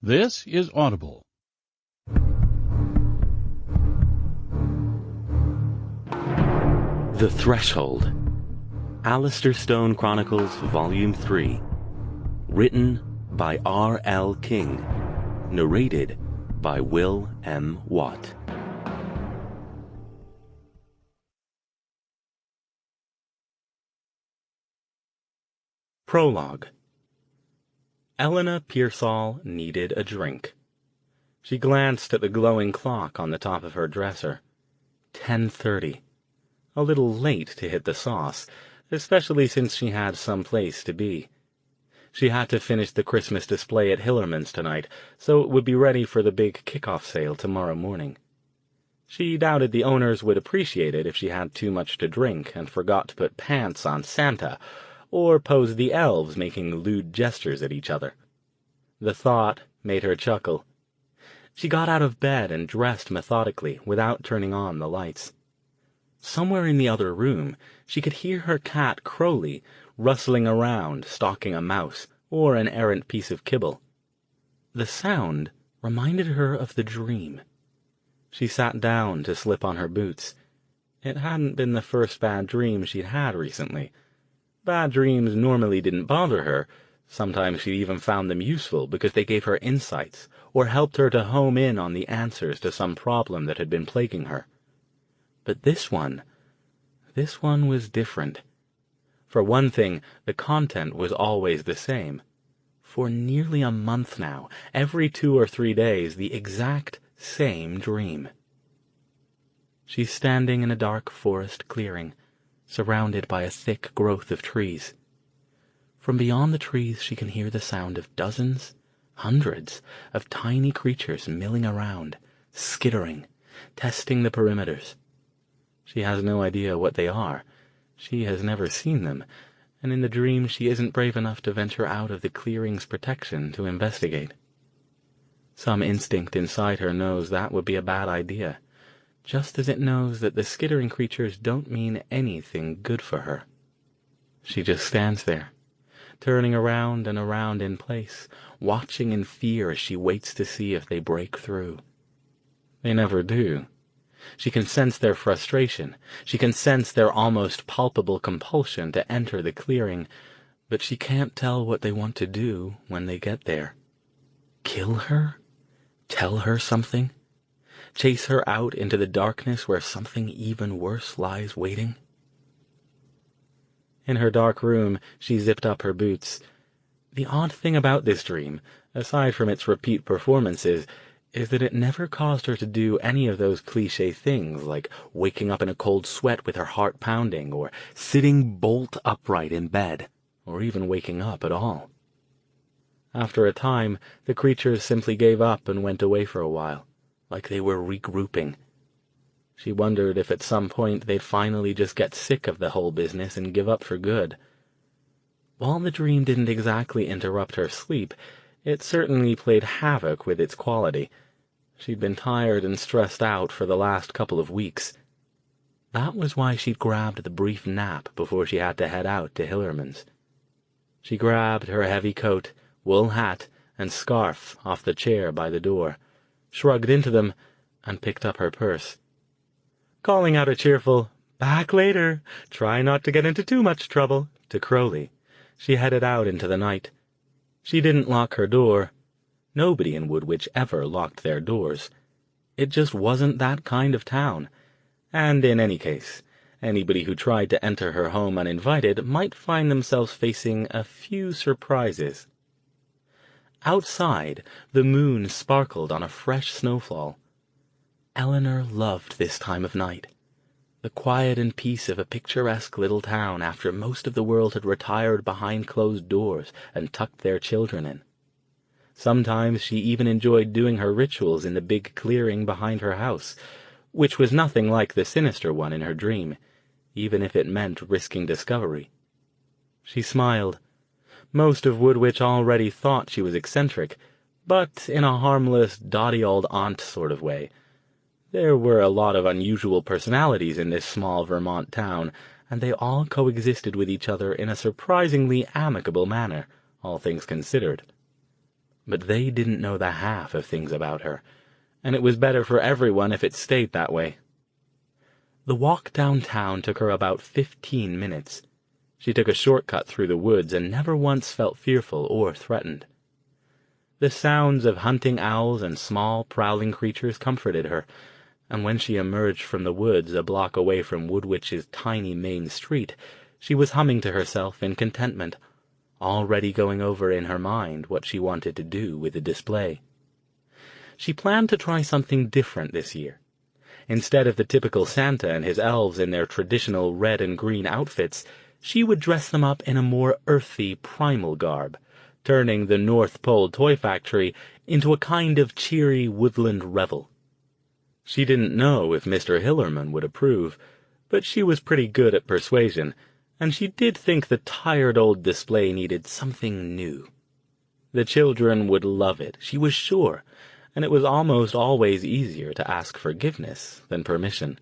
This is Audible. The Threshold. Alastair Stone Chronicles, Volume 3. Written by R.L. King. Narrated by Will M. Watt. Prologue. Elena Pearsall needed a drink. She glanced at the glowing clock on the top of her dresser. 10:30. A little late to hit the sauce, especially since she had some place to be. She had to finish the Christmas display at Hillerman's tonight, so it would be ready for the big kickoff sale tomorrow morning. She doubted the owners would appreciate it if she had too much to drink and forgot to put pants on Santa, or pose the elves making lewd gestures at each other. The thought made her chuckle. She got out of bed and dressed methodically without turning on the lights. Somewhere in the other room she could hear her cat Crowley rustling around, stalking a mouse or an errant piece of kibble. The sound reminded her of the dream. She sat down to slip on her boots. It hadn't been the first bad dream she'd had recently. Bad dreams normally didn't bother her. Sometimes she even found them useful because they gave her insights or helped her to home in on the answers to some problem that had been plaguing her. But this one was different. For one thing, the content was always the same. For nearly a month now, every 2 or 3 days, the exact same dream. She's standing in a dark forest clearing, surrounded by a thick growth of trees. From beyond the trees she can hear the sound of dozens, hundreds of tiny creatures milling around, skittering, testing the perimeters. She has no idea what they are. She has never seen them, and in the dream she isn't brave enough to venture out of the clearing's protection to investigate. Some instinct inside her knows that would be a bad idea, just as it knows that the skittering creatures don't mean anything good for her. She just stands there, turning around and around in place, watching in fear as she waits to see if they break through. They never do. She can sense their frustration. She can sense their almost palpable compulsion to enter the clearing, but she can't tell what they want to do when they get there. Kill her? Tell her something? Chase her out into the darkness where something even worse lies waiting? In her dark room, she zipped up her boots. The odd thing about this dream, aside from its repeat performances, is that it never caused her to do any of those cliché things like waking up in a cold sweat with her heart pounding, or sitting bolt upright in bed, or even waking up at all. After a time, the creatures simply gave up and went away for a while, like they were regrouping. She wondered if at some point they'd finally just get sick of the whole business and give up for good. While the dream didn't exactly interrupt her sleep, it certainly played havoc with its quality. She'd been tired and stressed out for the last couple of weeks. That was why she'd grabbed the brief nap before she had to head out to Hillerman's. She grabbed her heavy coat, wool hat, and scarf off the chair by the door, shrugged into them, and picked up her purse. Calling out a cheerful, "Back later, try not to get into too much trouble," to Crowley, she headed out into the night. She didn't lock her door. Nobody in Woodwich ever locked their doors. It just wasn't that kind of town. And in any case, anybody who tried to enter her home uninvited might find themselves facing a few surprises. Outside, the moon sparkled on a fresh snowfall. Eleanor loved this time of night. The quiet and peace of a picturesque little town after most of the world had retired behind closed doors and tucked their children in. Sometimes she even enjoyed doing her rituals in the big clearing behind her house, which was nothing like the sinister one in her dream, even if it meant risking discovery. She smiled. Most of Woodwich already thought she was eccentric, but in a harmless, dotty old aunt sort of way. There were a lot of unusual personalities in this small Vermont town, and they all coexisted with each other in a surprisingly amicable manner, all things considered. but they didn't know the half of things about her, and it was better for everyone if it stayed that way. The walk downtown took her about 15 minutes. She took a shortcut through the woods and never once felt fearful or threatened. The sounds of hunting owls and small, prowling creatures comforted her, and when she emerged from the woods a block away from Woodwitch's tiny main street, she was humming to herself in contentment, already going over in her mind what she wanted to do with the display. She planned to try something different this year. Instead of the typical Santa and his elves in their traditional red and green outfits, she would dress them up in a more earthy, primal garb, turning the North Pole toy factory into a kind of cheery woodland revel. She didn't know if Mr. Hillerman would approve, but she was pretty good at persuasion, and she did think the tired old display needed something new. The children would love it, she was sure, and it was almost always easier to ask forgiveness than permission.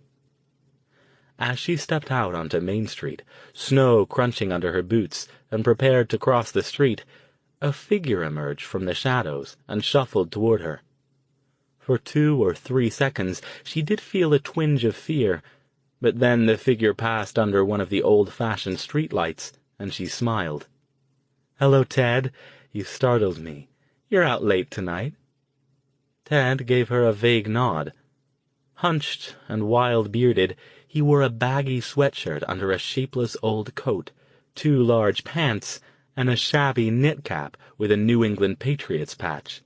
As she stepped out onto Main Street, snow crunching under her boots, and prepared to cross the street, a figure emerged from the shadows and shuffled toward her. For 2 or 3 seconds she did feel a twinge of fear, but then the figure passed under one of the old-fashioned streetlights, and she smiled. "Hello, Ted. You startled me. You're out late tonight." Ted gave her a vague nod. Hunched and wild-bearded, he wore a baggy sweatshirt under a shapeless old coat, 2 large pants, and a shabby knit cap with a New England Patriots patch.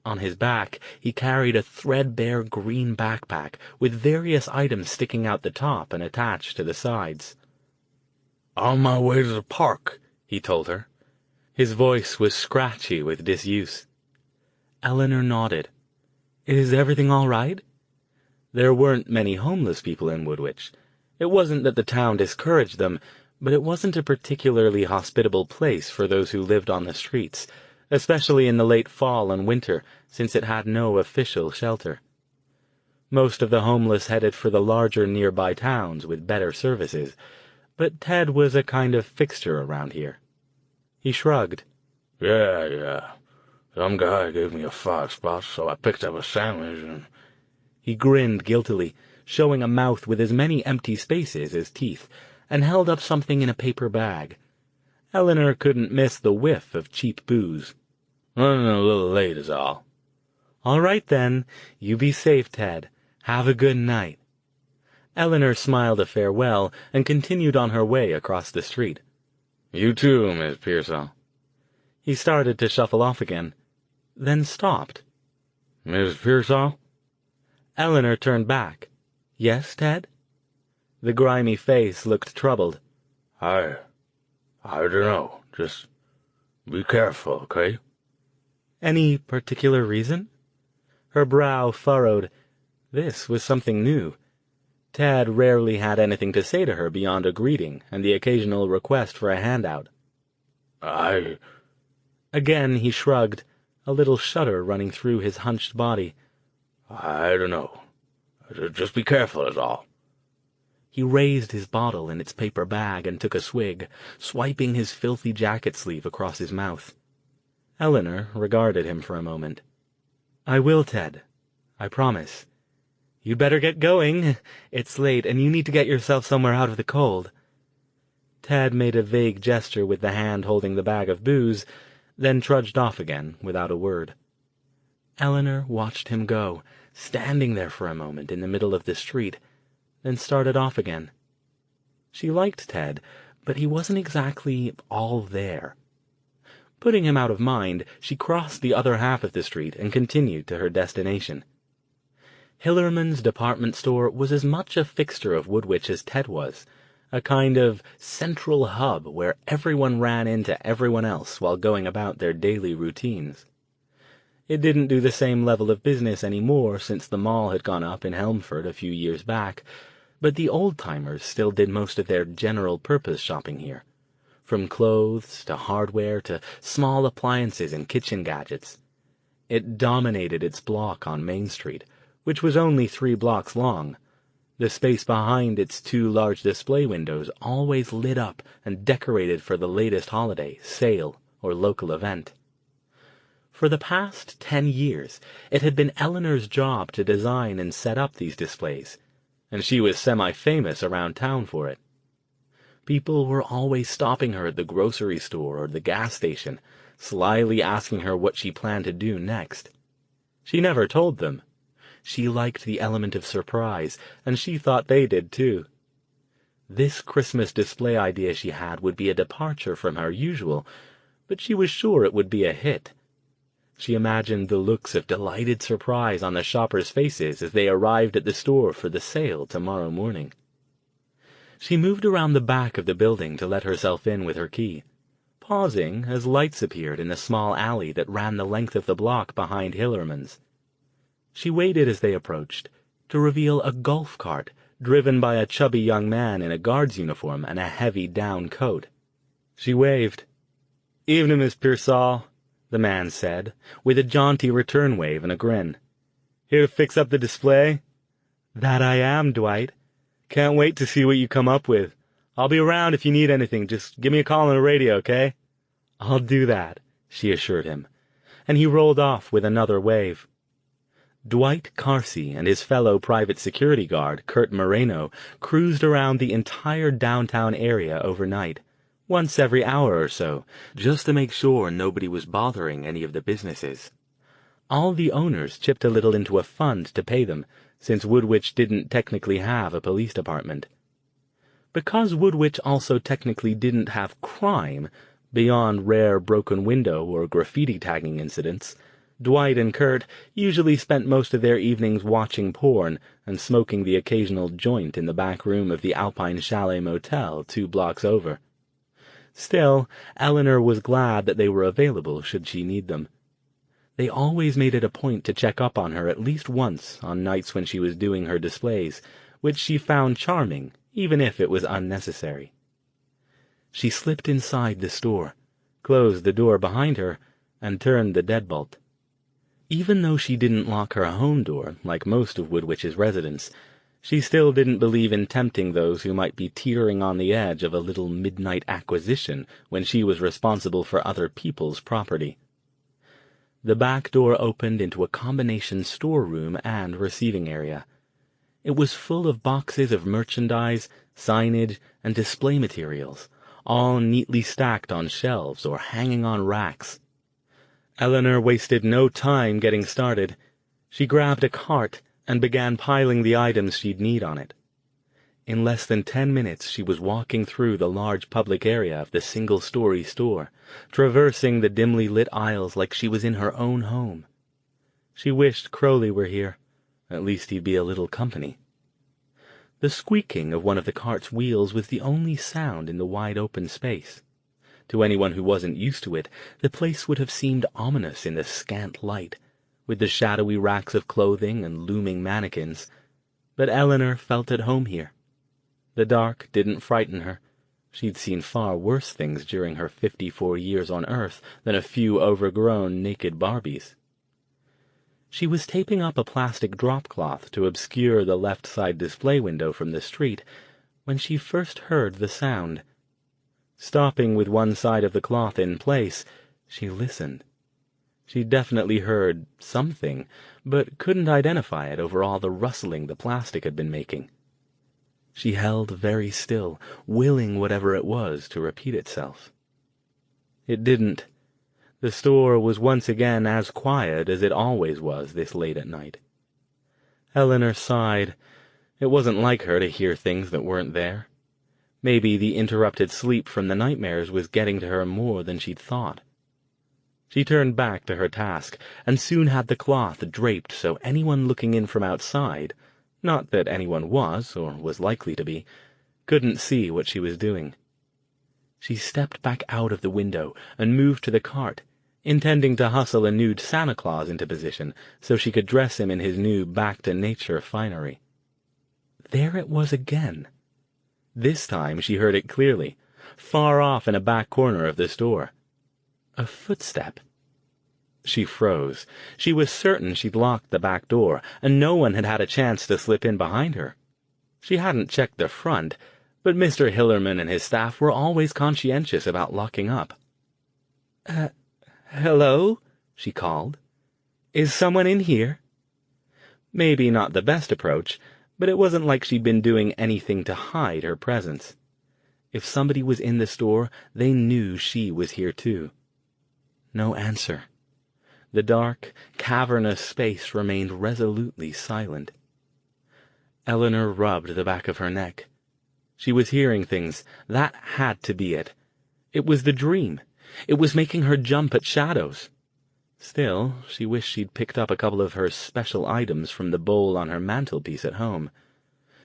On his back he carried a threadbare green backpack with various items sticking out the top and attached to the sides. "On my way to the park," he told her. His voice was scratchy with disuse. Eleanor nodded. "Is everything all right?" There weren't many homeless people in Woodwitch. It wasn't that the town discouraged them, but it wasn't a particularly hospitable place for those who lived on the streets, especially in the late fall and winter, since it had no official shelter. Most of the homeless headed for the larger nearby towns with better services, but Ted was a kind of fixture around here. He shrugged. Yeah. Some guy gave me a 5 spot, so I picked up a sandwich and—" He grinned guiltily, showing a mouth with as many empty spaces as teeth, and held up something in a paper bag. Eleanor couldn't miss the whiff of cheap booze. "Running a little late is all." "All right, then. You be safe, Ted. Have a good night." Eleanor smiled a farewell and continued on her way across the street. "You too, Miss Pearsall." He started to shuffle off again, then stopped. "Miss Pearsall?" Eleanor turned back. "Yes, Ted?" The grimy face looked troubled. I dunno. Just be careful, okay?" "Any particular reason?" Her brow furrowed. This was something new. Ted rarely had anything to say to her beyond a greeting and the occasional request for a handout. Again he shrugged, a little shudder running through his hunched body. "I dunno. Just be careful is all." He raised his bottle in its paper bag and took a swig, swiping his filthy jacket sleeve across his mouth. Eleanor regarded him for a moment. "I will, Ted. I promise. You'd better get going. It's late, and you need to get yourself somewhere out of the cold." Ted made a vague gesture with the hand holding the bag of booze, then trudged off again without a word. Eleanor watched him go, standing there for a moment in the middle of the street, then started off again. She liked Ted, but he wasn't exactly all there. Putting him out of mind, she crossed the other half of the street and continued to her destination. Hillerman's department store was as much a fixture of Woodwitch as Ted was, a kind of central hub where everyone ran into everyone else while going about their daily routines. It didn't do the same level of business anymore since the mall had gone up in Helmford a few years back, but the old-timers still did most of their general-purpose shopping here, from clothes to hardware to small appliances and kitchen gadgets. It dominated its block on Main Street, which was only 3 blocks long. The space behind its 2 large display windows always lit up and decorated for the latest holiday, sale, or local event. For the past 10 years, it had been Eleanor's job to design and set up these displays, and she was semi-famous around town for it. People were always stopping her at the grocery store or the gas station, slyly asking her what she planned to do next. She never told them. She liked the element of surprise, and she thought they did too. This Christmas display idea she had would be a departure from her usual, but she was sure it would be a hit. She imagined the looks of delighted surprise on the shoppers' faces as they arrived at the store for the sale tomorrow morning. She moved around the back of the building to let herself in with her key, pausing as lights appeared in the small alley that ran the length of the block behind Hillerman's. She waited as they approached, to reveal a golf cart driven by a chubby young man in a guard's uniform and a heavy down coat. She waved. "Evening, Miss Pearsall," the man said, with a jaunty return wave and a grin. "Here to fix up the display?" "That I am, Dwight. Can't wait to see what you come up with. I'll be around if you need anything. Just give me a call on the radio, okay?" "I'll do that," she assured him, and he rolled off with another wave. Dwight Carsey and his fellow private security guard, Kurt Moreno, cruised around the entire downtown area overnight, once every hour or so, just to make sure nobody was bothering any of the businesses. All the owners chipped a little into a fund to pay them, since Woodwich didn't technically have a police department. Because Woodwich also technically didn't have crime, beyond rare broken window or graffiti tagging incidents, Dwight and Kurt usually spent most of their evenings watching porn and smoking the occasional joint in the back room of the Alpine Chalet Motel 2 blocks over. Still, Eleanor was glad that they were available should she need them. They always made it a point to check up on her at least once on nights when she was doing her displays, which she found charming, even if it was unnecessary. She slipped inside the store, closed the door behind her, and turned the deadbolt. Even though she didn't lock her home door, like most of Woodwich's residents, she still didn't believe in tempting those who might be teetering on the edge of a little midnight acquisition when she was responsible for other people's property. The back door opened into a combination storeroom and receiving area. It was full of boxes of merchandise, signage, and display materials, all neatly stacked on shelves or hanging on racks. Eleanor wasted no time getting started. She grabbed a cart and began piling the items she'd need on it. In less than 10 minutes she was walking through the large public area of the single-story store, traversing the dimly lit aisles like she was in her own home. She wished Crowley were here. At least he'd be a little company. The squeaking of one of the cart's wheels was the only sound in the wide-open space. To anyone who wasn't used to it, the place would have seemed ominous in the scant light, with the shadowy racks of clothing and looming mannequins. But Eleanor felt at home here. The dark didn't frighten her. She'd seen far worse things during her 54 years on Earth than a few overgrown naked Barbies. She was taping up a plastic drop cloth to obscure the left-side display window from the street when she first heard the sound. Stopping with one side of the cloth in place, she listened. She definitely heard something, but couldn't identify it over all the rustling the plastic had been making. She held very still, willing whatever it was to repeat itself. It didn't. The store was once again as quiet as it always was this late at night. Eleanor sighed. It wasn't like her to hear things that weren't there. Maybe the interrupted sleep from the nightmares was getting to her more than she'd thought. She turned back to her task, and soon had the cloth draped so anyone looking in from outside, not that anyone was, or was likely to be, couldn't see what she was doing. She stepped back out of the window and moved to the cart, intending to hustle a nude Santa Claus into position so she could dress him in his new back-to-nature finery. There it was again. This time she heard it clearly, far off in a back corner of the store. A footstep. She froze. She was certain she'd locked the back door, and no one had had a chance to slip in behind her. She hadn't checked the front, but Mr. Hillerman and his staff were always conscientious about locking up. Hello?" she called. "Is someone in here?" Maybe not the best approach, but it wasn't like she'd been doing anything to hide her presence. If somebody was in the store, they knew she was here too. No answer. The dark, cavernous space remained resolutely silent. Eleanor rubbed the back of her neck. She was hearing things. That had to be it. It was the dream. It was making her jump at shadows. Still, she wished she'd picked up a couple of her special items from the bowl on her mantelpiece at home.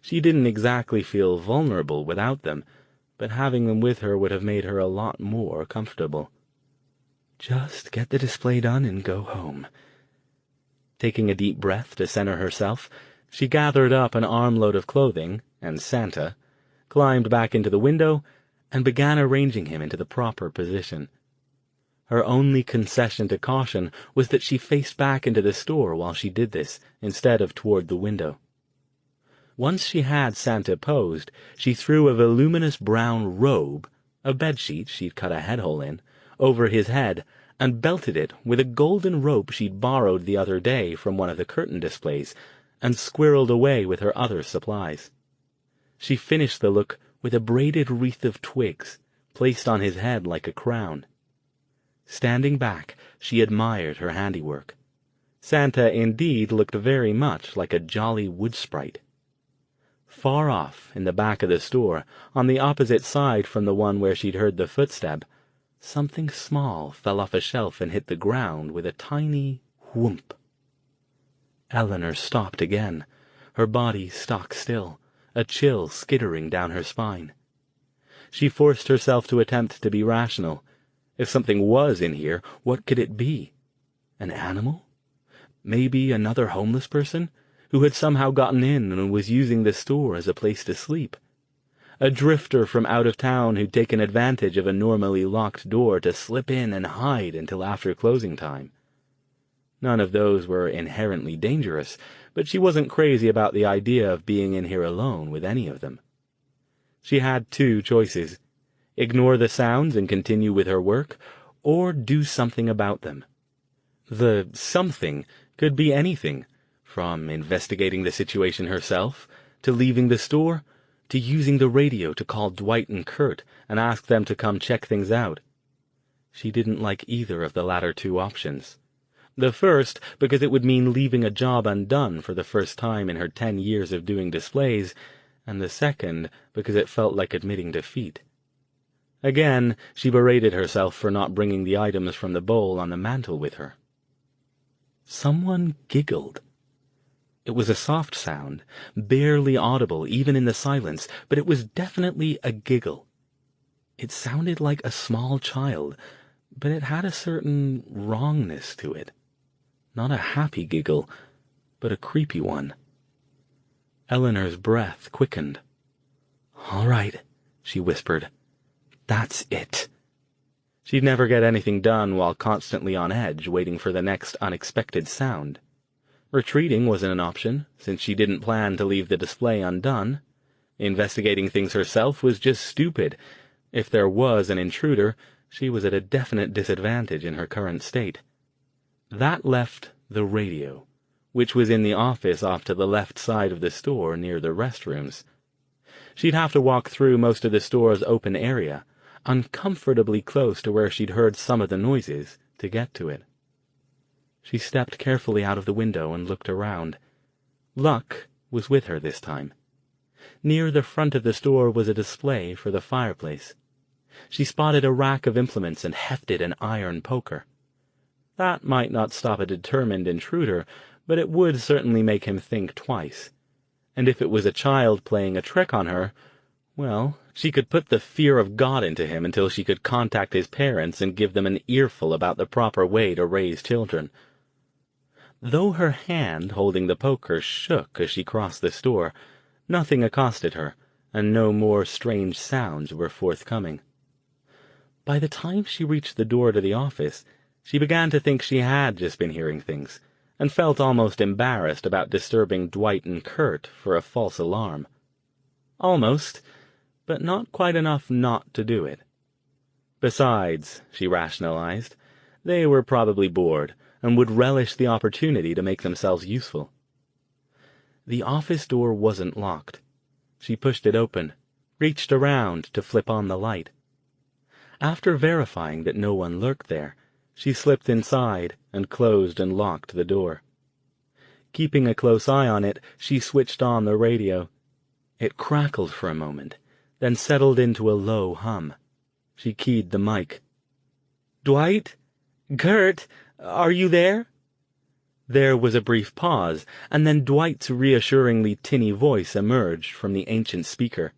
She didn't exactly feel vulnerable without them, but having them with her would have made her a lot more comfortable. Just get the display done and go home. Taking a deep breath to center herself, she gathered up an armload of clothing and Santa, climbed back into the window, and began arranging him into the proper position. Her only concession to caution was that she faced back into the store while she did this, instead of toward the window. Once she had Santa posed, she threw a voluminous brown robe, a bedsheet she'd cut a head-hole in, over his head, and belted it with a golden rope she'd borrowed the other day from one of the curtain displays, and squirreled away with her other supplies. She finished the look with a braided wreath of twigs, placed on his head like a crown. Standing back, she admired her handiwork. Santa indeed looked very much like a jolly wood sprite. Far off, in the back of the store, on the opposite side from the one where she'd heard the footstep, something small fell off a shelf and hit the ground with a tiny whoomp. Eleanor stopped again, her body stock still, a chill skittering down her spine. She forced herself to attempt to be rational. If something was in here, what could it be? An animal? Maybe another homeless person who had somehow gotten in and was using the store as a place to sleep. A drifter from out of town who'd taken advantage of a normally locked door to slip in and hide until after closing time. None of those were inherently dangerous, but she wasn't crazy about the idea of being in here alone with any of them. She had two choices: ignore the sounds and continue with her work, or do something about them. The something could be anything, from investigating the situation herself, to leaving the store, to using the radio to call Dwight and Kurt and ask them to come check things out. She didn't like either of the latter two options. The first, because it would mean leaving a job undone for the first time in her 10 years of doing displays, and the second, because it felt like admitting defeat. Again, she berated herself for not bringing the items from the bowl on the mantel with her. Someone giggled. It was a soft sound, barely audible even in the silence, but it was definitely a giggle. It sounded like a small child, but it had a certain wrongness to it. Not a happy giggle, but a creepy one. Eleanor's breath quickened. "All right," she whispered. "That's it." She'd never get anything done while constantly on edge, waiting for the next unexpected sound. Retreating wasn't an option, since she didn't plan to leave the display undone. Investigating things herself was just stupid. If there was an intruder, she was at a definite disadvantage in her current state. That left the radio, which was in the office off to the left side of the store near the restrooms. She'd have to walk through most of the store's open area, uncomfortably close to where she'd heard some of the noises, to get to it. She stepped carefully out of the window and looked around. Luck was with her this time. Near the front of the store was a display for the fireplace. She spotted a rack of implements and hefted an iron poker. That might not stop a determined intruder, but it would certainly make him think twice. And if it was a child playing a trick on her, well, she could put the fear of God into him until she could contact his parents and give them an earful about the proper way to raise children. Though her hand holding the poker shook as she crossed the store, nothing accosted her, and no more strange sounds were forthcoming. By the time she reached the door to the office, she began to think she had just been hearing things, and felt almost embarrassed about disturbing Dwight and Kurt for a false alarm. Almost, but not quite enough not to do it. Besides, she rationalized, they were probably bored, and would relish the opportunity to make themselves useful. The office door wasn't locked. She pushed it open, reached around to flip on the light. After verifying that no one lurked there, she slipped inside and closed and locked the door. Keeping a close eye on it, she switched on the radio. It crackled for a moment, then settled into a low hum. She keyed the mic. "Dwight? Kurt? Are you there?" There was a brief pause, and then Dwight's reassuringly tinny voice emerged from the ancient speaker.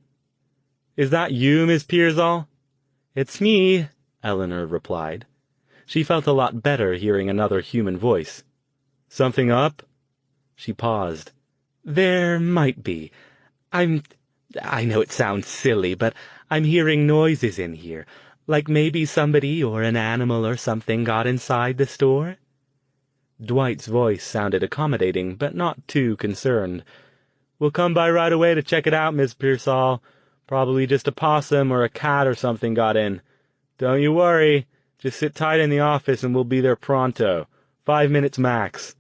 "Is that you, Miss Pearsall?" "It's me," Eleanor replied. She felt a lot better hearing another human voice. "Something up?" She paused. "There might be. I know it sounds silly, but I'm hearing noises in here, like maybe somebody or an animal or something got inside the store." Dwight's voice sounded accommodating, but not too concerned. "We'll come by right away to check it out, Miss Pearsall. Probably just a possum or a cat or something got in. Don't you worry. Just sit tight in the office and we'll be there pronto. 5 minutes max."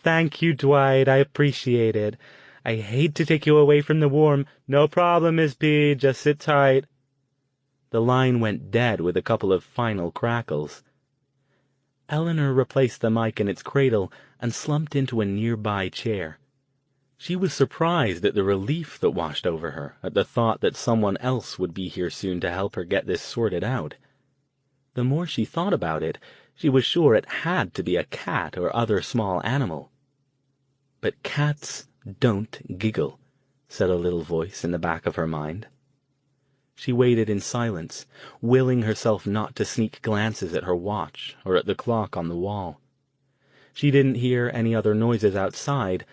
"Thank you, Dwight. I appreciate it. I hate to take you away from the warm—" "No problem, Miss P. Just sit tight." The line went dead with a couple of final crackles. Eleanor replaced the mic in its cradle and slumped into a nearby chair. She was surprised at the relief that washed over her at the thought that someone else would be here soon to help her get this sorted out. The more she thought about it, she was sure it had to be a cat or other small animal. "But cats don't giggle," said a little voice in the back of her mind. She waited in silence, willing herself not to sneak glances at her watch or at the clock on the wall. She didn't hear any other noises outside,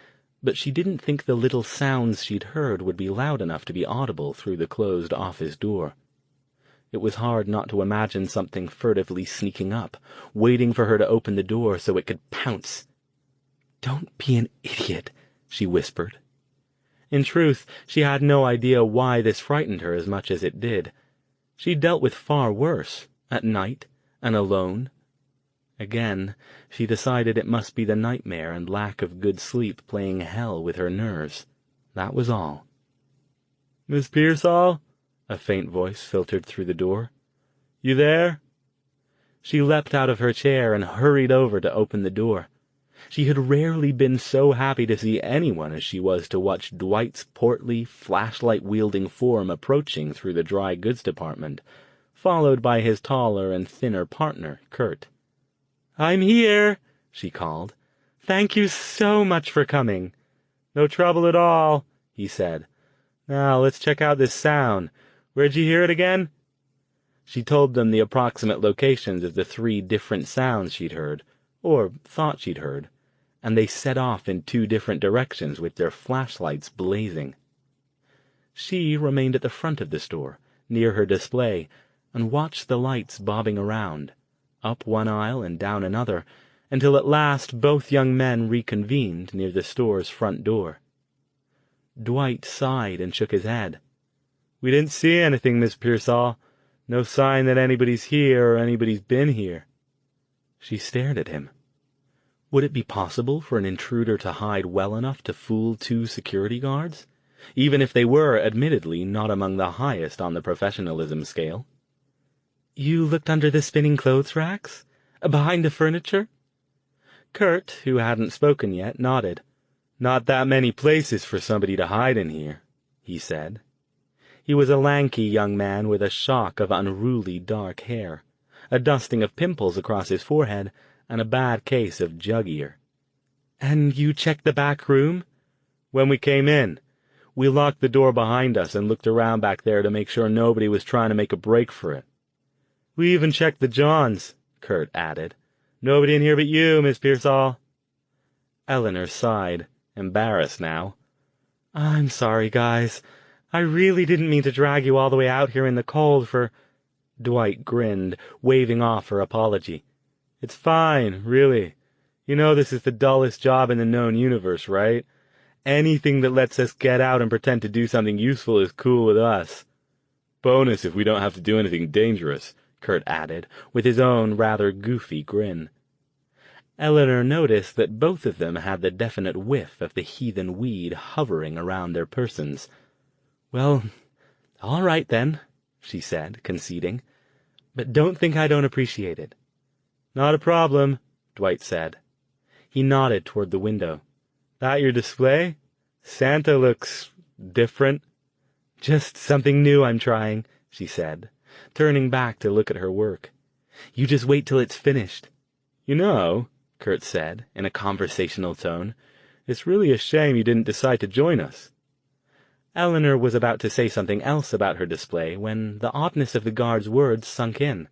but she didn't think the little sounds she'd heard would be loud enough to be audible through the closed office door. It was hard not to imagine something furtively sneaking up, waiting for her to open the door so it could pounce. "Don't be an idiot," she whispered. In truth, she had no idea why this frightened her as much as it did. She'd dealt with far worse, at night, and alone. Again, she decided it must be the nightmare and lack of good sleep playing hell with her nerves. That was all. "Miss Pearsall?" A faint voice filtered through the door. "You there?" She leapt out of her chair and hurried over to open the door. She had rarely been so happy to see anyone as she was to watch Dwight's portly, flashlight-wielding form approaching through the dry goods department, followed by his taller and thinner partner, Kurt. "I'm here," she called. "Thank you so much for coming." "No trouble at all," he said. "Now, let's check out this sound. Where'd you hear it again?" She told them the approximate locations of the 3 different sounds she'd heard, or thought she'd heard, and they set off in 2 different directions with their flashlights blazing. She remained at the front of the store, near her display, and watched the lights bobbing around, up one aisle and down another, until at last both young men reconvened near the store's front door. Dwight sighed and shook his head. "We didn't see anything, Miss Pearsall. No sign that anybody's here or anybody's been here." She stared at him. Would it be possible for an intruder to hide well enough to fool 2 security guards, even if they were, admittedly, not among the highest on the professionalism scale? "You looked under the spinning clothes racks? Behind the furniture?" Kurt, who hadn't spoken yet, nodded. "Not that many places for somebody to hide in here," he said. He was a lanky young man with a shock of unruly dark hair, a dusting of pimples across his forehead, and a bad case of jug-ear. "And you checked the back room?" "When we came in. We locked the door behind us and looked around back there to make sure nobody was trying to make a break for it. We even checked the Johns," Kurt added. "Nobody in here but you, Miss Pearsall." Eleanor sighed, embarrassed now. "I'm sorry, guys. I really didn't mean to drag you all the way out here in the cold for—" Dwight grinned, waving off her apology. "It's fine, really. You know this is the dullest job in the known universe, right? Anything that lets us get out and pretend to do something useful is cool with us. Bonus if we don't have to do anything dangerous," Kurt added, with his own rather goofy grin. Eleanor noticed that both of them had the definite whiff of the heathen weed hovering around their persons. "Well, all right then," she said, conceding. "But don't think I don't appreciate it." "Not a problem," Dwight said. He nodded toward the window. "That your display? Santa looks different." "Just something new I'm trying," she said, turning back to look at her work. "You just wait till it's finished." "You know," Kurt said, in a conversational tone, "it's really a shame you didn't decide to join us." Eleanor was about to say something else about her display when the oddness of the guard's words sunk in.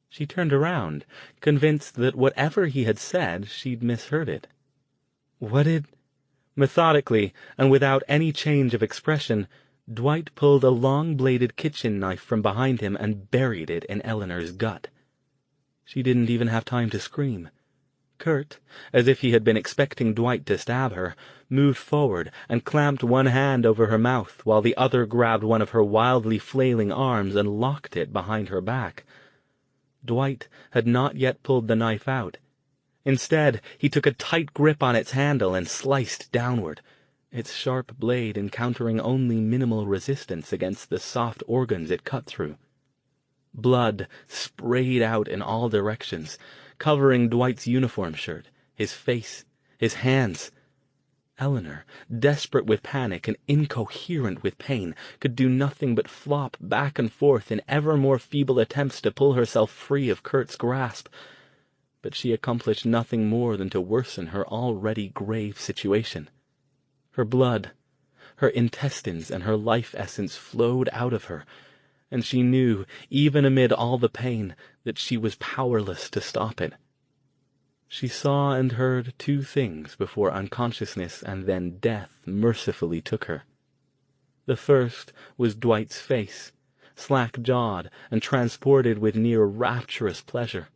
She turned around, convinced that whatever he had said, she'd misheard it. "What did—" Methodically, and without any change of expression, Dwight pulled a long-bladed kitchen knife from behind him and buried it in Eleanor's gut. She didn't even have time to scream. Kurt, as if he had been expecting Dwight to stab her, moved forward and clamped one hand over her mouth while the other grabbed one of her wildly flailing arms and locked it behind her back. Dwight had not yet pulled the knife out. Instead, he took a tight grip on its handle and sliced downward, its sharp blade encountering only minimal resistance against the soft organs it cut through. Blood sprayed out in all directions, covering Dwight's uniform shirt, his face, his hands. Eleanor, desperate with panic and incoherent with pain, could do nothing but flop back and forth in ever more feeble attempts to pull herself free of Kurt's grasp. But she accomplished nothing more than to worsen her already grave situation. Her blood, her intestines, and her life essence flowed out of her, and she knew, even amid all the pain, that she was powerless to stop it. She saw and heard two things before unconsciousness and then death mercifully took her. The first was Dwight's face, slack-jawed and transported with near rapturous pleasure.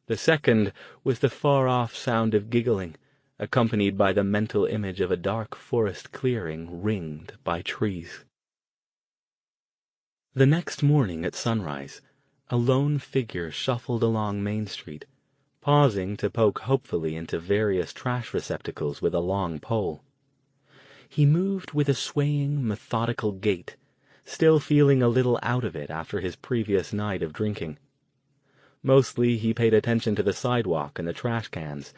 The second was the far-off sound of giggling, accompanied by the mental image of a dark forest clearing ringed by trees. The next morning at sunrise, a lone figure shuffled along Main Street, pausing to poke hopefully into various trash receptacles with a long pole. He moved with a swaying, methodical gait, still feeling a little out of it after his previous night of drinking. Mostly he paid attention to the sidewalk and the trash cans,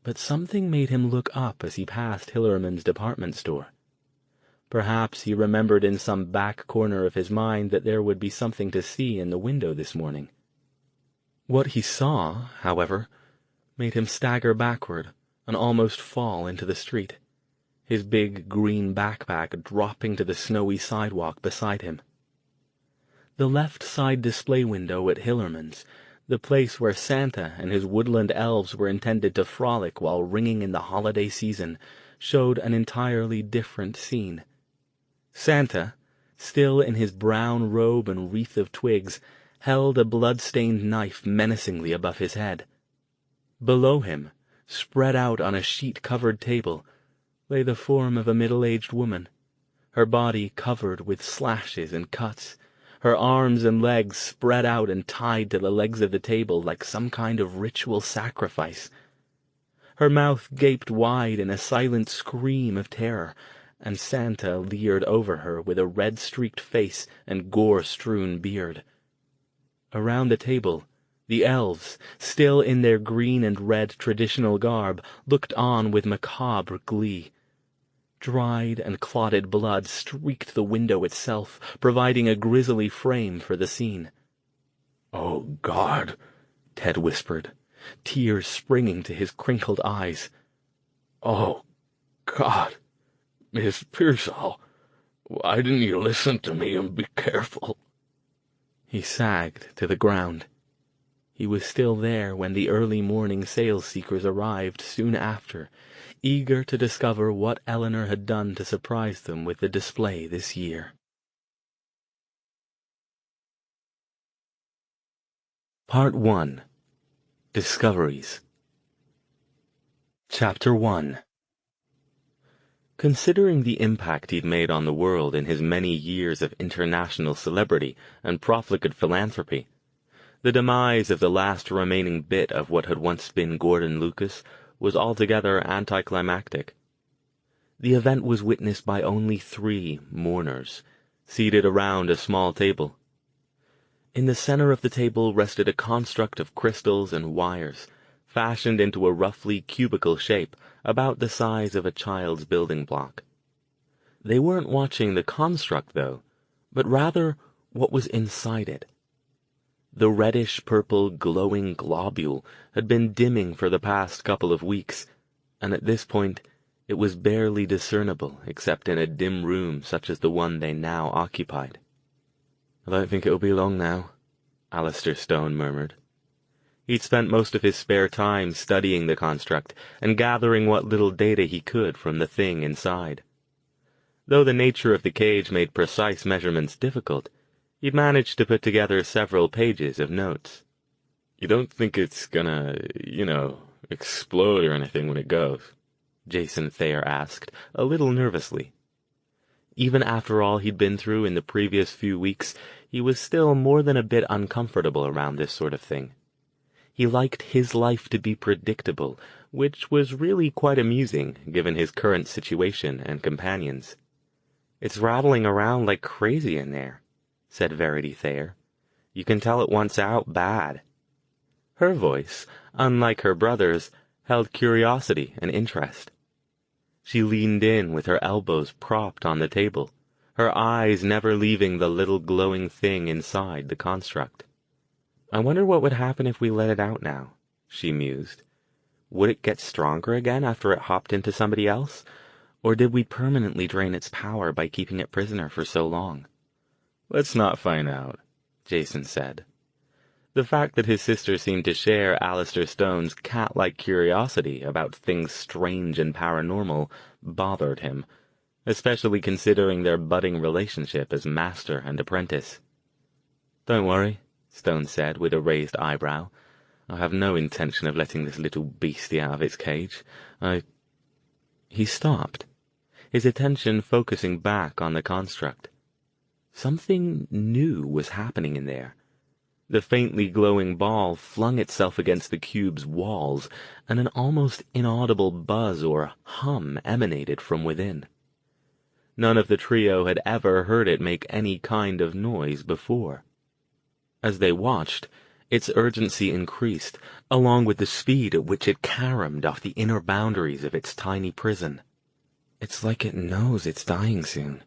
but something made him look up as he passed Hillerman's department store. Perhaps he remembered in some back corner of his mind that there would be something to see in the window this morning. What he saw, however, made him stagger backward and almost fall into the street, his big green backpack dropping to the snowy sidewalk beside him. The left side display window at Hillerman's, the place where Santa and his woodland elves were intended to frolic while ringing in the holiday season, showed an entirely different scene. Santa, still in his brown robe and wreath of twigs, held a blood-stained knife menacingly above his head. Below him, spread out on a sheet-covered table, lay the form of a middle-aged woman, her body covered with slashes and cuts, her arms and legs spread out and tied to the legs of the table like some kind of ritual sacrifice. Her mouth gaped wide in a silent scream of terror, and Santa leered over her with a red-streaked face and gore-strewn beard. Around the table, the elves, still in their green and red traditional garb, looked on with macabre glee. Dried and clotted blood streaked the window itself, providing a grisly frame for the scene. "Oh, God," Ted whispered, tears springing to his crinkled eyes. "Oh, God. Miss Pearsall, why didn't you listen to me and be careful?" He sagged to the ground. He was still there when the early morning sales-seekers arrived soon after, eager to discover what Eleanor had done to surprise them with the display this year. Part 1. Discoveries. Chapter 1. Considering the impact he'd made on the world in his many years of international celebrity and profligate philanthropy, The demise of the last remaining bit of what had once been Gordon Lucas was altogether anticlimactic. The event was witnessed by only 3 mourners, seated around a small table. In the center of the table rested a construct of crystals and wires, fashioned into a roughly cubical shape about the size of a child's building block. They weren't watching the construct, though, but rather what was inside it. The reddish-purple glowing globule had been dimming for the past couple of weeks, and at this point it was barely discernible except in a dim room such as the one they now occupied. "I don't think it'll be long now," Alastair Stone murmured. He'd spent most of his spare time studying the construct and gathering what little data he could from the thing inside. Though the nature of the cage made precise measurements difficult, he'd managed to put together several pages of notes. "You don't think it's gonna, explode or anything when it goes?" Jason Thayer asked, a little nervously. Even after all he'd been through in the previous few weeks, he was still more than a bit uncomfortable around this sort of thing. He liked his life to be predictable, which was really quite amusing given his current situation and companions. "It's rattling around like crazy in there," said Verity Thayer. "You can tell it wants out bad." Her voice, unlike her brother's, held curiosity and interest. She leaned in with her elbows propped on the table, her eyes never leaving the little glowing thing inside the construct. "I wonder what would happen if we let it out now," she mused. "Would it get stronger again after it hopped into somebody else? Or did we permanently drain its power by keeping it prisoner for so long?" "Let's not find out," Jason said. The fact that his sister seemed to share Alastair Stone's cat-like curiosity about things strange and paranormal bothered him, especially considering their budding relationship as master and apprentice. "Don't worry," Stone said with a raised eyebrow. "I have no intention of letting this little beastie out of its cage. He stopped, his attention focusing back on the construct. Something new was happening in there. The faintly glowing ball flung itself against the cube's walls, and an almost inaudible buzz or hum emanated from within. None of the trio had ever heard it make any kind of noise before. As they watched, its urgency increased, along with the speed at which it caromed off the inner boundaries of its tiny prison. "It's like it knows it's dying soon,"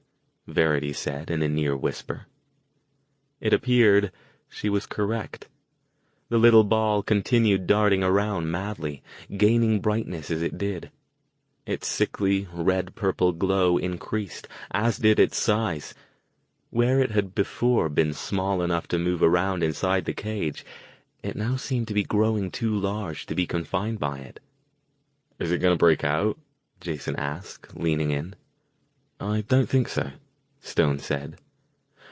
Verity said in a near whisper. It appeared she was correct. The little ball continued darting around madly, gaining brightness as it did. Its sickly, red-purple glow increased, as did its size. Where it had before been small enough to move around inside the cage, it now seemed to be growing too large to be confined by it. "Is it going to break out?" Jason asked, leaning in. "I don't think so," Stone said.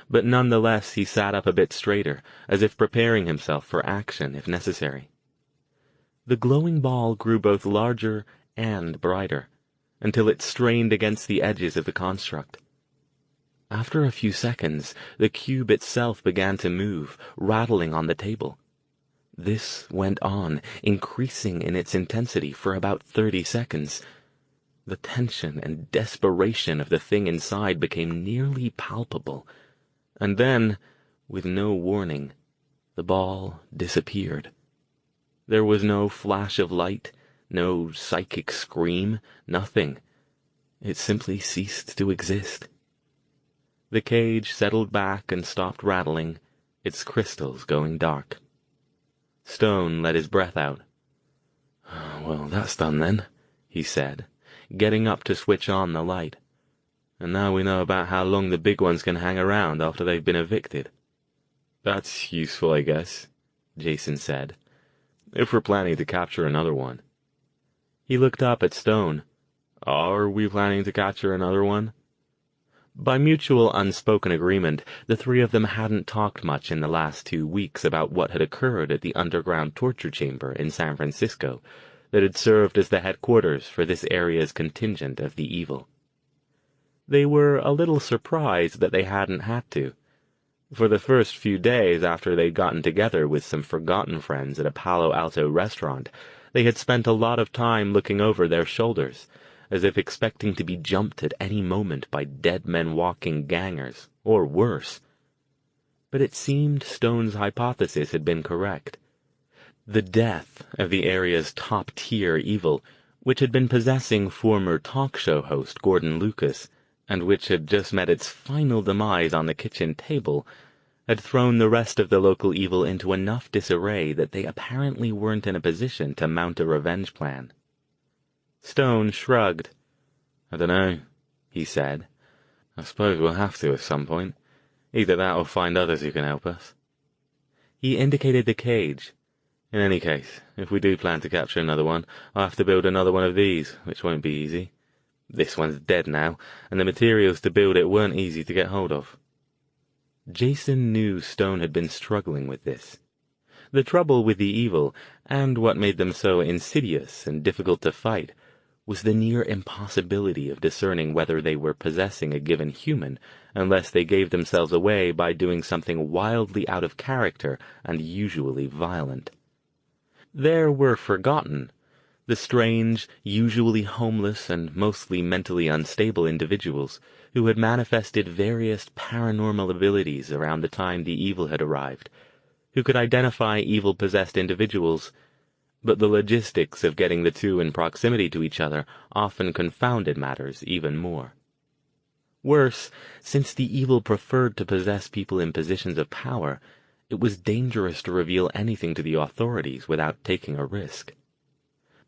But nonetheless he sat up a bit straighter, as if preparing himself for action if necessary. The glowing ball grew both larger and brighter, until it strained against the edges of the construct. After a few seconds, the cube itself began to move, rattling on the table. This went on, increasing in its intensity for about 30 seconds. The tension and desperation of the thing inside became nearly palpable, and then, with no warning, the ball disappeared. There was no flash of light, no psychic scream, nothing. It simply ceased to exist. The cage settled back and stopped rattling, its crystals going dark. Stone let his breath out. "Well, that's done then," he said, getting up to switch on the light. "And now we know about how long the big ones can hang around after they've been evicted." "That's useful, I guess," Jason said, "if we're planning to capture another one." He looked up at Stone. "Are we planning to capture another one?" By mutual unspoken agreement, the 3 of them hadn't talked much in the last 2 weeks about what had occurred at the underground torture chamber in San Francisco that had served as the headquarters for this area's contingent of the evil. They were a little surprised that they hadn't had to. For the first few days after they'd gotten together with some forgotten friends at a Palo Alto restaurant, they had spent a lot of time looking over their shoulders, as if expecting to be jumped at any moment by dead men walking gangers, or worse. But it seemed Stone's hypothesis had been correct. The death of the area's top-tier evil, which had been possessing former talk show host Gordon Lucas, and which had just met its final demise on the kitchen table, had thrown the rest of the local evil into enough disarray that they apparently weren't in a position to mount a revenge plan. Stone shrugged. "I dunno," he said. "I suppose we'll have to at some point. Either that or find others who can help us." He indicated the cage. "In any case, if we do plan to capture another one, I'll have to build another one of these, which won't be easy. This one's dead now, and the materials to build it weren't easy to get hold of." Jason knew Stone had been struggling with this. The trouble with the evil, and what made them so insidious and difficult to fight, was the near impossibility of discerning whether they were possessing a given human unless they gave themselves away by doing something wildly out of character and usually violent. There were Forgotten, the strange, usually homeless and mostly mentally unstable individuals who had manifested various paranormal abilities around the time the evil had arrived, who could identify evil-possessed individuals, but the logistics of getting the two in proximity to each other often confounded matters even more. Worse, since the evil preferred to possess people in positions of power, it was dangerous to reveal anything to the authorities without taking a risk.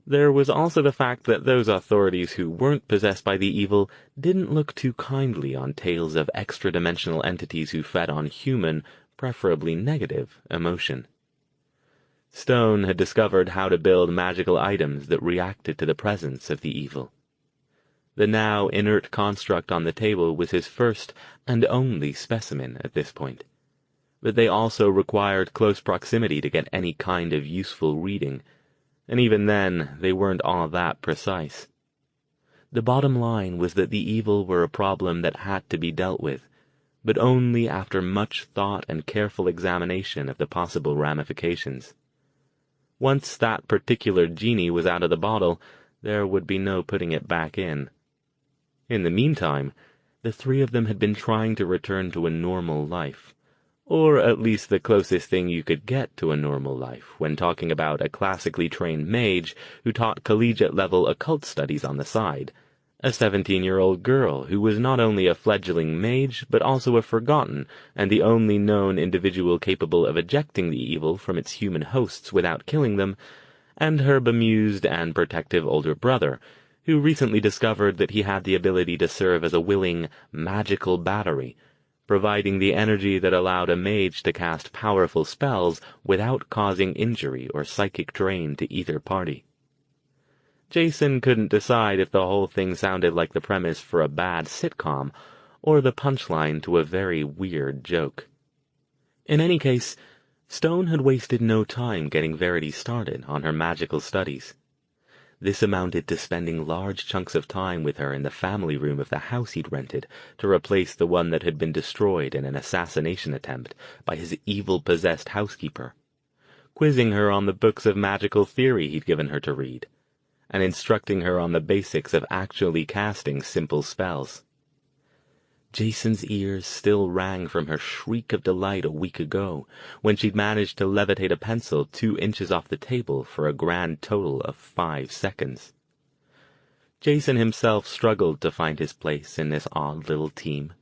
There was also the fact that those authorities who weren't possessed by the evil didn't look too kindly on tales of extra-dimensional entities who fed on human, preferably negative, emotion. Stone had discovered how to build magical items that reacted to the presence of the evil. The now inert construct on the table was his first and only specimen at this point, but they also required close proximity to get any kind of useful reading, and even then they weren't all that precise. The bottom line was that the evil were a problem that had to be dealt with, but only after much thought and careful examination of the possible ramifications. Once that particular genie was out of the bottle, there would be no putting it back in. In the meantime, the three of them had been trying to return to a normal life, or at least the closest thing you could get to a normal life when talking about a classically trained mage who taught collegiate-level occult studies on the side, a 17-year-old girl who was not only a fledgling mage but also a Forgotten and the only known individual capable of ejecting the evil from its human hosts without killing them, and her bemused and protective older brother, who recently discovered that he had the ability to serve as a willing, magical battery, providing the energy that allowed a mage to cast powerful spells without causing injury or psychic drain to either party. Jason couldn't decide if the whole thing sounded like the premise for a bad sitcom or the punchline to a very weird joke. In any case, Stone had wasted no time getting Verity started on her magical studies. This amounted to spending large chunks of time with her in the family room of the house he'd rented to replace the one that had been destroyed in an assassination attempt by his evil-possessed housekeeper, quizzing her on the books of magical theory he'd given her to read, and instructing her on the basics of actually casting simple spells. Jason's ears still rang from her shriek of delight a week ago, when she'd managed to levitate a pencil 2 inches off the table for a grand total of 5 seconds. Jason himself struggled to find his place in this odd little team,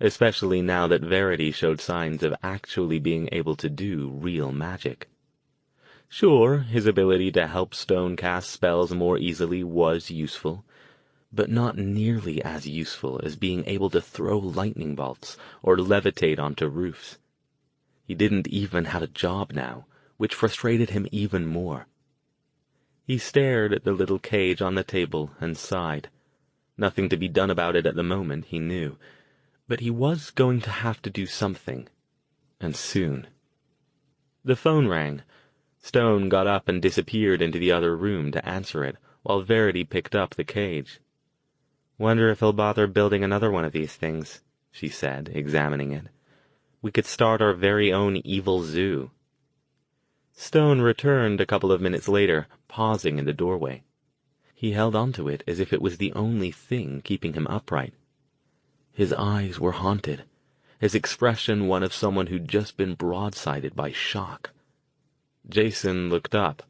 especially now that Verity showed signs of actually being able to do real magic. Sure, his ability to help Stone cast spells more easily was useful, but not nearly as useful as being able to throw lightning bolts or levitate onto roofs. He didn't even have a job now, which frustrated him even more. He stared at the little cage on the table and sighed. Nothing to be done about it at the moment, he knew, but he was going to have to do something, and soon. The phone rang. Stone got up and disappeared into the other room to answer it, while Verity picked up the cage. "Wonder if he'll bother building another one of these things," she said, examining it. We could start our very own evil zoo. Stone returned a couple of minutes later, pausing in the doorway. He held onto it as if it was the only thing keeping him upright. His eyes were haunted, his expression one of someone who'd just been broadsided by shock. Jason looked up.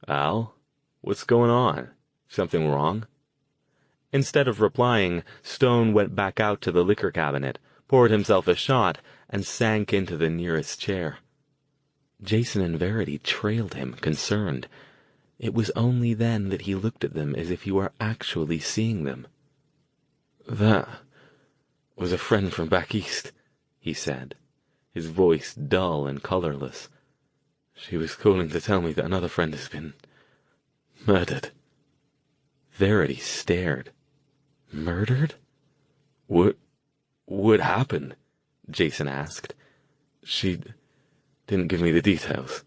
"Al, what's going on? Something wrong?" Instead of replying, Stone went back out to the liquor cabinet, poured himself a shot, and sank into the nearest chair. Jason and Verity trailed him, concerned. It was only then that he looked at them as if he were actually seeing them. "That was a friend from back east," he said, his voice dull and colorless. "She was calling to tell me that another friend has been murdered." Verity stared. "Murdered?" What happened?" Jason asked. "She didn't give me the details.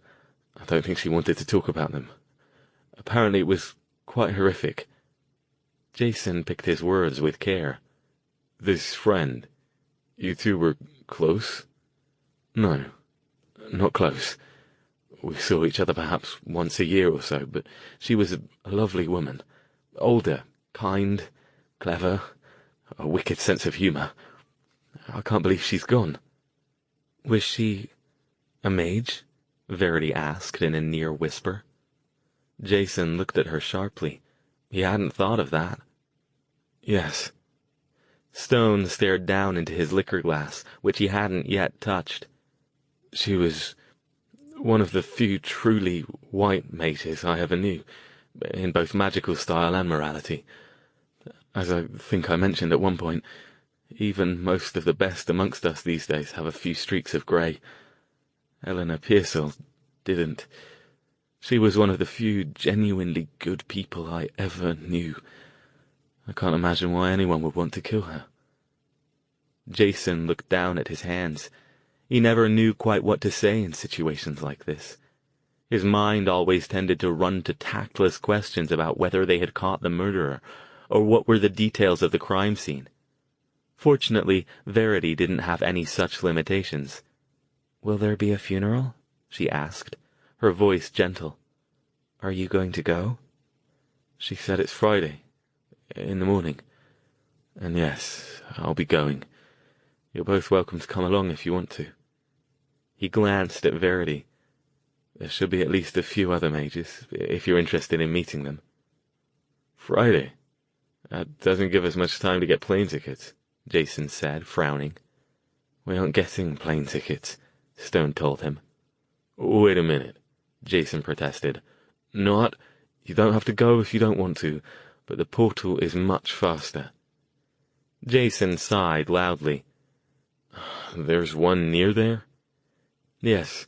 I don't think she wanted to talk about them. Apparently it was quite horrific." Jason picked his words with care. "This friend, you two were close?" "No, not close. We saw each other perhaps once a year or so, but she was a lovely woman. Older, kind, clever, a wicked sense of humor. I can't believe she's gone." "Was she a mage?" Verity asked in a near whisper. Jason looked at her sharply. He hadn't thought of that. "Yes." Stone stared down into his liquor glass, which he hadn't yet touched. "She was one of the few truly white mages I ever knew, in both magical style and morality. As I think I mentioned at one point, even most of the best amongst us these days have a few streaks of grey. Eleanor Pearsall didn't. She was one of the few genuinely good people I ever knew. I can't imagine why anyone would want to kill her." Jason looked down at his hands. He never knew quite what to say in situations like this. His mind always tended to run to tactless questions about whether they had caught the murderer, or what were the details of the crime scene. Fortunately, Verity didn't have any such limitations. "Will there be a funeral?" she asked, her voice gentle. "Are you going to go?" "She said it's Friday, in the morning. And yes, I'll be going. You're both welcome to come along if you want to." He glanced at Verity. "There should be at least a few other mages, if you're interested in meeting them." "Friday? That doesn't give us much time to get plane tickets," Jason said, frowning. "We aren't getting plane tickets," Stone told him. "Wait a minute," Jason protested. "Not, you don't have to go if you don't want to, but the portal is much faster." Jason sighed loudly. "There's one near there?" "Yes.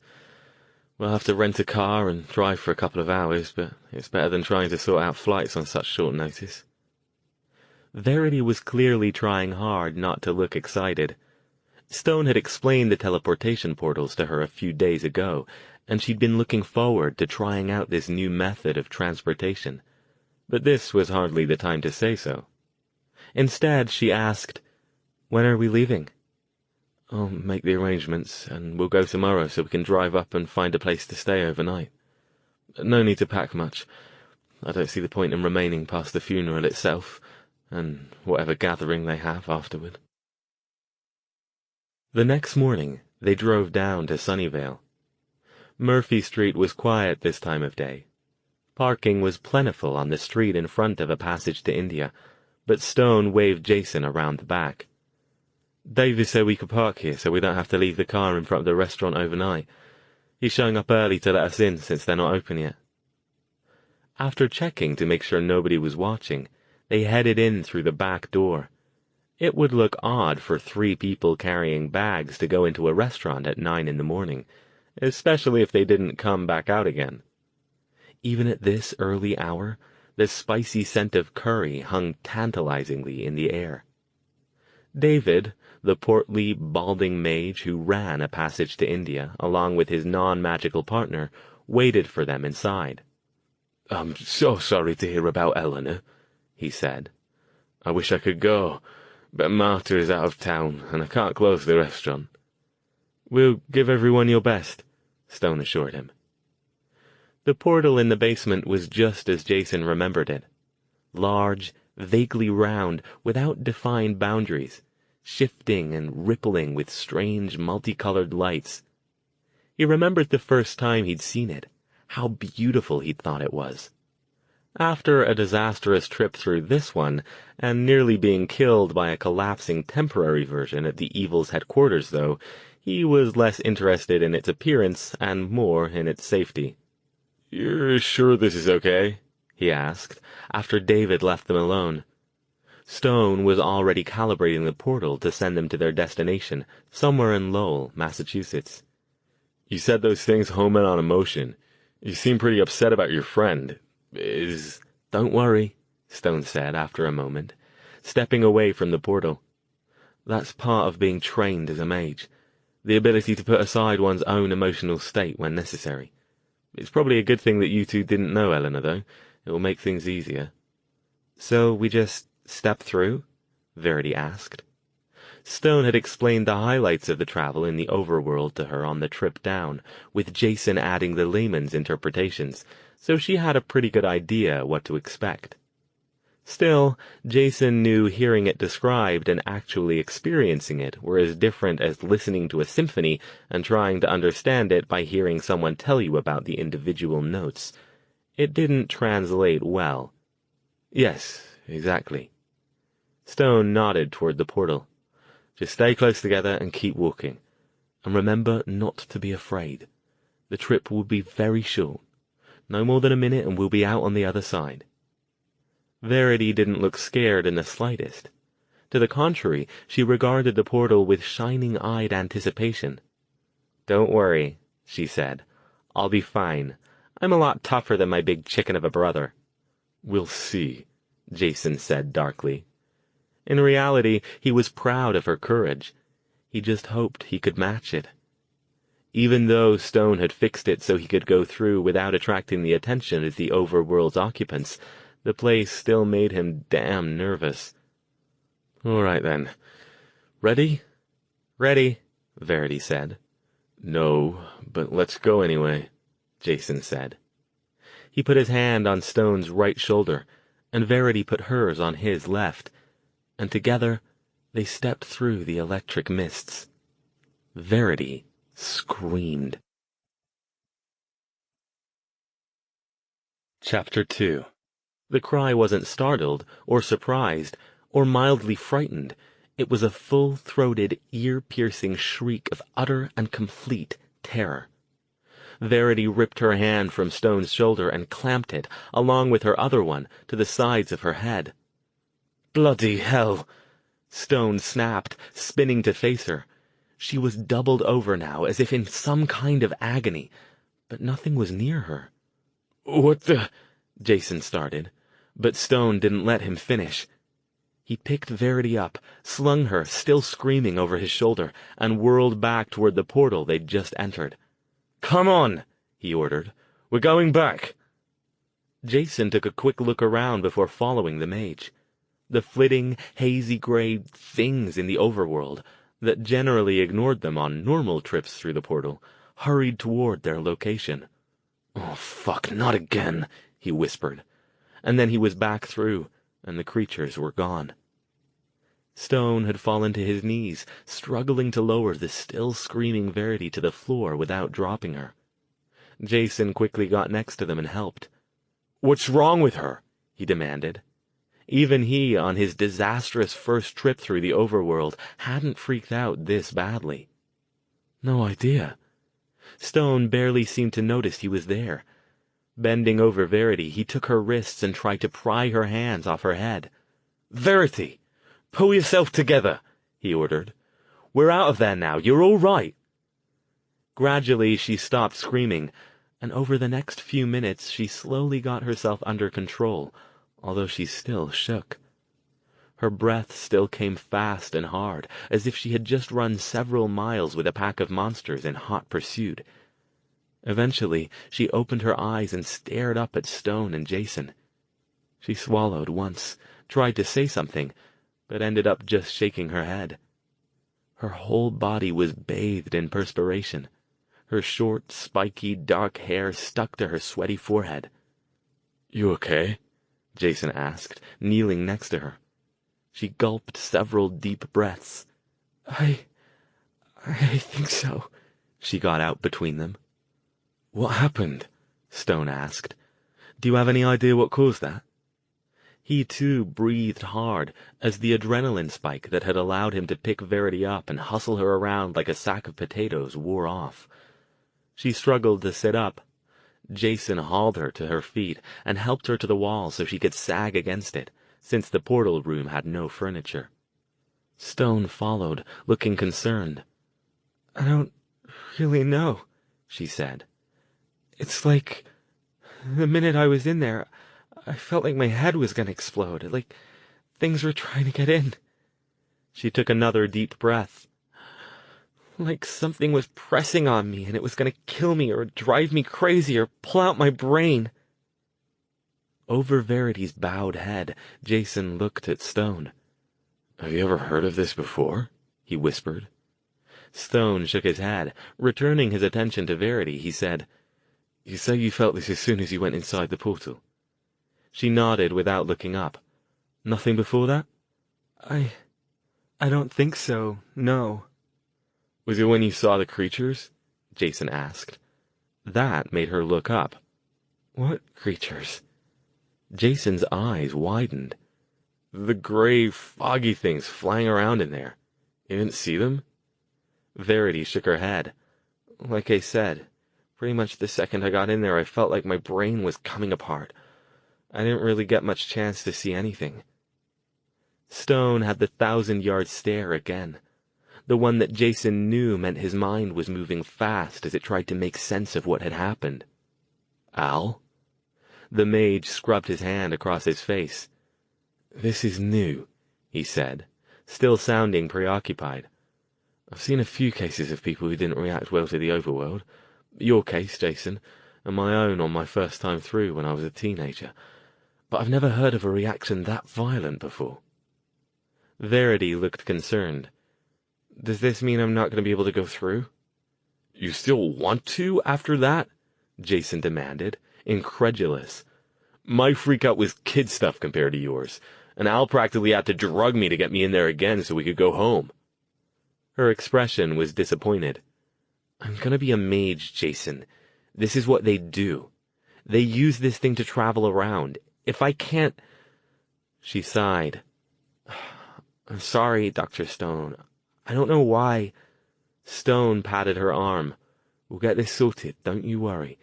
We'll have to rent a car and drive for a couple of hours, but it's better than trying to sort out flights on such short notice." Verity was clearly trying hard not to look excited. Stone had explained the teleportation portals to her a few days ago, and she'd been looking forward to trying out this new method of transportation. But this was hardly the time to say so. Instead, she asked, "When are we leaving?" "I'll make the arrangements, and we'll go tomorrow so we can drive up and find a place to stay overnight. No need to pack much. I don't see the point in remaining past the funeral itself, and whatever gathering they have afterward." The next morning, they drove down to Sunnyvale. Murphy Street was quiet this time of day. Parking was plentiful on the street in front of a passage to India, but Stone waved Jason around the back. "David said we could park here so we don't have to leave the car in front of the restaurant overnight. He's showing up early to let us in since they're not open yet." After checking to make sure nobody was watching, they headed in through the back door. It would look odd for 3 people carrying bags to go into a restaurant at 9 in the morning, especially if they didn't come back out again. Even at this early hour, the spicy scent of curry hung tantalizingly in the air. David, the portly, balding mage who ran a passage to India, along with his non-magical partner, waited for them inside. "I'm so sorry to hear about Eleanor," he said. "I wish I could go, but Martha is out of town, and I can't close the restaurant." We'll give everyone your best, Stone assured him. The portal in the basement was just as Jason remembered it. Large, vaguely round, without defined boundaries, shifting and rippling with strange multicolored lights. He remembered the first time he'd seen it, how beautiful he'd thought it was. After a disastrous trip through this one, and nearly being killed by a collapsing temporary version at the evil's headquarters, though, he was less interested in its appearance and more in its safety. "You're sure this is okay?" he asked, after David left them alone. Stone was already calibrating the portal to send them to their destination, somewhere in Lowell, Massachusetts. "You said those things home in on emotion. You seem pretty upset about your friend. Don't worry," Stone said after a moment, stepping away from the portal. "That's part of being trained as a mage, the ability to put aside one's own emotional state when necessary. It's probably a good thing that you two didn't know Eleanor, though. It will make things easier." "So we just step through?" Verity asked. Stone had explained the highlights of the travel in the overworld to her on the trip down, with Jason adding the layman's interpretations, so she had a pretty good idea what to expect. Still, Jason knew hearing it described and actually experiencing it were as different as listening to a symphony and trying to understand it by hearing someone tell you about the individual notes. It didn't translate well. "Yes, exactly." Stone nodded toward the portal. "Just stay close together and keep walking. And remember not to be afraid. The trip will be very short. No more than a minute and we'll be out on the other side." Verity didn't look scared in the slightest. To the contrary, she regarded the portal with shining-eyed anticipation. "Don't worry," she said. "I'll be fine. I'm a lot tougher than my big chicken of a brother." "We'll see," Jason said darkly. In reality, he was proud of her courage. He just hoped he could match it. Even though Stone had fixed it so he could go through without attracting the attention of the overworld's occupants, the place still made him damn nervous. "All right, then. Ready?" "Ready," Verity said. "No, but let's go anyway," Jason said. He put his hand on Stone's right shoulder, and Verity put hers on his left, and together they stepped through the electric mists. Verity screamed. Chapter 2. The cry wasn't startled, or surprised, or mildly frightened. It was a full-throated, ear-piercing shriek of utter and complete terror. Verity ripped her hand from Stone's shoulder and clamped it, along with her other one, to the sides of her head. "Bloody hell!" Stone snapped, spinning to face her. She was doubled over now, as if in some kind of agony, but nothing was near her. "What the—" Jason started, but Stone didn't let him finish. He picked Verity up, slung her, still screaming, over his shoulder, and whirled back toward the portal they'd just entered. "Come on," he ordered. "We're going back." Jason took a quick look around before following the mage. The flitting, hazy-gray things in the overworld, that generally ignored them on normal trips through the portal, hurried toward their location. "Oh, fuck, not again," he whispered. And then he was back through, and the creatures were gone. Stone had fallen to his knees, struggling to lower the still screaming Verity to the floor without dropping her. Jason quickly got next to them and helped. "What's wrong with her?" he demanded. Even he, on his disastrous first trip through the overworld, hadn't freaked out this badly. "No idea." Stone barely seemed to notice he was there. Bending over Verity, he took her wrists and tried to pry her hands off her head. "Verity, pull yourself together," he ordered. "We're out of there now. You're all right." Gradually, she stopped screaming, and over the next few minutes she slowly got herself under control, although she still shook. Her breath still came fast and hard, as if she had just run several miles with a pack of monsters in hot pursuit. Eventually, she opened her eyes and stared up at Stone and Jason. She swallowed once, tried to say something, but ended up just shaking her head. Her whole body was bathed in perspiration. Her short, spiky, dark hair stuck to her sweaty forehead. "You okay?" Jason asked, kneeling next to her. She gulped several deep breaths. I think so," she got out between them. "What happened?" Stone asked. "Do you have any idea what caused that?" He, too, breathed hard as the adrenaline spike that had allowed him to pick Verity up and hustle her around like a sack of potatoes wore off. She struggled to sit up. Jason hauled her to her feet and helped her to the wall so she could sag against it, since the portal room had no furniture. Stone followed, looking concerned. "I don't really know," she said. "It's like the minute I was in there, I felt like my head was going to explode, like things were trying to get in." She took another deep breath. "Like something was pressing on me and it was going to kill me or drive me crazy or pull out my brain." Over Verity's bowed head, Jason looked at Stone. "Have you ever heard of this before?" he whispered. Stone shook his head. Returning his attention to Verity, he said, "You say you felt this as soon as you went inside the portal?" She nodded without looking up. "Nothing before that?" I don't think so, no." "Was it when you saw the creatures?" Jason asked. That made her look up. "What creatures?" Jason's eyes widened. "The gray, foggy things flying around in there. You didn't see them?" Verity shook her head. "Like I said, pretty much the second I got in there I felt like my brain was coming apart. I didn't really get much chance to see anything." Stone had the 1,000-yard stare again. The one that Jason knew meant his mind was moving fast as it tried to make sense of what had happened. "Al?" The mage scrubbed his hand across his face. "This is new," he said, still sounding preoccupied. "I've seen a few cases of people who didn't react well to the overworld. Your case, Jason, and my own on my first time through when I was a teenager. But I've never heard of a reaction that violent before." Verity looked concerned. "Does this mean I'm not going to be able to go through?" "You still want to after that?" Jason demanded, incredulous. "My freakout was kid stuff compared to yours, and Al practically had to drug me to get me in there again so we could go home." Her expression was disappointed. "I'm gonna be a mage, Jason. This is what they do. They use this thing to travel around. If I can't—" She sighed. "I'm sorry, Dr. Stone. I don't know why." Stone patted her arm. "We'll get this sorted, don't you worry.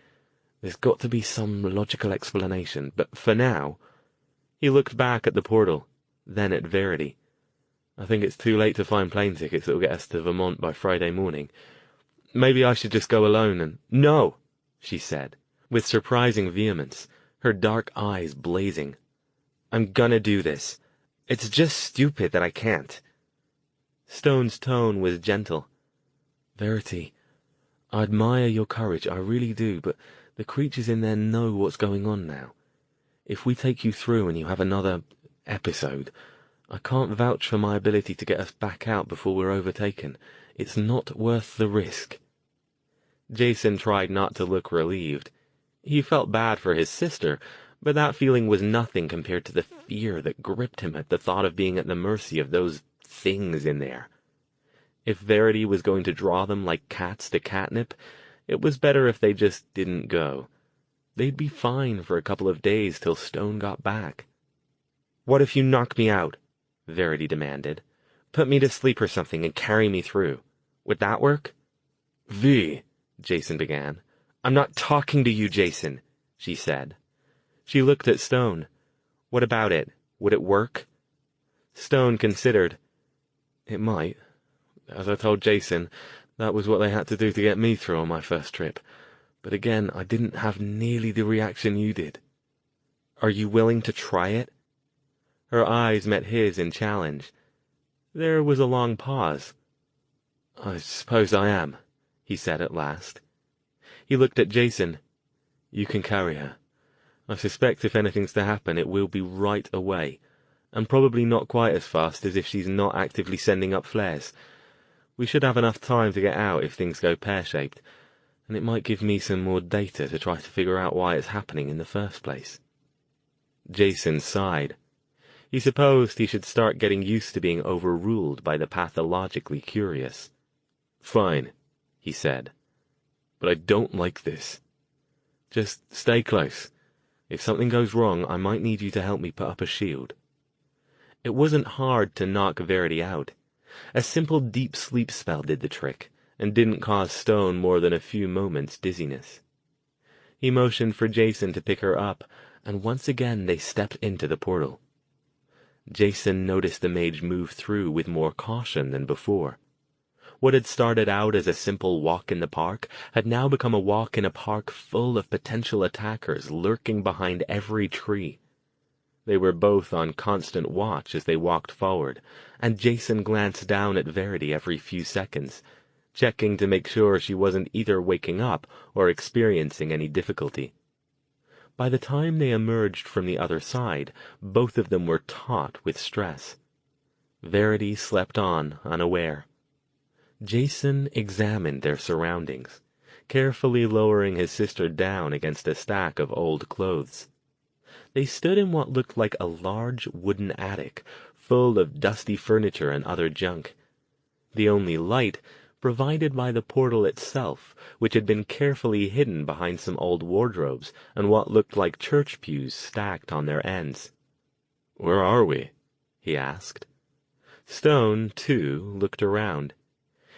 There's got to be some logical explanation, but for now—" He looked back at the portal, then at Verity. "I think it's too late to find plane tickets that'll get us to Vermont by Friday morning. Maybe I should just go alone and—" "No," she said, with surprising vehemence, her dark eyes blazing. "I'm gonna do this. It's just stupid that I can't." Stone's tone was gentle. "Verity, I admire your courage, I really do, but the creatures in there know what's going on now. If we take you through and you have another episode, I can't vouch for my ability to get us back out before we're overtaken. It's not worth the risk." Jason tried not to look relieved. He felt bad for his sister, but that feeling was nothing compared to the fear that gripped him at the thought of being at the mercy of those things in there. If Verity was going to draw them like cats to catnip, it was better if they just didn't go. They'd be fine for a couple of days till Stone got back. "What if you knock me out?" Verity demanded. "Put me to sleep or something and carry me through. Would that work?" "V," Jason began. "I'm not talking to you, Jason," she said. She looked at Stone. "What about it? Would it work?" Stone considered. "It might. As I told Jason, that was what they had to do to get me through on my first trip. But again, I didn't have nearly the reaction you did." "Are you willing to try it?" Her eyes met his in challenge. There was a long pause. "I suppose I am," he said at last. He looked at Jason. "You can carry her. I suspect if anything's to happen, it will be right away, and probably not quite as fast as if she's not actively sending up flares. We should have enough time to get out if things go pear-shaped, and it might give me some more data to try to figure out why it's happening in the first place." Jason sighed. He supposed he should start getting used to being overruled by the pathologically curious. "Fine," he said. "But I don't like this. Just stay close. If something goes wrong, I might need you to help me put up a shield." It wasn't hard to knock Verity out. A simple deep sleep spell did the trick, and didn't cause Stone more than a few moments' dizziness. He motioned for Jason to pick her up, and once again they stepped into the portal. Jason noticed the mage move through with more caution than before. What had started out as a simple walk in the park had now become a walk in a park full of potential attackers lurking behind every tree. They were both on constant watch as they walked forward, and Jason glanced down at Verity every few seconds, checking to make sure she wasn't either waking up or experiencing any difficulty. By the time they emerged from the other side, both of them were taut with stress. Verity slept on, unaware. Jason examined their surroundings, carefully lowering his sister down against a stack of old clothes. They stood in what looked like a large wooden attic, full of dusty furniture and other junk. The only light provided by the portal itself, which had been carefully hidden behind some old wardrobes and what looked like church pews stacked on their ends. "Where are we?" he asked. Stone, too, looked around.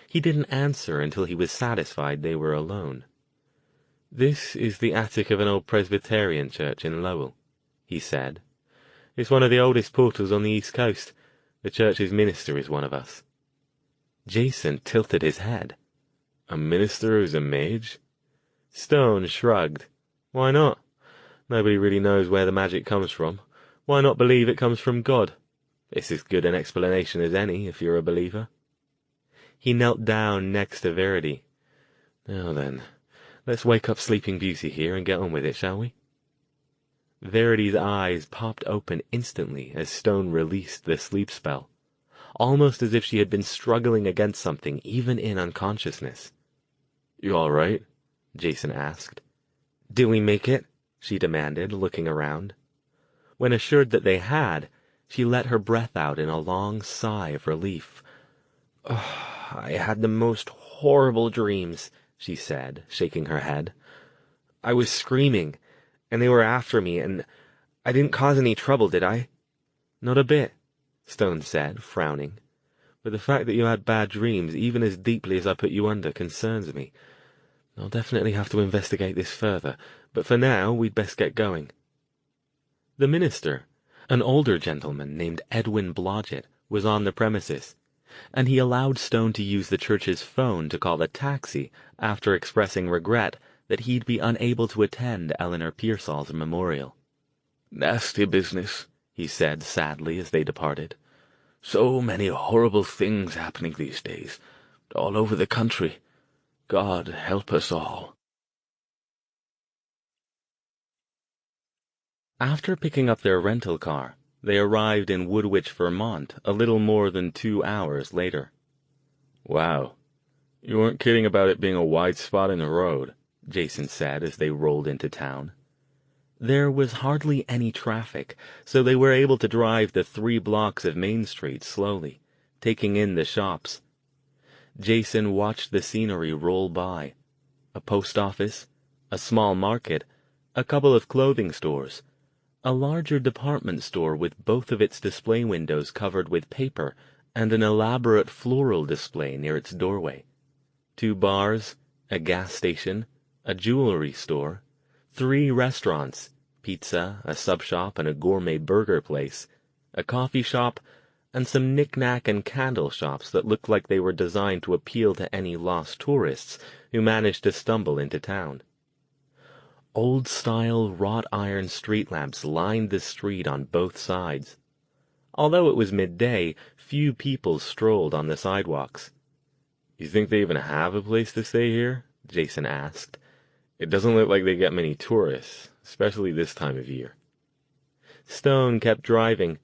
He didn't answer until he was satisfied they were alone. "This is the attic of an old Presbyterian church in Lowell," he said. "It's one of the oldest portals on the East Coast. The church's minister is one of us." Jason tilted his head. "A minister who's a mage?" Stone shrugged. "Why not? Nobody really knows where the magic comes from. Why not believe it comes from God? It's as good an explanation as any, if you're a believer." He knelt down next to Verity. "Now then, let's wake up Sleeping Beauty here and get on with it, shall we?" Verity's eyes popped open instantly as Stone released the sleep spell, almost as if she had been struggling against something even in unconsciousness. "You all right?" Jason asked. "Did we make it?" she demanded, looking around. When assured that they had, she let her breath out in a long sigh of relief. "Oh, I had the most horrible dreams," she said, shaking her head. "I was screaming, and they were after me, and I didn't cause any trouble, did I?" "Not a bit," Stone said, frowning. "But the fact that you had bad dreams, even as deeply as I put you under, concerns me. I'll definitely have to investigate this further, but for now we'd best get going." The minister, an older gentleman named Edwin Blodgett, was on the premises, and he allowed Stone to use the church's phone to call a taxi after expressing regret that he'd be unable to attend Eleanor Pearsall's memorial. "Nasty business," he said sadly as they departed. "So many horrible things happening these days, all over the country. God help us all." After picking up their rental car, they arrived in Woodwich, Vermont, a little more than 2 hours later. "Wow, you weren't kidding about it being a wide spot in the road," Jason said as they rolled into town. There was hardly any traffic, so they were able to drive the 3 blocks of Main Street slowly, taking in the shops. Jason watched the scenery roll by. A post office, a small market, a couple of clothing stores, a larger department store with both of its display windows covered with paper and an elaborate floral display near its doorway, 2 bars, a gas station, a jewelry store, 3 restaurants, pizza, a sub shop, and a gourmet burger place, a coffee shop, and some knick-knack and candle shops that looked like they were designed to appeal to any lost tourists who managed to stumble into town. Old-style wrought-iron street lamps lined the street on both sides. Although it was midday, few people strolled on the sidewalks. "You think they even have a place to stay here?" Jason asked. "It doesn't look like they get many tourists, especially this time of year." Stone kept driving.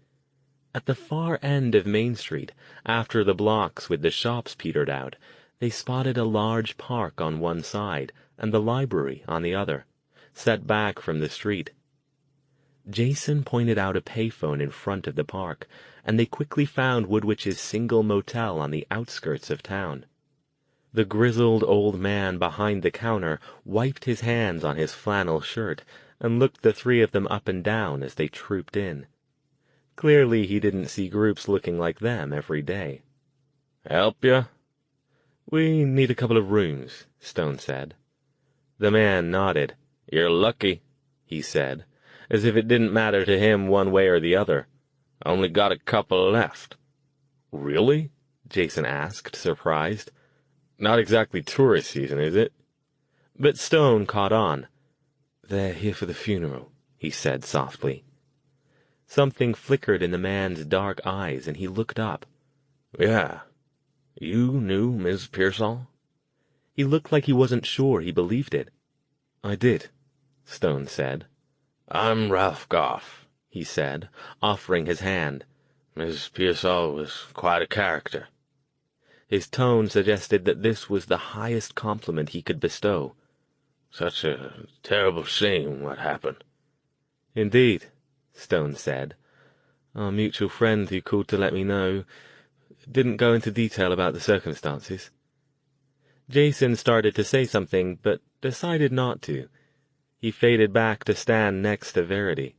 At the far end of Main Street, after the blocks with the shops petered out, they spotted a large park on one side and the library on the other, set back from the street. Jason pointed out a payphone in front of the park, and they quickly found Woodwich's single motel on the outskirts of town. The grizzled old man behind the counter wiped his hands on his flannel shirt and looked the three of them up and down as they trooped in. Clearly he didn't see groups looking like them every day. "Help ya?" "We need a couple of rooms," Stone said. The man nodded. "You're lucky," he said, as if it didn't matter to him one way or the other. "Only got a couple left." "Really?" Jason asked, surprised. "Not exactly tourist season, is it?" But Stone caught on. "They're here for the funeral," he said softly. Something flickered in the man's dark eyes, and he looked up. "Yeah. You knew Miss Pearsall?" He looked like he wasn't sure he believed it. "I did," Stone said. "I'm Ralph Goff," he said, offering his hand. "Miss Pearsall was quite a character." His tone suggested that this was the highest compliment he could bestow. "Such a terrible shame what happened." "Indeed," Stone said. "Our mutual friend who called to let me know didn't go into detail about the circumstances." Jason started to say something, but decided not to. He faded back to stand next to Verity.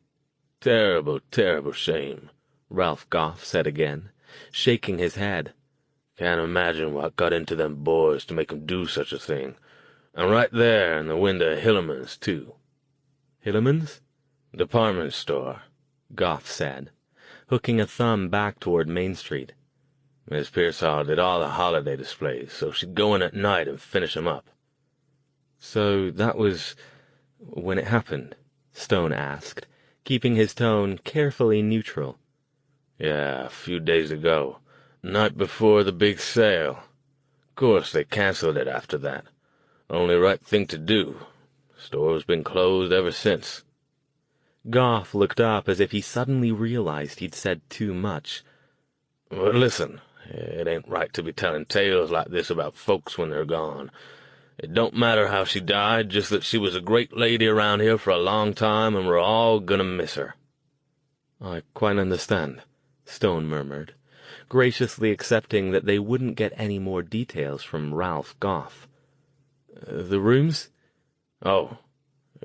"Terrible, terrible shame," Ralph Goff said again, shaking his head. "Can't imagine what got into them boys to make 'em do such a thing. And right there in the window of Hilliman's, too." "Hilliman's?" "Department store," Goff said, hooking a thumb back toward Main Street. "Miss Pearsall did all the holiday displays, so she'd go in at night and finish 'em up." "So that was when it happened?" Stone asked, keeping his tone carefully neutral. "Yeah, a few days ago. Night before the big sale. Course they canceled it after that. Only right thing to do. Store's been closed ever since." Goff looked up as if he suddenly realized he'd said too much. "But listen, it ain't right to be telling tales like this about folks when they're gone. It don't matter how she died, just that she was a great lady around here for a long time, and we're all gonna miss her." "I quite understand," Stone murmured, graciously accepting that they wouldn't get any more details from Ralph Goff. "The rooms?" "Oh,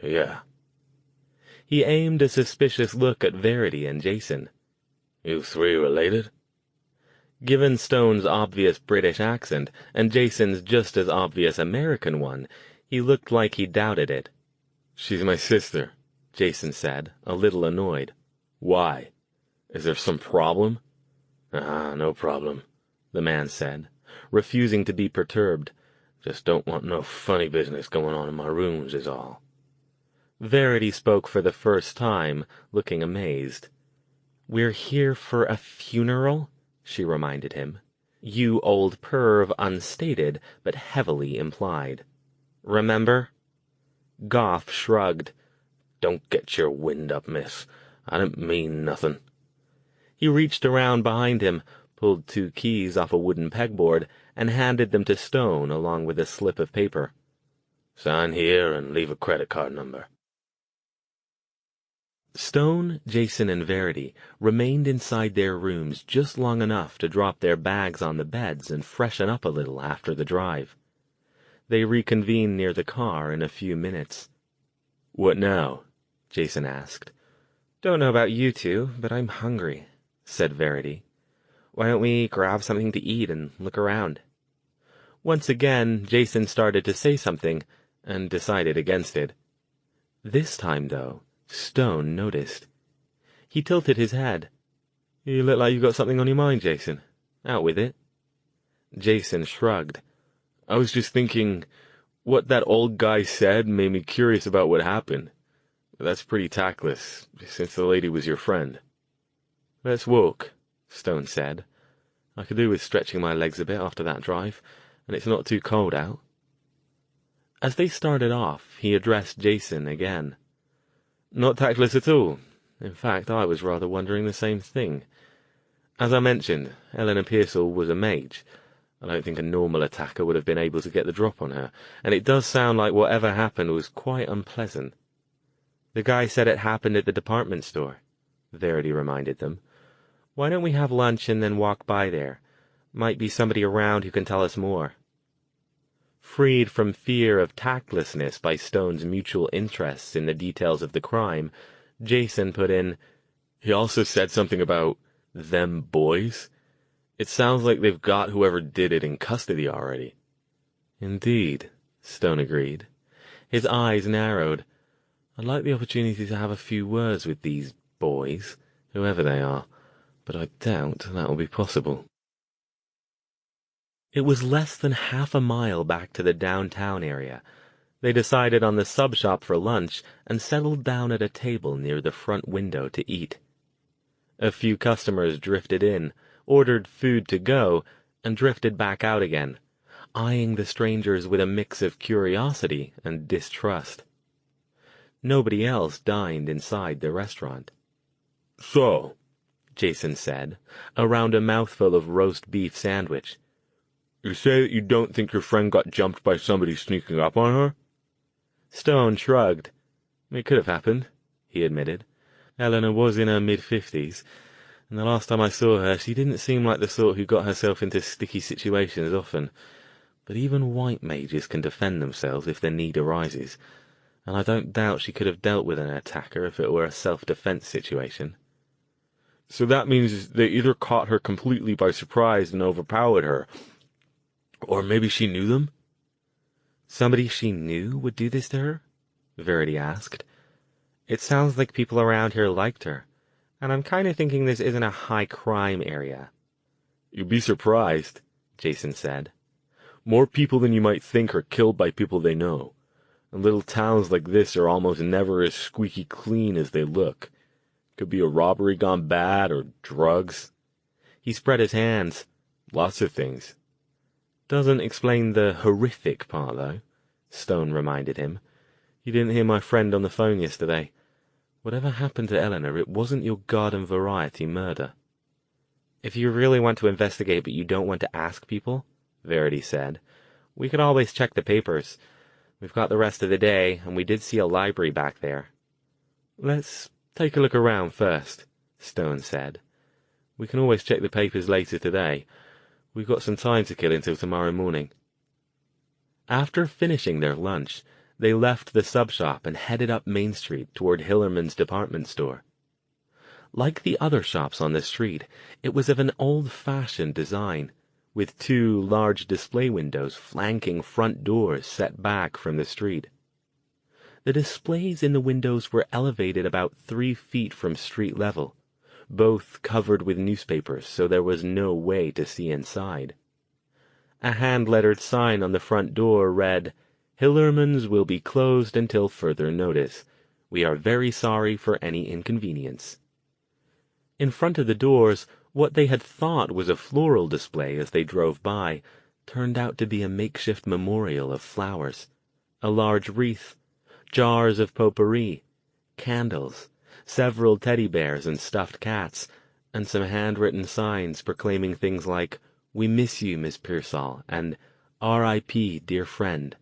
yeah." He aimed a suspicious look at Verity and Jason. "You three related?" Given Stone's obvious British accent and Jason's just as obvious American one, he looked like he doubted it. "She's my sister," Jason said, a little annoyed. "Why? Is there some problem?" No problem," the man said, refusing to be perturbed. "Just don't want no funny business going on in my rooms is all." Verity spoke for the first time, looking amazed. "We're here for a funeral?" she reminded him. "You old perv" unstated, but heavily implied. "Remember?" Goff shrugged. "Don't get your wind up, miss. I didn't mean nothing." He reached around behind him, pulled 2 keys off a wooden pegboard, and handed them to Stone along with a slip of paper. "Sign here and leave a credit card number." Stone, Jason, and Verity remained inside their rooms just long enough to drop their bags on the beds and freshen up a little after the drive. They reconvened near the car in a few minutes. "What now?" Jason asked. "Don't know about you two, but I'm hungry," said Verity. "Why don't we grab something to eat and look around?" Once again, Jason started to say something, and decided against it. This time, though, Stone noticed. He tilted his head. "You look like you've got something on your mind, Jason. Out with it." Jason shrugged. "I was just thinking, what that old guy said made me curious about what happened. That's pretty tactless, since the lady was your friend." "Let's walk," Stone said. "I could do with stretching my legs a bit after that drive, and it's not too cold out." As they started off, he addressed Jason again. "Not tactless at all. In fact, I was rather wondering the same thing. As I mentioned, Eleanor Pearsall was a mage. I don't think a normal attacker would have been able to get the drop on her, and it does sound like whatever happened was quite unpleasant. The guy said it happened at the department store, Verity reminded them. Why don't we have lunch and then walk by there? Might be somebody around who can tell us more. Freed from fear of tactlessness by Stone's mutual interests in the details of the crime, Jason put in, He also said something about them boys. It sounds like they've got whoever did it in custody already. Indeed, Stone agreed. His eyes narrowed. I'd like the opportunity to have a few words with these boys, whoever they are, but I doubt that will be possible. It was less than half a mile back to the downtown area. They decided on the sub-shop for lunch and settled down at a table near the front window to eat. A few customers drifted in, ordered food to go, and drifted back out again, eyeing the strangers with a mix of curiosity and distrust. Nobody else dined inside the restaurant. So, Jason said, around a mouthful of roast beef sandwich, you say that you don't think your friend got jumped by somebody sneaking up on her? Stone shrugged. It could have happened, he admitted. Eleanor was in her mid-50s, and the last time I saw her, she didn't seem like the sort who got herself into sticky situations often. But even white mages can defend themselves if the need arises, and I don't doubt she could have dealt with an attacker if it were a self-defense situation. So that means they either caught her completely by surprise and overpowered her, or maybe she knew them? Somebody she knew would do this to her? Verity asked. It sounds like people around here liked her, and I'm kind of thinking this isn't a high-crime area. You'd be surprised, Jason said. More people than you might think are killed by people they know, and little towns like this are almost never as squeaky clean as they look. Could be a robbery gone bad, or drugs. He spread his hands. Lots of things. Doesn't explain the horrific part, though, Stone reminded him. You didn't hear my friend on the phone yesterday. Whatever happened to Eleanor, it wasn't your garden variety murder. If you really want to investigate but you don't want to ask people, Verity said, we could always check the papers. We've got the rest of the day, and we did see a library back there. Let's take a look around first, Stone said. We can always check the papers later today. We've got some time to kill until tomorrow morning. After finishing their lunch, they left the sub-shop and headed up Main Street toward Hillerman's department store. Like the other shops on the street, it was of an old-fashioned design, with two large display windows flanking front doors set back from the street. The displays in the windows were elevated about 3 feet from street level, both covered with newspapers so there was no way to see inside. A hand-lettered sign on the front door read, Hillerman's will be closed until further notice. We are very sorry for any inconvenience. In front of the doors, what they had thought was a floral display as they drove by turned out to be a makeshift memorial of flowers, a large wreath, jars of potpourri, candles, several teddy bears and stuffed cats, and some handwritten signs proclaiming things like, We miss you, Miss Pearsall, and R.I.P., dear friend.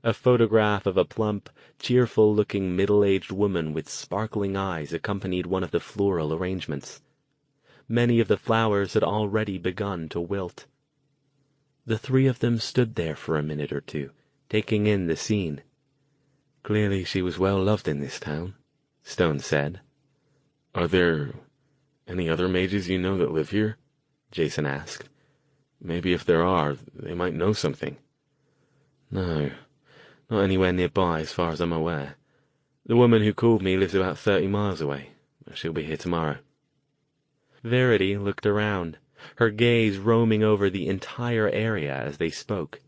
A photograph of a plump, cheerful-looking middle-aged woman with sparkling eyes accompanied one of the floral arrangements. Many of the flowers had already begun to wilt. The three of them stood there for a minute or two, taking in the scene. Clearly she was well loved in this town, Stone said. Are there any other mages you know that live here? Jason asked. Maybe if there are, they might know something. No, not anywhere nearby as far as I'm aware. The woman who called me lives about 30 miles away. She'll be here tomorrow. Verity looked around, her gaze roaming over the entire area as they spoke.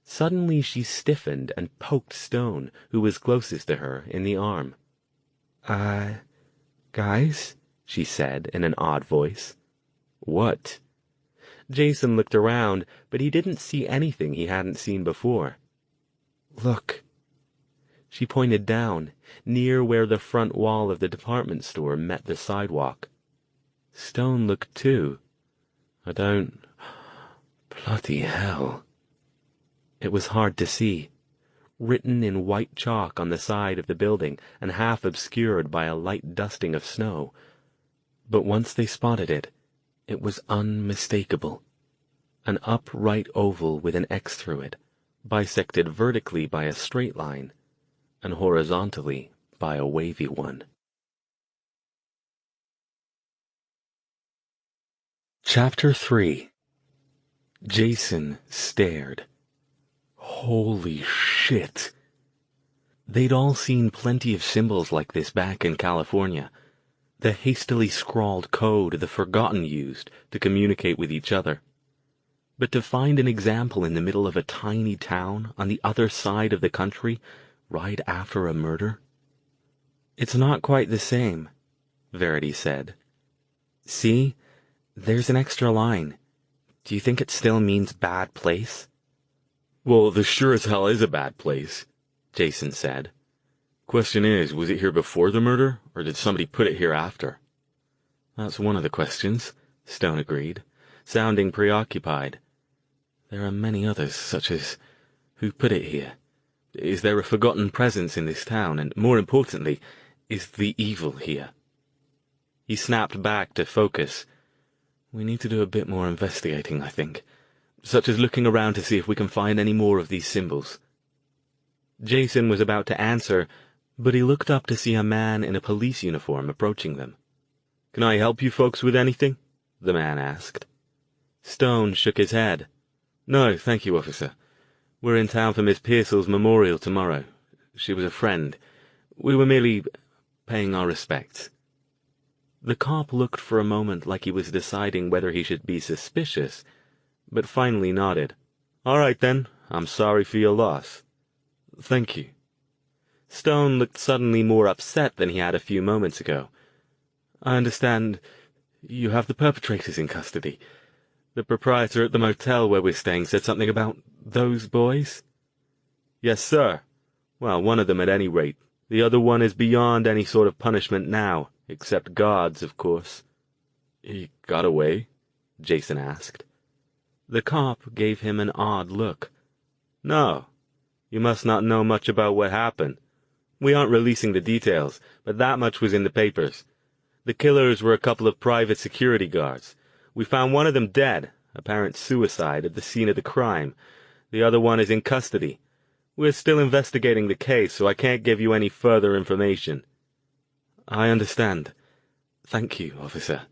Suddenly she stiffened and poked Stone, who was closest to her, in the arm. Guys? She said in an odd voice. What? Jason looked around, but he didn't see anything he hadn't seen before. Look. She pointed down, near where the front wall of the department store met the sidewalk. Stone looked too. I don't... Bloody hell. It was hard to see, written in white chalk on the side of the building and half obscured by a light dusting of snow. But once they spotted it, it was unmistakable. An upright oval with an X through it, bisected vertically by a straight line, and horizontally by a wavy one. Chapter 3. Jason stared. Holy shit! They'd all seen plenty of symbols like this back in California. The hastily scrawled code the Forgotten used to communicate with each other. But to find an example in the middle of a tiny town on the other side of the country, right after a murder? It's not quite the same, Verity said. See? There's an extra line. Do you think it still means bad place? Well, this sure as hell is a bad place, Jason said. Question is, was it here before the murder, or did somebody put it here after? That's one of the questions, Stone agreed, sounding preoccupied. There are many others, such as, who put it here? Is there a forgotten presence in this town, and more importantly, is the evil here? He snapped back to focus. We need to do a bit more investigating, I think, such as looking around to see if we can find any more of these symbols. Jason was about to answer, but he looked up to see a man in a police uniform approaching them. Can I help you folks with anything? The man asked. Stone shook his head. No, thank you, officer. We're in town for Miss Pearsall's memorial tomorrow. She was a friend. We were merely paying our respects. The cop looked for a moment like he was deciding whether he should be suspicious, but finally nodded. All right, then. I'm sorry for your loss. Thank you. Stone looked suddenly more upset than he had a few moments ago. I understand you have the perpetrators in custody. The proprietor at the motel where we're staying said something about those boys? Yes, sir. Well, one of them at any rate. The other one is beyond any sort of punishment now, except God's, of course. He got away? Jason asked. The cop gave him an odd look. No. You must not know much about what happened. We aren't releasing the details, but that much was in the papers. The killers were a couple of private security guards. We found one of them dead, apparent suicide, at the scene of the crime. The other one is in custody. We're still investigating the case, so I can't give you any further information. I understand. Thank you, officer.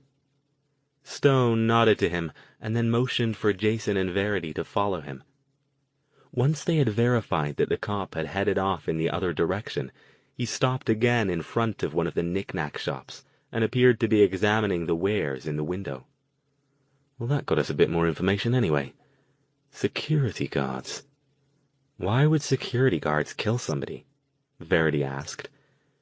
Stone nodded to him, and then motioned for Jason and Verity to follow him. Once they had verified that the cop had headed off in the other direction, he stopped again in front of one of the knick-knack shops, and appeared to be examining the wares in the window. Well, that got us a bit more information anyway. Security guards. Why would security guards kill somebody? Verity asked.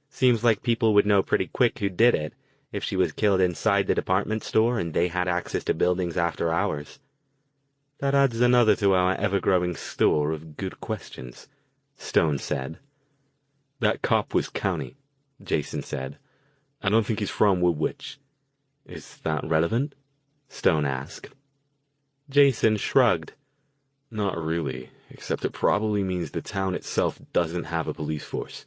Seems like people would know pretty quick who did it, if she was killed inside the department store and they had access to buildings after hours. That adds another to our ever-growing store of good questions, Stone said. That cop was County, Jason said. I don't think he's from Woodwich. Is that relevant? Stone asked. Jason shrugged. Not really, except it probably means the town itself doesn't have a police force.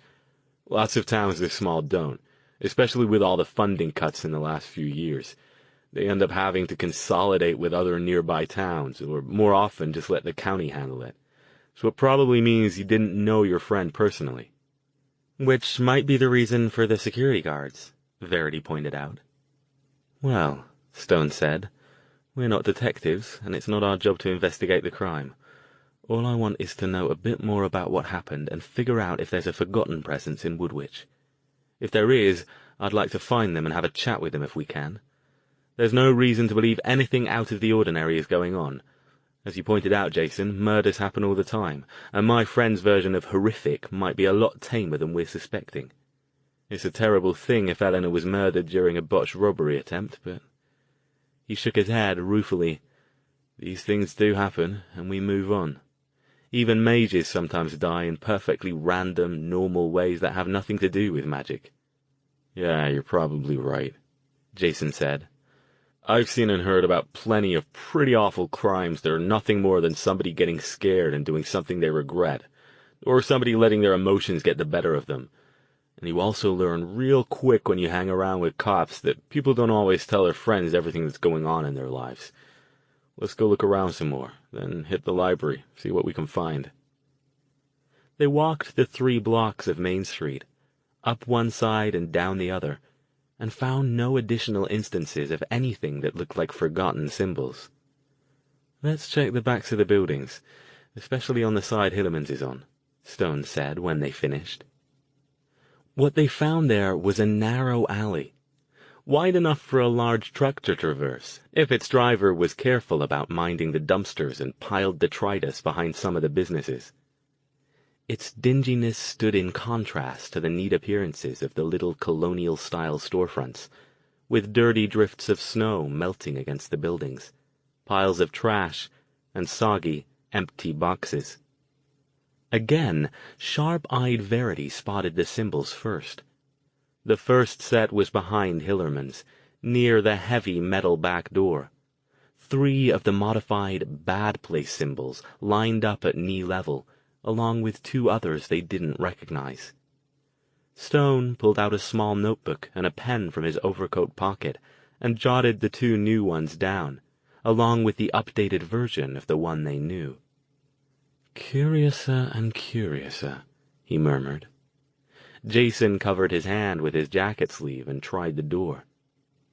Lots of towns this small don't, especially with all the funding cuts in the last few years. They end up having to consolidate with other nearby towns, or more often just let the county handle it. So it probably means you didn't know your friend personally. Which might be the reason for the security guards, Verity pointed out. Well, Stone said, we're not detectives, and it's not our job to investigate the crime. All I want is to know a bit more about what happened and figure out if there's a forgotten presence in Woodwich. If there is, I'd like to find them and have a chat with them if we can. There's no reason to believe anything out of the ordinary is going on. As you pointed out, Jason, murders happen all the time, and my friend's version of horrific might be a lot tamer than we're suspecting. It's a terrible thing if Eleanor was murdered during a botched robbery attempt, but... He shook his head ruefully. These things do happen, and we move on. Even mages sometimes die in perfectly random, normal ways that have nothing to do with magic. Yeah, you're probably right, Jason said. I've seen and heard about plenty of pretty awful crimes that are nothing more than somebody getting scared and doing something they regret, or somebody letting their emotions get the better of them. And you also learn real quick when you hang around with cops that people don't always tell their friends everything that's going on in their lives. Let's go look around some more, then hit the library, see what we can find. They walked the 3 blocks of Main Street, up one side and down the other, and found no additional instances of anything that looked like forgotten symbols. Let's check the backs of the buildings, especially on the side Hillerman's is on, Stone said when they finished. What they found there was a narrow alley, wide enough for a large truck to traverse, if its driver was careful about minding the dumpsters and piled detritus behind some of the businesses. Its dinginess stood in contrast to the neat appearances of the little colonial-style storefronts, with dirty drifts of snow melting against the buildings, piles of trash, and soggy, empty boxes. Again, sharp-eyed Verity spotted the symbols first. The first set was behind Hillerman's, near the heavy metal back door. 3 of the modified Bad Place symbols lined up at knee level, along with 2 others they didn't recognize. Stone pulled out a small notebook and a pen from his overcoat pocket and jotted the 2 new ones down, along with the updated version of the one they knew. "Curiouser and curiouser," he murmured. Jason covered his hand with his jacket sleeve and tried the door.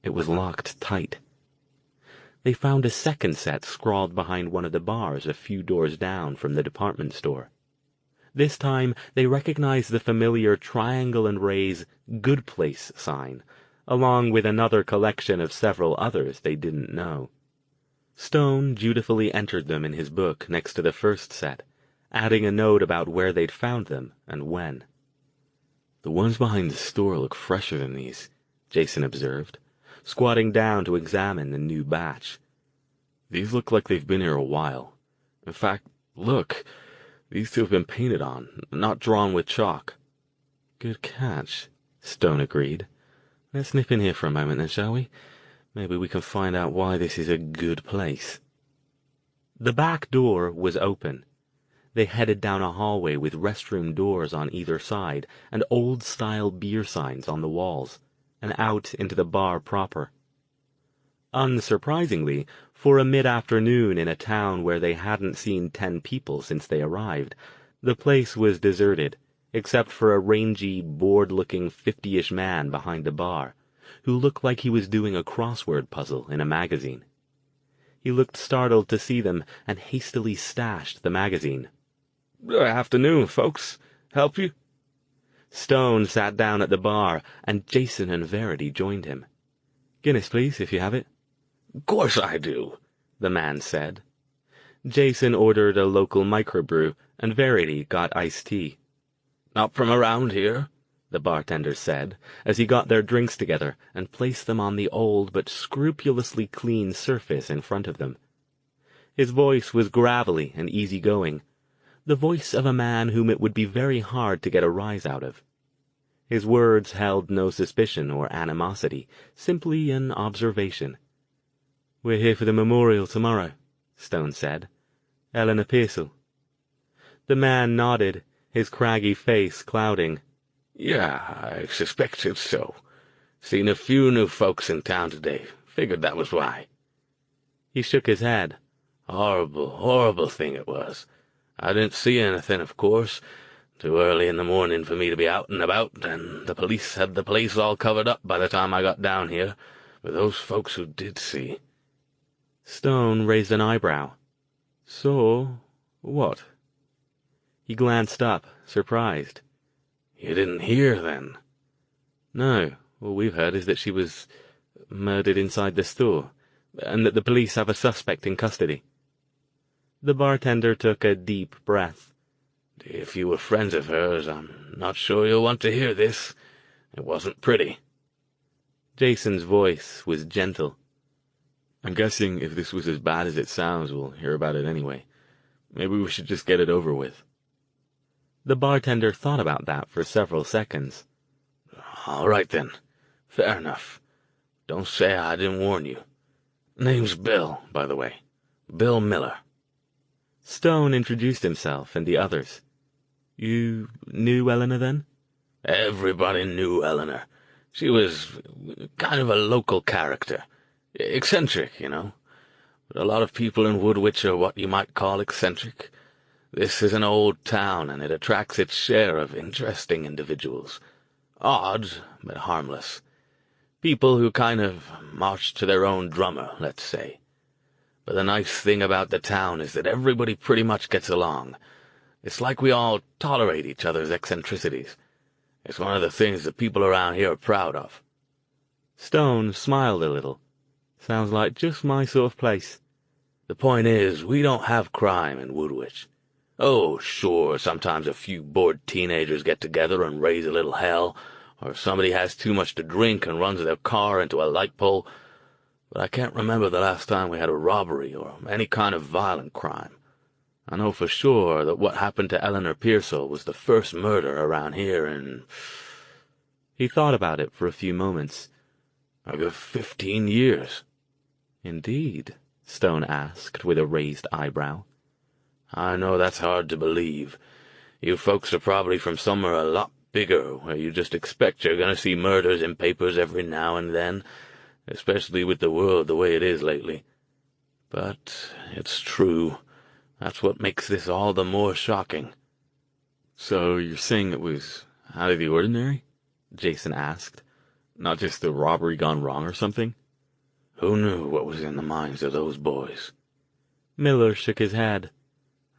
It was locked tight. They found a second set scrawled behind one of the bars a few doors down from the department store. This time they recognized the familiar Triangle and Ray's Good Place sign, along with another collection of several others they didn't know. Stone dutifully entered them in his book next to the first set, adding a note about where they'd found them and when. "The ones behind the store look fresher than these," Jason observed, squatting down to examine the new batch. "These look like they've been here a while. In fact, look, these 2 have been painted on, not drawn with chalk." "Good catch," Stone agreed. "Let's nip in here for a moment then, shall we? Maybe we can find out why this is a good place." The back door was open. They headed down a hallway with restroom doors on either side and old-style beer signs on the walls, and out into the bar proper. Unsurprisingly, for a mid-afternoon in a town where they hadn't seen 10 people since they arrived, the place was deserted, except for a rangy, bored-looking 50-ish man behind the bar, who looked like he was doing a crossword puzzle in a magazine. He looked startled to see them and hastily stashed the magazine. "Afternoon, folks. Help you?" Stone sat down at the bar, and Jason and Verity joined him. "Guinness, please, if you have it." "Course I do," the man said. Jason ordered a local microbrew, and Verity got iced tea. "Not from around here?" the bartender said, as he got their drinks together and placed them on the old but scrupulously clean surface in front of them. His voice was gravelly and easygoing, the voice of a man whom it would be very hard to get a rise out of. His words held no suspicion or animosity, simply an observation. "We're here for the memorial tomorrow," Stone said. "Eleanor Pearsall." The man nodded, his craggy face clouding. "Yeah, I suspected so. Seen a few new folks in town today. Figured that was why." He shook his head. "Horrible, horrible thing it was. I didn't see anything, of course. Too early in the morning for me to be out and about, and the police had the place all covered up by the time I got down here. But those folks who did see—" Stone raised an eyebrow. "So, what?" He glanced up, surprised. "You didn't hear, then?" "No. All we've heard is that she was murdered inside the store, and that the police have a suspect in custody." The bartender took a deep breath. "If you were friends of hers, I'm not sure you'll want to hear this. It wasn't pretty." Jason's voice was gentle. "I'm guessing if this was as bad as it sounds, we'll hear about it anyway. Maybe we should just get it over with." The bartender thought about that for several seconds. "All right, then. Fair enough. Don't say I didn't warn you. Name's Bill, by the way. Bill Miller. Stone introduced himself and the others. You knew Eleanor then? Everybody knew Eleanor. She was kind of a local character. Eccentric, you know. But a lot of people in Woodwich are what you might call eccentric. This is an old town, and it attracts its share of interesting individuals. Odd, but harmless. People who kind of march to their own drummer, let's say. But the nice thing about the town is that everybody pretty much gets along. It's like we all tolerate each other's eccentricities. It's one of the things that people around here are proud of. Stone smiled a little. Sounds like just my sort of place. The point is, we don't have crime in Woodwich. Oh, sure, sometimes a few bored teenagers get together and raise a little hell, or somebody has too much to drink and runs their car into a light pole. But I can't remember the last time we had a robbery or any kind of violent crime. I know for sure that what happened to Eleanor Pearsall was the first murder around here in... He thought about it for a few moments. Like 15 years. Indeed? Stone asked with a raised eyebrow. I know that's hard to believe. You folks are probably from somewhere a lot bigger, where you just expect you're going to see murders in papers every now and then, especially with the world the way it is lately. But it's true. That's what makes this all the more shocking. So you're saying it was out of the ordinary? Jason asked. Not just a robbery gone wrong or something? Who knew what was in the minds of those boys? Miller shook his head.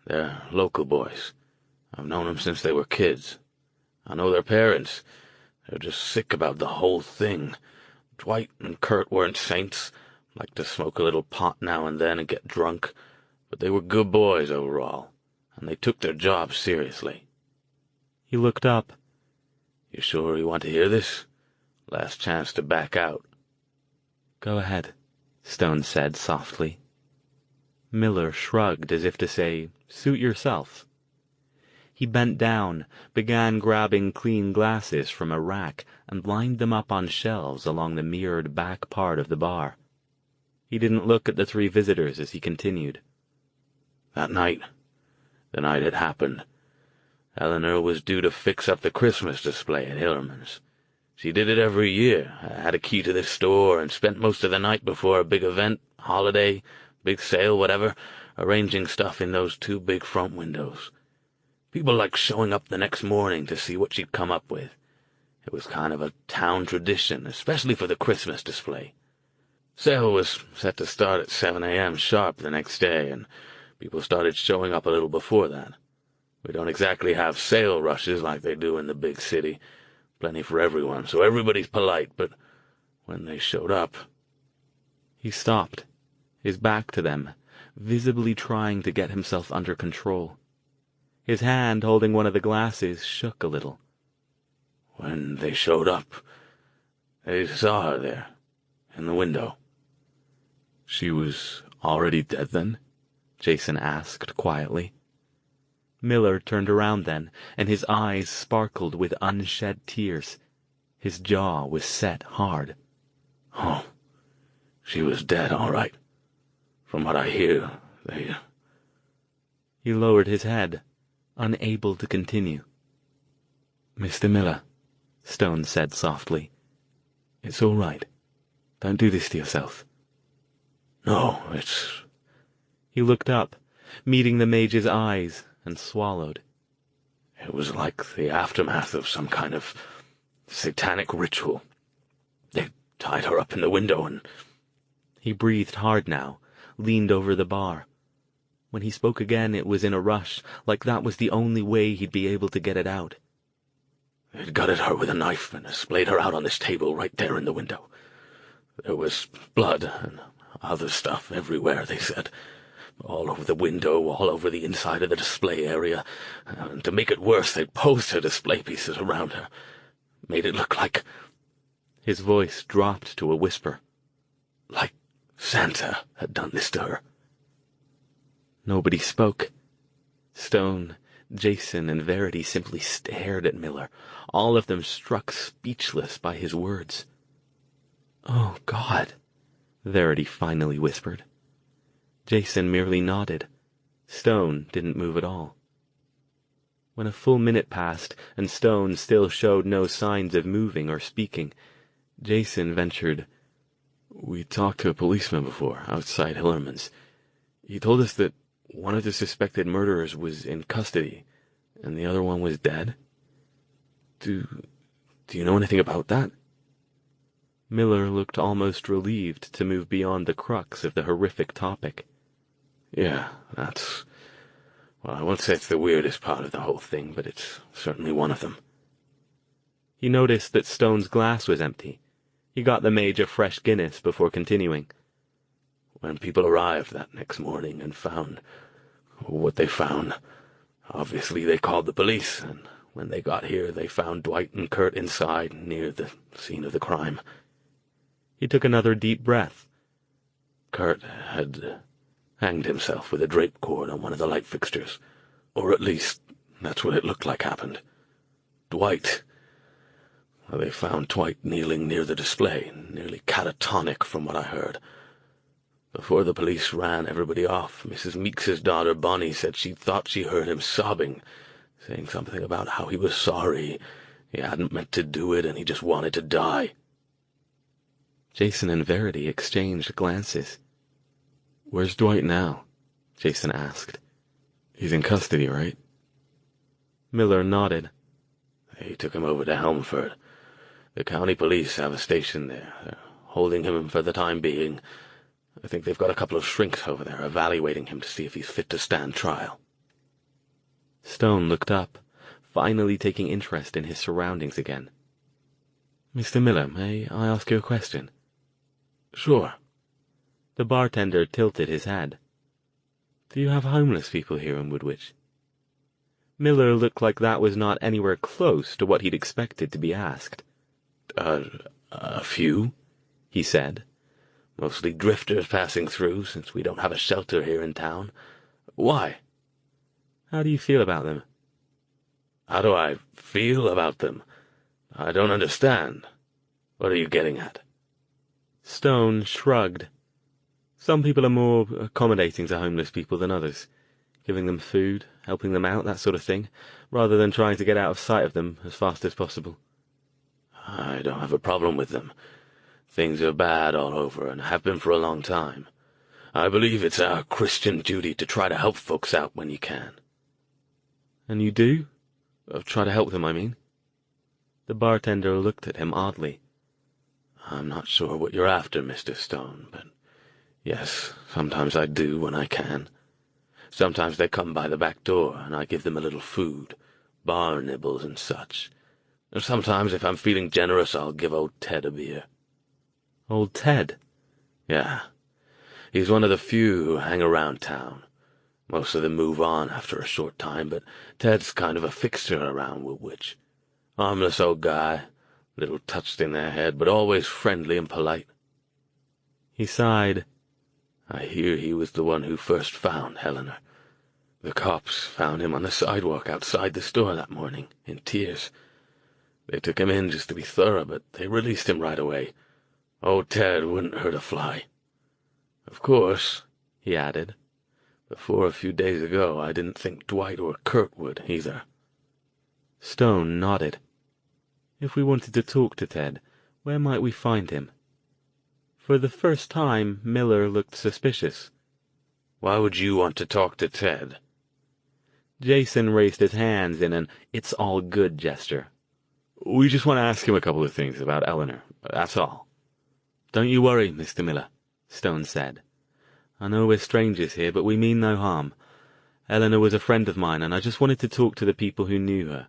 They're local boys. I've known them since they were kids. I know their parents. They're just sick about the whole thing. Dwight and Kurt weren't saints. Liked to smoke a little pot now and then and get drunk. But they were good boys overall, and they took their job seriously. He looked up. You sure you want to hear this? Last chance to back out. Go ahead, Stone said softly. Miller shrugged as if to say, suit yourself. He bent down, began grabbing clean glasses from a rack, and lined them up on shelves along the mirrored back part of the bar. He didn't look at the three visitors as he continued. That night, the night it happened, Eleanor was due to fix up the Christmas display at Hillerman's. She did it every year, had a key to this store, and spent most of the night before a big event, holiday, big sale, whatever, arranging stuff in those two big front windows. People liked showing up the next morning to see what she'd come up with. It was kind of a town tradition, especially for the Christmas display. Sale was set to start at 7 a.m. sharp the next day, and people started showing up a little before that. We don't exactly have sale rushes like they do in the big city. Plenty for everyone, so everybody's polite, but when they showed up... He stopped, his back to them, visibly trying to get himself under control. His hand holding one of the glasses shook a little. When they showed up, they saw her there, in the window. She was already dead then? Jason asked quietly. Miller turned around then, and his eyes sparkled with unshed tears. His jaw was set hard. Oh, she was dead, all right. From what I hear, they... He lowered his head, unable to continue. Mr. Miller, Stone said softly, it's all right. Don't do this to yourself. No, it's... He looked up, meeting the mage's eyes, and swallowed. It was like the aftermath of some kind of satanic ritual. They tied her up in the window and... He breathed hard now, leaned over the bar. When he spoke again, it was in a rush, like that was the only way he'd be able to get it out. They'd gutted her with a knife and splayed her out on this table right there in the window. There was blood and other stuff everywhere, they said. All over the window, all over the inside of the display area. And to make it worse, they'd posed her display pieces around her. Made it look like... His voice dropped to a whisper. Like Santa had done this to her. Nobody spoke. Stone, Jason, and Verity simply stared at Miller, all of them struck speechless by his words. Oh, God, Verity finally whispered. Jason merely nodded. Stone didn't move at all. When a full minute passed and Stone still showed no signs of moving or speaking, Jason ventured, "We talked to a policeman before, outside Hillerman's. He told us that one of the suspected murderers was in custody, and the other one was dead. Do you know anything about that?" Miller looked almost relieved to move beyond the crux of the horrific topic. "Yeah, well, I won't say it's the weirdest part of the whole thing, but it's certainly one of them." He noticed that Stone's glass was empty. He got the mage a fresh Guinness before continuing. "When people arrived that next morning and found what they found, obviously they called the police, and when they got here they found Dwight and Kurt inside near the scene of the crime." He took another deep breath. "Kurt had hanged himself with a drape cord on one of the light fixtures, or at least that's what it looked like happened. Dwight, well, they found Dwight kneeling near the display, nearly catatonic from what I heard. Before the police ran everybody off, Mrs. Meeks's daughter Bonnie said she thought she heard him sobbing, saying something about how he was sorry, he hadn't meant to do it, and he just wanted to die." Jason and Verity exchanged glances. "Where's Dwight now?" Jason asked. "He's in custody, right?" Miller nodded. "They took him over to Helmford. The county police have a station there. They're holding him for the time being. I think they've got a couple of shrinks over there evaluating him to see if he's fit to stand trial." Stone looked up, finally taking interest in his surroundings again. "Mr. Miller, may I ask you a question?" "Sure." The bartender tilted his head. "Do you have homeless people here in Woodwich?" Miller looked like that was not anywhere close to what he'd expected to be asked. A few," he said. "Mostly drifters passing through, since we don't have a shelter here in town. Why?" "How do you feel about them?" "How do I feel about them? I don't understand. What are you getting at?" Stone shrugged. Some people are more accommodating to homeless people than others, giving them food, helping them out, that sort of thing, rather than trying to get out of sight of them as fast as possible. "I don't have a problem with them. Things are bad all over and have been for a long time. I believe it's our Christian duty to try to help folks out when you can." "And you do? Try to help them, I mean?" The bartender looked at him oddly. "I'm not sure what you're after, Mr. Stone, but yes, sometimes I do when I can. Sometimes they come by the back door, and I give them a little food, bar nibbles and such. Sometimes, if I'm feeling generous, I'll give old Ted a beer." "Old Ted?" "Yeah. He's one of the few who hang around town. Most of them move on after a short time, but Ted's kind of a fixture around Woodwich. Harmless old guy, little touched in their head, but always friendly and polite." He sighed. "I hear he was the one who first found Helena. The cops found him on the sidewalk outside the store that morning, in tears. They took him in just to be thorough, but they released him right away. Old Ted wouldn't hurt a fly. Of course," he added, "before a few days ago I didn't think Dwight or Kurt would, either." Stone nodded. "If we wanted to talk to Ted, where might we find him?" For the first time, Miller looked suspicious. "Why would you want to talk to Ted?" Jason raised his hands in an it's-all-good gesture. "We just want to ask him a couple of things about Eleanor, that's all." "Don't you worry, Mr. Miller," Stone said. "I know we're strangers here, but we mean no harm. Eleanor was a friend of mine, and I just wanted to talk to the people who knew her.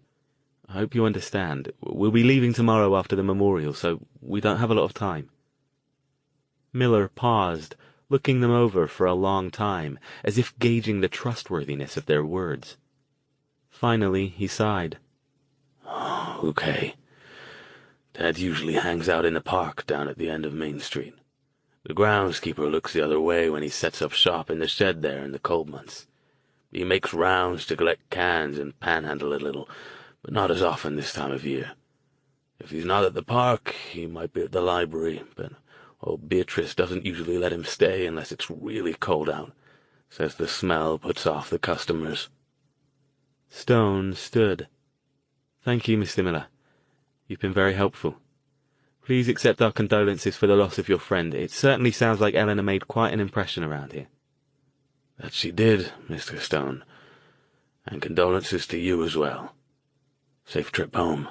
I hope you understand. We'll be leaving tomorrow after the memorial, so we don't have a lot of time." Miller paused, looking them over for a long time, as if gauging the trustworthiness of their words. Finally, he sighed. "Okay. Ted usually hangs out in the park down at the end of Main Street. The groundskeeper looks the other way when he sets up shop in the shed there in the cold months. He makes rounds to collect cans and panhandle a little, but not as often this time of year. If he's not at the park, he might be at the library, but Old Beatrice doesn't usually let him stay unless it's really cold out. Says the smell puts off the customers." Stone stood. "Thank you, Mr. Miller. You've been very helpful. Please accept our condolences for the loss of your friend. It certainly sounds like Eleanor made quite an impression around here." "That she did, Mr. Stone. And condolences to you as well. Safe trip home."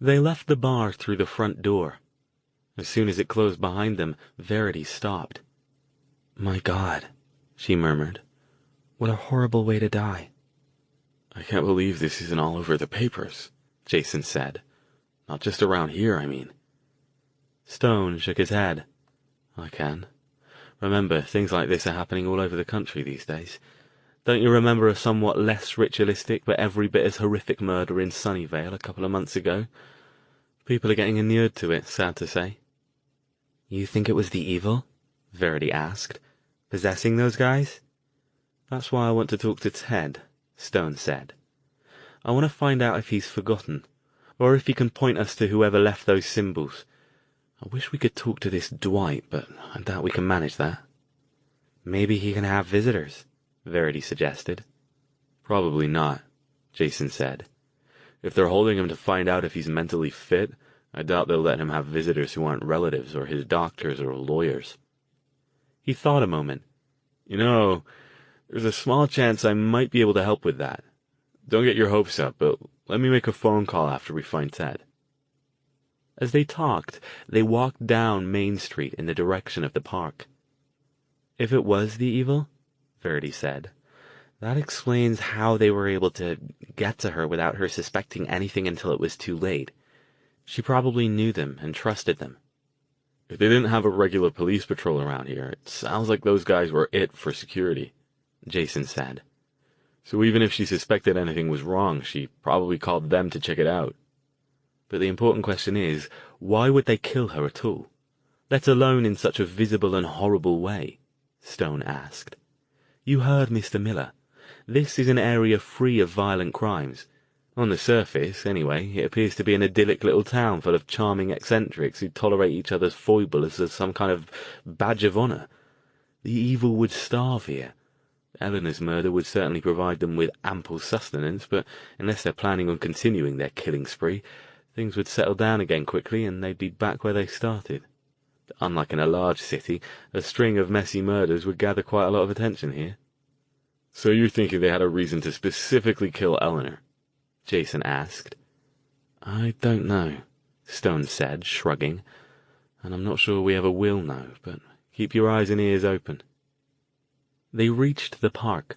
They left the bar through the front door. As soon as it closed behind them, Verity stopped. "My God," she murmured. "What a horrible way to die." "I can't believe this isn't all over the papers," Jason said. "Not just around here, I mean." Stone shook his head. "I can. Remember, things like this are happening all over the country these days. Don't you remember a somewhat less ritualistic but every bit as horrific murder in Sunnyvale a couple of months ago? People are getting inured to it, sad to say." "You think it was the evil?" Verity asked. "Possessing those guys?" "That's why I want to talk to Ted," Stone said. "I want to find out if he's forgotten, or if he can point us to whoever left those symbols. I wish we could talk to this Dwight, but I doubt we can manage that." "Maybe he can have visitors," Verity suggested. "Probably not," Jason said. "If they're holding him to find out if he's mentally fit, I doubt they'll let him have visitors who aren't relatives or his doctors or lawyers." He thought a moment. "You know, there's a small chance I might be able to help with that. Don't get your hopes up, but let me make a phone call after we find Ted." As they talked, they walked down Main Street in the direction of the park. "If it was the evil," Verity said, "that explains how they were able to get to her without her suspecting anything until it was too late. She probably knew them and trusted them." "If they didn't have a regular police patrol around here, it sounds like those guys were it for security," Jason said. "So even if she suspected anything was wrong, she probably called them to check it out." "But the important question is, why would they kill her at all? Let alone in such a visible and horrible way?" Stone asked. "You heard Mr. Miller. This is an area free of violent crimes. On the surface, anyway, it appears to be an idyllic little town full of charming eccentrics who tolerate each other's foibles as some kind of badge of honor. The evil would starve here. Eleanor's murder would certainly provide them with ample sustenance, but unless they're planning on continuing their killing spree, things would settle down again quickly and they'd be back where they started. Unlike in a large city, a string of messy murders would gather quite a lot of attention here." "So you're thinking they had a reason to specifically kill Eleanor?" Jason asked. "I don't know," Stone said, shrugging. "And I'm not sure we ever will know, but keep your eyes and ears open." They reached the park,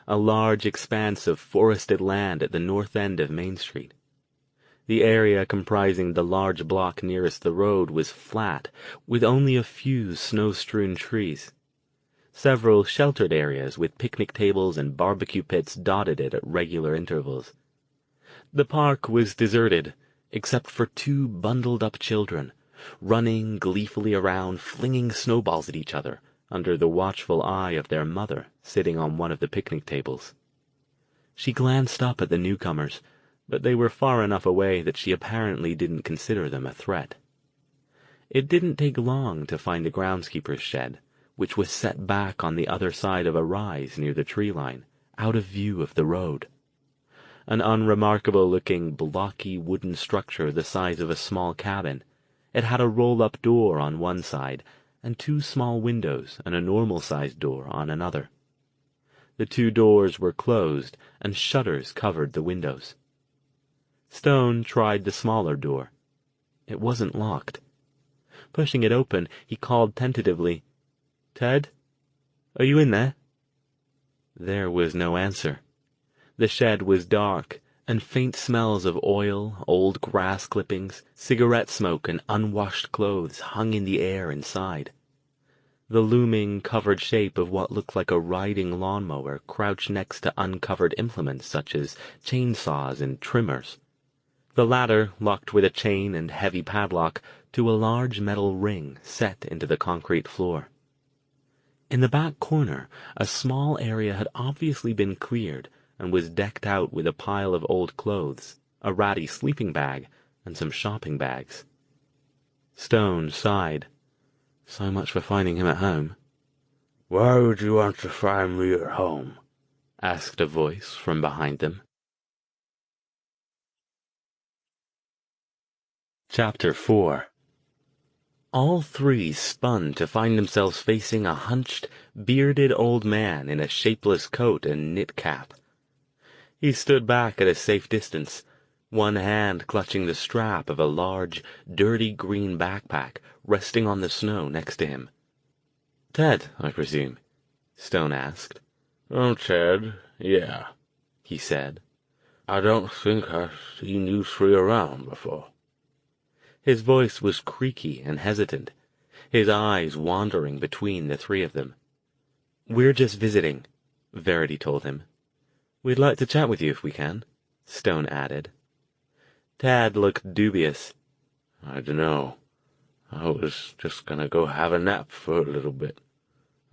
a large expanse of forested land at the north end of Main Street. The area comprising the large block nearest the road was flat, with only a few snow-strewn trees. Several sheltered areas with picnic tables and barbecue pits dotted it at regular intervals. The park was deserted, except for two bundled-up children, running gleefully around, flinging snowballs at each other, under the watchful eye of their mother sitting on one of the picnic tables. She glanced up at the newcomers, but they were far enough away that she apparently didn't consider them a threat. It didn't take long to find the groundskeeper's shed, which was set back on the other side of a rise near the tree line, out of view of the road. An unremarkable-looking, blocky wooden structure the size of a small cabin. It had a roll-up door on one side, and two small windows and a normal-sized door on another. The two doors were closed, and shutters covered the windows. Stone tried the smaller door. It wasn't locked. Pushing it open, he called tentatively, "Ted? Are you in there?" There was no answer. The shed was dark, and faint smells of oil, old grass clippings, cigarette smoke, and unwashed clothes hung in the air inside. The looming, covered shape of what looked like a riding lawnmower crouched next to uncovered implements such as chainsaws and trimmers. The latter locked with a chain and heavy padlock to a large metal ring set into the concrete floor. In the back corner, a small area had obviously been cleared and was decked out with a pile of old clothes, a ratty sleeping bag, and some shopping bags. Stone sighed. So much for finding him at home. "Why would you want to find me at home?" asked a voice from behind them. Chapter 4. All three spun to find themselves facing a hunched, bearded old man in a shapeless coat and knit cap. He stood back at a safe distance, one hand clutching the strap of a large, dirty green backpack resting on the snow next to him. "Ted, I presume?" Stone asked. "Oh, Ted, yeah," he said. "I don't think I've seen you three around before." His voice was creaky and hesitant, his eyes wandering between the three of them. "We're just visiting," Verity told him. "We'd like to chat with you if we can," Stone added. Tad looked dubious. "I dunno. I was just gonna go have a nap for a little bit.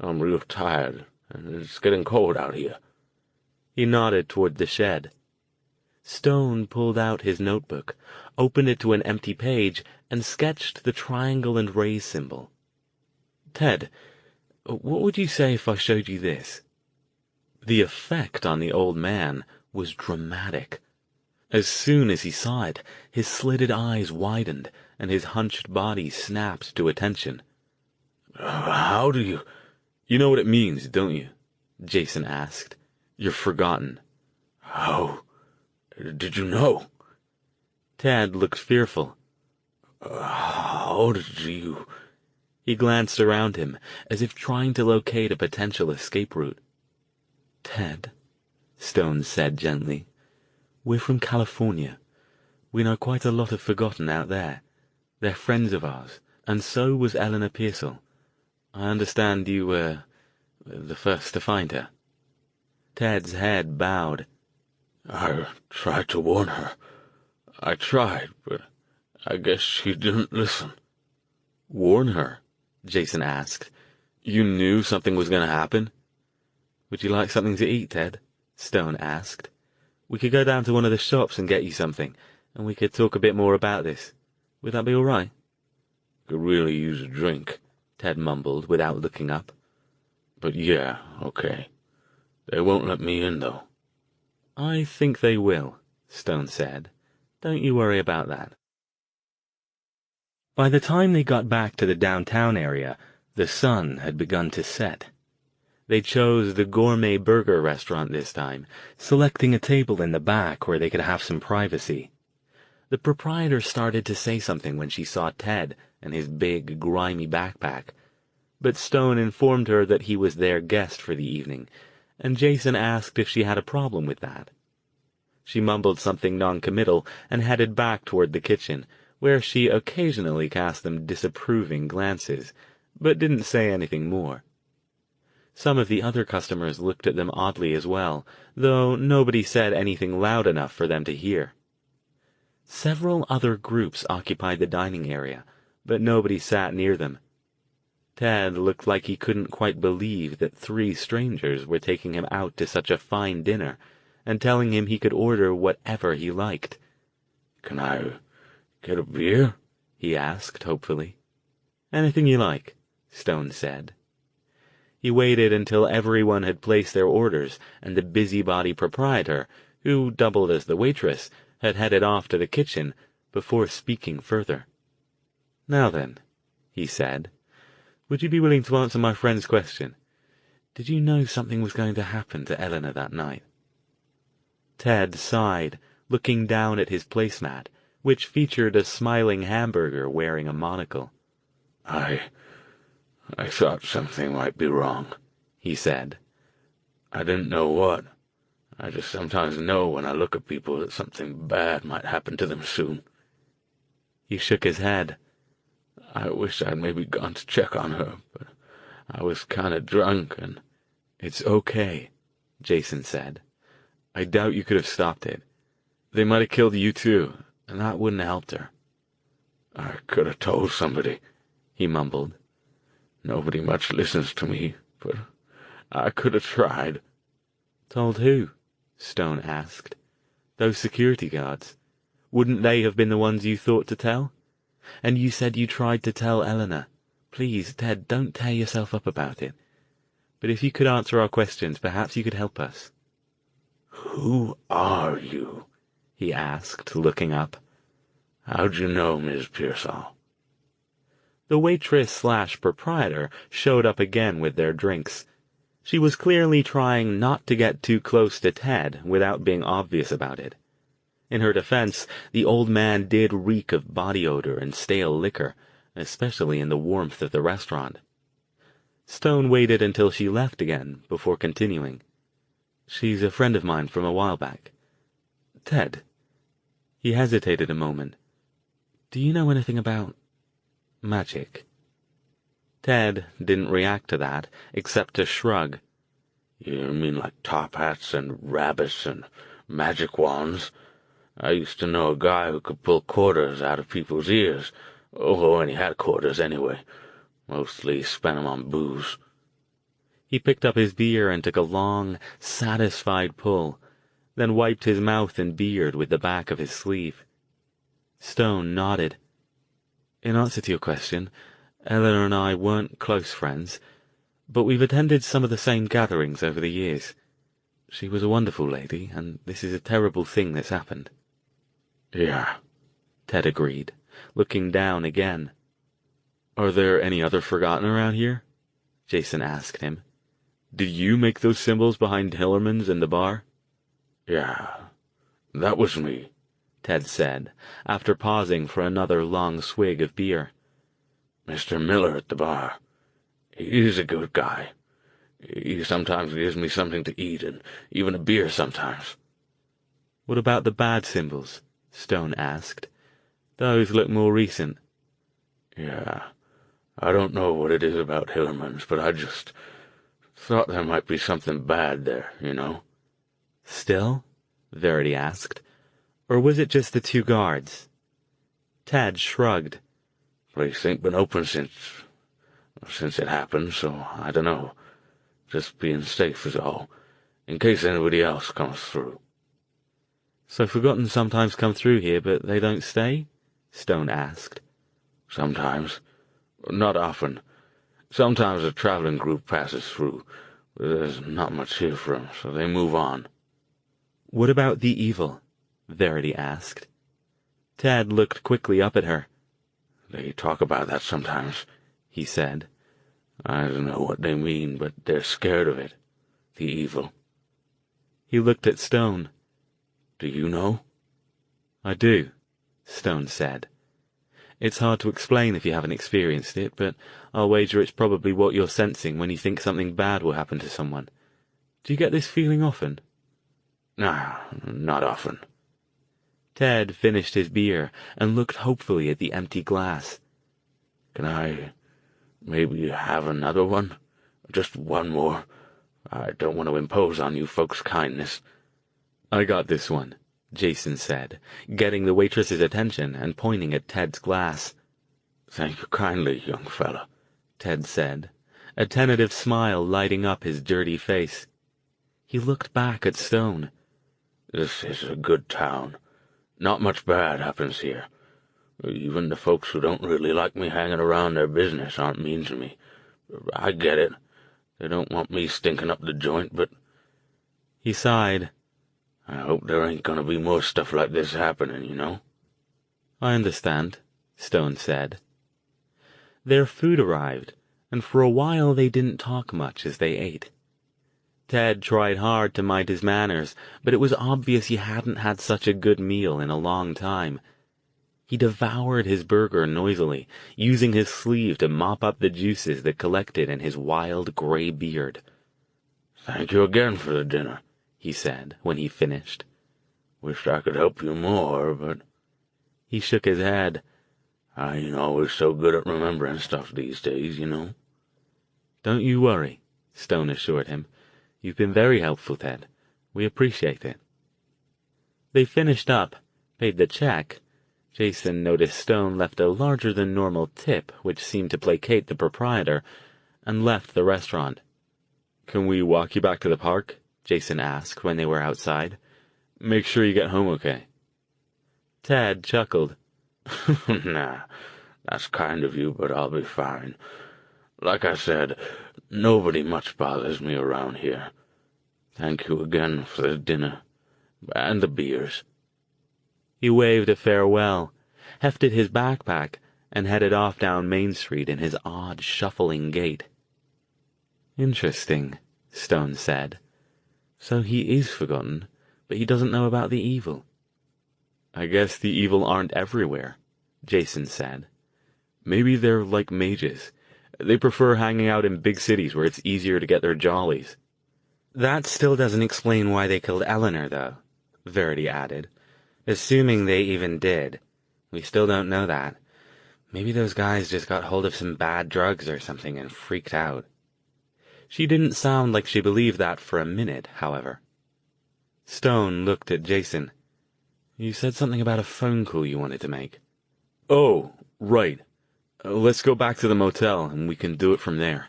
I'm real tired, and it's getting cold out here." He nodded toward the shed. Stone pulled out his notebook, opened it to an empty page, and sketched the triangle and raise symbol. "Ted, what would you say if I showed you this?" The effect on the old man was dramatic. As soon as he saw it, his slitted eyes widened, and his hunched body snapped to attention. "How do you—" "You know what it means, don't you?" Jason asked. "You're forgotten." "How did you know?" Tad looked fearful. How did you—" He glanced around him, as if trying to locate a potential escape route. "Ted," Stone said gently, "we're from California. We know quite a lot of Forgotten out there. They're friends of ours, and so was Eleanor Pearsall. I understand you were the first to find her." Ted's head bowed. "I tried to warn her. I tried, but I guess she didn't listen." "Warn her?" Jason asked. "You knew something was going to happen?" "Would you like something to eat, Ted?" Stone asked. "We could go down to one of the shops and get you something, and we could talk a bit more about this. Would that be all right?" "Could really use a drink," Ted mumbled without looking up. "But yeah, okay. They won't let me in, though." "I think they will," Stone said. "Don't you worry about that." By the time they got back to the downtown area, the sun had begun to set. They chose the gourmet burger restaurant this time, selecting a table in the back where they could have some privacy. The proprietor started to say something when she saw Ted and his big, grimy backpack, but Stone informed her that he was their guest for the evening, and Jason asked if she had a problem with that. She mumbled something noncommittal and headed back toward the kitchen, where she occasionally cast them disapproving glances, but didn't say anything more. Some of the other customers looked at them oddly as well, though nobody said anything loud enough for them to hear. Several other groups occupied the dining area, but nobody sat near them. Ted looked like he couldn't quite believe that 3 strangers were taking him out to such a fine dinner, and telling him he could order whatever he liked. "Can I get a beer?" he asked hopefully. "Anything you like," Stone said. He waited until everyone had placed their orders, and the busybody proprietor, who doubled as the waitress, had headed off to the kitchen before speaking further. "Now then," he said, "would you be willing to answer my friend's question? Did you know something was going to happen to Eleanor that night?" Ted sighed, looking down at his placemat, which featured a smiling hamburger wearing a monocle. I thought something might be wrong," he said. "I didn't know what. I just sometimes know when I look at people that something bad might happen to them soon." He shook his head. "I wish I'd maybe gone to check on her, but I was kind of drunk and—" "It's okay," Jason said. "I doubt you could have stopped it. They might have killed you too, and that wouldn't have helped her." "I could have told somebody," he mumbled. "Nobody much listens to me, but I could have tried." "Told who?" Stone asked. "Those security guards. Wouldn't they have been the ones you thought to tell?" And you said you tried to tell Eleanor. Please, Ted, don't tear yourself up about it. But if you could answer our questions, perhaps you could help us." "Who are you?" he asked, looking up. "How'd you know, Miss Pearsall?" The waitress/proprietor showed up again with their drinks. She was clearly trying not to get too close to Ted without being obvious about it. In her defense, the old man did reek of body odor and stale liquor, especially in the warmth of the restaurant. Stone waited until she left again before continuing. "She's a friend of mine from a while back. Ted." He hesitated a moment. "Do you know anything about magic?" Ted didn't react to that, except to shrug. "You mean like top hats and rabbits and magic wands? I used to know a guy who could pull quarters out of people's ears. Oh, when he had quarters anyway. Mostly spent 'em on booze." He picked up his beer and took a long, satisfied pull, then wiped his mouth and beard with the back of his sleeve. Stone nodded. "In answer to your question, Eleanor and I weren't close friends, but we've attended some of the same gatherings over the years. She was a wonderful lady, and this is a terrible thing that's happened." "Yeah," Ted agreed, looking down again. "Are there any other forgotten around here?" Jason asked him. "Did you make those symbols behind Hillerman's in the bar?" "Yeah, that was me," Ted said, after pausing for another long swig of beer. "Mr. Miller at the bar. He's a good guy. He sometimes gives me something to eat and even a beer sometimes." "What about the bad symbols?" Stone asked. "Those look more recent." "Yeah, I don't know what it is about Hillerman's, but I just thought there might be something bad there, you know." "Still?" Verity asked. "Or was it just the two guards?" Ted shrugged. "Place ain't been open since it happened, so I don't know. Just being safe is all, in case anybody else comes through." "So Forgotten sometimes come through here, but they don't stay?" Stone asked. "Sometimes. Not often. Sometimes a traveling group passes through, but there's not much here for 'em, so they move on." "What about the evil?" Verity asked. Ted looked quickly up at her. "They talk about that sometimes," he said. "I don't know what they mean, but they're scared of it. The evil." He looked at Stone. "Do you know?" "I do," Stone said. "It's hard to explain if you haven't experienced it, but I'll wager it's probably what you're sensing when you think something bad will happen to someone. Do you get this feeling often?" "Nah, not often." Ted finished his beer and looked hopefully at the empty glass. "Can I maybe have another one? Just one more. I don't want to impose on you folks' kindness." "I got this one," Jason said, getting the waitress's attention and pointing at Ted's glass. "Thank you kindly, young fella," Ted said, a tentative smile lighting up his dirty face. He looked back at Stone. "This is a good town. Not much bad happens here. Even the folks who don't really like me hanging around their business aren't mean to me. I get it. They don't want me stinking up the joint, but—" He sighed. "I hope there ain't gonna be more stuff like this happening, you know?" "I understand," Stone said. Their food arrived, and for a while they didn't talk much as they ate. Ted tried hard to mind his manners, but it was obvious he hadn't had such a good meal in a long time. He devoured his burger noisily, using his sleeve to mop up the juices that collected in his wild gray beard. "Thank you again for the dinner," he said when he finished. "Wished I could help you more, but—" He shook his head. "I ain't always so good at remembering stuff these days, you know." "Don't you worry," Stone assured him. "You've been very helpful, Ted. We appreciate it." They finished up, paid the check. Jason noticed Stone left a larger-than-normal tip, which seemed to placate the proprietor, and left the restaurant. "Can we walk you back to the park?" Jason asked when they were outside. "Make sure you get home okay." Ted chuckled. "Nah, That's kind of you, but I'll be fine. Like I said, nobody much bothers me around here. Thank you again for the dinner and the beers." He waved a farewell, hefted his backpack, and headed off down Main Street in his odd, shuffling gait. "Interesting," Stone said. "So he is forgotten, but he doesn't know about the evil." "I guess the evil aren't everywhere," Jason said. "Maybe they're like mages. They prefer hanging out in big cities where it's easier to get their jollies." "That still doesn't explain why they killed Eleanor, though," Verity added. "Assuming they even did. We still don't know that. Maybe those guys just got hold of some bad drugs or something and freaked out." She didn't sound like she believed that for a minute, however. Stone looked at Jason. "You said something about a phone call you wanted to make." "Oh, right. Let's go back to the motel, and we can do it from there.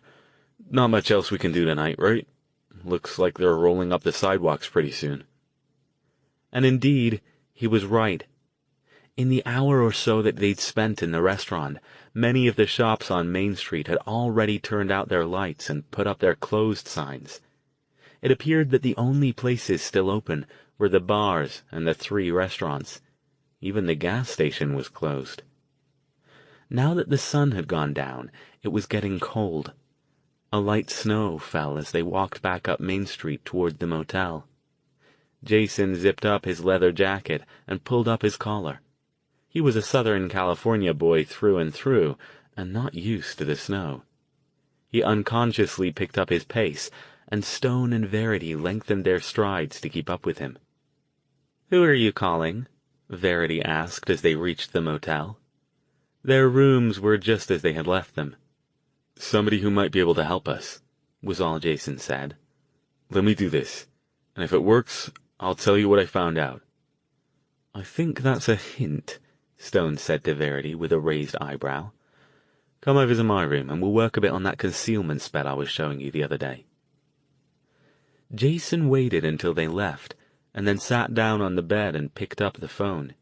Not much else we can do tonight, right? Looks like they're rolling up the sidewalks pretty soon." And indeed, he was right. In the hour or so that they'd spent in the restaurant, many of the shops on Main Street had already turned out their lights and put up their closed signs. It appeared that the only places still open were the bars and the 3 restaurants. Even the gas station was closed. Now that the sun had gone down, it was getting cold. A light snow fell as they walked back up Main Street toward the motel. Jason zipped up his leather jacket and pulled up his collar. He was a Southern California boy through and through, and not used to the snow. He unconsciously picked up his pace, and Stone and Verity lengthened their strides to keep up with him. "Who are you calling?" Verity asked as they reached the motel. Their rooms were just as they had left them. "Somebody who might be able to help us," was all Jason said. "Let me do this, and if it works, I'll tell you what I found out." "I think that's a hint," Stone said to Verity with a raised eyebrow. "Come over to my room and we'll work a bit on that concealment spell I was showing you the other day." Jason waited until they left, and then sat down on the bed and picked up the phone.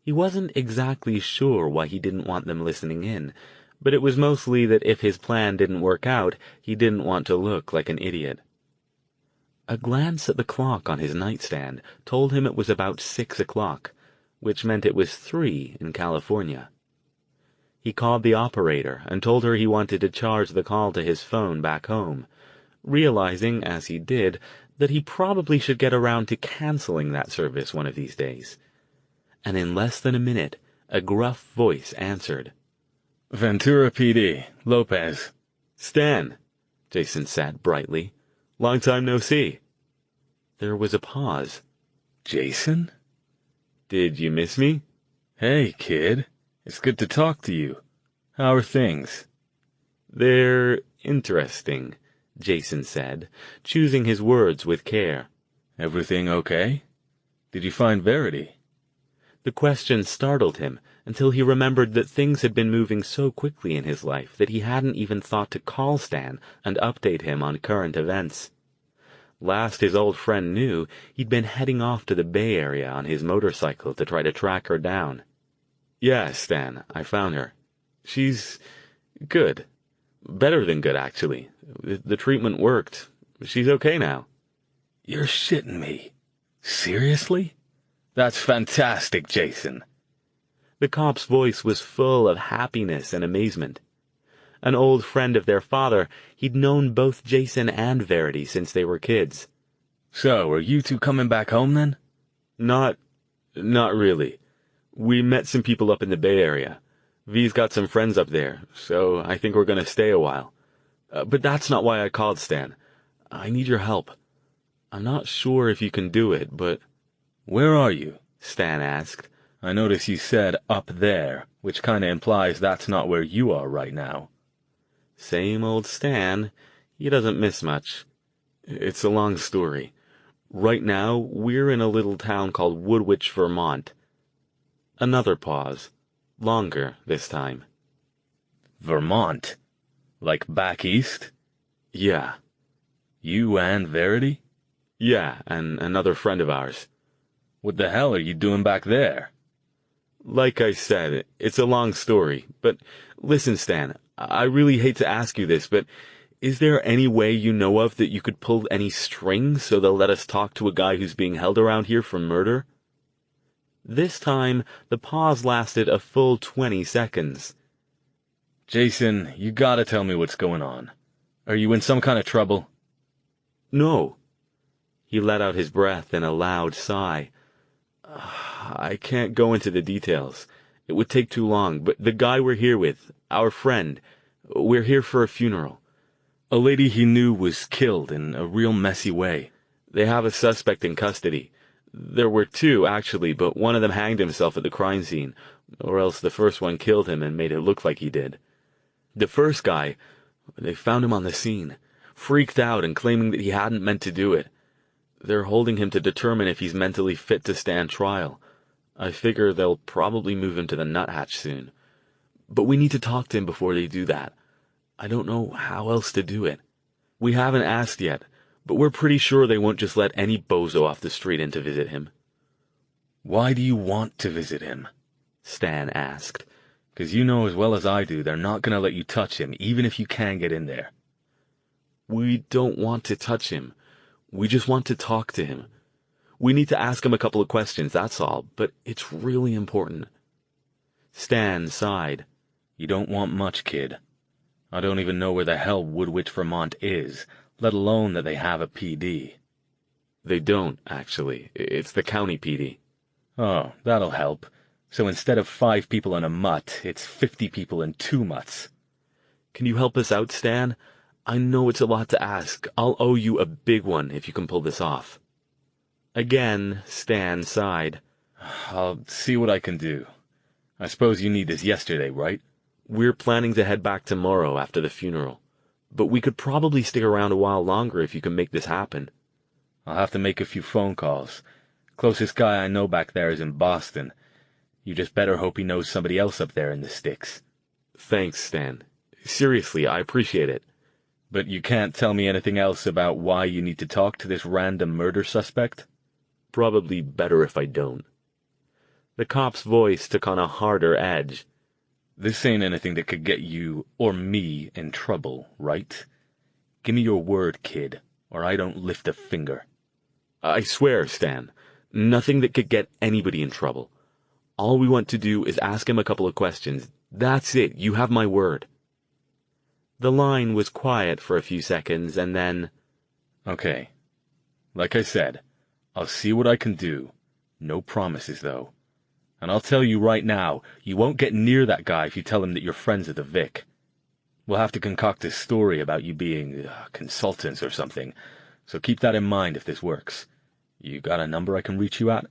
He wasn't exactly sure why he didn't want them listening in, but it was mostly that if his plan didn't work out, he didn't want to look like an idiot. A glance at the clock on his nightstand told him it was about 6 o'clock, which meant it was 3 in California. He called the operator and told her he wanted to charge the call to his phone back home, realizing, as he did, that he probably should get around to canceling that service one of these days. And in less than a minute, a gruff voice answered. "Ventura PD, Lopez." "Stan," Jason said brightly. "Long time no see." There was a pause. "Jason? "Did you miss me?" Hey, kid. It's good to talk to you. How are things?" "They're interesting," Jason said, choosing his words with care. "Everything okay? Did you find Verity?" The question startled him until he remembered that things had been moving so quickly in his life that he hadn't even thought to call Stan and update him on current events. Last his old friend knew, he'd been heading off to the Bay Area on his motorcycle to try to track her down. "Yeah, Stan, I found her. She's good. Better than good, actually. The treatment worked. She's okay now." "You're shitting me. Seriously? That's fantastic, Jason." The cop's voice was full of happiness and amazement. An old friend of their father, he'd known both Jason and Verity since they were kids. "So, are you two coming back home then?" Not really. We met some people up in the Bay Area. V's got some friends up there, so I think we're going to stay a while. But that's not why I called, Stan. I need your help. I'm not sure if you can do it, but—" "Where are you?" Stan asked. "I notice you said up there, which kinda implies that's not where you are right now." Same old Stan. He doesn't miss much. It's a long story. Right now, we're in a little town called Woodwich, Vermont. Another pause. Longer this time. "Vermont? Like back east?" Yeah. "You and Verity?" Yeah, and another friend of ours. "What the hell are you doing back there?" Like I said, it's a long story, but listen, Stan, I really hate to ask you this, but is there any way you know of that you could pull any strings so they'll let us talk to a guy who's being held around here for murder? This time, the pause lasted a full 20 seconds. Jason, you gotta tell me what's going on. Are you in some kind of trouble? No. He let out his breath in a loud sigh. I can't go into the details. It would take too long, but the guy we're here with, our friend, we're here for a funeral. A lady he knew was killed in a real messy way. They have a suspect in custody. There were two, actually, but one of them hanged himself at the crime scene, or else the first one killed him and made it look like he did. The first guy, they found him on the scene, freaked out and claiming that he hadn't meant to do it. They're holding him to determine if he's mentally fit to stand trial. I figure they'll probably move him to the nuthatch soon. But we need to talk to him before they do that. I don't know how else to do it. We haven't asked yet, but we're pretty sure they won't just let any bozo off the street in to visit him. Why do you want to visit him? Stan asked. 'Cause you know as well as I do they're not gonna let you touch him, even if you can get in there. We don't want to touch him. We just want to talk to him. We need to ask him a couple of questions, that's all, but it's really important. Stan sighed. You don't want much, kid. I don't even know where the hell Woodwich, Vermont is, let alone that they have a PD. They don't, actually. It's the county PD. Oh, that'll help. So instead of 5 people in a mutt, it's 50 people in 2 mutts. Can you help us out, Stan? I know it's a lot to ask. I'll owe you a big one if you can pull this off. Again, Stan sighed. I'll see what I can do. I suppose you need this yesterday, right? We're planning to head back tomorrow after the funeral. But we could probably stick around a while longer if you can make this happen. I'll have to make a few phone calls. Closest guy I know back there is in Boston. You just better hope he knows somebody else up there in the sticks. Thanks, Stan. Seriously, I appreciate it. But you can't tell me anything else about why you need to talk to this random murder suspect? Probably better if I don't. The cop's voice took on a harder edge. This ain't anything that could get you or me in trouble, right? Give me your word, kid, or I don't lift a finger. I swear, Stan, nothing that could get anybody in trouble. All we want to do is ask him a couple of questions. That's it. You have my word. The line was quiet for a few seconds, and then... Okay. Like I said, I'll see what I can do. No promises, though. And I'll tell you right now, you won't get near that guy if you tell him that you're friends with the Vic. We'll have to concoct a story about you being consultants or something, so keep that in mind if this works. You got a number I can reach you at?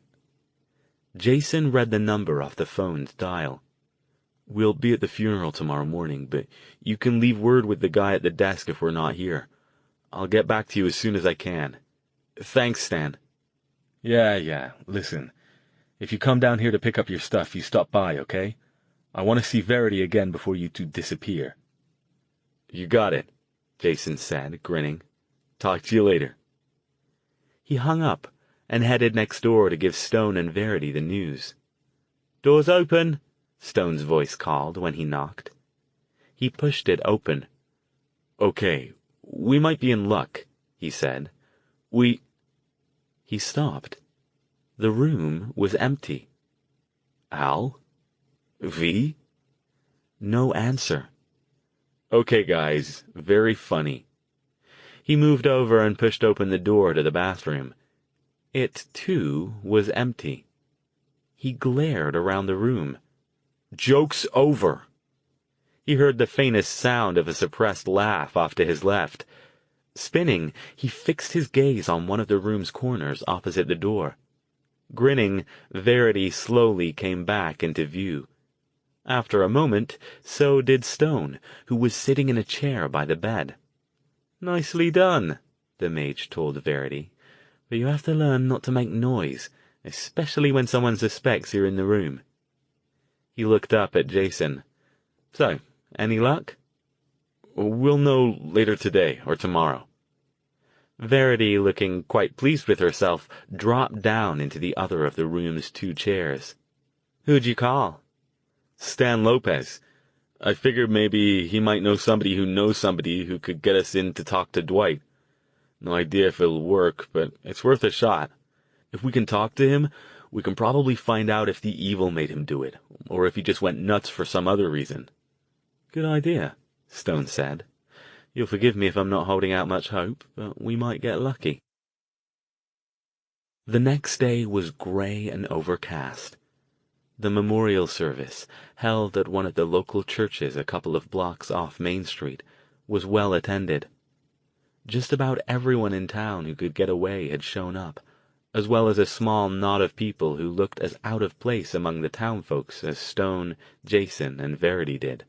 Jason read the number off the phone's dial. We'll be at the funeral tomorrow morning, but you can leave word with the guy at the desk if we're not here. I'll get back to you as soon as I can. Thanks, Stan. Yeah, listen. If you come down here to pick up your stuff, you stop by, okay? I want to see Verity again before you two disappear. You got it, Jason said, grinning. Talk to you later. He hung up and headed next door to give Stone and Verity the news. Doors open, Stone's voice called when he knocked. He pushed it open. Okay, we might be in luck, he said. He stopped. The room was empty. Al? V? No answer. Okay, guys, very funny. He moved over and pushed open the door to the bathroom. It, too, was empty. He glared around the room. Joke's over. He heard the faintest sound of a suppressed laugh off to his left. Spinning, he fixed his gaze on one of the room's corners opposite the door. Grinning, Verity slowly came back into view. After a moment, so did Stone, who was sitting in a chair by the bed. Nicely done, the mage told Verity. But you have to learn not to make noise, especially when someone suspects you're in the room. He looked up at Jason. So, any luck? We'll know later today or tomorrow. Verity, looking quite pleased with herself, dropped down into the other of the room's 2 chairs. Who'd you call? Stan Lopez. I figured maybe he might know somebody who knows somebody who could get us in to talk to Dwight. No idea if it'll work, but it's worth a shot. If we can talk to him, we can probably find out if the evil made him do it, or if he just went nuts for some other reason. Good idea, Stone said. You'll forgive me if I'm not holding out much hope, but we might get lucky. The next day was gray and overcast. The memorial service, held at one of the local churches a couple of blocks off Main Street, was well attended. Just about everyone in town who could get away had shown up, as well as a small knot of people who looked as out of place among the townfolks as Stone, Jason, and Verity did.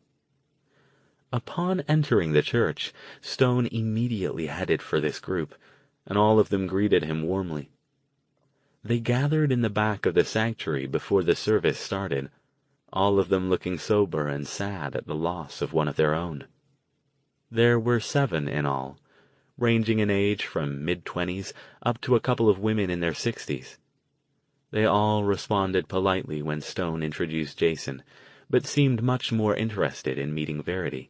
Upon entering the church, Stone immediately headed for this group, and all of them greeted him warmly. They gathered in the back of the sanctuary before the service started, all of them looking sober and sad at the loss of one of their own. There were 7 in all, ranging in age from mid-20s up to a couple of women in their 60s. They all responded politely when Stone introduced Jason, but seemed much more interested in meeting Verity.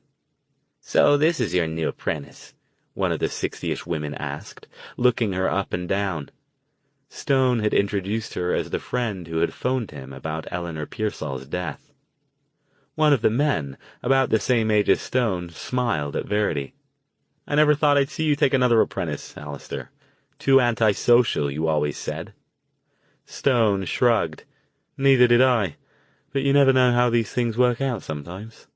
"So this is your new apprentice?" one of the 60-ish women asked, looking her up and down. Stone had introduced her as the friend who had phoned him about Eleanor Pearsall's death. One of the men, about the same age as Stone, smiled at Verity. "I never thought I'd see you take another apprentice, Alastair. Too antisocial, you always said." Stone shrugged. "Neither did I, but you never know how these things work out sometimes."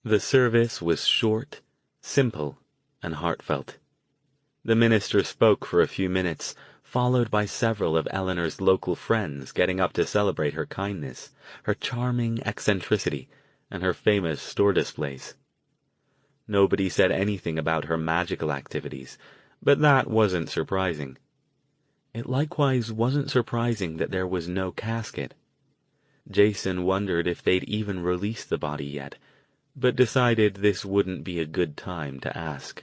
The service was short, simple, and heartfelt. The minister spoke for a few minutes, followed by several of Eleanor's local friends getting up to celebrate her kindness, her charming eccentricity, and her famous store displays. Nobody said anything about her magical activities, but that wasn't surprising. It likewise wasn't surprising that there was no casket. Jason wondered if they'd even released the body yet, but decided this wouldn't be a good time to ask.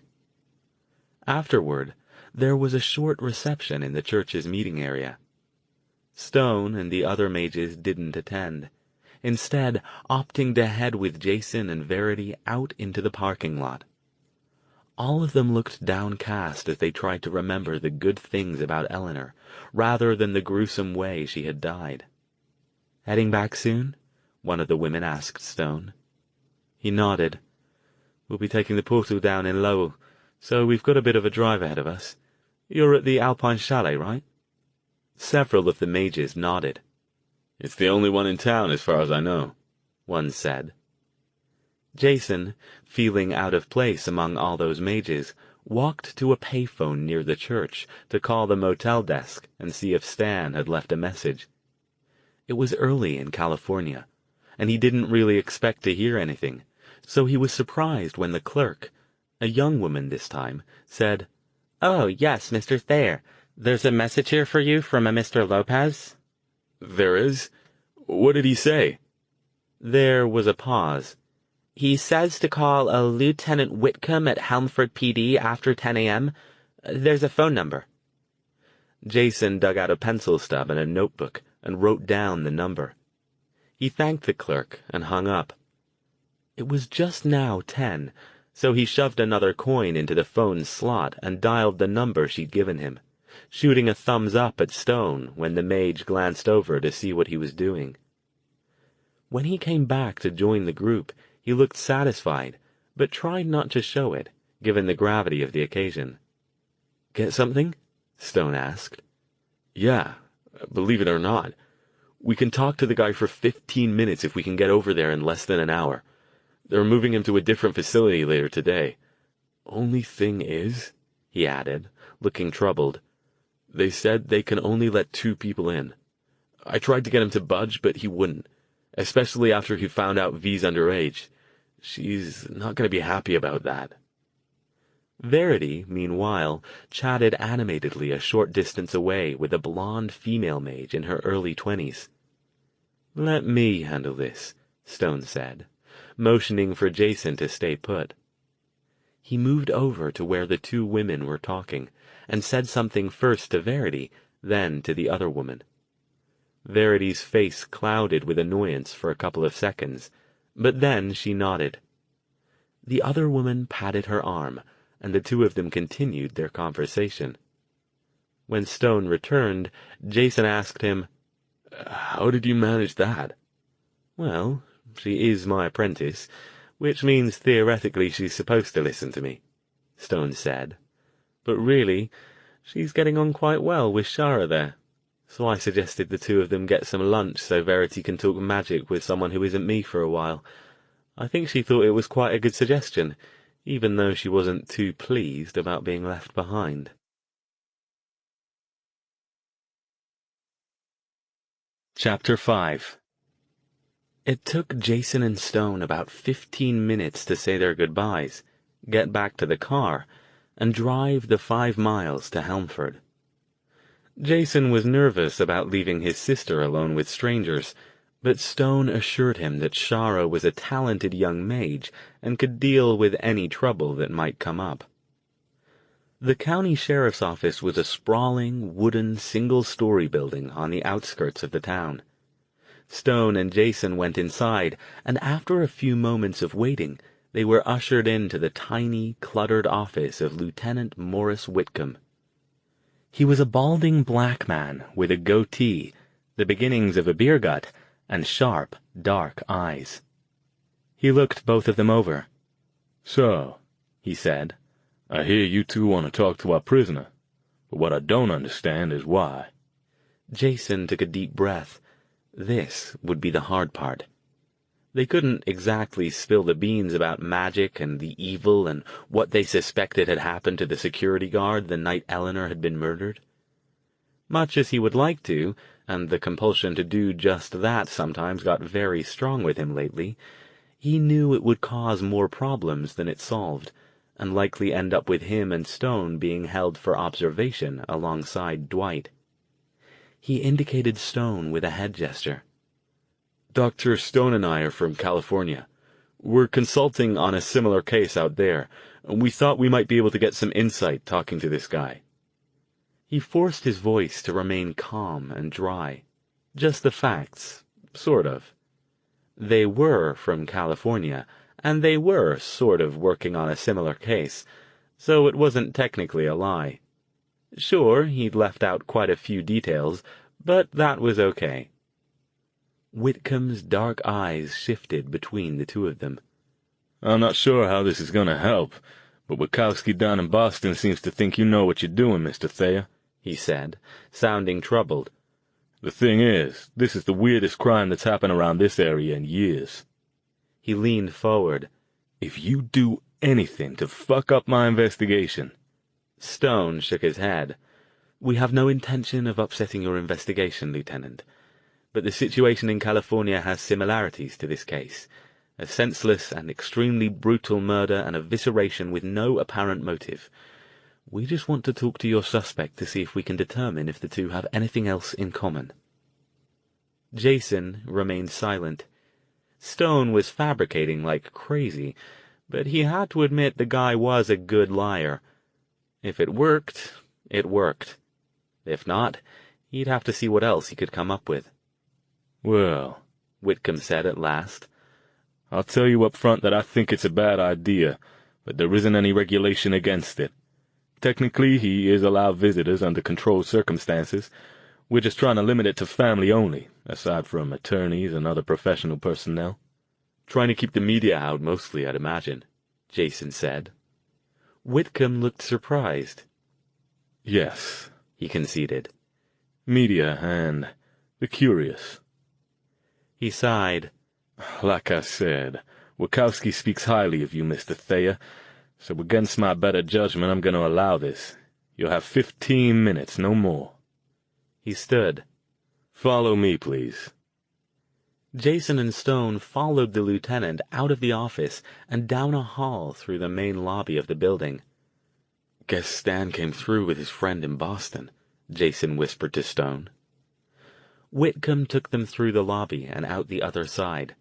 Afterward, there was a short reception in the church's meeting area. Stone and the other mages didn't attend, instead opting to head with Jason and Verity out into the parking lot. All of them looked downcast as they tried to remember the good things about Eleanor, rather than the gruesome way she had died. "Heading back soon?" one of the women asked Stone. He nodded. "We'll be taking the portal down in Lowell, so we've got a bit of a drive ahead of us. You're at the Alpine Chalet, right?" Several of the mages nodded. "It's the only one in town as far as I know," one said. Jason, feeling out of place among all those mages, walked to a payphone near the church to call the motel desk and see if Stan had left a message. It was early in California, and he didn't really expect to hear anything, so he was surprised when the clerk, a young woman this time, said, "Oh, yes, Mr. Thayer. There's a message here for you from a Mr. Lopez." "There is? What did he say?" There was a pause. "He says to call a Lieutenant Whitcomb at Helmford PD after 10 a.m. There's a phone number." Jason dug out a pencil stub and a notebook and wrote down the number. He thanked the clerk and hung up. It was just now 10, so he shoved another coin into the phone's slot and dialed the number she'd given him, shooting a thumbs up at Stone when the mage glanced over to see what he was doing. When he came back to join the group, he looked satisfied, but tried not to show it, given the gravity of the occasion. "Get something?" Stone asked. "Yeah, believe it or not. We can talk to the guy for 15 minutes if we can get over there in less than an hour. They're moving him to a different facility later today. Only thing is," he added, looking troubled, "they said they can only let 2 people in. I tried to get him to budge, but he wouldn't, especially after he found out V's underage. She's not going to be happy about that." Verity, meanwhile, chatted animatedly a short distance away with a blonde female mage in her early 20s. "Let me handle this," Stone said, motioning for Jason to stay put. He moved over to where the 2 women were talking, and said something first to Verity, then to the other woman. Verity's face clouded with annoyance for a couple of seconds, but then she nodded. The other woman patted her arm, and the two of them continued their conversation. When Stone returned, Jason asked him, "How did you manage that?" "Well, she is my apprentice, which means theoretically she's supposed to listen to me," Stone said. "But really, she's getting on quite well with Shara there. So I suggested the two of them get some lunch so Verity can talk magic with someone who isn't me for a while. I think she thought it was quite a good suggestion, even though she wasn't too pleased about being left behind." Chapter 5. It took Jason and Stone about 15 minutes to say their goodbyes, get back to the car, and drive the 5 miles to Helmford. Jason was nervous about leaving his sister alone with strangers, but Stone assured him that Shara was a talented young mage and could deal with any trouble that might come up. The county sheriff's office was a sprawling, wooden, single-story building on the outskirts of the town. Stone and Jason went inside, and after a few moments of waiting, they were ushered into the tiny, cluttered office of Lieutenant Morris Whitcomb. He was a balding black man with a goatee, the beginnings of a beer gut, and sharp, dark eyes. He looked both of them over. "So," he said, "I hear you two want to talk to our prisoner, but what I don't understand is why." Jason took a deep breath. This would be the hard part. They couldn't exactly spill the beans about magic and the evil and what they suspected had happened to the security guard the night Eleanor had been murdered. Much as he would like to, and the compulsion to do just that sometimes got very strong with him lately, he knew it would cause more problems than it solved, and likely end up with him and Stone being held for observation alongside Dwight. He indicated Stone with a head gesture. "Dr. Stone and I are from California. We're consulting on a similar case out there, and we thought we might be able to get some insight talking to this guy." He forced his voice to remain calm and dry. Just the facts, sort of. They were from California, and they were sort of working on a similar case, so it wasn't technically a lie. Sure, he'd left out quite a few details, but that was okay. Whitcomb's dark eyes shifted between the two of them. "I'm not sure how this is going to help, but Wachowski down in Boston seems to think you know what you're doing, Mr. Thayer," he said, sounding troubled. "The thing is, this is the weirdest crime that's happened around this area in years." He leaned forward. "If you do anything to fuck up my investigation—" Stone shook his head. "We have no intention of upsetting your investigation, Lieutenant. But the situation in California has similarities to this case. A senseless and extremely brutal murder and evisceration with no apparent motive. We just want to talk to your suspect to see if we can determine if the two have anything else in common." Jason remained silent. Stone was fabricating like crazy, but he had to admit the guy was a good liar. If it worked, it worked. If not, he'd have to see what else he could come up with. "Well," Whitcomb said at last, "I'll tell you up front that I think it's a bad idea, but there isn't any regulation against it. Technically, he is allowed visitors under controlled circumstances. We're just trying to limit it to family only, aside from attorneys and other professional personnel." "Trying to keep the media out mostly, I'd imagine," Jason said. Whitcomb looked surprised. "Yes," he conceded. "Media and the curious." He sighed. "Like I said, Wachowski speaks highly of you, Mr. Thayer, so against my better judgment I'm going to allow this. You'll have 15 minutes, no more." He stood. "Follow me, please." Jason and Stone followed the lieutenant out of the office and down a hall through the main lobby of the building. "Guess Stan came through with his friend in Boston," Jason whispered to Stone. Whitcomb took them through the lobby and out the other side.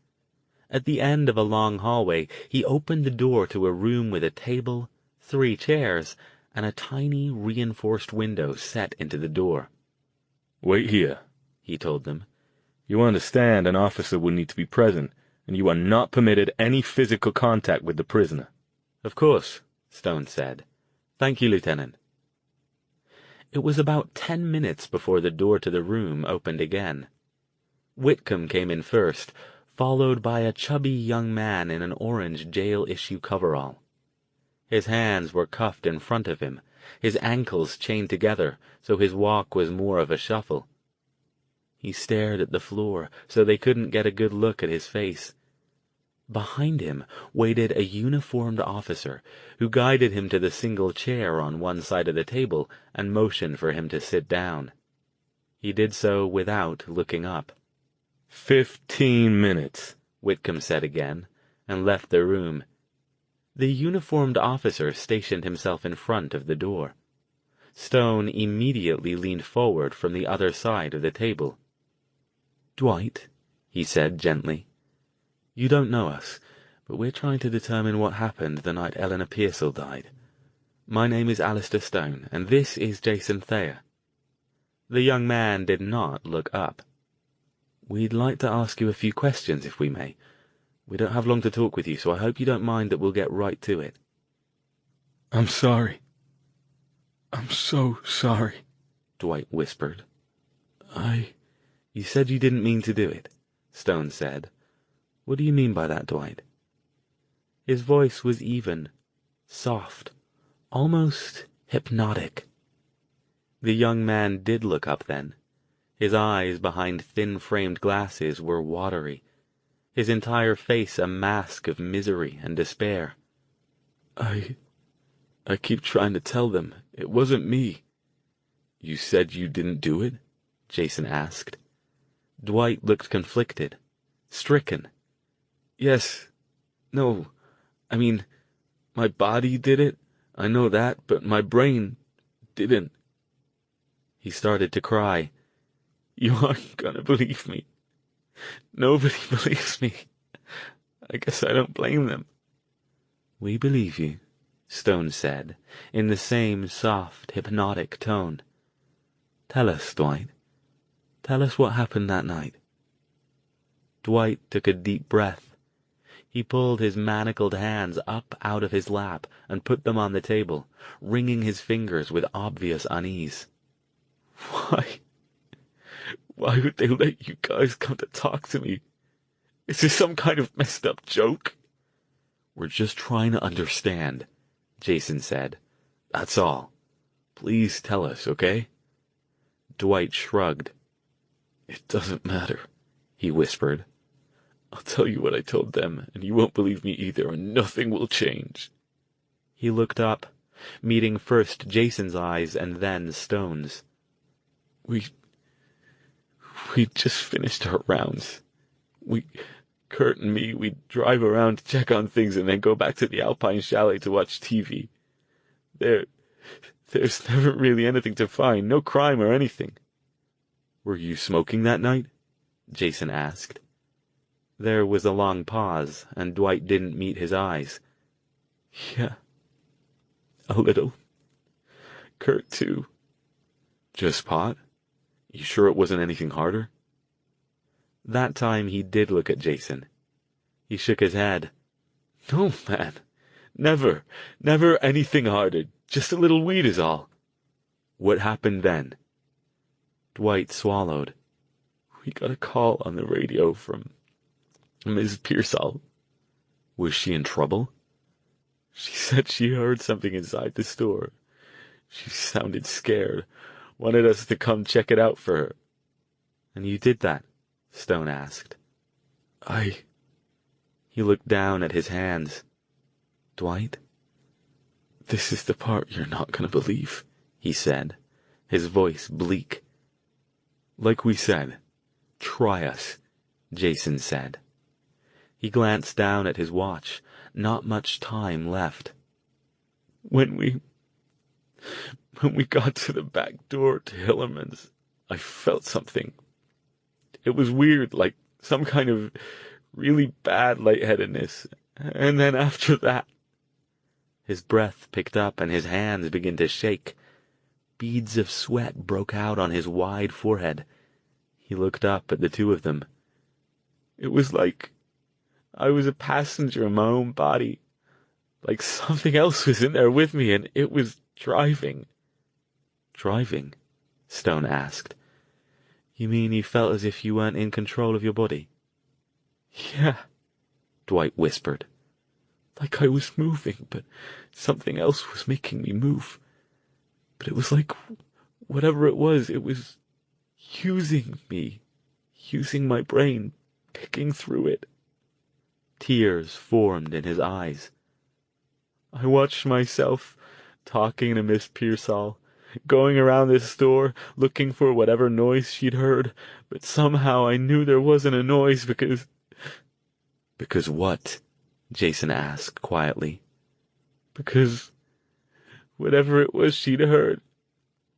At the end of a long hallway, he opened the door to a room with a table, 3 chairs, and a tiny reinforced window set into the door. "Wait here," he told them. You understand an officer will need to be present, and you are not permitted any physical contact with the prisoner. Of course, Stone said. Thank you, Lieutenant. It was about 10 minutes before the door to the room opened again. Whitcomb came in first, followed by a chubby young man in an orange jail-issue coverall. His hands were cuffed in front of him, his ankles chained together, so his walk was more of a shuffle. He stared at the floor, so they couldn't get a good look at his face. Behind him waited a uniformed officer, who guided him to the single chair on one side of the table and motioned for him to sit down. He did so without looking up. 15 minutes, Whitcomb said again, and left the room. The uniformed officer stationed himself in front of the door. Stone immediately leaned forward from the other side of the table. "Dwight," he said gently, "you don't know us, but we're trying to determine what happened the night Eleanor Pearsall died. My name is Alastair Stone, and this is Jason Thayer." The young man did not look up. "We'd like to ask you a few questions, if we may. We don't have long to talk with you, so I hope you don't mind that we'll get right to it." "I'm sorry. I'm so sorry," Dwight whispered. You said you didn't mean to do it," Stone said. "What do you mean by that, Dwight?" His voice was even, soft, almost hypnotic. The young man did look up then. His eyes behind thin-framed glasses were watery, his entire face a mask of misery and despair. I keep trying to tell them it wasn't me." "You said you didn't do it?" Jason asked. Dwight looked conflicted, stricken. "Yes. No. I mean, my body did it, I know that, but my brain didn't." He started to cry. "You aren't gonna believe me. Nobody believes me. I guess I don't blame them." "We believe you," Stone said, in the same soft, hypnotic tone. "Tell us, Dwight. Tell us what happened that night." Dwight took a deep breath. He pulled his manacled hands up out of his lap and put them on the table, wringing his fingers with obvious unease. Why would they let you guys come to talk to me? Is this some kind of messed up joke?" "We're just trying to understand," Jason said. "That's all. Please tell us, okay?" Dwight shrugged. "It doesn't matter," he whispered. "I'll tell you what I told them, and you won't believe me either, and nothing will change." He looked up, meeting first Jason's eyes and then Stone's. We just finished our rounds. Kurt and me, we'd drive around to check on things and then go back to the Alpine Chalet to watch TV. There's never really anything to find, no crime or anything." "Were you smoking that night?" Jason asked. There was a long pause, and Dwight didn't meet his eyes. "Yeah, a little. Kurt, too." "Just pot? You sure it wasn't anything harder?" That time he did look at Jason. He shook his head. "No, man. Never anything harder. Just a little weed is all." "What happened then?" Dwight swallowed. "We got a call on the radio from Mrs. Pearsall." "Was she in trouble?" "She said she heard something inside the store. She sounded scared. Wanted us to come check it out for her." "And you did that?" Stone asked. He looked down at his hands. "Dwight, this is the part you're not going to believe," he said, his voice bleak. "Like we said, try us," Jason said. He glanced down at his watch. Not much time left. When we got to the back door to Hillerman's, I felt something. It was weird, like some kind of really bad lightheadedness. And then after that..." His breath picked up and his hands began to shake. Beads of sweat broke out on his wide forehead. He He looked up at the two of them. It was like I was a passenger in my own body. Like something else was in there with me, and it was driving. Driving? Stone asked. You mean you felt as if you weren't in control of your body? Yeah, Dwight whispered. like I was moving, but something else was making me move. But it was like, whatever it was using me, using my brain, picking through it. Tears formed in his eyes. I watched myself talking to Miss Pearsall, going around this store, looking for whatever noise she'd heard, but somehow I knew there wasn't a noise because... Because what? Jason asked quietly. Because whatever it was she'd heard,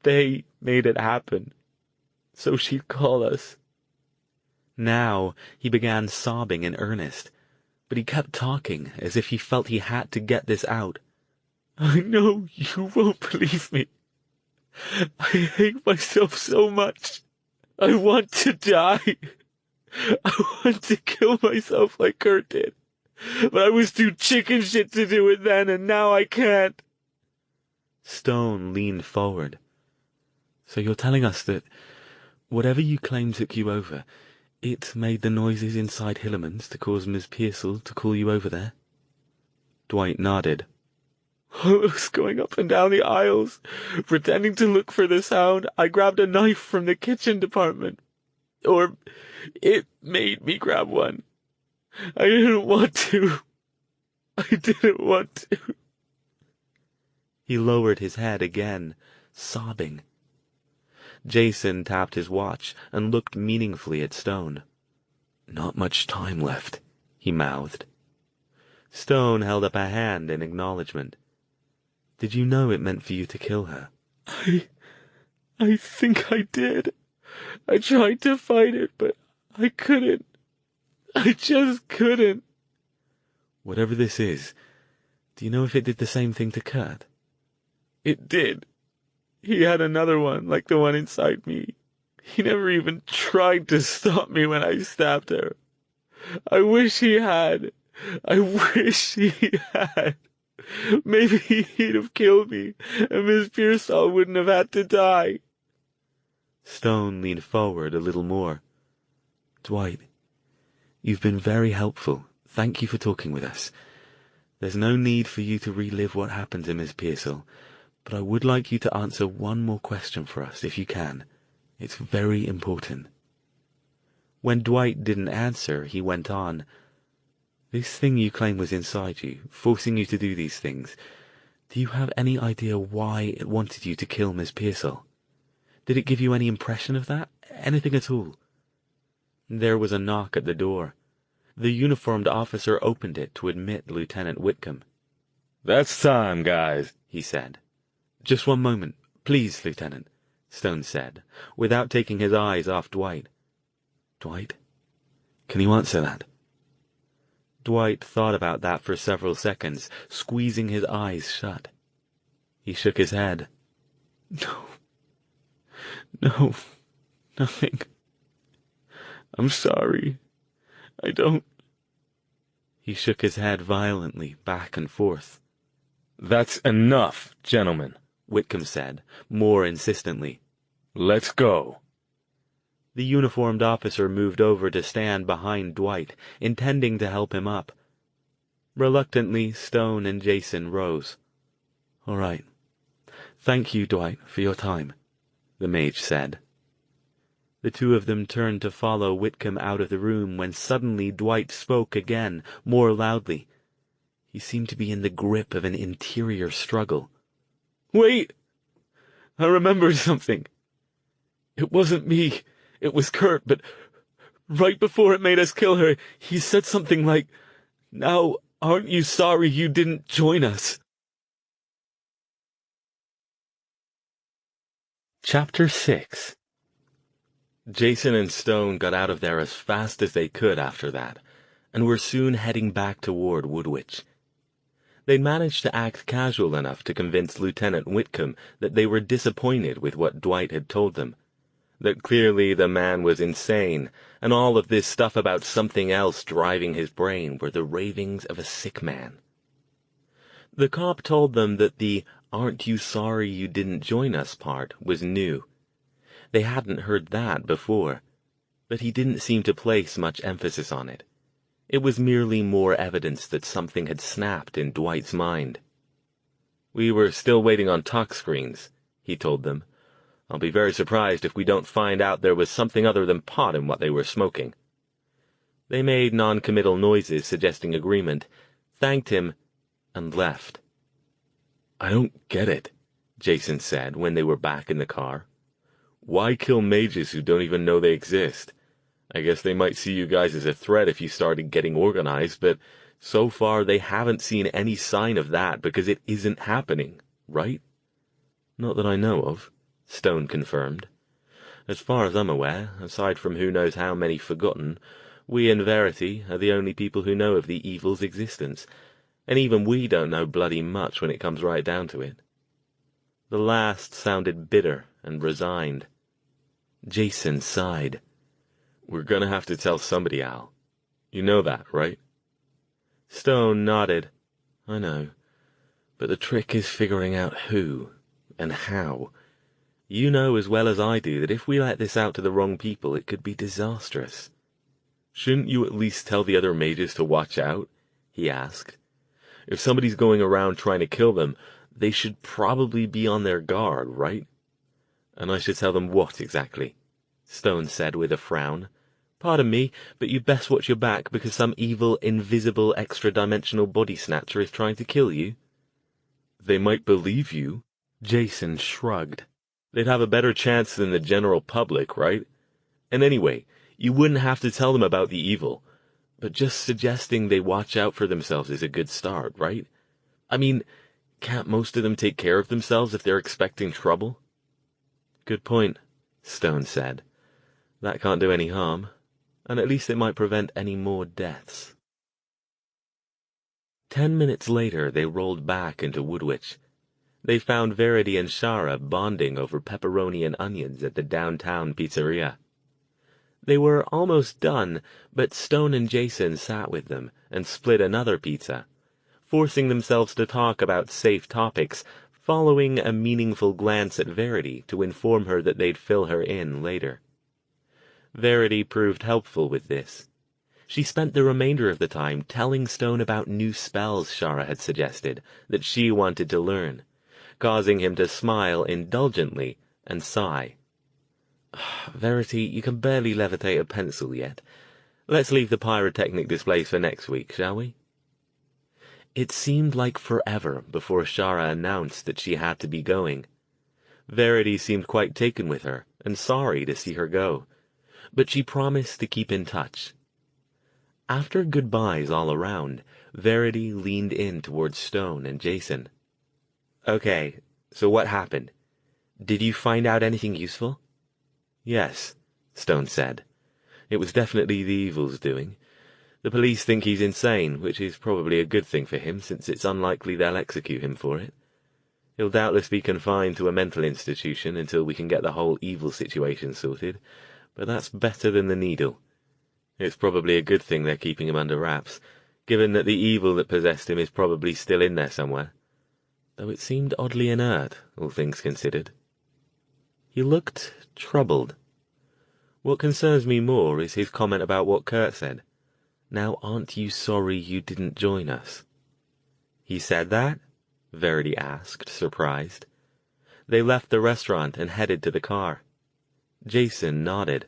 they made it happen. So she'd call us. Now he began sobbing in earnest, but he kept talking as if he felt he had to get this out. I know you won't believe me. I hate myself so much. I want to die. I want to kill myself like Kurt did. But I was too chicken shit to do it then, and now I can't. Stone leaned forward. So you're telling us that whatever you claim took you over, it made the noises inside Hillerman's to cause Miss Pearsall to call you over there? Dwight nodded. I was going up and down the aisles, pretending to look for the sound. I grabbed a knife from the kitchen department. Or it made me grab one. I didn't want to. I didn't want to. He lowered his head again, sobbing. Jason tapped his watch and looked meaningfully at Stone. Not much time left, he mouthed. Stone held up a hand in acknowledgement. Did you know it meant for you to kill her? I think I did. I tried to fight it, but I couldn't. I just couldn't. Whatever this is, do you know if it did the same thing to Kurt? It did. He had another one, like the one inside me. He never even tried to stop me when I stabbed her. I wish he had. I wish he had. Maybe he'd have killed me, and Miss Pearsall wouldn't have had to die. Stone leaned forward a little more. Dwight, you've been very helpful. Thank you for talking with us. There's no need for you to relive what happened to Miss Pearsall, but I would like you to answer one more question for us, if you can. It's very important. When Dwight didn't answer, he went on. This thing you claim was inside you, forcing you to do these things, do you have any idea why it wanted you to kill Miss Pearsall? Did it give you any impression of that? Anything at all? There was a knock at the door. The uniformed officer opened it to admit Lieutenant Whitcomb. That's time, guys, he said. Just one moment, please, Lieutenant, Stone said, without taking his eyes off Dwight. Dwight, can you answer that? Dwight thought about that for several seconds, squeezing his eyes shut. He shook his head. No, nothing. I'm sorry. I don't... He shook his head violently, back and forth. That's enough, gentlemen, Whitcomb said, more insistently. Let's go. The uniformed officer moved over to stand behind Dwight, intending to help him up. Reluctantly, Stone and Jason rose. All right. Thank you, Dwight, for your time, the mage said. The two of them turned to follow Whitcomb out of the room when suddenly Dwight spoke again, more loudly. He seemed to be in the grip of an interior struggle. Wait! I remembered something. It wasn't me. It was Kurt, but right before it made us kill her, he said something like, "Now, aren't you sorry you didn't join us?" Chapter 6. Jason and Stone got out of there as fast as they could after that, and were soon heading back toward Woodwich. They'd managed to act casual enough to convince Lieutenant Whitcomb that they were disappointed with what Dwight had told them, that clearly the man was insane, and all of this stuff about something else driving his brain were the ravings of a sick man. The cop told them that the "aren't you sorry you didn't join us" part was new. They hadn't heard that before, but he didn't seem to place much emphasis on it. It was merely more evidence that something had snapped in Dwight's mind. "We were still waiting on talk screens," he told them. "I'll be very surprised if we don't find out there was something other than pot in what they were smoking." They made non-committal noises suggesting agreement, thanked him, and left. "I don't get it," Jason said when they were back in the car. "Why kill mages who don't even know they exist? I guess they might see you guys as a threat if you started getting organized, but so far they haven't seen any sign of that because it isn't happening, right?" "Not that I know of," Stone confirmed. "As far as I'm aware, aside from who knows how many forgotten, we in Verity are the only people who know of the evil's existence, and even we don't know bloody much when it comes right down to it." The last sounded bitter and resigned. Jason sighed. "We're gonna have to tell somebody, Al. You know that, right?" Stone nodded. "I know. But the trick is figuring out who and how. You know as well as I do that if we let this out to the wrong people, it could be disastrous." "Shouldn't you at least tell the other mages to watch out?" he asked. "If somebody's going around trying to kill them, they should probably be on their guard, right?" "And I should tell them what exactly?" Stone said with a frown. "Pardon me, but you'd best watch your back because some evil, invisible, extra-dimensional body snatcher is trying to kill you." "They might believe you." Jason shrugged. "They'd have a better chance than the general public, right? And anyway, you wouldn't have to tell them about the evil, but just suggesting they watch out for themselves is a good start, right? I mean, can't most of them take care of themselves if they're expecting trouble?" "Good point," Stone said. "That can't do any harm, and at least it might prevent any more deaths." 10 minutes later, they rolled back into Woodwich. They found Verity and Shara bonding over pepperoni and onions at the downtown pizzeria. They were almost done, but Stone and Jason sat with them and split another pizza, forcing themselves to talk about safe topics, following a meaningful glance at Verity to inform her that they'd fill her in later. Verity proved helpful with this. She spent the remainder of the time telling Stone about new spells Shara had suggested that she wanted to learn, causing him to smile indulgently and sigh. "Verity, you can barely levitate a pencil yet. Let's leave the pyrotechnic displays for next week, shall we?" It seemed like forever before Shara announced that she had to be going. Verity seemed quite taken with her and sorry to see her go, but she promised to keep in touch. After goodbyes all around, Verity leaned in towards Stone and Jason. "Okay, so what happened? Did you find out anything useful?" "Yes," Stone said. "It was definitely the evil's doing. The police think he's insane, which is probably a good thing for him, since it's unlikely they'll execute him for it. He'll doubtless be confined to a mental institution until we can get the whole evil situation sorted, but that's better than the needle. It's probably a good thing they're keeping him under wraps, given that the evil that possessed him is probably still in there somewhere, though it seemed oddly inert, all things considered." He looked troubled. "What concerns me more is his comment about what Kurt said. Now, aren't you sorry you didn't join us?" "He said that?" Verity asked, surprised. They left the restaurant and headed to the car. Jason nodded.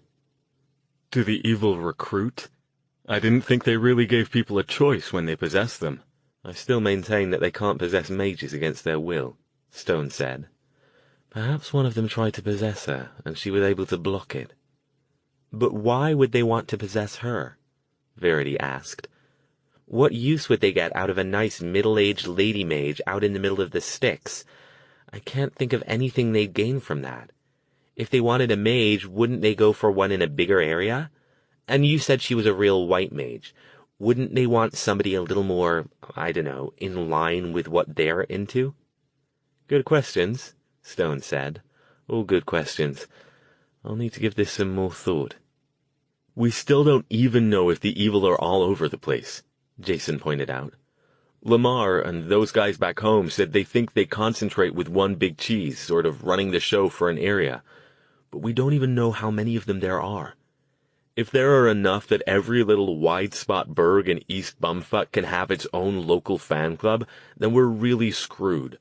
"To the evil recruit? I didn't think they really gave people a choice when they possessed them." "I still maintain that they can't possess mages against their will," Stone said. "Perhaps one of them tried to possess her, and she was able to block it." "But why would they want to possess her?" Verity asked. "What use would they get out of a nice middle-aged lady mage out in the middle of the sticks? I can't think of anything they'd gain from that. If they wanted a mage, wouldn't they go for one in a bigger area? And you said she was a real white mage. Wouldn't they want somebody a little more, I don't know, in line with what they're into?" "Good questions," Stone said. "All good questions. I'll need to give this some more thought. We still don't even know if the evil are all over the place, Jason pointed out. Lamar and those guys back home said they think they concentrate with one big cheese, sort of running the show for an area. But we don't even know how many of them there are. If there are enough that every little wide-spot burg in East Bumfuck can have its own local fan club, then we're really screwed.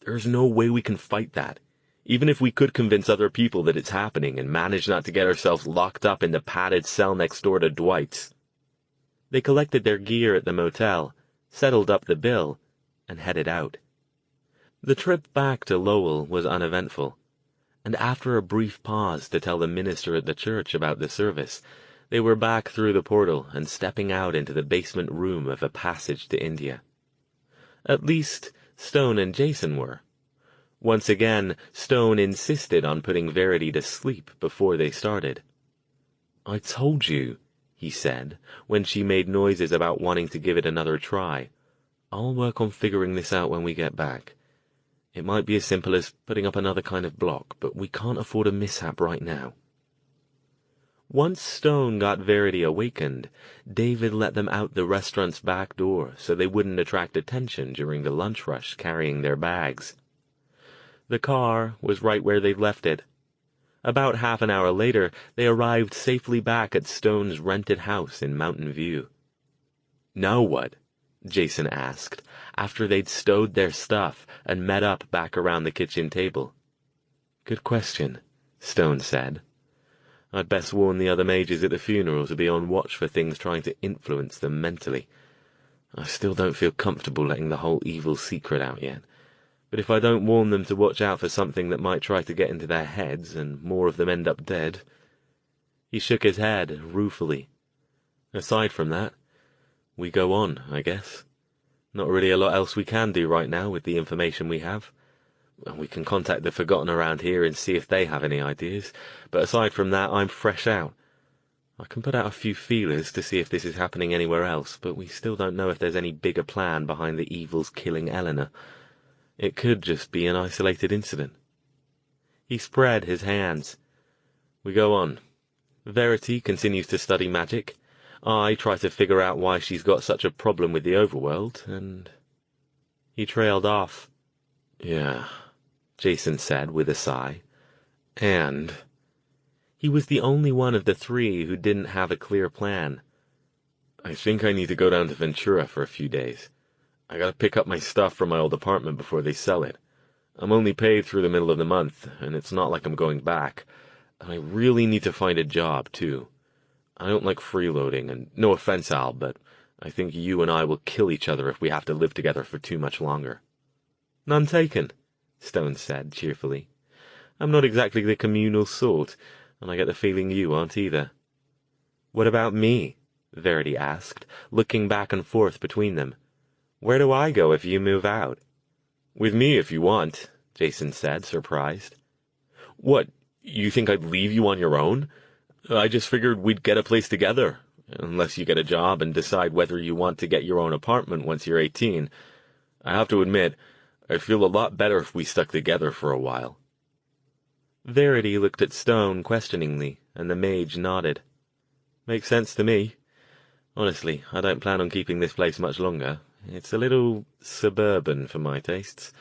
There's no way we can fight that, even if we could convince other people that it's happening and manage not to get ourselves locked up in the padded cell next door to Dwight's. They collected their gear at the motel, settled up the bill, and headed out. The trip back to Lowell was uneventful, and after a brief pause to tell the minister at the church about the service, they were back through the portal and stepping out into the basement room of a passage to India. At least, Stone and Jason were. Once again, Stone insisted on putting Verity to sleep before they started. "I told you," he said, when she made noises about wanting to give it another try. "I'll work on figuring this out when we get back. It might be as simple as putting up another kind of block, but we can't afford a mishap right now." Once Stone got Verity awakened, David let them out the restaurant's back door so they wouldn't attract attention during the lunch rush carrying their bags. The car was right where they'd left it. About half an hour later, they arrived safely back at Stone's rented house in Mountain View. "Now what?" Jason asked, after they'd stowed their stuff and met up back around the kitchen table. "Good question," Stone said. "I'd best warn the other mages at the funeral to be on watch for things trying to influence them mentally. I still don't feel comfortable letting the whole evil secret out yet. But if I don't warn them to watch out for something that might try to get into their heads and more of them end up dead..." He shook his head ruefully. "Aside from that, we go on, I guess. Not really a lot else we can do right now with the information we have. We can contact the Forgotten around here and see if they have any ideas, but aside from that, I'm fresh out. I can put out a few feelers to see if this is happening anywhere else, but we still don't know if there's any bigger plan behind the evils killing Eleanor. It could just be an isolated incident." He spread his hands. "We go on. Verity continues to study magic. I try to figure out why she's got such a problem with the overworld, and..." He trailed off. "Yeah," Jason said with a sigh. "And..." He was the only one of the three who didn't have a clear plan. "I think I need to go down to Ventura for a few days. I gotta pick up my stuff from my old apartment before they sell it. I'm only paid through the middle of the month, and it's not like I'm going back. And I really need to find a job, too. I don't like freeloading, and no offense, Al, but I think you and I will kill each other if we have to live together for too much longer." "None taken," Stone said cheerfully. "I'm not exactly the communal sort, and I get the feeling you aren't either." "What about me?" Verity asked, looking back and forth between them. "Where do I go if you move out?" "With me if you want," Jason said, surprised. "What, you think I'd leave you on your own? I just figured we'd get a place together, unless you get a job and decide whether you want to get your own apartment once you're 18. I have to admit, I feel a lot better if we stuck together for a while." Verity looked at Stone questioningly, and the mage nodded. "Makes sense to me. Honestly, I don't plan on keeping this place much longer. It's a little suburban for my tastes.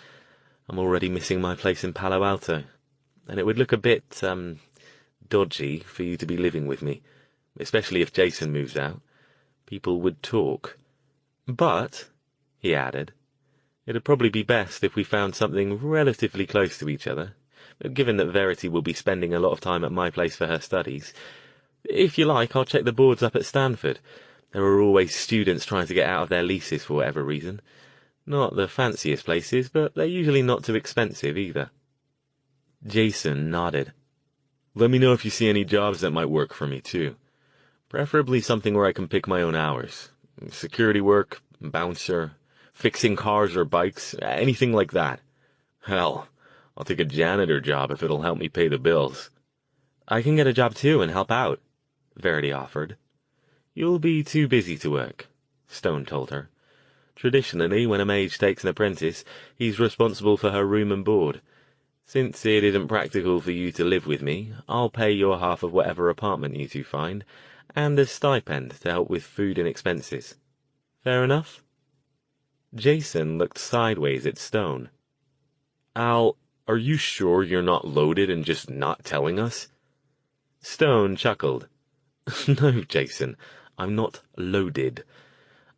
I'm already missing my place in Palo Alto, and it would look a bit, dodgy for you to be living with me, especially if Jason moves out. People would talk. But," he added, "it'd probably be best if we found something relatively close to each other, given that Verity will be spending a lot of time at my place for her studies. If you like, I'll check the boards up at Stanford. There are always students trying to get out of their leases for whatever reason. Not the fanciest places, but they're usually not too expensive either." Jason nodded. "Let me know if you see any jobs that might work for me, too. Preferably something where I can pick my own hours. Security work, bouncer, fixing cars or bikes, anything like that. Hell, I'll take a janitor job if it'll help me pay the bills." "I can get a job too and help out," Verity offered. "You'll be too busy to work," Stone told her. "Traditionally, when a mage takes an apprentice, he's responsible for her room and board. Since it isn't practical for you to live with me, I'll pay your half of whatever apartment you two find, and a stipend to help with food and expenses. Fair enough?" Jason looked sideways at Stone. "Al, are you sure you're not loaded and just not telling us?" Stone chuckled. "No, Jason, I'm not loaded.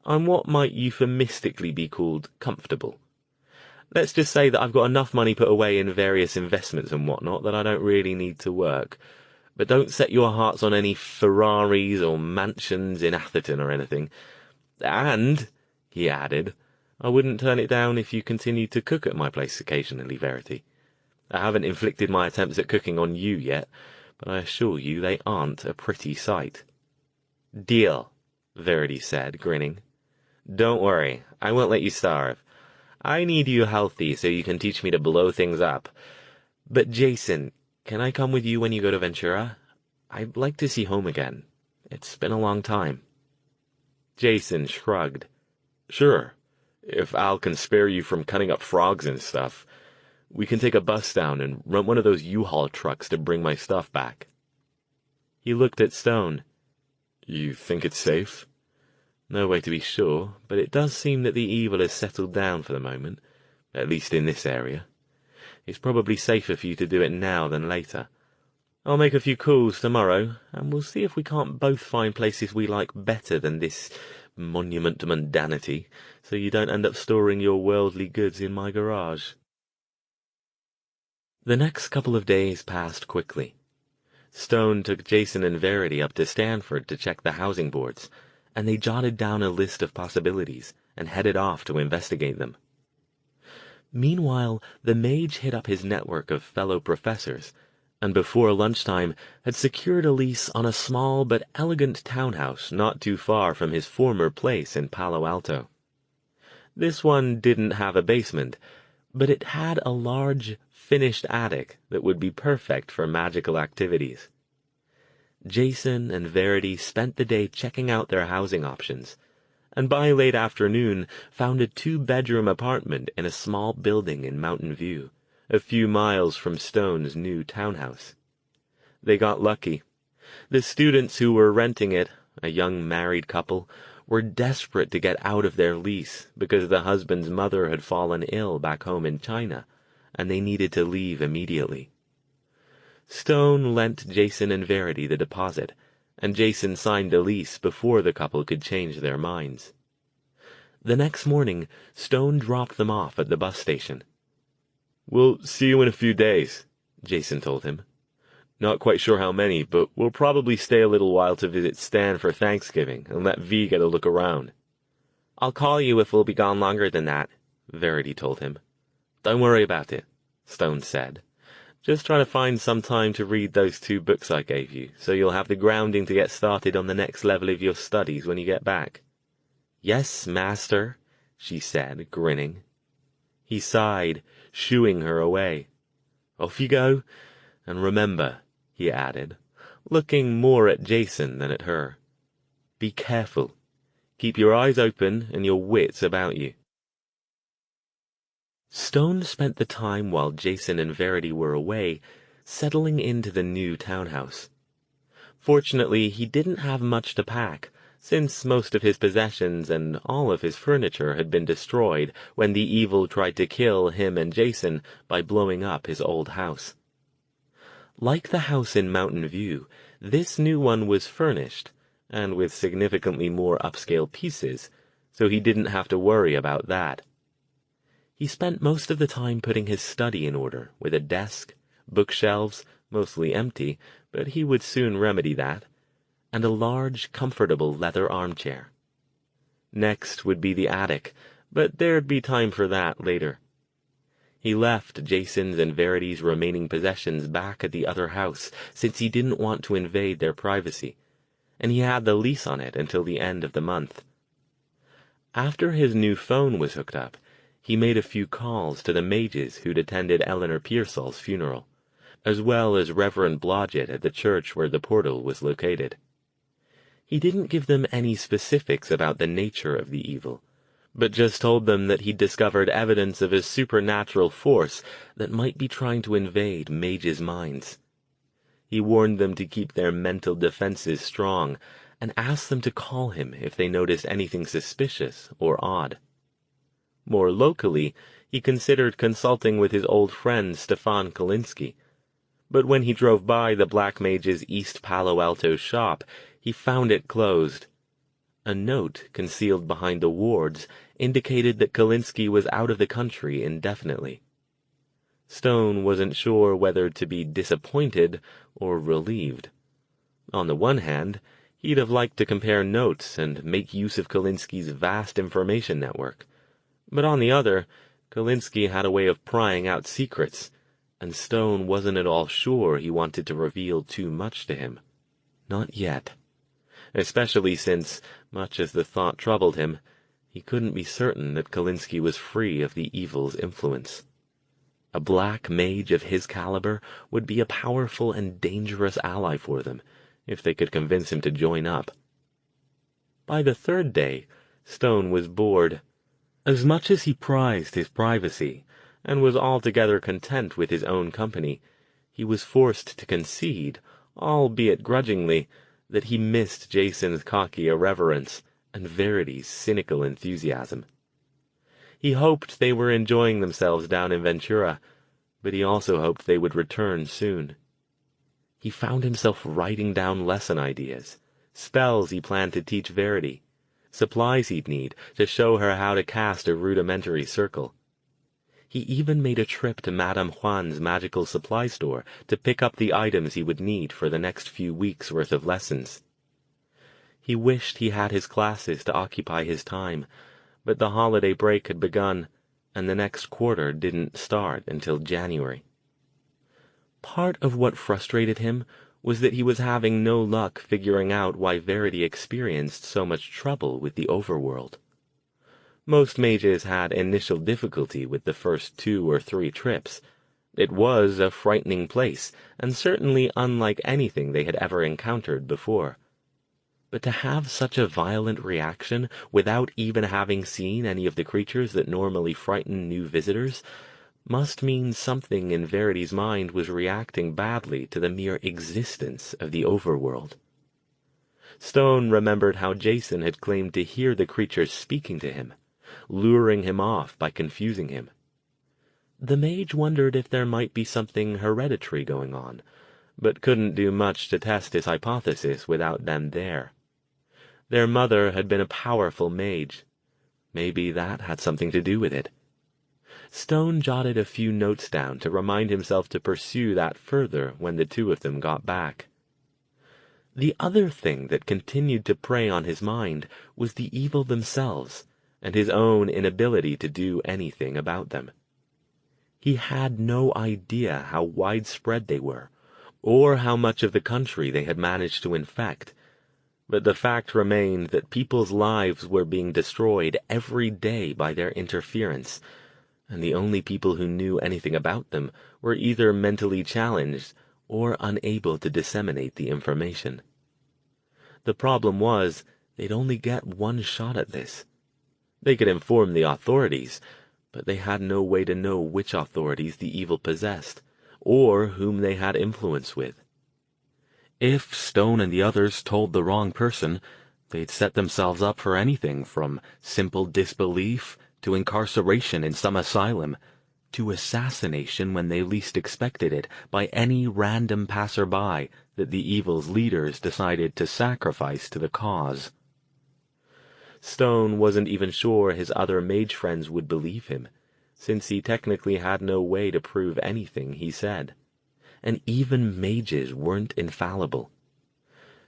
I'm what might euphemistically be called comfortable. Let's just say that I've got enough money put away in various investments and whatnot that I don't really need to work. But don't set your hearts on any Ferraris or mansions in Atherton or anything. And," he added, "I wouldn't turn it down if you continued to cook at my place occasionally, Verity. I haven't inflicted my attempts at cooking on you yet, but I assure you they aren't a pretty sight." "Deal," Verity said, grinning. "Don't worry, I won't let you starve. I need you healthy so you can teach me to blow things up. But Jason, can I come with you when you go to Ventura? I'd like to see home again. It's been a long time." Jason shrugged. "Sure, if Al can spare you from cutting up frogs and stuff. We can take a bus down and rent one of those U-Haul trucks to bring my stuff back." He looked at Stone. "You think it's safe?" "No way to be sure, but it does seem that the evil has settled down for the moment, at least in this area. It's probably safer for you to do it now than later. I'll make a few calls tomorrow, and we'll see if we can't both find places we like better than this monument to mundanity, so you don't end up storing your worldly goods in my garage." The next couple of days passed quickly. Stone took Jason and Verity up to Stanford to check the housing boards, and they jotted down a list of possibilities and headed off to investigate them. Meanwhile, the mage hit up his network of fellow professors, and before lunchtime had secured a lease on a small but elegant townhouse not too far from his former place in Palo Alto. This one didn't have a basement, but it had a large, finished attic that would be perfect for magical activities. Jason and Verity spent the day checking out their housing options, and by late afternoon found a 2-bedroom apartment in a small building in Mountain View, a few miles from Stone's new townhouse. They got lucky. The students who were renting it, a young married couple, were desperate to get out of their lease because the husband's mother had fallen ill back home in China, and they needed to leave immediately. Stone lent Jason and Verity the deposit, and Jason signed the lease before the couple could change their minds. The next morning, Stone dropped them off at the bus station. "We'll see you in a few days," Jason told him. "Not quite sure how many, but we'll probably stay a little while to visit Stan for Thanksgiving and let V get a look around." "I'll call you if we'll be gone longer than that," Verity told him. "Don't worry about it," Stone said. "Just try to find some time to read those 2 books I gave you, so you'll have the grounding to get started on the next level of your studies when you get back." "Yes, master," she said, grinning. He sighed, shooing her away. "Off you go, and remember," he added, looking more at Jason than at her, "be careful. Keep your eyes open and your wits about you." Stone spent the time while Jason and Verity were away settling into the new townhouse. Fortunately, he didn't have much to pack, since most of his possessions and all of his furniture had been destroyed when the evil tried to kill him and Jason by blowing up his old house. Like the house in Mountain View, this new one was furnished, and with significantly more upscale pieces, so he didn't have to worry about that. He spent most of the time putting his study in order, with a desk, bookshelves, mostly empty, but he would soon remedy that, and a large, comfortable leather armchair. Next would be the attic, but there'd be time for that later. He left Jason's and Verity's remaining possessions back at the other house, since he didn't want to invade their privacy, and he had the lease on it until the end of the month. After his new phone was hooked up, he made a few calls to the mages who'd attended Eleanor Pearsall's funeral, as well as Reverend Blodgett at the church where the portal was located. He didn't give them any specifics about the nature of the evil, but just told them that he'd discovered evidence of a supernatural force that might be trying to invade mages' minds. He warned them to keep their mental defenses strong, and asked them to call him if they noticed anything suspicious or odd. More locally, he considered consulting with his old friend Stefan Kalinsky, but when he drove by the Black Mage's East Palo Alto shop, he found it closed. A note concealed behind the wards indicated that Kalinsky was out of the country indefinitely. Stone wasn't sure whether to be disappointed or relieved. On the one hand, he'd have liked to compare notes and make use of Kalinsky's vast information network. But on the other, Kalinsky had a way of prying out secrets, and Stone wasn't at all sure he wanted to reveal too much to him. Not yet. Especially since, much as the thought troubled him, he couldn't be certain that Kalinsky was free of the evil's influence. A black mage of his caliber would be a powerful and dangerous ally for them, if they could convince him to join up. By the third day, Stone was bored. As much as he prized his privacy, and was altogether content with his own company, he was forced to concede, albeit grudgingly, that he missed Jason's cocky irreverence and Verity's cynical enthusiasm. He hoped they were enjoying themselves down in Ventura, but he also hoped they would return soon. He found himself writing down lesson ideas, spells he planned to teach Verity, supplies he'd need to show her how to cast a rudimentary circle. He even made a trip to Madame Juan's magical supply store to pick up the items he would need for the next few weeks' worth of lessons. He wished he had his classes to occupy his time, but the holiday break had begun, and the next quarter didn't start until January. Part of what frustrated him was that he was having no luck figuring out why Verity experienced so much trouble with the overworld. Most mages had initial difficulty with the first 2 or 3 trips. It was a frightening place, and certainly unlike anything they had ever encountered before. But to have such a violent reaction without even having seen any of the creatures that normally frighten new visitors must mean something in Verity's mind was reacting badly to the mere existence of the overworld. Stone remembered how Jason had claimed to hear the creatures speaking to him, luring him off by confusing him. The mage wondered if there might be something hereditary going on, but couldn't do much to test his hypothesis without them there. Their mother had been a powerful mage. Maybe that had something to do with it. Stone jotted a few notes down to remind himself to pursue that further when the two of them got back. The other thing that continued to prey on his mind was the evil themselves, and his own inability to do anything about them. He had no idea how widespread they were, or how much of the country they had managed to infect, but the fact remained that people's lives were being destroyed every day by their interference, and the only people who knew anything about them were either mentally challenged or unable to disseminate the information. The problem was, they'd only get one shot at this. They could inform the authorities, but they had no way to know which authorities the evil possessed, or whom they had influence with. If Stone and the others told the wrong person, they'd set themselves up for anything from simple disbelief to incarceration in some asylum, to assassination when they least expected it by any random passerby that the evil's leaders decided to sacrifice to the cause. Stone wasn't even sure his other mage friends would believe him, since he technically had no way to prove anything he said. And even mages weren't infallible.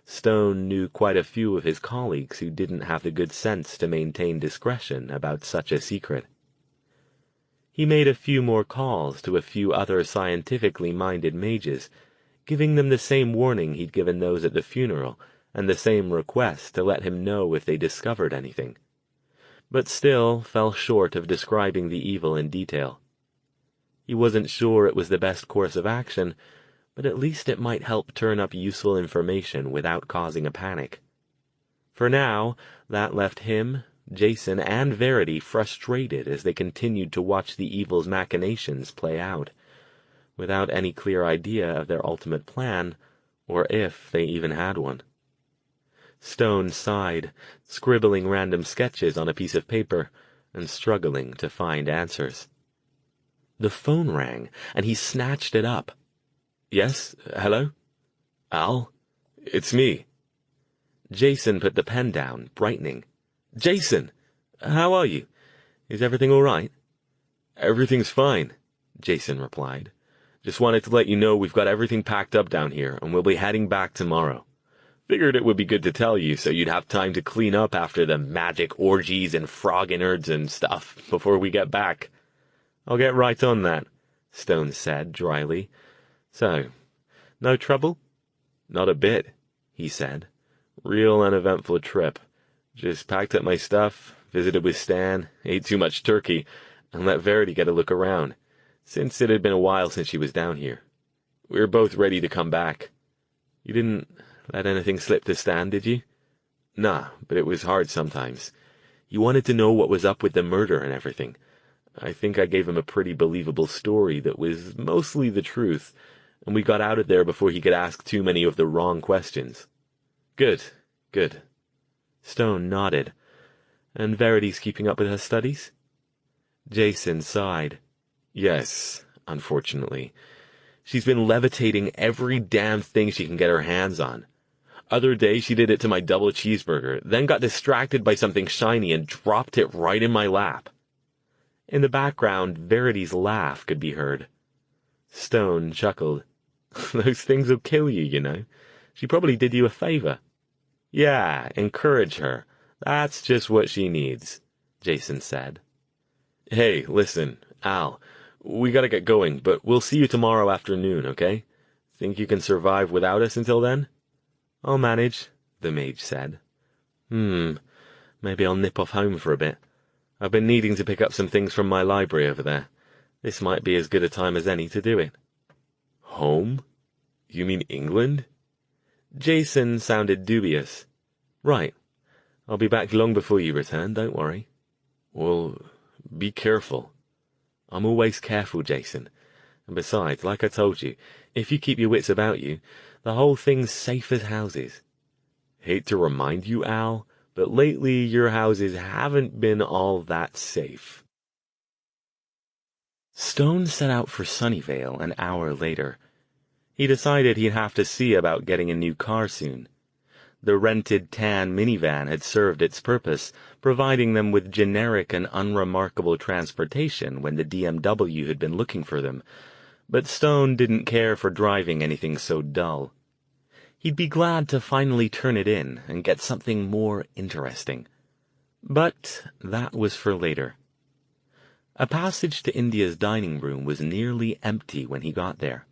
Stone knew quite a few of his colleagues who didn't have the good sense to maintain discretion about such a secret. He made a few more calls to a few other scientifically minded mages, giving them the same warning he'd given those at the funeral, and the same request to let him know if they discovered anything, but still fell short of describing the evil in detail. He wasn't sure it was the best course of action, but at least it might help turn up useful information without causing a panic. For now, that left him, Jason and Verity frustrated as they continued to watch the evil's machinations play out, without any clear idea of their ultimate plan, or if they even had one. Stone sighed, scribbling random sketches on a piece of paper, and struggling to find answers. The phone rang, and he snatched it up. "Yes? Hello? Al? It's me." Jason put the pen down, brightening. "Jason! How are you? Is everything all right?" "Everything's fine," Jason replied. "Just wanted to let you know we've got everything packed up down here, and we'll be heading back tomorrow. Figured it would be good to tell you so you'd have time to clean up after the magic orgies and frog innards and stuff before we get back." "I'll get right on that," Stone said dryly. "So, no trouble?" "Not a bit," he said. "Real uneventful trip. Just packed up my stuff, visited with Stan, ate too much turkey, and let Verity get a look around, since it had been a while since she was down here. We were both ready to come back. You didn't let anything slip to Stan, did you?" "Nah, but it was hard sometimes. He wanted to know what was up with the murder and everything. I think I gave him a pretty believable story that was mostly the truth, and we got out of there before he could ask too many of the wrong questions." "Good, good." Stone nodded. "And Verity's keeping up with her studies?" Jason sighed. "Yes, unfortunately. She's been levitating every damn thing she can get her hands on. Other day she did it to my double cheeseburger, then got distracted by something shiny and dropped it right in my lap." In the background, Verity's laugh could be heard. Stone chuckled. "Those things will kill you, you know. She probably did you a favor." "Yeah, encourage her. That's just what she needs," Jason said. "Hey, listen, Al, we gotta get going, but we'll see you tomorrow afternoon, okay? Think you can survive without us until then?" "I'll manage," the mage said. Maybe I'll nip off home for a bit. I've been needing to pick up some things from my library over there. This might be as good a time as any to do it." "Home? You mean England?" Jason sounded dubious. "Right. I'll be back long before you return, don't worry." "Well, be careful." "I'm always careful, Jason. And besides, like I told you, if you keep your wits about you, the whole thing's safe as houses." "Hate to remind you, Al, but lately your houses haven't been all that safe." Stone set out for Sunnyvale an hour later. He decided he'd have to see about getting a new car soon. The rented tan minivan had served its purpose, providing them with generic and unremarkable transportation when the DMW had been looking for them, but Stone didn't care for driving anything so dull. He'd be glad to finally turn it in and get something more interesting. But that was for later. A passage to India's dining room was nearly empty when he got there.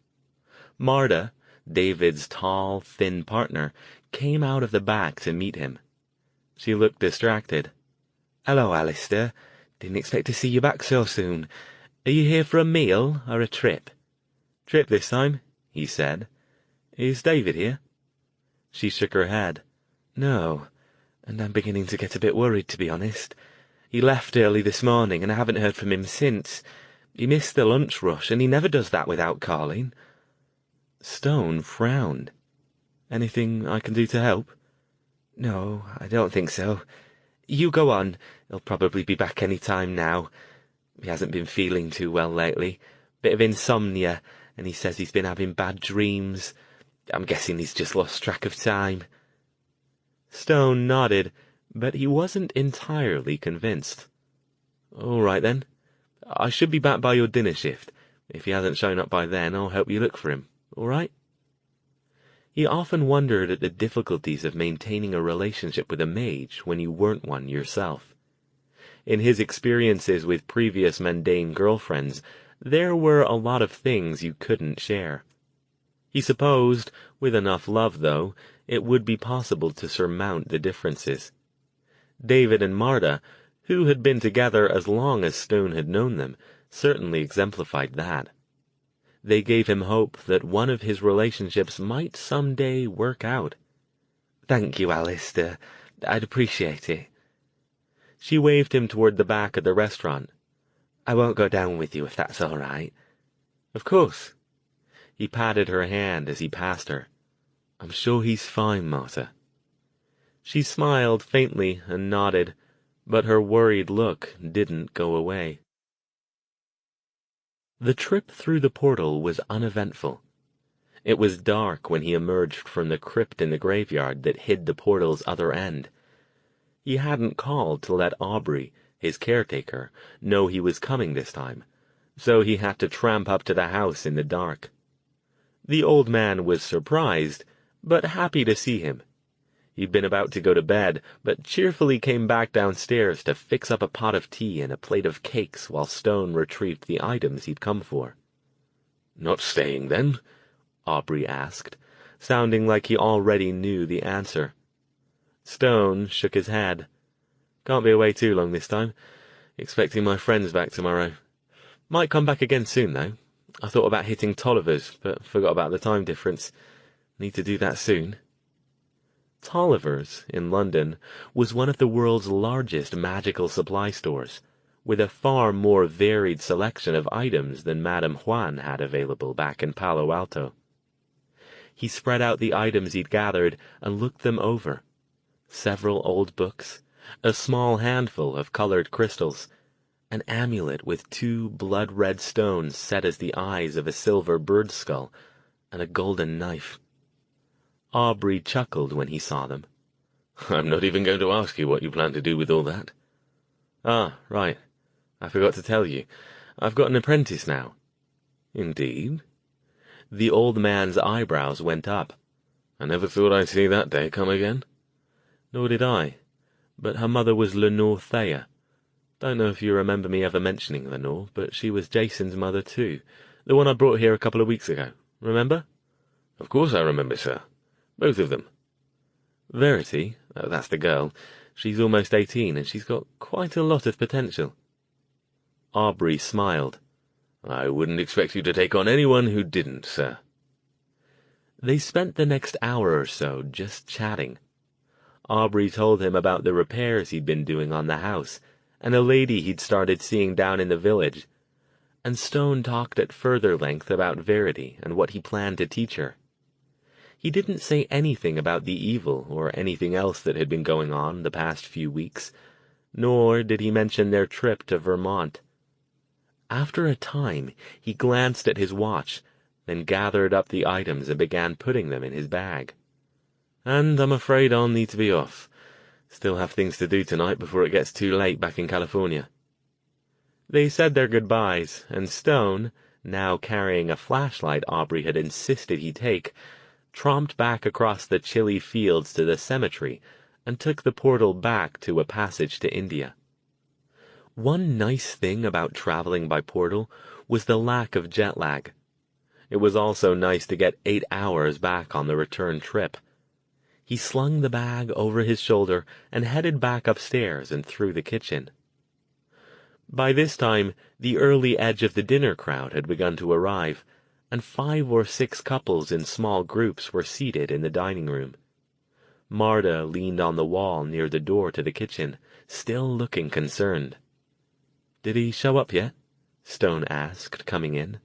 Marta, David's tall, thin partner, came out of the back to meet him. She looked distracted. "Hello, Alastair. Didn't expect to see you back so soon. Are you here for a meal or a trip?" "Trip this time," he said. "Is David here?" She shook her head. "No, and I'm beginning to get a bit worried, to be honest. He left early this morning, and I haven't heard from him since. He missed the lunch rush, and he never does that without calling." Stone frowned. "Anything I can do to help?" "No, I don't think so. You go on. He'll probably be back any time now. He hasn't been feeling too well lately. Bit of insomnia, and he says he's been having bad dreams. I'm guessing he's just lost track of time." Stone nodded, but he wasn't entirely convinced. "All right, then. I should be back by your dinner shift. If he hasn't shown up by then, I'll help you look for him. All right?" He often wondered at the difficulties of maintaining a relationship with a mage when you weren't one yourself. In his experiences with previous mundane girlfriends, there were a lot of things you couldn't share. He supposed, with enough love, though, it would be possible to surmount the differences. David and Marta, who had been together as long as Stone had known them, certainly exemplified that. They gave him hope that one of his relationships might someday work out. "Thank you, Alastair. I'd appreciate it." She waved him toward the back of the restaurant. "I won't go down with you if that's all right." "Of course." He patted her hand as he passed her. "I'm sure he's fine, Martha." She smiled faintly and nodded, but her worried look didn't go away. The trip through the portal was uneventful. It was dark when he emerged from the crypt in the graveyard that hid the portal's other end. He hadn't called to let Aubrey, his caretaker, know he was coming this time, so he had to tramp up to the house in the dark. The old man was surprised, but happy to see him. He'd been about to go to bed, but cheerfully came back downstairs to fix up a pot of tea and a plate of cakes while Stone retrieved the items he'd come for. "Not staying, then?" Aubrey asked, sounding like he already knew the answer. Stone shook his head. "Can't be away too long this time. Expecting my friends back tomorrow. Might come back again soon, though. I thought about hitting Tolliver's, but forgot about the time difference. Need to do that soon." Tolliver's, in London, was one of the world's largest magical supply stores, with a far more varied selection of items than Madame Juan had available back in Palo Alto. He spread out the items he'd gathered and looked them over. Several old books, a small handful of colored crystals, an amulet with 2 blood-red stones set as the eyes of a silver bird skull, and a golden knife. Aubrey chuckled when he saw them. "I'm not even going to ask you what you plan to do with all that." "Ah, right. I forgot to tell you. I've got an apprentice now." "Indeed?" The old man's eyebrows went up. "I never thought I'd see that day come again." "Nor did I. But her mother was Lenore Thayer. Don't know if you remember me ever mentioning Lenore, but she was Jason's mother too. The one I brought here a couple of weeks ago. Remember?" "Of course I remember, sir. Both of them." "Verity, that's the girl. She's almost 18, and she's got quite a lot of potential." Aubrey smiled. "I wouldn't expect you to take on anyone who didn't, sir." They spent the next hour or so just chatting. Aubrey told him about the repairs he'd been doing on the house, and a lady he'd started seeing down in the village, and Stone talked at further length about Verity and what he planned to teach her. He didn't say anything about the evil or anything else that had been going on the past few weeks, nor did he mention their trip to Vermont. After a time, he glanced at his watch, then gathered up the items and began putting them in his bag. "And I'm afraid I'll need to be off. Still have things to do tonight before it gets too late back in California." They said their goodbyes, and Stone, now carrying a flashlight Aubrey had insisted he take, tromped back across the chilly fields to the cemetery and took the portal back to a passage to India. One nice thing about traveling by portal was the lack of jet lag. It was also nice to get 8 hours back on the return trip. He slung the bag over his shoulder and headed back upstairs and through the kitchen. By this time, the early edge of the dinner crowd had begun to arrive, and 5 or 6 couples in small groups were seated in the dining room. Marta leaned on the wall near the door to the kitchen, still looking concerned. "Did he show up yet?" Stone asked, coming in.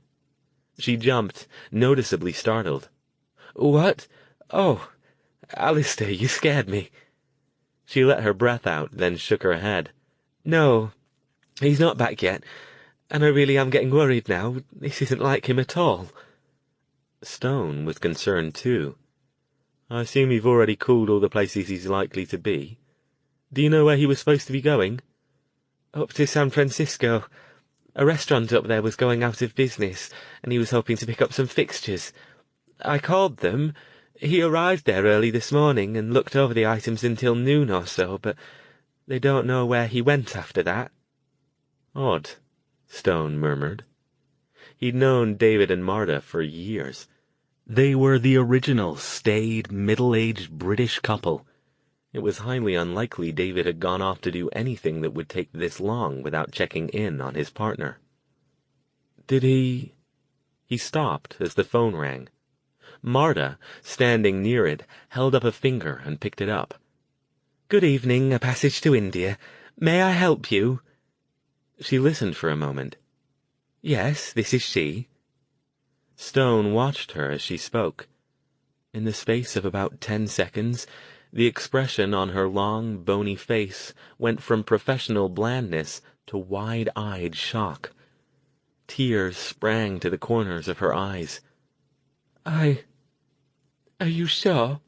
She jumped, noticeably startled. "What? Oh, Alastair, you scared me." She let her breath out, then shook her head. "No, he's not back yet, and I really am getting worried now. This isn't like him at all." Stone was concerned too. "I assume you've already called all the places he's likely to be. Do you know where he was supposed to be going?" "Up to San Francisco. A restaurant up there was going out of business, and he was hoping to pick up some fixtures. I called them. He arrived there early this morning and looked over the items until noon or so, but they don't know where he went after that." "Odd," Stone murmured. He'd known David and Marta for years. They were the original staid, middle-aged British couple. It was highly unlikely David had gone off to do anything that would take this long without checking in on his partner. "Did he—" He stopped as the phone rang. Marta, standing near it, held up a finger and picked it up. "Good evening, a passage to India. May I help you?" She listened for a moment. "Yes, this is she." Stone watched her as she spoke. In the space of about 10 seconds, the expression on her long, bony face went from professional blandness to wide-eyed shock. Tears sprang to the corners of her eyes. Are you sure?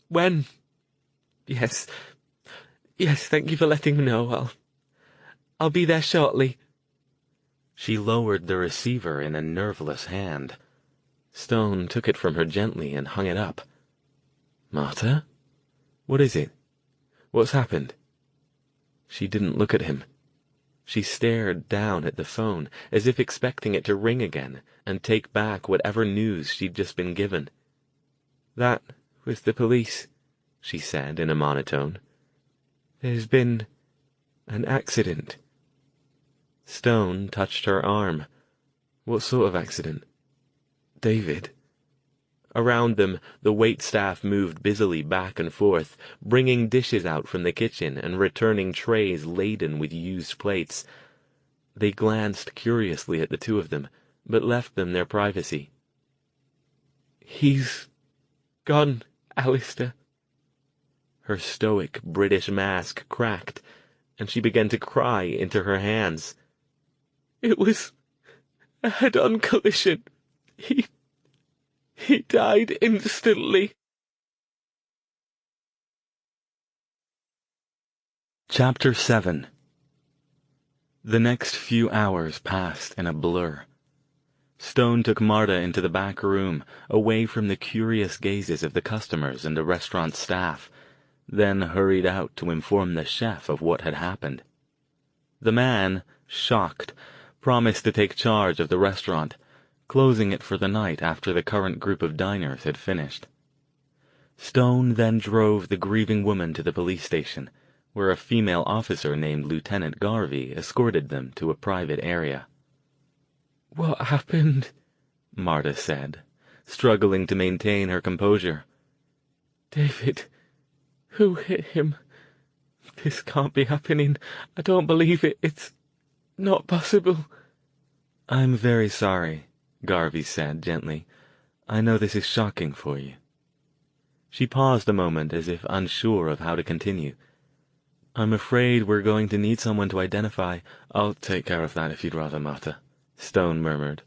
When? Yes, thank you for letting me know. I'll be there shortly." She lowered the receiver in a nerveless hand. Stone took it from her gently and hung it up. "Martha? What is it? What's happened?" She didn't look at him. She stared down at the phone, as if expecting it to ring again and take back whatever news she'd just been given. "That was the police," she said in a monotone. "There's been an accident." Stone touched her arm. "What sort of accident?" "David." Around them, the waitstaff moved busily back and forth, bringing dishes out from the kitchen and returning trays laden with used plates. They glanced curiously at the two of them, but left them their privacy. "He's gone, Alastair." Her stoic British mask cracked, and she began to cry into her hands. "It was a head-on collision. He died instantly." Chapter 7. The next few hours passed in a blur. Stone took Marta into the back room, away from the curious gazes of the customers and the restaurant staff, then hurried out to inform the chef of what had happened. The man, shocked, promised to take charge of the restaurant, closing it for the night after the current group of diners had finished. Stone then drove the grieving woman to the police station, where a female officer named Lieutenant Garvey escorted them to a private area. "What happened?" Marta said, struggling to maintain her composure. "David, who hit him? This can't be happening. I don't believe it. It's not possible." "I'm very sorry," Garvey said gently. "I know this is shocking for you." She paused a moment as if unsure of how to continue. "I'm afraid we're going to need someone to identify—" "I'll take care of that if you'd rather, Martha," Stone murmured,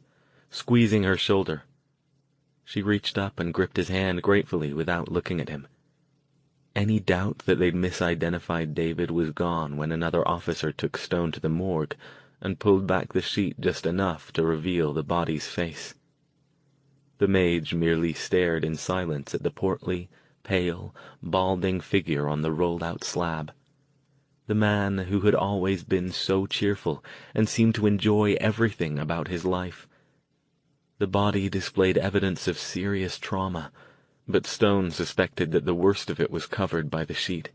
squeezing her shoulder. She reached up and gripped his hand gratefully without looking at him. Any doubt that they'd misidentified David was gone when another officer took Stone to the morgue and pulled back the sheet just enough to reveal the body's face. The mage merely stared in silence at the portly, pale, balding figure on the rolled-out slab. The man who had always been so cheerful and seemed to enjoy everything about his life. The body displayed evidence of serious trauma, but Stone suspected that the worst of it was covered by the sheet.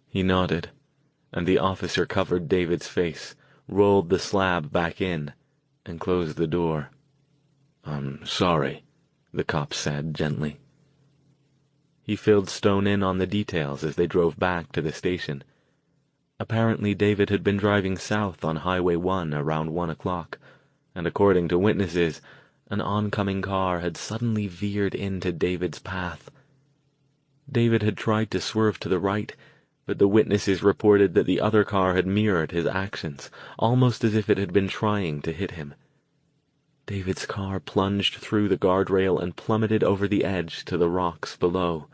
He nodded, and the officer covered David's face, rolled the slab back in, and closed the door. "I'm sorry," the cop said gently. He filled Stone in on the details as they drove back to the station. Apparently David had been driving south on Highway 1 around 1 o'clock, and according to witnesses, an oncoming car had suddenly veered into David's path. David had tried to swerve to the right, but the witnesses reported that the other car had mirrored his actions, almost as if it had been trying to hit him. David's car plunged through the guardrail and plummeted over the edge to the rocks below.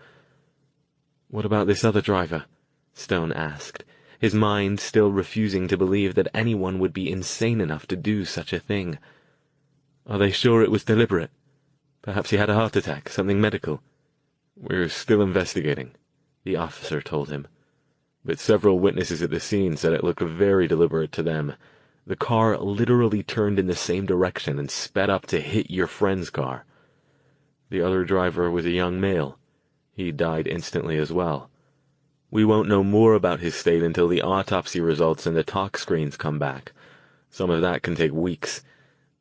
"What about this other driver?" Stone asked, his mind still refusing to believe that anyone would be insane enough to do such a thing. "Are they sure it was deliberate? Perhaps he had a heart attack, something medical." "We're still investigating," the officer told him. "But several witnesses at the scene said it looked very deliberate to them. The car literally turned in the same direction and sped up to hit your friend's car. The other driver was a young male. He died instantly as well. We won't know more about his state until the autopsy results and the talk screens come back. Some of that can take weeks.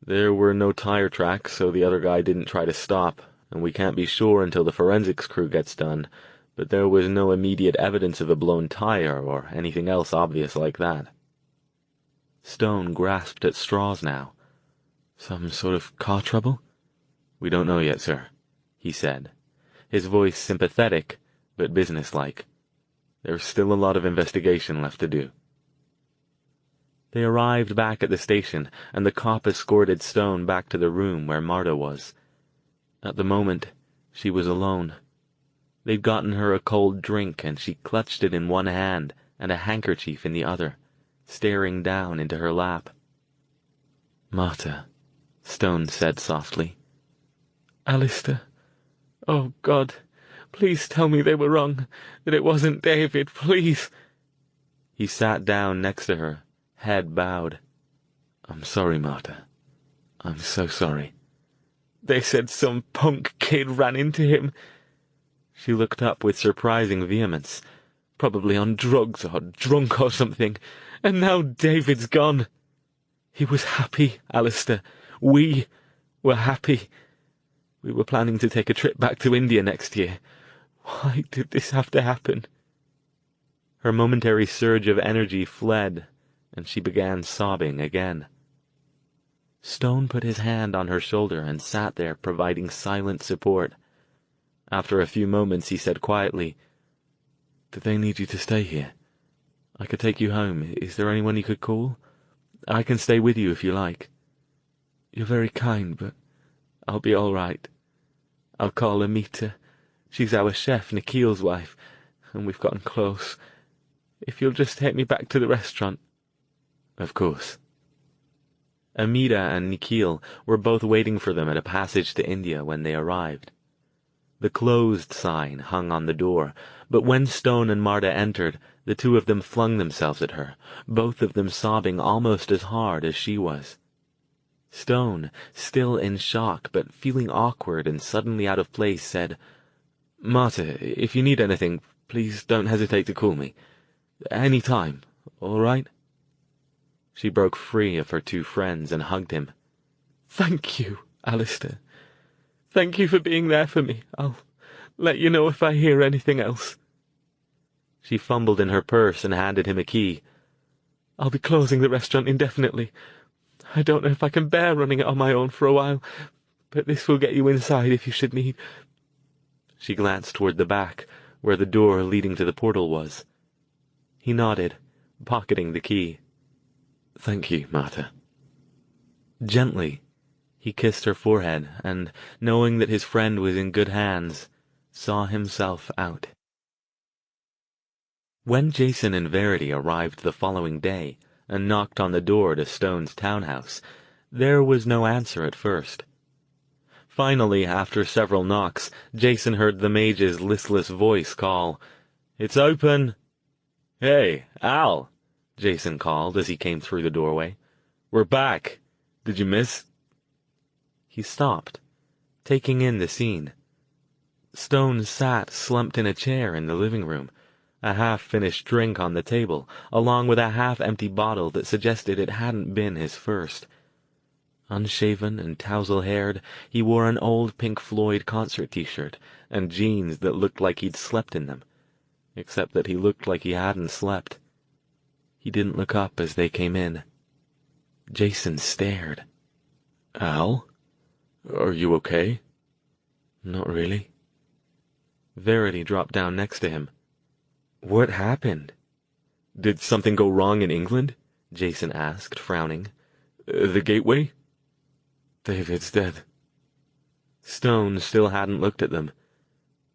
There were no tire tracks, so the other guy didn't try to stop, and we can't be sure until the forensics crew gets done, but there was no immediate evidence of a blown tire or anything else obvious like that. Stone grasped at straws now. "Some sort of car trouble?" "We don't know yet, sir," he said, his voice sympathetic but businesslike. "There's still a lot of investigation left to do." They arrived back at the station, and the cop escorted Stone back to the room where Marta was. At the moment, she was alone. They'd gotten her a cold drink, and she clutched it in one hand and a handkerchief in the other, staring down into her lap. "Marta," Stone said softly. "Alastair, oh God, please tell me they were wrong, that it wasn't David, please." He sat down next to her, head bowed. "I'm sorry, Marta. I'm so sorry." "They said some punk kid ran into him." She looked up with surprising vehemence. "Probably on drugs or drunk or something. And now David's gone. He was happy, Alastair. We were happy. We were planning to take a trip back to India next year. Why did this have to happen?" Her momentary surge of energy fled, and she began sobbing again. Stone put his hand on her shoulder and sat there providing silent support. After a few moments he said quietly, "Do they need you to stay here? I could take you home. Is there anyone you could call? I can stay with you if you like." "You're very kind, but I'll be all right. I'll call Amita. She's our chef, Nikhil's wife, and we've gotten close. If you'll just take me back to the restaurant." "Of course." Amita and Nikhil were both waiting for them at a passage to India when they arrived. The closed sign hung on the door, but when Stone and Marta entered, the two of them flung themselves at her, both of them sobbing almost as hard as she was. Stone, still in shock but feeling awkward and suddenly out of place, said, "Marta, if you need anything, please don't hesitate to call me. Any time, all right?" She broke free of her two friends and hugged him. "Thank you, Alastair. Thank you for being there for me. I'll let you know if I hear anything else." She fumbled in her purse and handed him a key. "I'll be closing the restaurant indefinitely. I don't know if I can bear running it on my own for a while, but this will get you inside if you should need—" She glanced toward the back, where the door leading to the portal was. He nodded, pocketing the key. "Thank you, Marta." Gently, he kissed her forehead and, knowing that his friend was in good hands, saw himself out. When Jason and Verity arrived the following day and knocked on the door to Stone's townhouse, there was no answer at first. Finally, after several knocks, Jason heard the mage's listless voice call, "It's open!" "Hey, Al!" Jason called as he came through the doorway. "We're back. Did you miss—" He stopped, taking in the scene. Stone sat slumped in a chair in the living room, a half-finished drink on the table, along with a half-empty bottle that suggested it hadn't been his first. Unshaven and tousle-haired, he wore an old Pink Floyd concert t-shirt and jeans that looked like he'd slept in them, except that he looked like he hadn't slept. He didn't look up as they came in. Jason stared. "Al? Are you okay?" "Not really." Verity dropped down next to him. "What happened?" "Did something go wrong in England?" Jason asked, frowning. "The gateway?" "David's dead." Stone still hadn't looked at them.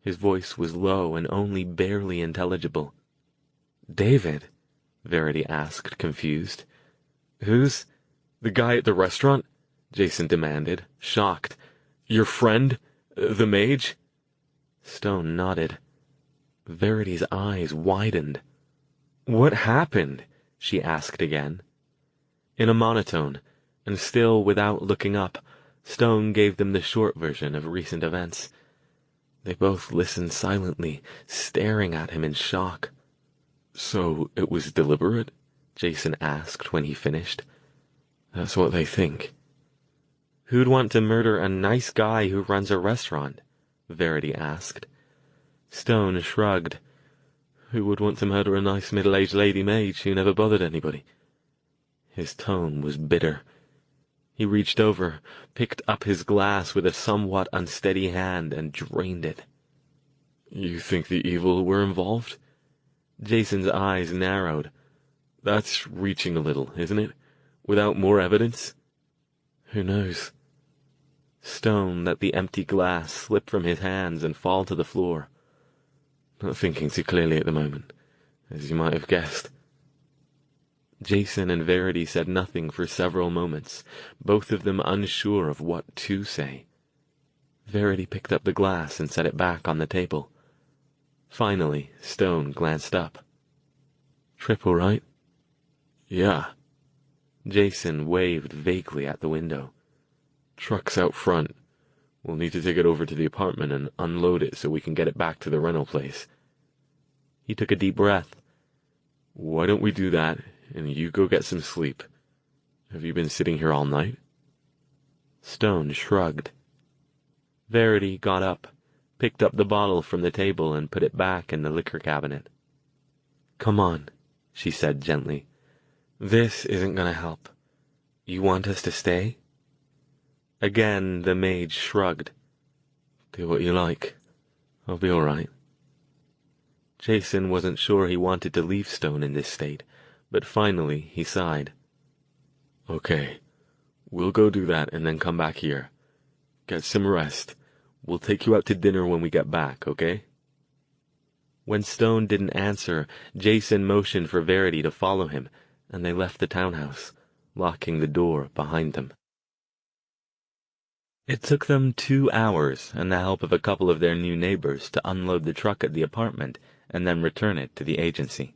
His voice was low and only barely intelligible. "David?" Verity asked, confused. "Who's—" "The guy at the restaurant?" Jason demanded, shocked. "Your friend? The mage?" Stone nodded. Verity's eyes widened. "What happened?" she asked again. In a monotone, and still without looking up, Stone gave them the short version of recent events. They both listened silently, staring at him in shock. "So it was deliberate?" Jason asked when he finished. "That's what they think." "Who'd want to murder a nice guy who runs a restaurant?" Verity asked. Stone shrugged. Who would want to murder a nice middle-aged lady mage who never bothered anybody? His tone was bitter. He reached over, picked up his glass with a somewhat unsteady hand, and drained it. You think the evil were involved? Jason's eyes narrowed. That's reaching a little, isn't it? Without more evidence? Who knows? Stone let the empty glass slip from his hands and fall to the floor. Not thinking too clearly at the moment, as you might have guessed. Jason and Verity said nothing for several moments, both of them unsure of what to say. Verity picked up the glass and set it back on the table. Finally, Stone glanced up. Trip all right? Yeah. Jason waved vaguely at the window. Truck's out front. We'll need to take it over to the apartment and unload it so we can get it back to the rental place. He took a deep breath. Why don't we do that, and you go get some sleep? Have you been sitting here all night? Stone shrugged. Verity got up, picked up the bottle from the table and put it back in the liquor cabinet. Come on, she said gently. This isn't going to help. You want us to stay? Again, the mage shrugged. Do what you like. I'll be all right. Jason wasn't sure he wanted to leave Stone in this state, but finally he sighed. Okay, we'll go do that and then come back here. Get some rest. We'll take you out to dinner when we get back, okay? When Stone didn't answer, Jason motioned for Verity to follow him, and they left the townhouse, locking the door behind them. It took them 2 hours and the help of a couple of their new neighbors to unload the truck at the apartment and then return it to the agency.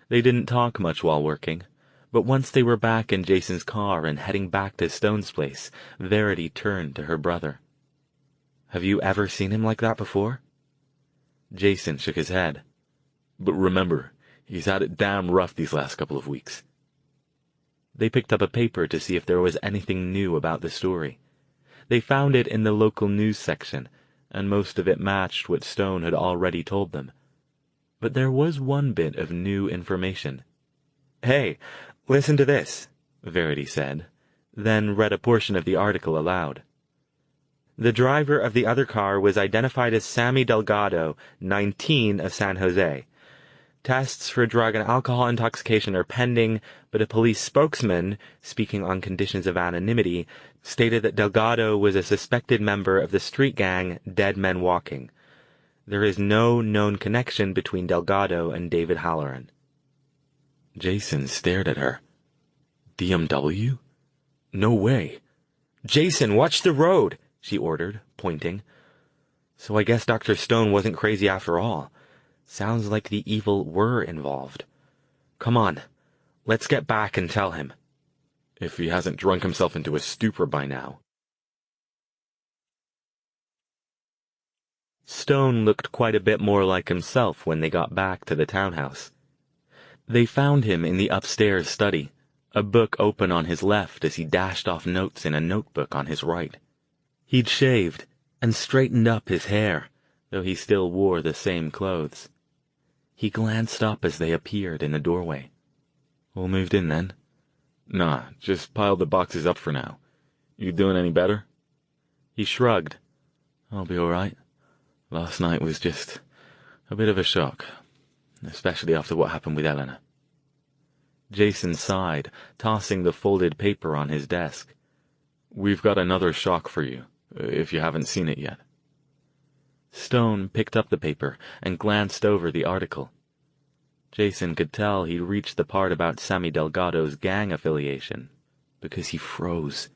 They didn't talk much while working, but once they were back in Jason's car and heading back to Stone's place, Verity turned to her brother. Have you ever seen him like that before? Jason shook his head. But remember, he's had it damn rough these last couple of weeks. They picked up a paper to see if there was anything new about the story. They found it in the local news section, and most of it matched what Stone had already told them. But there was one bit of new information. Hey, listen to this, Verity said, then read a portion of the article aloud. The driver of the other car was identified as Sammy Delgado, 19, of San Jose. Tests for drug and alcohol intoxication are pending, but a police spokesman, speaking on conditions of anonymity, stated that Delgado was a suspected member of the street gang Dead Men Walking. There is no known connection between Delgado and David Halloran. Jason stared at her. DMW? No way. Jason, watch the road, she ordered, pointing. So I guess Dr. Stone wasn't crazy after all. Sounds like the evil were involved. Come on, let's get back and tell him. If he hasn't drunk himself into a stupor by now. Stone looked quite a bit more like himself when they got back to the townhouse. They found him in the upstairs study, a book open on his left as he dashed off notes in a notebook on his right. He'd shaved and straightened up his hair, though he still wore the same clothes. He glanced up as they appeared in the doorway. All moved in then? Nah, just piled the boxes up for now. You doing any better? He shrugged. I'll be all right. Last night was just a bit of a shock, especially after what happened with Eleanor. Jason sighed, tossing the folded paper on his desk. We've got another shock for you, if you haven't seen it yet. Stone picked up the paper and glanced over the article. Jason could tell he'd reached the part about Sammy Delgado's gang affiliation, because he froze.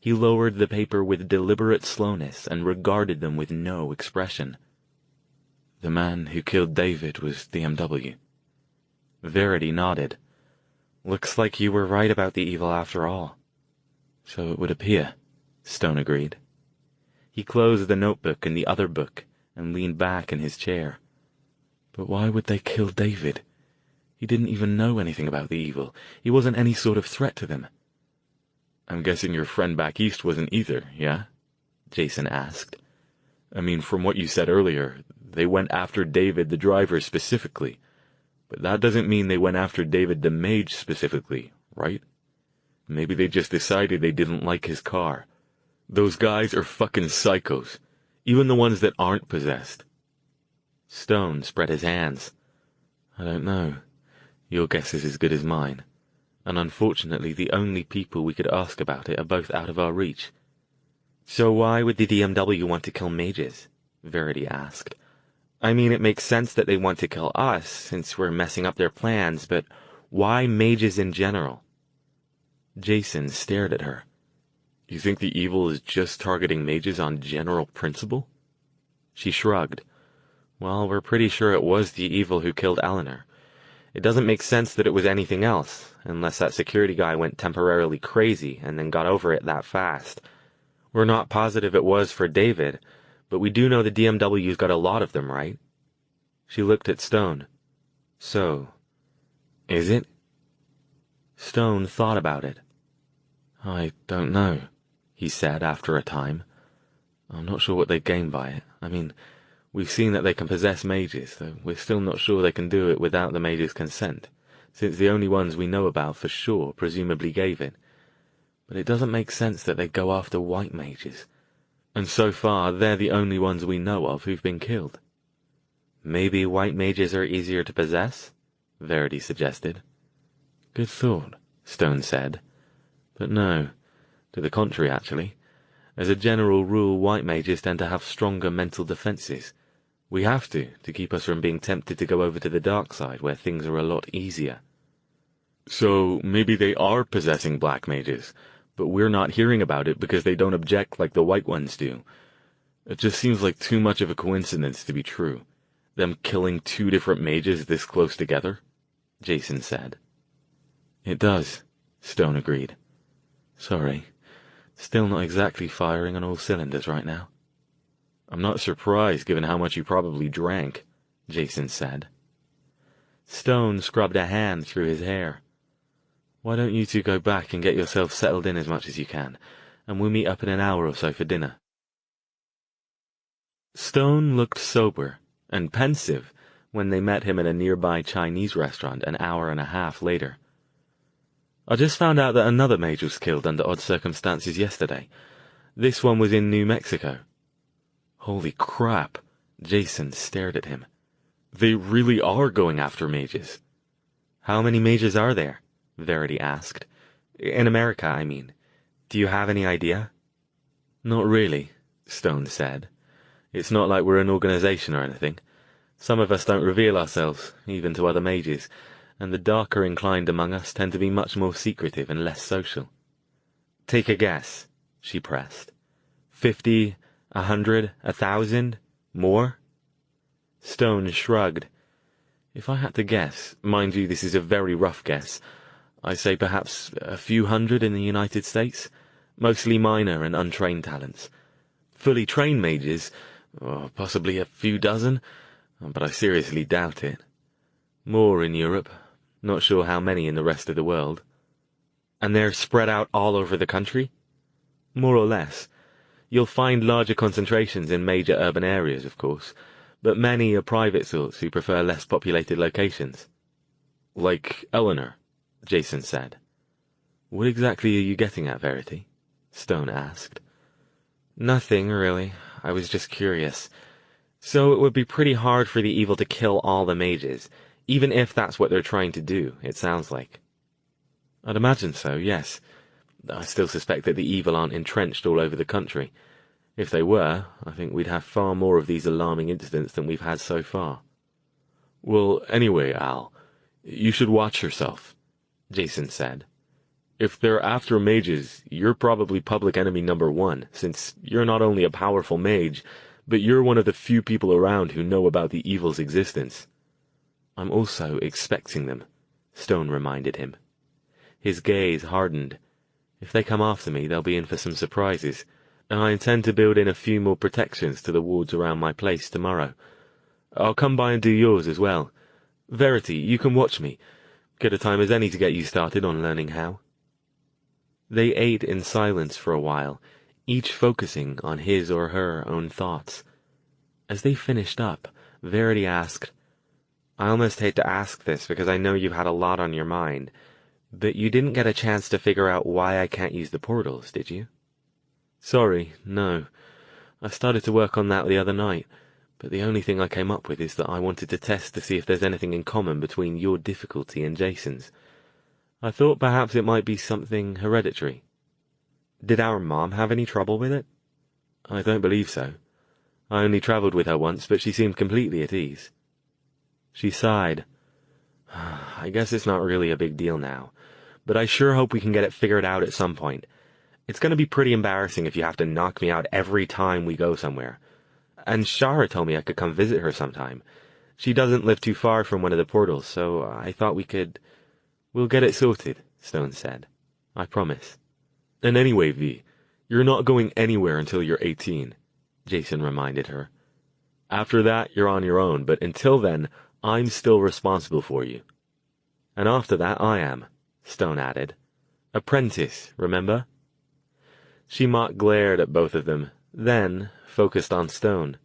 He lowered the paper with deliberate slowness and regarded them with no expression. The man who killed David was DMW. Verity nodded. Looks like you were right about the evil after all. So it would appear, Stone agreed. He closed the notebook and the other book and leaned back in his chair. But why would they kill David? He didn't even know anything about the evil. He wasn't any sort of threat to them. I'm guessing your friend back east wasn't either, yeah? Jason asked. I mean, from what you said earlier, they went after David the driver specifically. But that doesn't mean they went after David the mage specifically, right? Maybe they just decided they didn't like his car. Those guys are fucking psychos, even the ones that aren't possessed. Stone spread his hands. I don't know. Your guess is as good as mine. And unfortunately, the only people we could ask about it are both out of our reach. So why would the DMW want to kill mages? Verity asked. I mean, it makes sense that they want to kill us, since we're messing up their plans, but why mages in general? Jason stared at her. You think the evil is just targeting mages on general principle? She shrugged. Well, we're pretty sure it was the evil who killed Eleanor. It doesn't make sense that it was anything else, unless that security guy went temporarily crazy and then got over it that fast. We're not positive it was for David, but we do know the DMW's got a lot of them, right? She looked at Stone. So, is it? Stone thought about it. I don't know, he said after a time. I'm not sure what they gain by it. I mean, we've seen that they can possess mages, though we're still not sure they can do it without the mage's consent, since the only ones we know about for sure presumably gave it. But it doesn't make sense that they go after white mages. And so far, they're the only ones we know of who've been killed. Maybe white mages are easier to possess? Verity suggested. Good thought, Stone said. But no, to the contrary, actually. As a general rule, white mages tend to have stronger mental defenses. We have to keep us from being tempted to go over to the dark side, where things are a lot easier. So, maybe they are possessing black mages, but we're not hearing about it because they don't object like the white ones do. It just seems like too much of a coincidence to be true. Them killing two different mages this close together, Jason said. It does, Stone agreed. Sorry, still not exactly firing on all cylinders right now. I'm not surprised given how much you probably drank, Jason said. Stone scrubbed a hand through his hair. Why don't you two go back and get yourselves settled in as much as you can, and we'll meet up in an hour or so for dinner. Stone looked sober and pensive when they met him at a nearby Chinese restaurant an hour and a half later. I just found out that another mage was killed under odd circumstances yesterday. This one was in New Mexico. Holy crap, Jason stared at him. They really are going after mages. How many mages are there? Verity asked. In America, I mean. Do you have any idea? Not really, Stone said. It's not like we're an organization or anything. Some of us don't reveal ourselves, even to other mages, and the darker inclined among us tend to be much more secretive and less social. Take a guess, she pressed. 50, 100, 1,000? More? Stone shrugged. If I had to guess, mind you, this is a very rough guess, I'd say perhaps a few hundred in the United States, mostly minor and untrained talents. Fully trained mages, possibly a few dozen, but I seriously doubt it. More in Europe, not sure how many in the rest of the world. And they're spread out all over the country? More or less. You'll find larger concentrations in major urban areas, of course, but many are private sorts who prefer less populated locations. Like Eleanor, Jason said. What exactly are you getting at, Verity? Stone asked. Nothing, really. I was just curious. So it would be pretty hard for the evil to kill all the mages, even if that's what they're trying to do, it sounds like. I'd imagine so, yes. I still suspect that the evil aren't entrenched all over the country. If they were, I think we'd have far more of these alarming incidents than we've had so far. Well, anyway, Al, you should watch yourself, Jason said. If they're after mages, you're probably public enemy number one, since you're not only a powerful mage, but you're one of the few people around who know about the evil's existence. I'm also expecting them, Stone reminded him. His gaze hardened. If they come after me, they'll be in for some surprises, and I intend to build in a few more protections to the wards around my place tomorrow. I'll come by and do yours as well. Verity, you can watch me. Good a time as any to get you started on learning how. They ate in silence for a while, each focusing on his or her own thoughts. As they finished up, Verity asked, "I almost hate to ask this because I know you had a lot on your mind, but you didn't get a chance to figure out why I can't use the portals, did you?" "Sorry, no. I started to work on that the other night, but the only thing I came up with is that I wanted to test to see if there's anything in common between your difficulty and Jason's. I thought perhaps it might be something hereditary." "Did our mom have any trouble with it?" "I don't believe so. I only travelled with her once, but she seemed completely at ease." She sighed. "I guess it's not really a big deal now, but I sure hope we can get it figured out at some point. It's going to be pretty embarrassing if you have to knock me out every time we go somewhere. And Shara told me I could come visit her sometime. She doesn't live too far from one of the portals, so I thought we could—" "We'll get it sorted," Stone said. "I promise." "And anyway, V, you're not going anywhere until you're 18, Jason reminded her. "After that, you're on your own, but until then, I'm still responsible for you." "And after that, I am," Stone added. "Apprentice, remember?" She mock glared at both of them, then focused on Stone.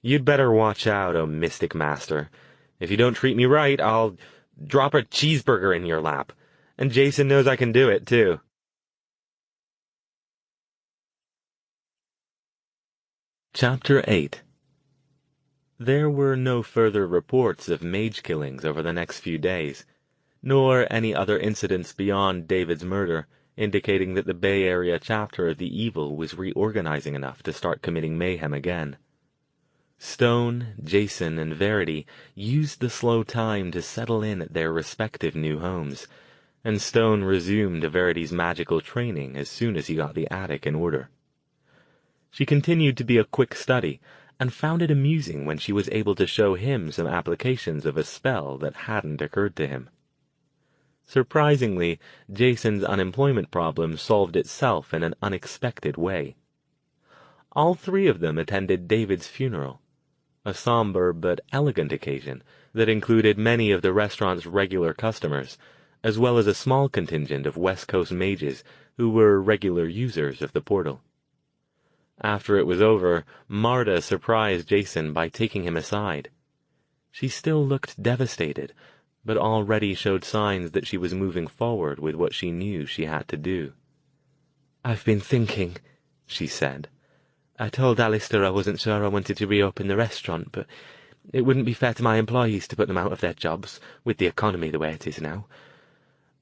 "You'd better watch out, oh mystic master. If you don't treat me right, I'll drop a cheeseburger in your lap. And Jason knows I can do it, too." Chapter 8. There were no further reports of mage killings over the next few days, nor any other incidents beyond David's murder, indicating that the Bay Area chapter of the Evil was reorganizing enough to start committing mayhem again. Stone, Jason, and Verity used the slow time to settle in at their respective new homes, and Stone resumed Verity's magical training as soon as he got the attic in order. She continued to be a quick study, and found it amusing when she was able to show him some applications of a spell that hadn't occurred to him. Surprisingly, Jason's unemployment problem solved itself in an unexpected way. All three of them attended David's funeral, a somber but elegant occasion that included many of the restaurant's regular customers, as well as a small contingent of West Coast mages who were regular users of the portal. After it was over, Marta surprised Jason by taking him aside. She still looked devastated, but already showed signs that she was moving forward with what she knew she had to do. "I've been thinking," she said. "I told Alastair I wasn't sure I wanted to reopen the restaurant, but it wouldn't be fair to my employees to put them out of their jobs, with the economy the way it is now.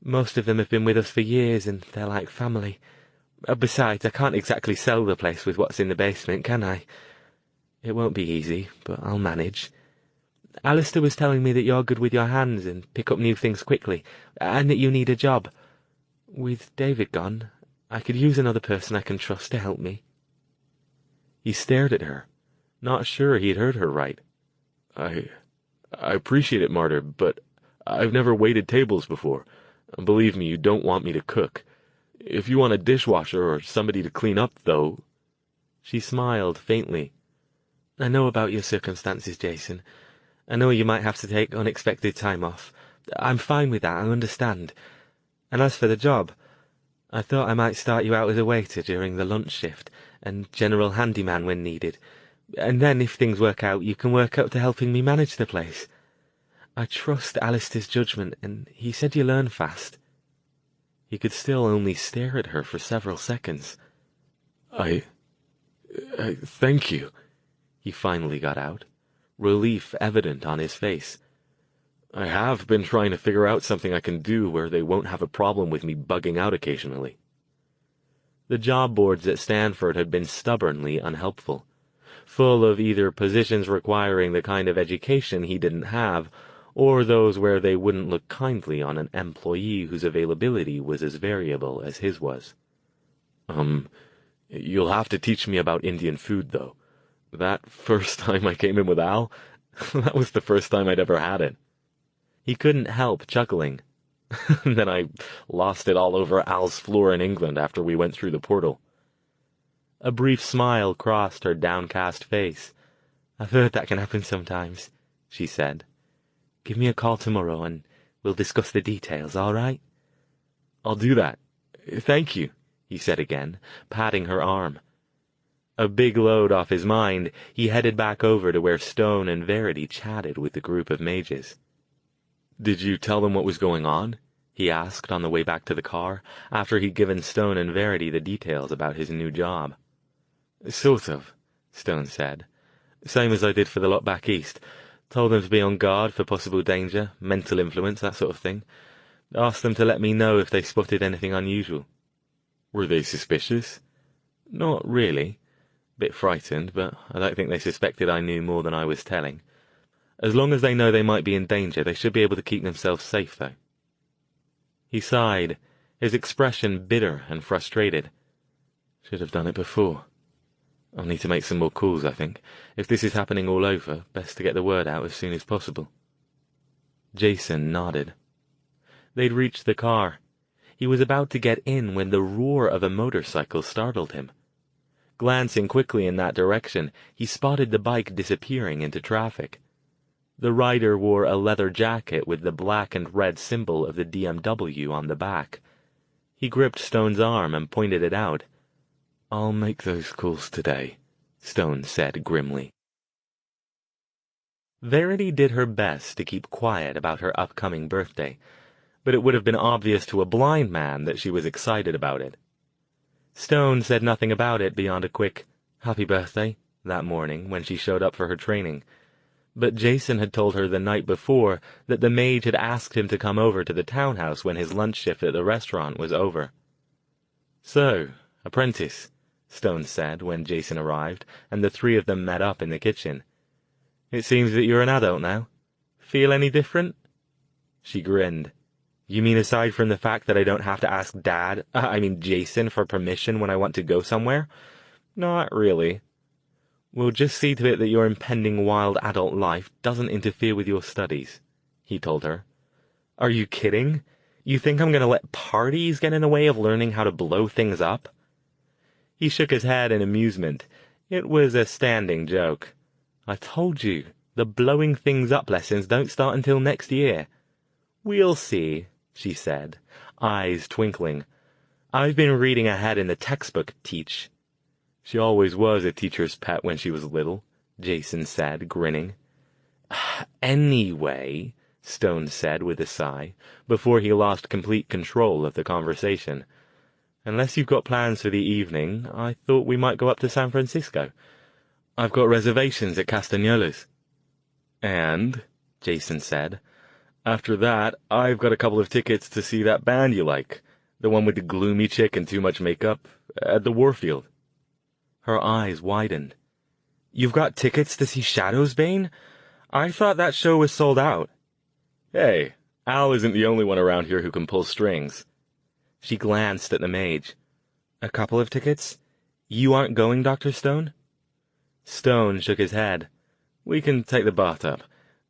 Most of them have been with us for years, and they're like family. Besides, I can't exactly sell the place with what's in the basement, can I? It won't be easy, but I'll manage. Alastair was telling me that you're good with your hands and pick up new things quickly, and that you need a job. With David gone, I could use another person I can trust to help me." He stared at her, not sure he'd heard her right. I appreciate it, Martyr, but I've never waited tables before. Believe me, you don't want me to cook. If you want a dishwasher or somebody to clean up, though—" She smiled faintly. "I know about your circumstances, Jason. I know you might have to take unexpected time off. I'm fine with that, I understand. And as for the job, I thought I might start you out as a waiter during the lunch shift, and general handyman when needed. And then, if things work out, you can work up to helping me manage the place. I trust Alastair's judgment, and he said you learn fast." He could still only stare at her for several seconds. I thank you," he finally got out, relief evident on his face. "I have been trying to figure out something I can do where they won't have a problem with me bugging out occasionally." The job boards at Stanford had been stubbornly unhelpful, full of either positions requiring the kind of education he didn't have, or those where they wouldn't look kindly on an employee whose availability was as variable as his was. You'll have to teach me about Indian food, though. That first time I came in with Al, that was the first time I'd ever had it." He couldn't help chuckling. "Then I lost it all over Al's floor in England after we went through the portal." A brief smile crossed her downcast face. "I've heard that can happen sometimes," she said. "Give me a call tomorrow, and we'll discuss the details, all right?" "I'll do that. Thank you," he said again, patting her arm. A big load off his mind, he headed back over to where Stone and Verity chatted with the group of mages. "Did you tell them what was going on?" he asked on the way back to the car, after he'd given Stone and Verity the details about his new job. "Sort of," Stone said. "Same as I did for the lot back east. Told them to be on guard for possible danger, mental influence, that sort of thing. Asked them to let me know if they spotted anything unusual." "Were they suspicious?" "Not really. Bit frightened, but I don't think they suspected I knew more than I was telling. As long as they know they might be in danger, they should be able to keep themselves safe, though." He sighed, his expression bitter and frustrated. "Should have done it before. I'll need to make some more calls, I think. If this is happening all over, best to get the word out as soon as possible." Jason nodded. They'd reached the car. He was about to get in when the roar of a motorcycle startled him. Glancing quickly in that direction, he spotted the bike disappearing into traffic. The rider wore a leather jacket with the black and red symbol of the DMW on the back. He gripped Stone's arm and pointed it out. "I'll make those calls today," Stone said grimly. Verity did her best to keep quiet about her upcoming birthday, but it would have been obvious to a blind man that she was excited about it. Stone said nothing about it beyond a quick "Happy birthday" that morning when she showed up for her training. But Jason had told her the night before that the mage had asked him to come over to the townhouse when his lunch shift at the restaurant was over. "So, apprentice," Stone said when Jason arrived, and the three of them met up in the kitchen. "It seems that you're an adult now. Feel any different?" She grinned. "You mean aside from the fact that I don't have to ask Jason for permission when I want to go somewhere?" "Not really." "We'll just see to it that your impending wild adult life doesn't interfere with your studies," he told her. "Are you kidding? You think I'm going to let parties get in the way of learning how to blow things up?" He shook his head in amusement. It was a standing joke. "I told you, the blowing things up lessons don't start until next year." "We'll see," she said, eyes twinkling. "I've been reading ahead in the textbook, Teach." "She always was a teacher's pet when she was little," Jason said, grinning. "Anyway," Stone said with a sigh, before he lost complete control of the conversation, "unless you've got plans for the evening, I thought we might go up to San Francisco. I've got reservations at Castagnola's." "And," Jason said, "after that, I've got a couple of tickets to see that band you like, the one with the gloomy chick and too much makeup, at the Warfield." Her eyes widened. "You've got tickets to see Shadowsbane? I thought that show was sold out." "Hey, Al isn't the only one around here who can pull strings." She glanced at the mage. "A couple of tickets? You aren't going, Dr. Stone?" Stone shook his head. "We can take the bath up.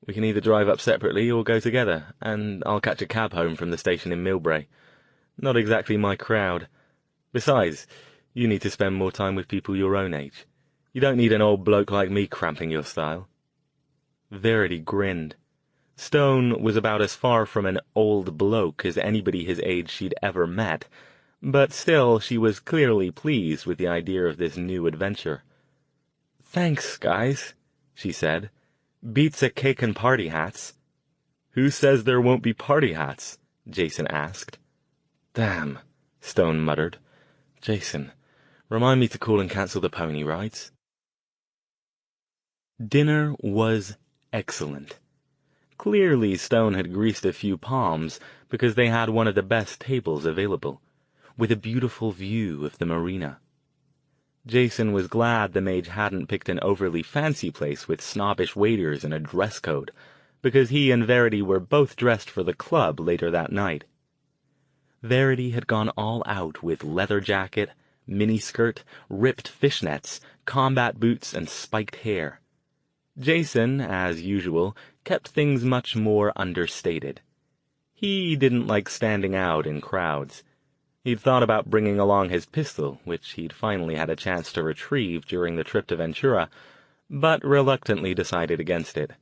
We can either drive up separately or go together, and I'll catch a cab home from the station in Millbrae. Not exactly my crowd. Besides, you need to spend more time with people your own age. You don't need an old bloke like me cramping your style." Verity grinned. Stone was about as far from an old bloke as anybody his age she'd ever met, but still she was clearly pleased with the idea of this new adventure. "Thanks, guys," she said. "Beats a cake and party hats." "Who says there won't be party hats?" Jason asked. "Damn," Stone muttered. "Jason, remind me to call and cancel the pony rides." Dinner was excellent. Clearly Stone had greased a few palms, because they had one of the best tables available, with a beautiful view of the marina. Jason was glad the mage hadn't picked an overly fancy place with snobbish waiters and a dress code, because he and Verity were both dressed for the club later that night. Verity had gone all out with leather jacket, miniskirt, ripped fishnets, combat boots, and spiked hair. Jason, as usual, kept things much more understated. He didn't like standing out in crowds. He'd thought about bringing along his pistol, which he'd finally had a chance to retrieve during the trip to Ventura, but reluctantly decided against it.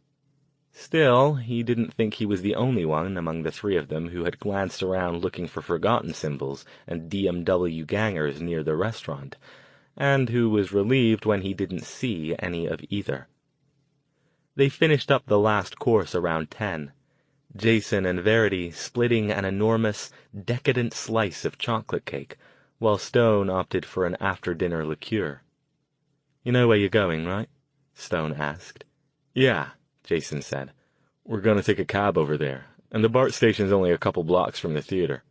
Still, he didn't think he was the only one among the three of them who had glanced around looking for forgotten symbols and DMW gangers near the restaurant, and who was relieved when he didn't see any of either. They finished up the last course around 10, Jason and Verity splitting an enormous, decadent slice of chocolate cake, while Stone opted for an after-dinner liqueur. "You know where you're going, right?" Stone asked. "Yeah," Jason said. "We're going to take a cab over there, and the BART station's only a couple blocks from the theater."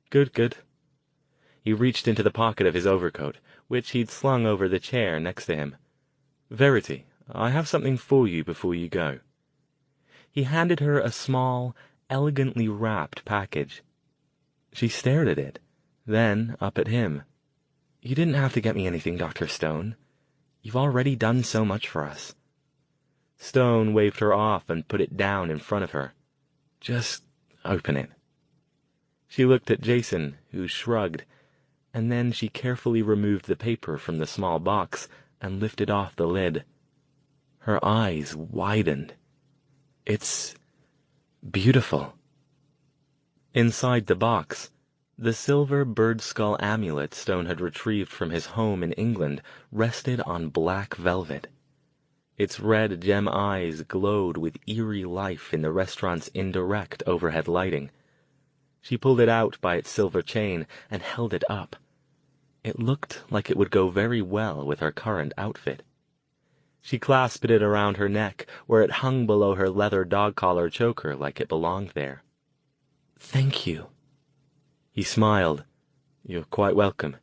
"Good, good." He reached into the pocket of his overcoat, which he'd slung over the chair next to him. "Verity, I have something for you before you go." He handed her a small, elegantly wrapped package. She stared at it, then up at him. "You didn't have to get me anything, Dr. Stone. You've already done so much for us." Stone waved her off and put it down in front of her. "Just open it." She looked at Jason, who shrugged, and then she carefully removed the paper from the small box and lifted off the lid. Her eyes widened. "It's beautiful." Inside the box, the silver bird skull amulet Stone had retrieved from his home in England rested on black velvet. Its red gem eyes glowed with eerie life in the restaurant's indirect overhead lighting. She pulled it out by its silver chain and held it up. It looked like it would go very well with her current outfit. She clasped it around her neck, where it hung below her leather dog collar choker like it belonged there. "Thank you." He smiled. "You're quite welcome.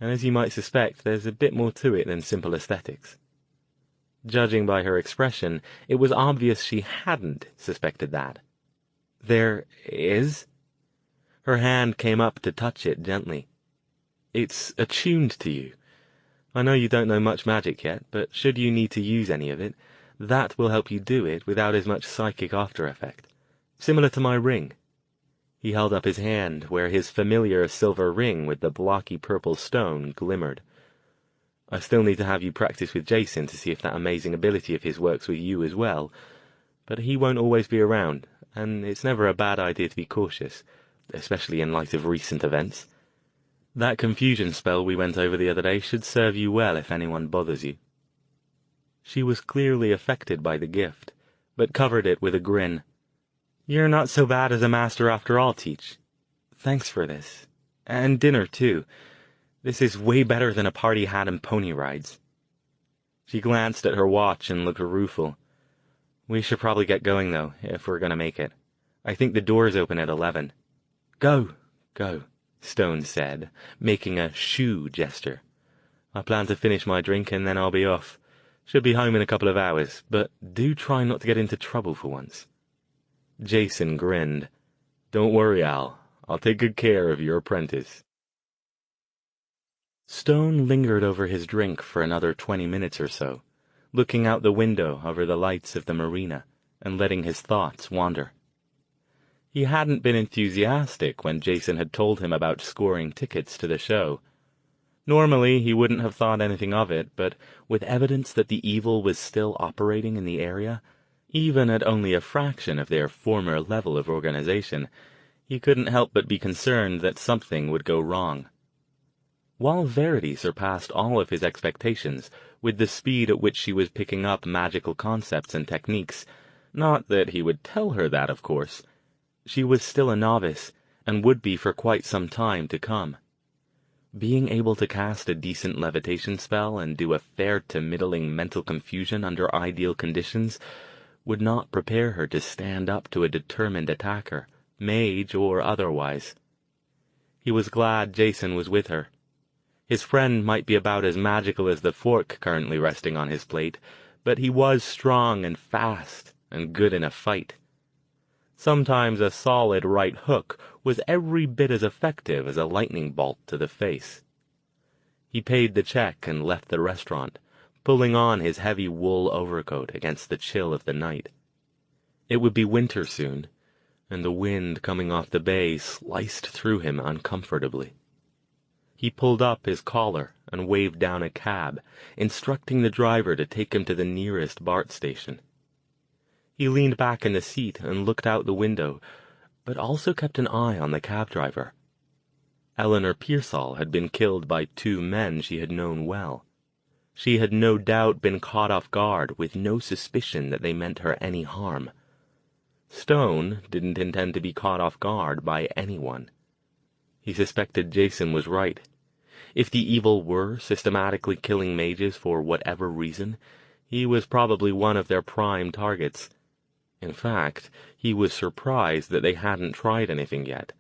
And as you might suspect, there's a bit more to it than simple aesthetics." Judging by her expression, it was obvious she hadn't suspected that. "There is?" Her hand came up to touch it gently. "It's attuned to you. I know you don't know much magic yet, but should you need to use any of it, that will help you do it without as much psychic after-effect. Similar to my ring." He held up his hand, where his familiar silver ring with the blocky purple stone glimmered. "I still need to have you practice with Jason to see if that amazing ability of his works with you as well, but he won't always be around, and it's never a bad idea to be cautious, especially in light of recent events. That confusion spell we went over the other day should serve you well if anyone bothers you." She was clearly affected by the gift, but covered it with a grin. "You're not so bad as a master after all, Teach. Thanks for this. And dinner, too. This is way better than a party hat and pony rides." She glanced at her watch and looked rueful. "We should probably get going, though, if we're going to make it. I think the doors open at 11. "Go, go," Stone said, making a shoo gesture. "I plan to finish my drink and then I'll be off. Should be home in a couple of hours, but do try not to get into trouble for once." Jason grinned. "Don't worry, Al. I'll take good care of your apprentice." Stone lingered over his drink for another 20 minutes or so, looking out the window over the lights of the marina and letting his thoughts wander. He hadn't been enthusiastic when Jason had told him about scoring tickets to the show. Normally, he wouldn't have thought anything of it, but with evidence that the evil was still operating in the area, even at only a fraction of their former level of organization, he couldn't help but be concerned that something would go wrong. While Verity surpassed all of his expectations with the speed at which she was picking up magical concepts and techniques, not that he would tell her that, of course, she was still a novice, and would be for quite some time to come. Being able to cast a decent levitation spell and do a fair to middling mental confusion under ideal conditions would not prepare her to stand up to a determined attacker, mage or otherwise. He was glad Jason was with her. His friend might be about as magical as the fork currently resting on his plate, but he was strong and fast and good in a fight. Sometimes a solid right hook was every bit as effective as a lightning bolt to the face. He paid the check and left the restaurant, pulling on his heavy wool overcoat against the chill of the night. It would be winter soon, and the wind coming off the bay sliced through him uncomfortably. He pulled up his collar and waved down a cab, instructing the driver to take him to the nearest BART station. He leaned back in the seat and looked out the window, but also kept an eye on the cab driver. Eleanor Pearsall had been killed by two men she had known well. She had no doubt been caught off guard with no suspicion that they meant her any harm. Stone didn't intend to be caught off guard by anyone. He suspected Jason was right. If the evil were systematically killing mages for whatever reason, he was probably one of their prime targets. In fact, he was surprised that they hadn't tried anything yet.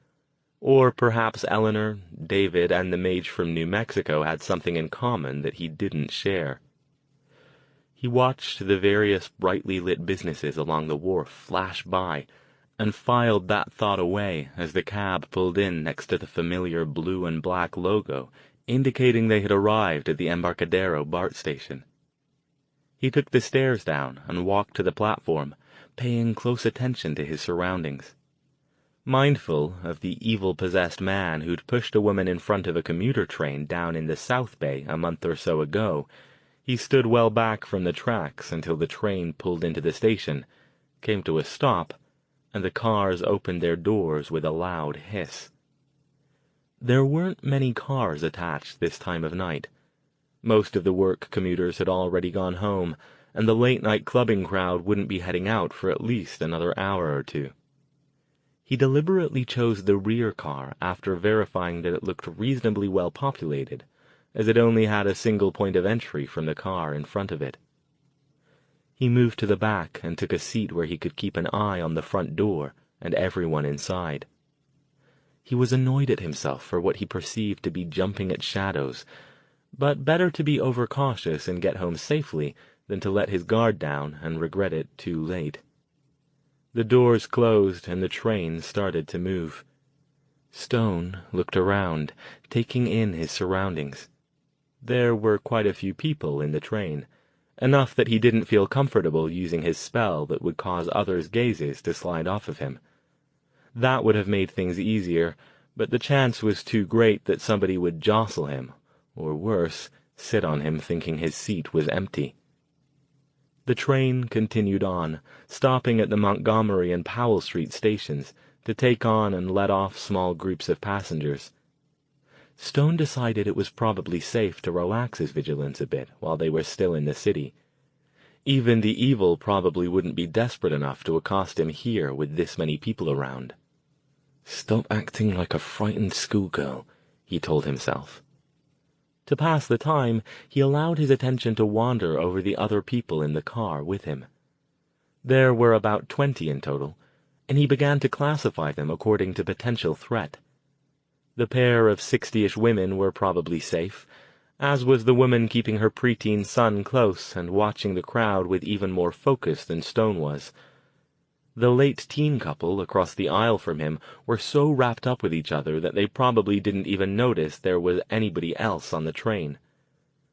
Or perhaps Eleanor, David, and the mage from New Mexico had something in common that he didn't share. He watched the various brightly lit businesses along the wharf flash by, and filed that thought away as the cab pulled in next to the familiar blue and black logo, indicating they had arrived at the Embarcadero BART station. He took the stairs down and walked to the platform, paying close attention to his surroundings. Mindful of the evil-possessed man who'd pushed a woman in front of a commuter train down in the South Bay a month or so ago, he stood well back from the tracks until the train pulled into the station, came to a stop, and the cars opened their doors with a loud hiss. There weren't many cars attached this time of night. Most of the work commuters had already gone home, and the late-night clubbing crowd wouldn't be heading out for at least another hour or two. He deliberately chose the rear car after verifying that it looked reasonably well populated, as it only had a single point of entry from the car in front of it. He moved to the back and took a seat where he could keep an eye on the front door and everyone inside. He was annoyed at himself for what he perceived to be jumping at shadows, but better to be overcautious and get home safely than to let his guard down and regret it too late. The doors closed and the train started to move. Stone looked around, taking in his surroundings. There were quite a few people in the train, enough that he didn't feel comfortable using his spell that would cause others' gazes to slide off of him. That would have made things easier, but the chance was too great that somebody would jostle him, or worse, sit on him thinking his seat was empty. The train continued on, stopping at the Montgomery and Powell Street stations to take on and let off small groups of passengers. Stone decided it was probably safe to relax his vigilance a bit while they were still in the city. Even the evil probably wouldn't be desperate enough to accost him here with this many people around. "Stop acting like a frightened schoolgirl," he told himself. To pass the time, he allowed his attention to wander over the other people in the car with him. There were about 20 in total, and he began to classify them according to potential threat. The pair of 60-ish women were probably safe, as was the woman keeping her preteen son close and watching the crowd with even more focus than Stone was. The late teen couple across the aisle from him were so wrapped up with each other that they probably didn't even notice there was anybody else on the train.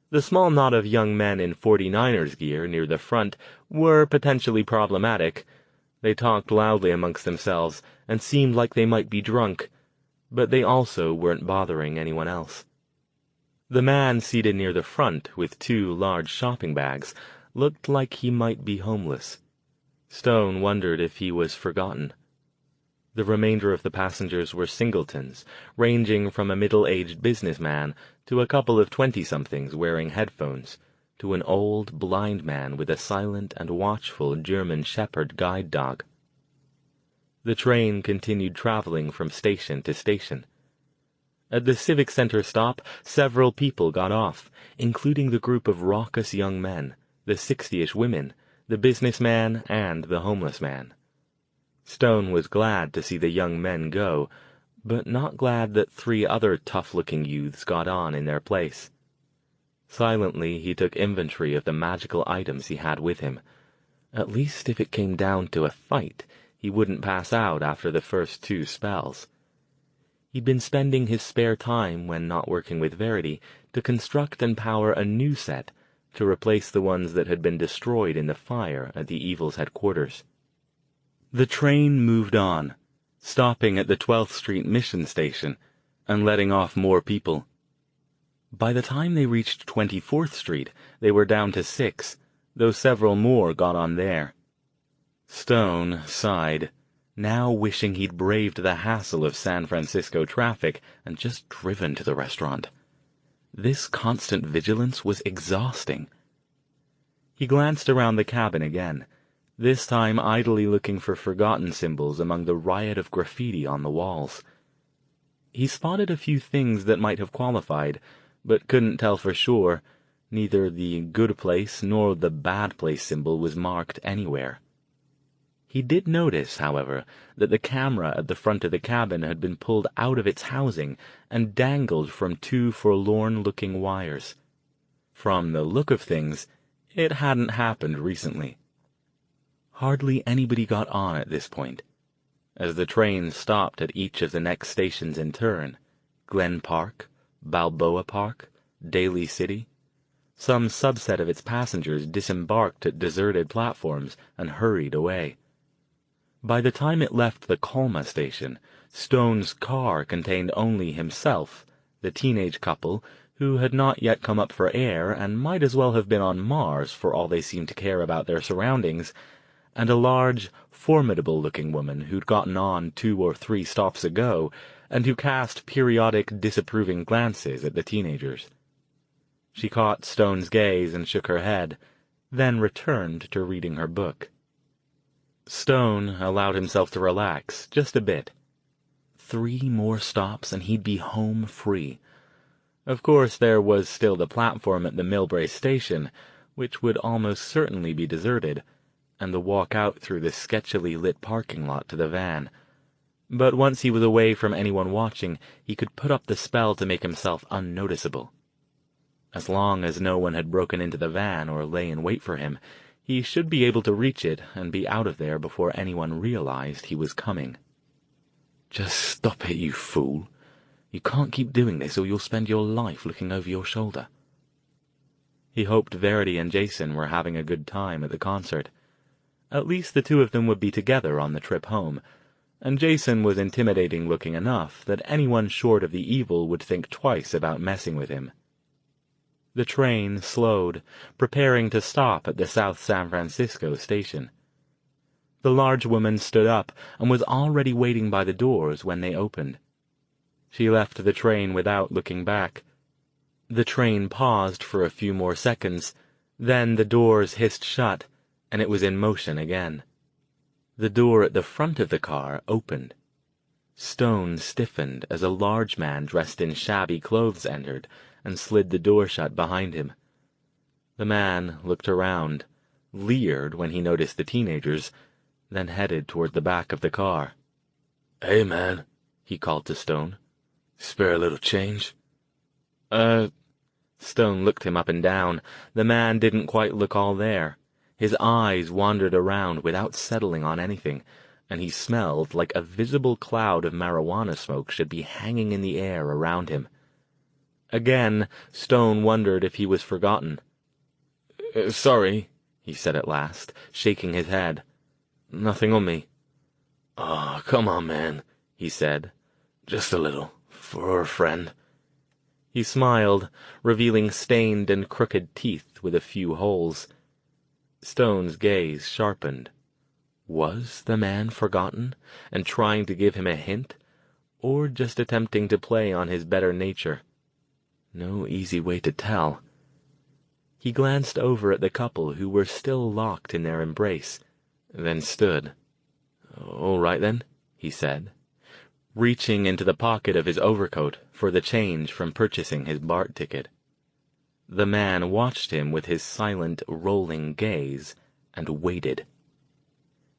The small knot of young men in 49ers gear near the front were potentially problematic. They talked loudly amongst themselves and seemed like they might be drunk, but they also weren't bothering anyone else. The man seated near the front with 2 large shopping bags looked like he might be homeless. Stone wondered if he was forgotten. The remainder of the passengers were singletons, ranging from a middle-aged businessman to a couple of 20-somethings wearing headphones, to an old, blind man with a silent and watchful German shepherd guide dog. The train continued traveling from station to station. At the Civic Center stop, several people got off, including the group of raucous young men, the 60-ish women, the businessman, and the homeless man. Stone was glad to see the young men go, but not glad that 3 other tough-looking youths got on in their place. Silently, he took inventory of the magical items he had with him. At least if it came down to a fight, he wouldn't pass out after the first 2 spells. He'd been spending his spare time, when not working with Verity, to construct and power a new set to replace the ones that had been destroyed in the fire at the Evil's headquarters. The train moved on, stopping at the 12th Street Mission Station and letting off more people. By the time they reached 24th Street, they were down to 6, though several more got on there. Stone sighed, now wishing he'd braved the hassle of San Francisco traffic and just driven to the restaurant. This constant vigilance was exhausting. He glanced around the cabin again, this time idly looking for forgotten symbols among the riot of graffiti on the walls. He spotted a few things that might have qualified, but couldn't tell for sure. Neither the good place nor the bad place symbol was marked anywhere. He did notice, however, that the camera at the front of the cabin had been pulled out of its housing and dangled from two forlorn-looking wires. From the look of things, it hadn't happened recently. Hardly anybody got on at this point. As the train stopped at each of the next stations in turn, Glen Park, Balboa Park, Daly City, some subset of its passengers disembarked at deserted platforms and hurried away. By the time it left the Colma station, Stone's car contained only himself, the teenage couple, who had not yet come up for air and might as well have been on Mars for all they seemed to care about their surroundings, and a large, formidable-looking woman who'd gotten on 2 or 3 stops ago and who cast periodic disapproving glances at the teenagers. She caught Stone's gaze and shook her head, then returned to reading her book. Stone allowed himself to relax just a bit. 3 more stops and he'd be home free. Of course, there was still the platform at the Millbrae station, which would almost certainly be deserted, and the walk out through the sketchily lit parking lot to the van. But once he was away from anyone watching, he could put up the spell to make himself unnoticeable. As long as no one had broken into the van or lay in wait for him, he should be able to reach it and be out of there before anyone realized he was coming. Just stop it, you fool. You can't keep doing this or you'll spend your life looking over your shoulder. He hoped Verity and Jason were having a good time at the concert. At least the 2 of them would be together on the trip home, and Jason was intimidating-looking enough that anyone short of the evil would think twice about messing with him. The train slowed, preparing to stop at the South San Francisco station. The large woman stood up and was already waiting by the doors when they opened. She left the train without looking back. The train paused for a few more seconds, then the doors hissed shut, and it was in motion again. The door at the front of the car opened. Stone stiffened as a large man dressed in shabby clothes entered and slid the door shut behind him. The man looked around, leered when he noticed the teenagers, then headed toward the back of the car. "Hey, man," he called to Stone. "Spare a little change?" Stone looked him up and down. The man didn't quite look all there. His eyes wandered around without settling on anything, and he smelled like a visible cloud of marijuana smoke should be hanging in the air around him. Again, Stone wondered if he was forgotten. Sorry," he said at last, shaking his head. "Nothing on me." "Oh, come on, man," he said. "Just a little, for a friend." He smiled, revealing stained and crooked teeth with a few holes. Stone's gaze sharpened. Was the man forgotten, and trying to give him a hint, or just attempting to play on his better nature? No easy way to tell. He glanced over at the couple who were still locked in their embrace, then stood. "All right, then," he said, reaching into the pocket of his overcoat for the change from purchasing his BART ticket. The man watched him with his silent, rolling gaze, and waited.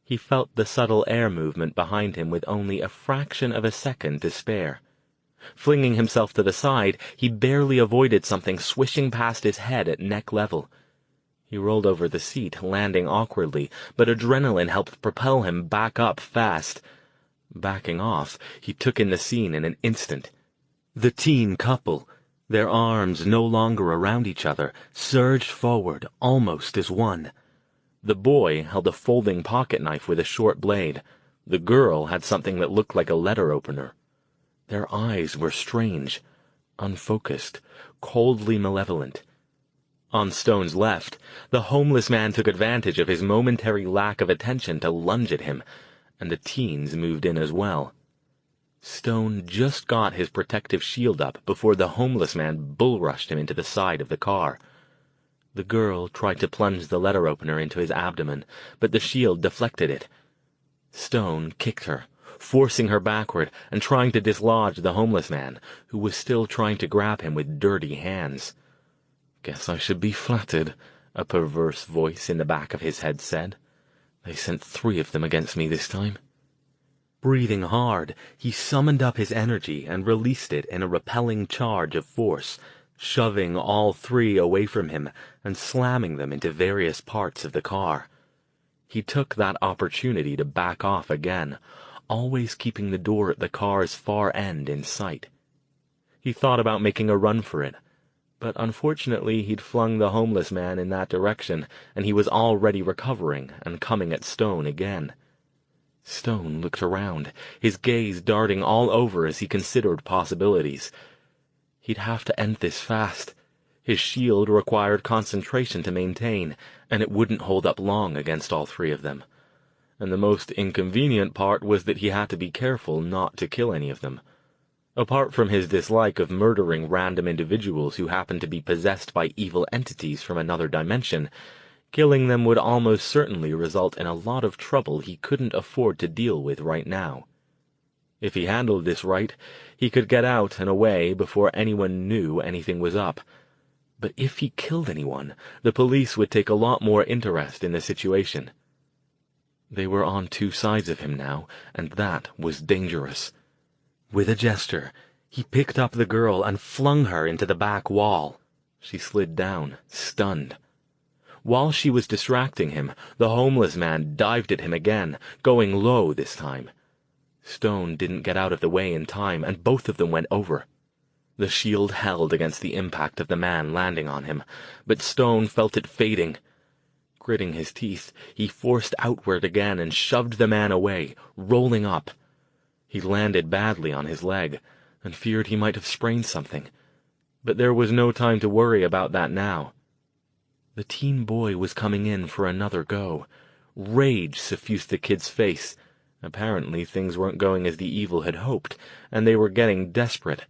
He felt the subtle air movement behind him with only a fraction of a second to spare. Flinging himself to the side, he barely avoided something swishing past his head at neck level. He rolled over the seat, landing awkwardly, but adrenaline helped propel him back up fast. Backing off, he took in the scene in an instant. The teen couple, their arms no longer around each other, surged forward almost as one. The boy held a folding pocket knife with a short blade. The girl had something that looked like a letter opener. Their eyes were strange, unfocused, coldly malevolent. On Stone's left, the homeless man took advantage of his momentary lack of attention to lunge at him, and the teens moved in as well. Stone just got his protective shield up before the homeless man bull-rushed him into the side of the car. The girl tried to plunge the letter opener into his abdomen, but the shield deflected it. Stone kicked her, forcing her backward and trying to dislodge the homeless man, who was still trying to grab him with dirty hands. "Guess I should be flattered," a perverse voice in the back of his head said. "They sent 3 of them against me this time." Breathing hard, he summoned up his energy and released it in a repelling charge of force, shoving all 3 away from him and slamming them into various parts of the car. He took that opportunity to back off again, always keeping the door at the car's far end in sight. He thought about making a run for it, but unfortunately he'd flung the homeless man in that direction, and he was already recovering and coming at Stone again. Stone looked around, his gaze darting all over as he considered possibilities. He'd have to end this fast. His shield required concentration to maintain, and it wouldn't hold up long against all 3 of them. And the most inconvenient part was that he had to be careful not to kill any of them. Apart from his dislike of murdering random individuals who happened to be possessed by evil entities from another dimension, killing them would almost certainly result in a lot of trouble he couldn't afford to deal with right now. If he handled this right, he could get out and away before anyone knew anything was up. But if he killed anyone, the police would take a lot more interest in the situation. They were on 2 sides of him now, and that was dangerous. With a gesture, he picked up the girl and flung her into the back wall. She slid down, stunned. While she was distracting him, the homeless man dived at him again, going low this time. Stone didn't get out of the way in time, and both of them went over. The shield held against the impact of the man landing on him, but Stone felt it fading. Gritting his teeth, he forced outward again and shoved the man away, rolling up. He landed badly on his leg, and feared he might have sprained something. But there was no time to worry about that now. The teen boy was coming in for another go. Rage suffused the kid's face. Apparently things weren't going as the evil had hoped, and they were getting desperate.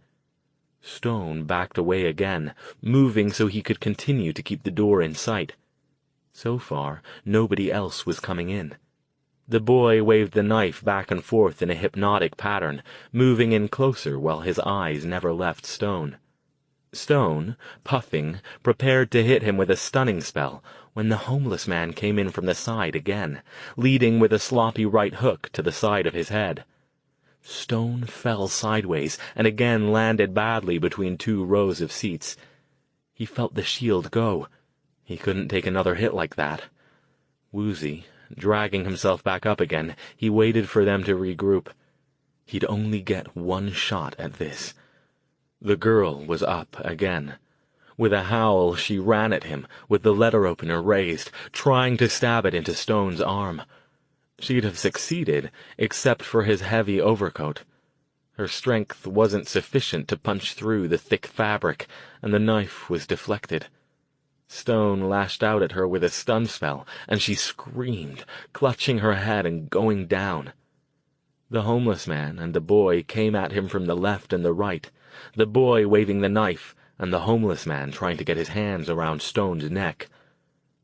Stone backed away again, moving so he could continue to keep the door in sight. So far, nobody else was coming in. The boy waved the knife back and forth in a hypnotic pattern, moving in closer while his eyes never left Stone. Stone, puffing, prepared to hit him with a stunning spell, when the homeless man came in from the side again, leading with a sloppy right hook to the side of his head. Stone fell sideways and again landed badly between 2 rows of seats. He felt the shield go. He couldn't take another hit like that. Woozy, dragging himself back up again, he waited for them to regroup. He'd only get 1 shot at this. The girl was up again. With a howl, she ran at him, with the letter opener raised, trying to stab it into Stone's arm. She'd have succeeded, except for his heavy overcoat. Her strength wasn't sufficient to punch through the thick fabric, and the knife was deflected. Stone lashed out at her with a stun spell, and she screamed, clutching her head and going down. The homeless man and the boy came at him from the left and the right, the boy waving the knife, and the homeless man trying to get his hands around Stone's neck.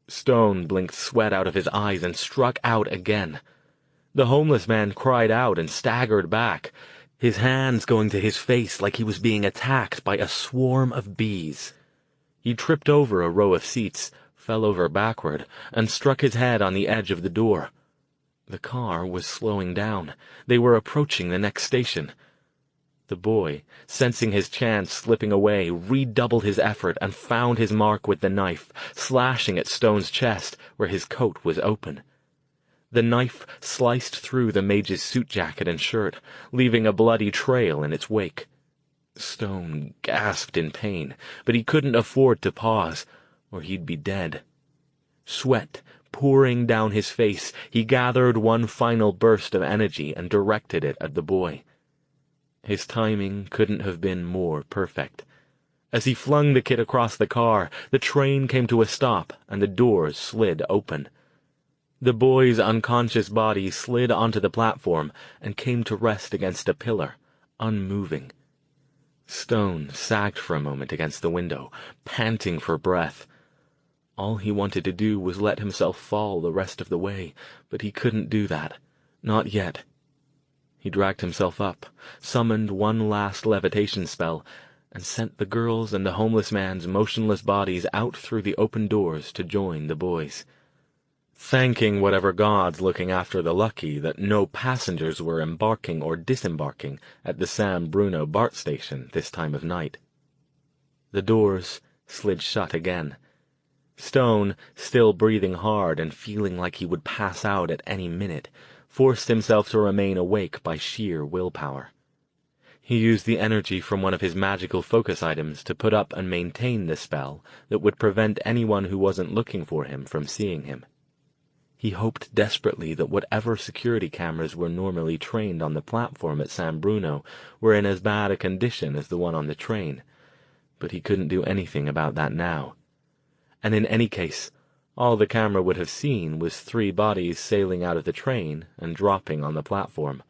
Stone blinked sweat out of his eyes and struck out again. The homeless man cried out and staggered back, his hands going to his face like he was being attacked by a swarm of bees. He tripped over a row of seats, fell over backward, and struck his head on the edge of the door. The car was slowing down. They were approaching the next station. The boy, sensing his chance slipping away, redoubled his effort and found his mark with the knife, slashing at Stone's chest where his coat was open. The knife sliced through the mage's suit jacket and shirt, leaving a bloody trail in its wake. Stone gasped in pain, but he couldn't afford to pause, or he'd be dead. Sweat pouring down his face, he gathered one final burst of energy and directed it at the boy. His timing couldn't have been more perfect. As he flung the kid across the car, the train came to a stop and the doors slid open. The boy's unconscious body slid onto the platform and came to rest against a pillar, unmoving. Stone sagged for a moment against the window, panting for breath. All he wanted to do was let himself fall the rest of the way, but he couldn't do that. Not yet. He dragged himself up, summoned one last levitation spell, and sent the girl's and the homeless man's motionless bodies out through the open doors to join the boys. Thanking whatever gods looking after the lucky that no passengers were embarking or disembarking at the San Bruno BART station this time of night. The doors slid shut again. Stone, still breathing hard and feeling like he would pass out at any minute, forced himself to remain awake by sheer willpower. He used the energy from one of his magical focus items to put up and maintain the spell that would prevent anyone who wasn't looking for him from seeing him. He hoped desperately that whatever security cameras were normally trained on the platform at San Bruno were in as bad a condition as the one on the train, but he couldn't do anything about that now. And in any case, all the camera would have seen was 3 bodies sailing out of the train and dropping on the platform.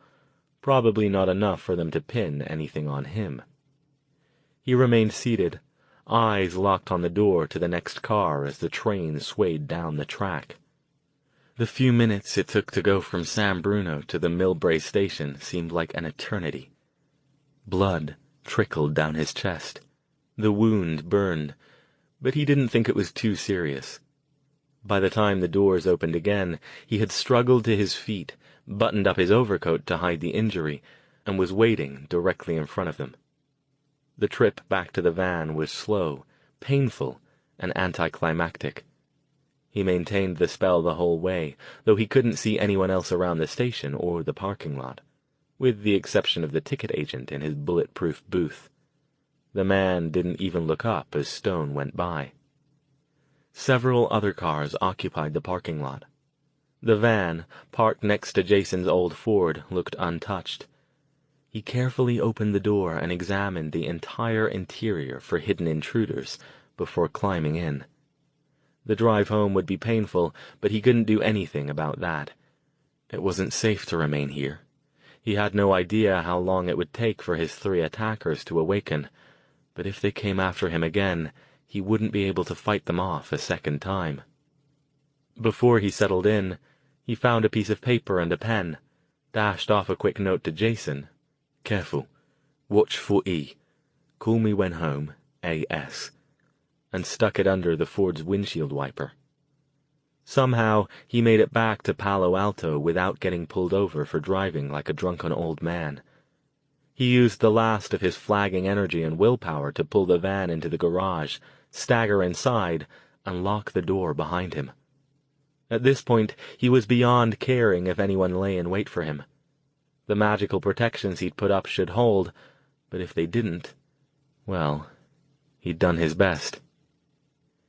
Probably not enough for them to pin anything on him. He remained seated, eyes locked on the door to the next car as the train swayed down the track. The few minutes it took to go from San Bruno to the Millbrae station seemed like an eternity. Blood trickled down his chest. The wound burned, but he didn't think it was too serious. By the time the doors opened again, he had struggled to his feet, buttoned up his overcoat to hide the injury, and was waiting directly in front of them. The trip back to the van was slow, painful, and anticlimactic. He maintained the spell the whole way, though he couldn't see anyone else around the station or the parking lot, with the exception of the ticket agent in his bulletproof booth. The man didn't even look up as Stone went by. Several other cars occupied the parking lot. The van, parked next to Jason's old Ford, looked untouched. He carefully opened the door and examined the entire interior for hidden intruders before climbing in. The drive home would be painful, but he couldn't do anything about that. It wasn't safe to remain here. He had no idea how long it would take for his 3 attackers to awaken, but if they came after him again, he wouldn't be able to fight them off a second time. Before he settled in, he found a piece of paper and a pen, dashed off a quick note to Jason. "Careful. Watch for E. Call me when home. A.S." and stuck it under the Ford's windshield wiper. Somehow, he made it back to Palo Alto without getting pulled over for driving like a drunken old man. He used the last of his flagging energy and willpower to pull the van into the garage, stagger inside, and lock the door behind him. At this point, he was beyond caring if anyone lay in wait for him. The magical protections he'd put up should hold, but if they didn't, well, he'd done his best.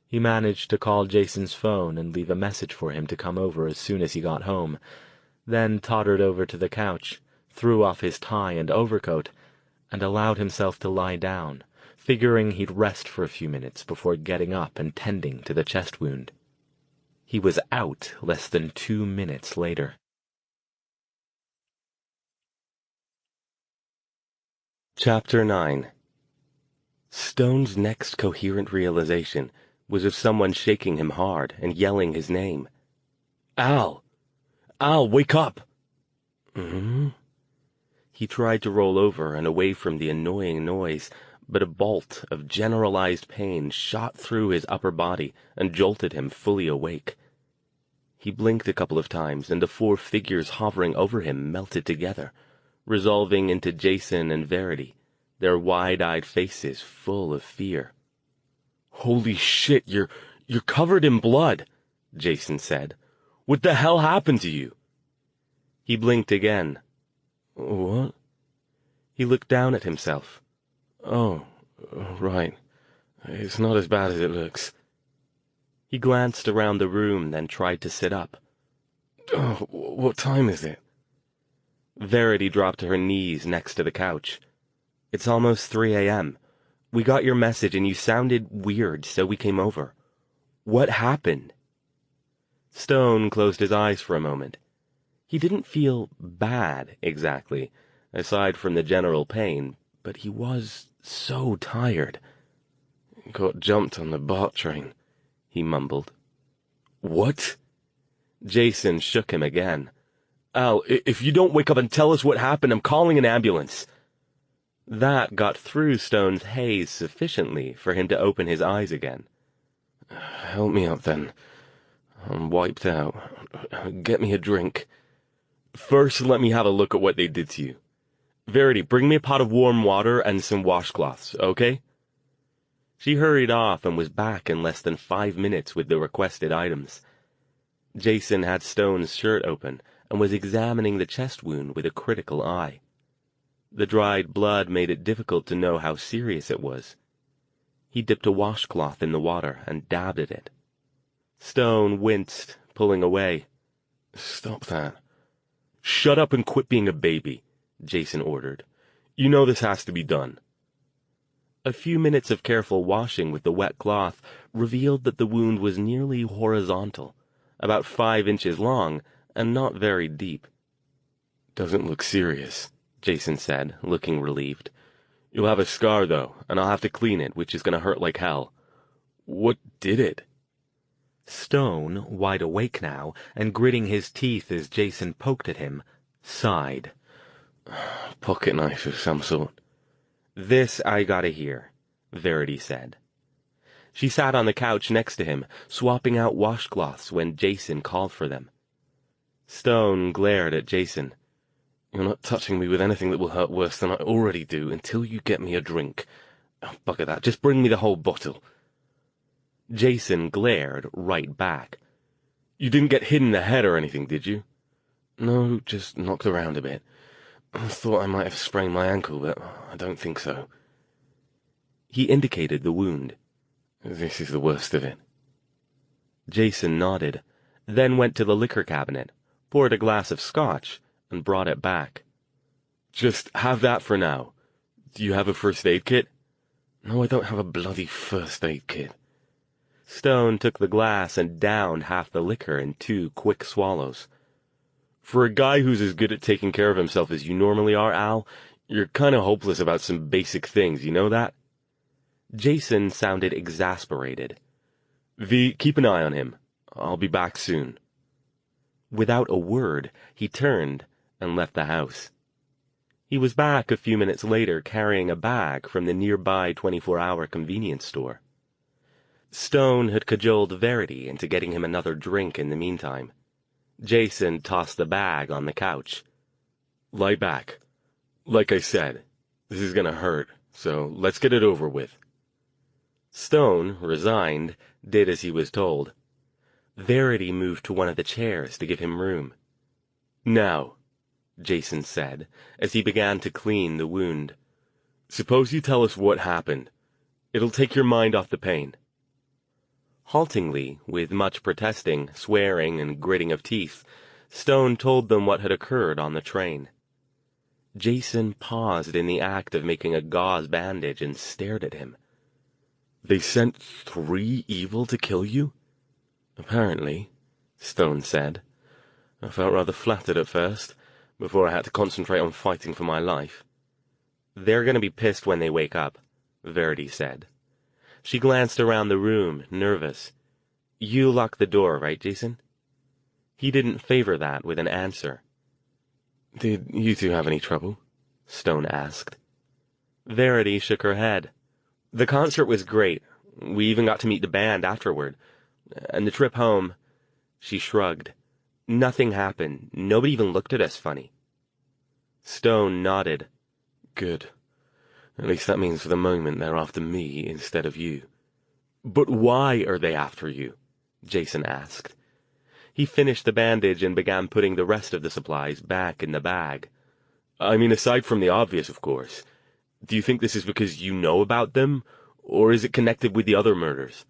He managed to call Jason's phone and leave a message for him to come over as soon as he got home, then tottered over to the couch, threw off his tie and overcoat, and allowed himself to lie down, figuring he'd rest for a few minutes before getting up and tending to the chest wound. He was out less than 2 minutes later. Chapter 9. Stone's next coherent realization was of someone shaking him hard and yelling his name. "Al! Al, wake up!" He tried to roll over and away from the annoying noise, but a bolt of generalized pain shot through his upper body and jolted him fully awake. He blinked a couple of times, and the 4 figures hovering over him melted together, resolving into Jason and Verity, their wide-eyed faces full of fear. "Holy shit, you're covered in blood," Jason said. "What the hell happened to you?" He blinked again. "What?" He looked down at himself. "Oh, right. It's not as bad as it looks." He glanced around the room, then tried to sit up. "Oh, what time is it?" Verity dropped to her knees next to the couch. "It's almost 3 a.m. We got your message and you sounded weird, so we came over. What happened?" Stone closed his eyes for a moment. He didn't feel bad, exactly, aside from the general pain, but he was so tired. "Got jumped on the BART train," he mumbled. "What?" Jason shook him again. "Al, if you don't wake up and tell us what happened, I'm calling an ambulance." That got through Stone's haze sufficiently for him to open his eyes again. "Help me up, then. I'm wiped out. Get me a drink." "First, let me have a look at what they did to you. Verity, bring me a pot of warm water and some washcloths, okay?" She hurried off and was back in less than 5 minutes with the requested items. Jason had Stone's shirt open and was examining the chest wound with a critical eye. The dried blood made it difficult to know how serious it was. He dipped a washcloth in the water and dabbed at it. Stone winced, pulling away. "Stop that." "Shut up and quit being a baby," Jason ordered. "You know this has to be done." A few minutes of careful washing with the wet cloth revealed that the wound was nearly horizontal, about 5 inches long, and not very deep. "Doesn't look serious," Jason said, looking relieved. "You'll have a scar, though, and I'll have to clean it, which is going to hurt like hell." "What did it?" Stone, wide awake now, and gritting his teeth as Jason poked at him, sighed. "Pocket knife of some sort." "This I gotta hear," Verity said. She sat on the couch next to him, swapping out washcloths when Jason called for them. Stone glared at Jason. "You're not touching me with anything that will hurt worse than I already do until you get me a drink. Oh, bugger that, just bring me the whole bottle." Jason glared right back. "You didn't get hit in the head or anything, did you?" "No, just knocked around a bit. I thought I might have sprained my ankle, but I don't think so." He indicated the wound. "This is the worst of it." Jason nodded, then went to the liquor cabinet, poured a glass of scotch, and brought it back. "Just have that for now. Do you have a first aid kit?" "No, I don't have a bloody first aid kit." Stone took the glass and downed half the liquor in 2 quick swallows. "For a guy who's as good at taking care of himself as you normally are, Al, you're kind of hopeless about some basic things, you know that?" Jason sounded exasperated. "V, keep an eye on him. I'll be back soon." Without a word, he turned and left the house. He was back a few minutes later carrying a bag from the nearby 24-hour convenience store. Stone had cajoled Verity into getting him another drink in the meantime. Jason tossed the bag on the couch. "Lie back. Like I said, this is gonna hurt, so let's get it over with." Stone, resigned, did as he was told. Verity moved to one of the chairs to give him room. "Now," Jason said, as he began to clean the wound, "suppose you tell us what happened. It'll take your mind off the pain." Haltingly, with much protesting, swearing, and gritting of teeth, Stone told them what had occurred on the train. Jason paused in the act of making a gauze bandage and stared at him. "They sent 3 evil to kill you?" "Apparently," Stone said. "I felt rather flattered at first, before I had to concentrate on fighting for my life." "They're going to be pissed when they wake up," Verity said. She glanced around the room, nervous. "You locked the door, right, Jason?" He didn't favor that with an answer. "Did you two have any trouble?" Stone asked. Verity shook her head. "The concert was great. We even got to meet the band afterward. And the trip home," she shrugged. "Nothing happened. Nobody even looked at us funny." Stone nodded. "Good. At least that means for the moment they're after me instead of you." "But why are they after you?" Jason asked. He finished the bandage and began putting the rest of the supplies back in the bag. "I mean, aside from the obvious, of course. Do you think this is because you know about them, or is it connected with the other murders?"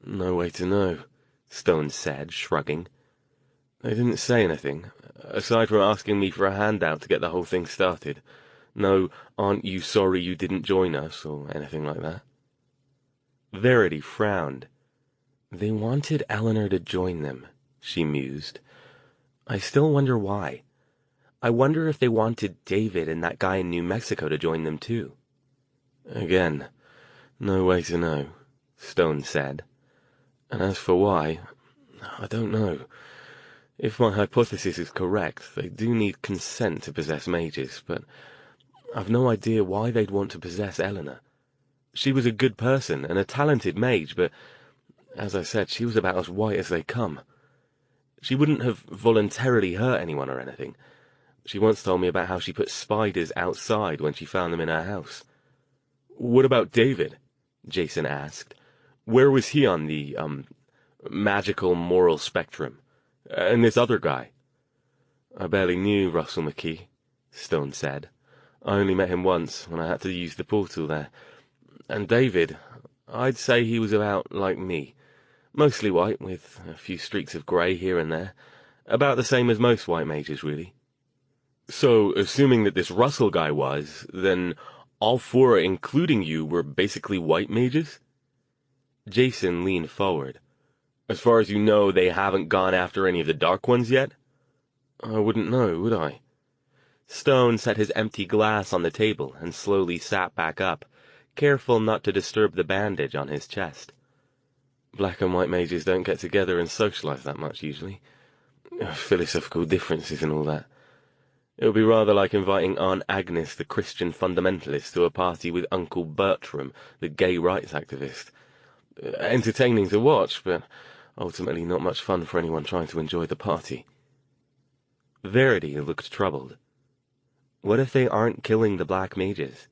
"No way to know," Stone said, shrugging. "They didn't say anything, aside from asking me for a handout to get the whole thing started. No, 'Aren't you sorry you didn't join us?' or anything like that." Verity frowned. "They wanted Eleanor to join them," she mused. I still wonder why. I wonder if they wanted David and that guy in New Mexico to join them too. Again, no way to know, Stone said. And as for why, I don't know. If my hypothesis is correct, they do need consent to possess mages, but I've no idea why they'd want to possess Eleanor. She was a good person and a talented mage, but, as I said, she was about as white as they come. She wouldn't have voluntarily hurt anyone or anything. She once told me about how she put spiders outside when she found them in her house. What about David? Jason asked. Where was he on the, magical moral spectrum? And this other guy? I barely knew Russell McKee, Stone said. I only met him once when I had to use the portal there. And David, I'd say he was about like me. Mostly white, with a few streaks of grey here and there. About the same as most white mages, really. So, assuming that this Russell guy was, then all four, including you, were basically white mages? Jason leaned forward. As far as you know, they haven't gone after any of the Dark Ones yet? I wouldn't know, would I? Stone set his empty glass on the table and slowly sat back up, careful not to disturb the bandage on his chest. Black and white mages don't get together and socialize that much, usually. Philosophical differences and all that. It would be rather like inviting Aunt Agnes, the Christian fundamentalist, to a party with Uncle Bertram, the gay rights activist. Entertaining to watch, but ultimately not much fun for anyone trying to enjoy the party. Verity looked troubled. What if they aren't killing the black mages?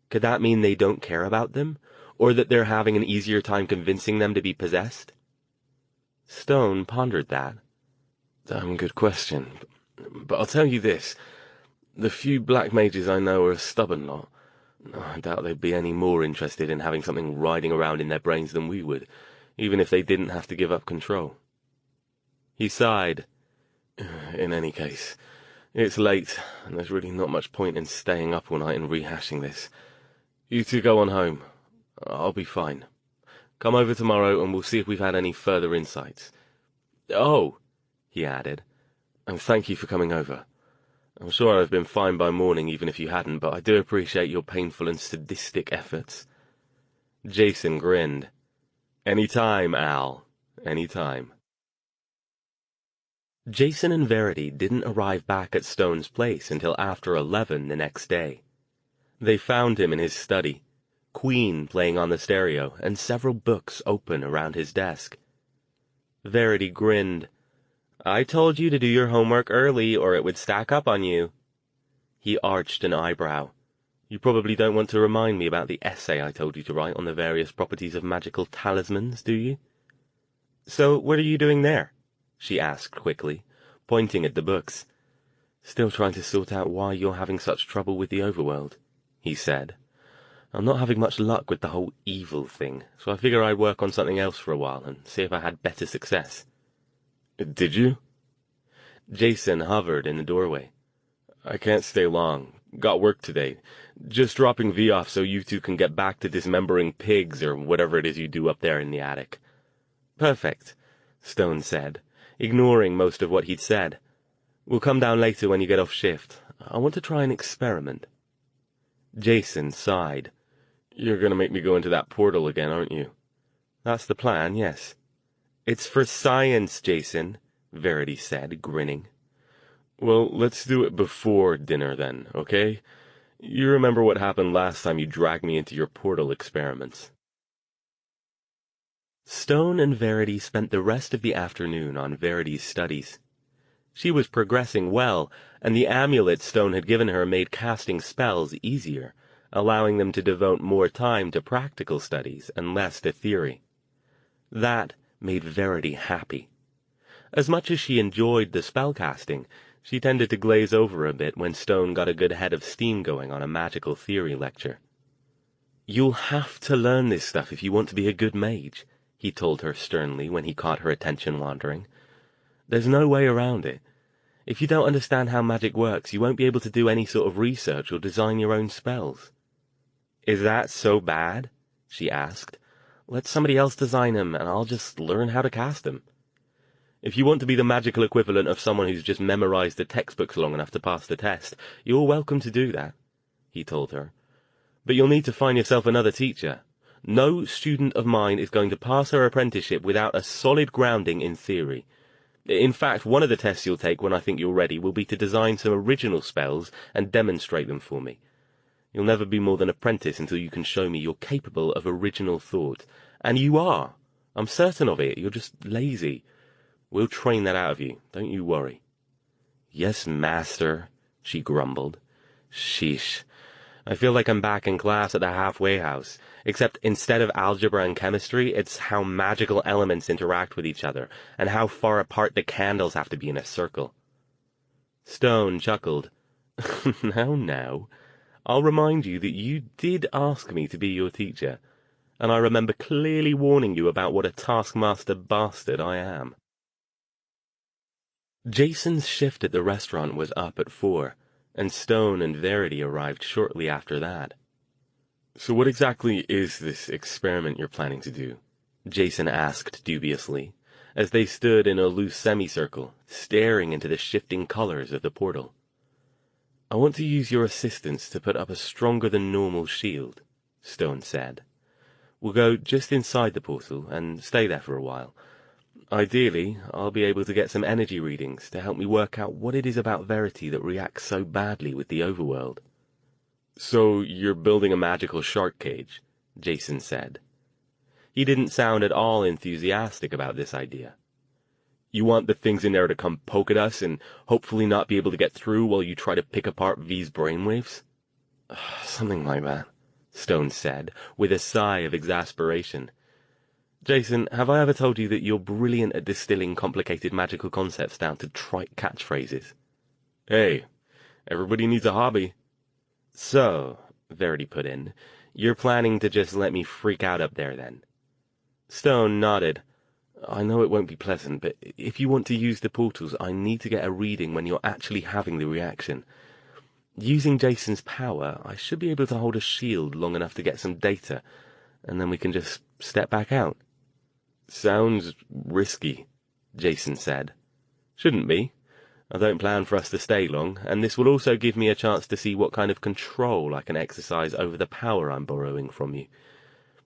Could that mean they don't care about them, or that they're having an easier time convincing them to be possessed? Stone pondered that. Damn good question. But I'll tell you this. The few black mages I know are a stubborn lot. I doubt they'd be any more interested in having something riding around in their brains than we would, even if they didn't have to give up control. He sighed. In any case, it's late, and there's really not much point in staying up all night and rehashing this. You two go on home. I'll be fine. Come over tomorrow and we'll see if we've had any further insights. Oh, he added, and thank you for coming over. I'm sure I'd have been fine by morning even if you hadn't, but I do appreciate your painful and sadistic efforts. Jason grinned. Any time, Al. Any time. Jason and Verity didn't arrive back at Stone's place until after 11 the next day. They found him in his study, Queen playing on the stereo, and several books open around his desk. Verity grinned. I told you to do your homework early, or it would stack up on you. He arched an eyebrow. You probably don't want to remind me about the essay I told you to write on the various properties of magical talismans, do you? So what are you doing there? She asked quickly, pointing at the books. Still trying to sort out why you're having such trouble with the overworld, he said. I'm not having much luck with the whole evil thing, so I figure I'd work on something else for a while and see if I had better success. Did you? Jason hovered in the doorway. I can't stay long. Got work today. Just dropping V off so you two can get back to dismembering pigs or whatever it is you do up there in the attic. Perfect, Stone said, ignoring most of what he'd said. We'll come down later when you get off shift. I want to try an experiment. Jason sighed. You're going to make me go into that portal again, aren't you? That's the plan, yes. It's for science, Jason, Verity said, grinning. Well, let's do it before dinner then, okay? You remember what happened last time you dragged me into your portal experiments. Stone and Verity spent the rest of the afternoon on Verity's studies. She was progressing well, and the amulet Stone had given her made casting spells easier, allowing them to devote more time to practical studies and less to theory. That made Verity happy. As much as she enjoyed the spellcasting, she tended to glaze over a bit when Stone got a good head of steam going on a magical theory lecture. You'll have to learn this stuff if you want to be a good mage, he told her sternly when he caught her attention wandering. There's no way around it. If you don't understand how magic works, you won't be able to do any sort of research or design your own spells. Is that so bad? She asked. Let somebody else design them, and I'll just learn how to cast them. If you want to be the magical equivalent of someone who's just memorized the textbooks long enough to pass the test, you're welcome to do that, he told her. But you'll need to find yourself another teacher. No student of mine is going to pass her apprenticeship without a solid grounding in theory. In fact, one of the tests you'll take when I think you're ready will be to design some original spells and demonstrate them for me. You'll never be more than apprentice until you can show me you're capable of original thought. And you are. I'm certain of it. You're just lazy. We'll train that out of you. Don't you worry. Yes, master, she grumbled. Sheesh. I feel like I'm back in class at the halfway house, except instead of algebra and chemistry, it's how magical elements interact with each other, and how far apart the candles have to be in a circle. Stone chuckled. Now, I'll remind you that you did ask me to be your teacher, and I remember clearly warning you about what a taskmaster bastard I am. Jason's shift at the restaurant was up at 4, and Stone and Verity arrived shortly after that. So what exactly is this experiment you're planning to do? Jason asked dubiously, as they stood in a loose semicircle, staring into the shifting colors of the portal. I want to use your assistance to put up a stronger-than-normal shield, Stone said. We'll go just inside the portal and stay there for a while. Ideally, I'll be able to get some energy readings to help me work out what it is about Verity that reacts so badly with the overworld. So you're building a magical shark cage, Jason said. He didn't sound at all enthusiastic about this idea. You want the things in there to come poke at us and hopefully not be able to get through while you try to pick apart V's brainwaves? Something like that, Stone said, with a sigh of exasperation. Jason, have I ever told you that you're brilliant at distilling complicated magical concepts down to trite catchphrases? Hey, everybody needs a hobby. So, Verity put in, you're planning to just let me freak out up there then? Stone nodded. I know it won't be pleasant, but if you want to use the portals, I need to get a reading when you're actually having the reaction. Using Jason's power, I should be able to hold a shield long enough to get some data, and then we can just step back out. Sounds risky, Jason said. Shouldn't be. I don't plan for us to stay long, and this will also give me a chance to see what kind of control I can exercise over the power I'm borrowing from you.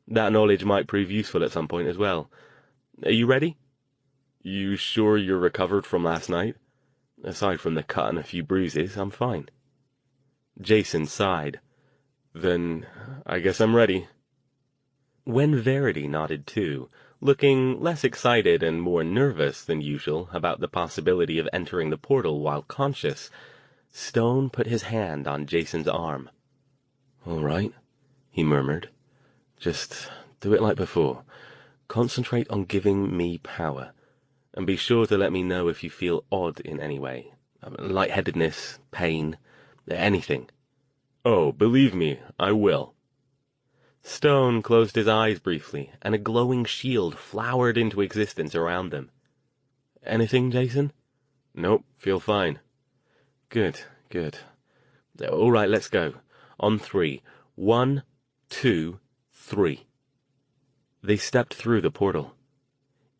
That knowledge might prove useful at some point as well. Are you ready? You sure you're recovered from last night? Aside from the cut and a few bruises, I'm fine. Jason sighed. Then I guess I'm ready. When Verity nodded too, looking less excited and more nervous than usual about the possibility of entering the portal while conscious, Stone put his hand on Jason's arm. All right, he murmured. Just do it like before. Concentrate on giving me power, and be sure to let me know if you feel odd in any way. Lightheadedness, pain, anything. Oh, believe me, I will. Stone closed his eyes briefly, and a glowing shield flowered into existence around them. Anything, Jason? Nope, feel fine. Good, good. All right, let's go. On 3. 1, 2, 3. They stepped through the portal.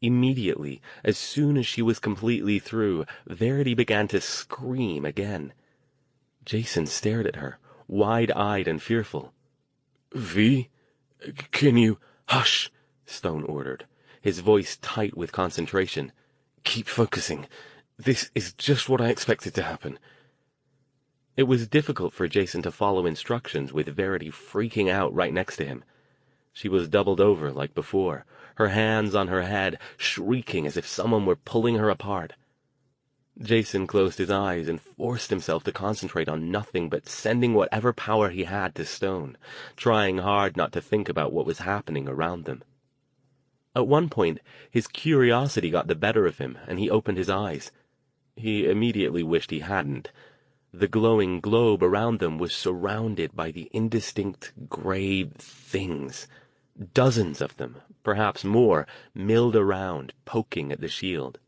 Immediately, as soon as she was completely through, Verity began to scream again. Jason stared at her, wide-eyed and fearful. V, can you— Hush, Stone ordered, his voice tight with concentration. Keep focusing. This is just what I expected to happen. It was difficult for Jason to follow instructions with Verity freaking out right next to him. She was doubled over like before, her hands on her head, shrieking as if someone were pulling her apart. Jason closed his eyes and forced himself to concentrate on nothing but sending whatever power he had to Stone, trying hard not to think about what was happening around them. At one point, his curiosity got the better of him, and he opened his eyes. He immediately wished he hadn't. The glowing globe around them was surrounded by the indistinct gray things. Dozens of them, perhaps more, milled around, poking at the shield.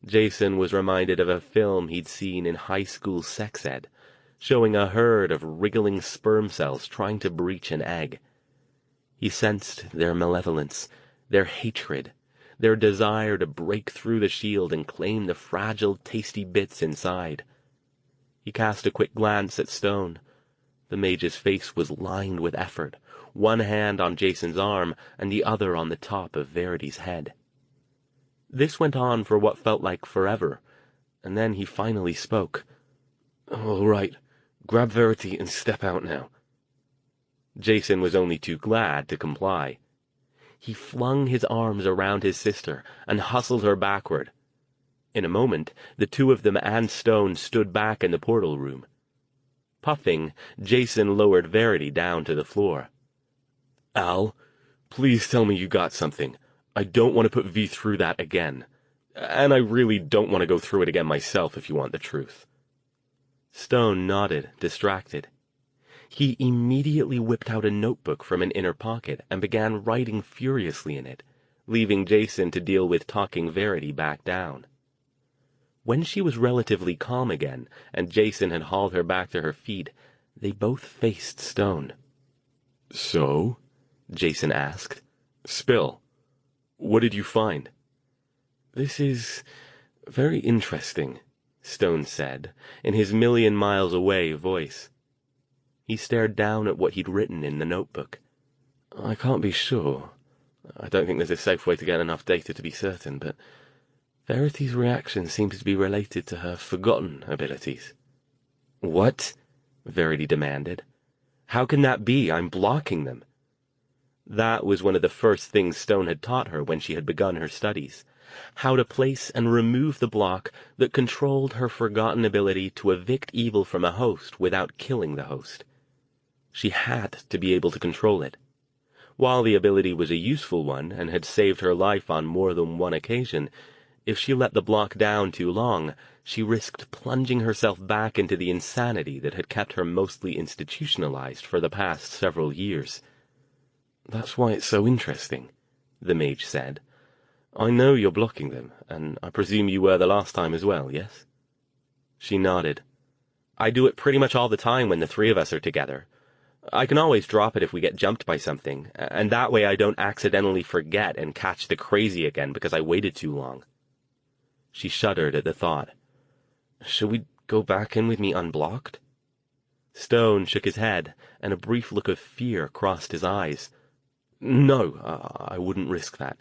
Jason was reminded of a film he'd seen in high school sex ed, showing a herd of wriggling sperm cells trying to breach an egg. He sensed their malevolence, their hatred, their desire to break through the shield and claim the fragile, tasty bits inside. He cast a quick glance at Stone. The mage's face was lined with effort, one hand on Jason's arm and the other on the top of Verity's head. This went on for what felt like forever, and then he finally spoke. "All right, grab Verity and step out now." Jason was only too glad to comply. He flung his arms around his sister and hustled her backward. In a moment, the two of them and Stone stood back in the portal room. Puffing, Jason lowered Verity down to the floor. "Al, please tell me you got something. I don't want to put V through that again. And I really don't want to go through it again myself, if you want the truth." Stone nodded, distracted. He immediately whipped out a notebook from an inner pocket and began writing furiously in it, leaving Jason to deal with talking Verity back down. When she was relatively calm again, and Jason had hauled her back to her feet, they both faced Stone. "So?" Jason asked. "Spill. What did you find?" "This is very interesting," Stone said, in his million-miles-away voice. He stared down at what he'd written in the notebook. "I can't be sure. I don't think there's a safe way to get enough data to be certain, but Verity's reaction seems to be related to her forgotten abilities." "What?" Verity demanded. "How can that be? I'm blocking them." That was one of the first things Stone had taught her when she had begun her studies. How to place and remove the block that controlled her forgotten ability to evict evil from a host without killing the host. She had to be able to control it. While the ability was a useful one and had saved her life on more than one occasion, if she let the block down too long, she risked plunging herself back into the insanity that had kept her mostly institutionalized for the past several years. "That's why it's so interesting," the mage said. "I know you're blocking them, and I presume you were the last time as well, yes?" She nodded. "I do it pretty much all the time when the three of us are together. I can always drop it if we get jumped by something, and that way I don't accidentally forget and catch the crazy again because I waited too long." She shuddered at the thought. "Should we go back in with me unblocked?" Stone shook his head, and a brief look of fear crossed his eyes. "No, I wouldn't risk that.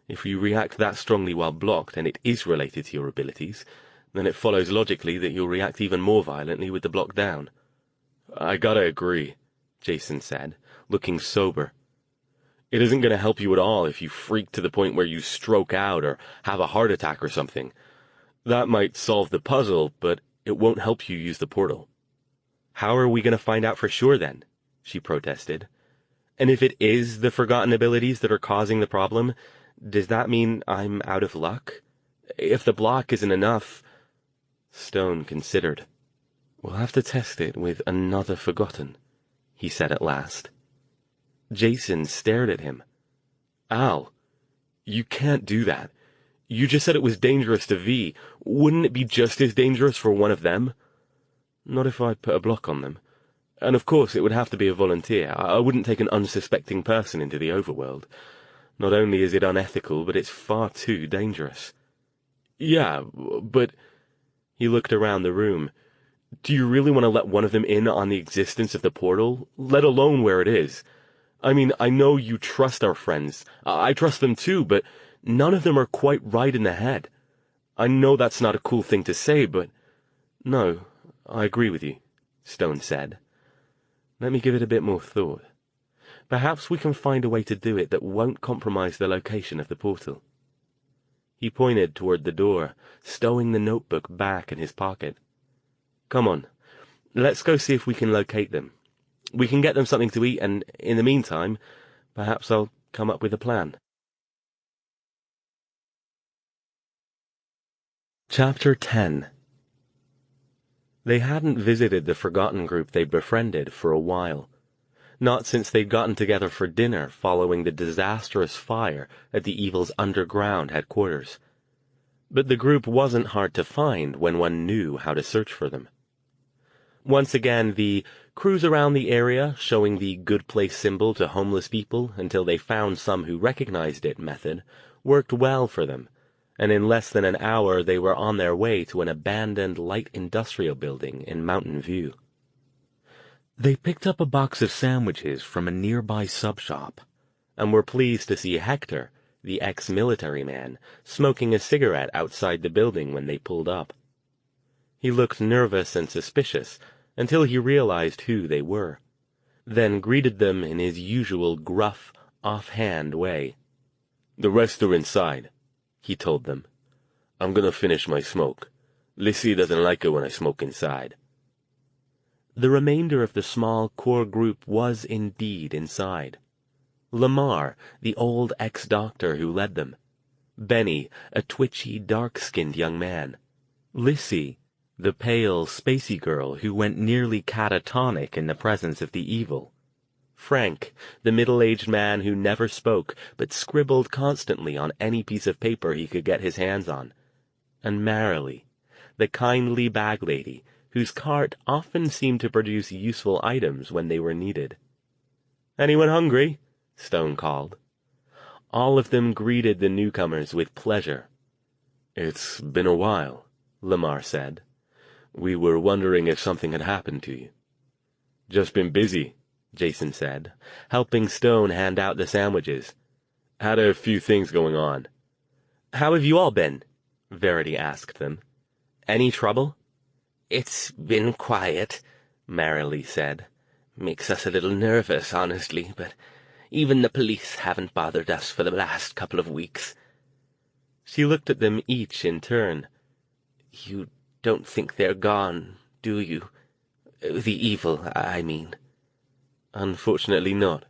If you react that strongly while blocked, and it is related to your abilities, then it follows logically that you'll react even more violently with the block down." "I gotta agree," Jason said, looking sober. "It isn't going to help you at all if you freak to the point where you stroke out or have a heart attack or something. That might solve the puzzle, but it won't help you use the portal." "How are we going to find out for sure, then?" she protested. "And if it is the forgotten abilities that are causing the problem, does that mean I'm out of luck? If the block isn't enough—" Stone considered. "We'll have to test it with another forgotten," he said at last. Jason stared at him. "Al, you can't do that. You just said it was dangerous to V. Wouldn't it be just as dangerous for one of them?" "Not if I put a block on them. And of course it would have to be a volunteer. I wouldn't take an unsuspecting person into the overworld. Not only is it unethical, but it's far too dangerous." "Yeah, but—" He looked around the room. "Do you really want to let one of them in on the existence of the portal, let alone where it is? I mean, I know you trust our friends. I trust them too, but none of them are quite right in the head. I know that's not a cool thing to say, but—" "No, I agree with you," Stone said. "Let me give it a bit more thought. Perhaps we can find a way to do it that won't compromise the location of the portal." He pointed toward the door, stowing the notebook back in his pocket. "Come on, let's go see if we can locate them. We can get them something to eat, and in the meantime, perhaps I'll come up with a plan." Chapter 10. They hadn't visited the forgotten group they'd befriended for a while. Not since they'd gotten together for dinner following the disastrous fire at the Evil's underground headquarters. But the group wasn't hard to find when one knew how to search for them. Once again, the cruise around the area, showing the good place symbol to homeless people until they found some who recognized it method, worked well for them, and in less than an hour they were on their way to an abandoned light industrial building in Mountain View. They picked up a box of sandwiches from a nearby sub-shop, and were pleased to see Hector, the ex-military man, smoking a cigarette outside the building when they pulled up. He looked nervous and suspicious until he realized who they were, then greeted them in his usual gruff, off-hand way. "The rest are inside," he told them. "I'm gonna finish my smoke. Lissy doesn't like it when I smoke inside." The remainder of the small core group was indeed inside. Lamar, the old ex-doctor who led them. Benny, a twitchy, dark-skinned young man. Lissy, the pale, spacey girl who went nearly catatonic in the presence of the evil. Frank, the middle-aged man who never spoke but scribbled constantly on any piece of paper he could get his hands on. And Marilee, the kindly bag lady whose cart often seemed to produce useful items when they were needed. "Anyone hungry?" Stone called. All of them greeted the newcomers with pleasure. "It's been a while," Lamar said. "We were wondering if something had happened to you." "Just been busy," Jason said, helping Stone hand out the sandwiches. "Had a few things going on." "How have you all been?" Verity asked them. "Any trouble?" "It's been quiet," Marilee said. "Makes us a little nervous, honestly, but even the police haven't bothered us for the last couple of weeks." She looked at them each in turn. "You don't think they're gone, do you? The evil, I mean." "Unfortunately not,"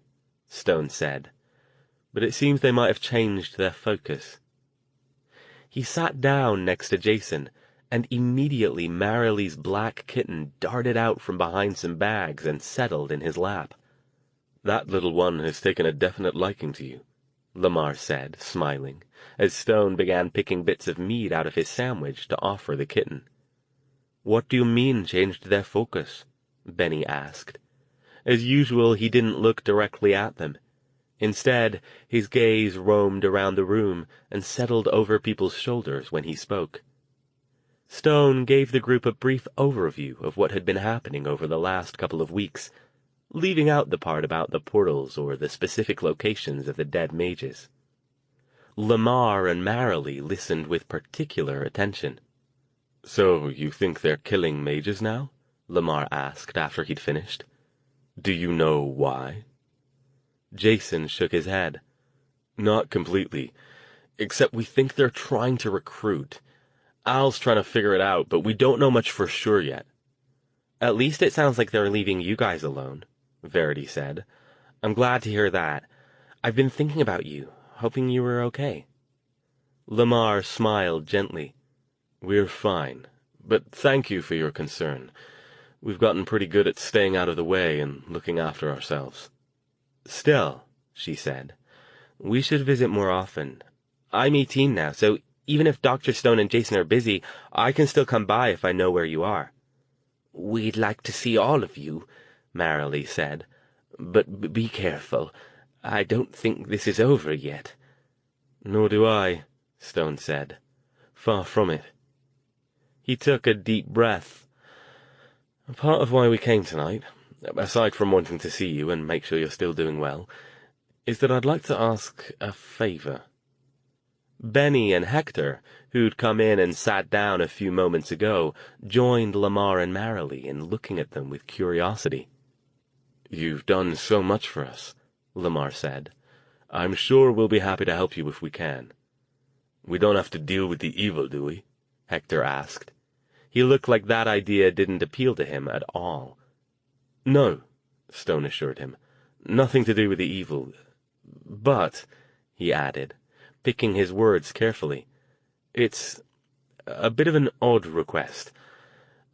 Stone said. "But it seems they might have changed their focus." He sat down next to Jason, and immediately Marilee's black kitten darted out from behind some bags and settled in his lap. "That little one has taken a definite liking to you," Lamar said, smiling, as Stone began picking bits of meat out of his sandwich to offer the kitten. "What do you mean, changed their focus?" Benny asked. As usual, he didn't look directly at them. Instead, his gaze roamed around the room and settled over people's shoulders when he spoke. Stone gave the group a brief overview of what had been happening over the last couple of weeks, leaving out the part about the portals or the specific locations of the dead mages. Lamar and Marilee listened with particular attention. "So you think they're killing mages now?" Lamar asked after he'd finished. "Do you know why?" Jason shook his head. "Not completely, except we think they're trying to recruit. Al's trying to figure it out, but we don't know much for sure yet." "At least it sounds like they're leaving you guys alone," Verity said. "I'm glad to hear that. I've been thinking about you, hoping you were okay." Lamar smiled gently. "We're fine, but thank you for your concern. We've gotten pretty good at staying out of the way and looking after ourselves." "Still," she said, "we should visit more often. I'm 18 now, so even if Dr. Stone and Jason are busy, I can still come by if I know where you are." "We'd like to see all of you," Marilee said. "But be careful. I don't think this is over yet." "Nor do I," Stone said. "Far from it." He took a deep breath. "A part of why we came tonight, aside from wanting to see you and make sure you're still doing well, is that I'd like to ask a favor." Benny and Hector, who'd come in and sat down a few moments ago, joined Lamar and Marilee in looking at them with curiosity. "You've done so much for us," Lamar said. "I'm sure we'll be happy to help you if we can." "We don't have to deal with the evil, do we?" Hector asked. He looked like that idea didn't appeal to him at all. "No," Stone assured him. "Nothing to do with the evil. But," he added, picking his words carefully, "it's a bit of an odd request.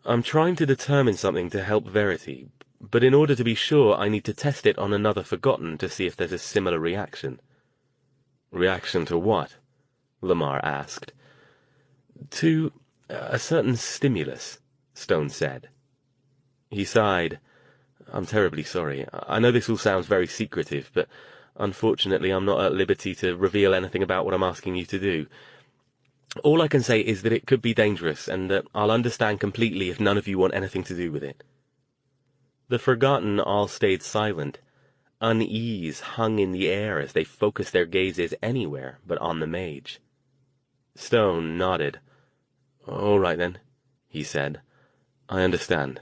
I'm trying to determine something to help Verity, but in order to be sure I need to test it on another Forgotten to see if there's a similar reaction." "Reaction to what?" Lamar asked. "To a certain stimulus," Stone said. He sighed. "I'm terribly sorry. I know this all sounds very secretive, but Unfortunately, I'm not at liberty to reveal anything about what I'm asking you to do. All I can say is that it could be dangerous, and that I'll understand completely if none of you want anything to do with it." The Forgotten all stayed silent. Unease hung in the air as they focused their gazes anywhere but on the mage. Stone nodded. "All right, then," he said. "I understand.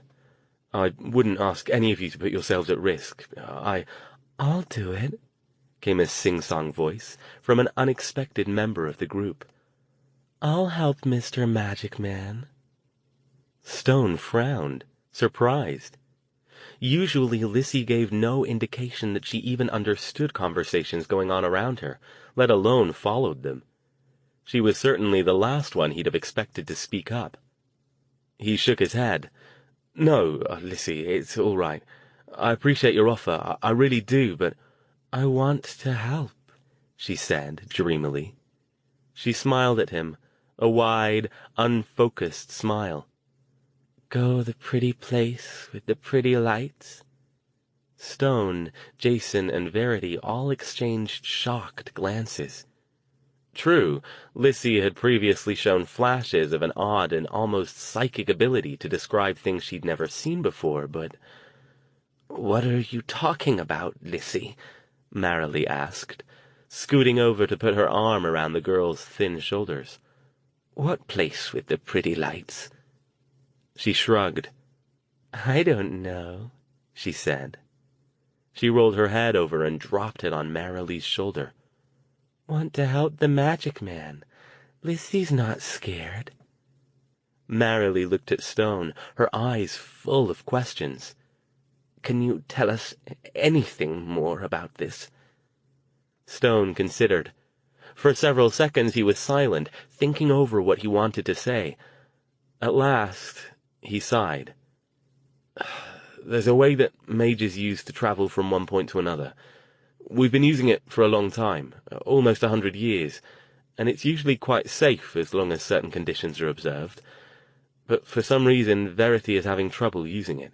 I wouldn't ask any of you to put yourselves at risk. I'll do it," came a sing-song voice from an unexpected member of the group. "I'll help Mr. Magic Man." Stone frowned, surprised. Usually Lissy gave no indication that she even understood conversations going on around her, let alone followed them. She was certainly the last one he'd have expected to speak up. He shook his head. "No, Lissy, it's all right. I appreciate your offer, I really do, but—" "I want to help," she said dreamily. She smiled at him, a wide, unfocused smile. "Go the pretty place with the pretty lights?" Stone, Jason, and Verity all exchanged shocked glances. True, Lissy had previously shown flashes of an odd and almost psychic ability to describe things she'd never seen before, but— "What are you talking about, Lissy?" Marilee asked, scooting over to put her arm around the girl's thin shoulders. "What place with the pretty lights?" She shrugged. "I don't know," she said. She rolled her head over and dropped it on Marilee's shoulder. "Want to help the Magic Man. Lissy's not scared." Marilee looked at Stone, her eyes full of questions. "Can you tell us anything more about this?" Stone considered. For several seconds he was silent, thinking over what he wanted to say. At last he sighed. "There's a way that mages use to travel from one point to another. We've been using it for a long time, almost 100 years, and it's usually quite safe as long as certain conditions are observed. But for some reason, Verity is having trouble using it.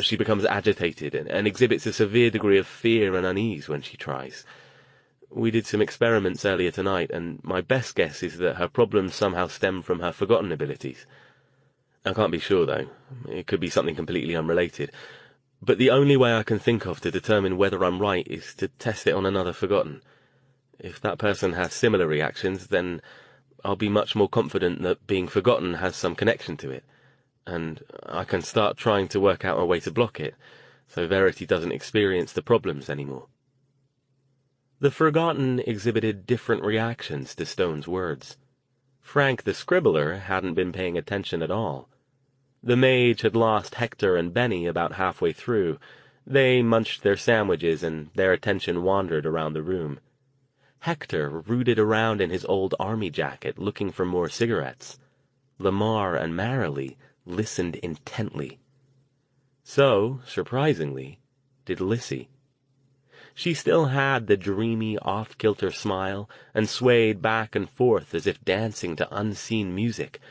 She becomes agitated and exhibits a severe degree of fear and unease when she tries. We did some experiments earlier tonight, and my best guess is that her problems somehow stem from her forgotten abilities. I can't be sure, though. It could be something completely unrelated. But the only way I can think of to determine whether I'm right is to test it on another forgotten. If that person has similar reactions, then I'll be much more confident that being forgotten has some connection to it, and I can start trying to work out a way to block it, so Verity doesn't experience the problems anymore." The Forgotten exhibited different reactions to Stone's words. Frank the Scribbler hadn't been paying attention at all. The mage had lost Hector and Benny about halfway through. They munched their sandwiches, and their attention wandered around the room. Hector rooted around in his old army jacket, looking for more cigarettes. Lamar and Marilee listened intently. So, surprisingly, did Lissy. She still had the dreamy, off-kilter smile and swayed back and forth as if dancing to unseen music,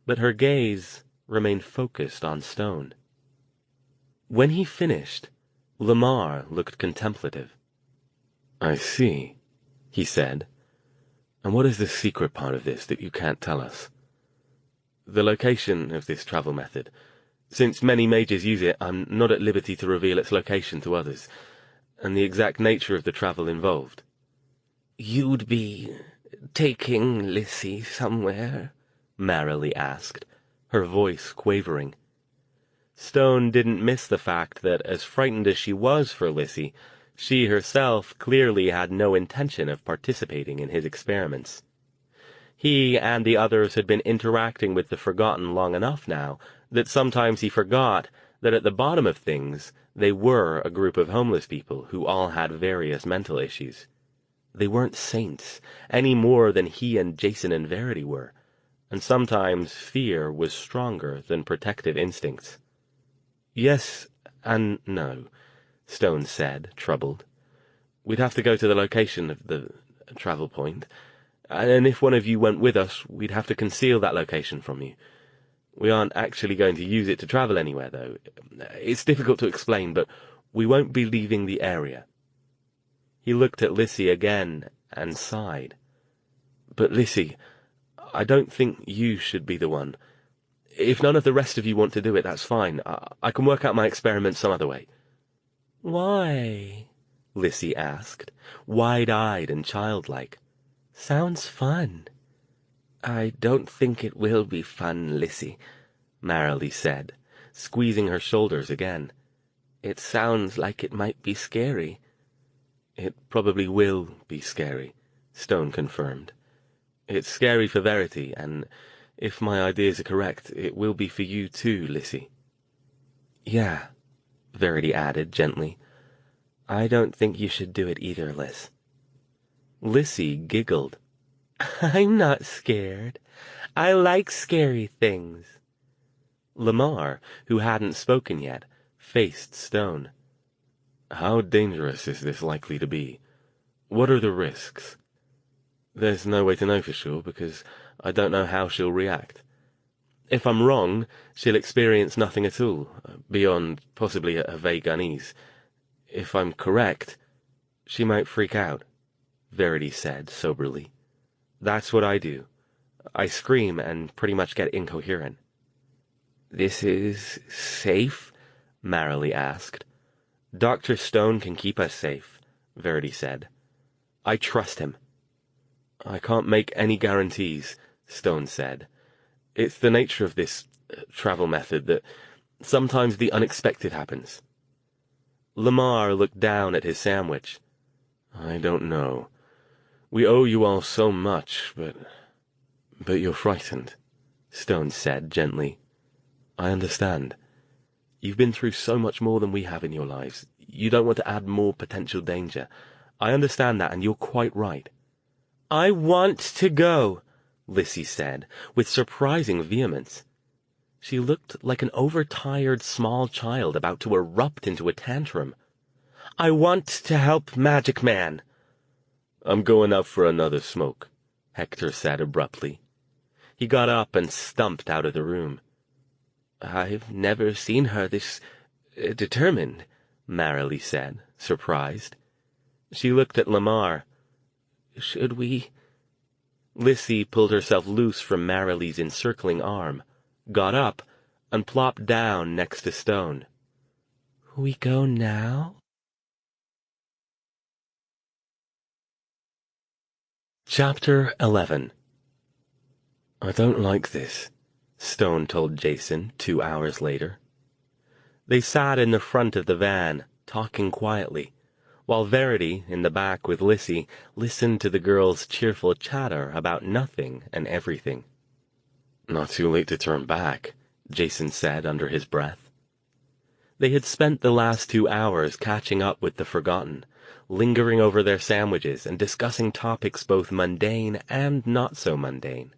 but her gaze remained focused on Stone. When he finished, Lamar looked contemplative. "I see," he said. "And what is the secret part of this that you can't tell us?" "The location of this travel method. Since many mages use it, I'm not at liberty to reveal its location to others, and the exact nature of the travel involved." "You'd be taking Lissy somewhere?" Marilee asked, her voice quavering. Stone didn't miss the fact that, as frightened as she was for Lissy, she herself clearly had no intention of participating in his experiments. He and the others had been interacting with the Forgotten long enough now that sometimes he forgot that at the bottom of things they were a group of homeless people who all had various mental issues. They weren't saints, any more than he and Jason and Verity were, and sometimes fear was stronger than protective instincts. "Yes and no," Stone said, troubled. "We'd have to go to the location of the travel point, and if one of you went with us, we'd have to conceal that location from you. We aren't actually going to use it to travel anywhere, though. It's difficult to explain, but we won't be leaving the area." He looked at Lissy again and sighed. "But Lissy, I don't think you should be the one. If none of the rest of you want to do it, that's fine. I can work out my experiment some other way." "Why?" Lissy asked, wide-eyed and childlike. "Sounds fun." "I don't think it will be fun, Lissy," Marilee said, squeezing her shoulders again. "It sounds like it might be scary." "It probably will be scary," Stone confirmed. "It's scary for Verity, and if my ideas are correct, it will be for you too, Lissy." "Yeah," Verity added gently. "I don't think you should do it either, Liz." Lissy giggled. "I'm not scared. I like scary things." Lamar, who hadn't spoken yet, faced Stone. "How dangerous is this likely to be? What are the risks?" "There's no way to know for sure, because I don't know how she'll react. If I'm wrong, she'll experience nothing at all, beyond possibly a vague unease. If I'm correct, she might freak out," Verity said soberly. "That's what I do. I scream and pretty much get incoherent." "This is safe?" Marilee asked. "Dr. Stone can keep us safe," Verity said. "I trust him." "I can't make any guarantees," Stone said. "It's the nature of this travel method that sometimes the unexpected happens." Lamar looked down at his sandwich. "I don't know. We owe you all so much, but you're frightened," Stone said gently. "I understand. You've been through so much more than we have in your lives. You don't want to add more potential danger. I understand that, and you're quite right." "I want to go," Lissy said, with surprising vehemence. She looked like an overtired small child about to erupt into a tantrum. "I want to help Magic Man." "I'm going out for another smoke," Hector said abruptly. He got up and stumped out of the room. "I've never seen her this determined," Marilee said, surprised. She looked at Lamar. "Should we—" Lissy pulled herself loose from Marilee's encircling arm, got up, and plopped down next to Stone. "We go now?" Chapter 11. "I don't like this," Stone told Jason 2 hours later. They sat in the front of the van, talking quietly, while Verity, in the back with Lissy, listened to the girls' cheerful chatter about nothing and everything. "Not too late to turn back," Jason said under his breath. They had spent the last 2 hours catching up with the forgotten, lingering over their sandwiches and discussing topics both mundane and not so mundane.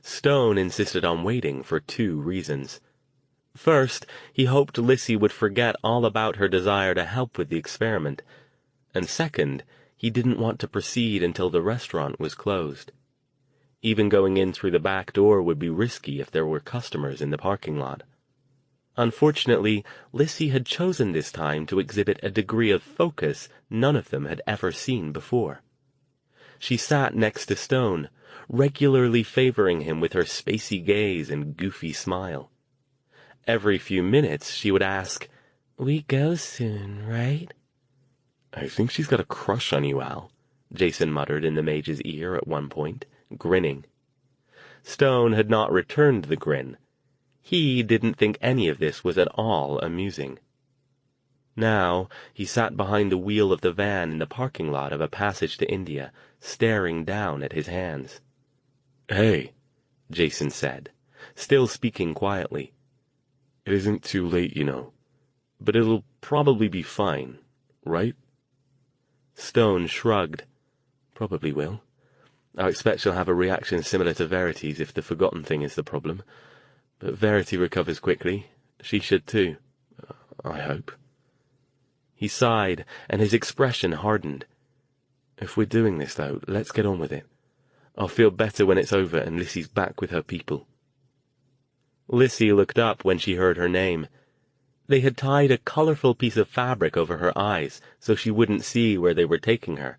Stone insisted on waiting for 2 reasons. First, he hoped Lissy would forget all about her desire to help with the experiment, and second, he didn't want to proceed until the restaurant was closed. Even going in through the back door would be risky if there were customers in the parking lot. Unfortunately, Lissy had chosen this time to exhibit a degree of focus none of them had ever seen before. She sat next to Stone, regularly favoring him with her spacey gaze and goofy smile. Every few minutes she would ask, "We go soon, right?" "I think she's got a crush on you, Al," Jason muttered in the mage's ear at one point, grinning. Stone had not returned the grin. He didn't think any of this was at all amusing. Now he sat behind the wheel of the van in the parking lot of a passage to India, staring down at his hands. "Hey," Jason said, still speaking quietly. "It isn't too late, you know. But it'll probably be fine, right?" Stone shrugged. "Probably will. I expect she'll have a reaction similar to Verity's if the forgotten thing is the problem. But Verity recovers quickly. She should too. I hope." He sighed, and his expression hardened. "If we're doing this, though, let's get on with it. I'll feel better when it's over and Lissy's back with her people." Lissy looked up when she heard her name. They had tied a colorful piece of fabric over her eyes so she wouldn't see where they were taking her,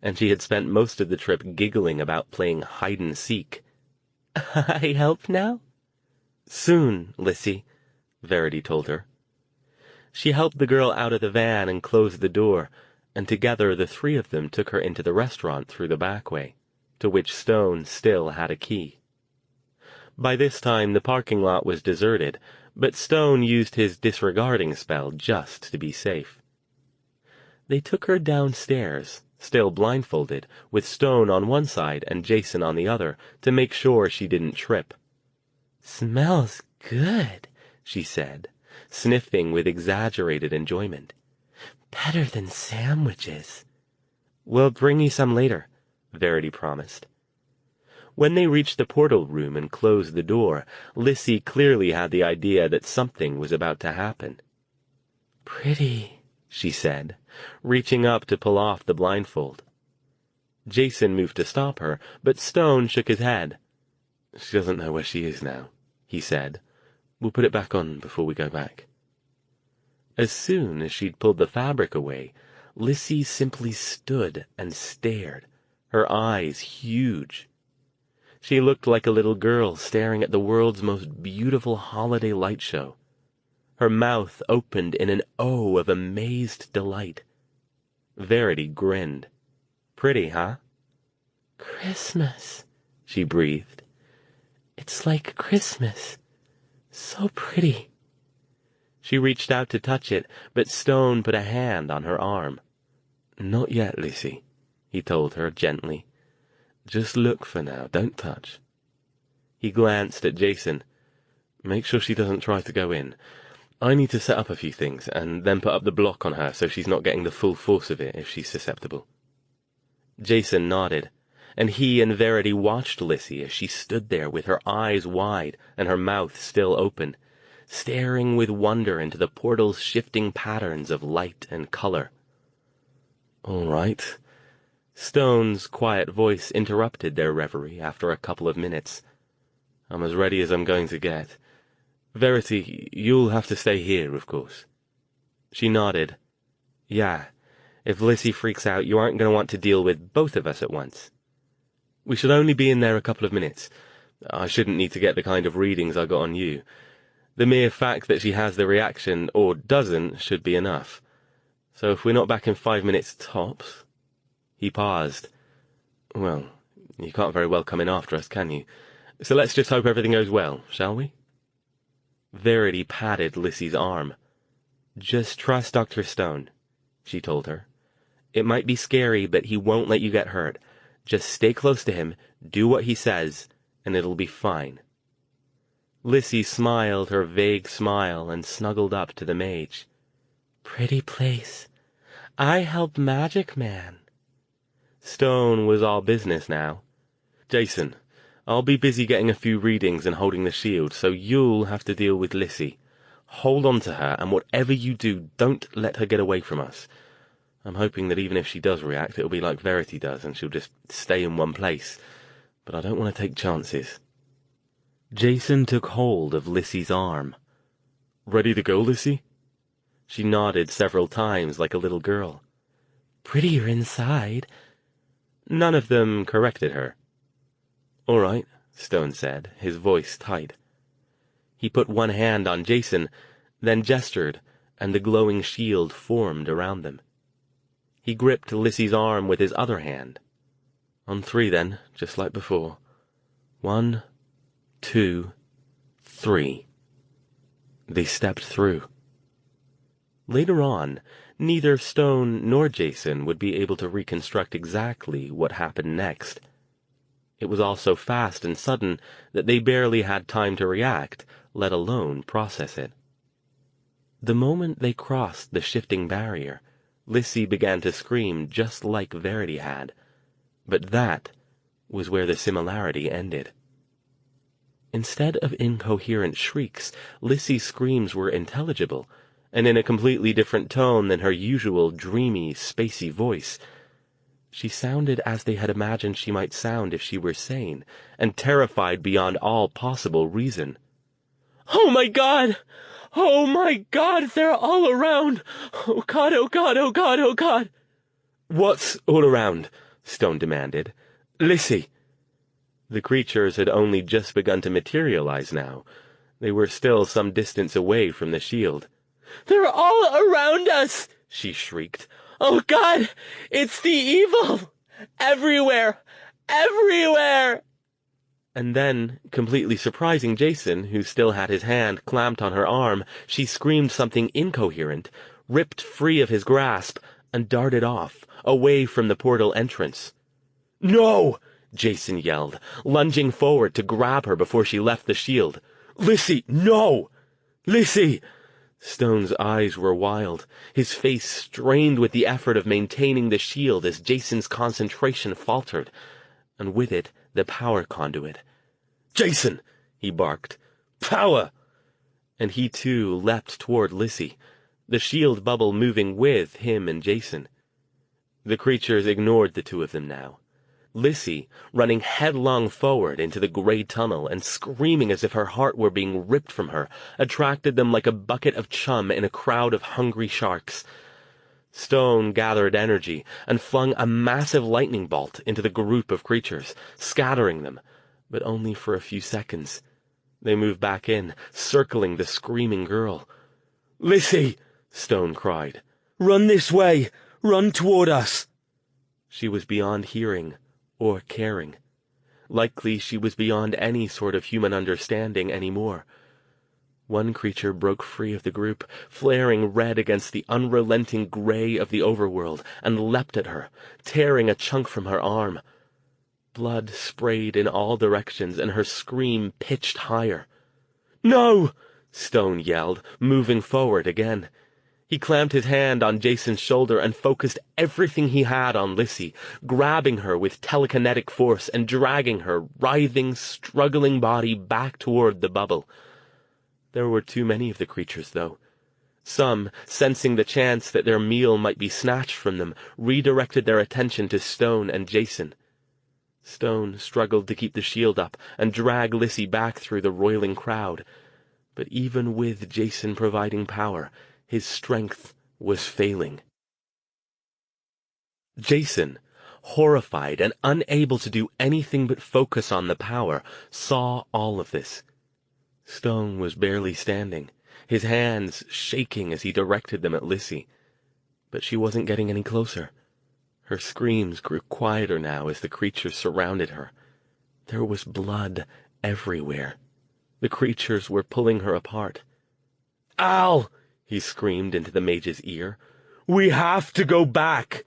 and she had spent most of the trip giggling about playing hide-and-seek. "I help now?" "Soon, Lissy," Verity told her. She helped the girl out of the van and closed the door, and together the three of them took her into the restaurant through the back way, to which Stone still had a key. By this time the parking lot was deserted, but Stone used his disregarding spell just to be safe. They took her downstairs, still blindfolded, with Stone on one side and Jason on the other, to make sure she didn't trip. "Smells good," she said, sniffing with exaggerated enjoyment. "Better than sandwiches." "We'll bring you some later," Verity promised. When they reached the portal room and closed the door, Lissy clearly had the idea that something was about to happen. "Pretty," she said, reaching up to pull off the blindfold. Jason moved to stop her, but Stone shook his head. "She doesn't know where she is now," he said. "We'll put it back on before we go back." As soon as she'd pulled the fabric away, Lissy simply stood and stared, her eyes huge. She looked like a little girl staring at the world's most beautiful holiday light show. Her mouth opened in an O of amazed delight. Verity grinned. "Pretty, huh?" "Christmas," she breathed. "It's like Christmas. So pretty." She reached out to touch it, but Stone put a hand on her arm. "Not yet, Lissy," he told her gently. "Just look for now, don't touch." He glanced at Jason. "Make sure she doesn't try to go in. I need to set up a few things, and then put up the block on her so she's not getting the full force of it if she's susceptible." Jason nodded, and he and Verity watched Lissy as she stood there with her eyes wide and her mouth still open, staring with wonder into the portal's shifting patterns of light and color. "All right." Stone's quiet voice interrupted their reverie after a couple of minutes. "I'm as ready as I'm going to get. Verity, you'll have to stay here, of course." She nodded. "Yeah, if Lissy freaks out, you aren't going to want to deal with both of us at once. We should only be in there a couple of minutes. I shouldn't need to get the kind of readings I got on you. The mere fact that she has the reaction, or doesn't, should be enough. So if we're not back in 5 minutes tops—" He paused. "Well, you can't very well come in after us, can you? So let's just hope everything goes well, shall we?" Verity patted Lissy's arm. "Just trust Dr. Stone," she told her. "It might be scary, but he won't let you get hurt. Just stay close to him, do what he says, and it'll be fine." Lissy smiled her vague smile and snuggled up to the mage. "Pretty place. I help Magic Man." Stone was all business now. "Jason, I'll be busy getting a few readings and holding the shield, so you'll have to deal with Lissy. Hold on to her, and whatever you do, don't let her get away from us. I'm hoping that even if she does react, it'll be like Verity does, and she'll just stay in one place. But I don't want to take chances." Jason took hold of Lissy's arm. "Ready to go, Lissy?" She nodded several times like a little girl. "Prettier inside." None of them corrected her. "All right," Stone said, his voice tight. He put one hand on Jason, then gestured, and the glowing shield formed around them. He gripped Lissy's arm with his other hand. "On 3 then, just like before. 1, 2, 3. They stepped through. Later on, neither Stone nor Jason would be able to reconstruct exactly what happened next. It was all so fast and sudden that they barely had time to react, let alone process it. The moment they crossed the shifting barrier, Lissy began to scream just like Verity had, but that was where the similarity ended. Instead of incoherent shrieks, Lissy's screams were intelligible, and in a completely different tone than her usual dreamy, spacey voice. She sounded as they had imagined she might sound if she were sane, and terrified beyond all possible reason. "Oh my God! Oh my God, they're all around! Oh God, oh God, oh God, oh God! What's all around? Stone demanded. Lissy! The creatures had only just begun to materialize now. They were still some distance away from the shield. They're all around us! She shrieked. Oh God! It's the evil! Everywhere! Everywhere! And then, completely surprising Jason, who still had his hand clamped on her arm, she screamed something incoherent, ripped free of his grasp, and darted off, away from the portal entrance. No! Jason yelled, lunging forward to grab her before she left the shield. Lissy, no! Lissy! Stone's eyes were wild, his face strained with the effort of maintaining the shield as Jason's concentration faltered, and with it the power conduit. Jason! He barked. Power! And he too leapt toward Lissy, the shield bubble moving with him and Jason. The creatures ignored the two of them now. Lissy, running headlong forward into the gray tunnel and screaming as if her heart were being ripped from her, attracted them like a bucket of chum in a crowd of hungry sharks. Stone gathered energy and flung a massive lightning bolt into the group of creatures, scattering them, but only for a few seconds. They moved back in, circling the screaming girl. Lissy! Stone cried. Run this way! Run toward us! She was beyond hearing or caring. Likely she was beyond any sort of human understanding anymore. One creature broke free of the group, flaring red against the unrelenting gray of the overworld, and leapt at her, tearing a chunk from her arm. Blood sprayed in all directions, and her scream pitched higher. No! Stone yelled, moving forward again. He clamped his hand on Jason's shoulder and focused everything he had on Lissy, grabbing her with telekinetic force and dragging her writhing, struggling body back toward the bubble. There were too many of the creatures, though. Some, sensing the chance that their meal might be snatched from them, redirected their attention to Stone and Jason. Stone struggled to keep the shield up and drag Lissy back through the roiling crowd. But even with Jason providing power, his strength was failing. Jason, horrified and unable to do anything but focus on the power, saw all of this. Stone was barely standing, his hands shaking as he directed them at Lissy. But she wasn't getting any closer. Her screams grew quieter now as the creatures surrounded her. There was blood everywhere. The creatures were pulling her apart. Al! He screamed into the mage's ear. We have to go back!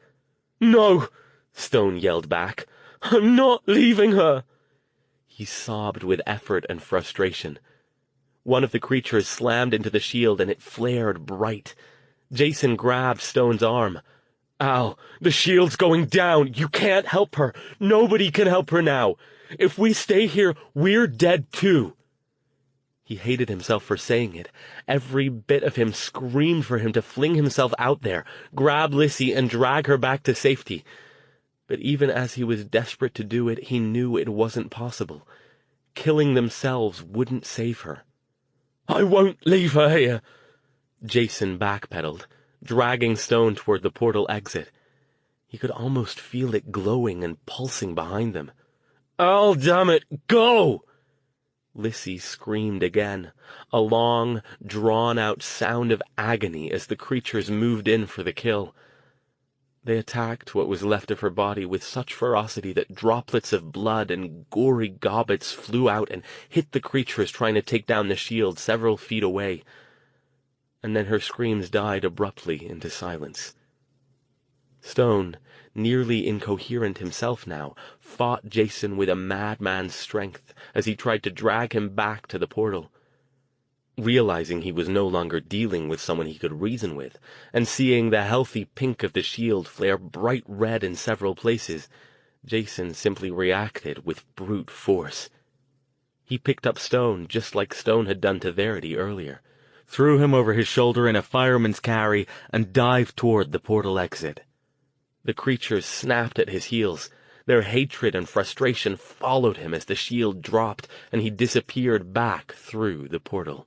No! Stone yelled back. I'm not leaving her! He sobbed with effort and frustration. One of the creatures slammed into the shield and it flared bright. Jason grabbed Stone's arm. Al, the shield's going down. You can't help her. Nobody can help her now. If we stay here, we're dead too. He hated himself for saying it. Every bit of him screamed for him to fling himself out there, grab Lissy, and drag her back to safety. But even as he was desperate to do it, he knew it wasn't possible. Killing themselves wouldn't save her. I won't leave her here! Jason backpedaled, dragging Stone toward the portal exit. He could almost feel it glowing and pulsing behind them. Oh, damn it, go! Lissy screamed again, a long, drawn-out sound of agony as the creatures moved in for the kill. They attacked what was left of her body with such ferocity that droplets of blood and gory gobbets flew out and hit the creatures trying to take down the shield several feet away. And then her screams died abruptly into silence. Stone, nearly incoherent himself now, fought Jason with a madman's strength as he tried to drag him back to the portal. Realizing he was no longer dealing with someone he could reason with, and seeing the healthy pink of the shield flare bright red in several places, Jason simply reacted with brute force. He picked up Stone just like Stone had done to Verity earlier, threw him over his shoulder in a fireman's carry, and dived toward the portal exit. The creatures snapped at his heels. Their hatred and frustration followed him as the shield dropped and he disappeared back through the portal.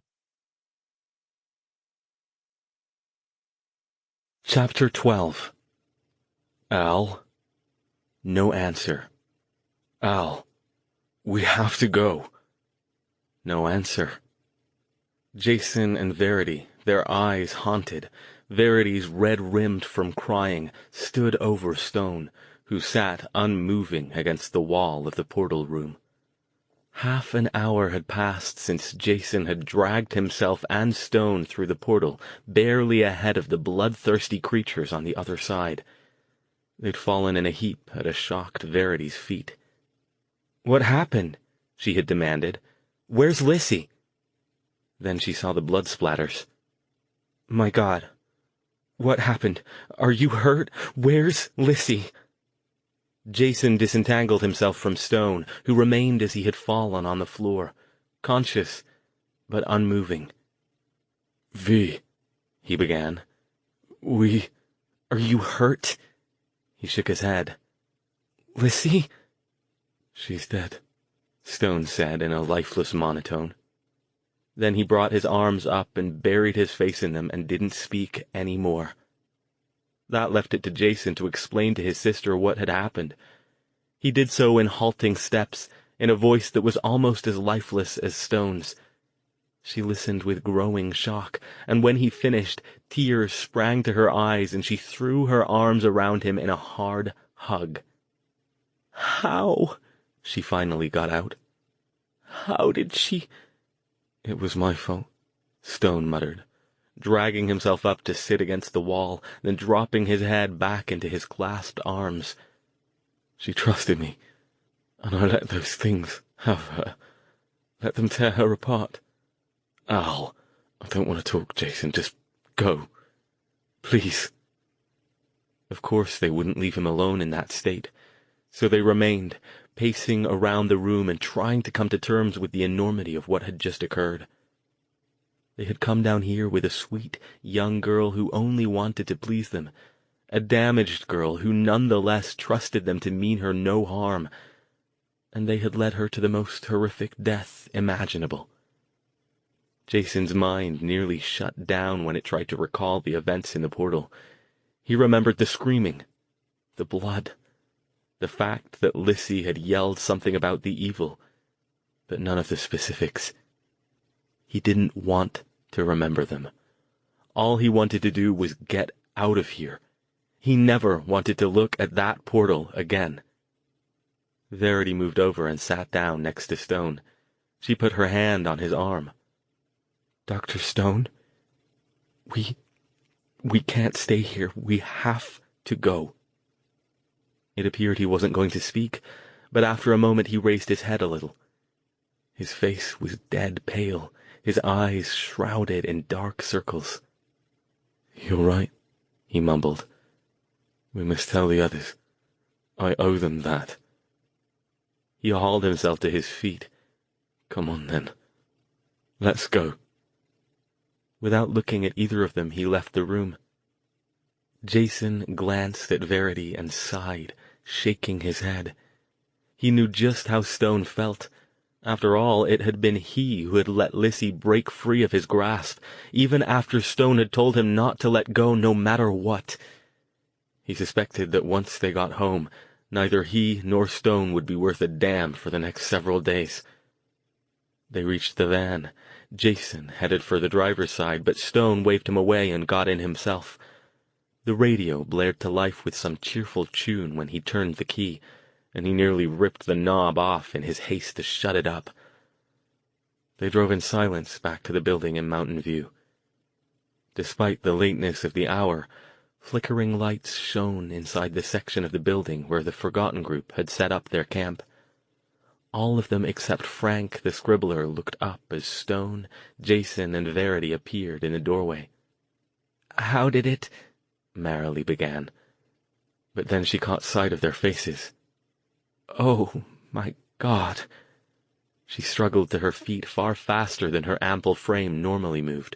Chapter 12. Al? No answer. Al, we have to go. No answer. Jason and Verity, their eyes haunted, Verity's red-rimmed from crying, stood over Stone, who sat unmoving against the wall of the portal room. Half an hour had passed since Jason had dragged himself and Stone through the portal, barely ahead of the bloodthirsty creatures on the other side. They'd fallen in a heap at a shocked Verity's feet. "What happened?" she had demanded. "Where's Lissy?" Then she saw the blood splatters. "My God. What happened? Are you hurt? Where's Lissy?" Jason disentangled himself from Stone, who remained as he had fallen on the floor, conscious, but unmoving. "V," he began. Are you hurt?" He shook his head. "Lissy?" "She's dead," Stone said in a lifeless monotone. Then he brought his arms up and buried his face in them and didn't speak any more. That left it to Jason to explain to his sister what had happened. He did so in halting steps, in a voice that was almost as lifeless as Stone's. She listened with growing shock, and when he finished, tears sprang to her eyes and she threw her arms around him in a hard hug. "How?" she finally got out. "How did she—" "It was my fault," Stone muttered, dragging himself up to sit against the wall, then dropping his head back into his clasped arms. "She trusted me, and I let those things have her. Let them tear her apart. Al, I don't want to talk, Jason. Just go. Please." Of course they wouldn't leave him alone in that state, so they remained, pacing around the room and trying to come to terms with the enormity of what had just occurred. They had come down here with a sweet, young girl who only wanted to please them, a damaged girl who nonetheless trusted them to mean her no harm, and they had led her to the most horrific death imaginable. Jason's mind nearly shut down when it tried to recall the events in the portal. He remembered the screaming, the blood, the fact that Lissy had yelled something about the evil, but none of the specifics. He didn't want to remember them. All he wanted to do was get out of here. He never wanted to look at that portal again. Verity moved over and sat down next to Stone. She put her hand on his arm. "Dr. Stone, we can't stay here. We have to go." It appeared he wasn't going to speak, but after a moment he raised his head a little. His face was dead pale, his eyes shrouded in dark circles. "You're right," he mumbled. "We must tell the others. I owe them that." He hauled himself to his feet. "Come on, then. Let's go." Without looking at either of them, he left the room. Jason glanced at Verity and sighed, shaking his head. He knew just how Stone felt. After all, it had been he who had let Lissy break free of his grasp, even after Stone had told him not to let go no matter what. He suspected that once they got home, neither he nor Stone would be worth a damn for the next several days. They reached the van. Jason headed for the driver's side, but Stone waved him away and got in himself. The radio blared to life with some cheerful tune when he turned the key, and he nearly ripped the knob off in his haste to shut it up. They drove in silence back to the building in Mountain View. Despite the lateness of the hour, flickering lights shone inside the section of the building where the Forgotten Group had set up their camp. All of them except Frank the Scribbler looked up as Stone, Jason, and Verity appeared in the doorway. "How did it—" Marilee began, but then she caught sight of their faces. "Oh, my God!" She struggled to her feet far faster than her ample frame normally moved.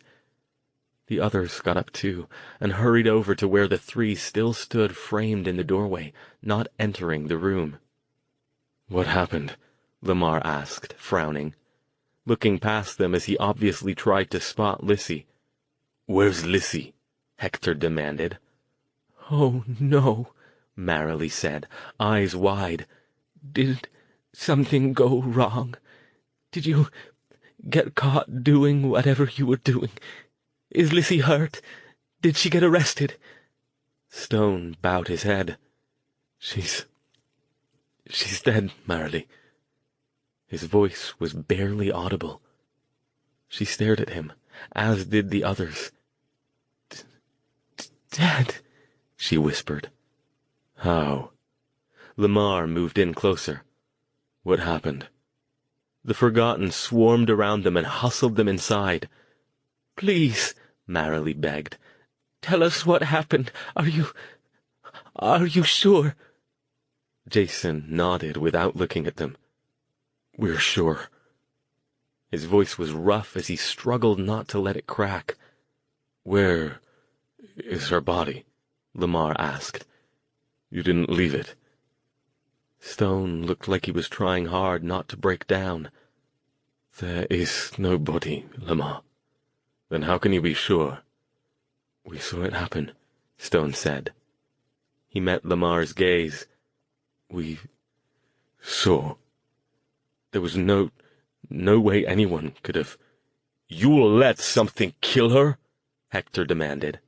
The others got up too, and hurried over to where the three still stood framed in the doorway, not entering the room. "What happened?" Lamar asked, frowning, looking past them as he obviously tried to spot Lissy. "Where's Lissy?" Hector demanded. "Oh, no," Marilee said, eyes wide. "Did something go wrong? Did you get caught doing whatever you were doing? Is Lizzie hurt? Did she get arrested?" Stone bowed his head. She's dead, Marilee." His voice was barely audible. She stared at him, as did the others. "Dead," she whispered. "How?" Lamar moved in closer. "What happened?" The Forgotten swarmed around them and hustled them inside. "Please," Marilee begged. "Tell us what happened. Are you sure?" Jason nodded without looking at them. "We're sure." His voice was rough as he struggled not to let it crack. "Where is her body?" Lamar asked. "You didn't leave it." Stone looked like he was trying hard not to break down. "There is no body, Lamar." "Then how can you be sure?" "We saw it happen," Stone said. He met Lamar's gaze. "We saw. There was no way anyone could have—" "You'll let something kill her?" Hector demanded.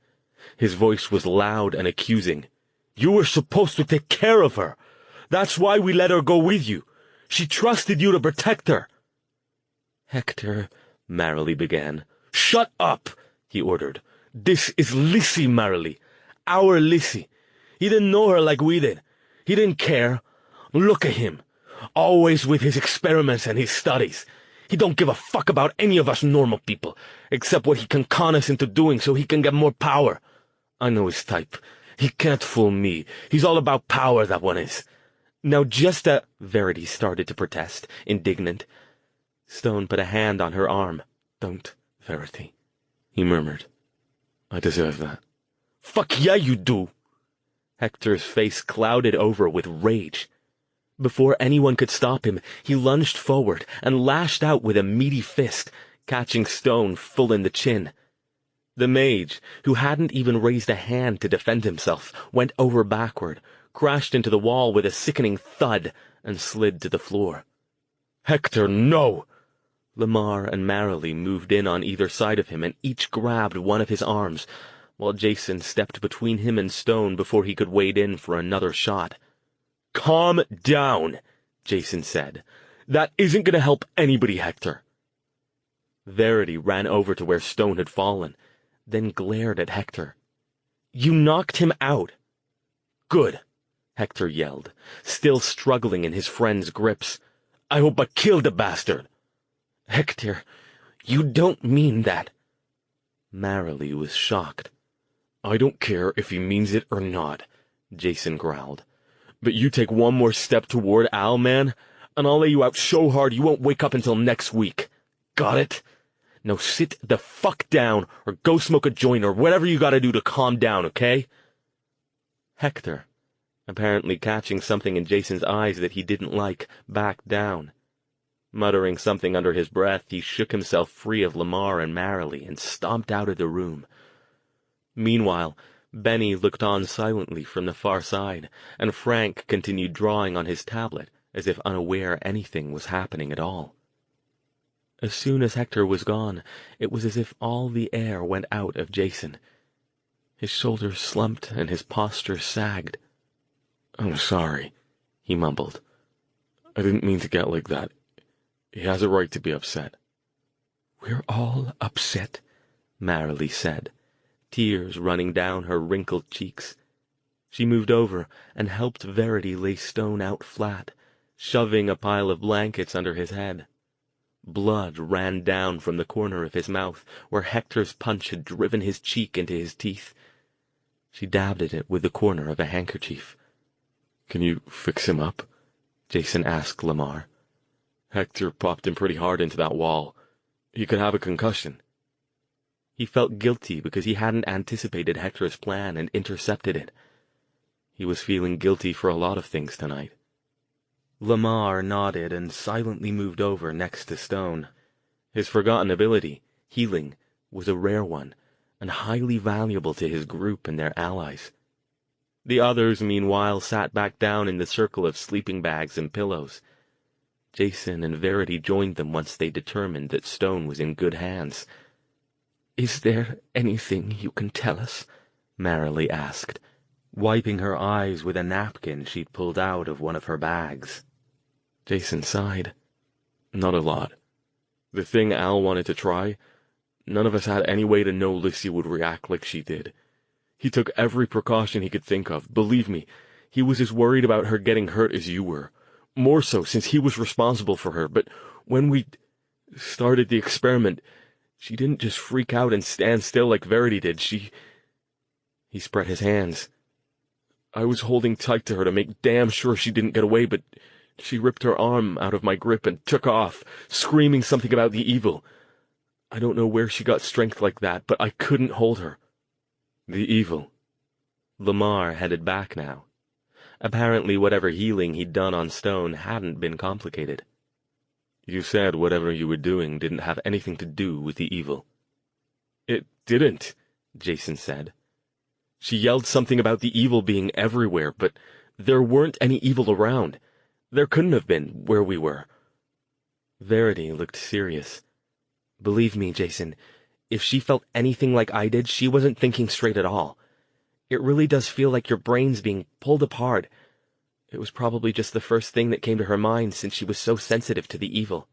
His voice was loud and accusing. "You were supposed to take care of her. That's why we let her go with you. She trusted you to protect her." "Hector," Marilee began. "Shut up," he ordered. "This is Lizzie, Marilee. Our Lizzie. He didn't know her like we did. He didn't care. Look at him. Always with his experiments and his studies. He don't give a fuck about any of us normal people, except what he can con us into doing so he can get more power. I know his type. He can't fool me. He's all about power, that one is." "Now just a—" Verity started to protest, indignant. Stone put a hand on her arm. "Don't, Verity," he murmured. "I deserve that." "Fuck yeah, you do!" Hector's face clouded over with rage. Before anyone could stop him, he lunged forward and lashed out with a meaty fist, catching Stone full in the chin. The mage, who hadn't even raised a hand to defend himself, went over backward, crashed into the wall with a sickening thud, and slid to the floor. "Hector, no!" Lamar and Marilee moved in on either side of him and each grabbed one of his arms, while Jason stepped between him and Stone before he could wade in for another shot. "Calm down," Jason said. "That isn't going to help anybody, Hector." Verity ran over to where Stone had fallen, then glared at Hector. "You knocked him out." "Good," Hector yelled, still struggling in his friend's grips. "I hope I killed the bastard." "Hector, you don't mean that." Marilee was shocked. "I don't care if he means it or not," Jason growled. "But you take one more step toward Al, man, and I'll lay you out so hard you won't wake up until next week. Got it? Now sit the fuck down or go smoke a joint or whatever you gotta do to calm down, okay?" Hector, apparently catching something in Jason's eyes that he didn't like, backed down. Muttering something under his breath, he shook himself free of Lamar and Marilee and stomped out of the room. Meanwhile, Benny looked on silently from the far side, and Frank continued drawing on his tablet as if unaware anything was happening at all. As soon as Hector was gone, it was as if all the air went out of Jason. His shoulders slumped and his posture sagged. "I'm sorry," he mumbled. "I didn't mean to get like that. He has a right to be upset." "We're all upset," Marilee said, tears running down her wrinkled cheeks. She moved over and helped Verity lay Stone out flat, shoving a pile of blankets under his head. Blood ran down from the corner of his mouth, where Hector's punch had driven his cheek into his teeth. She dabbed at it with the corner of a handkerchief. "Can you fix him up?" Jason asked Lamar. "Hector popped him pretty hard into that wall. He could have a concussion." He felt guilty because he hadn't anticipated Hector's plan and intercepted it. He was feeling guilty for a lot of things tonight. Lamar nodded and silently moved over next to Stone. His forgotten ability, healing, was a rare one, and highly valuable to his group and their allies. The others, meanwhile, sat back down in the circle of sleeping bags and pillows. Jason and Verity joined them once they determined that Stone was in good hands. "Is there anything you can tell us?" Marilee asked, wiping her eyes with a napkin she'd pulled out of one of her bags. Jason sighed. "Not a lot. The thing Al wanted to try, none of us had any way to know Lissy would react like she did. He took every precaution he could think of. Believe me, he was as worried about her getting hurt as you were. More so, since he was responsible for her. But when we started the experiment, she didn't just freak out and stand still like Verity did. He spread his hands. I was holding tight to her to make damn sure she didn't get away, but she ripped her arm out of my grip and took off, screaming something about the evil. I don't know where she got strength like that, but I couldn't hold her." "The evil." Lamar headed back now. Apparently whatever healing he'd done on Stone hadn't been complicated. "You said whatever you were doing didn't have anything to do with the evil." "It didn't," Jason said. "She yelled something about the evil being everywhere, but there weren't any evil around. There couldn't have been, where we were." Verity looked serious. "Believe me, Jason, if she felt anything like I did, she wasn't thinking straight at all. It really does feel like your brain's being pulled apart. It was probably just the first thing that came to her mind since she was so sensitive to the evil."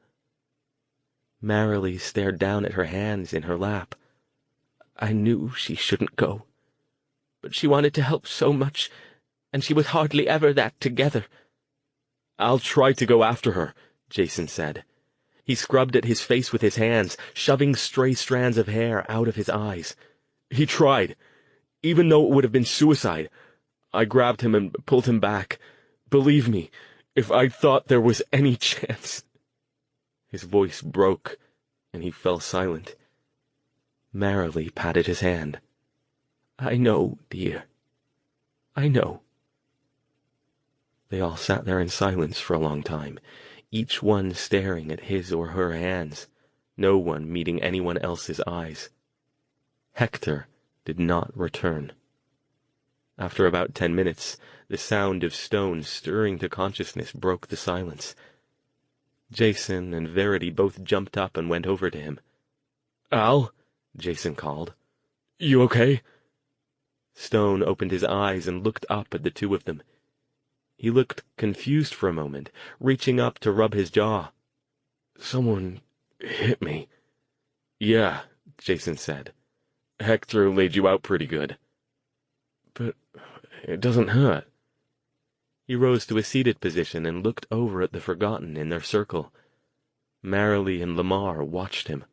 Marilee stared down at her hands in her lap. "I knew she shouldn't go. But she wanted to help so much, and she was hardly ever that together." "I'll try to go after her," Jason said. He scrubbed at his face with his hands, shoving stray strands of hair out of his eyes. "He tried. Even though it would have been suicide. I grabbed him and pulled him back. Believe me, if I thought there was any chance—" His voice broke, and he fell silent. Marilee patted his hand. "I know, dear. I know." They all sat there in silence for a long time, each one staring at his or her hands, no one meeting anyone else's eyes. Hector did not return. After about 10 minutes, the sound of Stone stirring to consciousness broke the silence. Jason and Verity both jumped up and went over to him. "Al?" Jason called. "You okay?" Stone opened his eyes and looked up at the two of them. He looked confused for a moment, reaching up to rub his jaw. "Someone hit me." "Yeah," Jason said. "Hector laid you out pretty good." "But it doesn't hurt." He rose to a seated position and looked over at the Forgotten in their circle. Marilee and Lamar watched him.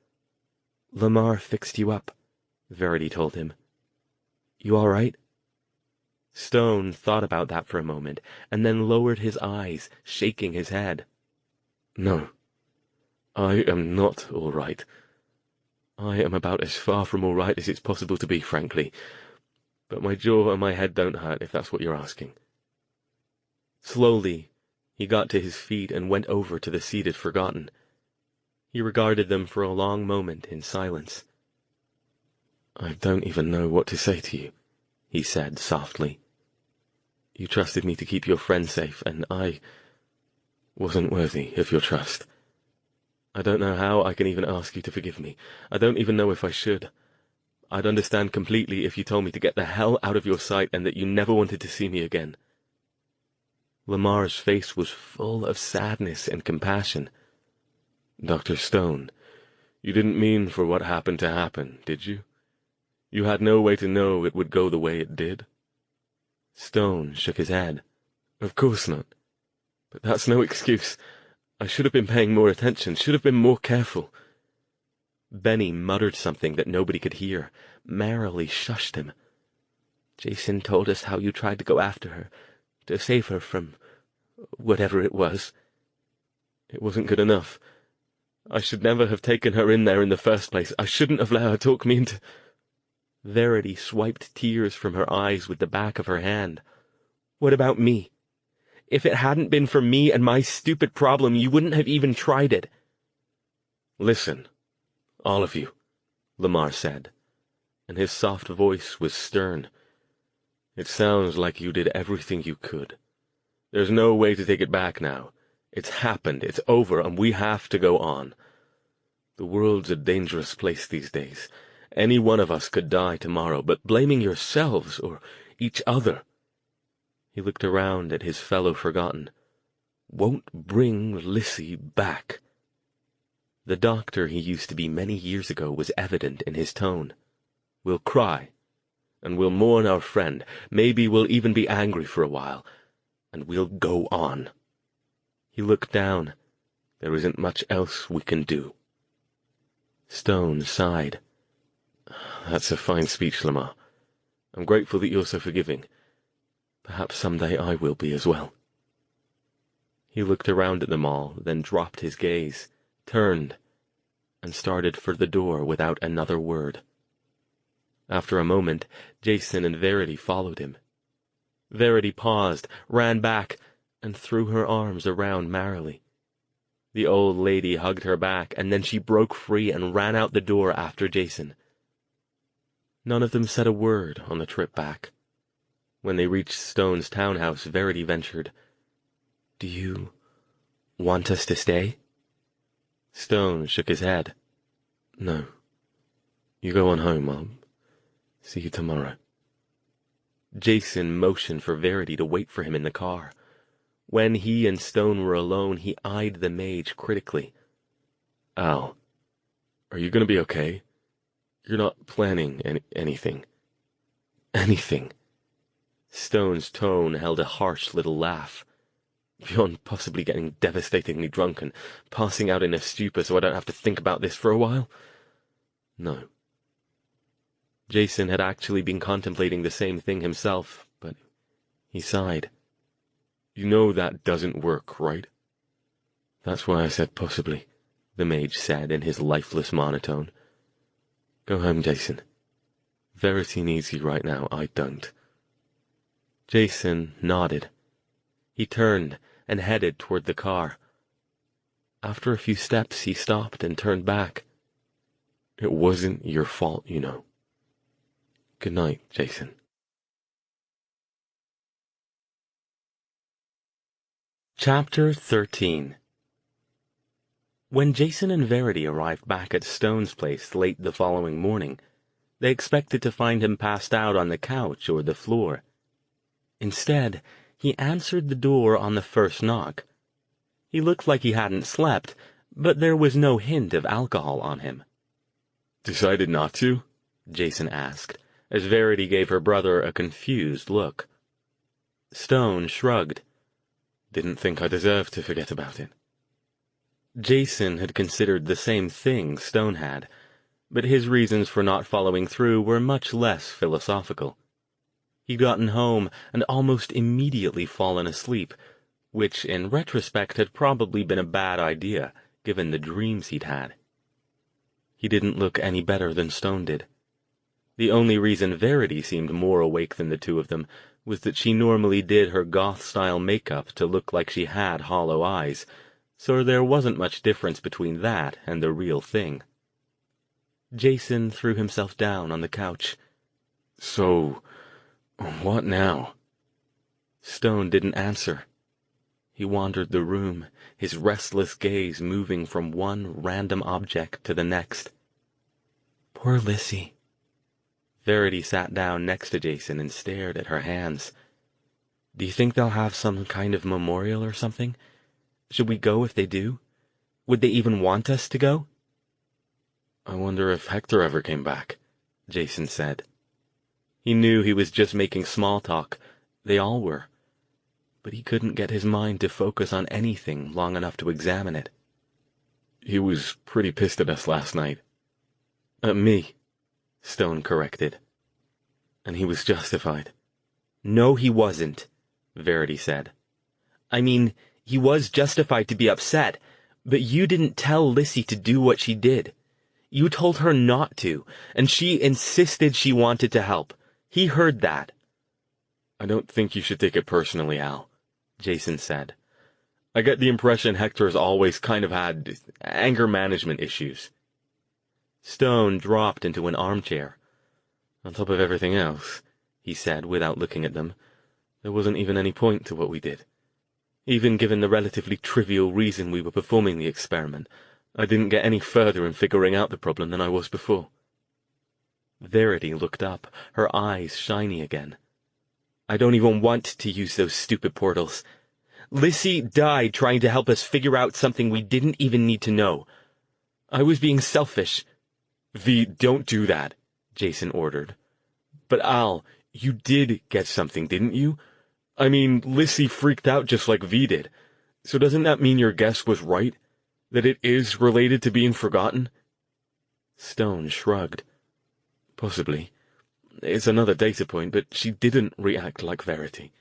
"Lamar fixed you up," Verity told him. "You all right?" Stone thought about that for a moment, and then lowered his eyes, shaking his head. "No, I am not all right. I am about as far from all right as it's possible to be, frankly. But my jaw and my head don't hurt, if that's what you're asking." Slowly, he got to his feet and went over to the seated Forgotten. He regarded them for a long moment in silence. "I don't even know what to say to you," he said softly. "You trusted me to keep your friend safe, and I wasn't worthy of your trust. I don't know how I can even ask you to forgive me. I don't even know if I should. I'd understand completely if you told me to get the hell out of your sight and that you never wanted to see me again." Lamar's face was full of sadness and compassion. "Dr. Stone, you didn't mean for what happened to happen, did you? You had no way to know it would go the way it did?" Stone shook his head. "Of course not. But that's no excuse. I should have been paying more attention, should have been more careful." Benny muttered something that nobody could hear. Marilee shushed him. "Jason told us how you tried to go after her, to save her from whatever it was." "It wasn't good enough. I should never have taken her in there in the first place. I shouldn't have let her talk me into—" Verity swiped tears from her eyes with the back of her hand. "What about me? If it hadn't been for me and my stupid problem, you wouldn't have even tried it." "Listen, all of you," Lamar said, and his soft voice was stern. It sounds like you did everything you could. There's no way to take it back now. It's happened, it's over, and we have to go on. The world's a dangerous place these days. Any one of us could die tomorrow, but blaming yourselves or each other," he looked around at his fellow Forgotten, "won't bring Lissy back." The doctor he used to be many years ago was evident in his tone. "We'll cry, and we'll mourn our friend. Maybe we'll even be angry for a while, and we'll go on." He looked down. "There isn't much else we can do." Stone sighed. "That's a fine speech, Lamar. I'm grateful that you're so forgiving. Perhaps someday I will be as well." He looked around at them all, then dropped his gaze, turned, and started for the door without another word. After a moment, Jason and Verity followed him. Verity paused, ran back, and threw her arms around Marilee. The old lady hugged her back, and then she broke free and ran out the door after Jason. None of them said a word on the trip back. When they reached Stone's townhouse, Verity ventured, "Do you want us to stay?" Stone shook his head. "No. You go on home. I'll see you tomorrow." Jason motioned for Verity to wait for him in the car. When he and Stone were alone, he eyed the mage critically. "Al, are you going to be okay? You're not planning anything?" "Anything?" Stone's tone held a harsh little laugh. "Beyond possibly getting devastatingly drunk and passing out in a stupor so I don't have to think about this for a while? No." Jason had actually been contemplating the same thing himself, but he sighed. "You know that doesn't work, right?" "That's why I said possibly," the mage said in his lifeless monotone. "Go home, Jason. Verity needs you right now. I don't." Jason nodded. He turned and headed toward the car. After a few steps, he stopped and turned back. "It wasn't your fault, you know. Good night, Jason." Chapter 13. When Jason and Verity arrived back at Stone's place late the following morning, they expected to find him passed out on the couch or the floor. Instead, he answered the door on the first knock. He looked like he hadn't slept, but there was no hint of alcohol on him. "Decided not to?" Jason asked, as Verity gave her brother a confused look. Stone shrugged. "Didn't think I deserved to forget about it." Jason had considered the same thing Stone had, but his reasons for not following through were much less philosophical. He'd gotten home and almost immediately fallen asleep, which in retrospect had probably been a bad idea, given the dreams he'd had. He didn't look any better than Stone did. The only reason Verity seemed more awake than the two of them was that she normally did her goth-style makeup to look like she had hollow eyes, so there wasn't much difference between that and the real thing. Jason threw himself down on the couch. "So, what now?" Stone didn't answer. He wandered the room, his restless gaze moving from one random object to the next. "Poor Lissy." Verity sat down next to Jason and stared at her hands. "Do you think they'll have some kind of memorial or something? Should we go if they do? Would they even want us to go?" "I wonder if Hector ever came back," Jason said. He knew he was just making small talk. They all were. But he couldn't get his mind to focus on anything long enough to examine it. "He was pretty pissed at us last night." "At me," Stone corrected. "And he was justified." "No, he wasn't," Verity said. "I mean, he was justified to be upset, but you didn't tell Lissy to do what she did. You told her not to, and she insisted she wanted to help. He heard that." "I don't think you should take it personally, Al," Jason said. "I get the impression Hector's always kind of had anger management issues." Stone dropped into an armchair. "On top of everything else, he said without looking at them. There wasn't even any point to what we did. Even given the relatively trivial reason we were performing the experiment, I didn't get any further in figuring out the problem than I was before. Verity looked up, her eyes shiny again. I don't even want to use those stupid portals. Lissy died trying to help us figure out something we didn't even need to know. I was being selfish. V, don't do that, Jason ordered. But Al, you did get something, didn't you? I mean, Lissy freaked out just like V did. So doesn't that mean your guess was right? That it is related to being forgotten? Stone shrugged. Possibly. It's another data point, but she didn't react like Verity.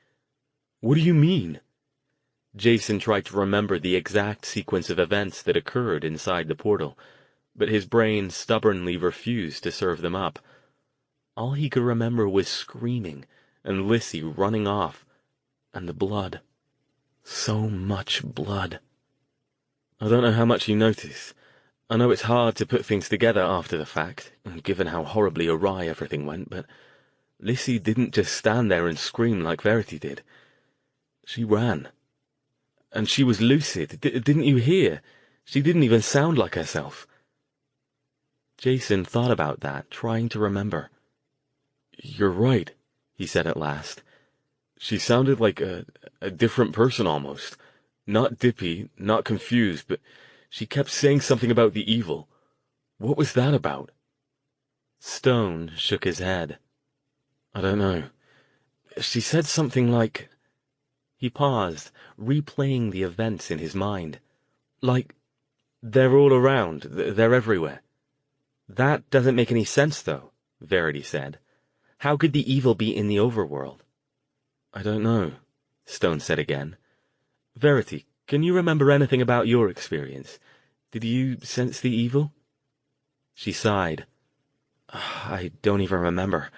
What do you mean? Jason tried to remember the exact sequence of events that occurred inside the portal, but his brain stubbornly refused to serve them up. All he could remember was screaming, and Lissy running off, and the blood. So much blood. I don't know how much you notice. I know it's hard to put things together after the fact, given how horribly awry everything went, but Lissy didn't just stand there and scream like Verity did. She ran. And she was lucid, didn't you hear? She didn't even sound like herself. Jason thought about that, trying to remember. You're right, he said at last. She sounded like a different person almost. Not dippy, not confused, but she kept saying something about the evil. What was that about? Stone shook his head. I don't know. She said something like... He paused, replaying the events in his mind. Like, they're all around, they're everywhere. That doesn't make any sense, though, Verity said. How could the evil be in the overworld? I don't know, Stone said again. Verity, can you remember anything about your experience? Did you sense the evil? She sighed. I don't even remember.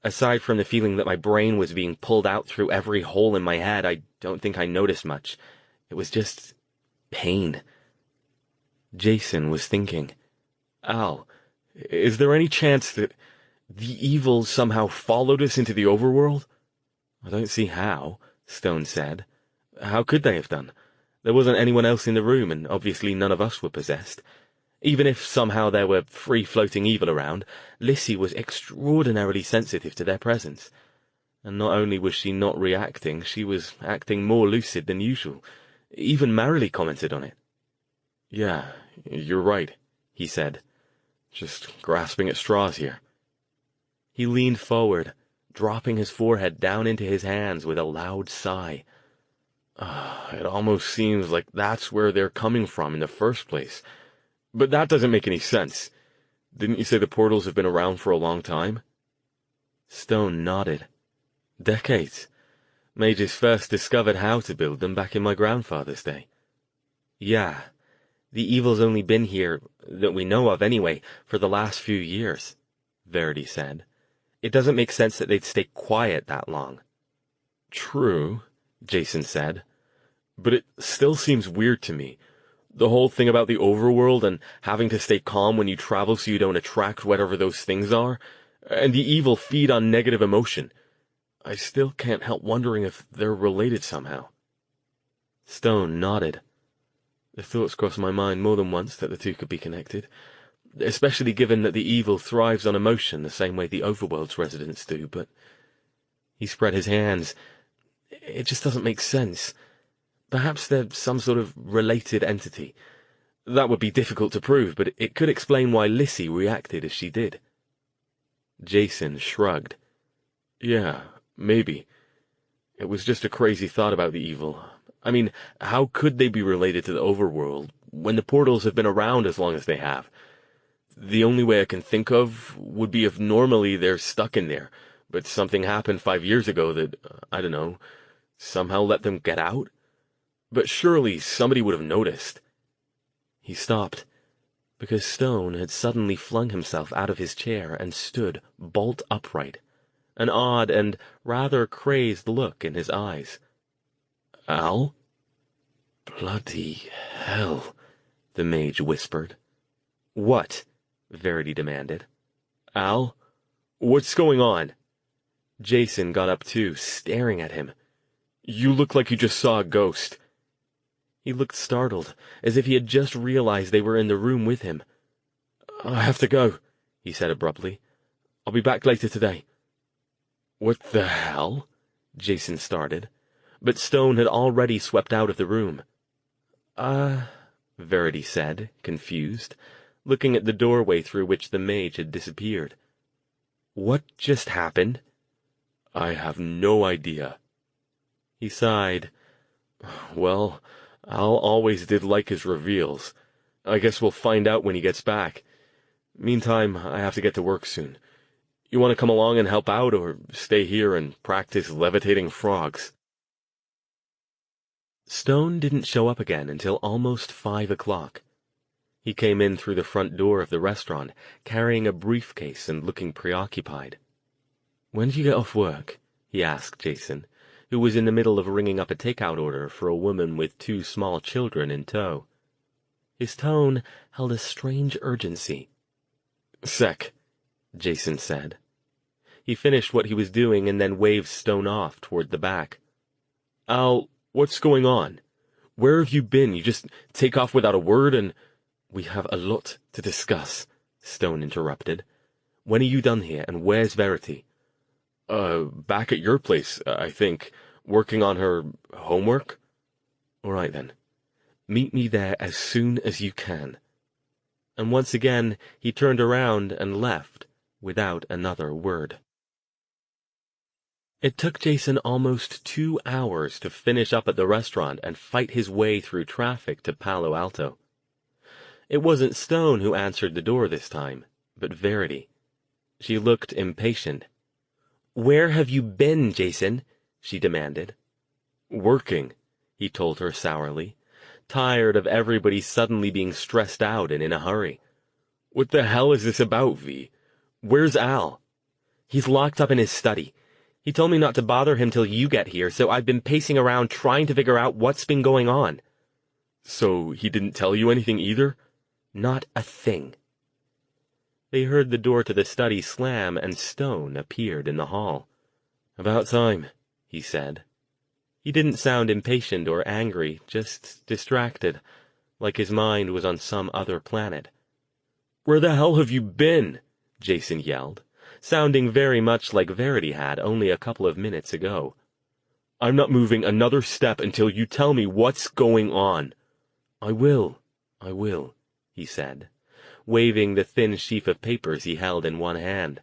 Aside from the feeling that my brain was being pulled out through every hole in my head, I don't think I noticed much. It was just pain. Jason was thinking, Al, is there any chance that the evil somehow followed us into the overworld? I don't see how, Stone said. How could they have done? There wasn't anyone else in the room, and obviously none of us were possessed. Even if somehow there were free-floating evil around, Lissy was extraordinarily sensitive to their presence. And not only was she not reacting, she was acting more lucid than usual. Even Marilee commented on it. Yeah, you're right, he said. Just grasping at straws here. He leaned forward, dropping his forehead down into his hands with a loud sigh. It almost seems like that's where they're coming from in the first place. But that doesn't make any sense. Didn't you say the portals have been around for a long time? Stone nodded. Decades. Mages first discovered how to build them back in my grandfather's day. Yeah, the evil's only been here, that we know of anyway, for the last few years, Verity said. It doesn't make sense that they'd stay quiet that long. True, Jason said. But it still seems weird to me. The whole thing about the overworld and having to stay calm when you travel so you don't attract whatever those things are, and the evil feed on negative emotion. I still can't help wondering if they're related somehow. Stone nodded. The thoughts crossed my mind more than once that the two could be connected, especially given that the evil thrives on emotion the same way the overworld's residents do, but... He spread his hands. It just doesn't make sense. Perhaps they're some sort of related entity. That would be difficult to prove, but it could explain why Lissy reacted as she did. Jason shrugged. Yeah, maybe. It was just a crazy thought about the evil. I mean, how could they be related to the overworld when the portals have been around as long as they have? The only way I can think of would be if normally they're stuck in there, but something happened 5 years ago that, I don't know, somehow let them get out? But surely somebody would have noticed. He stopped, because Stone had suddenly flung himself out of his chair and stood bolt upright, an odd and rather crazed look in his eyes. Al? Bloody hell, the mage whispered. What? Verity demanded. Al? What's going on? Jason got up too, staring at him. "You look like you just saw a ghost." He looked startled, as if he had just realized they were in the room with him. "I have to go," he said abruptly. "I'll be back later today." "What the hell?" Jason started, but Stone had already swept out of the room. Verity said, confused, looking at the doorway through which the mage had disappeared. "What just happened?" "I have no idea." He sighed. "Well, Al always did like his reveals. I guess we'll find out when he gets back. Meantime, I have to get to work soon. You want to come along and help out, or stay here and practice levitating frogs?" Stone didn't show up again until almost 5 o'clock. He came in through the front door of the restaurant, carrying a briefcase and looking preoccupied. "When do you get off work?" he asked Jason, who was in the middle of ringing up a takeout order for a woman with 2 small children in tow. His tone held a strange urgency. "Sec," Jason said. He finished what he was doing and then waved Stone off toward the back. "Al, what's going on? Where have you been? You just take off without a word and—" "We have a lot to discuss," Stone interrupted. "When are you done here, and where's Verity?" Back at your place, I think, working on her homework." "All right, then. Meet me there as soon as you can." And once again he turned around and left, without another word. It took Jason almost 2 hours to finish up at the restaurant and fight his way through traffic to Palo Alto. It wasn't Stone who answered the door this time, but Verity. She looked impatient. "Where have you been, Jason?" she demanded. "Working," he told her sourly, tired of everybody suddenly being stressed out and in a hurry. "What the hell is this about, V? Where's Al?" "He's locked up in his study. He told me not to bother him till you get here, so I've been pacing around trying to figure out what's been going on." "So he didn't tell you anything either?" "Not a thing." They heard the door to the study slam, and Stone appeared in the hall. "About time," he said. He didn't sound impatient or angry, just distracted, like his mind was on some other planet. "Where the hell have you been?" Jason yelled, sounding very much like Verity had only a couple of minutes ago. "I'm not moving another step until you tell me what's going on." I will," he said, waving the thin sheaf of papers he held in one hand.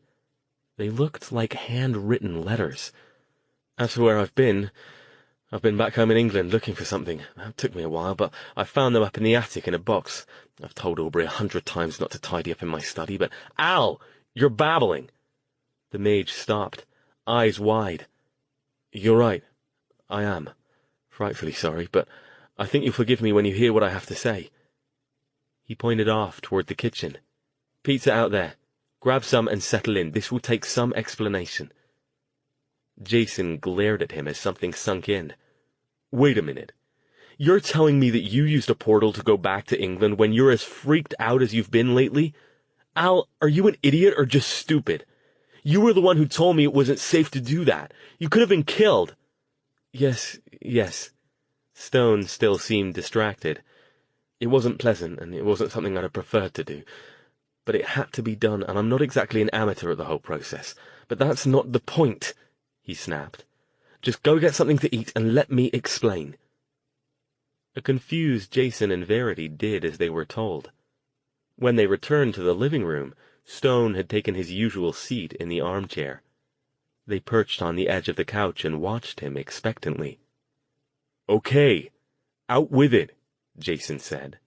They looked like handwritten letters. "As for where I've been back home in England looking for something. It took me a while, but I found them up in the attic in a box. I've told Aubrey 100 times not to tidy up in my study, but— Al! You're babbling!" The mage stopped, eyes wide. "You're right. I am. Frightfully sorry, but I think you'll forgive me when you hear what I have to say." He pointed off toward the kitchen. "Pizza out there. Grab some and settle in. This will take some explanation." Jason glared at him as something sunk in. "Wait a minute. You're telling me that you used a portal to go back to England when you're as freaked out as you've been lately? Al, are you an idiot or just stupid? You were the one who told me it wasn't safe to do that. You could have been killed." Yes. Stone still seemed distracted. "It wasn't pleasant, and it wasn't something I'd have preferred to do. But it had to be done, and I'm not exactly an amateur at the whole process. But that's not the point," he snapped. "Just go get something to eat and let me explain." A confused Jason and Verity did as they were told. When they returned to the living room, Stone had taken his usual seat in the armchair. They perched on the edge of the couch and watched him expectantly. "Okay, out with it," Jason said.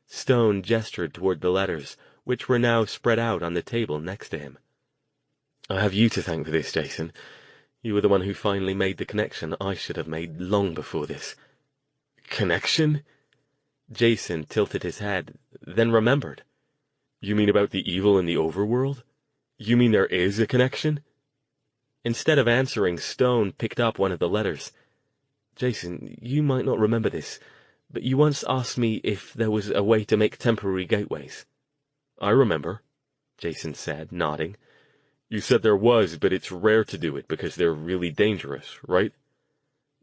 Stone gestured toward the letters, which were now spread out on the table next to him. "I have you to thank for this, Jason. You were the one who finally made the connection I should have made long before this." "Connection?" Jason tilted his head, then remembered. "You mean about the evil in the overworld? You mean there is a connection?" Instead of answering, Stone picked up one of the letters. "Jason, you might not remember this, but you once asked me if there was a way to make temporary gateways." "I remember," Jason said, nodding. You said there was, but it's rare to do it because they're really dangerous, right?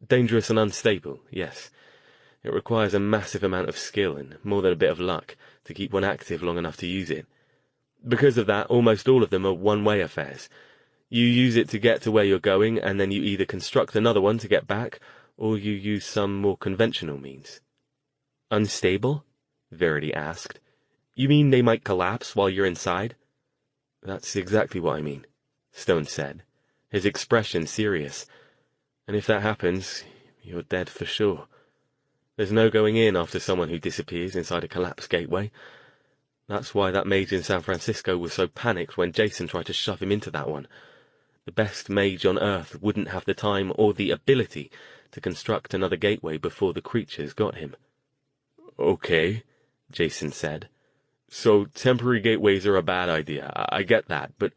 Dangerous and unstable, yes. It requires a massive amount of skill and more than a bit of luck to keep one active long enough to use it. Because of that, almost all of them are one-way affairs. You use it to get to where you're going, and then you either construct another one to get back, or you use some more conventional means. Unstable? Verity asked. You mean they might collapse while you're inside? That's exactly what I mean, Stone said, his expression serious. And if that happens, you're dead for sure. There's no going in after someone who disappears inside a collapsed gateway. That's why that mage in San Francisco was so panicked when Jason tried to shove him into that one. The best mage on Earth wouldn't have the time or the ability to construct another gateway before the creatures got him. Okay, Jason said. So temporary gateways are a bad idea. I get that, but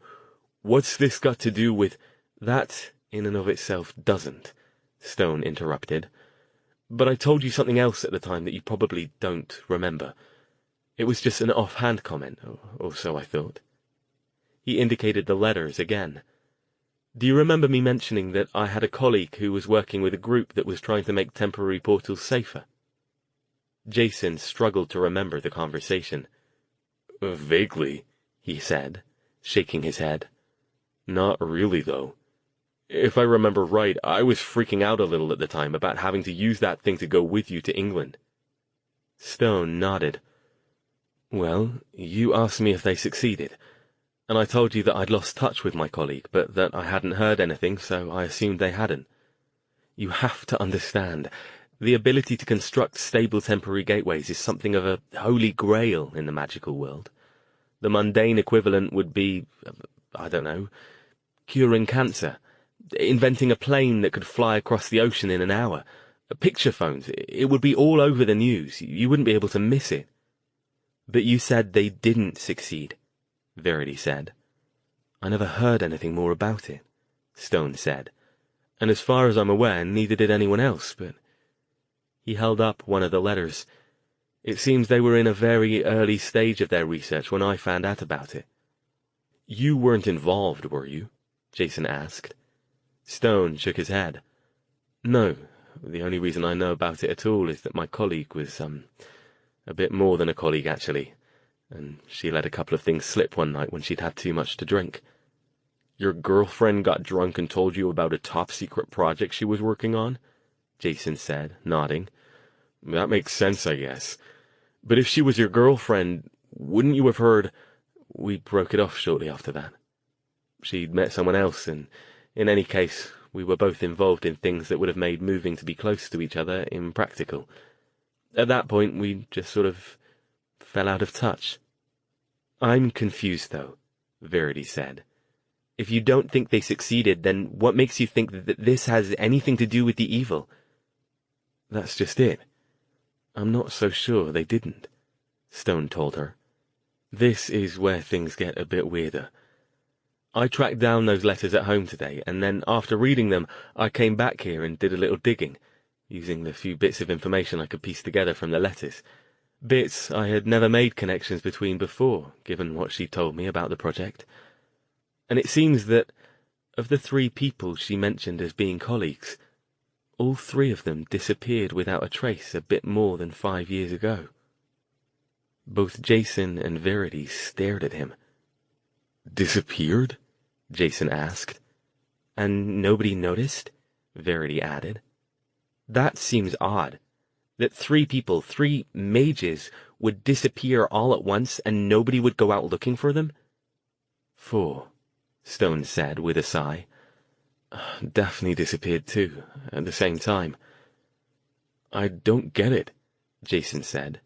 what's this got to do with... That, in and of itself, doesn't, Stone interrupted. But I told you something else at the time that you probably don't remember. It was just an offhand comment, or so I thought. He indicated the letters again. Do you remember me mentioning that I had a colleague who was working with a group that was trying to make temporary portals safer? Jason struggled to remember the conversation. Vaguely, he said, shaking his head. Not really, though. If I remember right, I was freaking out a little at the time about having to use that thing to go with you to England. Stone nodded. Well, you asked me if they succeeded, and I told you that I'd lost touch with my colleague, but that I hadn't heard anything, so I assumed they hadn't. You have to understand, the ability to construct stable temporary gateways is something of a holy grail in the magical world. The mundane equivalent would be, I don't know, curing cancer, inventing a plane that could fly across the ocean in an hour. Picture phones, it would be all over the news. You wouldn't be able to miss it. But you said they didn't succeed, Verity said. I never heard anything more about it, Stone said. And as far as I'm aware, neither did anyone else, but... He held up one of the letters. It seems they were in a very early stage of their research when I found out about it. You weren't involved, were you? Jason asked. Stone shook his head. No, the only reason I know about it at all is that my colleague was, a bit more than a colleague, actually, and she let a couple of things slip one night when she'd had too much to drink. Your girlfriend got drunk and told you about a top-secret project she was working on? Jason said, nodding. That makes sense, I guess. But if she was your girlfriend, wouldn't you have heard... We broke it off shortly after that. She'd met someone else, and in any case, we were both involved in things that would have made moving to be close to each other impractical. At that point, we just sort of fell out of touch. I'm confused, though, Verity said. If you don't think they succeeded, then what makes you think that this has anything to do with the evil? That's just it. I'm not so sure they didn't, Stone told her. This is where things get a bit weirder. I tracked down those letters at home today, and then after reading them, I came back here and did a little digging, using the few bits of information I could piece together from the letters. Bits I had never made connections between before, given what she told me about the project. And it seems that, of the 3 people she mentioned as being colleagues, all 3 of them disappeared without a trace a bit more than 5 years ago. Both Jason and Verity stared at him. Disappeared? Jason asked. And nobody noticed? Verity added. That seems odd. That 3 people, 3 mages, would disappear all at once and nobody would go out looking for them? 4, Stone said with a sigh. Daphne disappeared too, at the same time. I don't get it, Jason said.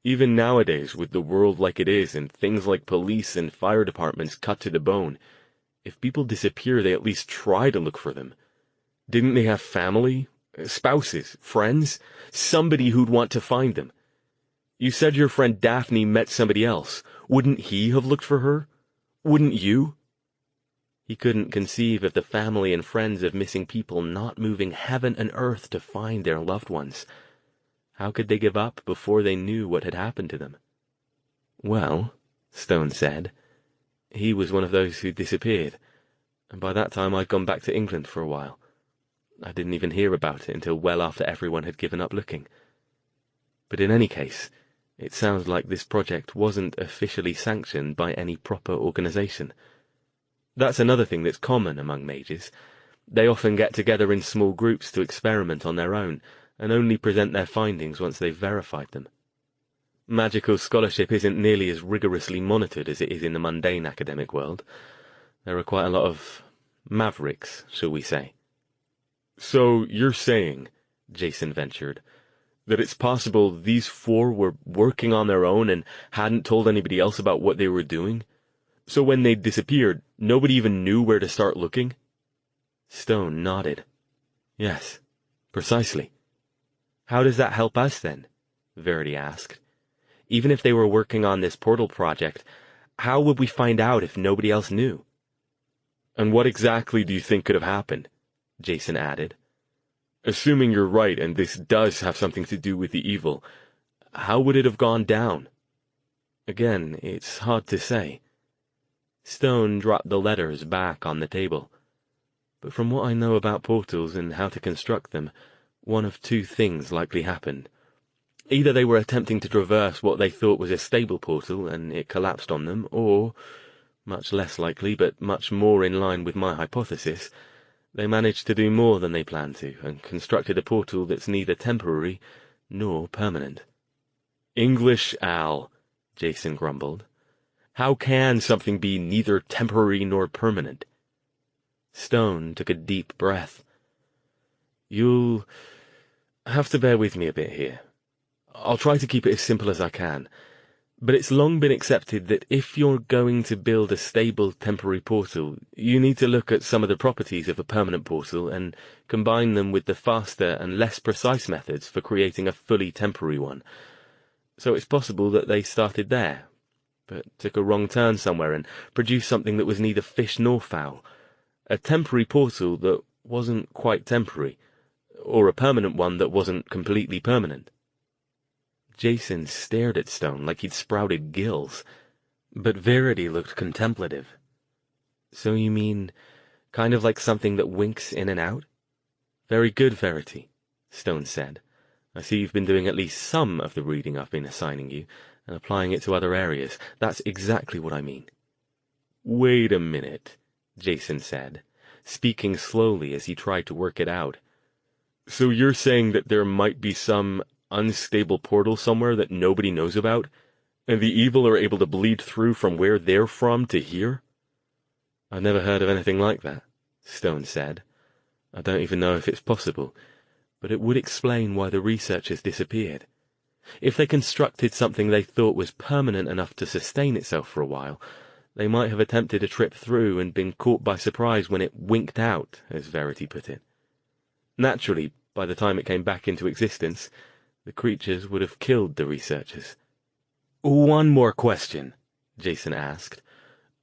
Even nowadays, with the world like it is and things like police and fire departments cut to the bone, if people disappear, they at least try to look for them. Didn't they have family, spouses, friends, somebody who'd want to find them? You said your friend Daphne met somebody else. Wouldn't he have looked for her? Wouldn't you? He couldn't conceive of the family and friends of missing people not moving heaven and earth to find their loved ones. How could they give up before they knew what had happened to them? Well, Stone said, He was one of those who disappeared, and by that time I'd gone back to England for a while. I didn't even hear about it until well after everyone had given up looking. But in any case, it sounds like this project wasn't officially sanctioned by any proper organization. That's another thing that's common among mages. They often get together in small groups to experiment on their own, and only present their findings once they've verified them. Magical scholarship isn't nearly as rigorously monitored as it is in the mundane academic world. There are quite a lot of mavericks, shall we say. So you're saying, Jason ventured, that it's possible these four were working on their own and hadn't told anybody else about what they were doing? So when they disappeared, nobody even knew where to start looking? Stone nodded. Yes, precisely. How does that help us, then? Verity asked. Even if they were working on this portal project, how would we find out if nobody else knew? And what exactly do you think could have happened? Jason added. Assuming you're right and this does have something to do with the evil, how would it have gone down? Again, it's hard to say. Stone dropped the letters back on the table. But from what I know about portals and how to construct them, one of two things likely happened. Either they were attempting to traverse what they thought was a stable portal and it collapsed on them, or, much less likely but much more in line with my hypothesis, they managed to do more than they planned to and constructed a portal that's neither temporary nor permanent. English Al, Jason grumbled. How can something be neither temporary nor permanent? Stone took a deep breath. You'll have to bear with me a bit here. I'll try to keep it as simple as I can, but it's long been accepted that if you're going to build a stable temporary portal, you need to look at some of the properties of a permanent portal and combine them with the faster and less precise methods for creating a fully temporary one. So it's possible that they started there, but took a wrong turn somewhere and produced something that was neither fish nor fowl. A temporary portal that wasn't quite temporary, or a permanent one that wasn't completely permanent. Jason stared at Stone like he'd sprouted gills, but Verity looked contemplative. So you mean, kind of like something that winks in and out? Very good, Verity, Stone said. I see you've been doing at least some of the reading I've been assigning you, and applying it to other areas. That's exactly what I mean. Wait a minute, Jason said, speaking slowly as he tried to work it out. So you're saying that there might be some unstable portal somewhere that nobody knows about, and the evil are able to bleed through from where they're from to here? I've never heard of anything like that, Stone said. I don't even know if it's possible, but it would explain why the researchers disappeared. If they constructed something they thought was permanent enough to sustain itself for a while, they might have attempted a trip through and been caught by surprise when it winked out, as Verity put it. Naturally, by the time it came back into existence, the creatures would have killed the researchers. One more question, Jason asked.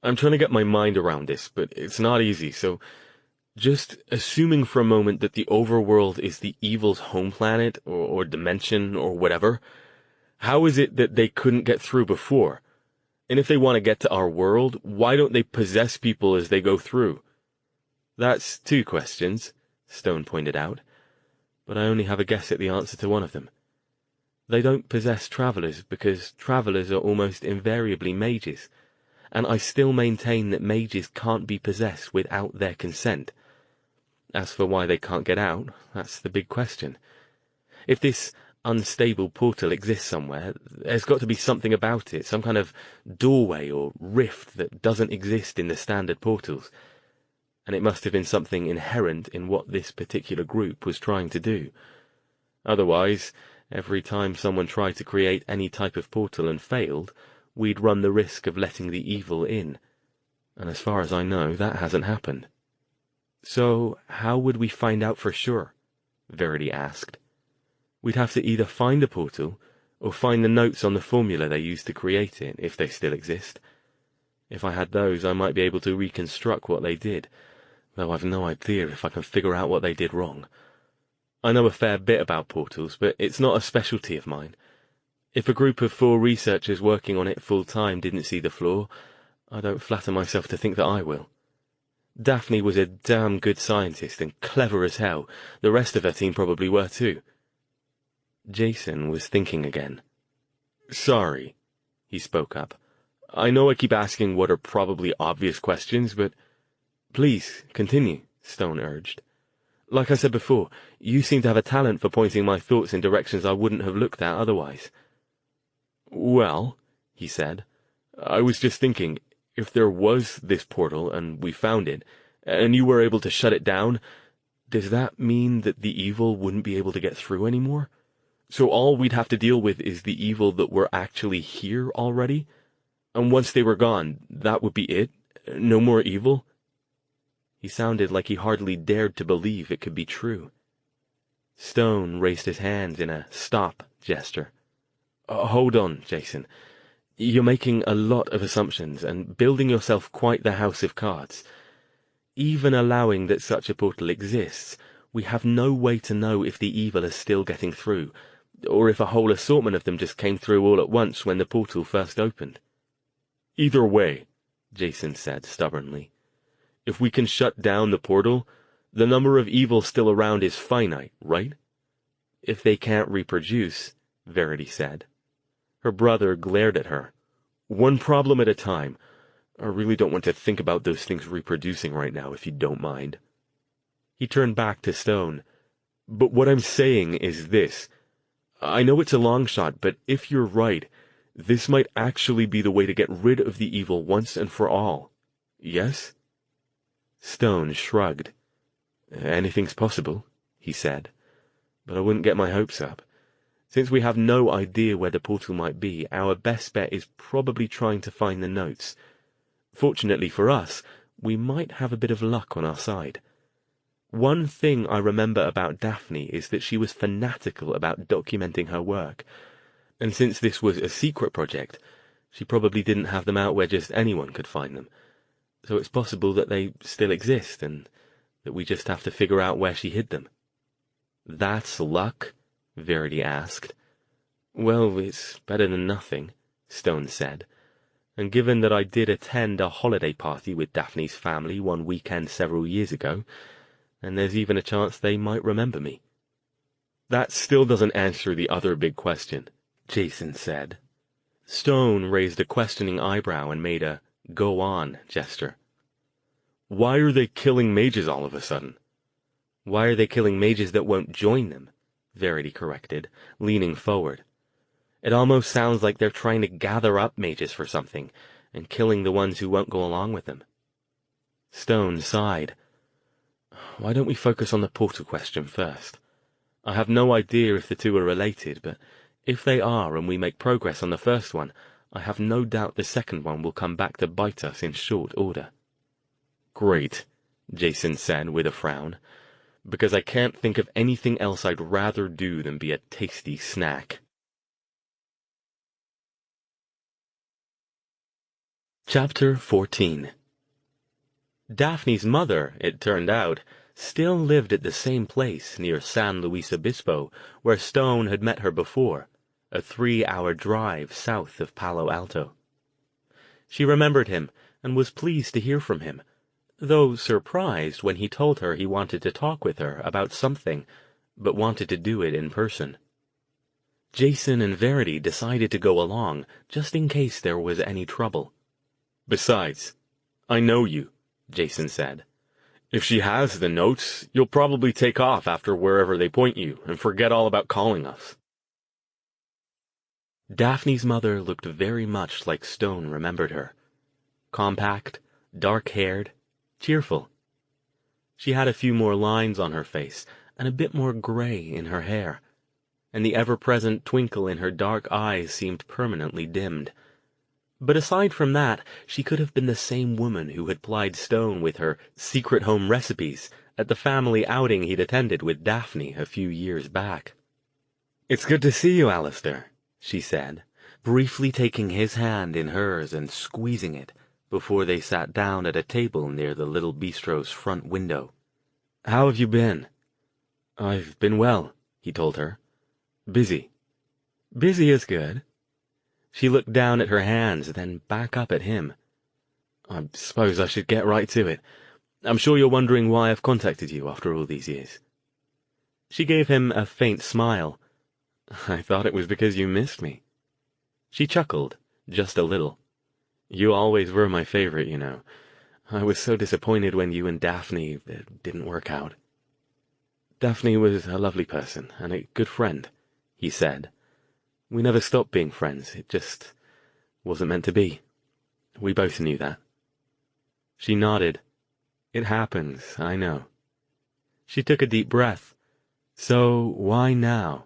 I'm trying to get my mind around this, but it's not easy, so just assuming for a moment that the overworld is the evil's home planet, or dimension, or whatever, how is it that they couldn't get through before? And if they want to get to our world, why don't they possess people as they go through? That's two questions, Stone pointed out, but I only have a guess at the answer to one of them. They don't possess travelers because travelers are almost invariably mages, and I still maintain that mages can't be possessed without their consent. As for why they can't get out, that's the big question. If this unstable portal exists somewhere, there's got to be something about it, some kind of doorway or rift that doesn't exist in the standard portals, and it must have been something inherent in what this particular group was trying to do. Otherwise, every time someone tried to create any type of portal and failed, we'd run the risk of letting the evil in. And as far as I know, that hasn't happened. So, how would we find out for sure? Verity asked. We'd have to either find the portal, or find the notes on the formula they used to create it, if they still exist. If I had those, I might be able to reconstruct what they did, though I've no idea if I can figure out what they did wrong. I know a fair bit about portals, but it's not a specialty of mine. If a group of 4 researchers working on it full-time didn't see the flaw, I don't flatter myself to think that I will. Daphne was a damn good scientist and clever as hell. The rest of her team probably were too. Jason was thinking again. Sorry, he spoke up. I know I keep asking what are probably obvious questions, but please, continue, Stone urged. Like I said before, you seem to have a talent for pointing my thoughts in directions I wouldn't have looked at otherwise. Well, he said, I was just thinking, if there was this portal and we found it, and you were able to shut it down, does that mean that the evil wouldn't be able to get through anymore? So all we'd have to deal with is the evil that were actually here already? And once they were gone, that would be it? No more evil? He sounded like he hardly dared to believe it could be true. Stone raised his hands in a stop gesture. Hold on, Jason. You're making a lot of assumptions and building yourself quite the house of cards. Even allowing that such a portal exists, we have no way to know if the evil is still getting through, or if a whole assortment of them just came through all at once when the portal first opened. Either way, Jason said stubbornly, if we can shut down the portal, the number of evil still around is finite, right? If they can't reproduce, Verity said. Her brother glared at her. One problem at a time. I really don't want to think about those things reproducing right now, if you don't mind. He turned back to Stone. But what I'm saying is this. I know it's a long shot, but if you're right, this might actually be the way to get rid of the evil once and for all. Yes? Stone shrugged. Anything's possible, he said. But I wouldn't get my hopes up. Since we have no idea where the portal might be, our best bet is probably trying to find the notes. Fortunately for us, we might have a bit of luck on our side. One thing I remember about Daphne is that she was fanatical about documenting her work, and since this was a secret project, she probably didn't have them out where just anyone could find them. So it's possible that they still exist, and that we just have to figure out where she hid them. That's luck? Verity asked. Well, it's better than nothing, Stone said. And given that I did attend a holiday party with Daphne's family one weekend several years ago, and there's even a chance they might remember me. That still doesn't answer the other big question, Jason said. Stone raised a questioning eyebrow and made a go on gesture. Why are they killing mages all of a sudden? Why are they killing mages that won't join them? Verity corrected, leaning forward. It almost sounds like they're trying to gather up mages for something, and killing the ones who won't go along with them. Stone sighed. Why don't we focus on the portal question first? I have no idea if the two are related, but if they are and we make progress on the first one, I have no doubt the second one will come back to bite us in short order. Great, Jason said with a frown, because I can't think of anything else I'd rather do than be a tasty snack. Chapter 14. Daphne's mother, it turned out, still lived at the same place near San Luis Obispo, where Stone had met her before, a 3-hour drive south of Palo Alto. She remembered him and was pleased to hear from him, though surprised when he told her he wanted to talk with her about something, but wanted to do it in person. Jason and Verity decided to go along, just in case there was any trouble. Besides, I know you, Jason said. If she has the notes, you'll probably take off after wherever they point you and forget all about calling us. Daphne's mother looked very much like Stone remembered her. Compact, dark-haired, cheerful. She had a few more lines on her face and a bit more gray in her hair, and the ever-present twinkle in her dark eyes seemed permanently dimmed. But aside from that, she could have been the same woman who had plied Stone with her secret home recipes at the family outing he'd attended with Daphne a few years back. "It's good to see you, Alastair," she said, briefly taking his hand in hers and squeezing it before they sat down at a table near the little bistro's front window. "How have you been?" "I've been well," he told her. "Busy." "Busy is good." She looked down at her hands, then back up at him. I suppose I should get right to it. I'm sure you're wondering why I've contacted you after all these years." She gave him a faint smile. "I thought it was because you missed me." She chuckled, just a little. "You always were my favorite, you know. I was so disappointed when you and Daphne didn't work out." "Daphne was a lovely person and a good friend," he said. "We never stopped being friends. It just wasn't meant to be. We both knew that." She nodded. "It happens, I know." She took a deep breath. "So why now?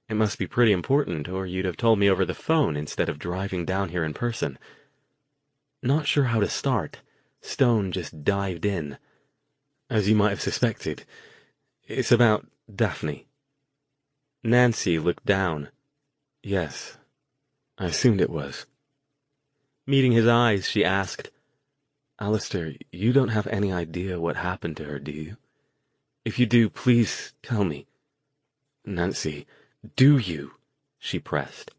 It must be pretty important, or you'd have told me over the phone instead of driving down here in person." Not sure how to start, Stone just dived in. "As you might have suspected, it's about Daphne." Nancy looked down. "Yes, I assumed it was." Meeting his eyes, she asked, "Alastair, you don't have any idea what happened to her, do you? If you do, please tell me." "Nancy, do you?" she pressed.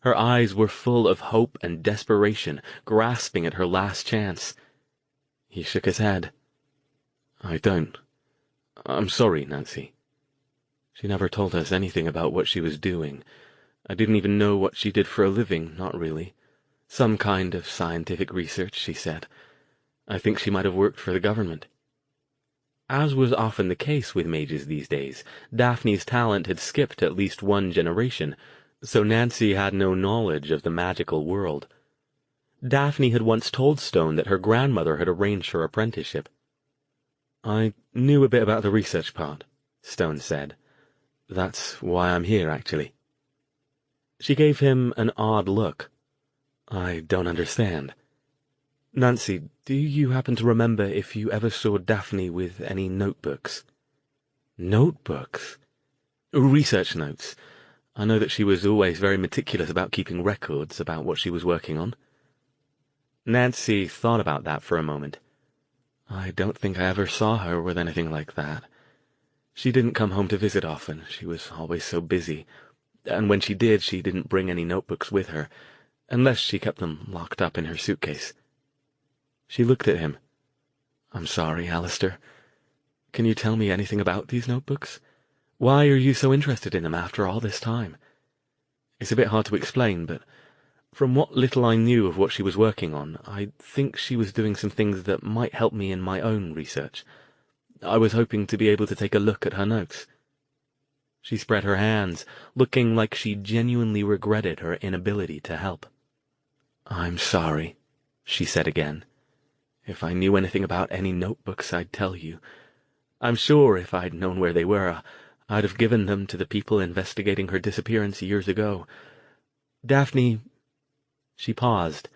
Her eyes were full of hope and desperation, grasping at her last chance. He shook his head. "I don't. I'm sorry, Nancy. She never told us anything about what she was doing. I didn't even know what she did for a living, not really. Some kind of scientific research, she said. I think she might have worked for the government." As was often the case with mages these days, Daphne's talent had skipped at least one generation, so Nancy had no knowledge of the magical world. Daphne had once told Stone that her grandmother had arranged her apprenticeship. "I knew a bit about the research part," Stone said. "That's why I'm here, actually." She gave him an odd look. "I don't understand. Nancy, do you happen to remember if you ever saw Daphne with any notebooks?" "Notebooks?" "Research notes. I know that she was always very meticulous about keeping records about what she was working on." Nancy thought about that for a moment. "I don't think I ever saw her with anything like that. She didn't come home to visit often. She was always so busy. And when she did, she didn't bring any notebooks with her, unless she kept them locked up in her suitcase." She looked at him. "I'm sorry, Alastair. Can you tell me anything about these notebooks? Why are you so interested in them after all this time? It's a bit hard to explain, but from what little I knew of what she was working on, I think she was doing some things that might help me in my own research. I was hoping to be able to take a look at her notes." She spread her hands, looking like she genuinely regretted her inability to help. "I'm sorry," she said again. "If I knew anything about any notebooks, I'd tell you. I'm sure if I'd known where they were, I'd have given them to the people investigating her disappearance years ago. Daphne—" She paused.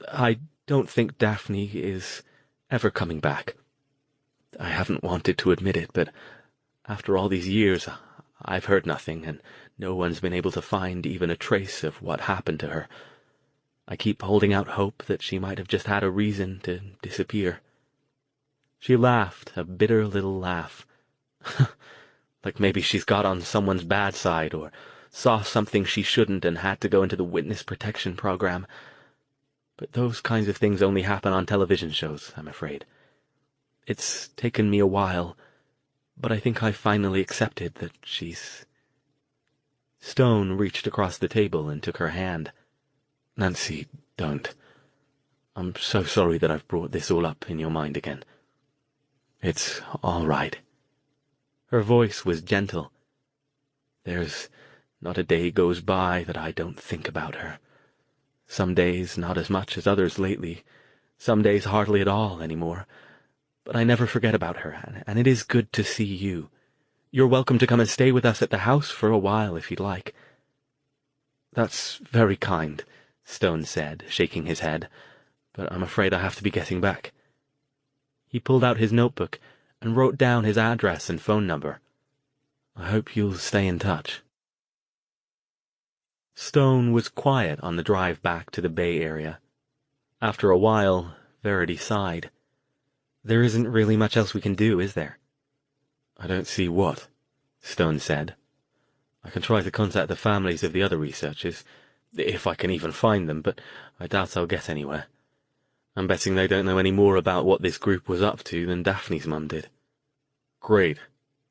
"I don't think Daphne is ever coming back. I haven't wanted to admit it, but after all these years, I've heard nothing, and no one's been able to find even a trace of what happened to her. I keep holding out hope that she might have just had a reason to disappear." She laughed, a bitter little laugh. "Like maybe she's got on someone's bad side, or saw something she shouldn't and had to go into the witness protection program. But those kinds of things only happen on television shows, I'm afraid. It's taken me a while, but I think I finally accepted that she's—" Stone reached across the table and took her hand. "Nancy, don't. I'm so sorry that I've brought this all up in your mind again. It's all right." Her voice was gentle. "There's not a day goes by that I don't think about her. Some days not as much as others lately, some days hardly at all anymore. But I never forget about her, and it is good to see you. You're welcome to come and stay with us at the house for a while if you'd like." "That's very kind," Stone said, shaking his head, "but I'm afraid I have to be getting back." He pulled out his notebook and wrote down his address and phone number. "I hope you'll stay in touch." Stone was quiet on the drive back to the Bay Area. After a while, Verity sighed. "There isn't really much else we can do, is there?" "I don't see what," Stone said. "I can try to contact the families of the other researchers, if I can even find them, but I doubt I'll get anywhere. I'm betting they don't know any more about what this group was up to than Daphne's mum did. Great,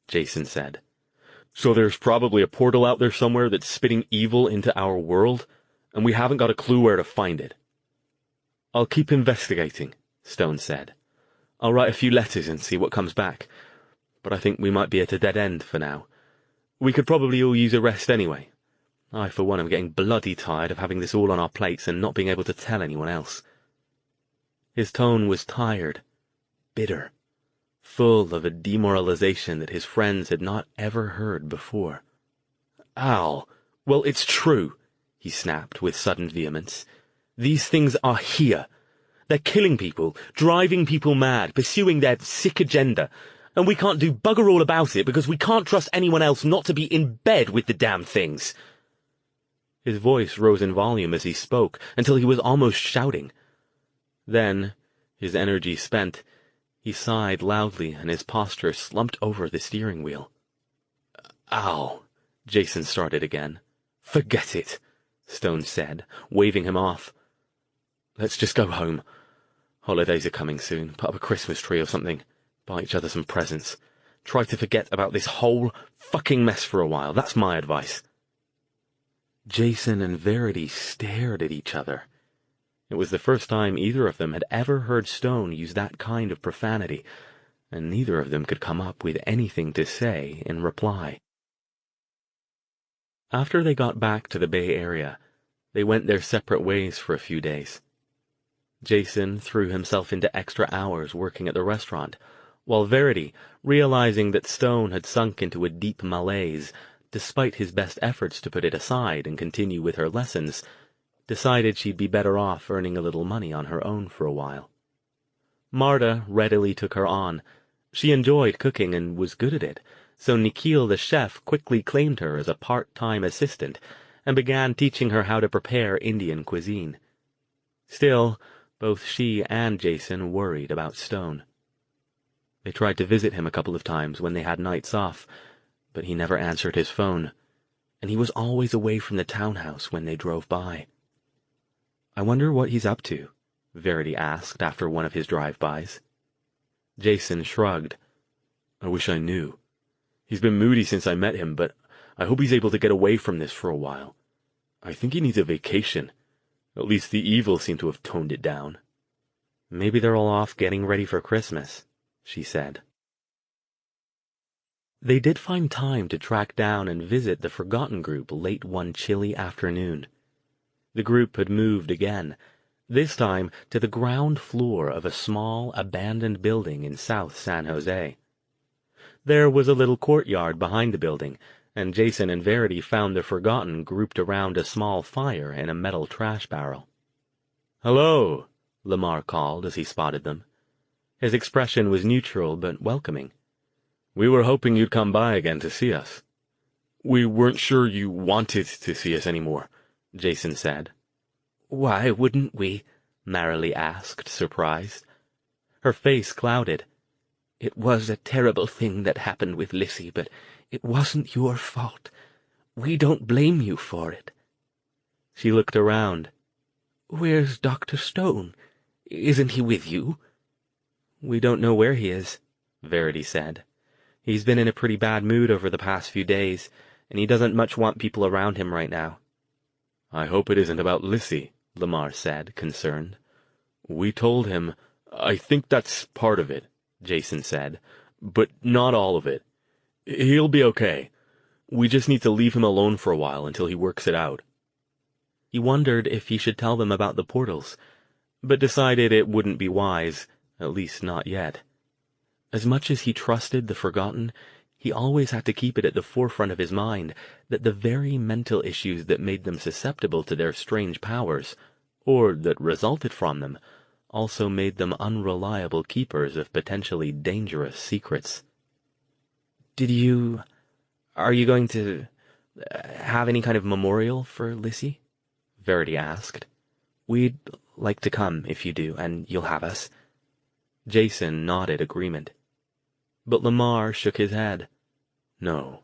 Jason said. So there's probably a portal out there somewhere that's spitting evil into our world, and we haven't got a clue where to find it. I'll keep investigating, Stone said. I'll write a few letters and see what comes back, but I think we might be at a dead end for now. We could probably all use a rest anyway. I, for one, am getting bloody tired of having this all on our plates and not being able to tell anyone else. His tone was tired, bitter, full of a demoralization that his friends had not ever heard before. Al, well, it's true, he snapped with sudden vehemence. These things are here. They're killing people, driving people mad, pursuing their sick agenda, and we can't do bugger all about it because we can't trust anyone else not to be in bed with the damn things. His voice rose in volume as he spoke, until he was almost shouting. Then, his energy spent, he sighed loudly and his posture slumped over the steering wheel. Al, Jason started again. Forget it, Stone said, waving him off. Let's just go home. Holidays are coming soon. Put up a Christmas tree or something. Buy each other some presents. Try to forget about this whole fucking mess for a while. That's my advice. Jason and Verity stared at each other. It was the first time either of them had ever heard Stone use that kind of profanity, and neither of them could come up with anything to say in reply. After they got back to the Bay Area, they went their separate ways for a few days. Jason threw himself into extra hours working at the restaurant, while Verity, realizing that Stone had sunk into a deep malaise, despite his best efforts to put it aside and continue with her lessons, decided she'd be better off earning a little money on her own for a while. Marta readily took her on. She enjoyed cooking and was good at it, so Nikhil the chef quickly claimed her as a part-time assistant and began teaching her how to prepare Indian cuisine. Still, both she and Jason worried about Stone. They tried to visit him a couple of times when they had nights off, but he never answered his phone, and he was always away from the townhouse when they drove by. I wonder what he's up to, Verity asked after one of his drive-bys. Jason shrugged. I wish I knew. He's been moody since I met him, but I hope he's able to get away from this for a while. I think he needs a vacation. At least the evil seem to have toned it down. Maybe they're all off getting ready for Christmas, she said. They did find time to track down and visit the Forgotten group late one chilly afternoon. The group had moved again, this time to the ground floor of a small, abandoned building in South San Jose. There was a little courtyard behind the building, and Jason and Verity found the Forgotten grouped around a small fire in a metal trash barrel. "Hello," Lamar called as he spotted them. His expression was neutral but welcoming. "We were hoping you'd come by again to see us." "We weren't sure you wanted to see us anymore," Jason said. "Why wouldn't we?" Marilee asked, surprised. Her face clouded. "It was a terrible thing that happened with Lissy, but it wasn't your fault. We don't blame you for it." She looked around. "Where's Dr. Stone? Isn't he with you?" "We don't know where he is," Verity said. "He's been in a pretty bad mood over the past few days, and he doesn't much want people around him right now." "I hope it isn't about Lissy," Lamar said, concerned. "We told him—" "I think that's part of it," Jason said, "but not all of it. He'll be okay. We just need to leave him alone for a while until he works it out." He wondered if he should tell them about the portals, but decided it wouldn't be wise, at least not yet. As much as he trusted the Forgotten, he always had to keep it at the forefront of his mind that the very mental issues that made them susceptible to their strange powers, or that resulted from them, also made them unreliable keepers of potentially dangerous secrets. Are you going to have any kind of memorial for Lissy?" Verity asked. "We'd like to come if you do, and you'll have us." Jason nodded agreement. But Lamar shook his head. "No,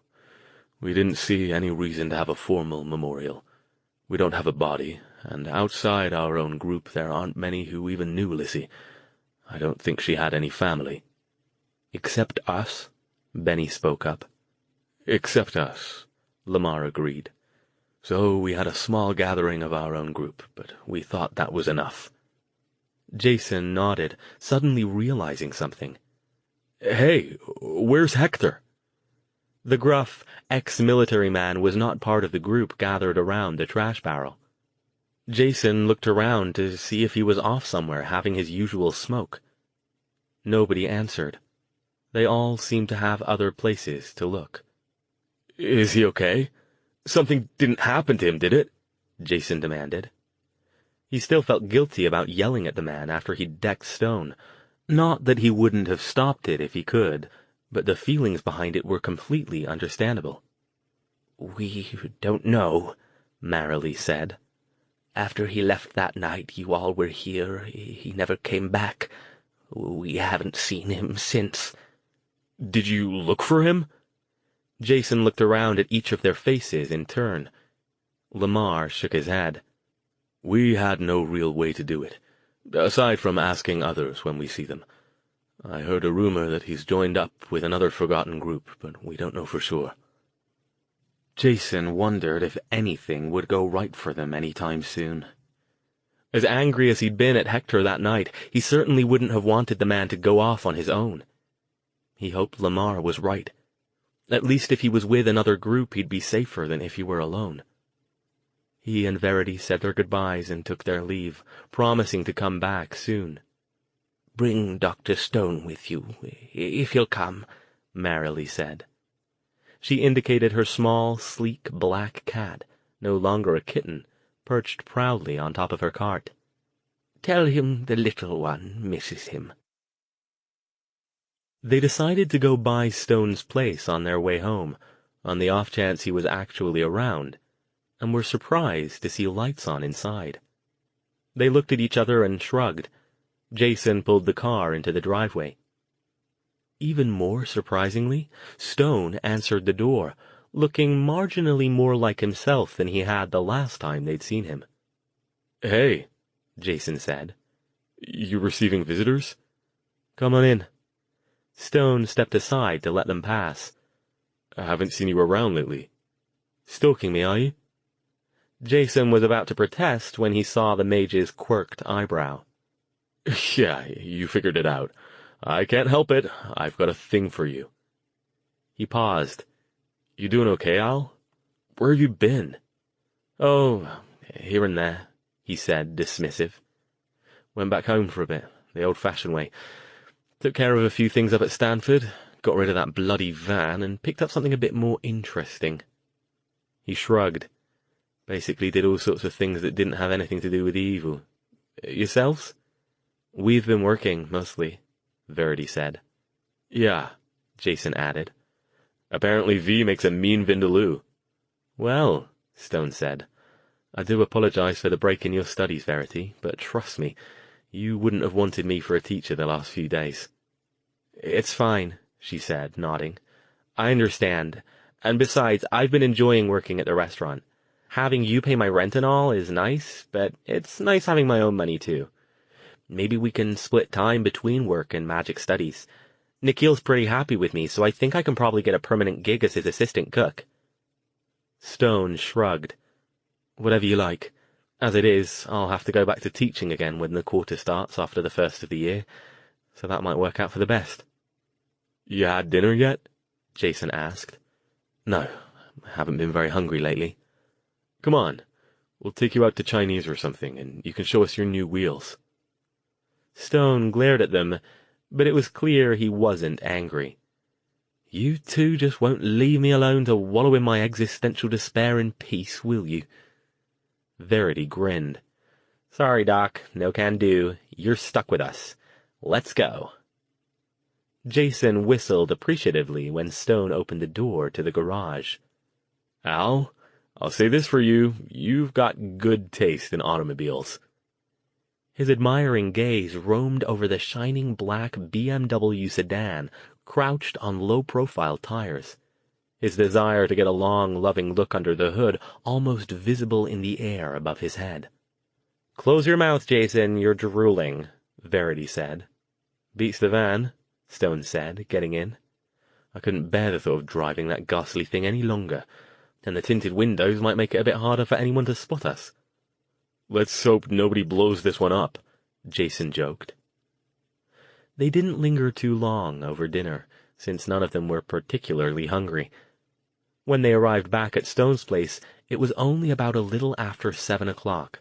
we didn't see any reason to have a formal memorial. We don't have a body, and outside our own group there aren't many who even knew Lissy. I don't think she had any family." "Except us?" Benny spoke up. "Except us," Lamar agreed. "So we had a small gathering of our own group, but we thought that was enough." Jason nodded, suddenly realizing something. "Hey, where's Hector?" The gruff, ex-military man was not part of the group gathered around the trash barrel. Jason looked around to see if he was off somewhere having his usual smoke. Nobody answered. They all seemed to have other places to look. "Is he okay? Something didn't happen to him, did it?" Jason demanded. He still felt guilty about yelling at the man after he'd decked Stone. Not that he wouldn't have stopped it if he could, but the feelings behind it were completely understandable. "We don't know," Marilee said. "After he left that night you all were here, he never came back. We haven't seen him since." "Did you look for him?" Jason looked around at each of their faces in turn. Lamar shook his head. "We had no real way to do it, aside from asking others when we see them. I heard a rumor that he's joined up with another forgotten group, but we don't know for sure." Jason wondered if anything would go right for them any time soon. As angry as he'd been at Hector that night, he certainly wouldn't have wanted the man to go off on his own. He hoped Lamar was right. At least if he was with another group, he'd be safer than if he were alone. He and Verity said their goodbyes and took their leave, promising to come back soon. "Bring Dr. Stone with you, if he'll come," Marilee said. She indicated her small, sleek black cat, no longer a kitten, perched proudly on top of her cart. "Tell him the little one misses him." They decided to go by Stone's place on their way home, on the off chance he was actually around, and were surprised to see lights on inside. They looked at each other and shrugged. Jason pulled the car into the driveway. Even more surprisingly, Stone answered the door, looking marginally more like himself than he had the last time they'd seen him. "Hey," Jason said. "You receiving visitors?" "Come on in." Stone stepped aside to let them pass. "I haven't seen you around lately." "Stalking me, are you?" Jason was about to protest when he saw the mage's quirked eyebrow. "Yeah, you figured it out. I can't help it. I've got a thing for you." He paused. "You doing okay, Al? Where have you been?" "Oh, here and there," he said, dismissive. "Went back home for a bit, the old-fashioned way. Took care of a few things up at Stanford, got rid of that bloody van, and picked up something a bit more interesting." He shrugged. "Basically did all sorts of things that didn't have anything to do with evil. Yourselves?" "We've been working, mostly," Verity said. "Yeah," Jason added. "Apparently V makes a mean vindaloo." "Well," Stone said, "I do apologize for the break in your studies, Verity, but trust me, you wouldn't have wanted me for a teacher the last few days." "It's fine," she said, nodding. "I understand. And besides, I've been enjoying working at the restaurant. Having you pay my rent and all is nice, but it's nice having my own money, too. Maybe we can split time between work and magic studies. Nikhil's pretty happy with me, so I think I can probably get a permanent gig as his assistant cook." Stone shrugged. "Whatever you like. As it is, I'll have to go back to teaching again when the quarter starts after the first of the year, so that might work out for the best." "You had dinner yet?" Jason asked. "No, I haven't been very hungry lately." "Come on. We'll take you out to Chinese or something, and you can show us your new wheels." Stone glared at them, but it was clear he wasn't angry. "You two just won't leave me alone to wallow in my existential despair in peace, will you?" Verity grinned. "Sorry, Doc, no can do. You're stuck with us. Let's go." Jason whistled appreciatively when Stone opened the door to the garage. "Al, I'll say this for you. You've got good taste in automobiles." His admiring gaze roamed over the shining black BMW sedan crouched on low-profile tires. his desire to get a long, loving look under the hood almost visible in the air above his head. "Close your mouth, Jason, you're drooling," Verity said. "Beats the van," Stone said, getting in. "I couldn't bear the thought of driving that ghastly thing any longer, and the tinted windows might make it a bit harder for anyone to spot us." "Let's hope nobody blows this one up," Jason joked. They didn't linger too long over dinner, since none of them were particularly hungry. When they arrived back at Stone's place, it was only about a little after 7 o'clock.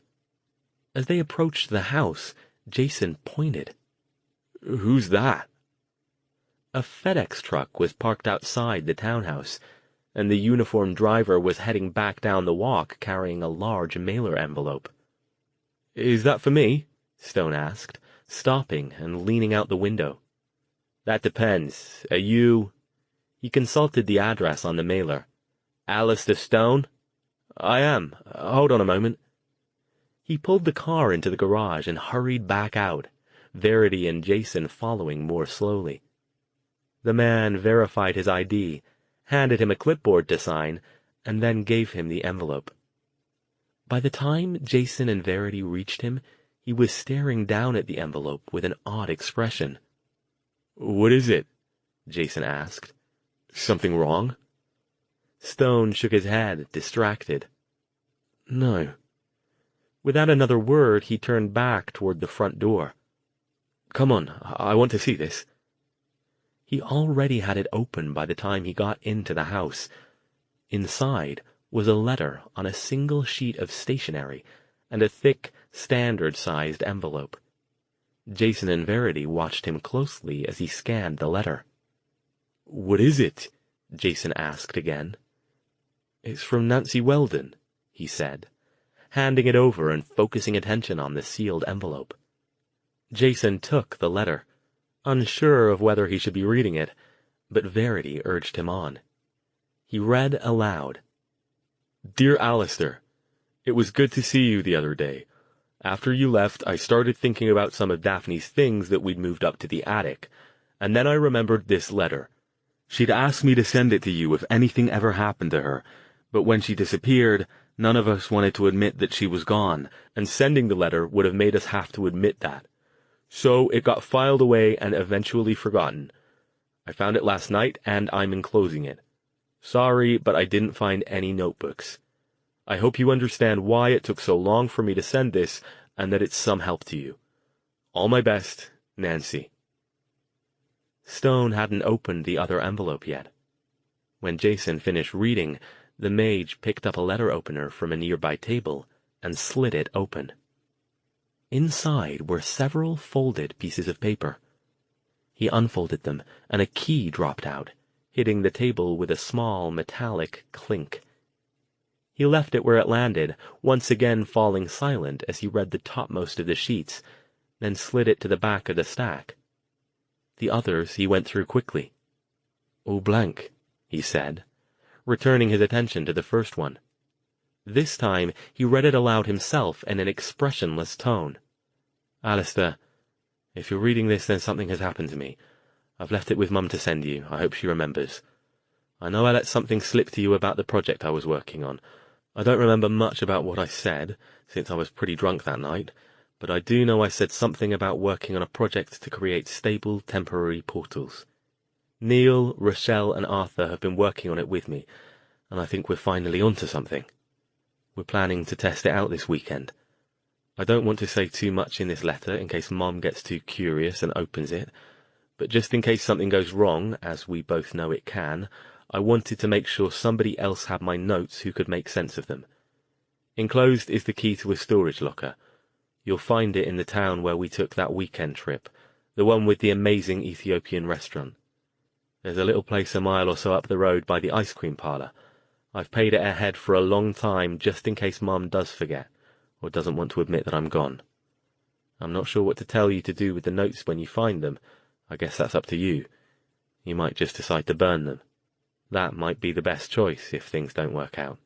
As they approached the house, Jason pointed. "Who's that?" A FedEx truck was parked outside the townhouse, and the uniformed driver was heading back down the walk carrying a large mailer envelope. "Is that for me?" Stone asked, stopping and leaning out the window. "That depends. Are you—" He consulted the address on the mailer. "Alastair Stone?" "I am. Hold on a moment." He pulled the car into the garage and hurried back out, Verity and Jason following more slowly. The man verified his ID, handed him a clipboard to sign, and then gave him the envelope. By the time Jason and Verity reached him, he was staring down at the envelope with an odd expression. "What is it?" Jason asked. "Something wrong?" Stone shook his head, distracted. "No." Without another word, he turned back toward the front door. "Come on, I want to see this." He already had it open by the time he got into the house. Inside was a letter on a single sheet of stationery and a thick, standard-sized envelope. Jason and Verity watched him closely as he scanned the letter. "What is it?" Jason asked again. "It's from Nancy Weldon," he said, handing it over and focusing attention on the sealed envelope. Jason took the letter, unsure of whether he should be reading it, but Verity urged him on. He read aloud. "Dear Alastair, it was good to see you the other day. After you left, I started thinking about some of Daphne's things that we'd moved up to the attic, and then I remembered this letter. She'd asked me to send it to you if anything ever happened to her, but when she disappeared, none of us wanted to admit that she was gone, and sending the letter would have made us have to admit that. So it got filed away and eventually forgotten. I found it last night, and I'm enclosing it. Sorry, but I didn't find any notebooks. I hope you understand why it took so long for me to send this, and that it's some help to you. All my best, Nancy." Stone hadn't opened the other envelope yet. When Jason finished reading, the mage picked up a letter opener from a nearby table and slid it open. Inside were several folded pieces of paper. He unfolded them, and a key dropped out, hitting the table with a small metallic clink. He left it where it landed, once again falling silent as he read the topmost of the sheets, then slid it to the back of the stack. The others he went through quickly. "All blank," he said, returning his attention to the first one. This time he read it aloud himself in an expressionless tone. "Alastair, if you're reading this, then something has happened to me. I've left it with Mum to send you. I hope she remembers. I know I let something slip to you about the project I was working on. I don't remember much about what I said, since I was pretty drunk that night, but I do know I said something about working on a project to create stable temporary portals. Neil, Rochelle, and Arthur have been working on it with me, and I think we're finally onto something. We're planning to test it out this weekend. I don't want to say too much in this letter in case Mom gets too curious and opens it, but just in case something goes wrong, as we both know it can, I wanted to make sure somebody else had my notes who could make sense of them. Enclosed is the key to a storage locker. You'll find it in the town where we took that weekend trip, the one with the amazing Ethiopian restaurant. There's a little place a mile or so up the road by the ice cream parlor. I've paid it ahead for a long time just in case Mom does forget, or doesn't want to admit that I'm gone. I'm not sure what to tell you to do with the notes when you find them. I guess that's up to you. You might just decide to burn them. That might be the best choice if things don't work out.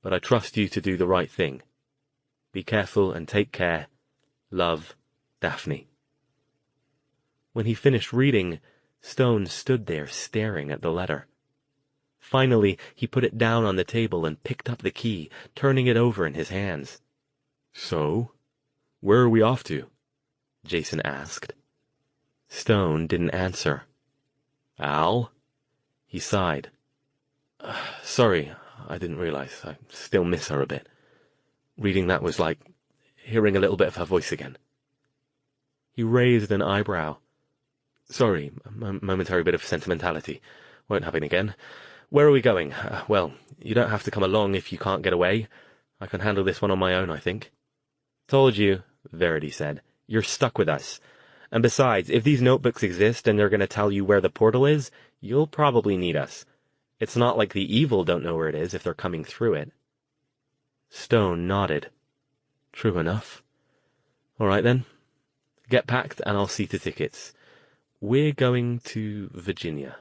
But I trust you to do the right thing. Be careful and take care. Love, Daphne." When he finished reading, Stone stood there staring at the letter. Finally, he put it down on the table and picked up the key, turning it over in his hands. "So, where are we off to?" Jason asked. Stone didn't answer. "Al?" He sighed. Sorry, I didn't realize. I still miss her a bit. Reading that was like hearing a little bit of her voice again." He raised an eyebrow. "Sorry, a momentary bit of sentimentality. Won't happen again. Where are we going? Well, you don't have to come along if you can't get away. I can handle this one on my own, I think." "Told you," Verity said. "You're stuck with us. And besides, if these notebooks exist and they're going to tell you where the portal is, you'll probably need us. It's not like the evil don't know where it is if they're coming through it." Stone nodded. "True enough. All right then. Get packed and I'll see to tickets. We're going to Virginia."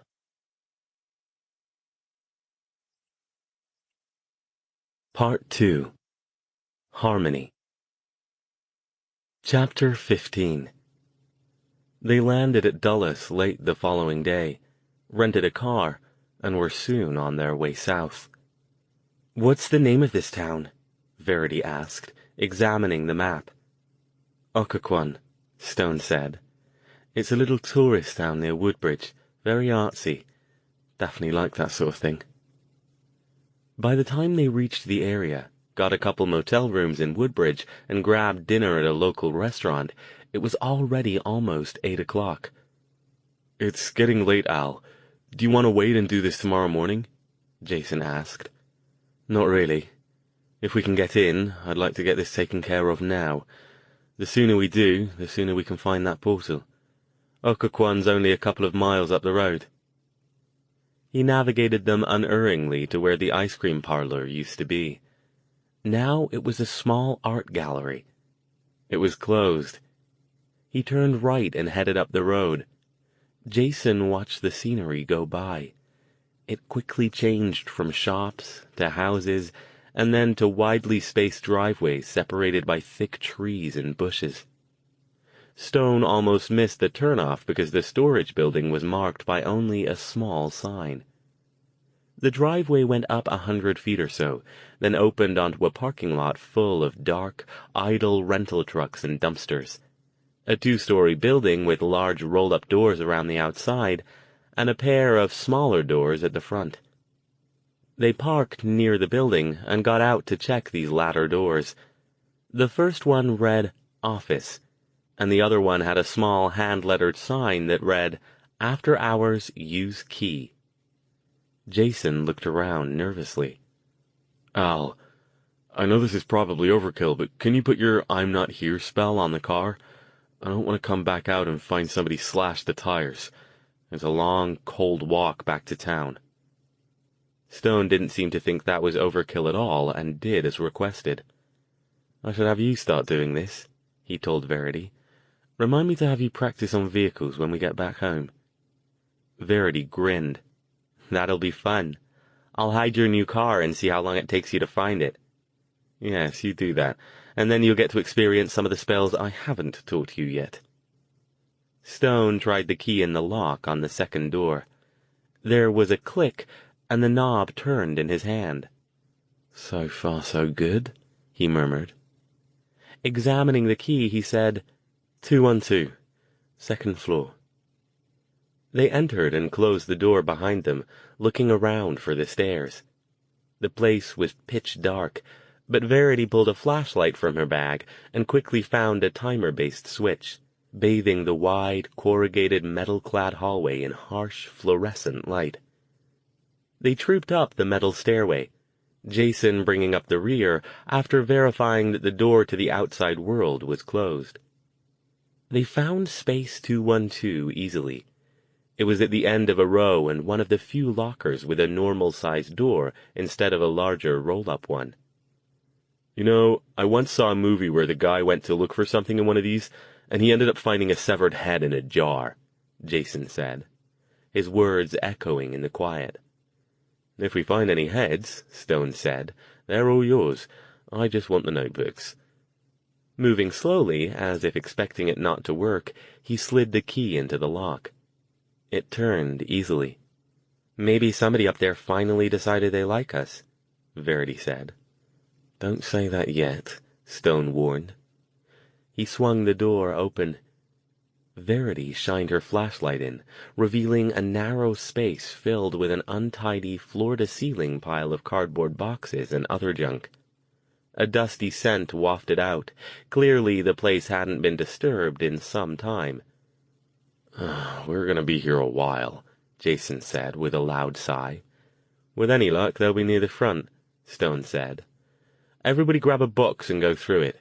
Part 2. Harmony. Chapter 15. They landed at Dulles late the following day, rented a car, and were soon on their way south. "What's the name of this town?" Verity asked, examining the map. "Occoquan," Stone said. "It's a little tourist town near Woodbridge, very artsy. Daphne liked that sort of thing." By the time they reached the area, got a couple motel rooms in Woodbridge, and grabbed dinner at a local restaurant, it was already almost 8 o'clock. "It's getting late, Al. Do you want to wait and do this tomorrow morning?" Jason asked. "Not really. If we can get in, I'd like to get this taken care of now. The sooner we do, the sooner we can find that portal. Occoquan's only a couple of miles up the road." He navigated them unerringly to where the ice cream parlor used to be. Now it was a small art gallery. It was closed. He turned right and headed up the road. Jason watched the scenery go by. It quickly changed from shops to houses, and then to widely spaced driveways separated by thick trees and bushes. Stone almost missed the turnoff because the storage building was marked by only a small sign. The driveway went up 100 feet or so, then opened onto a parking lot full of dark, idle rental trucks and dumpsters. A 2-story building with large roll-up doors around the outside, and a pair of smaller doors at the front. They parked near the building and got out to check these latter doors. The first one read "Office," and the other one had a small hand-lettered sign that read, "After Hours, Use Key." Jason looked around nervously. "Al, I know this is probably overkill, but can you put your 'I'm not here' spell on the car? I don't want to come back out and find somebody slashed the tires. It's a long, cold walk back to town." Stone didn't seem to think that was overkill at all, and did as requested. "I should have you start doing this," he told Verity. "Remind me to have you practice on vehicles when we get back home." Verity grinned. "That'll be fun. I'll hide your new car and see how long it takes you to find it." "Yes, you do that, and then you'll get to experience some of the spells I haven't taught you yet." Stone tried the key in the lock on the second door. There was a click, and the knob turned in his hand. "So far so good," he murmured. Examining the key, he said, 212, second floor." They entered and closed the door behind them, looking around for the stairs. The place was pitch dark, but Verity pulled a flashlight from her bag and quickly found a timer-based switch, bathing the wide, corrugated, metal-clad hallway in harsh, fluorescent light. They trooped up the metal stairway, Jason bringing up the rear after verifying that the door to the outside world was closed. They found space 212 easily. It was at the end of a row and one of the few lockers with a normal-sized door instead of a larger roll-up one. "You know, I once saw a movie where the guy went to look for something in one of these, and he ended up finding a severed head in a jar," Jason said, his words echoing in the quiet. "If we find any heads," Stone said, "they're all yours. I just want the notebooks." Moving slowly, as if expecting it not to work, he slid the key into the lock. It turned easily. Maybe somebody up there finally decided they like us, Verity said. Don't say that yet, Stone warned. He swung the door open. Verity shined her flashlight in, revealing a narrow space filled with an untidy floor-to-ceiling pile of cardboard boxes and other junk. A dusty scent wafted out. Clearly the place hadn't been disturbed in some time. We're gonna be here a while, Jason said with a loud sigh. With any luck, they'll be near the front, Stone said. Everybody grab a box and go through it.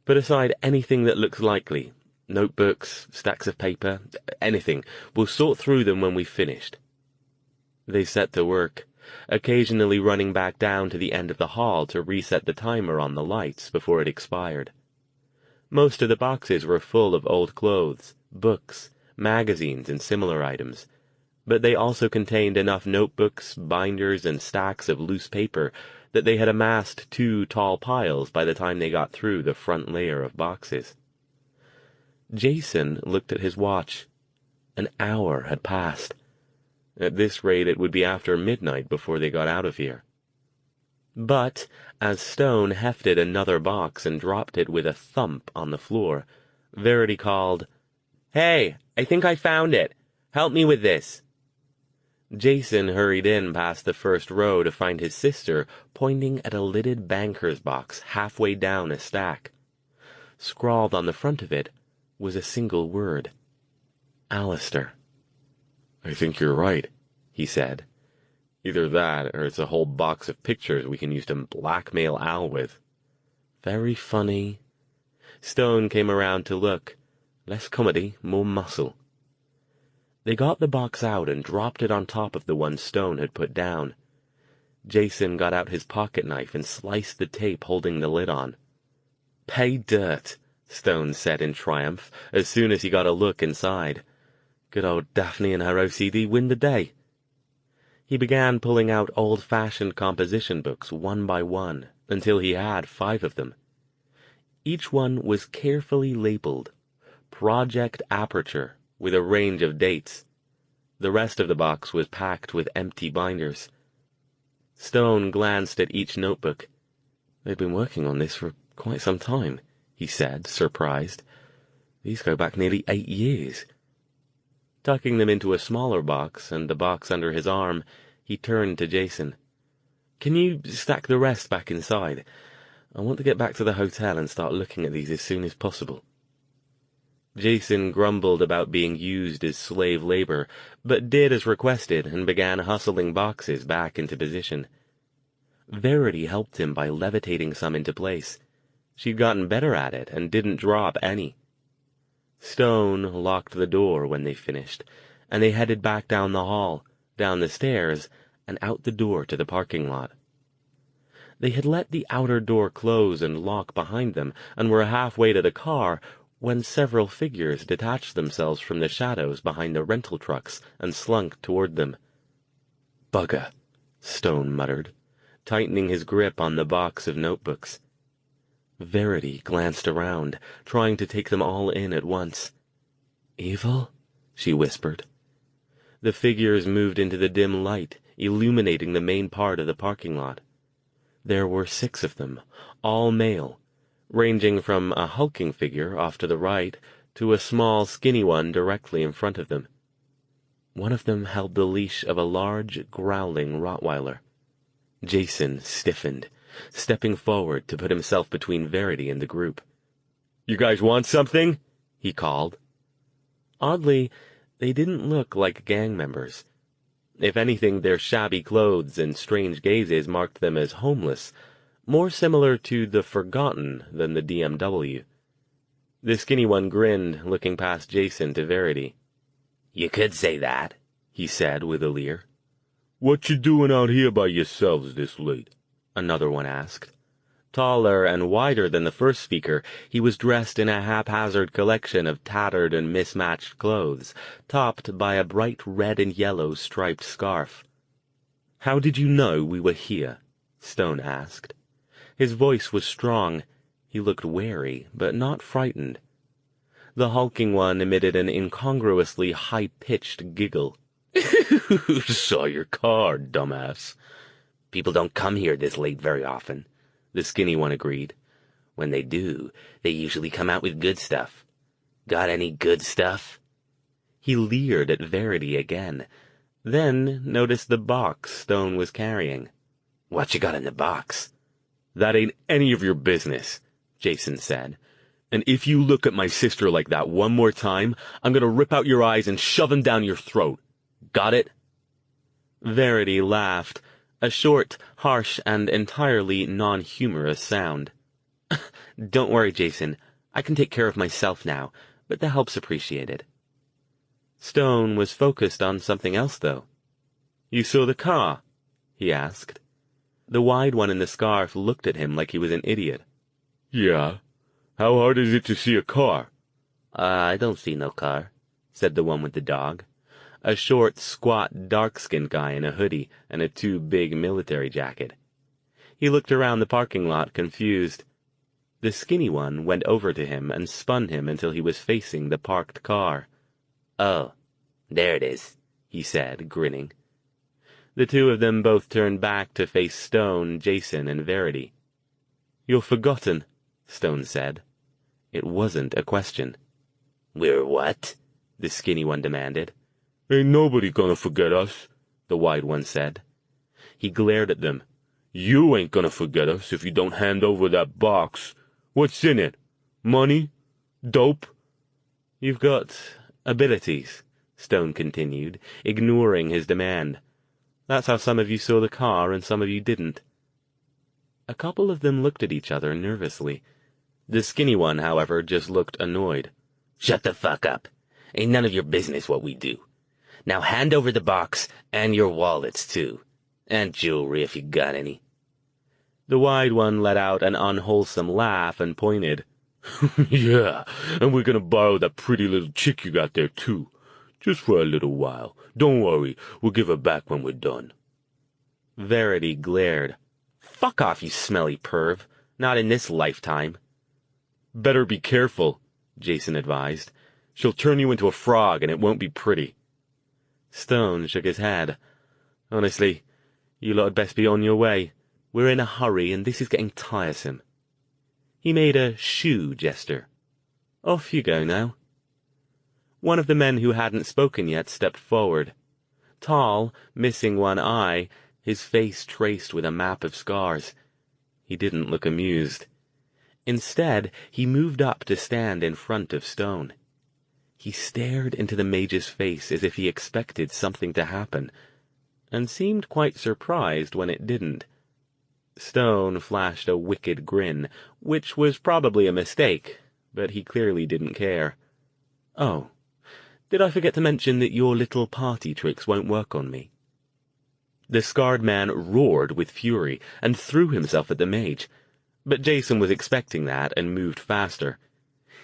Put aside anything that looks likely. Notebooks, stacks of paper, anything. We'll sort through them when we've finished. They set to work, occasionally running back down to the end of the hall to reset the timer on the lights before it expired. Most of the boxes were full of old clothes, books, magazines, and similar items, but they also contained enough notebooks, binders, and stacks of loose paper that they had amassed 2 tall piles by the time they got through the front layer of boxes. Jason looked at his watch. An hour had passed. At this rate it would be after midnight before they got out of here. But, as Stone hefted another box and dropped it with a thump on the floor, Verity called, "Hey, I think I found it. Help me with this." Jason hurried in past the first row to find his sister pointing at a lidded banker's box halfway down a stack. Scrawled on the front of it was a single word. Alastair. "I think you're right," he said. "Either that, or it's a whole box of pictures we can use to blackmail Al with." "Very funny." Stone came around to look. Less comedy, more muscle. They got the box out and dropped it on top of the one Stone had put down. Jason got out his pocket knife and sliced the tape holding the lid on. "Pay dirt," Stone said in triumph, as soon as he got a look inside. "Good old Daphne and her OCD win the day." He began pulling out old-fashioned composition books one by one, until he had 5 of them. Each one was carefully labeled, Project Aperture, with a range of dates. The rest of the box was packed with empty binders. Stone glanced at each notebook. "They've been working on this for quite some time," he said, surprised. "These go back nearly 8 years. Tucking them into a smaller box and the box under his arm, he turned to Jason. "Can you stack the rest back inside? I want to get back to the hotel and start looking at these as soon as possible." Jason grumbled about being used as slave labor, but did as requested and began hustling boxes back into position. Verity helped him by levitating some into place. She'd gotten better at it and didn't drop any. Stone locked the door when they finished, and they headed back down the hall, down the stairs, and out the door to the parking lot. They had let the outer door close and lock behind them, and were halfway to the car when several figures detached themselves from the shadows behind the rental trucks and slunk toward them. "Bugger," Stone muttered, tightening his grip on the box of notebooks. Verity glanced around, trying to take them all in at once. "Evil?" she whispered. The figures moved into the dim light, illuminating the main part of the parking lot. There were 6 of them, all male, ranging from a hulking figure off to the right to a small, skinny one directly in front of them. One of them held the leash of a large, growling Rottweiler. Jason stiffened, stepping forward to put himself between Verity and the group. "You guys want something?" he called. Oddly, they didn't look like gang members. If anything, their shabby clothes and strange gazes marked them as homeless, more similar to the Forgotten than the DMW. The skinny one grinned, looking past Jason to Verity. "You could say that," he said with a leer. "What you doing out here by yourselves this late?" another one asked. Taller and wider than the first speaker, he was dressed in a haphazard collection of tattered and mismatched clothes, topped by a bright red and yellow striped scarf. "How did you know we were here?" Stone asked. His voice was strong. He looked wary, but not frightened. The hulking one emitted an incongruously high-pitched giggle. Saw your car, dumbass. People don't come here this late very often, the skinny one agreed. When they do, they usually come out with good stuff. Got any good stuff? He leered at Verity again, then noticed the box Stone was carrying. What you got in the box? That ain't any of your business, Jason said. And if you look at my sister like that one more time, I'm gonna rip out your eyes and shove them down your throat. Got it? Verity laughed, a short, harsh, and entirely non-humorous sound. Don't worry, Jason. I can take care of myself now, but the help's appreciated. Stone was focused on something else, though. You saw the car? He asked. The wide one in the scarf looked at him like he was an idiot. Yeah. How hard is it to see a car? I don't see no car, said the one with the dog. A short, squat, dark-skinned guy in a hoodie and a too big military jacket. He looked around the parking lot, confused. The skinny one went over to him and spun him until he was facing the parked car. Oh, there it is, he said, grinning. The two of them both turned back to face Stone, Jason, and Verity. You're forgotten, Stone said. It wasn't a question. We're what? The skinny one demanded. Ain't nobody gonna forget us, the wide one said. He glared at them. You ain't gonna forget us if you don't hand over that box. What's in it? Money? Dope? You've got abilities, Stone continued, ignoring his demand. That's how some of you saw the car and some of you didn't. A couple of them looked at each other nervously. The skinny one, however, just looked annoyed. Shut the fuck up. Ain't none of your business what we do. Now hand over the box, and your wallets, too. And jewelry, if you got any. The wide one let out an unwholesome laugh and pointed. Yeah, and we're gonna borrow that pretty little chick you got there, too. Just for a little while. Don't worry, we'll give her back when we're done. Verity glared. Fuck off, you smelly perv. Not in this lifetime. Better be careful, Jason advised. She'll turn you into a frog, and it won't be pretty. Stone shook his head. Honestly, you lot had best be on your way. We're in a hurry, and this is getting tiresome. He made a shoe gesture. Off you go now. One of the men who hadn't spoken yet stepped forward. Tall, missing one eye, his face traced with a map of scars. He didn't look amused. Instead, he moved up to stand in front of Stone. He stared into the mage's face as if he expected something to happen, and seemed quite surprised when it didn't. Stone flashed a wicked grin, which was probably a mistake, but he clearly didn't care. Oh, did I forget to mention that your little party tricks won't work on me? The scarred man roared with fury and threw himself at the mage, but Jason was expecting that and moved faster.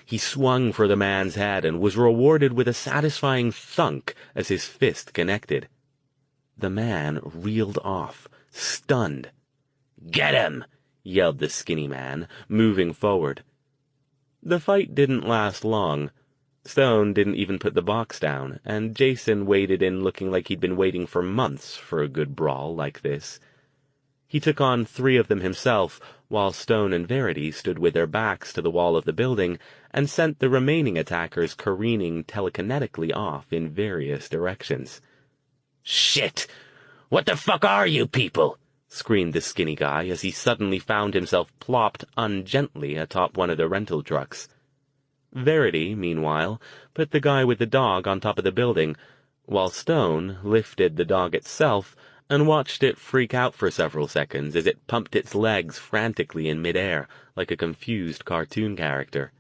He swung for the man's head and was rewarded with a satisfying thunk as his fist connected. The man reeled off, stunned. Get him! Yelled the skinny man, moving forward. The fight didn't last long. Stone didn't even put the box down, and Jason waded in looking like he'd been waiting for months for a good brawl like this. He took on 3 of them himself, while Stone and Verity stood with their backs to the wall of the building and sent the remaining attackers careening telekinetically off in various directions. Shit! What the fuck are you people? Screamed the skinny guy as he suddenly found himself plopped ungently atop one of the rental trucks. Verity, meanwhile, put the guy with the dog on top of the building, while Stone lifted the dog itself and watched it freak out for several seconds as it pumped its legs frantically in midair like a confused cartoon character.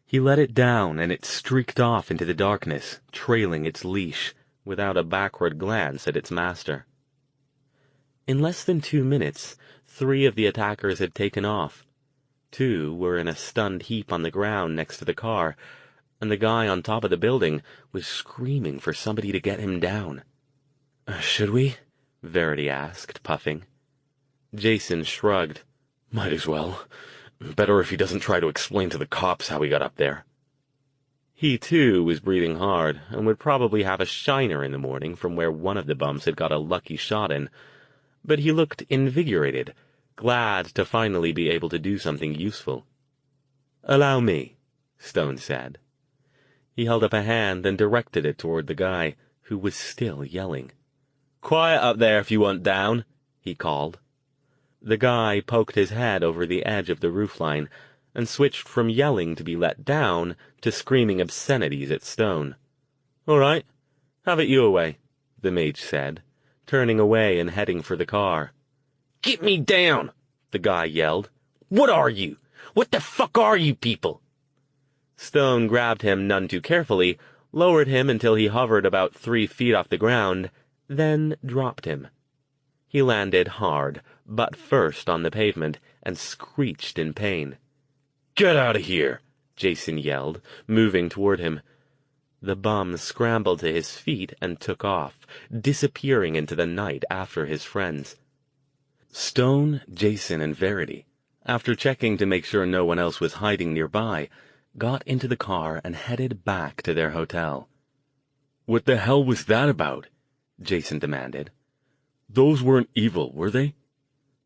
He let it down and it streaked off into the darkness, trailing its leash, without a backward glance at its master. In less than 2 minutes, 3 of the attackers had taken off. 2 were in a stunned heap on the ground next to the car, and the guy on top of the building was screaming for somebody to get him down. Should we? Verity asked, puffing. Jason shrugged. Might as well. Better if he doesn't try to explain to the cops how he got up there. He, too, was breathing hard, and would probably have a shiner in the morning from where one of the bums had got a lucky shot in. But he looked invigorated, glad to finally be able to do something useful. "Allow me," Stone said. He held up a hand and directed it toward the guy, who was still yelling. "Quiet up there if you want down," he called. The guy poked his head over the edge of the roofline and switched from yelling to be let down to screaming obscenities at Stone. "All right, have it your way," the mage said, turning away and heading for the car. "Get me down!" the guy yelled. "What are you? What the fuck are you people?" Stone grabbed him none too carefully, lowered him until he hovered about 3 feet off the ground, then dropped him. He landed hard, butt first on the pavement, and screeched in pain. "Get out of here!" Jason yelled, moving toward him. The bum scrambled to his feet and took off, disappearing into the night after his friends. Stone, Jason, and Verity, after checking to make sure no one else was hiding nearby, got into the car and headed back to their hotel. "What the hell was that about?" Jason demanded. "Those weren't evil, were they?"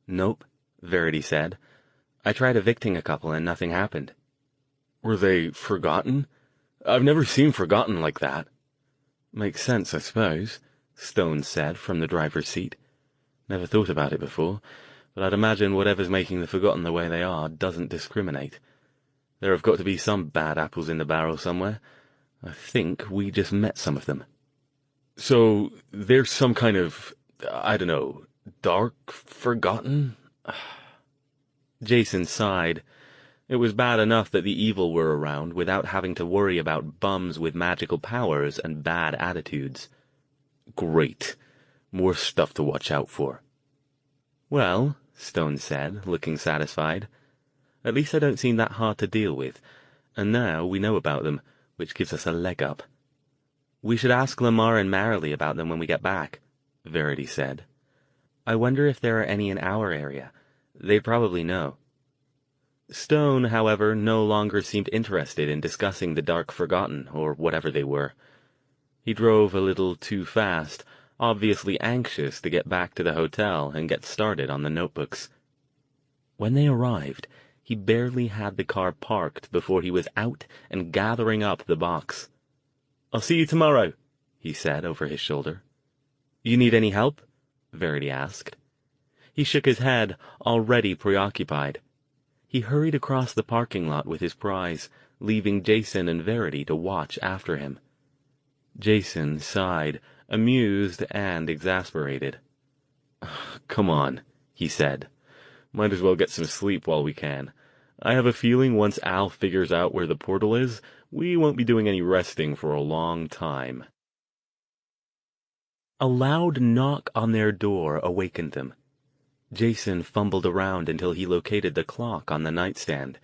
"Nope," Verity said. "I tried evicting a couple and nothing happened." "Were they forgotten? I've never seen forgotten like that." "Makes sense, I suppose," Stone said from the driver's seat. "Never thought about it before, but I'd imagine whatever's making the forgotten the way they are doesn't discriminate. There have got to be some bad apples in the barrel somewhere. I think we just met some of them." "So there's some kind of, I don't know, dark forgotten?" Jason sighed. It was bad enough that the evil were around without having to worry about bums with magical powers and bad attitudes. "Great. More stuff to watch out for." "Well," Stone said, looking satisfied, "at least I don't seem that hard to deal with, and now we know about them, which gives us a leg up." "We should ask Lamar and Marilee about them when we get back," Verity said. "I wonder if there are any in our area. They'd probably know." Stone, however, no longer seemed interested in discussing the Dark Forgotten, or whatever they were. He drove a little too fast, obviously anxious to get back to the hotel and get started on the notebooks. When they arrived, he barely had the car parked before he was out and gathering up the box. "I'll see you tomorrow," he said over his shoulder. "You need any help?" Verity asked. He shook his head, already preoccupied. He hurried across the parking lot with his prize, leaving Jason and Verity to watch after him. Jason sighed, amused and exasperated. "Come on," he said. "Might as well get some sleep while we can. I have a feeling once Al figures out where the portal is, we won't be doing any resting for a long time." A loud knock on their door awakened them. Jason fumbled around until he located the clock on the nightstand.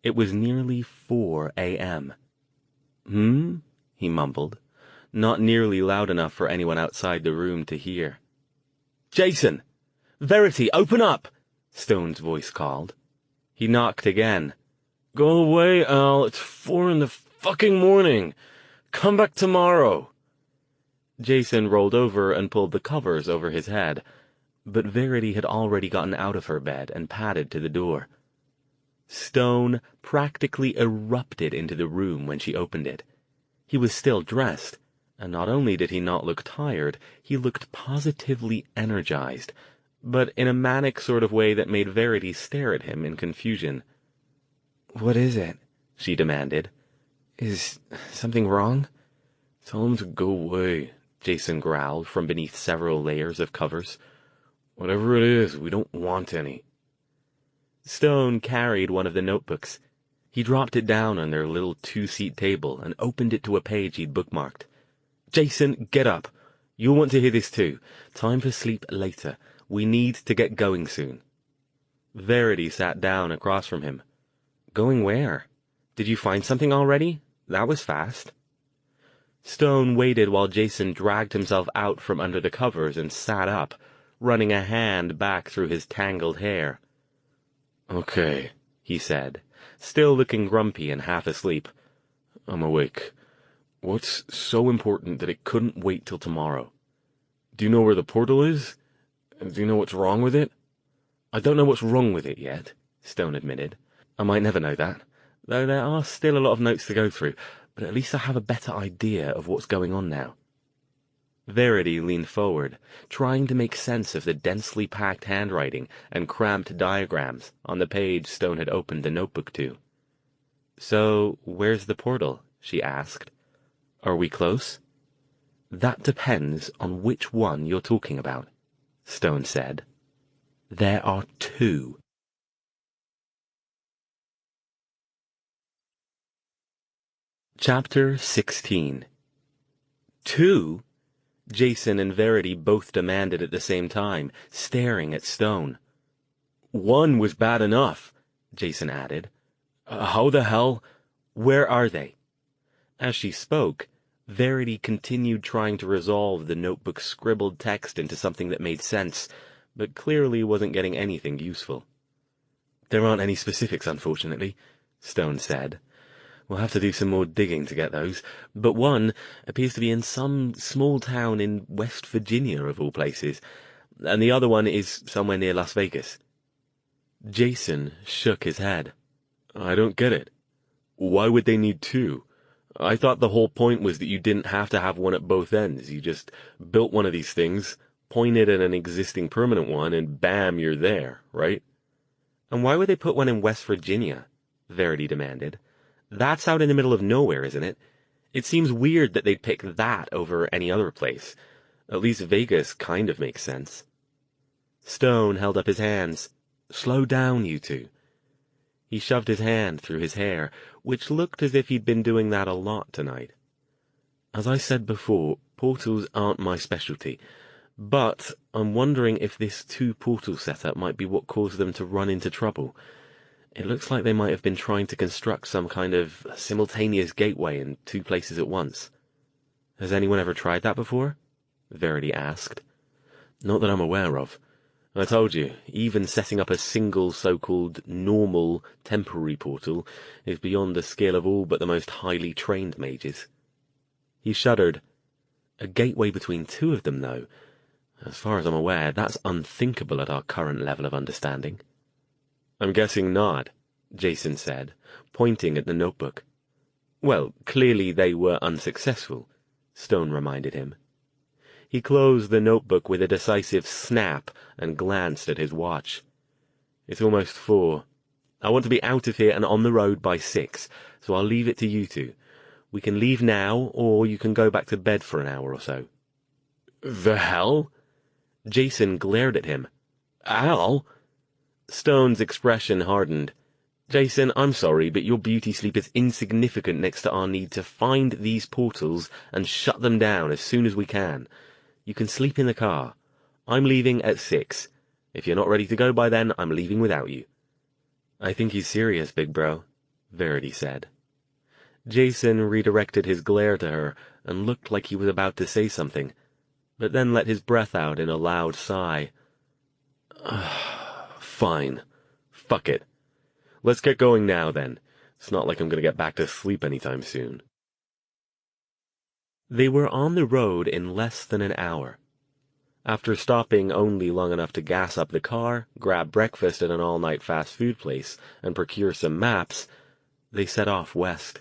It was nearly 4 a.m. He mumbled, not nearly loud enough for anyone outside the room to hear. "Jason! Verity, open up!" Stone's voice called. He knocked again. "Go away, Al. It's 4 in the fucking morning. Come back tomorrow." Jason rolled over and pulled the covers over his head, but Verity had already gotten out of her bed and padded to the door. Stone practically erupted into the room when she opened it. He was still dressed, and not only did he not look tired, he looked positively energized, but in a manic sort of way that made Verity stare at him in confusion. "What is it?" she demanded. "Is something wrong?" "Tell him to go away," Jason growled from beneath several layers of covers. "Whatever it is, we don't want any." Stone carried one of the notebooks. He dropped it down on their little 2-seat table and opened it to a page he'd bookmarked. "Jason, get up. You'll want to hear this too. Time for sleep later. We need to get going soon." Verity sat down across from him. "Going where? Did you find something already? That was fast." Stone waited while Jason dragged himself out from under the covers and sat up, running a hand back through his tangled hair. "Okay," he said, still looking grumpy and half asleep. I'm awake. What's so important that it couldn't wait till tomorrow? Do you know where the portal is? Do you know what's wrong with it? I don't know what's wrong with it yet, Stone admitted. I might never know that, though there are still a lot of notes to go through, but at least I have a better idea of what's going on now. Verity leaned forward, trying to make sense of the densely packed handwriting and cramped diagrams on the page Stone had opened the notebook to. "So, where's the portal?" she asked. "Are we close?" "That depends on which one you're talking about," Stone said. "There are two." Chapter 16. Two? Jason and Verity both demanded at the same time, staring at Stone. "One was bad enough," Jason added. "How the hell—" "Where are they?" As she spoke, Verity continued trying to resolve the notebook's scribbled text into something that made sense, but clearly wasn't getting anything useful. "There aren't any specifics, unfortunately," Stone said. "We'll have to do some more digging to get those, but one appears to be in some small town in West Virginia, of all places, and the other one is somewhere near Las Vegas." Jason shook his head. "I don't get it. Why would they need two? I thought the whole point was that you didn't have to have one at both ends. You just built one of these things, pointed at an existing permanent one, and bam, you're there, right?" "And why would they put one in West Virginia?" Verity demanded. "That's out in the middle of nowhere, isn't it? It seems weird that they'd pick that over any other place. At least Vegas kind of makes sense." Stone held up his hands. "Slow down, you two." He shoved his hand through his hair, which looked as if he'd been doing that a lot tonight. "As I said before, portals aren't my specialty, but I'm wondering if this two-portal setup might be what caused them to run into trouble. It looks like they might have been trying to construct some kind of simultaneous gateway in two places at once." "Has anyone ever tried that before?" Verity asked. "Not that I'm aware of. I told you, even setting up a single so-called normal temporary portal is beyond the skill of all but the most highly trained mages." He shuddered. "A gateway between two of them, though. As far as I'm aware, that's unthinkable at our current level of understanding." "I'm guessing not," Jason said, pointing at the notebook. "Well, clearly they were unsuccessful," Stone reminded him. He closed the notebook with a decisive snap and glanced at his watch. "It's almost 4. I want to be out of here and on the road by 6, so I'll leave it to you two. We can leave now, or you can go back to bed for an hour or so." "The hell?" Jason glared at him. "Al?" Stone's expression hardened. "Jason, I'm sorry, but your beauty sleep is insignificant next to our need to find these portals and shut them down as soon as we can. You can sleep in the car. I'm leaving at 6. If you're not ready to go by then, I'm leaving without you." "I think he's serious, big bro," Verity said. Jason redirected his glare to her and looked like he was about to say something, but then let his breath out in a loud sigh. "Fine. Fuck it. Let's get going now, then. It's not like I'm gonna get back to sleep anytime soon." They were on the road in less than an hour. After stopping only long enough to gas up the car, grab breakfast at an all-night fast food place, and procure some maps, they set off west.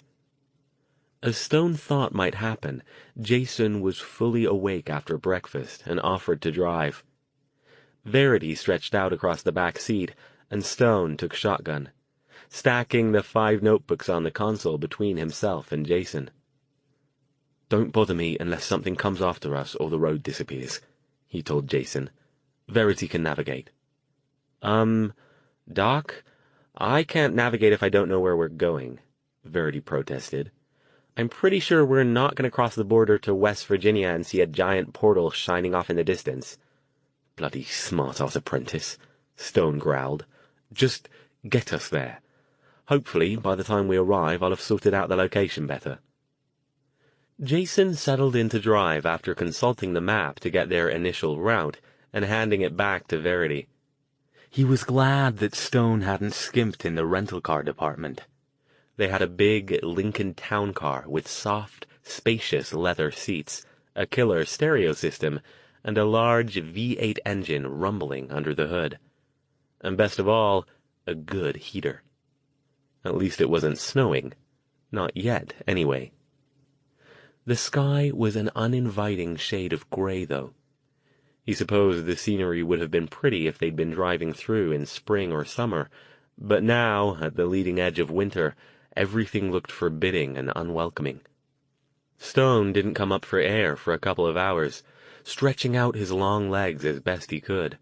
As Stone thought might happen, Jason was fully awake after breakfast and offered to drive. Verity stretched out across the back seat, and Stone took shotgun, stacking the 5 notebooks on the console between himself and Jason. "Don't bother me unless something comes after us or the road disappears," he told Jason. "Verity can navigate." Doc, I can't navigate if I don't know where we're going," Verity protested. "I'm pretty sure we're not going to cross the border to West Virginia and see a giant portal shining off in the distance." "Bloody smart-ass apprentice," Stone growled. "Just get us there. Hopefully, by the time we arrive, I'll have sorted out the location better." Jason settled into drive after consulting the map to get their initial route and handing it back to Verity. He was glad that Stone hadn't skimped in the rental car department. They had a big Lincoln town car with soft, spacious leather seats, a killer stereo system, and a large V8 engine rumbling under the hood. And best of all, a good heater. At least it wasn't snowing. Not yet, anyway. The sky was an uninviting shade of gray, though. He supposed the scenery would have been pretty if they'd been driving through in spring or summer, but now, at the leading edge of winter, everything looked forbidding and unwelcoming. Stone didn't come up for air for a couple of hours, stretching out his long legs as best he could.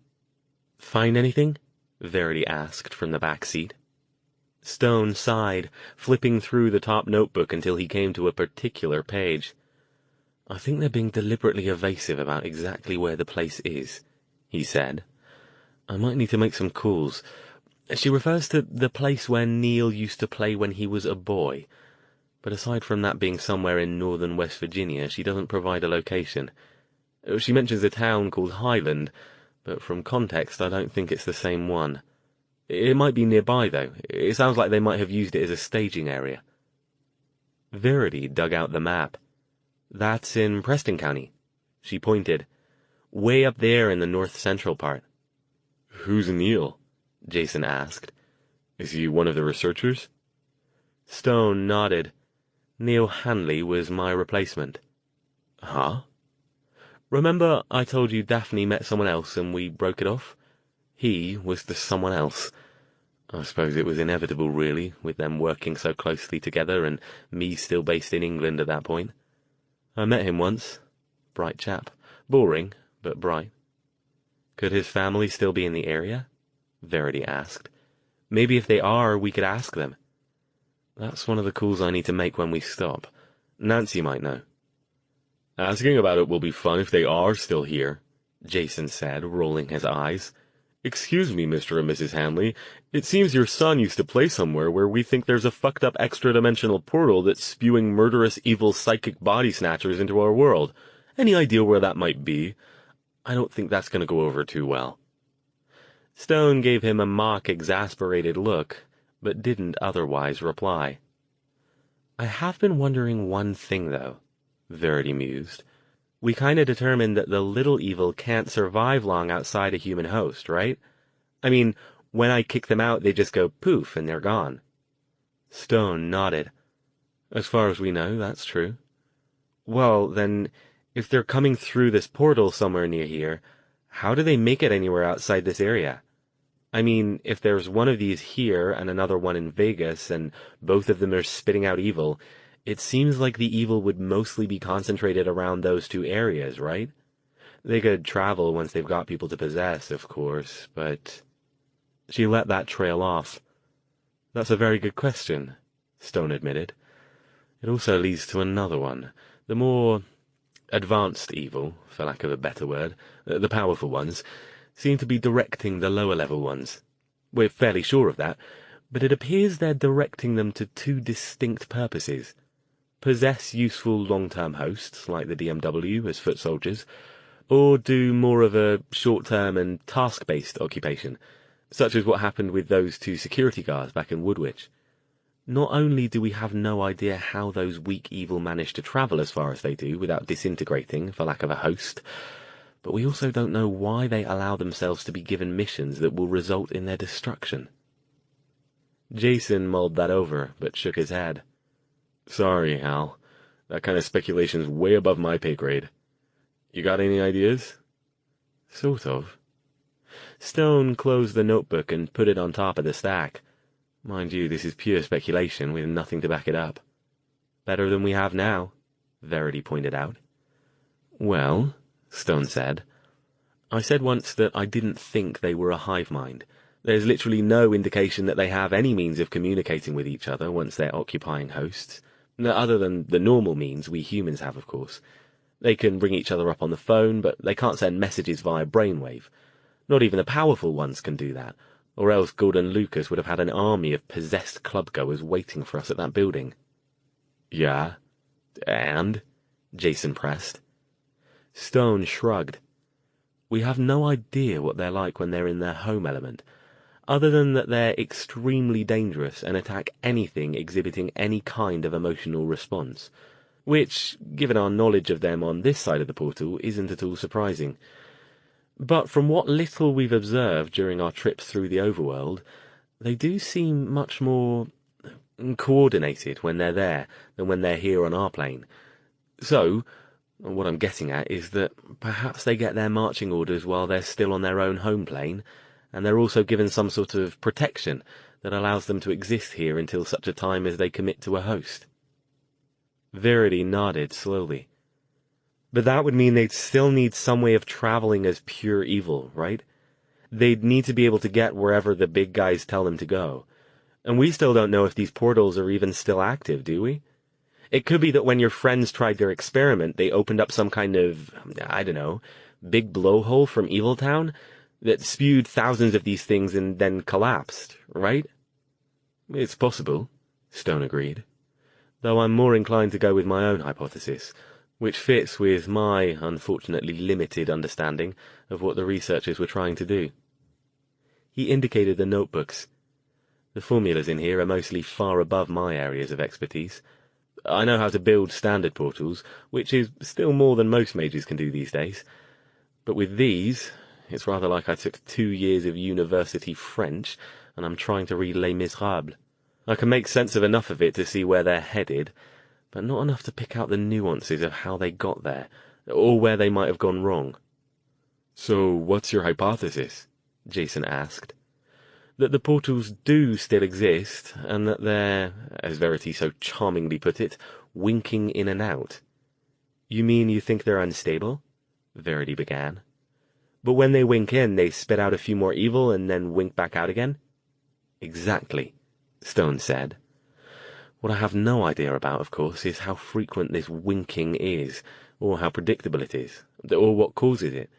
"Find anything?" Verity asked from the back seat. Stone sighed, flipping through the top notebook until he came to a particular page. "I think they're being deliberately evasive about exactly where the place is," he said. "I might need to make some calls. She refers to the place where Neil used to play when he was a boy. But aside from that being somewhere in northern West Virginia, she doesn't provide a location. She mentions a town called Highland, but from context I don't think it's the same one. It might be nearby, though. It sounds like they might have used it as a staging area." Verity dug out the map. "That's in Preston County." She pointed. "Way up there in the north-central part." "Who's Neil?" Jason asked. "Is he one of the researchers?" Stone nodded. "Neil Hanley was my replacement." "Huh?" "Remember I told you Daphne met someone else and we broke it off? He was the someone else. I suppose it was inevitable, really, with them working so closely together and me still based in England at that point. I met him once. Bright chap. Boring, but bright." "Could his family still be in the area?" Verity asked. "Maybe if they are, we could ask them." "That's one of the calls I need to make when we stop. Nancy might know." "Asking about it will be fun if they are still here," Jason said, rolling his eyes. "Excuse me, Mr. and Mrs. Hanley. It seems your son used to play somewhere where we think there's a fucked-up extra-dimensional portal that's spewing murderous evil psychic body snatchers into our world. Any idea where that might be? I don't think that's going to go over too well." Stone gave him a mock-exasperated look, but didn't otherwise reply. "I have been wondering one thing, though," Verity mused. "We kinda determined that the little evil can't survive long outside a human host, right? I mean, when I kick them out, they just go poof and they're gone." Stone nodded. "As far as we know, that's true." "Well, then, if they're coming through this portal somewhere near here, how do they make it anywhere outside this area? I mean, if there's one of these here and another one in Vegas, and both of them are spitting out evil, it seems like the evil would mostly be concentrated around those two areas, right? They could travel once they've got people to possess, of course, but..." She let that trail off. "That's a very good question," Stone admitted. "It also leads to another one. The more advanced evil, for lack of a better word, the powerful ones, seem to be directing the lower-level ones. We're fairly sure of that, but it appears they're directing them to two distinct purposes. Possess useful long-term hosts, like the DMW, as foot soldiers, or do more of a short-term and task-based occupation, such as what happened with those two security guards back in Woodwich. Not only do we have no idea how those weak evil manage to travel as far as they do without disintegrating for lack of a host, but we also don't know why they allow themselves to be given missions that will result in their destruction." Jason mulled that over, but shook his head. "Sorry, Hal. That kind of speculation's way above my pay grade. You got any ideas?" "Sort of." Stone closed the notebook and put it on top of the stack. "Mind you, this is pure speculation with nothing to back it up." "Better than we have now," Verity pointed out. "Well," Stone said, "I said once that I didn't think they were a hive mind. There's literally no indication that they have any means of communicating with each other once they're occupying hosts. Other than the normal means we humans have, of course. They can ring each other up on the phone, but they can't send messages via brainwave. Not even the powerful ones can do that, or else Gordon Lucas would have had an army of possessed clubgoers waiting for us at that building." "Yeah? And?" Jason pressed. Stone shrugged. "We have no idea what they're like when they're in their home element. other than that they're extremely dangerous and attack anything exhibiting any kind of emotional response, which, given our knowledge of them on this side of the portal, isn't at all surprising. But from what little we've observed during our trips through the overworld, they do seem much more coordinated when they're there than when they're here on our plane. So, what I'm getting at is that perhaps they get their marching orders while they're still on their own home plane, and they're also given some sort of protection that allows them to exist here until such a time as they commit to a host. Verity nodded slowly. But that would mean they'd still need some way of traveling as pure evil, right? They'd need to be able to get wherever the big guys tell them to go. And we still don't know if these portals are even still active, do we? It could be that when your friends tried their experiment, they opened up some kind of, I don't know, big blowhole from Evil Town that spewed thousands of these things and then collapsed, right? It's possible, Stone agreed, though I'm more inclined to go with my own hypothesis, which fits with my unfortunately limited understanding of what the researchers were trying to do. He indicated the notebooks. The formulas in here are mostly far above my areas of expertise. I know how to build standard portals, which is still more than most mages can do these days. But with these, it's rather like I took 2 years of university French, and I'm trying to read Les Miserables. I can make sense of enough of it to see where they're headed, but not enough to pick out the nuances of how they got there, or where they might have gone wrong. So, what's your hypothesis? Jason asked. That the portals do still exist, and that they're, as Verity so charmingly put it, winking in and out. You mean you think they're unstable? Verity began. But when they wink in, they spit out a few more evil and then wink back out again? Exactly, Stone said. What I have no idea about, of course, is how frequent this winking is, or how predictable it is, or what causes it.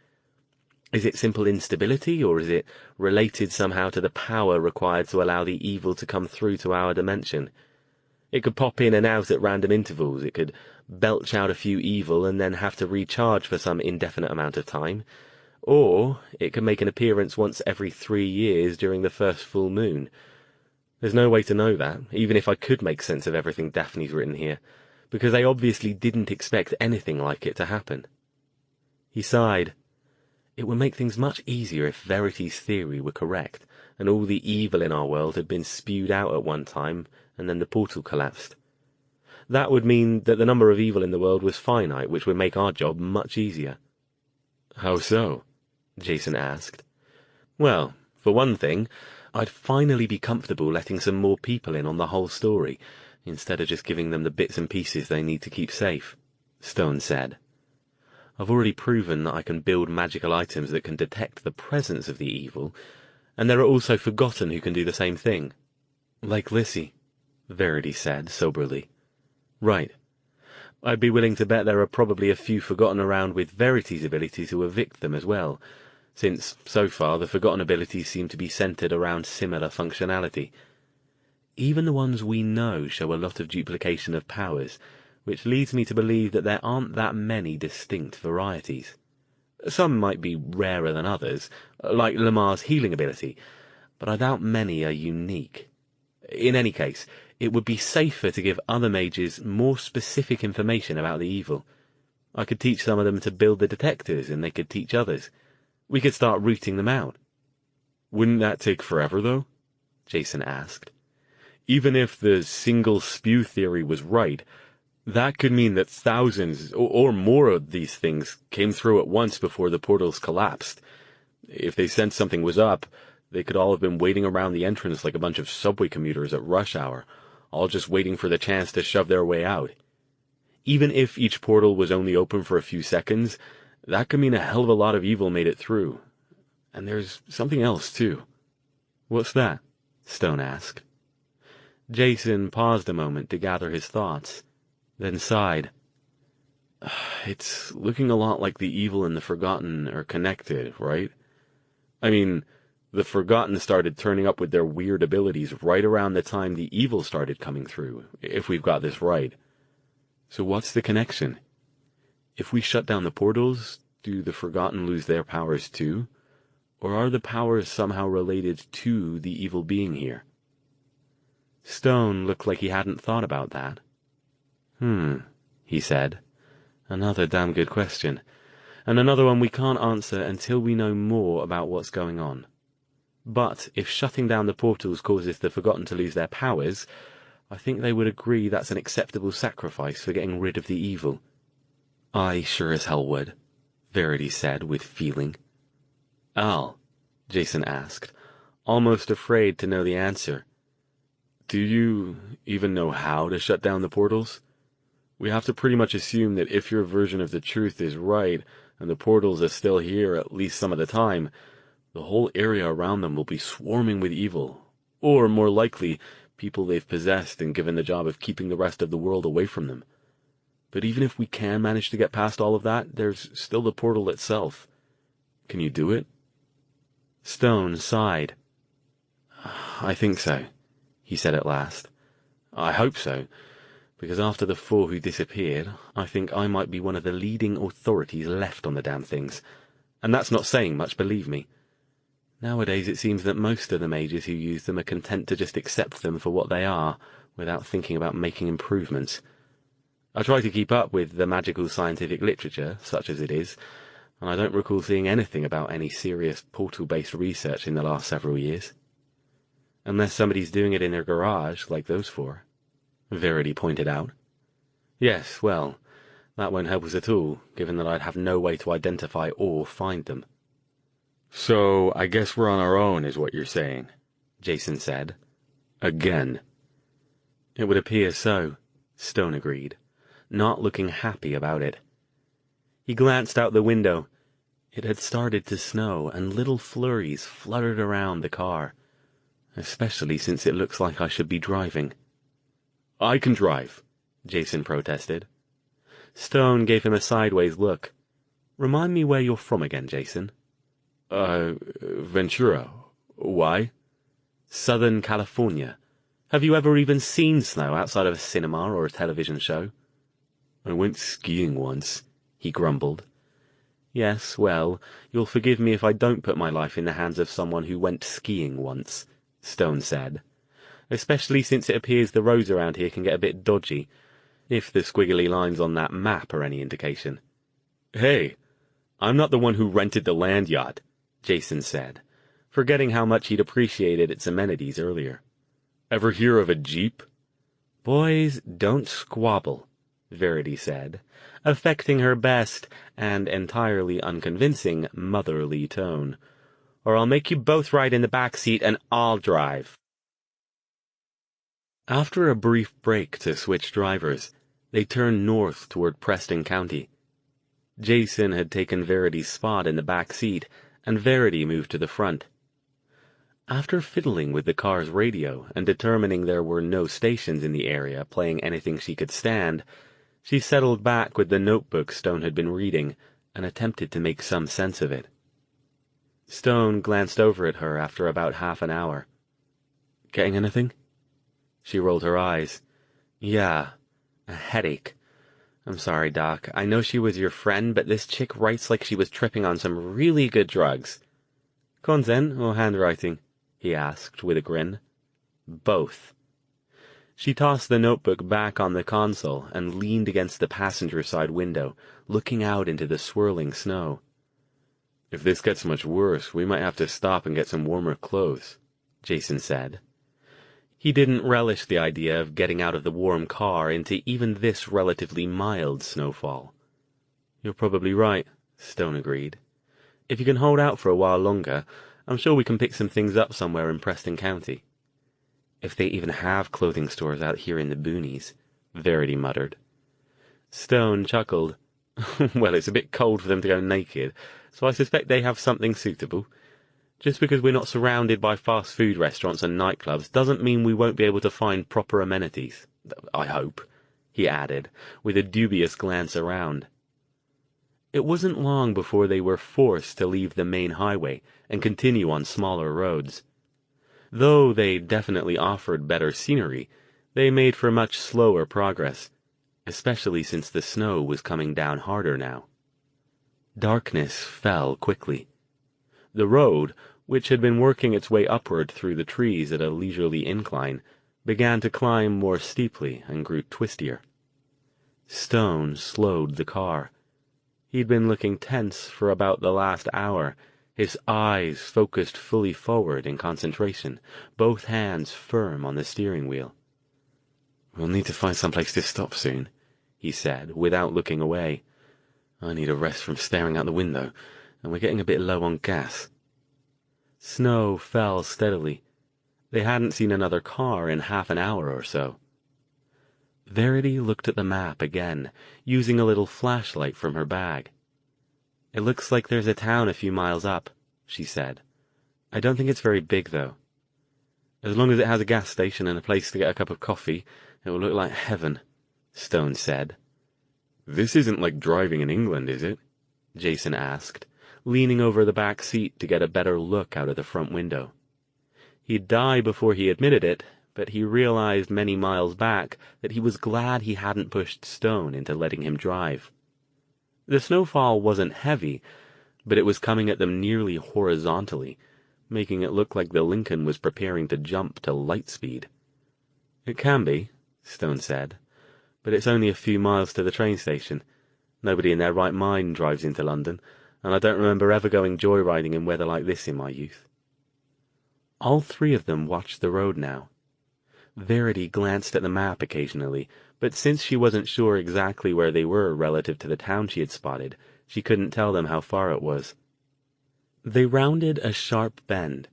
Is it simple instability, or is it related somehow to the power required to allow the evil to come through to our dimension? It could pop in and out at random intervals, it could belch out a few evil and then have to recharge for some indefinite amount of time, or it could make an appearance once every 3 years during the first full moon. There's no way to know that, even if I could make sense of everything Daphne's written here, because they obviously didn't expect anything like it to happen. He sighed. It would make things much easier if Verity's theory were correct, and all the evil in our world had been spewed out at one time, and then the portal collapsed. That would mean that the number of evil in the world was finite, which would make our job much easier. How so? Jason asked. Well, for one thing, I'd finally be comfortable letting some more people in on the whole story, instead of just giving them the bits and pieces they need to keep safe, Stone said. I've already proven that I can build magical items that can detect the presence of the evil, and there are also Forgotten who can do the same thing. Like Lissy, Verity said soberly. Right. I'd be willing to bet there are probably a few Forgotten around with Verity's ability to evict them as well, since, so far, the Forgotten abilities seem to be centered around similar functionality. Even the ones we know show a lot of duplication of powers, which leads me to believe that there aren't that many distinct varieties. Some might be rarer than others, like Lamar's healing ability, but I doubt many are unique. In any case, it would be safer to give other mages more specific information about the evil. I could teach some of them to build the detectors, and they could teach others. We could start rooting them out. Wouldn't that take forever, though? Jason asked. Even if the single spew theory was right, that could mean that thousands or more of these things came through at once before the portals collapsed. If they sensed something was up, they could all have been waiting around the entrance like a bunch of subway commuters at rush hour, all just waiting for the chance to shove their way out. Even if each portal was only open for a few seconds, that could mean a hell of a lot of evil made it through. And there's something else, too. What's that? Stone asked. Jason paused a moment to gather his thoughts, then sighed. It's looking a lot like the evil and the Forgotten are connected, right? I mean, the Forgotten started turning up with their weird abilities right around the time the evil started coming through, if we've got this right. So what's the connection? If we shut down the portals, do the Forgotten lose their powers too? Or are the powers somehow related to the evil being here? Stone looked like he hadn't thought about that. He said. Another damn good question. And another one we can't answer until we know more about what's going on. But if shutting down the portals causes the Forgotten to lose their powers, I think they would agree that's an acceptable sacrifice for getting rid of the evil. I sure as hell would, Verity said with feeling. Al, Jason asked, almost afraid to know the answer. Do you even know how to shut down the portals? We have to pretty much assume that if your version of the truth is right, and the portals are still here at least some of the time, the whole area around them will be swarming with evil. Or, more likely, people they've possessed and given the job of keeping the rest of the world away from them. But even if we can manage to get past all of that, there's still the portal itself. Can you do it? Stone sighed. I think so, he said at last. I hope so, because after the 4 who disappeared, I think I might be one of the leading authorities left on the damn things. And that's not saying much, believe me. Nowadays it seems that most of the mages who use them are content to just accept them for what they are, without thinking about making improvements. I try to keep up with the magical scientific literature, such as it is, and I don't recall seeing anything about any serious portal-based research in the last several years. Unless somebody's doing it in their garage, like those 4, Verity pointed out. Yes, well, that won't help us at all, given that I'd have no way to identify or find them. So, I guess we're on our own, is what you're saying, Jason said. Again. It would appear so, Stone agreed, not looking happy about it. He glanced out the window. It had started to snow, and little flurries fluttered around the car, especially since it looks like I should be driving. I can drive, Jason protested. Stone gave him a sideways look. Remind me where you're from again, Jason. Ventura. Why? Southern California. Have you ever even seen snow outside of a cinema or a television show? I went skiing once, he grumbled. Yes, well, you'll forgive me if I don't put my life in the hands of someone who went skiing once, Stone said. Especially since it appears the roads around here can get a bit dodgy, if the squiggly lines on that map are any indication. Hey, I'm not the one who rented the land yacht, Jason said, forgetting how much he'd appreciated its amenities earlier. Ever hear of a jeep? Boys, don't squabble, Verity said, affecting her best and entirely unconvincing motherly tone. Or I'll make you both ride in the back seat and I'll drive. After a brief break to switch drivers, they turned north toward Preston County. Jason had taken Verity's spot in the back seat, and Verity moved to the front. After fiddling with the car's radio and determining there were no stations in the area playing anything she could stand, she settled back with the notebook Stone had been reading and attempted to make some sense of it. Stone glanced over at her after about half an hour. Getting anything? She rolled her eyes. Yeah, a headache. I'm sorry, Doc. I know she was your friend, but this chick writes like she was tripping on some really good drugs. Konzen or handwriting? He asked with a grin. Both. She tossed the notebook back on the console and leaned against the passenger side window, looking out into the swirling snow. If this gets much worse, we might have to stop and get some warmer clothes, Jason said. He didn't relish the idea of getting out of the warm car into even this relatively mild snowfall. You're probably right, Stone agreed. If you can hold out for a while longer, I'm sure we can pick some things up somewhere in Preston County. If they even have clothing stores out here in the boonies, Verity muttered. Stone chuckled. Well, it's a bit cold for them to go naked, so I suspect they have something suitable. Just because we're not surrounded by fast food restaurants and nightclubs doesn't mean we won't be able to find proper amenities. I hope, he added, with a dubious glance around. It wasn't long before they were forced to leave the main highway and continue on smaller roads. Though they definitely offered better scenery, they made for much slower progress, especially since the snow was coming down harder now. Darkness fell quickly. The road, which had been working its way upward through the trees at a leisurely incline, began to climb more steeply and grew twistier. Stone slowed the car. He'd been looking tense for about the last hour, his eyes focused fully forward in concentration, both hands firm on the steering wheel. "We'll need to find some place to stop soon," he said, without looking away. "I need a rest from staring out the window, and we're getting a bit low on gas." Snow fell steadily. They hadn't seen another car in half an hour or so. Verity looked at the map again, using a little flashlight from her bag. "It looks like there's a town a few miles up," she said. "I don't think it's very big, though. As long as it has a gas station and a place to get a cup of coffee, it will look like heaven," Stone said. "This isn't like driving in England, is it?" Jason asked, leaning over the back seat to get a better look out of the front window. He'd die before he admitted it, but he realized many miles back that he was glad he hadn't pushed Stone into letting him drive. The snowfall wasn't heavy, but it was coming at them nearly horizontally, making it look like the Lincoln was preparing to jump to light speed. "It can be," Stone said, "but it's only a few miles to the train station. Nobody in their right mind drives into London, and I don't remember ever going joyriding in weather like this in my youth." All three of them watched the road now. Verity glanced at the map occasionally, but since she wasn't sure exactly where they were relative to the town she had spotted, she couldn't tell them how far it was. They rounded a sharp bend.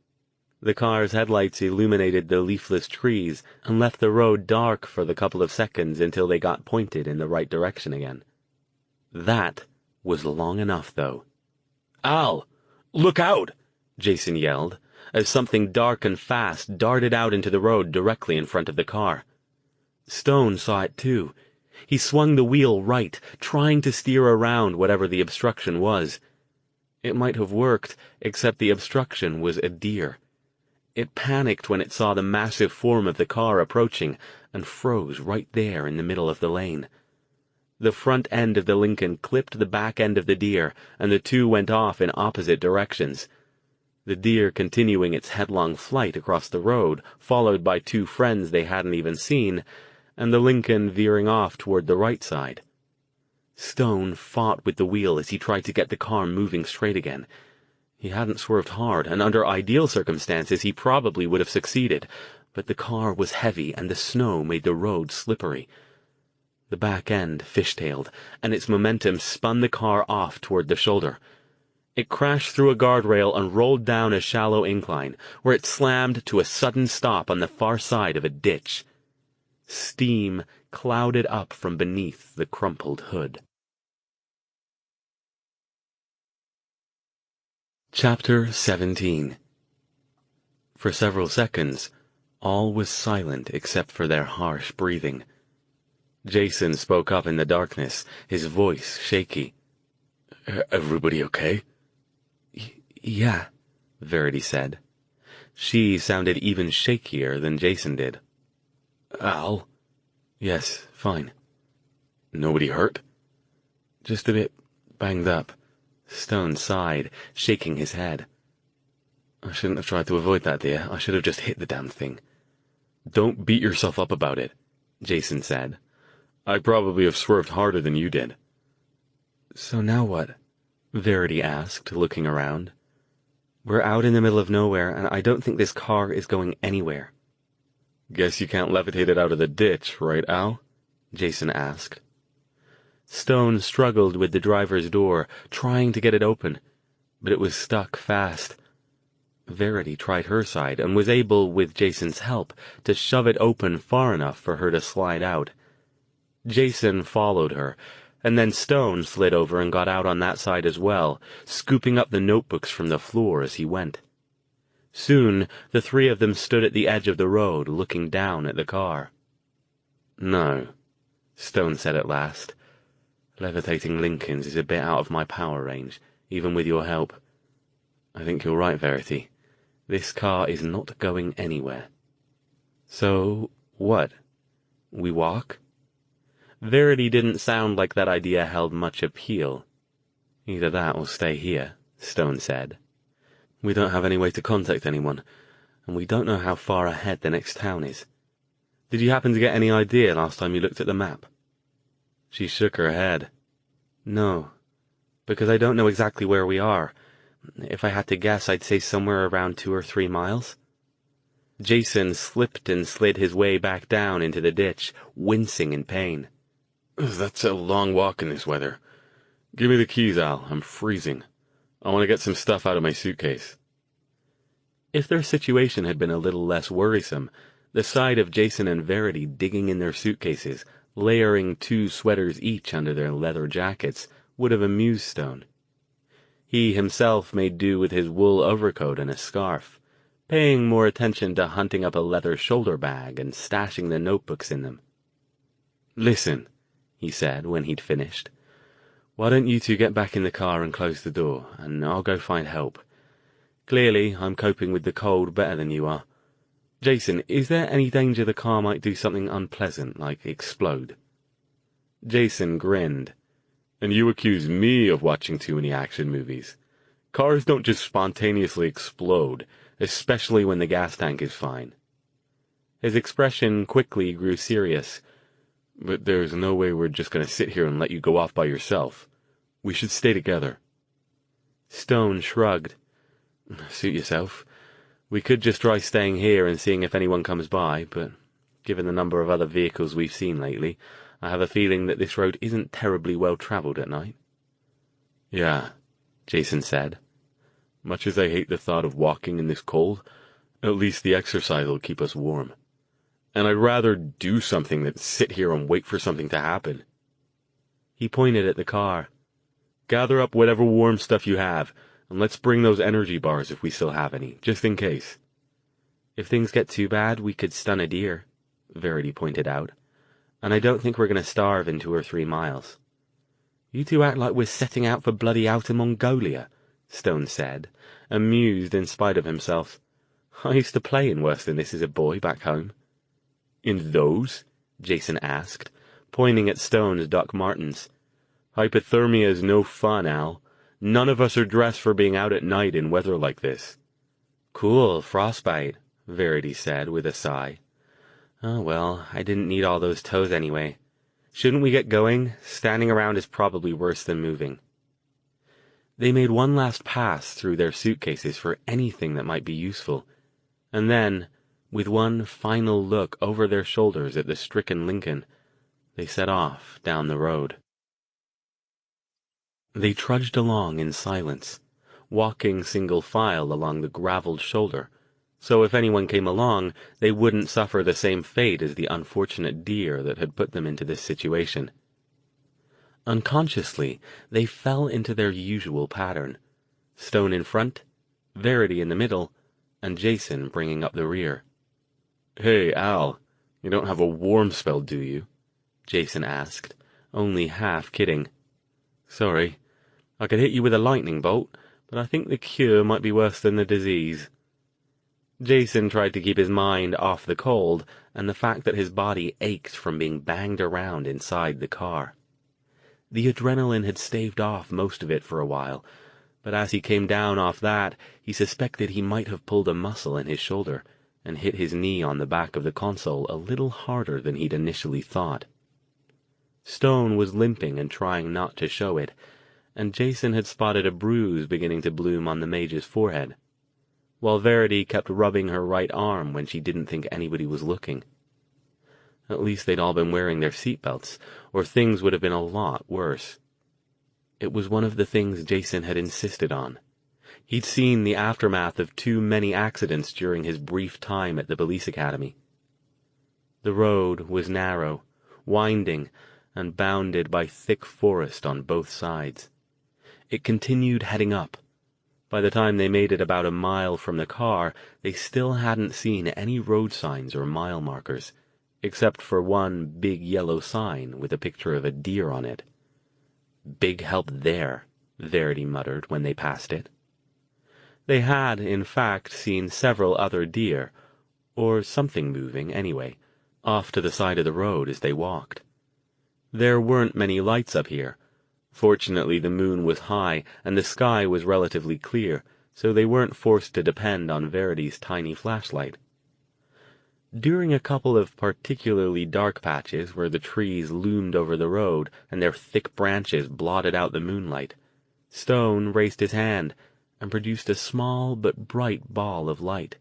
The car's headlights illuminated the leafless trees and left the road dark for the couple of seconds until they got pointed in the right direction again. That was long enough, though. "Al! Look out!" Jason yelled, as something dark and fast darted out into the road directly in front of the car. Stone saw it too. He swung the wheel right, trying to steer around whatever the obstruction was. It might have worked, except the obstruction was a deer. It panicked when it saw the massive form of the car approaching, and froze right there in the middle of the lane. The front end of the Lincoln clipped the back end of the deer, and the two went off in opposite directions. The deer continuing its headlong flight across the road, followed by two friends they hadn't even seen, and the Lincoln veering off toward the right side. Stone fought with the wheel as he tried to get the car moving straight again. He hadn't swerved hard, and under ideal circumstances he probably would have succeeded, but the car was heavy and the snow made the road slippery. The back end fishtailed, and its momentum spun the car off toward the shoulder. It crashed through a guardrail and rolled down a shallow incline, where it slammed to a sudden stop on the far side of a ditch. Steam clouded up from beneath the crumpled hood. Chapter 17. For several seconds, all was silent except for their harsh breathing. Jason spoke up in the darkness, his voice shaky. "Everybody okay?" Yeah, Verity said. She sounded even shakier than Jason did. "Al?" "Yes, fine." "Nobody hurt?" "Just a bit banged up." Stone sighed, shaking his head. "I shouldn't have tried to avoid that, dear. I should have just hit the damn thing." "Don't beat yourself up about it," Jason said. "I probably have swerved harder than you did." "So now what?" Verity asked, looking around. "We're out in the middle of nowhere, and I don't think this car is going anywhere." "Guess you can't levitate it out of the ditch, right, Al?" Jason asked. Stone struggled with the driver's door, trying to get it open, but it was stuck fast. Verity tried her side and was able, with Jason's help, to shove it open far enough for her to slide out. Jason followed her, and then Stone slid over and got out on that side as well, scooping up the notebooks from the floor as he went. Soon, the three of them stood at the edge of the road, looking down at the car. "No," Stone said at last. "Levitating Lincolns is a bit out of my power range, even with your help. I think you're right, Verity. This car is not going anywhere." "So, what? We walk?" Verity didn't sound like that idea held much appeal. "Either that or stay here," Stone said. We don't have any way to contact anyone, and we don't know how far ahead the next town is. Did you happen to get any idea last time you looked at the map?" She shook her head. "No, because I don't know exactly where we are. If I had to guess, I'd say somewhere around 2 or 3 miles. Jason slipped and slid his way back down into the ditch, wincing in pain. "That's a long walk in this weather. Give me the keys, Al. I'm freezing. I want to get some stuff out of my suitcase." If their situation had been a little less worrisome, the sight of Jason and Verity digging in their suitcases, layering 2 sweaters each under their leather jackets, would have amused Stone. He himself made do with his wool overcoat and a scarf, paying more attention to hunting up a leather shoulder bag and stashing the notebooks in them. "Listen," he said when he'd finished. "Why don't you two get back in the car and close the door, and I'll go find help. Clearly, I'm coping with the cold better than you are. Jason, is there any danger the car might do something unpleasant, like explode?" Jason grinned. "And you accuse me of watching too many action movies. Cars don't just spontaneously explode, especially when the gas tank is fine." His expression quickly grew serious. "But there's no way we're just going to sit here and let you go off by yourself. We should stay together." Stone shrugged. "Suit yourself. We could just try staying here and seeing if anyone comes by, but given the number of other vehicles we've seen lately, I have a feeling that this road isn't terribly well traveled at night." "Yeah," Jason said. "Much as I hate the thought of walking in this cold, at least the exercise will keep us warm. And I'd rather do something than sit here and wait for something to happen." He pointed at the car. "Gather up whatever warm stuff you have, and let's bring those energy bars if we still have any, just in case." "If things get too bad, we could stun a deer," Verity pointed out. "And I don't think we're going to starve in 2 or 3 miles." "You two act like we're setting out for bloody Outer Mongolia," Stone said, amused in spite of himself. "I used to play in worse than this as a boy back home." "In those?" Jason asked, pointing at Stone's Doc Martens. "Hypothermia is no fun, Al. None of us are dressed for being out at night in weather like this." "Cool, frostbite," Verity said with a sigh. "Oh well, I didn't need all those toes anyway. Shouldn't we get going? Standing around is probably worse than moving." They made one last pass through their suitcases for anything that might be useful, and then, with one final look over their shoulders at the stricken Lincoln, they set off down the road. They trudged along in silence, walking single file along the graveled shoulder, so if anyone came along, they wouldn't suffer the same fate as the unfortunate deer that had put them into this situation. Unconsciously, they fell into their usual pattern, Stone in front, Verity in the middle, and Jason bringing up the rear. "Hey, Al, you don't have a warm spell, do you?" Jason asked, only half kidding. "Sorry, I could hit you with a lightning bolt, but I think the cure might be worse than the disease." Jason tried to keep his mind off the cold and the fact that his body ached from being banged around inside the car. The adrenaline had staved off most of it for a while, but as he came down off that, he suspected he might have pulled a muscle in his shoulder and hit his knee on the back of the console a little harder than he'd initially thought. Stone was limping and trying not to show it, and Jason had spotted a bruise beginning to bloom on the mage's forehead, while Verity kept rubbing her right arm when she didn't think anybody was looking. At least they'd all been wearing their seatbelts, or things would have been a lot worse. It was one of the things Jason had insisted on. He'd seen the aftermath of too many accidents during his brief time at the police academy. The road was narrow, winding, and bounded by thick forest on both sides. It continued heading up. By the time they made it about a mile from the car, they still hadn't seen any road signs or mile markers, except for one big yellow sign with a picture of a deer on it. "Big help there," Verity muttered when they passed it. They had, in fact, seen several other deer, or something moving anyway, off to the side of the road as they walked. There weren't many lights up here. Fortunately, the moon was high, and the sky was relatively clear, so they weren't forced to depend on Verity's tiny flashlight. During a couple of particularly dark patches where the trees loomed over the road and their thick branches blotted out the moonlight, Stone raised his hand and produced a small but bright ball of light,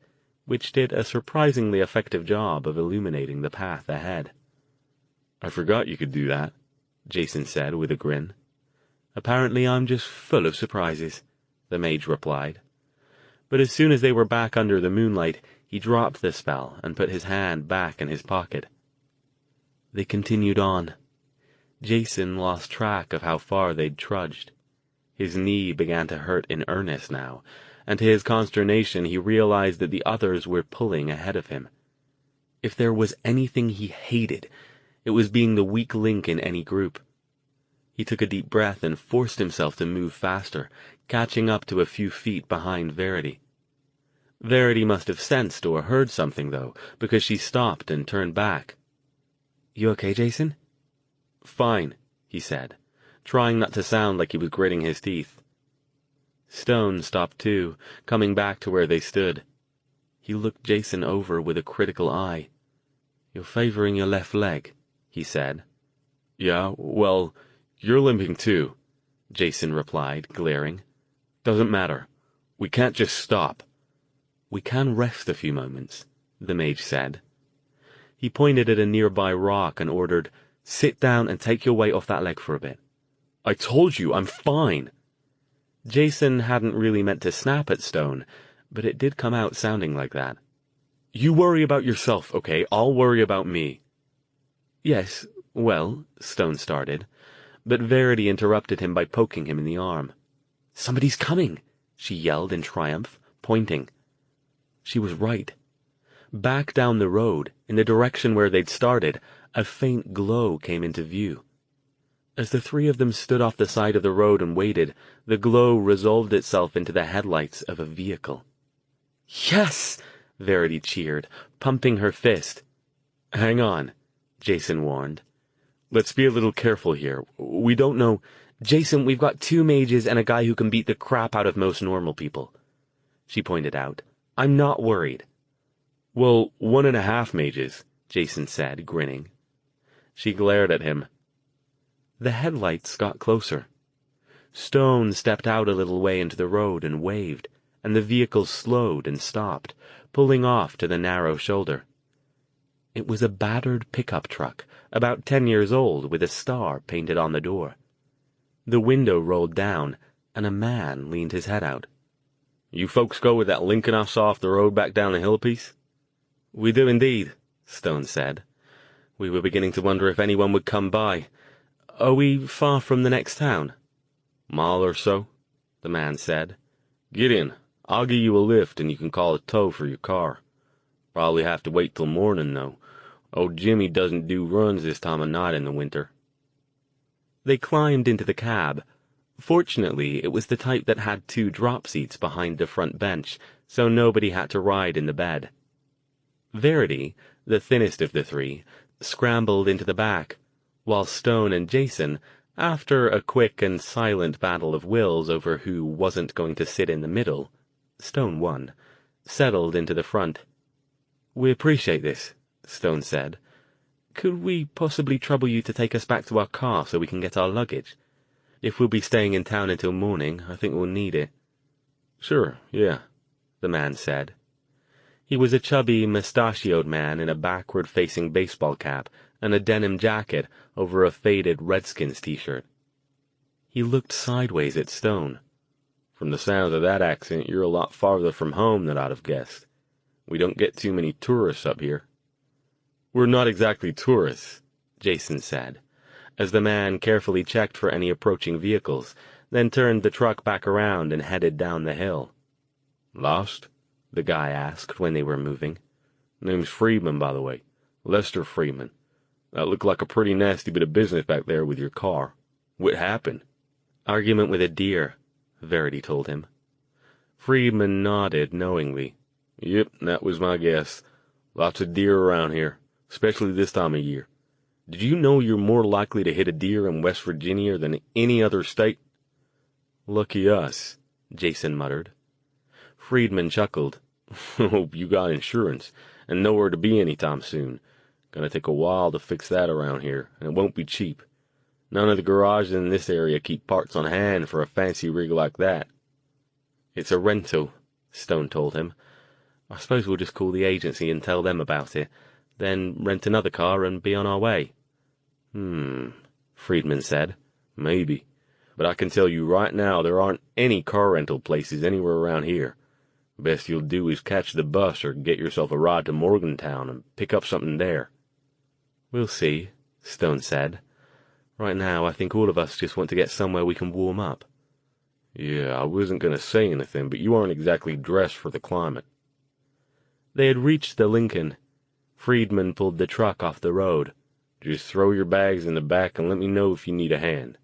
which did a surprisingly effective job of illuminating the path ahead. "I forgot you could do that," Jason said with a grin. "Apparently I'm just full of surprises," the mage replied. But as soon as they were back under the moonlight, he dropped the spell and put his hand back in his pocket. They continued on. Jason lost track of how far they'd trudged. His knee began to hurt in earnest now, and to his consternation he realized that the others were pulling ahead of him. If there was anything he hated, it was being the weak link in any group. He took a deep breath and forced himself to move faster, catching up to a few feet behind Verity. Verity must have sensed or heard something, though, because she stopped and turned back. "You okay, Jason?" "Fine," he said, trying not to sound like he was gritting his teeth. Stone stopped too, coming back to where they stood. He looked Jason over with a critical eye. "You're favoring your left leg," he said. "Yeah, well, you're limping too," Jason replied, glaring. "Doesn't matter. We can't just stop." "We can rest a few moments," the mage said. He pointed at a nearby rock and ordered, "Sit down and take your weight off that leg for a bit." "I told you, I'm fine." Jason hadn't really meant to snap at Stone, but it did come out sounding like that. "You worry about yourself, okay? I'll worry about me." "Yes, well," Stone started, but Verity interrupted him by poking him in the arm. "Somebody's coming!" she yelled in triumph, pointing. She was right. Back down the road, in the direction where they'd started, a faint glow came into view. As the three of them stood off the side of the road and waited, the glow resolved itself into the headlights of a vehicle. "Yes!" Verity cheered, pumping her fist. "Hang on," Jason warned. "Let's be a little careful here. We don't know—" "Jason, we've got 2 mages and a guy who can beat the crap out of most normal people," she pointed out. "I'm not worried." "Well, 1.5 mages, Jason said, grinning. She glared at him. The headlights got closer. Stone stepped out a little way into the road and waved, and the vehicle slowed and stopped, pulling off to the narrow shoulder. It was a battered pickup truck, about 10 years old, with a star painted on the door. The window rolled down, and a man leaned his head out. "You folks go with that Lincoln I saw off the road back down the hill a piece?" "We do indeed," Stone said. "We were beginning to wonder if anyone would come by. Are we far from the next town?" "Mile or so," the man said. "Get in. I'll give you a lift and you can call a tow for your car. Probably have to wait till morning, though. Old Jimmy doesn't do runs this time of night in the winter." They climbed into the cab. Fortunately, it was the type that had 2 drop seats behind the front bench, so nobody had to ride in the bed. Verity, the thinnest of the 3, scrambled into the back, while Stone and Jason, after a quick and silent battle of wills over who wasn't going to sit in the middle, Stone won, settled into the front. "We appreciate this," Stone said. "Could we possibly trouble you to take us back to our car so we can get our luggage? If we'll be staying in town until morning, I think we'll need it." "Sure, yeah," the man said. He was a chubby, mustachioed man in a backward-facing baseball cap and a denim jacket over a faded Redskins t-shirt. He looked sideways at Stone. "From the sounds of that accent, you're a lot farther from home than I'd have guessed. We don't get too many tourists up here." "We're not exactly tourists," Jason said, as the man carefully checked for any approaching vehicles, then turned the truck back around and headed down the hill. "Lost?" the guy asked when they were moving. "Name's Friedman, by the way. Lester Friedman. That looked like a pretty nasty bit of business back there with your car. What happened?" "Argument with a deer," Verity told him. Friedman nodded knowingly. "Yep, that was my guess. Lots of deer around here, especially this time of year. Did you know you're more likely to hit a deer in West Virginia than any other state?" "Lucky us," Jason muttered. Friedman chuckled. Hope you got insurance, and nowhere to be anytime soon. Gonna take a while to fix that around here, and it won't be cheap. None of the garages in this area keep parts on hand for a fancy rig like that. It's a rental, Stone told him. I suppose we'll just call the agency and tell them about it, then rent another car and be on our way. Friedman said. Maybe. But I can tell you right now there aren't any car rental places anywhere around here. Best you'll do is catch the bus or get yourself a ride to Morgantown and pick up something there. We'll see, Stone said. Right now, I think all of us just want to get somewhere we can warm up. Yeah, I wasn't going to say anything, but you aren't exactly dressed for the climate. They had reached the Lincoln. Friedman pulled the truck off the road. Just throw your bags in the back and let me know if you need a hand.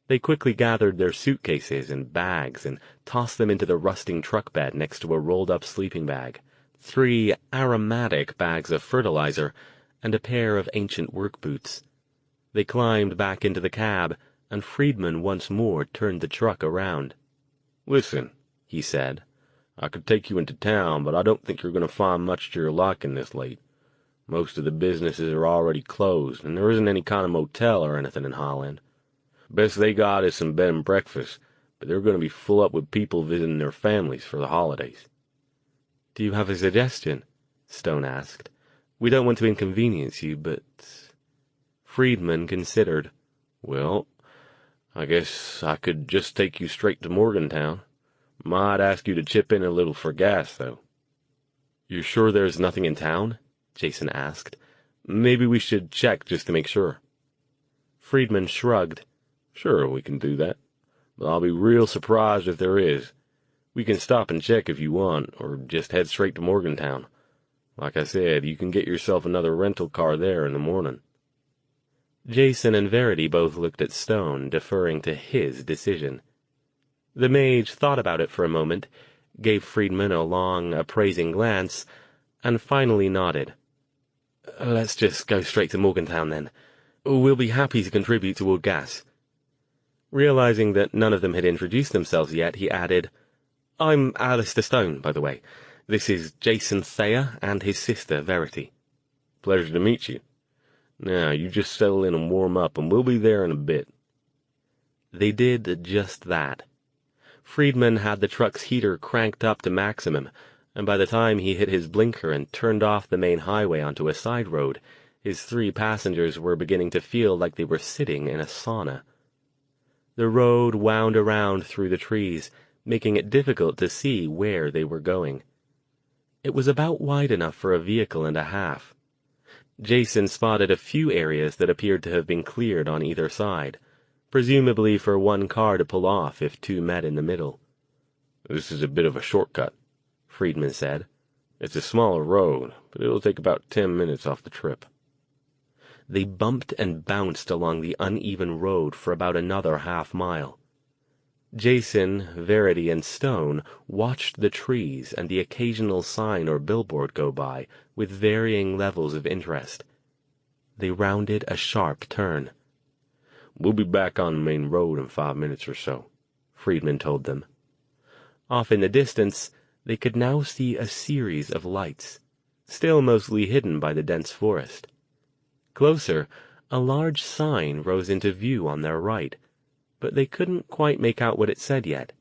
They quickly gathered their suitcases and bags and tossed them into the rusting truck bed next to a rolled-up sleeping bag, 3 aromatic bags of fertilizer, and a pair of ancient work boots. They climbed back into the cab, and Friedman once more turned the truck around. Listen, he said, I could take you into town, but I don't think you're going to find much to your liking this late. Most of the businesses are already closed, and there isn't any kind of motel or anything in Holland. Best they got is some bed and breakfast, but they're going to be full up with people visiting their families for the holidays. Do you have a suggestion? Stone asked. We don't want to inconvenience you, but... Friedman considered. Well, I guess I could just take you straight to Morgantown. Might ask you to chip in a little for gas, though. You're sure there's nothing in town? Jason asked. Maybe we should check just to make sure. Friedman shrugged. Sure, we can do that. But I'll be real surprised if there is. We can stop and check if you want, or just head straight to Morgantown. Like I said, you can get yourself another rental car there in the morning. Jason and Verity both looked at Stone, deferring to his decision. The mage thought about it for a moment, gave Friedman a long, appraising glance, and finally nodded. Let's just go straight to Morgantown, then. We'll be happy to contribute toward gas. Realizing that none of them had introduced themselves yet, he added, I'm Alastair Stone, by the way. This is Jason Thayer and his sister, Verity. Pleasure to meet you. Now, you just settle in and warm up, and we'll be there in a bit. They did just that. Friedman had the truck's heater cranked up to maximum, and by the time he hit his blinker and turned off the main highway onto a side road, his 3 passengers were beginning to feel like they were sitting in a sauna. The road wound around through the trees, making it difficult to see where they were going. It was about wide enough for a vehicle and a half. Jason spotted a few areas that appeared to have been cleared on either side, presumably for one car to pull off if 2 met in the middle. This is a bit of a shortcut, Friedman said. It's a smaller road, but it'll take about 10 minutes off the trip. They bumped and bounced along the uneven road for about another half-mile. Jason, Verity, and Stone watched the trees and the occasional sign or billboard go by with varying levels of interest. They rounded a sharp turn. We'll be back on the main road in 5 minutes or so, Friedman told them. Off in the distance, they could now see a series of lights, still mostly hidden by the dense forest. Closer, a large sign rose into view on their right, but they couldn't quite make out what it said yet.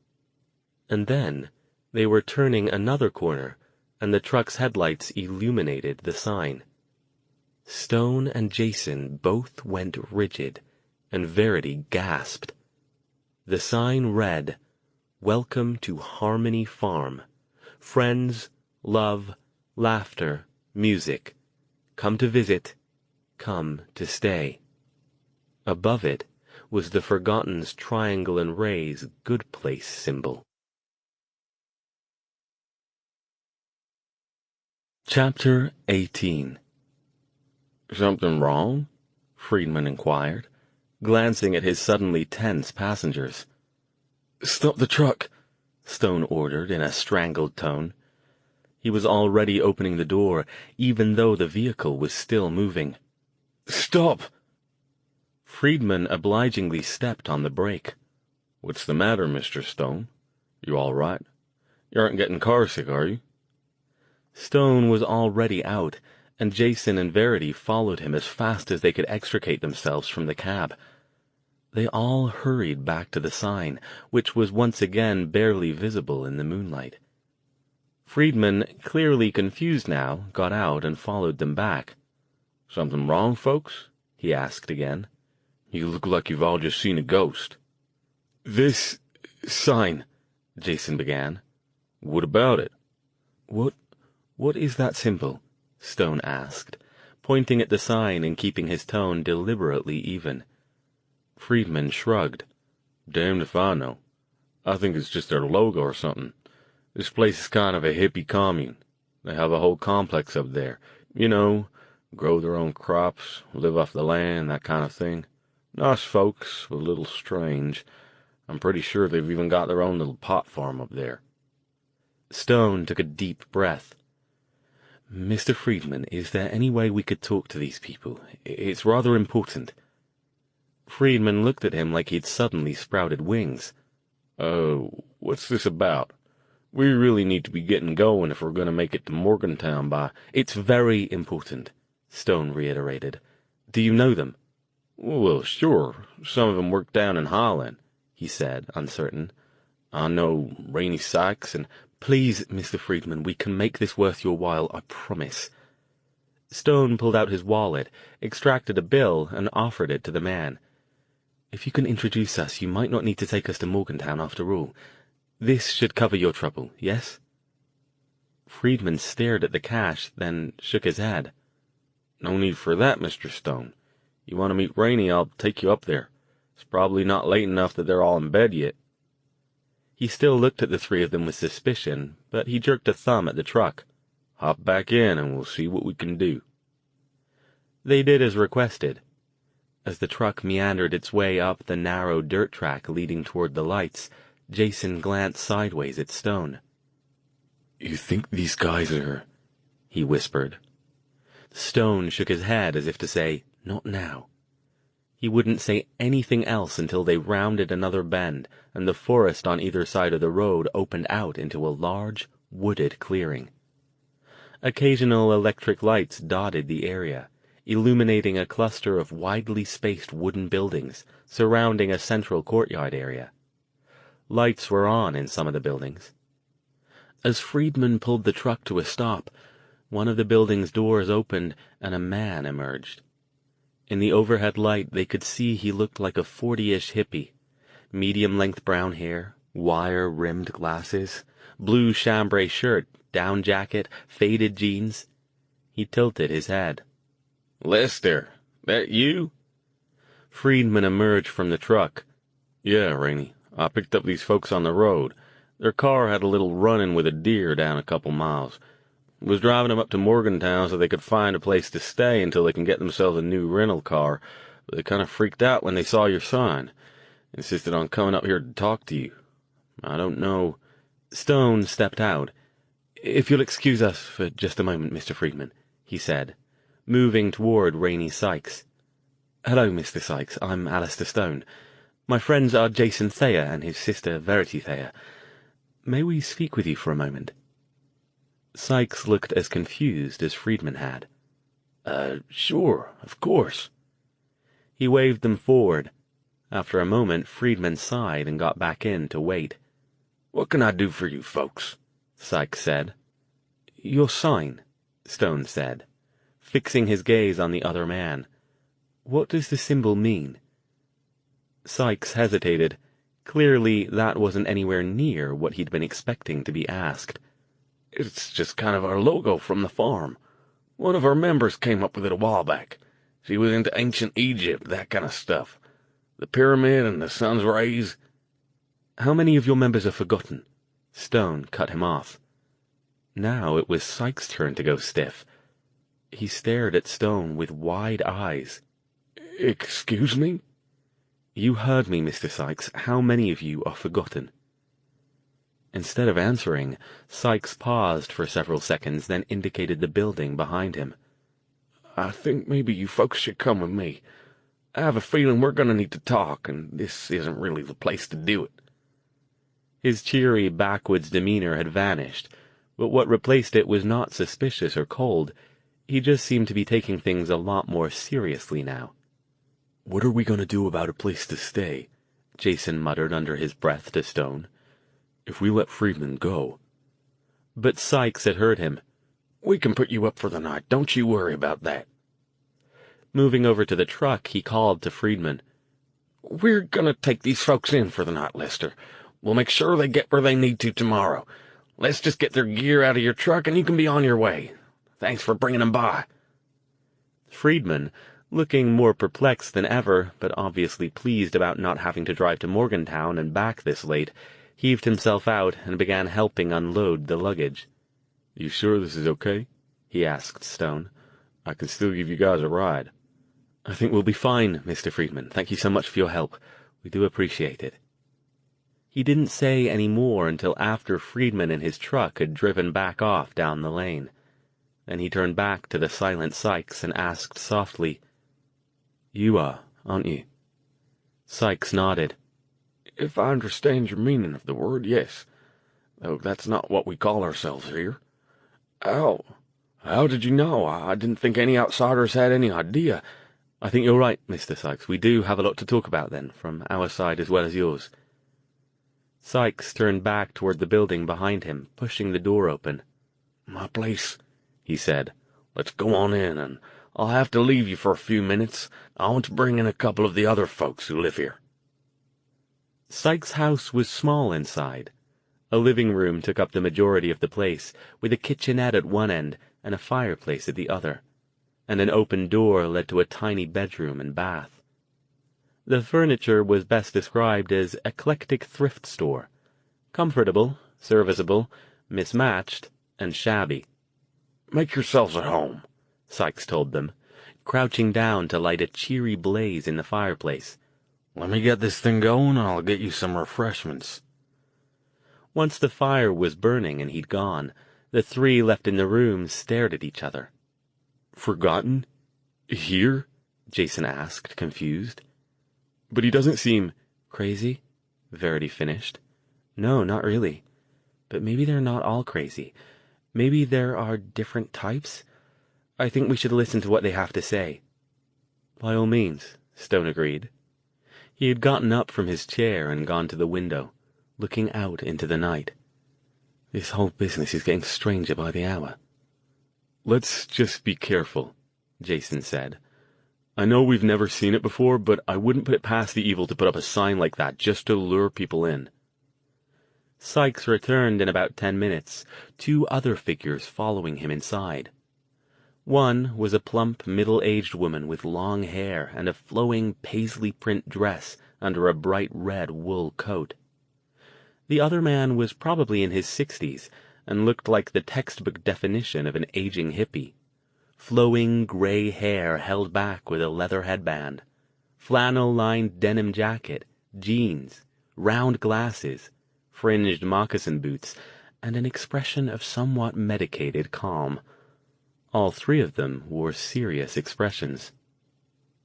And then they were turning another corner, and the truck's headlights illuminated the sign. Stone and Jason both went rigid, and Verity gasped. The sign read, Welcome to Harmony Farm. Friends, love, laughter, music. Come to visit. Come to stay. Above it was the Forgotten's triangle and rays good place symbol. Chapter 18. Something wrong? Friedman inquired, glancing at his suddenly tense passengers. Stop the truck, Stone ordered in a strangled tone. He was already opening the door, even though the vehicle was still moving. Stop! Friedman obligingly stepped on the brake. What's the matter, Mr. Stone? You all right? You aren't getting carsick, are you?" Stone was already out, and Jason and Verity followed him as fast as they could extricate themselves from the cab. They all hurried back to the sign, which was once again barely visible in the moonlight. Friedman, clearly confused now, got out and followed them back. "Something wrong, folks?" he asked again. "You look like you've all just seen a ghost." "This sign," Jason began. "What about it?" What is that symbol?" Stone asked, pointing at the sign and keeping his tone deliberately even. Friedman shrugged. "Damned if I know. I think it's just their logo or something. This place is kind of a hippie commune. They have a whole complex up there. You know, grow their own crops, live off the land, that kind of thing. Nice folks, a little strange. I'm pretty sure they've even got their own little pot farm up there." Stone took a deep breath. "Mr. Friedman, is there any way we could talk to these people? It's rather important." Friedman looked at him like he'd suddenly sprouted wings. "Oh, what's this about? We really need to be getting going if we're going to make it to Morgantown by—" "It's very important," Stone reiterated. "Do you know them?" "Well, sure. Some of them work down in Holland," he said, uncertain. "I know Rainey Sykes and—" "Please, Mr. Friedman, we can make this worth your while, I promise." Stone pulled out his wallet, extracted a bill, and offered it to the man. "If you can introduce us, you might not need to take us to Morgantown after all. This should cover your trouble, yes?" Friedman stared at the cash, then shook his head. "No need for that, Mr. Stone. You want to meet Rainey, I'll take you up there. It's probably not late enough that they're all in bed yet." He still looked at the three of them with suspicion, but he jerked a thumb at the truck. "Hop back in and we'll see what we can do." They did as requested. As the truck meandered its way up the narrow dirt track leading toward the lights, Jason glanced sideways at Stone. "You think these guys are—" he whispered. Stone shook his head as if to say, "Not now." He wouldn't say anything else until they rounded another bend, and the forest on either side of the road opened out into a large, wooded clearing. Occasional electric lights dotted the area, illuminating a cluster of widely spaced wooden buildings surrounding a central courtyard area. Lights were on in some of the buildings. As Friedman pulled the truck to a stop, one of the building's doors opened and a man emerged. In the overhead light, they could see he looked like a 40-ish hippie. Medium-length brown hair, wire-rimmed glasses, blue chambray shirt, down jacket, faded jeans. He tilted his head. "Lester, that you?" Friedman emerged from the truck. "Yeah, Rainey. I picked up these folks on the road. Their car had a little run-in with a deer down a couple miles. Was driving them up to Morgantown so they could find a place to stay until they can get themselves a new rental car, but they kind of freaked out when they saw your sign. Insisted on coming up here to talk to you. I don't know—" Stone stepped out. "If you'll excuse us for just a moment, Mr. Friedman," he said, moving toward Rainey Sykes. "Hello, Mr. Sykes. I'm Alastair Stone. My friends are Jason Thayer and his sister Verity Thayer. May we speak with you for a moment?" Sykes looked as confused as Friedman had. Sure, of course." He waved them forward. After a moment, Friedman sighed and got back in to wait. "What can I do for you folks?" Sykes said. "Your sign," Stone said, fixing his gaze on the other man. "What does the symbol mean?" Sykes hesitated. Clearly, that wasn't anywhere near what he'd been expecting to be asked. "It's just kind of our logo from the farm. One of our members came up with it a while back. She was into ancient Egypt, that kind of stuff. The pyramid and the sun's rays." "How many of your members are forgotten?" Stone cut him off. Now it was Sykes' turn to go stiff. He stared at Stone with wide eyes. "Excuse me?" "You heard me, Mr. Sykes. How many of you are forgotten?" Instead of answering, Sykes paused for several seconds, then indicated the building behind him. "I think maybe you folks should come with me. I have a feeling we're going to need to talk, and this isn't really the place to do it." His cheery backwoods demeanor had vanished, but what replaced it was not suspicious or cold. He just seemed to be taking things a lot more seriously now. "What are we going to do about a place to stay?" Jason muttered under his breath to Stone. "If we let Friedman go—" But Sykes had heard him. "We can put you up for the night. Don't you worry about that." Moving over to the truck, he called to Friedman. "We're gonna take these folks in for the night, Lester. We'll make sure they get where they need to tomorrow. Let's just get their gear out of your truck and you can be on your way. Thanks for bringing them by." Friedman, looking more perplexed than ever, but obviously pleased about not having to drive to Morgantown and back this late, heaved himself out and began helping unload the luggage. "You sure this is okay?" he asked Stone. "I can still give you guys a ride." "I think we'll be fine, Mr. Friedman. Thank you so much for your help. We do appreciate it." He didn't say any more until after Friedman and his truck had driven back off down the lane. Then he turned back to the silent Sykes and asked softly, "You aren't you?" Sykes nodded. "If I understand your meaning of the word, yes. Though that's not what we call ourselves here. How did you know? I didn't think any outsiders had any idea." "I think you're right, Mr. Sykes. We do have a lot to talk about, then, from our side as well as yours." Sykes turned back toward the building behind him, pushing the door open. "My place," he said. "Let's go on in, and I'll have to leave you for a few minutes. I want to bring in a couple of the other folks who live here." Sykes' house was small inside. A living room took up the majority of the place, with a kitchenette at one end and a fireplace at the other, and an open door led to a tiny bedroom and bath. The furniture was best described as eclectic thrift store, comfortable, serviceable, mismatched, and shabby. "Make yourselves at home," Sykes told them, crouching down to light a cheery blaze in the fireplace. "Let me get this thing going, and I'll get you some refreshments." Once the fire was burning and he'd gone, the three left in the room stared at each other. "Forgotten? Here?" Jason asked, confused. "But he doesn't seem—" "Crazy?" Verity finished. "No, not really. But maybe they're not all crazy. Maybe there are different types. I think we should listen to what they have to say." "By all means," Stone agreed. He had gotten up from his chair and gone to the window, looking out into the night. "This whole business is getting stranger by the hour." "Let's just be careful," Jason said. "I know we've never seen it before, but I wouldn't put it past the evil to put up a sign like that just to lure people in." Sykes returned in about 10 minutes, 2 other figures following him inside. One was a plump, middle-aged woman with long hair and a flowing paisley print dress under a bright red wool coat. The other man was probably in his 60s and looked like the textbook definition of an aging hippie. Flowing gray hair held back with a leather headband, flannel-lined denim jacket, jeans, round glasses, fringed moccasin boots, and an expression of somewhat medicated calm. All 3 of them wore serious expressions.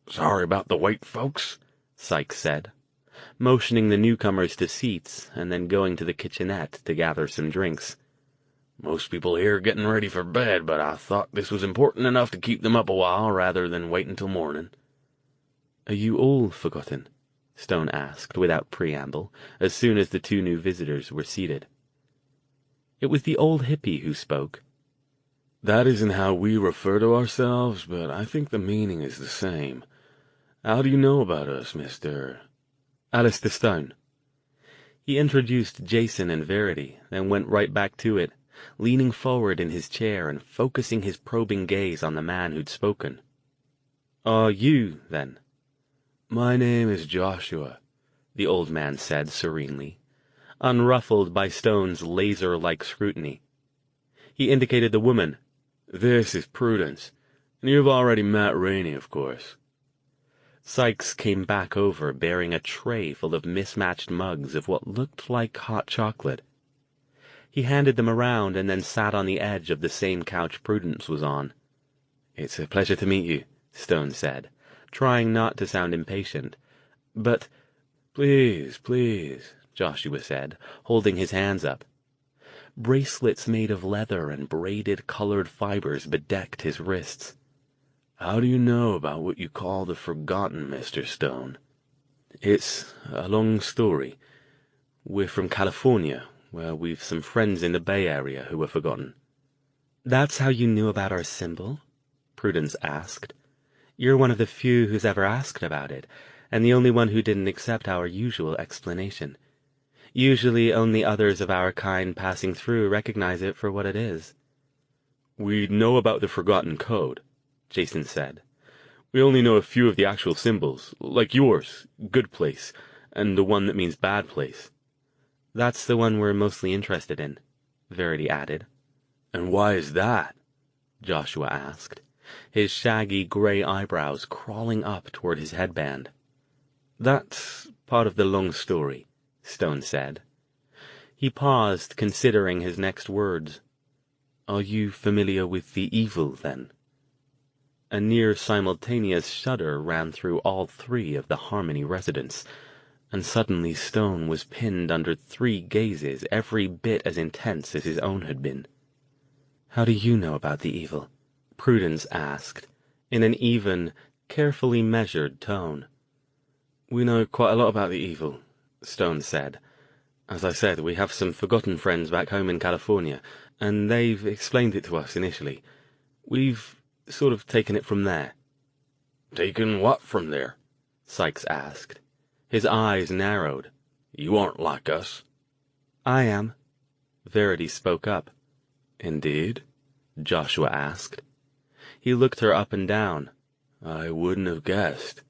"Sorry about the wait, folks," Sykes said, motioning the newcomers to seats and then going to the kitchenette to gather some drinks. "Most people here are getting ready for bed, but I thought this was important enough to keep them up a while rather than wait until morning." "Are you all forgotten?" Stone asked without preamble, as soon as the 2 new visitors were seated. It was the old hippie who spoke. "That isn't how we refer to ourselves, but I think the meaning is the same. How do you know about us, Mr. Alastair Stone?" He introduced Jason and Verity, then went right back to it, leaning forward in his chair and focusing his probing gaze on the man who'd spoken. "Are you, then?" "My name is Joshua," the old man said serenely, unruffled by Stone's laser-like scrutiny. He indicated the woman. "This is Prudence, and you've already met Rainey, of course." Sykes came back over bearing a tray full of mismatched mugs of what looked like hot chocolate. He handed them around and then sat on the edge of the same couch Prudence was on. "It's a pleasure to meet you," Stone said, trying not to sound impatient. "But—" Please, Joshua said, holding his hands up. Bracelets made of leather and braided colored fibers bedecked his wrists. How do you know about what you call the Forgotten, Mr. Stone? It's a long story. We're from California, where we've some friends in the Bay Area who were forgotten. That's how you knew about our symbol? Prudence asked. You're one of the few who's ever asked about it, and the only one who didn't accept our usual explanation. Usually only others of our kind passing through recognize it for what it is. We know about the Forgotten Code, Jason said. We only know a few of the actual symbols, like yours, good place, and the one that means bad place. That's the one we're mostly interested in, Verity added. And why is that? Joshua asked, his shaggy gray eyebrows crawling up toward his headband. That's part of the long story, Stone said. He paused, considering his next words. Are you familiar with the evil, then? A near-simultaneous shudder ran through all three of the Harmony residents, and suddenly Stone was pinned under three gazes every bit as intense as his own had been. How do you know about the evil? Prudence asked, in an even, carefully measured tone. We know quite a lot about the evil, Stone said. As I said, we have some forgotten friends back home in California, and they've explained it to us initially. We've sort of taken it from there. Taken what from there? Sykes asked. His eyes narrowed. You aren't like us. I am. Verity spoke up. Indeed? Joshua asked. He looked her up and down. I wouldn't have guessed.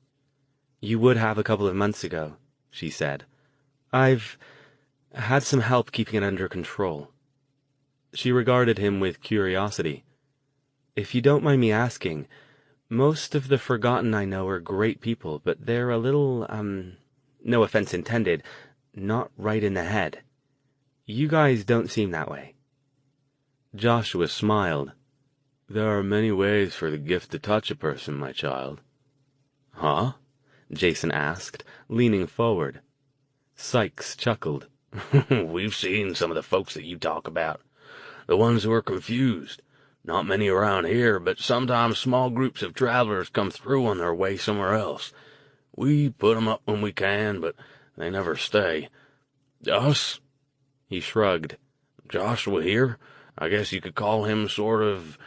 You would have a couple of months ago, she said. I've had some help keeping it under control. She regarded him with curiosity. If you don't mind me asking, most of the Forgotten I know are great people, but they're a little, no offense intended, not right in the head. You guys don't seem that way. Joshua smiled. There are many ways for the gift to touch a person, my child. Huh? Jason asked, leaning forward. Sykes chuckled. We've seen some of the folks that you talk about. The ones who are confused. Not many around here, but sometimes small groups of travelers come through on their way somewhere else. We put 'em up when we can, but they never stay. Us? He shrugged. Joshua here, I guess you could call him sort of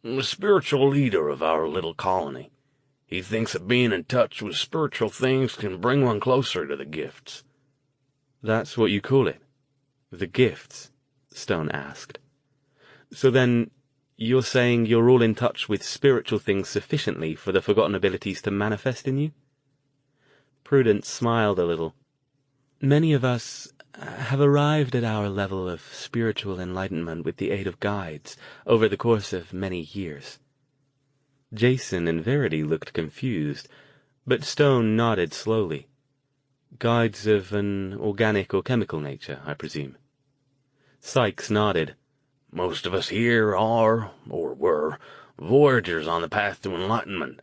a spiritual leader of our little colony. He thinks that being in touch with spiritual things can bring one closer to the gifts. That's what you call it? The gifts? Stone asked. So then, you're saying you're all in touch with spiritual things sufficiently for the forgotten abilities to manifest in you? Prudence smiled a little. Many of us have arrived at our level of spiritual enlightenment with the aid of guides over the course of many years. Jason and Verity looked confused, but Stone nodded slowly. Guides of an organic or chemical nature, I presume. Sykes nodded. Most of us here are, or were, voyagers on the path to enlightenment,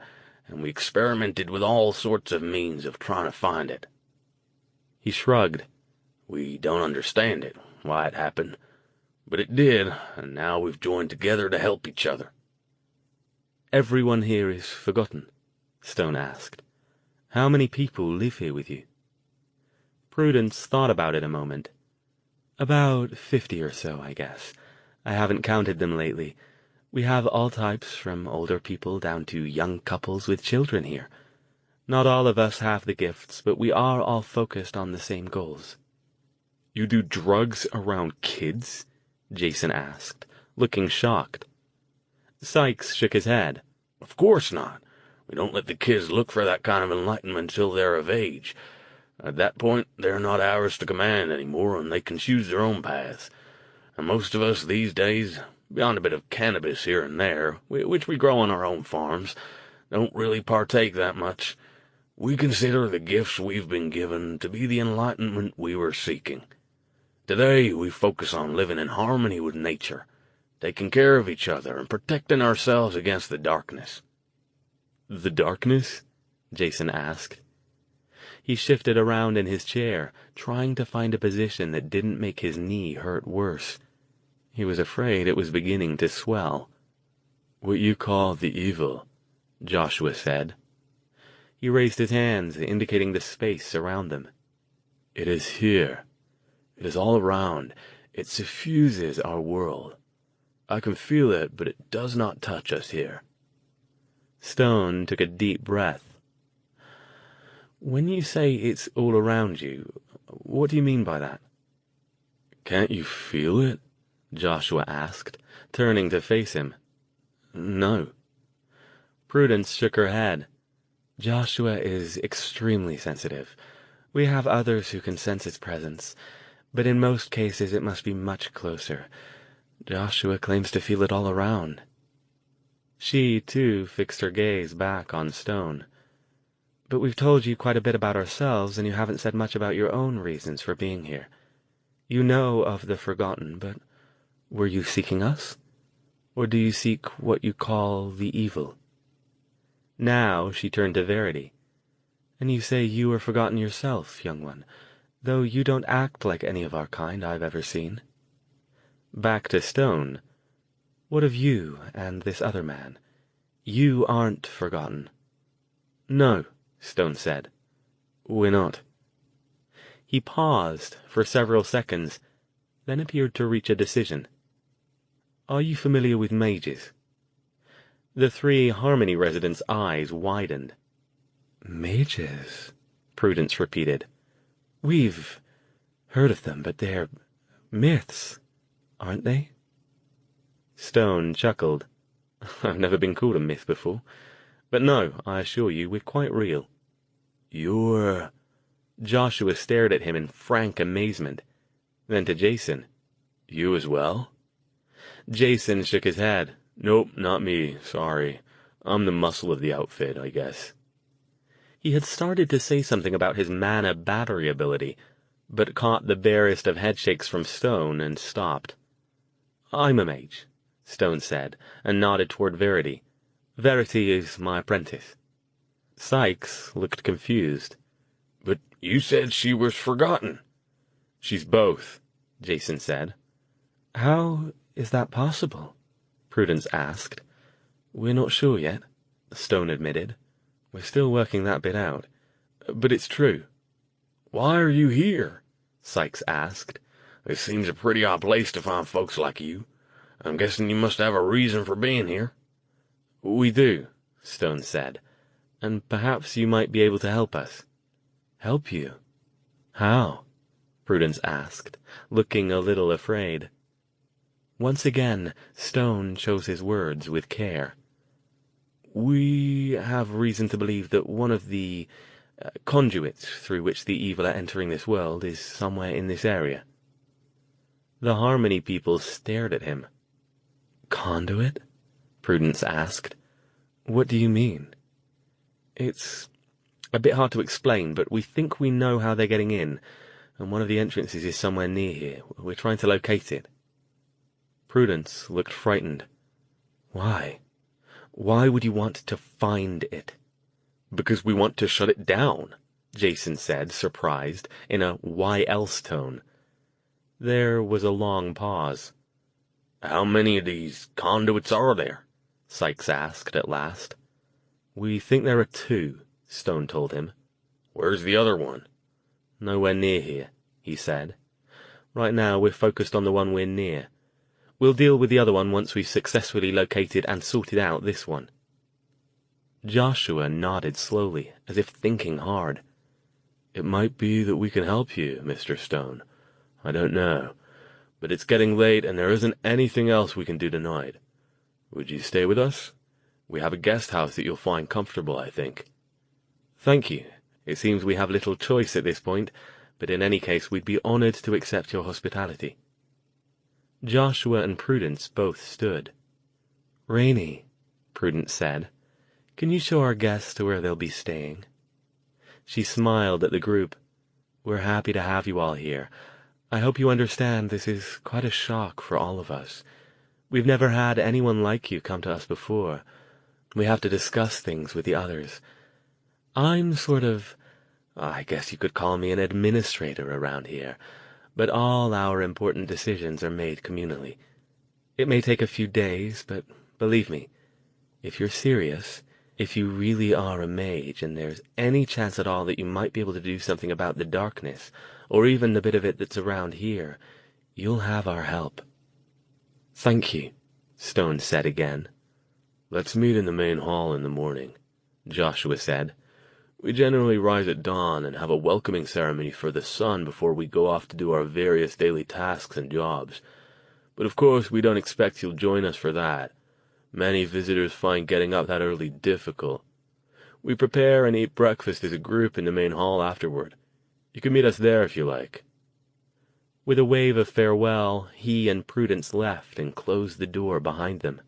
and we experimented with all sorts of means of trying to find it. He shrugged. We don't understand it, why it happened, but it did, and now we've joined together to help each other. Everyone here is forgotten? Stone asked. How many people live here with you? Prudence thought about it a moment. About 50 or so, I guess. I haven't counted them lately. We have all types, from older people down to young couples with children here. Not all of us have the gifts, but we are all focused on the same goals. You do drugs around kids? Jason asked, looking shocked. Sykes shook his head. Of course not. We don't let the kids look for that kind of enlightenment until they're of age. At that point, they're not ours to command anymore, and they can choose their own paths. And most of us these days, beyond a bit of cannabis here and there, which we grow on our own farms, don't really partake that much. We consider the gifts we've been given to be the enlightenment we were seeking. Today, we focus on living in harmony with nature, taking care of each other and protecting ourselves against the darkness. The darkness? Jason asked. He shifted around in his chair, trying to find a position that didn't make his knee hurt worse. He was afraid it was beginning to swell. "What you call the evil," Joshua said. He raised his hands, indicating the space around them. "It is here. It is all around. It suffuses our world. I can feel it, but it does not touch us here." Stone took a deep breath. "When you say it's all around you, what do you mean by that?" "Can't you feel it?" Joshua asked, turning to face him. "No." Prudence shook her head. "Joshua is extremely sensitive. We have others who can sense its presence, but in most cases it must be much closer. Joshua claims to feel it all around." She, too, fixed her gaze back on Stone. "But we've told you quite a bit about ourselves, and you haven't said much about your own reasons for being here. You know of the Forgotten, but were you seeking us? Or do you seek what you call the evil?" Now she turned to Verity. "And you say you were forgotten yourself, young one, though you don't act like any of our kind I've ever seen." Back to Stone. "What of you and this other man? You aren't forgotten." "No," Stone said. "We're not." He paused for several seconds, then appeared to reach a decision. "Are you familiar with mages?" The three Harmony residents' eyes widened. "Mages," Prudence repeated. "We've heard of them, but they're myths, aren't they?" Stone chuckled. "I've never been called a myth before. But no, I assure you, we're quite real." "You're—" Joshua stared at him in frank amazement. Then to Jason. "You as well?" Jason shook his head. "Nope, not me, sorry. I'm the muscle of the outfit, I guess." He had started to say something about his mana battery ability, but caught the barest of headshakes from Stone and stopped. "I'm a mage," Stone said, and nodded toward Verity. "Verity is my apprentice." Sykes looked confused. "But you said she was forgotten." "She's both," Jason said. "How is that possible?" Prudence asked. "We're not sure yet," Stone admitted. "We're still working that bit out. But it's true." "Why are you here?" Sykes asked. "This seems a pretty odd place to find folks like you. I'm guessing you must have a reason for being here." "We do," Stone said. "And perhaps you might be able to help us." "Help you? "How?" Prudence asked, looking a little afraid. Once again, Stone chose his words with care. "We have reason to believe that one of the conduits through which the evil are entering this world is somewhere in this area." The Harmony people stared at him. "Conduit?" Prudence asked. "What do you mean?" "It's a bit hard to explain, but we think we know how they're getting in, and one of the entrances is somewhere near here. We're trying to locate it." Prudence looked frightened. "Why? "Why would you want to find it?" "Because we want to shut it down," Jason said, surprised, in a why else tone. There was a long pause. "How many of these conduits are there?" Sykes asked at last. "We think there are 2, Stone told him. "Where's the other one?" "Nowhere near here," he said. "Right now we're focused on the one we're near. We'll deal with the other one once we've successfully located and sorted out this one." Joshua nodded slowly, as if thinking hard. "It might be that we can help you, Mr. Stone. I don't know. But it's getting late and there isn't anything else we can do tonight. Would you stay with us? We have a guest house that you'll find comfortable, I think." "Thank you. It seems we have little choice at this point, but in any case we'd be honored to accept your hospitality." Joshua and Prudence both stood. "Rainey," Prudence said, "can you show our guests to where they'll be staying?" She smiled at the group. "We're happy to have you all here. I hope you understand this is quite a shock for all of us. We've never had anyone like you come to us before. We have to discuss things with the others. I'm sort of I guess you could call me an administrator around here, but all our important decisions are made communally. It may take a few days, but believe me, if you're serious, if you really are a mage and there's any chance at all that you might be able to do something about the darkness, or even the bit of it that's around here, you'll have our help." "Thank you," Stone said again. "Let's meet in the main hall in the morning," Joshua said. "We generally rise at dawn and have a welcoming ceremony for the sun before we go off to do our various daily tasks and jobs. But of course we don't expect you'll join us for that. Many visitors find getting up that early difficult. We prepare and eat breakfast as a group in the main hall afterward. You can meet us there if you like." With a wave of farewell, he and Prudence left and closed the door behind them.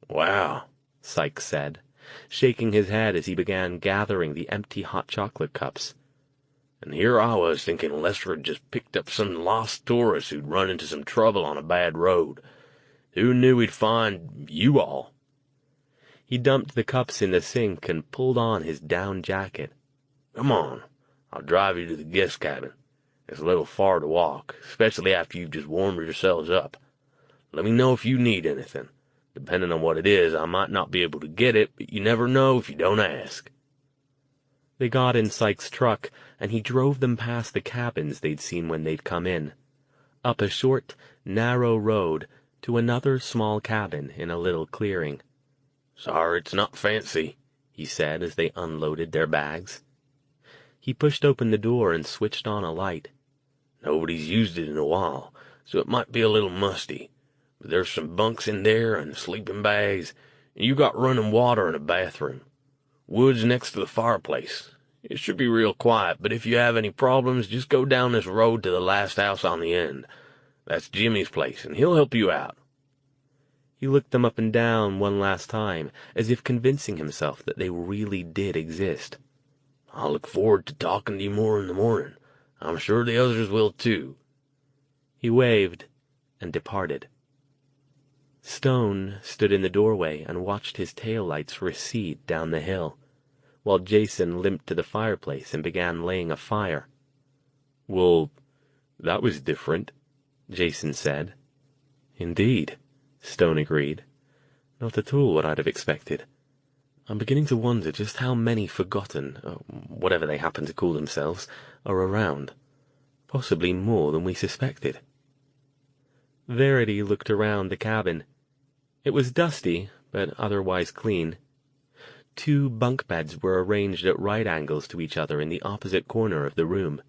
"Wow," Sykes said, shaking his head as he began gathering the empty hot chocolate cups. "And here I was thinking Lester had just picked up some lost tourist who'd run into some trouble on a bad road. Who knew he'd find you all?" He dumped the cups in the sink and pulled on his down jacket. "Come on, I'll drive you to the guest cabin. It's a little far to walk, especially after you've just warmed yourselves up. Let me know if you need anything. Depending on what it is, I might not be able to get it, but you never know if you don't ask." They got in Sykes' truck, and he drove them past the cabins they'd seen when they'd come in, up a short, narrow road to another small cabin in a little clearing. "Sorry it's not fancy," he said as they unloaded their bags. He pushed open the door and switched on a light. "Nobody's used it in a while, so it might be a little musty. But there's some bunks in there and sleeping bags, and you got running water and a bathroom. Wood's next to the fireplace. It should be real quiet, but if you have any problems, just go down this road to the last house on the end. That's Jimmy's place, and he'll help you out." He looked them up and down one last time, as if convincing himself that they really did exist. "I'll look forward to talking to you more in the morning. I'm sure the others will, too." He waved and departed. Stone stood in the doorway and watched his taillights recede down the hill, while Jason limped to the fireplace and began laying a fire. "Well, that was different," Jason said. "Indeed," Stone agreed. "Not at all what I'd have expected. I'm beginning to wonder just how many forgotten, whatever they happen to call themselves, are around. Possibly more than we suspected." Verity looked around the cabin. It was dusty, but otherwise clean. 2 bunk beds were arranged at right angles to each other in the opposite corner of the room.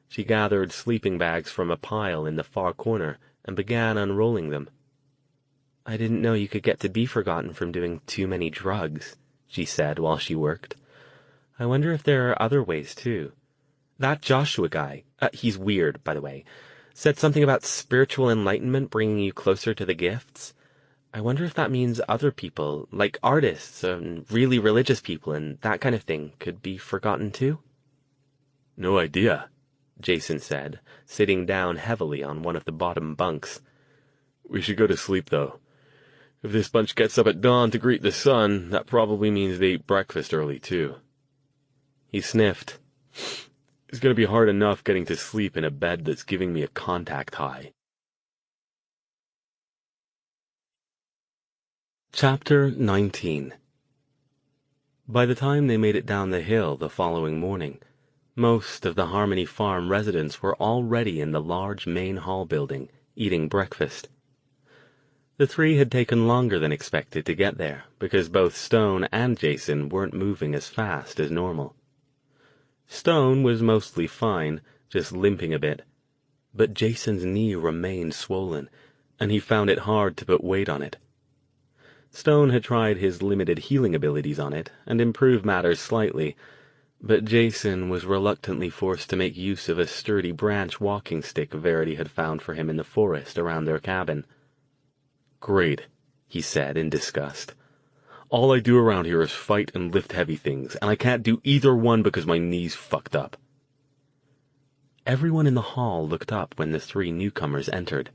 She gathered sleeping bags from a pile in the far corner and began unrolling them. "I didn't know you could get to be forgotten from doing too many drugs," she said while she worked. "I wonder if there are other ways, too. That Joshua guy, he's weird, by the way, said something about spiritual enlightenment bringing you closer to the gifts. I wonder if that means other people, like artists and really religious people and that kind of thing, could be forgotten too?" "No idea," Jason said, sitting down heavily on one of the bottom bunks. "We should go to sleep, though. If this bunch gets up at dawn to greet the sun, that probably means they eat breakfast early, too." He sniffed. "It's going to be hard enough getting to sleep in a bed that's giving me a contact high." Chapter 19. By the time they made it down the hill the following morning, most of the Harmony Farm residents were already in the large main hall building, eating breakfast. The 3 had taken longer than expected to get there, because both Stone and Jason weren't moving as fast as normal. Stone was mostly fine, just limping a bit, but Jason's knee remained swollen, and he found it hard to put weight on it. Stone had tried his limited healing abilities on it and improved matters slightly, but Jason was reluctantly forced to make use of a sturdy branch walking stick Verity had found for him in the forest around their cabin. "Great," he said in disgust. "All I do around here is fight and lift heavy things, and I can't do either one because my knee's fucked up." Everyone in the hall looked up when the 3 newcomers entered.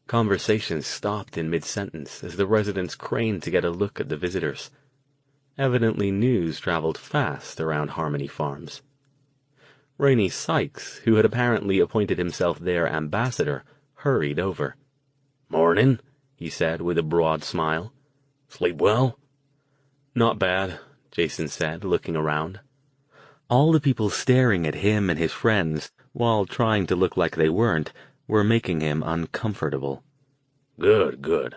Conversation stopped in mid-sentence as the residents craned to get a look at the visitors. Evidently news traveled fast around Harmony Farms. Rainey Sykes, who had apparently appointed himself their ambassador, hurried over. "Morning," he said with a broad smile. "Sleep well?" "Not bad," Jason said, looking around. All the people staring at him and his friends, while trying to look like they weren't, were making him uncomfortable. "Good, good.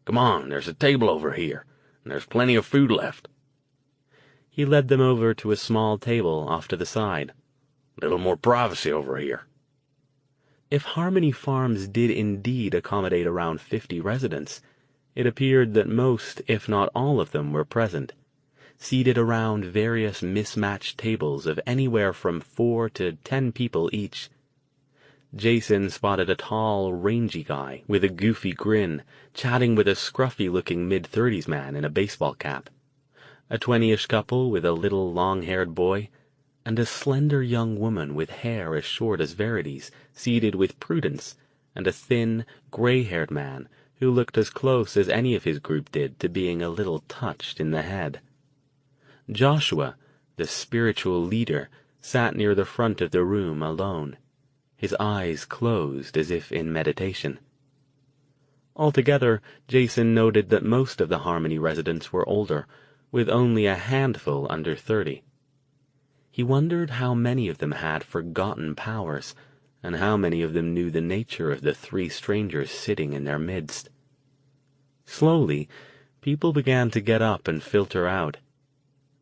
Come on, there's a table over here, and there's plenty of food left." He led them over to a small table off to the side. "Little more privacy over here." If Harmony Farms did indeed accommodate around 50 residents, it appeared that most, if not all of them, were present, seated around various mismatched tables of anywhere from 4 to 10 people each. Jason spotted a tall, rangy guy with a goofy grin, chatting with a scruffy-looking mid-30s man in a baseball cap, a 20-ish couple with a little long-haired boy, and a slender young woman with hair as short as Verity's, seated with Prudence, and a thin, gray-haired man who looked as close as any of his group did to being a little touched in the head. Joshua, the spiritual leader, sat near the front of the room alone, his eyes closed as if in meditation. Altogether, Jason noted that most of the Harmony residents were older, with only a handful under 30. He wondered how many of them had forgotten powers, and how many of them knew the nature of the 3 strangers sitting in their midst. Slowly, people began to get up and filter out.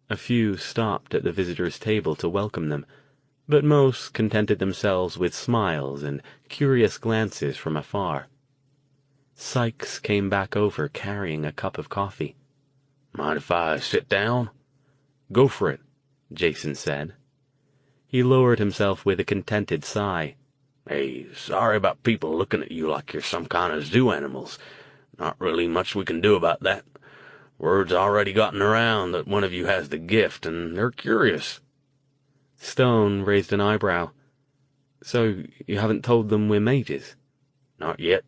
A few stopped at the visitors' table to welcome them, but most contented themselves with smiles and curious glances from afar. Sykes came back over carrying a cup of coffee. "Mind if I sit down?" "Go for it," Jason said. He lowered himself with a contented sigh. "Hey, sorry about people looking at you like you're some kind of zoo animals. Not really much we can do about that. Word's already gotten around that one of you has the gift, and they're curious." Stone raised an eyebrow. "So you haven't told them we're mages?" "Not yet.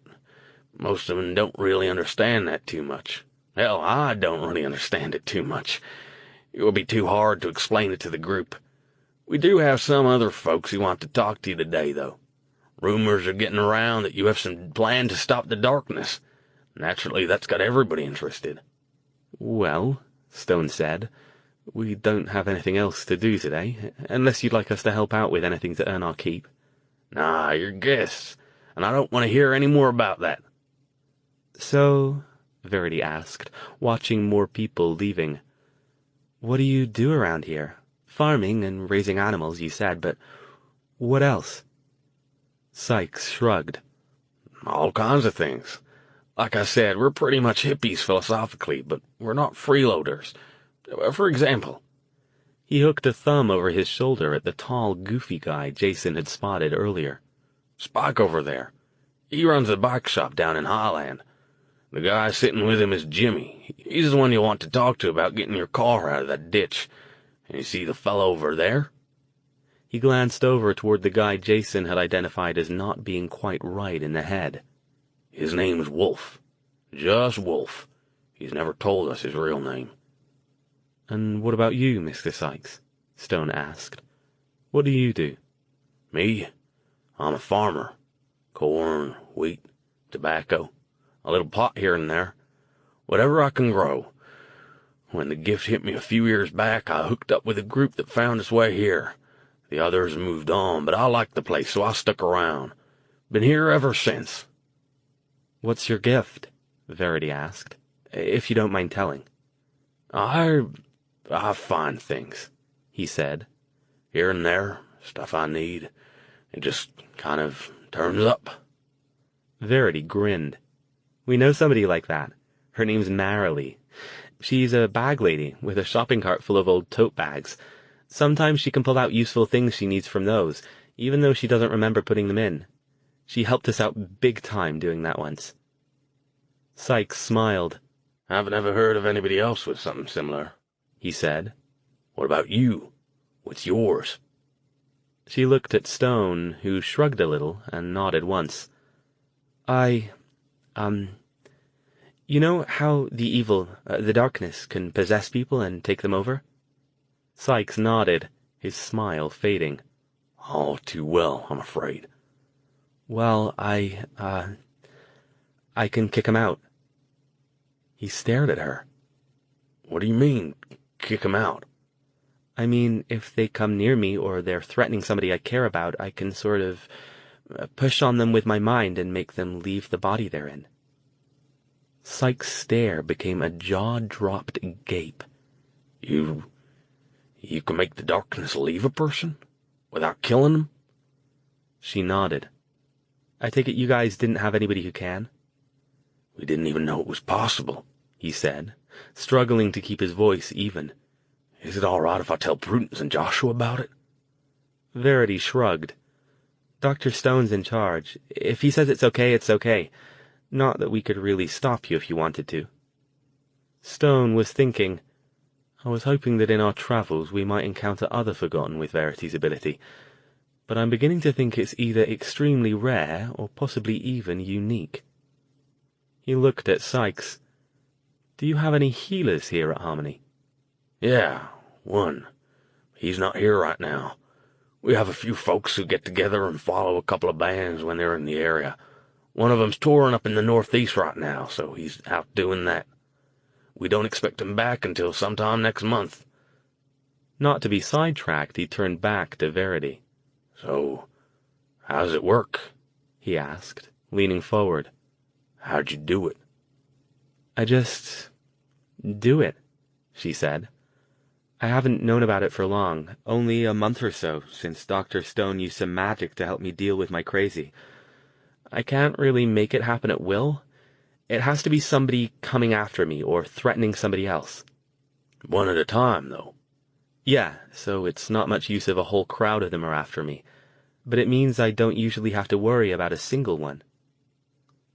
Most of them don't really understand that too much. Hell, I don't really understand it too much. It would be too hard to explain it to the group. We do have some other folks who want to talk to you today, though. Rumors are getting around that you have some plan to stop the darkness. Naturally, that's got everybody interested." "Well," Stone said, "we don't have anything else to do today, unless you'd like us to help out with anything to earn our keep." "Nah, you're guests, and I don't want to hear any more about that." "So," Verity asked, watching more people leaving, "what do you do around here? Farming and raising animals, you said, but what else?" Sykes shrugged. "All kinds of things. Like I said, we're pretty much hippies philosophically, but we're not freeloaders. For example—" He hooked a thumb over his shoulder at the tall, goofy guy Jason had spotted earlier. "Spike over there. He runs a bike shop down in Highland. The guy sitting with him is Jimmy. He's the one you'll want to talk to about getting your car out of that ditch. And you see the fellow over there?" He glanced over toward the guy Jason had identified as not being quite right in the head. "His name's Wolf. Just Wolf. He's never told us his real name." "And what about you, Mr. Sykes?" Stone asked. "What do you do?" "Me? I'm a farmer. Corn, wheat, tobacco, a little pot here and there. Whatever I can grow. When the gift hit me a few years back, I hooked up with a group that found its way here. The others moved on, but I liked the place, so I stuck around. Been here ever since." "What's your gift?" Verity asked, "if you don't mind telling." I find things," he said. "Here and there, stuff I need. It just kind of turns up." Verity grinned. "We know somebody like that. Her name's Marilee. She's a bag lady with a shopping cart full of old tote bags. Sometimes she can pull out useful things she needs from those, even though she doesn't remember putting them in. She helped us out big time doing that once." Sykes smiled. "Haven't ever heard of anybody else with something similar," he said. "What about you? What's yours?" She looked at Stone, who shrugged a little and nodded once. You know how the evil, the darkness, can possess people and take them over?" Sykes nodded, his smile fading. All too well, I'm afraid. Well, I can kick him out. He stared at her. What do you mean, kick him out? I mean, if they come near me or they're threatening somebody I care about, I can sort of push on them with my mind and make them leave the body they're in. Sykes' stare became a jaw-dropped gape. You can make the darkness leave a person? Without killing them? She nodded. I take it you guys didn't have anybody who can? We didn't even know it was possible, he said, struggling to keep his voice even. Is it all right if I tell Prudence and Joshua about it? Verity shrugged. Dr. Stone's in charge. If he says it's okay, it's okay. Not that we could really stop you if you wanted to. Stone was thinking, I was hoping that in our travels we might encounter other Forgotten with Verity's ability, but I'm beginning to think it's either extremely rare or possibly even unique. He looked at Sykes. Do you have any healers here at Harmony? Yeah, one. He's not here right now. We have a few folks who get together and follow a couple of bands when they're in the area. One of them's touring up in the Northeast right now, so he's out doing that. We don't expect him back until sometime next month. Not to be sidetracked, he turned back to Verity. So, how's it work? He asked, leaning forward. How'd you do it? I just do it, she said. I haven't known about it for long, only a month or so, since Dr. Stone used some magic to help me deal with my crazy. I can't really make it happen at will. It has to be somebody coming after me or threatening somebody else. One at a time, though. Yeah, so it's not much use if a whole crowd of them are after me. But it means I don't usually have to worry about a single one.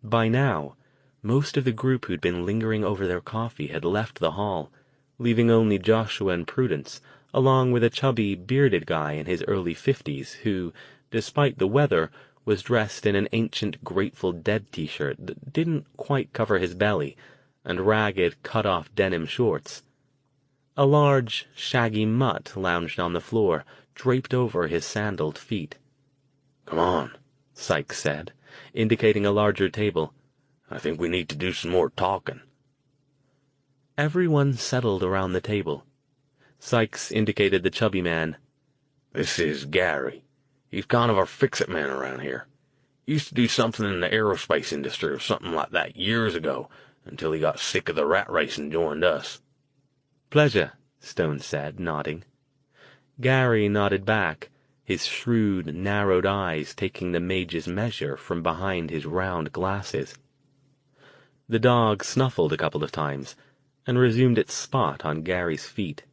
By now, most of the group who'd been lingering over their coffee had left the hall, leaving only Joshua and Prudence, along with a chubby, bearded guy in his early 50s who, despite the weather, was dressed in an ancient Grateful Dead t-shirt that didn't quite cover his belly, and ragged, cut-off denim shorts. A large, shaggy mutt lounged on the floor, draped over his sandaled feet. Come on, Sykes said, indicating a larger table. I think we need to do some more talking. Everyone settled around the table. Sykes indicated the chubby man. This is Gary. He's kind of our fix-it man around here. He used to do something in the aerospace industry or something like that years ago, until he got sick of the rat race and joined us. Pleasure, Stone said, nodding. Gary nodded back, his shrewd, narrowed eyes taking the mage's measure from behind his round glasses. The dog snuffled a couple of times, and resumed its spot on Gary's feet.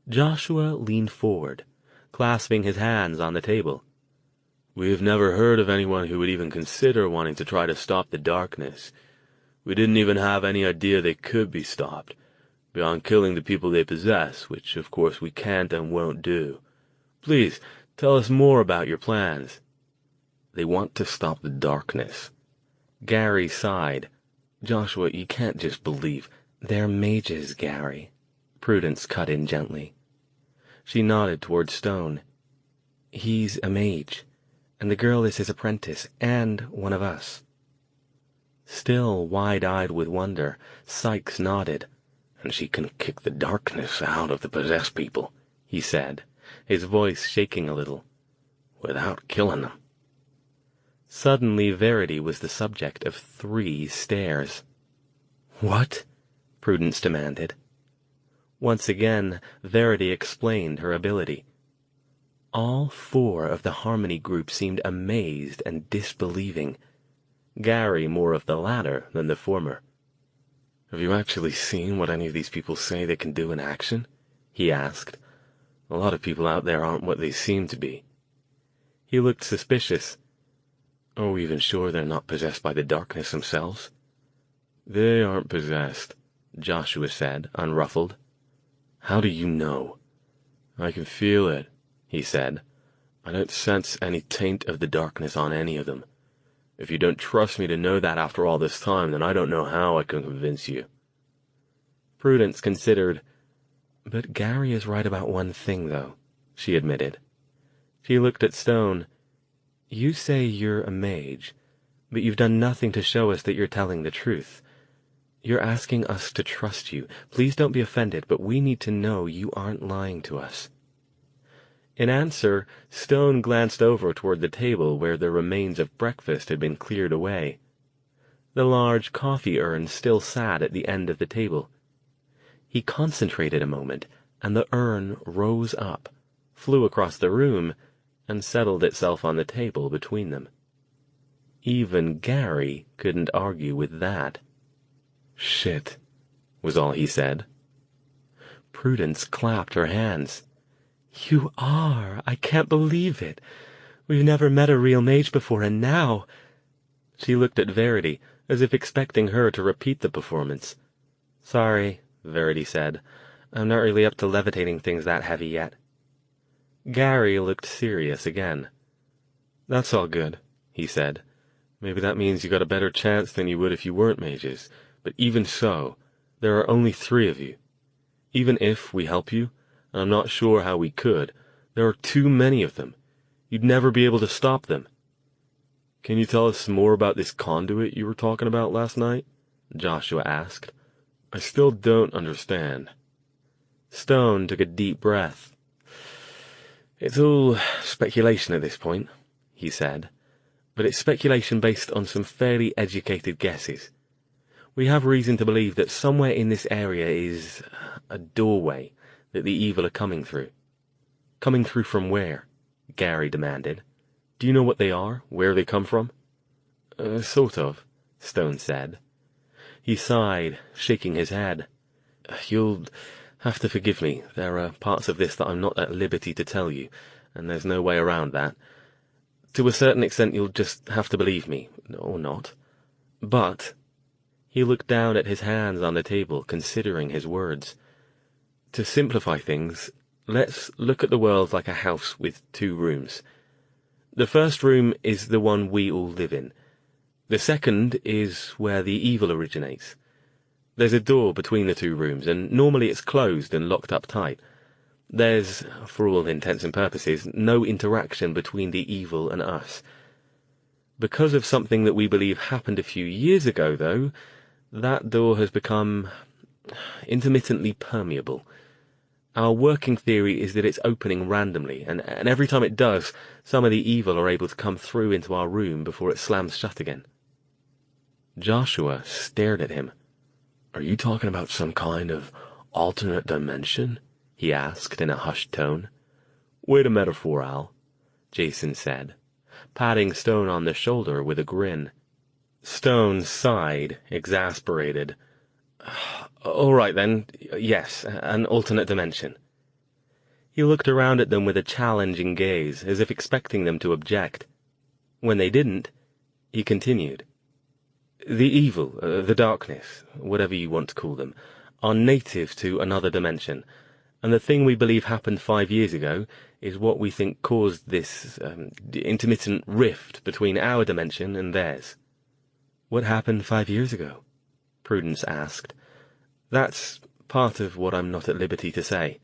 Joshua leaned forward, clasping his hands on the table. We've never heard of anyone who would even consider wanting to try to stop the darkness. We didn't even have any idea they could be stopped, beyond killing the people they possess, which of course we can't and won't do. Please, tell us more about your plans. They want to stop the darkness. Gary sighed. Joshua, you can't just believe. They're mages, Gary. Prudence cut in gently. She nodded toward Stone. He's a mage, and the girl is his apprentice, and one of us. Still wide-eyed with wonder, Sykes nodded. And she can kick the darkness out of the possessed people, he said, his voice shaking a little. Without killing them. Suddenly Verity was the subject of 3 stares. What? Prudence demanded. Once again, Verity explained her ability. All 4 of the Harmony group seemed amazed and disbelieving. Gary more of the latter than the former. Have you actually seen what any of these people say they can do in action? He asked. A lot of people out there aren't what they seem to be. He looked suspicious. Are we even sure they're not possessed by the darkness themselves? They aren't possessed, Joshua said, unruffled. How do you know? I can feel it, he said. I don't sense any taint of the darkness on any of them. If you don't trust me to know that after all this time, then I don't know how I can convince you. Prudence considered. But Gary is right about one thing, though, she admitted. She looked at Stone. "You say you're a mage, but you've done nothing to show us that you're telling the truth. You're asking us to trust you. Please don't be offended, but we need to know you aren't lying to us." In answer, Stone glanced over toward the table where the remains of breakfast had been cleared away. The large coffee urn still sat at the end of the table. He concentrated a moment, and the urn rose up, flew across the room, and settled itself on the table between them. Even Gary couldn't argue with that. "Shit," was all he said. Prudence clapped her hands. "You are! I can't believe it! We've never met a real mage before, and now—" She looked at Verity, as if expecting her to repeat the performance. "Sorry," Verity said. "I'm not really up to levitating things that heavy yet." Gary looked serious again. "That's all good," he said. "Maybe that means you got a better chance than you would if you weren't mages, but even so, there are only 3 of you. Even if we help you, and I'm not sure how we could, there are too many of them. You'd never be able to stop them." "Can you tell us some more about this conduit you were talking about last night?" Joshua asked. "I still don't understand." Stone took a deep breath. "It's all speculation at this point," he said, "but it's speculation based on some fairly educated guesses. We have reason to believe that somewhere in this area is a doorway that the evil are coming through." "Coming through from where?" Gary demanded. "Do you know what they are, where they come from?" Sort of," Stone said. He sighed, shaking his head. "You'll have to forgive me. There are parts of this that I'm not at liberty to tell you, and there's no way around that. To a certain extent you'll just have to believe me, or not. But—" he looked down at his hands on the table, considering his words. "To simplify things, let's look at the world like a house with 2 rooms. The first room is the one we all live in. The second is where the evil originates. There's a door between the 2 rooms, and normally it's closed and locked up tight. There's, for all intents and purposes, no interaction between the evil and us. Because of something that we believe happened a few years ago, though, that door has become intermittently permeable. Our working theory is that it's opening randomly, and every time it does, some of the evil are able to come through into our room before it slams shut again." Joshua stared at him. "Are you talking about some kind of alternate dimension?" he asked in a hushed tone. "Way to metaphor, Al," Jason said, patting Stone on the shoulder with a grin. Stone sighed, exasperated. "All right, then. Yes, an alternate dimension." He looked around at them with a challenging gaze, as if expecting them to object. When they didn't, he continued. "The evil, the darkness, whatever you want to call them, are native to another dimension, and the thing we believe happened 5 years ago is what we think caused this intermittent rift between our dimension and theirs." "What happened 5 years ago?" Prudence asked. "That's part of what I'm not at liberty to say."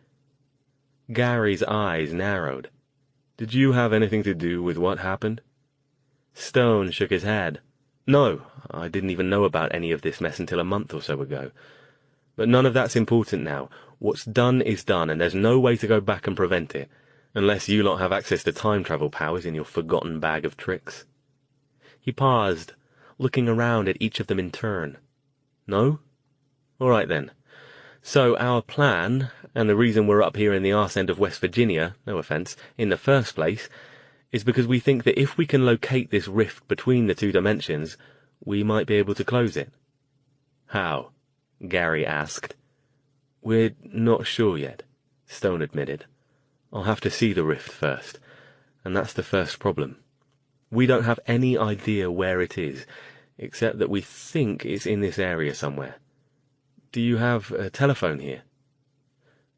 Gary's eyes narrowed. "Did you have anything to do with what happened?" Stone shook his head. "No, I didn't even know about any of this mess until a month or so ago. But none of that's important now. What's done is done, and there's no way to go back and prevent it, unless you lot have access to time travel powers in your forgotten bag of tricks." He paused, looking around at each of them in turn. "No? All right, then. So our plan, and the reason we're up here in the arse end of West Virginia, no offense, in the first place, is because we think that if we can locate this rift between the 2 dimensions, we might be able to close it." "How?" Gary asked. "We're not sure yet," Stone admitted. "I'll have to see the rift first, and that's the first problem. We don't have any idea where it is, except that we think it's in this area somewhere. Do you have a telephone here?"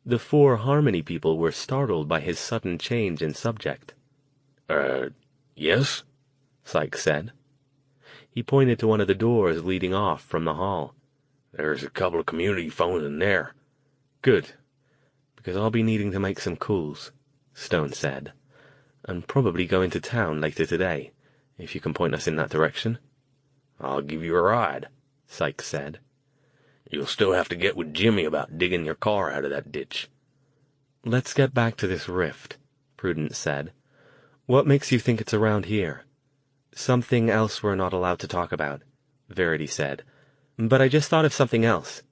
The 4 Harmony people were startled by his sudden change in subject. Yes?" Sykes said. He pointed to one of the doors leading off from the hall. "There's a couple of community phones in there." "Good, because I'll be needing to make some calls," Stone said. and probably go into town later today, if you can point us in that direction." "I'll give you a ride," Sykes said. "You'll still have to get with Jimmy about digging your car out of that ditch." "Let's get back to this rift," Prudence said. "What makes you think it's around here?" "Something else we're not allowed to talk about," Verity said. "But I just thought of something else."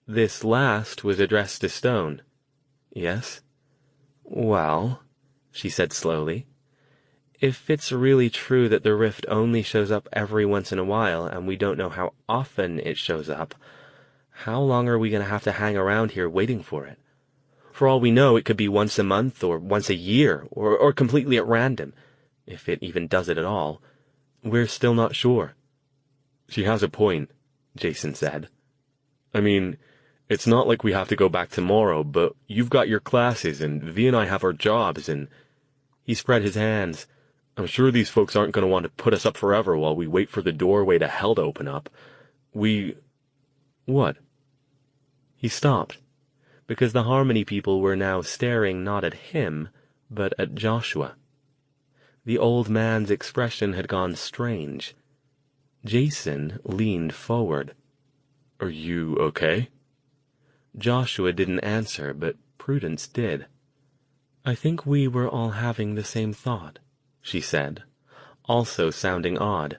This last was addressed to Stone. "Yes?" "Well," she said slowly, "if it's really true that the rift only shows up every once in a while and we don't know how often it shows up, how long are we going to have to hang around here waiting for it? For all we know, it could be once a month or once a year or completely at random, if it even does it at all. We're still not sure." "She has a point," Jason said. "I mean, it's not like we have to go back tomorrow, but you've got your classes, and Vi and I have our jobs, and—" He spread his hands. "I'm sure these folks aren't going to want to put us up forever while we wait for the doorway to hell to open up. What? He stopped, because the Harmony people were now staring not at him, but at Joshua. The old man's expression had gone strange. Jason leaned forward. "Are you okay?" Joshua didn't answer, but Prudence did. "I think we were all having the same thought," she said, also sounding odd.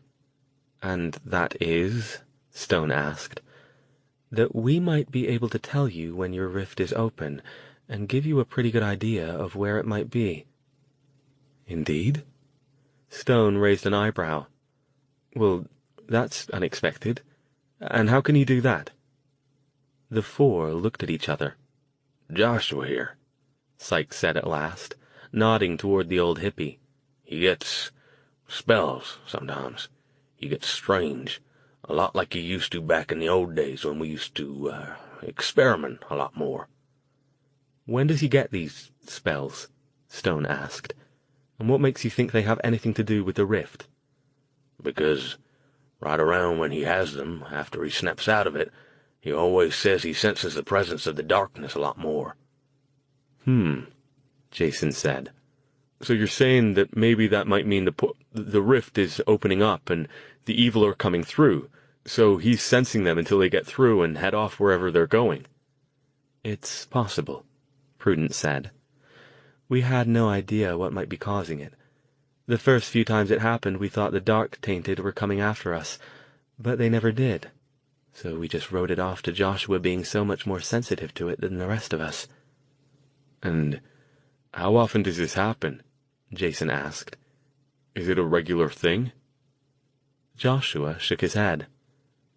"And that is?" Stone asked. "That we might be able to tell you when your rift is open, and give you a pretty good idea of where it might be." "Indeed?" Stone raised an eyebrow. "Well, that's unexpected. And how can you do that?" The four looked at each other. "Joshua here," Sykes said at last, nodding toward the old hippie. "He gets spells sometimes. He gets strange, a lot like he used to back in the old days when we used to experiment a lot more." "When does he get these spells?" Stone asked. "And what makes you think they have anything to do with the rift?" "Because right around when he has them, after he snaps out of it, he always says he senses the presence of the darkness a lot more." Jason said. "So you're saying that maybe that might mean the rift is opening up and the evil are coming through, so he's sensing them until they get through and head off wherever they're going?" "It's possible," Prudence said. "We had no idea what might be causing it. The first few times it happened, we thought the Dark-Tainted were coming after us, but they never did. So we just wrote it off to Joshua being so much more sensitive to it than the rest of us." "And how often does this happen?" Jason asked. "Is it a regular thing?" Joshua shook his head.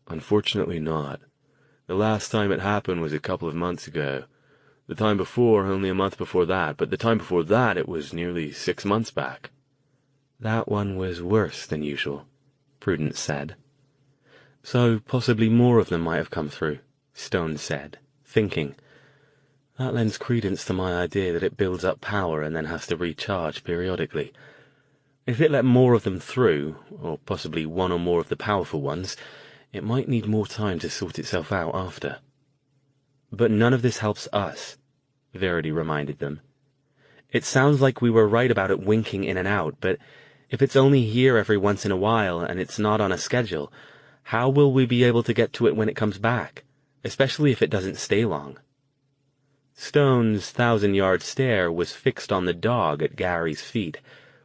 "Unfortunately not. The last time it happened was a couple of months ago. The time before, only a month before that, but the time before that it was nearly 6 months back." "That one was worse than usual," Prudence said. "So possibly more of them might have come through," Stone said, thinking. "That lends credence to my idea that it builds up power and then has to recharge periodically. If it let more of them through, or possibly one or more of the powerful ones, it might need more time to sort itself out after." "But none of this helps us," Verity reminded them. "It sounds like we were right about it winking in and out, but if it's only here every once in a while and it's not on a schedule, how will we be able to get to it when it comes back, especially if it doesn't stay long?" Stone's 1,000-yard stare was fixed on the dog at Gary's feet,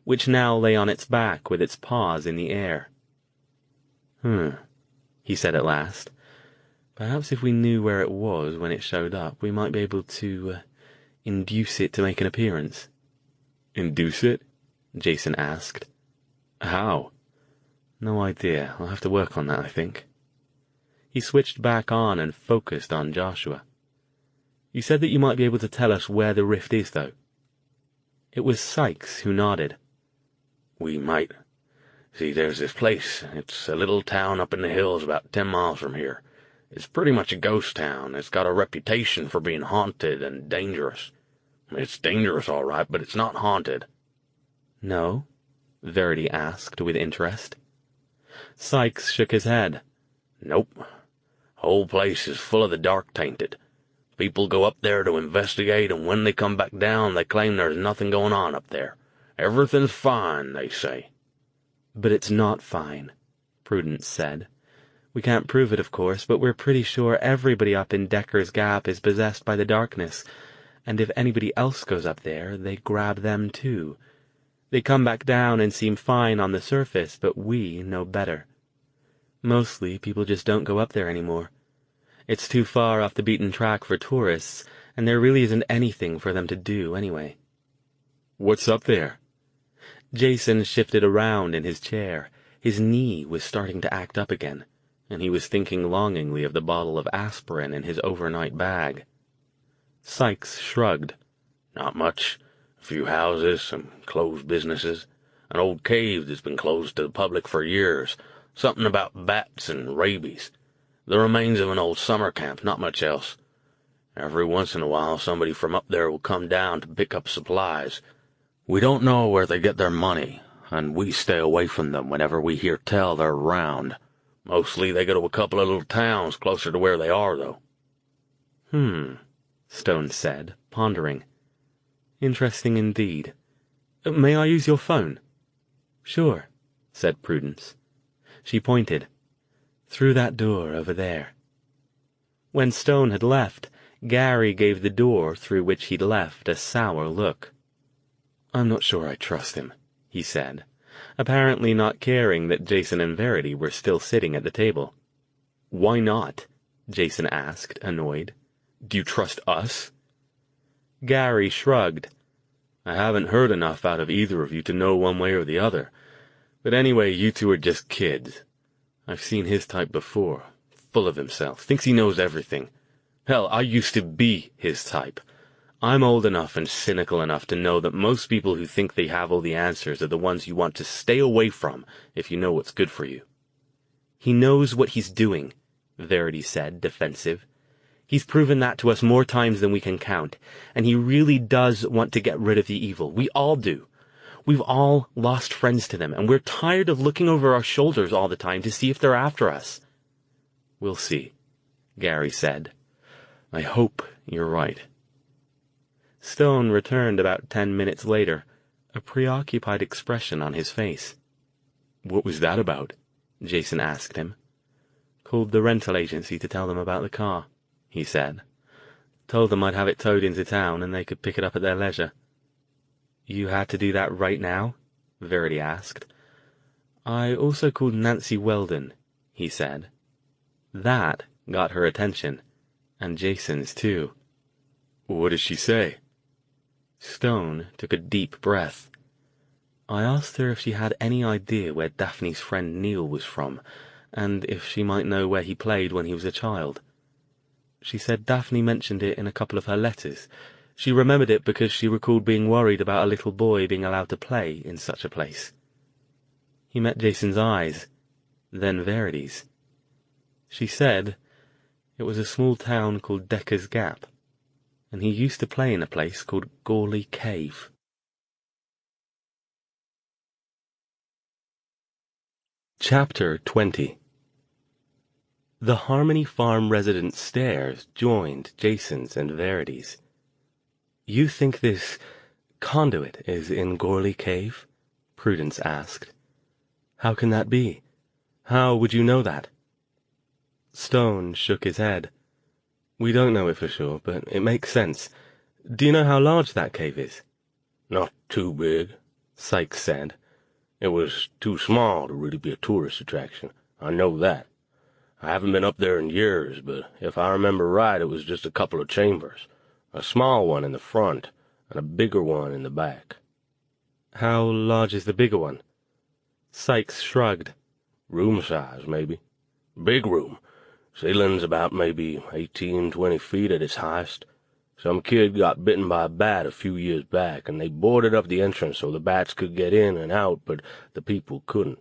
which now lay on its back with its paws in the air. He said at last. "Perhaps if we knew where it was when it showed up, we might be able to, induce it to make an appearance." "Induce it?" Jason asked. "How?" "No idea. I'll have to work on that, I think." He switched back on and focused on Joshua. "You said that you might be able to tell us where the rift is, though." It was Sykes who nodded. "We might. See, there's this place. It's a little town up in the hills about 10 miles from here. It's pretty much a ghost town. It's got a reputation for being haunted and dangerous. It's dangerous, all right, but it's not haunted." "No?" Verity asked with interest. Sykes shook his head. "Nope. Whole place is full of the Dark-Tainted. People go up there to investigate, and when they come back down, they claim there's nothing going on up there. Everything's fine, they say. But it's not fine, Prudence said. We can't prove it, of course, but we're pretty sure everybody up in Decker's Gap is possessed by the darkness, and if anybody else goes up there, they grab them too. They come back down and seem fine on the surface, but we know better. Mostly, people just don't go up there anymore. It's too far off the beaten track for tourists, and there really isn't anything for them to do anyway. What's up there? Jason shifted around in his chair. His knee was starting to act up again, and he was thinking longingly of the bottle of aspirin in his overnight bag. Sykes shrugged. Not much. A few houses, some closed businesses, an old cave that's been closed to the public for years, something about bats and rabies, the remains of an old summer camp, not much else. Every once in a while somebody from up there will come down to pick up supplies. We don't know where they get their money, and we stay away from them whenever we hear tell they're around. Mostly they go to a couple of little towns closer to where they are, though. Stone said, pondering. Interesting indeed. May I use your phone? Sure, said Prudence. She pointed. Through that door over there. When Stone had left, Gary gave the door through which he'd left a sour look. I'm not sure I trust him, he said, apparently not caring that Jason and Verity were still sitting at the table. Why not? Jason asked, annoyed. Do you trust us? Gary shrugged. I haven't heard enough out of either of you to know one way or the other. But anyway, you two are just kids. I've seen his type before. Full of himself. Thinks he knows everything. Hell, I used to be his type. I'm old enough and cynical enough to know that most people who think they have all the answers are the ones you want to stay away from if you know what's good for you. He knows what he's doing, Verity said, defensive. He's proven that to us more times than we can count, and he really does want to get rid of the evil. We all do. We've all lost friends to them, and we're tired of looking over our shoulders all the time to see if they're after us. We'll see, Gary said. I hope you're right. Stone returned about 10 minutes later, a preoccupied expression on his face. What was that about? Jason asked him. Called the rental agency to tell them about the car, he said. Told them I'd have it towed into town and they could pick it up at their leisure. You had to do that right now? Verity asked. I also called Nancy Weldon, he said. That got her attention, and Jason's too. What did she say? Stone took a deep breath. I asked her if she had any idea where Daphne's friend Neil was from, and if she might know where he played when he was a child. She said Daphne mentioned it in a couple of her letters. She remembered it because she recalled being worried about a little boy being allowed to play in such a place. He met Jason's eyes, then Verity's. She said it was a small town called Decker's Gap, and he used to play in a place called Gorley Cave. Chapter 20. The Harmony Farm residents' stares joined Jason's and Verity's. You think this conduit is in Gorley Cave? Prudence asked. How can that be? How would you know that? Stone shook his head. We don't know it for sure, but it makes sense. Do you know how large that cave is? Not too big, Sykes said. It was too small to really be a tourist attraction. I know that. I haven't been up there in years, but if I remember right, it was just a couple of chambers. A small one in the front, and a bigger one in the back. How large is the bigger one? Sykes shrugged. Room size, maybe. Big room. Ceiling's about maybe 18-20 feet at its highest. Some kid got bitten by a bat a few years back, and they boarded up the entrance so the bats could get in and out, but the people couldn't,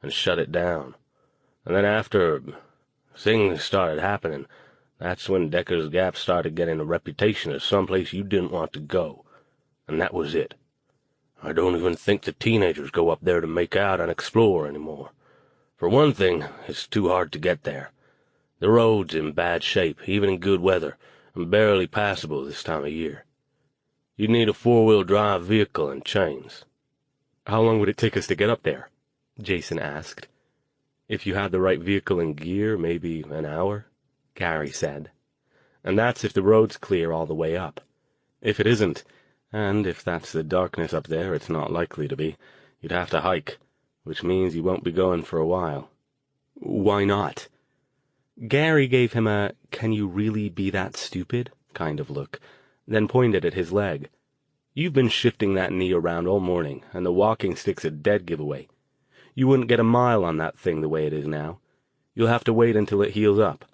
and shut it down. And then after things started happening, that's when Decker's Gap started getting a reputation as someplace you didn't want to go. And that was it. I don't even think the teenagers go up there to make out and explore anymore. For one thing, it's too hard to get there. The road's in bad shape, even in good weather, and barely passable this time of year. You'd need a 4-wheel drive vehicle and chains. How long would it take us to get up there? Jason asked. If you had the right vehicle and gear, maybe an hour, Gary said. And that's if the road's clear all the way up. If it isn't, and if that's the darkness up there, it's not likely to be, you'd have to hike, which means you won't be going for a while. Why not? Gary gave him a "can you really be that stupid" kind of look, then pointed at his leg. You've been shifting that knee around all morning, and the walking stick's a dead giveaway. You wouldn't get a mile on that thing the way it is now. You'll have to wait until it heals up.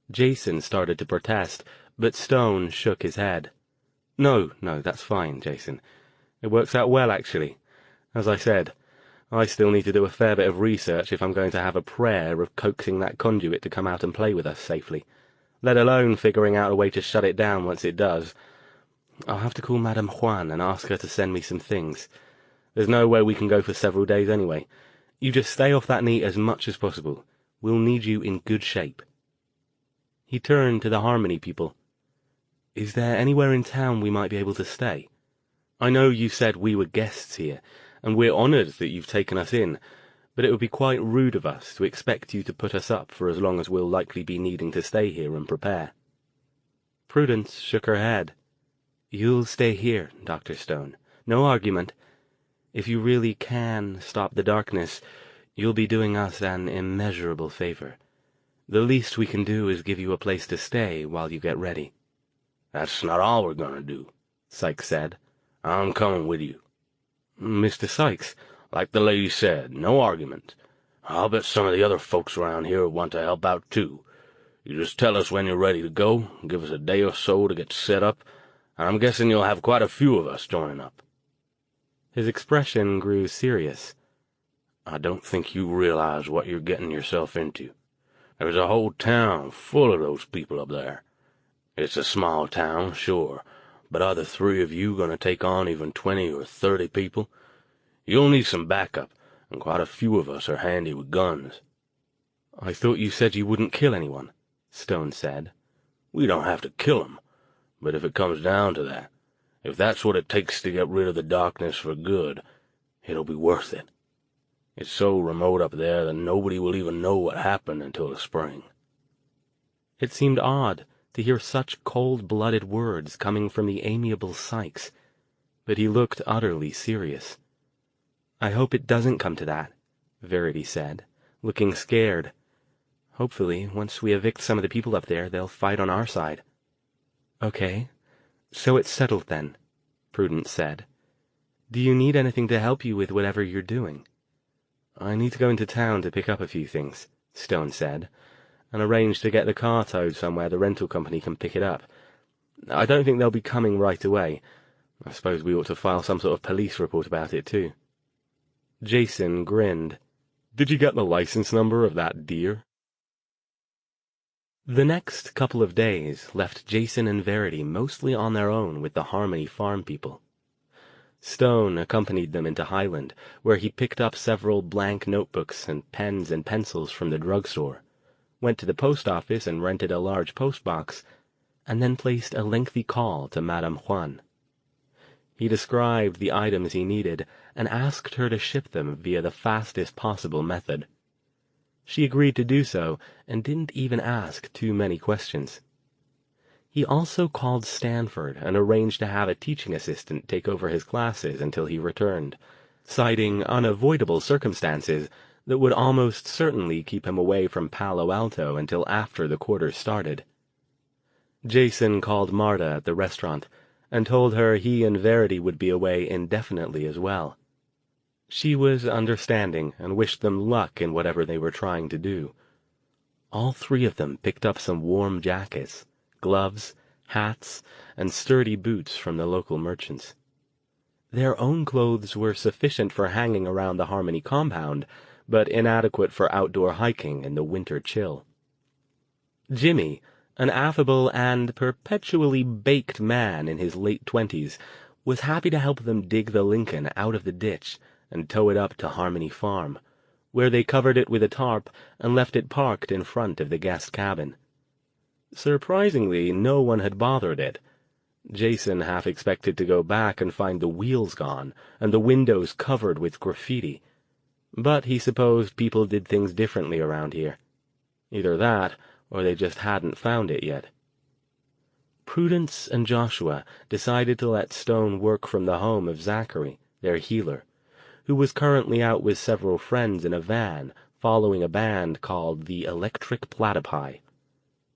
Jason started to protest, but Stone shook his head. No, that's fine, Jason. It works out well, actually. As I said, I still need to do a fair bit of research if I'm going to have a prayer of coaxing that conduit to come out and play with us safely, let alone figuring out a way to shut it down once it does. I'll have to call Madame Juan and ask her to send me some things. There's no way we can go for several days anyway. You just stay off that knee as much as possible. We'll need you in good shape. He turned to the Harmony people. Is there anywhere in town we might be able to stay? I know you said we were guests here, and we're honored that you've taken us in, but it would be quite rude of us to expect you to put us up for as long as we'll likely be needing to stay here and prepare. Prudence shook her head. You'll stay here, Dr. Stone. No argument. If you really can stop the darkness, you'll be doing us an immeasurable favor. The least we can do is give you a place to stay while you get ready. That's not all we're gonna do, Sykes said. I'm coming with you. Mr. Sykes, like the lady said, no argument. I'll bet some of the other folks around here want to help out, too. You just tell us when you're ready to go, give us a day or so to get set up, and I'm guessing you'll have quite a few of us joining up. His expression grew serious. I don't think you realize what you're getting yourself into. There's a whole town full of those people up there. It's a small town, sure, but are the three of you going to take on even 20 or 30 people? You'll need some backup, and quite a few of us are handy with guns. I thought you said you wouldn't kill anyone, Stone said. We don't have to kill 'em, but if it comes down to that, if that's what it takes to get rid of the darkness for good, it'll be worth it. It's so remote up there that nobody will even know what happened until the spring. It seemed odd to hear such cold-blooded words coming from the amiable Sykes, but he looked utterly serious. I hope it doesn't come to that, Verity said, looking scared. Hopefully, once we evict some of the people up there, they'll fight on our side. Okay, so it's settled then, Prudence said. Do you need anything to help you with whatever you're doing? I need to go into town to pick up a few things, Stone said, and arrange to get the car towed somewhere the rental company can pick it up. I don't think they'll be coming right away. I suppose we ought to file some sort of police report about it, too. Jason grinned. Did you get the license number of that deer? The next couple of days left Jason and Verity mostly on their own with the Harmony farm people. Stone accompanied them into Highland, where he picked up several blank notebooks and pens and pencils from the drugstore, went to the post office and rented a large postbox, and then placed a lengthy call to Madame Juan. He described the items he needed and asked her to ship them via the fastest possible method. She agreed to do so and didn't even ask too many questions. He also called Stanford and arranged to have a teaching assistant take over his classes until he returned, citing unavoidable circumstances that would almost certainly keep him away from Palo Alto until after the quarter started. Jason called Marta at the restaurant and told her he and Verity would be away indefinitely as well. She was understanding and wished them luck in whatever they were trying to do. All three of them picked up some warm jackets, gloves, hats, and sturdy boots from the local merchants. Their own clothes were sufficient for hanging around the Harmony compound, but inadequate for outdoor hiking in the winter chill. Jimmy, an affable and perpetually baked man in his late 20s, was happy to help them dig the Lincoln out of the ditch and tow it up to Harmony Farm, where they covered it with a tarp and left it parked in front of the guest cabin. Surprisingly, no one had bothered it. Jason half expected to go back and find the wheels gone and the windows covered with graffiti, but he supposed people did things differently around here. Either that, or they just hadn't found it yet. Prudence and Joshua decided to let Stone work from the home of Zachary, their healer, who was currently out with several friends in a van following a band called the Electric Platypi.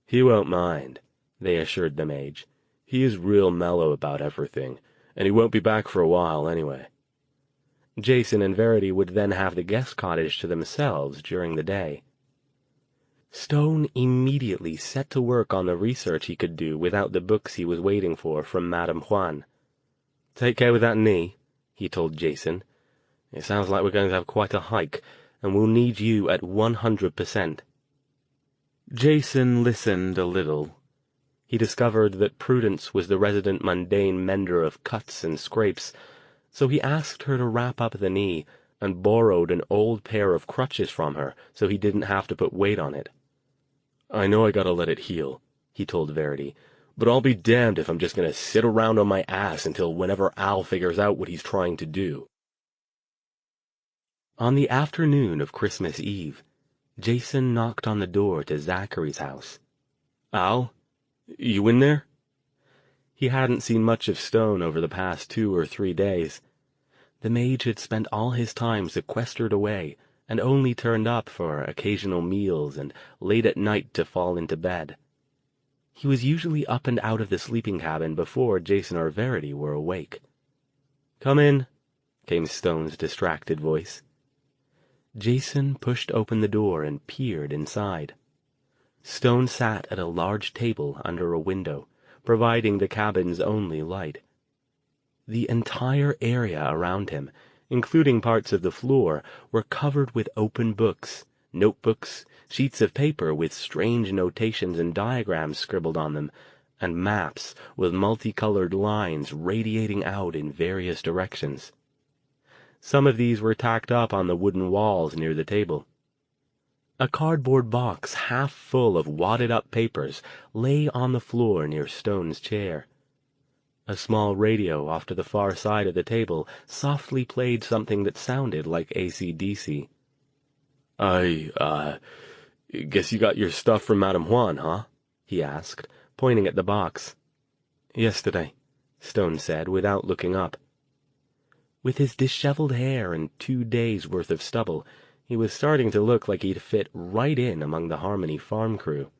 "He won't mind," they assured the mage. "He is real mellow about everything, and he won't be back for a while anyway." Jason and Verity would then have the guest cottage to themselves during the day. Stone immediately set to work on the research he could do without the books he was waiting for from Madame Juan. "Take care with that knee," he told Jason. "It sounds like we're going to have quite a hike, and we'll need you at 100%. Jason listened a little. He discovered that Prudence was the resident mundane mender of cuts and scrapes, so he asked her to wrap up the knee and borrowed an old pair of crutches from her so he didn't have to put weight on it. "I know I gotta let it heal," he told Verity, "but I'll be damned if I'm just gonna sit around on my ass until whenever Al figures out what he's trying to do." On the afternoon of Christmas Eve, Jason knocked on the door to Zachary's house. "Al, you in there?" He hadn't seen much of Stone over the past 2 or 3 days. The mage had spent all his time sequestered away, and only turned up for occasional meals and late at night to fall into bed. He was usually up and out of the sleeping cabin before Jason or Verity were awake. "Come in," came Stone's distracted voice. Jason pushed open the door and peered inside. Stone sat at a large table under a window, providing the cabin's only light. The entire area around him, including parts of the floor, were covered with open books, notebooks, sheets of paper with strange notations and diagrams scribbled on them, and maps with multicolored lines radiating out in various directions. Some of these were tacked up on the wooden walls near the table. A cardboard box half full of wadded-up papers lay on the floor near Stone's chair. A small radio off to the far side of the table softly played something that sounded like AC/DC. "I guess you got your stuff from Madame Juan, huh?" he asked, pointing at the box. "Yesterday," Stone said, without looking up. With his disheveled hair and 2 days' worth of stubble, he was starting to look like he'd fit right in among the Harmony farm crew.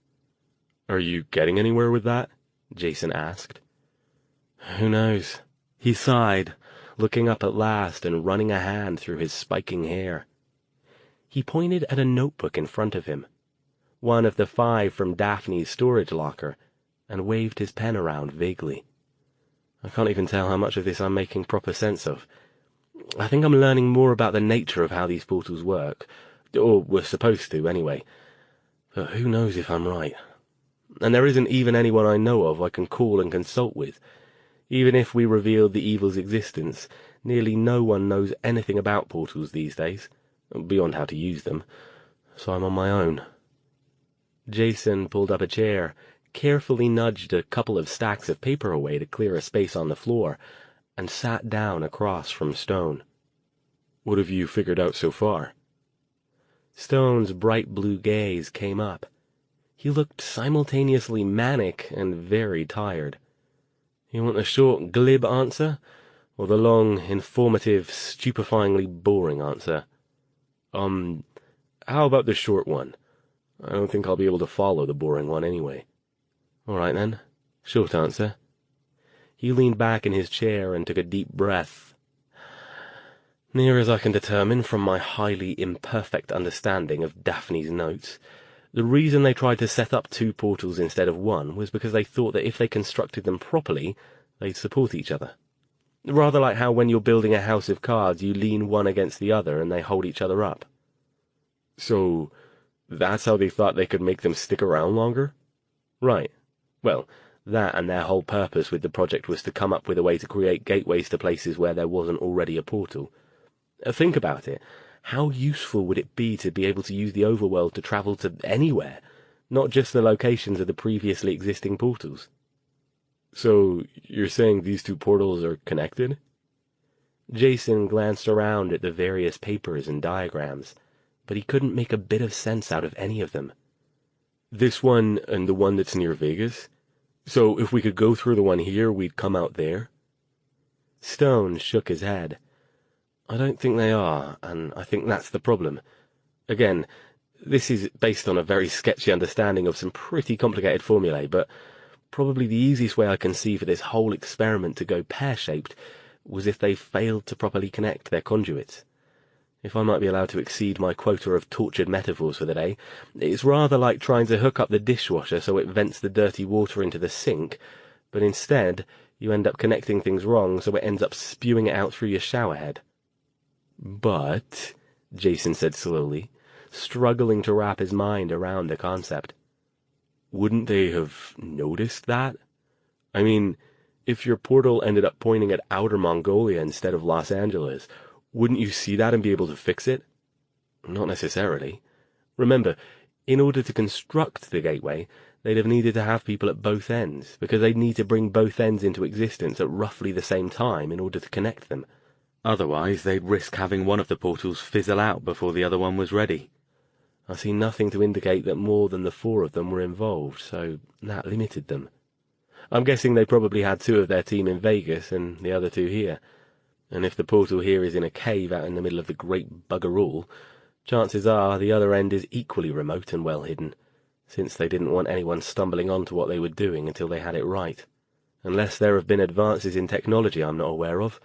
"Are you getting anywhere with that?" Jason asked. "Who knows?" He sighed, looking up at last and running a hand through his spiking hair. He pointed at a notebook in front of him, one of the 5 from Daphne's storage locker, and waved his pen around vaguely. "I can't even tell how much of this I'm making proper sense of. I think I'm learning more about the nature of how these portals work, or we're supposed to, anyway. But who knows if I'm right? And there isn't even anyone I know of I can call and consult with. Even if we revealed the evil's existence, nearly no one knows anything about portals these days, beyond how to use them, so I'm on my own." Jason pulled up a chair, carefully nudged a couple of stacks of paper away to clear a space on the floor, and sat down across from Stone. "What have you figured out so far?" Stone's bright blue gaze came up. He looked simultaneously manic and very tired. "You want the short, glib answer, or the long, informative, stupefyingly boring answer?" How about the short one? I don't think I'll be able to follow the boring one anyway." "All right, then. Short answer." He leaned back in his chair and took a deep breath. "Near as I can determine from my highly imperfect understanding of Daphne's notes, the reason they tried to set up 2 portals instead of 1 was because they thought that if they constructed them properly, they'd support each other. Rather like how when you're building a house of cards, you lean one against the other and they hold each other up." "So that's how they thought they could make them stick around longer?" "Right. Well, that and their whole purpose with the project was to come up with a way to create gateways to places where there wasn't already a portal. Think about it. How useful would it be to be able to use the overworld to travel to anywhere, not just the locations of the previously existing portals?" So, you're saying these two portals are connected? Jason glanced around at the various papers and diagrams, but he couldn't make a bit of sense out of any of them. This one and the one that's near Vegas? So if we could go through the one here, we'd come out there? Stone shook his head. I don't think they are, and I think that's the problem. Again, this is based on a very sketchy understanding of some pretty complicated formulae, but probably the easiest way I can see for this whole experiment to go pear-shaped was if they failed to properly connect their conduits. If I might be allowed to exceed my quota of tortured metaphors for the day, it's rather like trying to hook up the dishwasher so it vents the dirty water into the sink, but instead you end up connecting things wrong so it ends up spewing it out through your shower head. But, Jason said slowly, struggling to wrap his mind around the concept, wouldn't they have noticed that? I mean, if your portal ended up pointing at Outer Mongolia instead of Los Angeles, wouldn't you see that and be able to fix it? Not necessarily. Remember, in order to construct the gateway, they'd have needed to have people at both ends, because they'd need to bring both ends into existence at roughly the same time in order to connect them. Otherwise, they'd risk having one of the portals fizzle out before the other one was ready. I see nothing to indicate that more than the 4 of them were involved, so that limited them. I'm guessing they probably had 2 of their team in Vegas and the other 2 here. And if the portal here is in a cave out in the middle of the great bugger-all, chances are the other end is equally remote and well hidden, since they didn't want anyone stumbling onto what they were doing until they had it right. Unless there have been advances in technology I'm not aware of,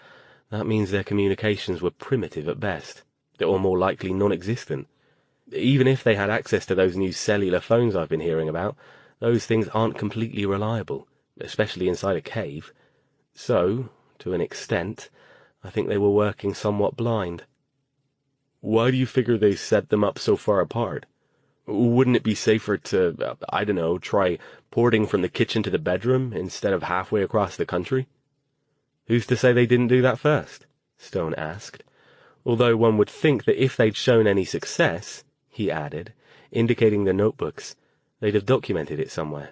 that means their communications were primitive at best, or more likely non-existent. Even if they had access to those new cellular phones I've been hearing about, those things aren't completely reliable, especially inside a cave. So, to an extent, I think they were working somewhat blind. Why do you figure they set them up so far apart? Wouldn't it be safer to, I don't know, try porting from the kitchen to the bedroom instead of halfway across the country? Who's to say they didn't do that first? Stone asked. Although one would think that if they'd shown any success, he added, indicating the notebooks, they'd have documented it somewhere.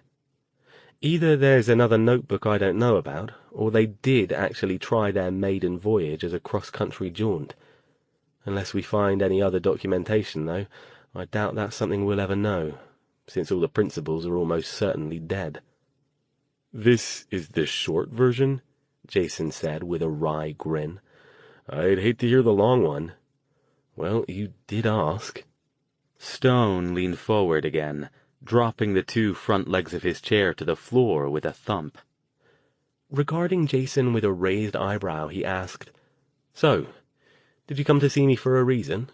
Either there's another notebook I don't know about, or they did actually try their maiden voyage as a cross-country jaunt. Unless we find any other documentation, though, I doubt that's something we'll ever know, since all the principals are almost certainly dead. This is the short version? Jason said with a wry grin. I'd hate to hear the long one. Well, you did ask. Stone leaned forward again, dropping the 2 front legs of his chair to the floor with a thump. Regarding Jason with a raised eyebrow, he asked, So, did you come to see me for a reason?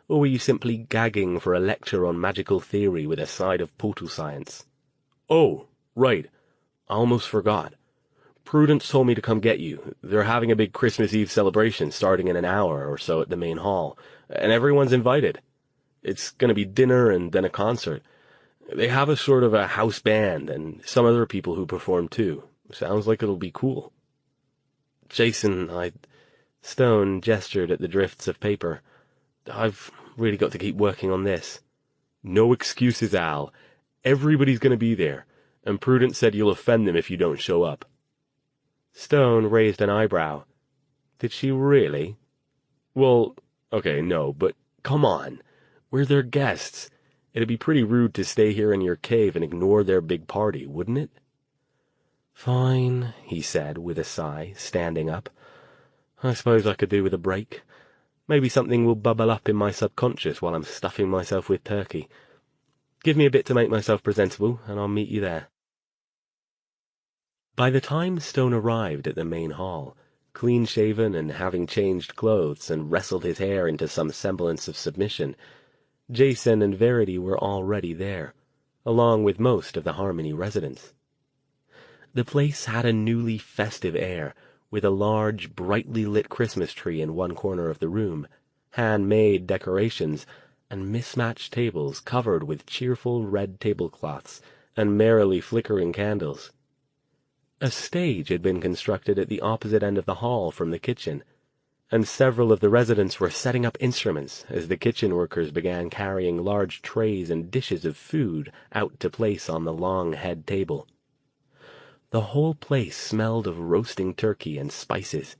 Or were you simply gagging for a lecture on magical theory with a side of portal science? Oh, right. I almost forgot. Prudence told me to come get you. They're having a big Christmas Eve celebration starting in an hour or so at the main hall, and everyone's invited. It's going to be dinner and then a concert. They have a sort of a house band and some other people who perform too. Sounds like it'll be cool. Jason, Stone gestured at the drifts of paper. I've really got to keep working on this. No excuses, Al. Everybody's going to be there, and Prudence said you'll offend them if you don't show up. Stone raised an eyebrow. Did she really? Well, okay, no, but come on. We're their guests. It'd be pretty rude to stay here in your cave and ignore their big party, wouldn't it? Fine, he said with a sigh, standing up. I suppose I could do with a break. Maybe something will bubble up in my subconscious while I'm stuffing myself with turkey. Give me a bit to make myself presentable, and I'll meet you there. By the time Stone arrived at the main hall, clean-shaven and having changed clothes and wrestled his hair into some semblance of submission, Jason and Verity were already there, along with most of the Harmony residents. The place had a newly festive air, with a large, brightly lit Christmas tree in one corner of the room, handmade decorations, and mismatched tables covered with cheerful red tablecloths and merrily flickering candles. A stage had been constructed at the opposite end of the hall from the kitchen, and several of the residents were setting up instruments as the kitchen workers began carrying large trays and dishes of food out to place on the long head table. The whole place smelled of roasting turkey and spices.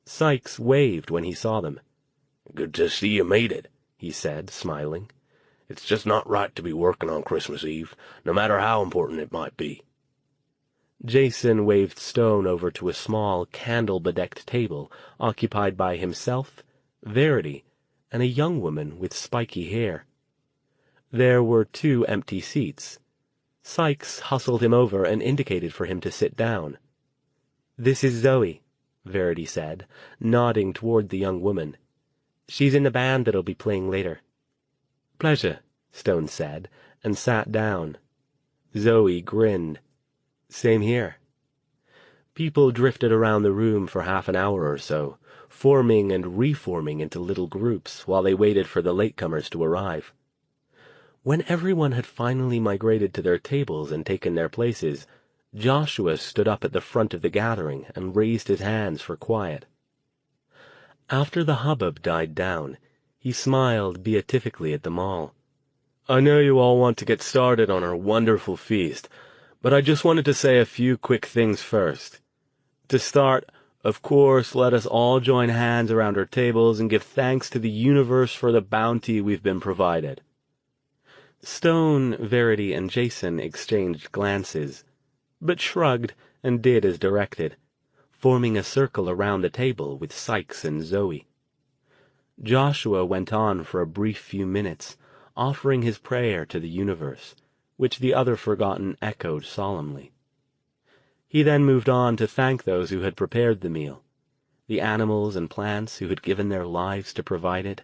Sykes waved when he saw them. "Good to see you made it," he said, smiling. "It's just not right to be working on Christmas Eve, no matter how important it might be." Jason waved Stone over to a small, candle-bedecked table occupied by himself, Verity, and a young woman with spiky hair. There were 2 empty seats. Sykes hustled him over and indicated for him to sit down. "This is Zoe," Verity said, nodding toward the young woman. "She's in the band that'll be playing later." "Pleasure," Stone said, and sat down. Zoe grinned. "Same here." People drifted around the room for half an hour or so, forming and reforming into little groups while they waited for the latecomers to arrive. When everyone had finally migrated to their tables and taken their places, Joshua stood up at the front of the gathering and raised his hands for quiet. After the hubbub died down, he smiled beatifically at them all. "I know you all want to get started on our wonderful feast, but I just wanted to say a few quick things first. To start, of course, let us all join hands around our tables and give thanks to the universe for the bounty we've been provided." Stone, Verity, and Jason exchanged glances, but shrugged and did as directed, forming a circle around the table with Sykes and Zoe. Joshua went on for a brief few minutes, offering his prayer to the universe, which the other Forgotten echoed solemnly. He then moved on to thank those who had prepared the meal, the animals and plants who had given their lives to provide it,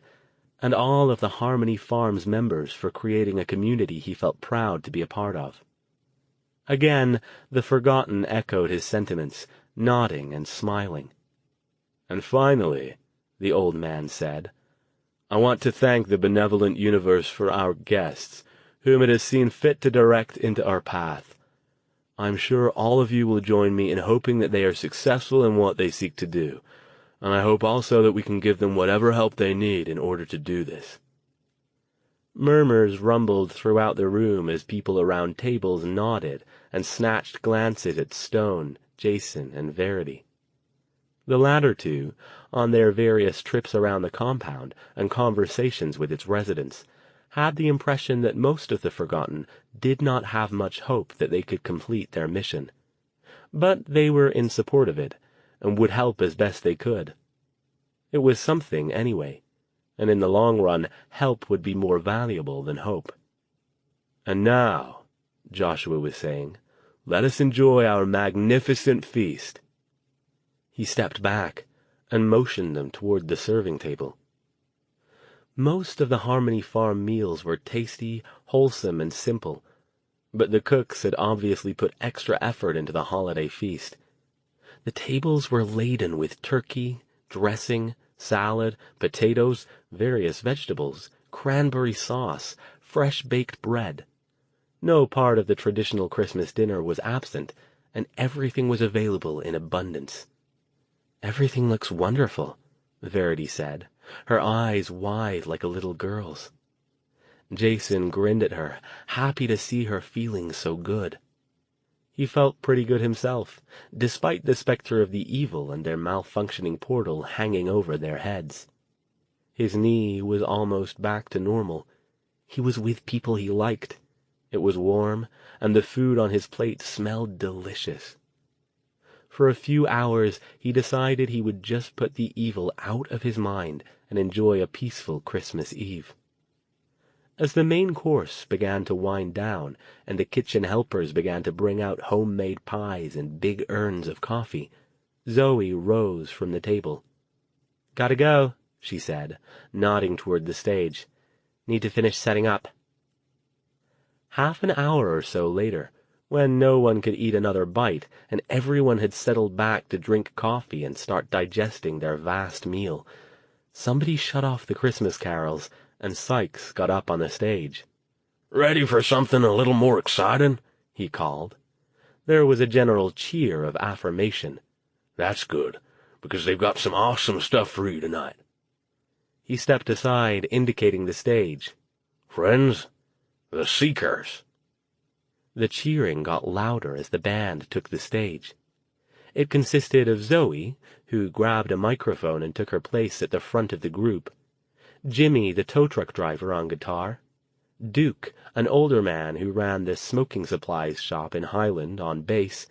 and all of the Harmony Farms members for creating a community he felt proud to be a part of. Again, the Forgotten echoed his sentiments, nodding and smiling. "And finally," the old man said, "I want to thank the benevolent universe for our guests, whom it has seen fit to direct into our path. I'm sure all of you will join me in hoping that they are successful in what they seek to do, and I hope also that we can give them whatever help they need in order to do this." Murmurs rumbled throughout the room as people around tables nodded and snatched glances at Stone, Jason, and Verity. The latter 2, on their various trips around the compound and conversations with its residents, had the impression that most of the Forgotten did not have much hope that they could complete their mission. But they were in support of it, and would help as best they could. It was something, anyway, and in the long run, help would be more valuable than hope. "And now," Joshua was saying, "let us enjoy our magnificent feast." He stepped back and motioned them toward the serving table. Most of the Harmony Farm meals were tasty, wholesome, and simple, but the cooks had obviously put extra effort into the holiday feast. The tables were laden with turkey, dressing, salad, potatoes, various vegetables, cranberry sauce, fresh baked bread. No part of the traditional Christmas dinner was absent, and everything was available in abundance. "Everything looks wonderful," Verity said, her eyes wide like a little girl's. Jason grinned at her, happy to see her feeling so good. He felt pretty good himself, despite the specter of the evil and their malfunctioning portal hanging over their heads. His knee was almost back to normal. He was with people he liked. It was warm, and the food on his plate smelled delicious. For a few hours he decided he would just put the evil out of his mind and enjoy a peaceful Christmas Eve. As the main course began to wind down and the kitchen helpers began to bring out homemade pies and big urns of coffee, Zoe rose from the table. "Gotta go," she said, nodding toward the stage. "Need to finish setting up." Half an hour or so later, when no one could eat another bite and everyone had settled back to drink coffee and start digesting their vast meal, somebody shut off the Christmas carols and Sykes got up on the stage. "Ready for something a little more exciting?" he called. There was a general cheer of affirmation. "That's good, because they've got some awesome stuff for you tonight." He stepped aside, indicating the stage. "Friends, the Seekers." The cheering got louder as the band took the stage. It consisted of Zoe, who grabbed a microphone and took her place at the front of the group, Jimmy, the tow truck driver, on guitar, Duke, an older man who ran the smoking supplies shop in Highland, on bass,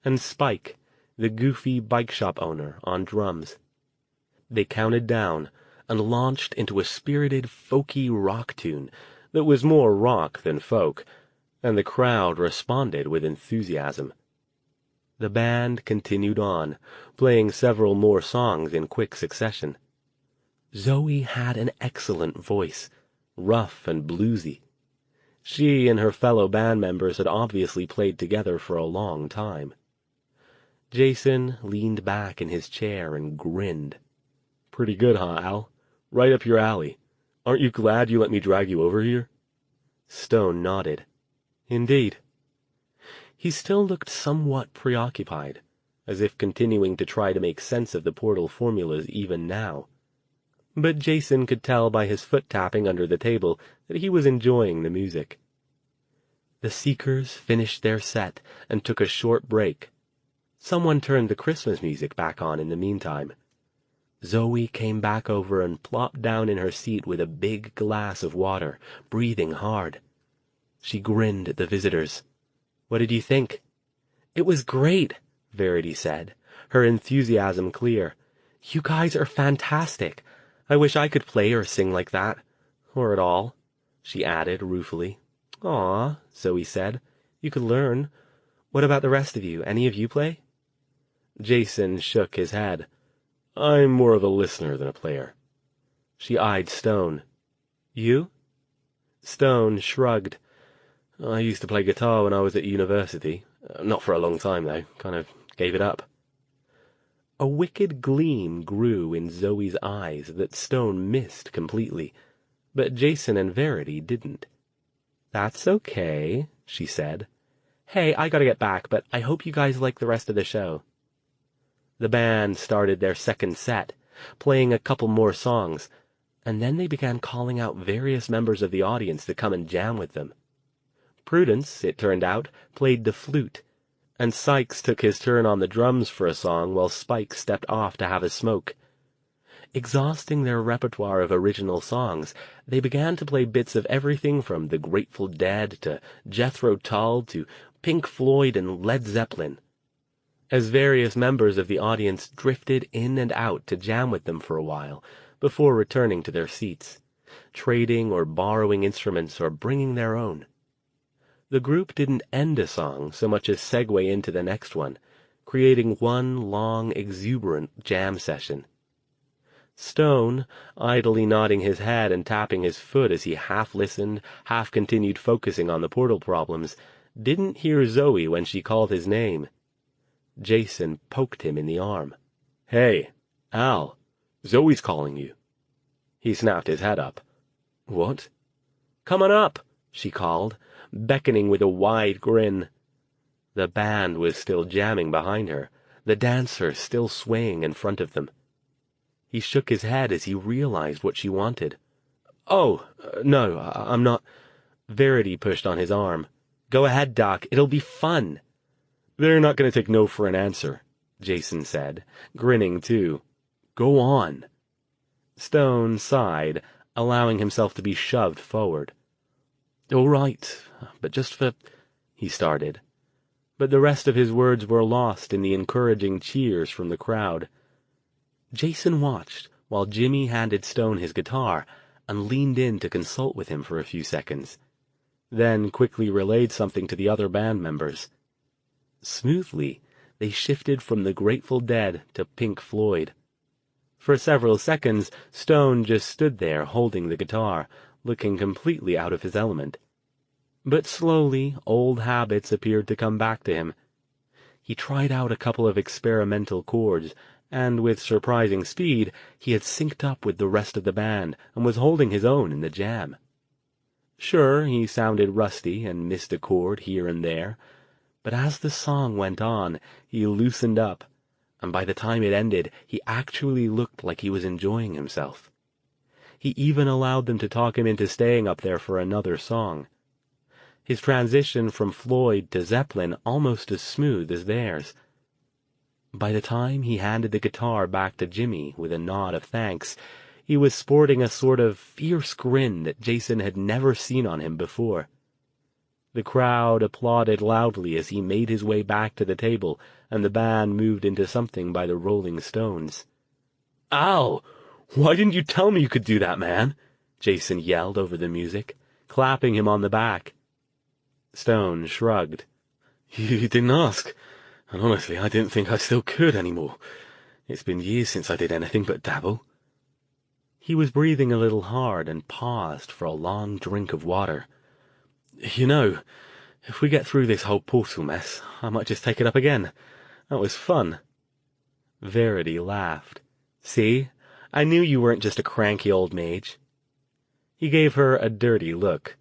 and Spike, the goofy bike shop owner, on drums. They counted down and launched into a spirited, folky rock tune that was more rock than folk, and the crowd responded with enthusiasm. The band continued on, playing several more songs in quick succession. Zoe had an excellent voice, rough and bluesy. She and her fellow band members had obviously played together for a long time. Jason leaned back in his chair and grinned. "Pretty good, huh, Al? Right up your alley. Aren't you glad you let me drag you over here?" Stone nodded. "Indeed." He still looked somewhat preoccupied, as if continuing to try to make sense of the portal formulas even now. But Jason could tell by his foot tapping under the table that he was enjoying the music. The Seekers finished their set and took a short break. Someone turned the Christmas music back on in the meantime. Zoe came back over and plopped down in her seat with a big glass of water, breathing hard. She grinned at the visitors. "What did you think?" "It was great," Verity said, her enthusiasm clear. "You guys are fantastic. I wish I could play or sing like that. Or at all," she added ruefully. "Aw," Zoe said. "You could learn. What about the rest of you? Any of you play?" Jason shook his head. "I'm more of a listener than a player." She eyed Stone. "You?" Stone shrugged. "I used to play guitar when I was at university. Not for a long time, though. Kind of gave it up." A wicked gleam grew in Zoe's eyes that Stone missed completely, but Jason and Verity didn't. "That's okay," she said. "Hey, I gotta get back, but I hope you guys like the rest of the show." The band started their second set, playing a couple more songs, and then they began calling out various members of the audience to come and jam with them. Prudence, it turned out, played the flute, and Sykes took his turn on the drums for a song while Spike stepped off to have a smoke. Exhausting their repertoire of original songs, they began to play bits of everything from the Grateful Dead to Jethro Tull to Pink Floyd and Led Zeppelin. As various members of the audience drifted in and out to jam with them for a while, before returning to their seats, trading or borrowing instruments or bringing their own. The group didn't end a song so much as segue into the next one, creating one long, exuberant jam session. Stone, idly nodding his head and tapping his foot as he half listened, half continued focusing on the portal problems, didn't hear Zoe when she called his name. Jason poked him in the arm. "Hey, Al, Zoe's calling you." He snapped his head up. "What?" "Come on up," she called, beckoning with a wide grin. The band was still jamming behind her, the dancer still swaying in front of them. He shook his head as he realized what she wanted. "Oh, no, I'm not—" Verity pushed on his arm. "Go ahead, Doc. It'll be fun." "They're not going to take no for an answer," Jason said, grinning too. "Go on." Stone sighed, allowing himself to be shoved forward. "All right, but just for—" he started. But the rest of his words were lost in the encouraging cheers from the crowd. Jason watched while Jimmy handed Stone his guitar and leaned in to consult with him for a few seconds, then quickly relayed something to the other band members. Smoothly, they shifted from the Grateful Dead to Pink Floyd. For several seconds, Stone just stood there holding the guitar, looking completely out of his element. But slowly, old habits appeared to come back to him. He tried out a couple of experimental chords, and with surprising speed, he had synced up with the rest of the band and was holding his own in the jam. Sure, he sounded rusty and missed a chord here and there, but as the song went on, he loosened up, and by the time it ended, he actually looked like he was enjoying himself. He even allowed them to talk him into staying up there for another song. his transition from Floyd to Zeppelin almost as smooth as theirs. By the time he handed the guitar back to Jimmy with a nod of thanks, he was sporting a sort of fierce grin that Jason had never seen on him before. The crowd applauded loudly as he made his way back to the table, and the band moved into something by the Rolling Stones. "Al, why didn't you tell me you could do that, man?" Jason yelled over the music, clapping him on the back. Stone shrugged. "You didn't ask, and honestly, I didn't think I still could anymore. It's been years since I did anything but dabble." He was breathing a little hard and paused for a long drink of water. "You know, if we get through this whole portal mess, I might just take it up again. That was fun." Verity laughed. "See? I knew you weren't just a cranky old mage." He gave her a dirty look.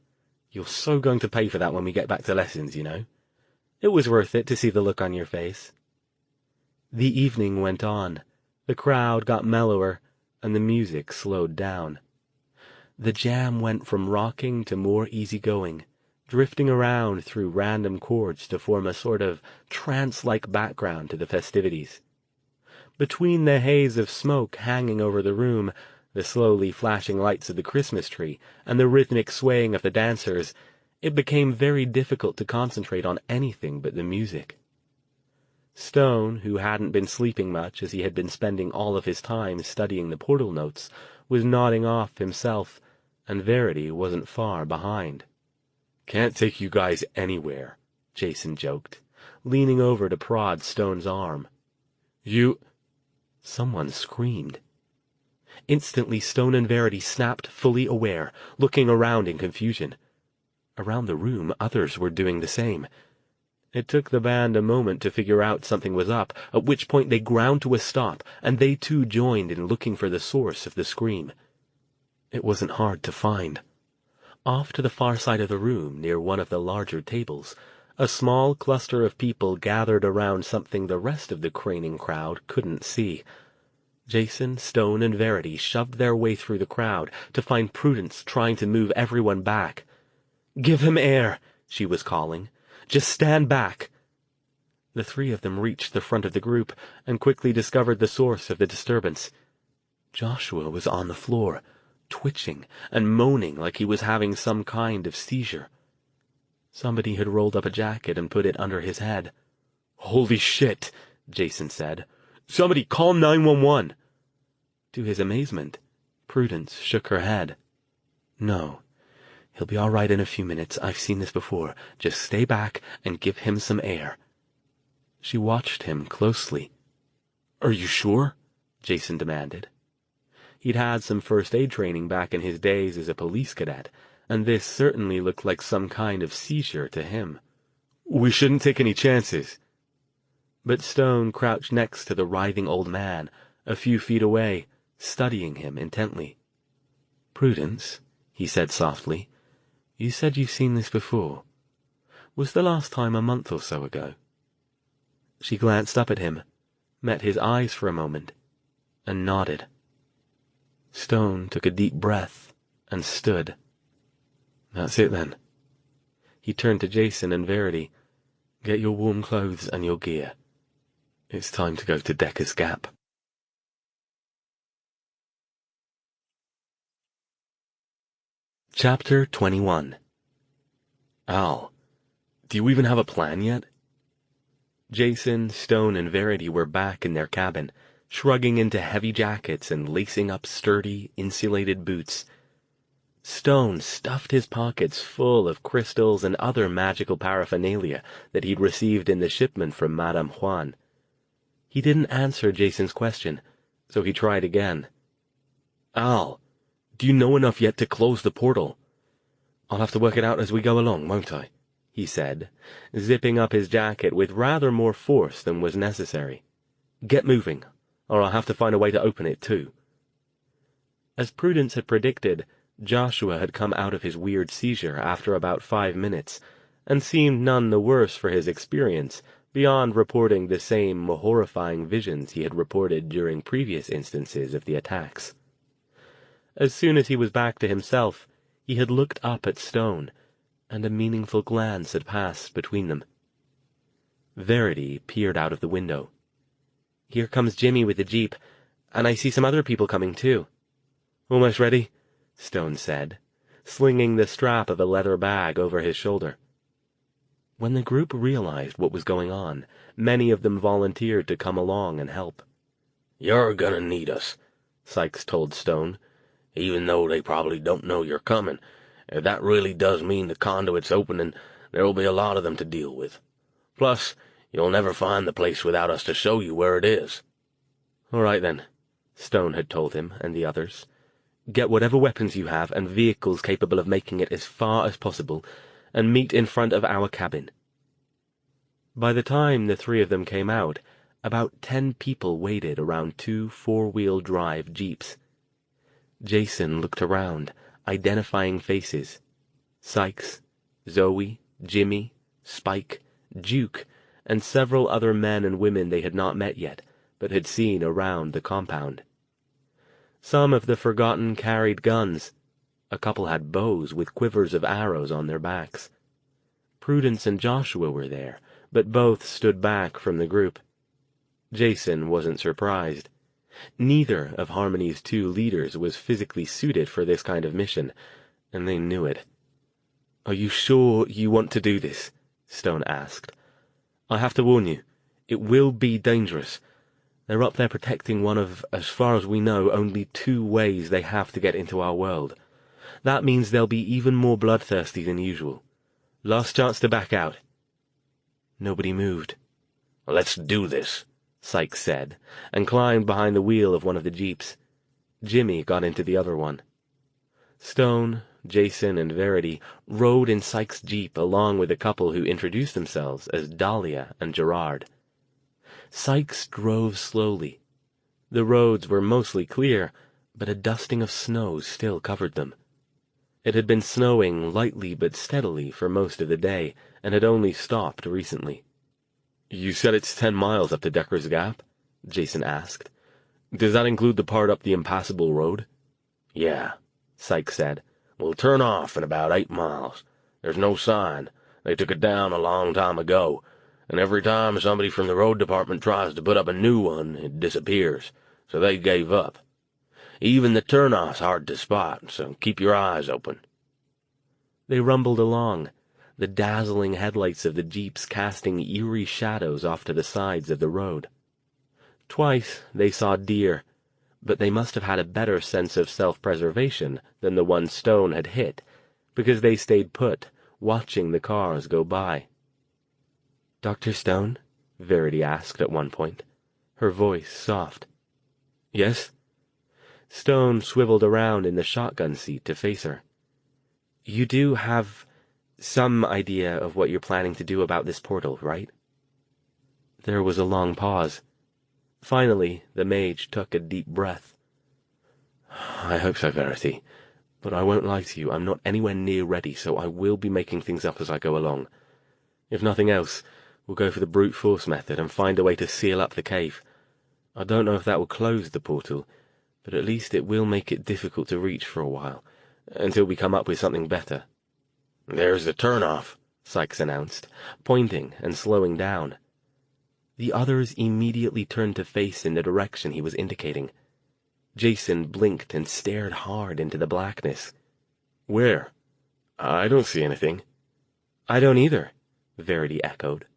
"You're so going to pay for that when we get back to lessons, you know." It was worth it to see the look on your face. The evening went on. The crowd got mellower, and the music slowed down. The jam went from rocking to more easygoing, drifting around through random chords to form a sort of trance-like background to the festivities. Between the haze of smoke hanging over the room, the slowly flashing lights of the Christmas tree, and the rhythmic swaying of the dancers, it became very difficult to concentrate on anything but the music. Stone, who hadn't been sleeping much as he had been spending all of his time studying the portal notes, was nodding off himself, and Verity wasn't far behind. "Can't take you guys anywhere," Jason joked, leaning over to prod Stone's arm. "You—" Someone screamed. Instantly Stone and Verity snapped, fully aware, looking around in confusion. Around the room others were doing the same. It took the band a moment to figure out something was up, at which point they ground to a stop, and they too joined in looking for the source of the scream. It wasn't hard to find. Off to the far side of the room, near one of the larger tables, a small cluster of people gathered around something the rest of the craning crowd couldn't see. Jason, Stone, and Verity shoved their way through the crowd to find Prudence trying to move everyone back. "Give him air," she was calling. "Just stand back." The three of them reached the front of the group and quickly discovered the source of the disturbance. Joshua was on the floor, twitching and moaning like he was having some kind of seizure. Somebody had rolled up a jacket and put it under his head. "Holy shit," Jason said. "Somebody call 911. To his amazement, Prudence shook her head. "No. He'll be all right in a few minutes. I've seen this before. Just stay back and give him some air." She watched him closely. "Are you sure?" Jason demanded. He'd had some first aid training back in his days as a police cadet, and this certainly looked like some kind of seizure to him. "We shouldn't take any chances." But Stone crouched next to the writhing old man, a few feet away, studying him intently. "Prudence," he said softly, "you said you've seen this before. Was the last time a month or so ago?" She glanced up at him, met his eyes for a moment, and nodded. Stone took a deep breath and stood. "That's it, then." He turned to Jason and Verity. "Get your warm clothes and your gear. It's time to go to Decker's Gap." Chapter 21. "Al, do you even have a plan yet?" Jason, Stone, and Verity were back in their cabin, shrugging into heavy jackets and lacing up sturdy, insulated boots. Stone stuffed his pockets full of crystals and other magical paraphernalia that he'd received in the shipment from Madame Juan. He didn't answer Jason's question, so he tried again. "Al, do you know enough yet to close the portal?" "I'll have to work it out as we go along, won't I?" he said, zipping up his jacket with rather more force than was necessary. "Get moving, or I'll have to find a way to open it too." As Prudence had predicted, Joshua had come out of his weird seizure after about 5 minutes, and seemed none the worse for his experience, beyond reporting the same horrifying visions he had reported during previous instances of the attacks. As soon as he was back to himself, he had looked up at Stone, and a meaningful glance had passed between them. Verity peered out of the window. "Here comes Jimmy with the jeep, and I see some other people coming too." "Almost ready?" Stone said, slinging the strap of a leather bag over his shoulder. When the group realized what was going on, many of them volunteered to come along and help. "You're gonna need us," Sykes told Stone, "even though they probably don't know you're coming. If that really does mean the conduit's opening, there'll be a lot of them to deal with. Plus, you'll never find the place without us to show you where it is." "All right, then," Stone had told him and the others. "Get whatever weapons you have and vehicles capable of making it as far as possible, and meet in front of our cabin." By the time the three of them came out, about 10 people waited around 2 4-wheel drive jeeps. Jason looked around, identifying faces. Sykes, Zoe, Jimmy, Spike, Duke, and several other men and women they had not met yet, but had seen around the compound. Some of the forgotten carried guns. A couple had bows with quivers of arrows on their backs. Prudence and Joshua were there, but both stood back from the group. Jason wasn't surprised. Neither of Harmony's 2 leaders was physically suited for this kind of mission, and they knew it. "Are you sure you want to do this?" Stone asked. "I have to warn you, it will be dangerous. They're up there protecting one of, as far as we know, only 2 ways they have to get into our world. That means they'll be even more bloodthirsty than usual. Last chance to back out." Nobody moved. "Let's do this," Sykes said, and climbed behind the wheel of one of the jeeps. Jimmy got into the other one. Stone, Jason, and Verity rode in Sykes' jeep along with a couple who introduced themselves as Dahlia and Gerard. Sykes drove slowly. The roads were mostly clear, but a dusting of snow still covered them. It had been snowing lightly but steadily for most of the day, and had only stopped recently. "You said it's 10 miles up to Decker's Gap?" Jason asked. "Does that include the part up the impassable road?" "Yeah," Sykes said. "We'll turn off in about 8 miles. There's no sign. They took it down a long time ago, and every time somebody from the road department tries to put up a new one, it disappears, so they gave up. Even the turnoff's hard to spot, so keep your eyes open." They rumbled along, the dazzling headlights of the jeeps casting eerie shadows off to the sides of the road. Twice they saw deer, but they must have had a better sense of self-preservation than the one Stone had hit, because they stayed put, watching the cars go by. "Dr. Stone?" Verity asked at one point, her voice soft. "Yes?" Stone swiveled around in the shotgun seat to face her. "You do have some idea of what you're planning to do about this portal, right?" There was a long pause. Finally, the mage took a deep breath. "I hope so, Verity. But I won't lie to you, I'm not anywhere near ready, so I will be making things up as I go along. If nothing else, we'll go for the brute force method and find a way to seal up the cave. I don't know if that will close the portal, but at least it will make it difficult to reach for a while, until we come up with something better." "There's the turnoff," Sykes announced, pointing and slowing down. The others immediately turned to face in the direction he was indicating. Jason blinked and stared hard into the blackness. "Where? I don't see anything." "I don't either," Verity echoed.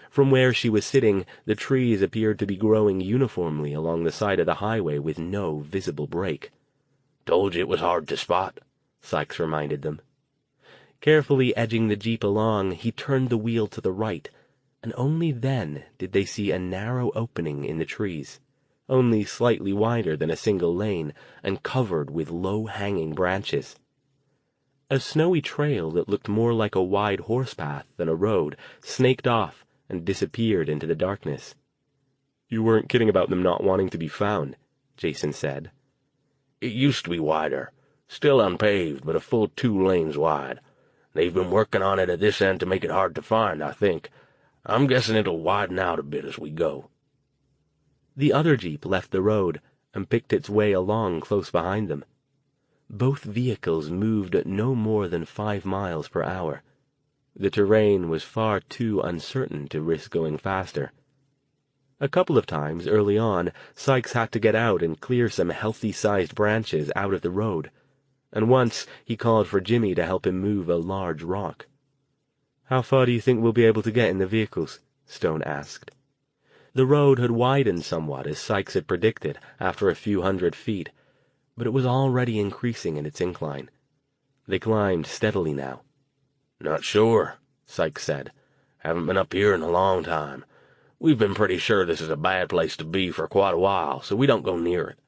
From where she was sitting, the trees appeared to be growing uniformly along the side of the highway with no visible break. "Told you it was hard to spot," Sykes reminded them. Carefully edging the jeep along, he turned the wheel to the right, and only then did they see a narrow opening in the trees, only slightly wider than a single lane, and covered with low-hanging branches. A snowy trail that looked more like a wide horse path than a road snaked off and disappeared into the darkness. "You weren't kidding about them not wanting to be found," Jason said. "It used to be wider. Still unpaved, but a full 2 lanes wide. They've been working on it at this end to make it hard to find, I think. I'm guessing it'll widen out a bit as we go." The other jeep left the road and picked its way along close behind them. Both vehicles moved at no more than 5 miles per hour. The terrain was far too uncertain to risk going faster. A couple of times early on, Sykes had to get out and clear some healthy-sized branches out of the road, and once he called for Jimmy to help him move a large rock. "How far do you think we'll be able to get in the vehicles?" Stone asked. The road had widened somewhat, as Sykes had predicted, after a few hundred feet, but it was already increasing in its incline. They climbed steadily now. "Not sure," Sykes said. "Haven't been up here in a long time. We've been pretty sure this is a bad place to be for quite a while, so we don't go near it.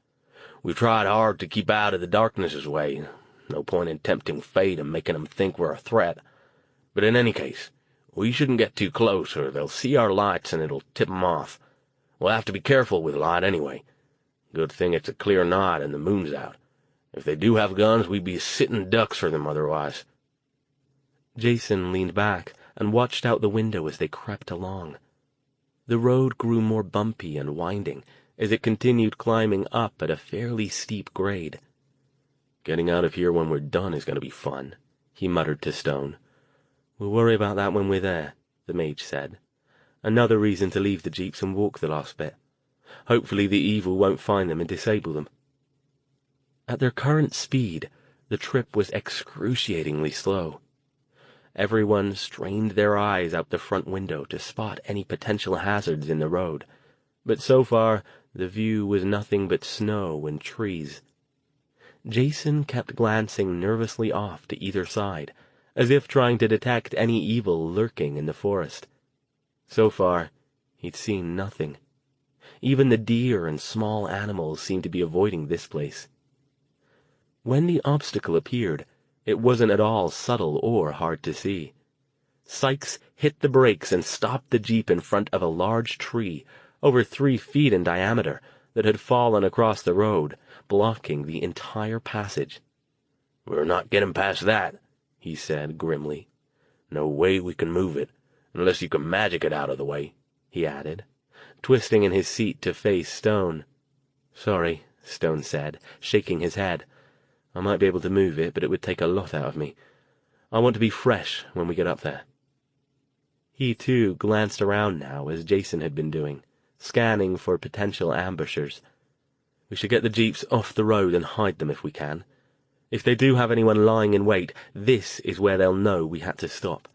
We've tried hard to keep out of the darkness's way. No point in tempting fate and making 'em think we're a threat. But in any case, we shouldn't get too close, or they'll see our lights and it'll tip 'em off. We'll have to be careful with light anyway. Good thing it's a clear night and the moon's out. If they do have guns, we'd be sitting ducks for them otherwise." Jason leaned back and watched out the window as they crept along. The road grew more bumpy and winding as it continued climbing up at a fairly steep grade. "Getting out of here when we're done is going to be fun," he muttered to Stone. "We'll worry about that when we're there," the mage said. "Another reason to leave the jeeps and walk the last bit. Hopefully the evil won't find them and disable them." At their current speed, the trip was excruciatingly slow. Everyone strained their eyes out the front window to spot any potential hazards in the road, but so far the view was nothing but snow and trees. Jason kept glancing nervously off to either side, as if trying to detect any evil lurking in the forest. So far, he'd seen nothing. Even the deer and small animals seemed to be avoiding this place. When the obstacle appeared, it wasn't at all subtle or hard to see. Sykes hit the brakes and stopped the jeep in front of a large tree, over 3 feet in diameter, that had fallen across the road, blocking the entire passage. "We're not getting past that," he said grimly. "No way we can move it, unless you can magic it out of the way," he added, twisting in his seat to face Stone. "Sorry," Stone said, shaking his head. "I might be able to move it, but it would take a lot out of me. I want to be fresh when we get up there." He, too, glanced around now, as Jason had been doing, scanning for potential ambushers. "We should get the jeeps off the road and hide them if we can. If they do have anyone lying in wait, this is where they'll know we had to stop.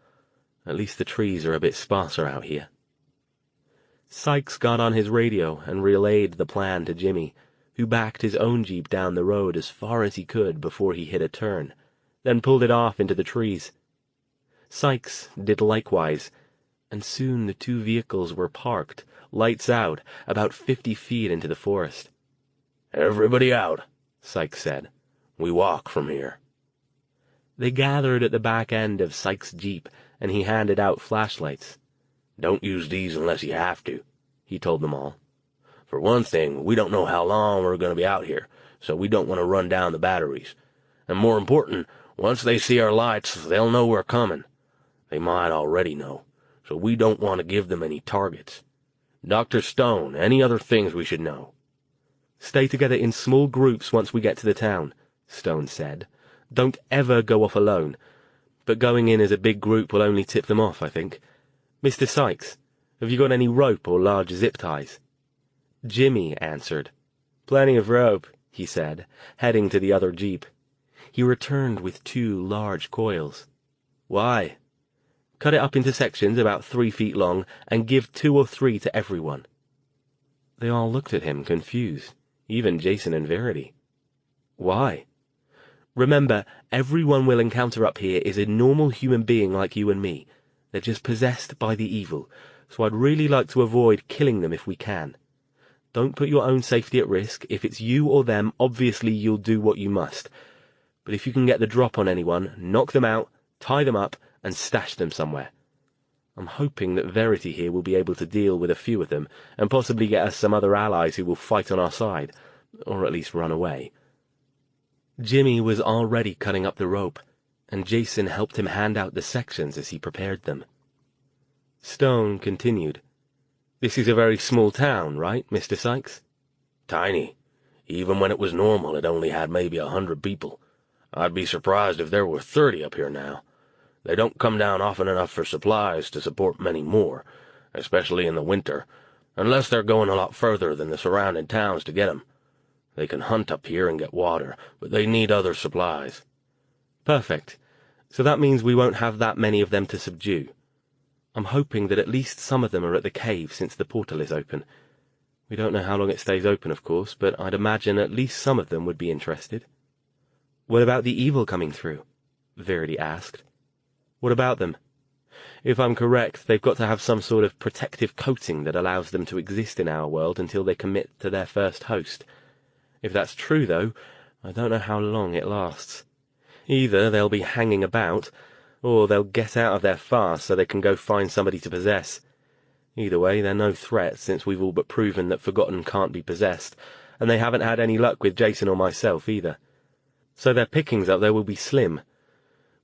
At least the trees are a bit sparser out here." Sykes got on his radio and relayed the plan to Jimmy, who backed his own jeep down the road as far as he could before he hit a turn, then pulled it off into the trees. Sykes did likewise, and soon the 2 vehicles were parked, lights out, about 50 feet into the forest. "Everybody out," Sykes said. "We walk from here." They gathered at the back end of Sykes' jeep, and he handed out flashlights. "Don't use these unless you have to," he told them all. "For one thing, we don't know how long we're going to be out here, so we don't want to run down the batteries. And more important, once they see our lights, they'll know we're coming. They might already know, so we don't want to give them any targets. Dr. Stone, any other things we should know?" "Stay together in small groups once we get to the town," Stone said. "Don't ever go off alone. But going in as a big group will only tip them off, I think. Mr. Sykes, have you got any rope or large zip ties?" Jimmy answered. "Plenty of rope," he said, heading to the other jeep. He returned with 2 large coils. "Why?" "Cut it up into sections about 3 feet long and give 2 or 3 to everyone." They all looked at him, confused, even Jason and Verity. "Why?" "Remember, everyone we'll encounter up here is a normal human being like you and me. They're just possessed by the evil, so I'd really like to avoid killing them if we can. Don't put your own safety at risk. If it's you or them, obviously you'll do what you must. But if you can get the drop on anyone, knock them out, tie them up, and stash them somewhere. I'm hoping that Verity here will be able to deal with a few of them, and possibly get us some other allies who will fight on our side, or at least run away." Jimmy was already cutting up the rope, and Jason helped him hand out the sections as he prepared them. Stone continued. "This is a very small town, right, Mr. Sykes?" "Tiny. Even when it was normal, it only had maybe 100 people. I'd be surprised if there were 30 up here now. They don't come down often enough for supplies to support many more, especially in the winter, unless they're going a lot further than the surrounding towns to get 'em. They can hunt up here and get water, but they need other supplies. Perfect. So that means we won't have that many of them to subdue. I'm hoping that at least some of them are at the cave since the portal is open. We don't know how long it stays open, of course, but I'd imagine at least some of them would be interested. What about the evil coming through? Verity asked. What about them? If I'm correct, they've got to have some sort of protective coating that allows them to exist in our world until they commit to their first host. If that's true, though, I don't know how long it lasts. Either they'll be hanging about, or they'll get out of their farce so they can go find somebody to possess. Either way, they're no threat, since we've all but proven that Forgotten can't be possessed, and they haven't had any luck with Jason or myself, either. So their pickings up there will be slim.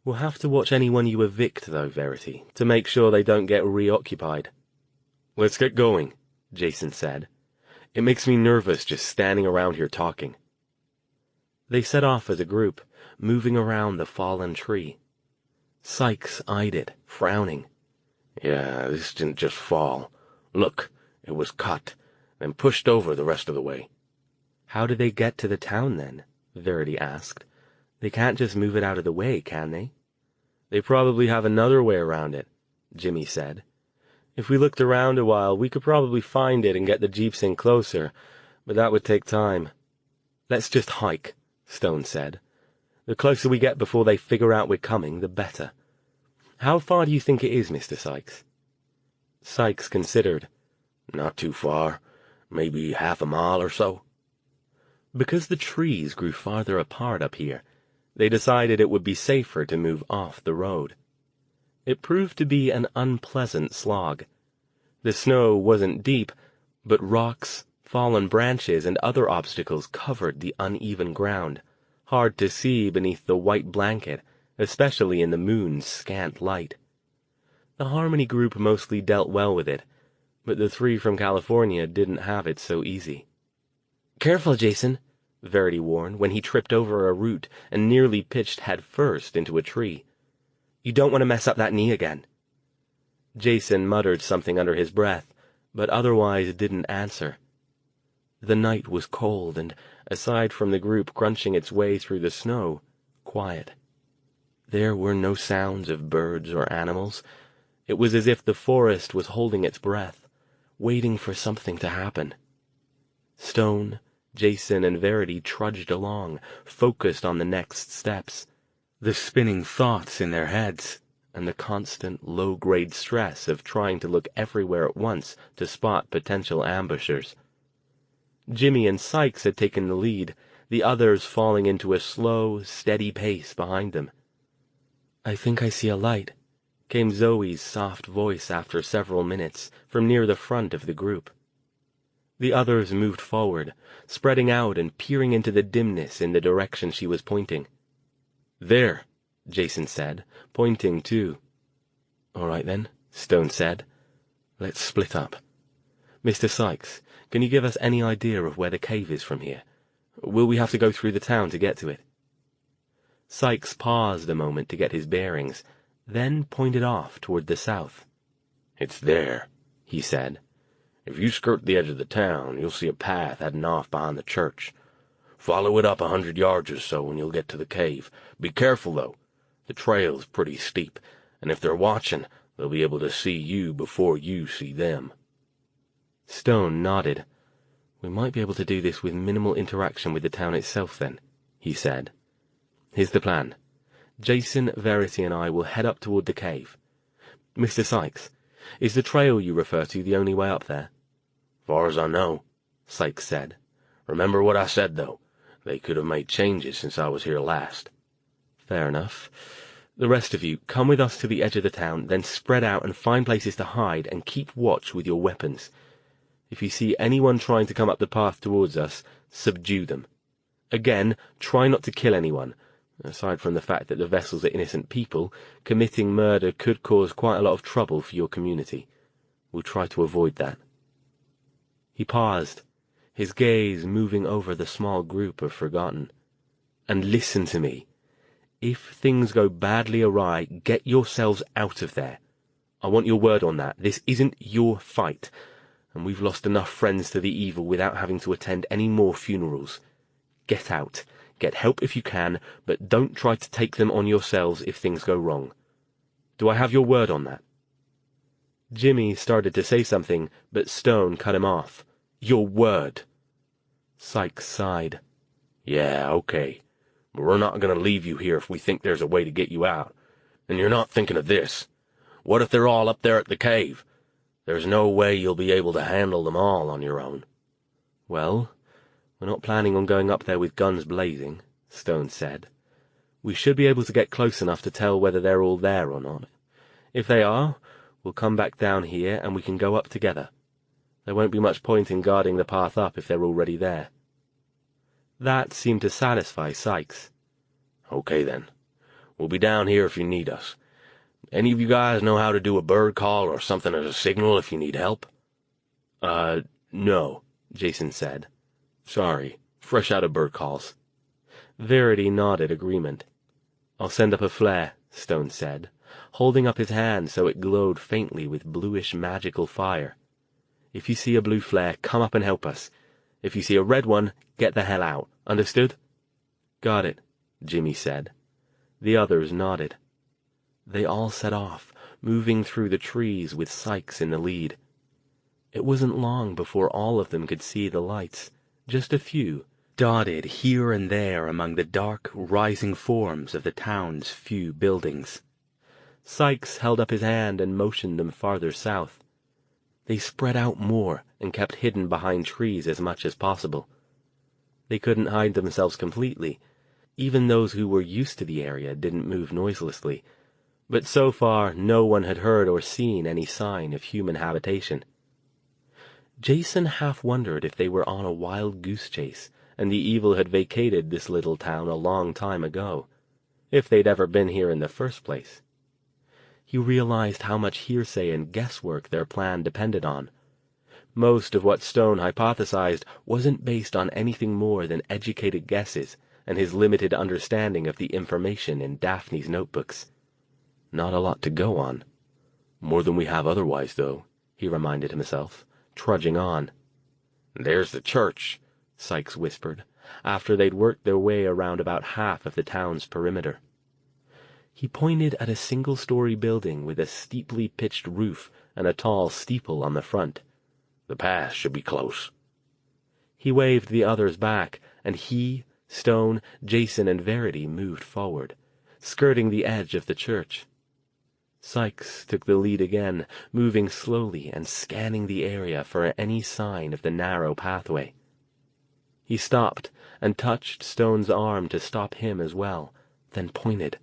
We'll have to watch anyone you evict, though, Verity, to make sure they don't get reoccupied. Let's get going, Jason said. It makes me nervous just standing around here talking. They set off as a group, moving around the fallen tree. Sykes eyed it, frowning. Yeah, this didn't just fall. Look, it was cut, then pushed over the rest of the way. How did they get to the town, then? Verity asked. They can't just move it out of the way, can they? They probably have another way around it, Jimmy said. If we looked around a while, we could probably find it and get the jeeps in closer, but that would take time. Let's just hike, Stone said. The closer we get before they figure out we're coming, the better. How far do you think it is, Mr. Sykes? Sykes considered. Not too far. Maybe half a mile or so. Because the trees grew farther apart up here, they decided it would be safer to move off the road. It proved to be an unpleasant slog. The snow wasn't deep, but rocks, fallen branches, and other obstacles covered the uneven ground, hard to see beneath the white blanket, especially in the moon's scant light. The Harmony group mostly dealt well with it, but the three from California didn't have it so easy. "Careful, Jason," Verity warned when he tripped over a root and nearly pitched headfirst into a tree. "You don't want to mess up that knee again." Jason muttered something under his breath, but otherwise didn't answer. The night was cold and, aside from the group crunching its way through the snow, quiet. There were no sounds of birds or animals. It was as if the forest was holding its breath, waiting for something to happen. Stone, Jason, and Verity trudged along, focused on the next steps, the spinning thoughts in their heads, and the constant low-grade stress of trying to look everywhere at once to spot potential ambushers. Jimmy and Sykes had taken the lead, the others falling into a slow, steady pace behind them. "I think I see a light," came Zoe's soft voice after several minutes, from near the front of the group. The others moved forward, spreading out and peering into the dimness in the direction she was pointing. "There," Jason said, pointing too. "All right then," Stone said. "Let's split up. Mr. Sykes, can you give us any idea of where the cave is from here? Will we have to go through the town to get to it?" Sykes paused a moment to get his bearings, then pointed off toward the south. "It's there," he said. "If you skirt the edge of the town, you'll see a path heading off behind the church. Follow it up 100 yards or so and you'll get to the cave. Be careful, though. The trail's pretty steep, and if they're watching, they'll be able to see you before you see them." Stone nodded. "We might be able to do this with minimal interaction with the town itself, then," he said. "Here's the plan. Jason, Verity, and I will head up toward the cave. Mr. Sykes, is the trail you refer to the only way up there?" "Far as I know," Sykes said. "Remember what I said, though. They could have made changes since I was here last." "Fair enough. The rest of you, come with us to the edge of the town, then spread out and find places to hide and keep watch with your weapons. If you see anyone trying to come up the path towards us, subdue them. Again, try not to kill anyone. Aside from the fact that the vessels are innocent people, committing murder could cause quite a lot of trouble for your community. We'll try to avoid that." He paused, his gaze moving over the small group of Forgotten. "And listen to me. If things go badly awry, get yourselves out of there. I want your word on that. This isn't your fight, and we've lost enough friends to the evil without having to attend any more funerals. Get out. Get help if you can, but don't try to take them on yourselves if things go wrong. Do I have your word on that?" Jimmy started to say something, but Stone cut him off. "Your word." Sykes sighed. "Yeah, okay. But we're not going to leave you here if we think there's a way to get you out. And you're not thinking of this. What if they're all up there at the cave? There's no way you'll be able to handle them all on your own." "Well, we're not planning on going up there with guns blazing," Stone said. "We should be able to get close enough to tell whether they're all there or not. If they are, we'll come back down here and we can go up together. There won't be much point in guarding the path up if they're already there." That seemed to satisfy Sykes. "Okay, then. We'll be down here if you need us. Any of you guys know how to do a bird call or something as a signal if you need help?" No," Jason said. "Sorry, fresh out of bird calls." Verity nodded agreement. "I'll send up a flare," Stone said, holding up his hand so it glowed faintly with bluish magical fire. "If you see a blue flare, come up and help us. If you see a red one, get the hell out. Understood?" "Got it," Jimmy said. The others nodded. They all set off, moving through the trees with Sykes in the lead. It wasn't long before all of them could see the lights, just a few, dotted here and there among the dark, rising forms of the town's few buildings. Sykes held up his hand and motioned them farther south. They spread out more and kept hidden behind trees as much as possible. They couldn't hide themselves completely. Even those who were used to the area didn't move noiselessly, but so far no one had heard or seen any sign of human habitation. Jason half wondered if they were on a wild goose chase, and the evil had vacated this little town a long time ago, if they'd ever been here in the first place. He realized how much hearsay and guesswork their plan depended on. Most of what Stone hypothesized wasn't based on anything more than educated guesses and his limited understanding of the information in Daphne's notebooks. Not a lot to go on. "More than we have otherwise, though," he reminded himself, trudging on. "There's the church," Sykes whispered, after they'd worked their way around about half of the town's perimeter. He pointed at a single-story building with a steeply pitched roof and a tall steeple on the front. "The path should be close." He waved the others back, and he, Stone, Jason, and Verity moved forward, skirting the edge of the church. Sykes took the lead again, moving slowly and scanning the area for any sign of the narrow pathway. He stopped and touched Stone's arm to stop him as well, then pointed.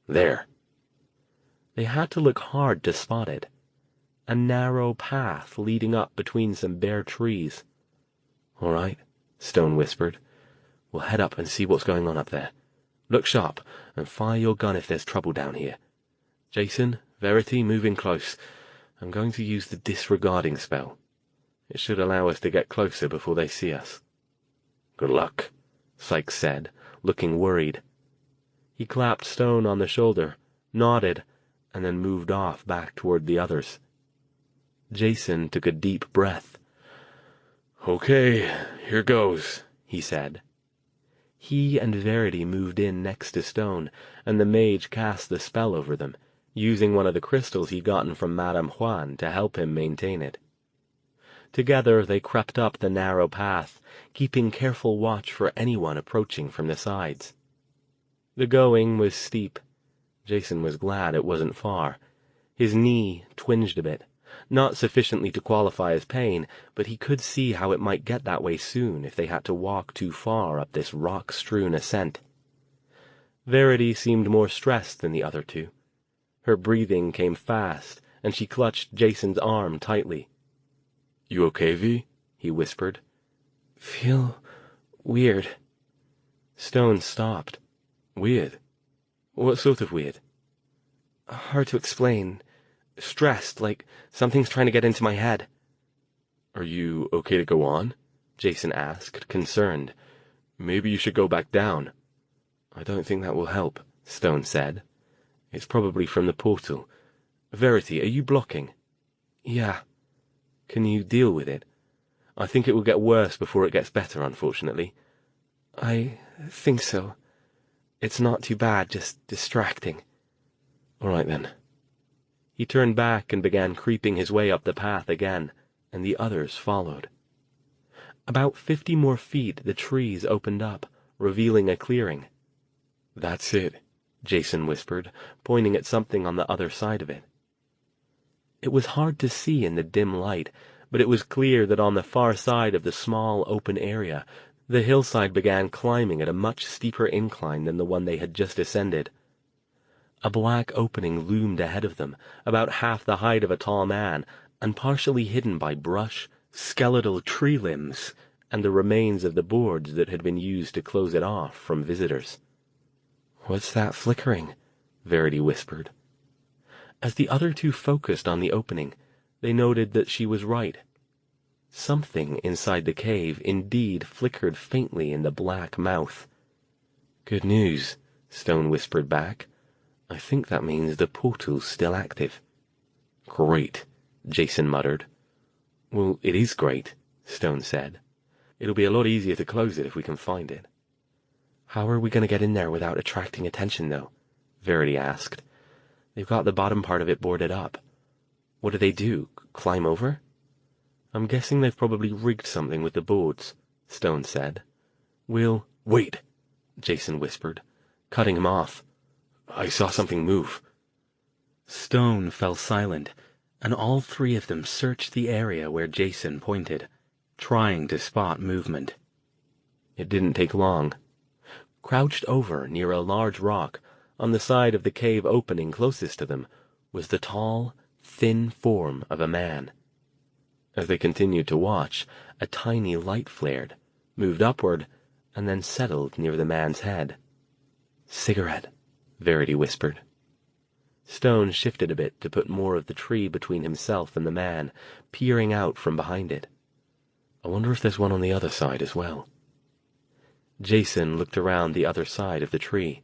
"There." They had to look hard to spot it. A narrow path leading up between some bare trees. "All right," Stone whispered. "We'll head up and see what's going on up there. Look sharp, and fire your gun if there's trouble down here. Jason, Verity, move in close. I'm going to use the disregarding spell. It should allow us to get closer before they see us." "Good luck," Sykes said, looking worried. He clapped Stone on the shoulder, nodded, and then moved off back toward the others. Jason took a deep breath. "Okay, here goes," he said. He and Verity moved in next to Stone, and the mage cast the spell over them, using one of the crystals he'd gotten from Madame Juan to help him maintain it. Together they crept up the narrow path, keeping careful watch for anyone approaching from the sides. The going was steep. Jason was glad it wasn't far. His knee twinged a bit, not sufficiently to qualify as pain, but he could see how it might get that way soon if they had to walk too far up this rock-strewn ascent. Verity seemed more stressed than the other two. Her breathing came fast, and she clutched Jason's arm tightly. "You okay, V?" he whispered. "Feel weird." Stone stopped. "Weird? What sort of weird?" "Hard to explain. Stressed, like something's trying to get into my head." "Are you okay to go on?" Jason asked, concerned. "Maybe you should go back down." "I don't think that will help," Stone said. "It's probably from the portal. Verity, are you blocking?" "Yeah." "Can you deal with it? I think it will get worse before it gets better, unfortunately." "I think so. It's not too bad, just distracting." "All right, then." He turned back and began creeping his way up the path again, and the others followed. About 50 more feet, the trees opened up, revealing a clearing. "That's it," Jason whispered, pointing at something on the other side of it. It was hard to see in the dim light, but it was clear that on the far side of the small open area, the hillside began climbing at a much steeper incline than the one they had just ascended. A black opening loomed ahead of them, about half the height of a tall man, and partially hidden by brush, skeletal tree limbs, and the remains of the boards that had been used to close it off from visitors. "What's that flickering?" Verity whispered. As the other two focused on the opening, they noted that she was right. Something inside the cave indeed flickered faintly in the black mouth. "Good news," Stone whispered back. "I think that means the portal's still active." "Great," Jason muttered. "Well, it is great," Stone said. "It'll be a lot easier to close it if we can find it." "How are we going to get in there without attracting attention, though?" Verity asked. "They've got the bottom part of it boarded up. What do they do, climb over?" "I'm guessing they've probably rigged something with the boards," Stone said. "We'll—" "Wait," Jason whispered, cutting him off. "I saw something move." Stone fell silent, and all three of them searched the area where Jason pointed, trying to spot movement. It didn't take long. Crouched over near a large rock, on the side of the cave opening closest to them, was the tall, thin form of a man. As they continued to watch, a tiny light flared, moved upward, and then settled near the man's head. "Cigarette," Verity whispered. Stone shifted a bit to put more of the tree between himself and the man, peering out from behind it. "I wonder if there's one on the other side as well." Jason looked around the other side of the tree.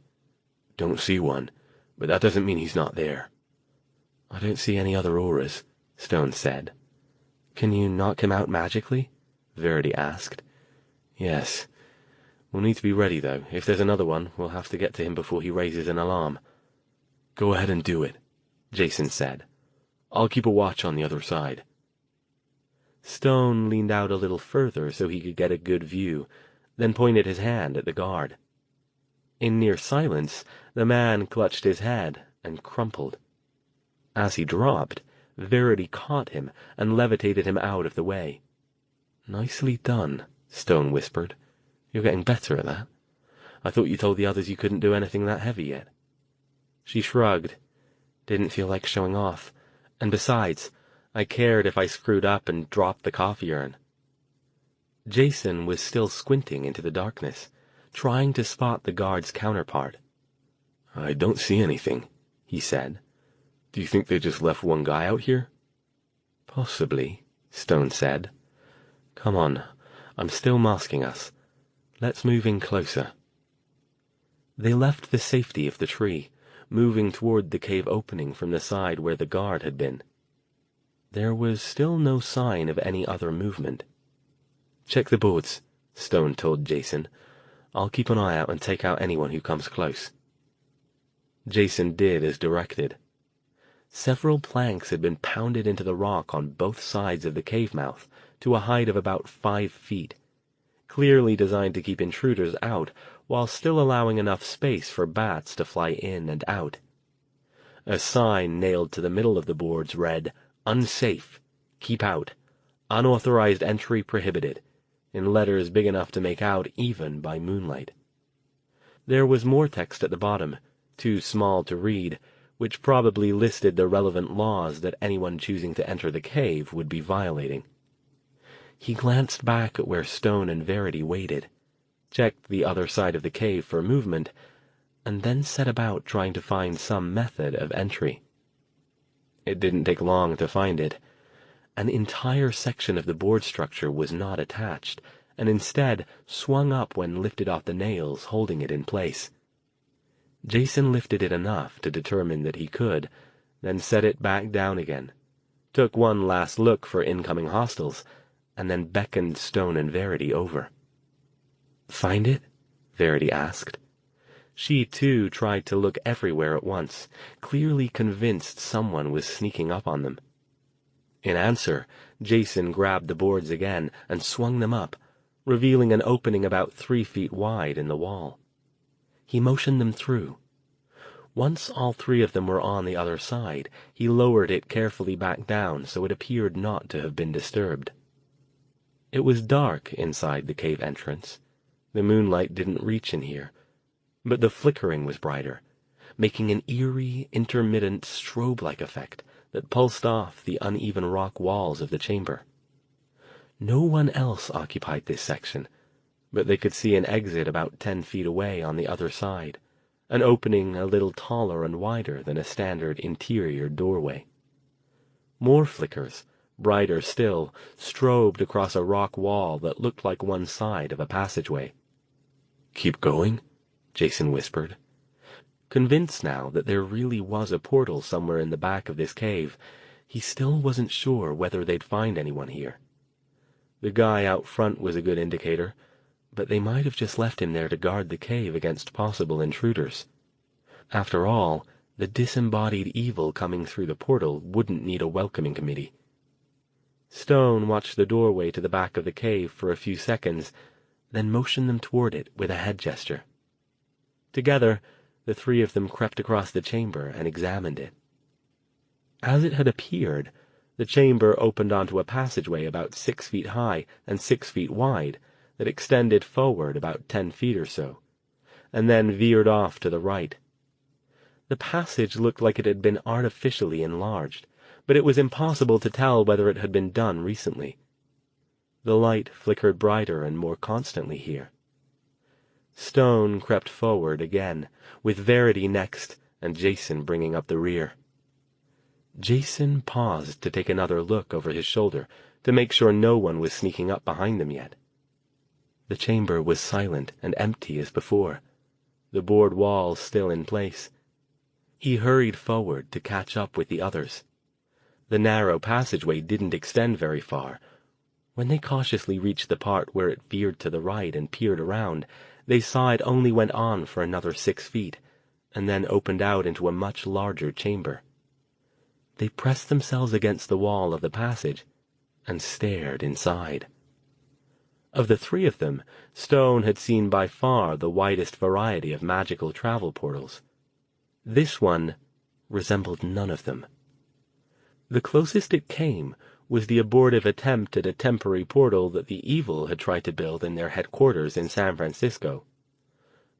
"Don't see one, but that doesn't mean he's not there." "I don't see any other auras," Stone said. "Can you knock him out magically?" Verity asked. "Yes. We'll need to be ready, though. If there's another one, we'll have to get to him before he raises an alarm." "Go ahead and do it," Jason said. "I'll keep a watch on the other side." Stone leaned out a little further so he could get a good view, then pointed his hand at the guard. In near silence, the man clutched his head and crumpled. As he dropped, Verity caught him and levitated him out of the way. "Nicely done," Stone whispered. "You're getting better at that. I thought you told the others you couldn't do anything that heavy yet." She shrugged. "Didn't feel like showing off. And besides, I cared if I screwed up and dropped the coffee urn." Jason was still squinting into the darkness, trying to spot the guard's counterpart. "I don't see anything," he said. "Do you think they just left one guy out here?" "Possibly," Stone said. "Come on, I'm still masking us. Let's move in closer." They left the safety of the tree, moving toward the cave opening from the side where the guard had been. There was still no sign of any other movement. "Check the boards," Stone told Jason. "I'll keep an eye out and take out anyone who comes close." Jason did as directed. Several planks had been pounded into the rock on both sides of the cave mouth to a height of about 5 feet, clearly designed to keep intruders out while still allowing enough space for bats to fly in and out. A sign nailed to the middle of the boards read, "Unsafe. Keep out. Unauthorized entry prohibited," in letters big enough to make out even by moonlight. There was more text at the bottom, too small to read, which probably listed the relevant laws that anyone choosing to enter the cave would be violating. He glanced back at where Stone and Verity waited, checked the other side of the cave for movement, and then set about trying to find some method of entry. It didn't take long to find it. An entire section of the board structure was not attached, and instead swung up when lifted off the nails holding it in place. Jason lifted it enough to determine that he could, then set it back down again, took one last look for incoming hostiles, and then beckoned Stone and Verity over. "Find it?" Verity asked. She, too, tried to look everywhere at once, clearly convinced someone was sneaking up on them. In answer, Jason grabbed the boards again and swung them up, revealing an opening about 3 feet wide in the wall. He motioned them through. Once all 3 of them were on the other side, he lowered it carefully back down so it appeared not to have been disturbed. It was dark inside the cave entrance. The moonlight didn't reach in here, but the flickering was brighter, making an eerie, intermittent strobe-like effect that pulsed off the uneven rock walls of the chamber. No one else occupied this section, but they could see an exit about 10 feet away on the other side, an opening a little taller and wider than a standard interior doorway. More flickers, brighter still, strobed across a rock wall that looked like one side of a passageway. "Keep going?" Jason whispered. Convinced now that there really was a portal somewhere in the back of this cave, he still wasn't sure whether they'd find anyone here. The guy out front was a good indicator, but they might have just left him there to guard the cave against possible intruders. After all, the disembodied evil coming through the portal wouldn't need a welcoming committee. Stone watched the doorway to the back of the cave for a few seconds, then motioned them toward it with a head gesture. Together, the 3 of them crept across the chamber and examined it. As it had appeared, the chamber opened onto a passageway about 6 feet high and 6 feet wide that extended forward about 10 feet or so, and then veered off to the right. The passage looked like it had been artificially enlarged, but it was impossible to tell whether it had been done recently. The light flickered brighter and more constantly here. Stone crept forward again, with Verity next and Jason bringing up the rear. Jason paused to take another look over his shoulder to make sure no one was sneaking up behind them yet. The chamber was silent and empty as before, the board walls still in place. He hurried forward to catch up with the others. The narrow passageway didn't extend very far. When they cautiously reached the part where it veered to the right and peered around, they saw it only went on for another 6 feet, and then opened out into a much larger chamber. They pressed themselves against the wall of the passage and stared inside. Of the 3 of them, Stone had seen by far the widest variety of magical travel portals. This one resembled none of them. The closest it came was the abortive attempt at a temporary portal that the evil had tried to build in their headquarters in San Francisco.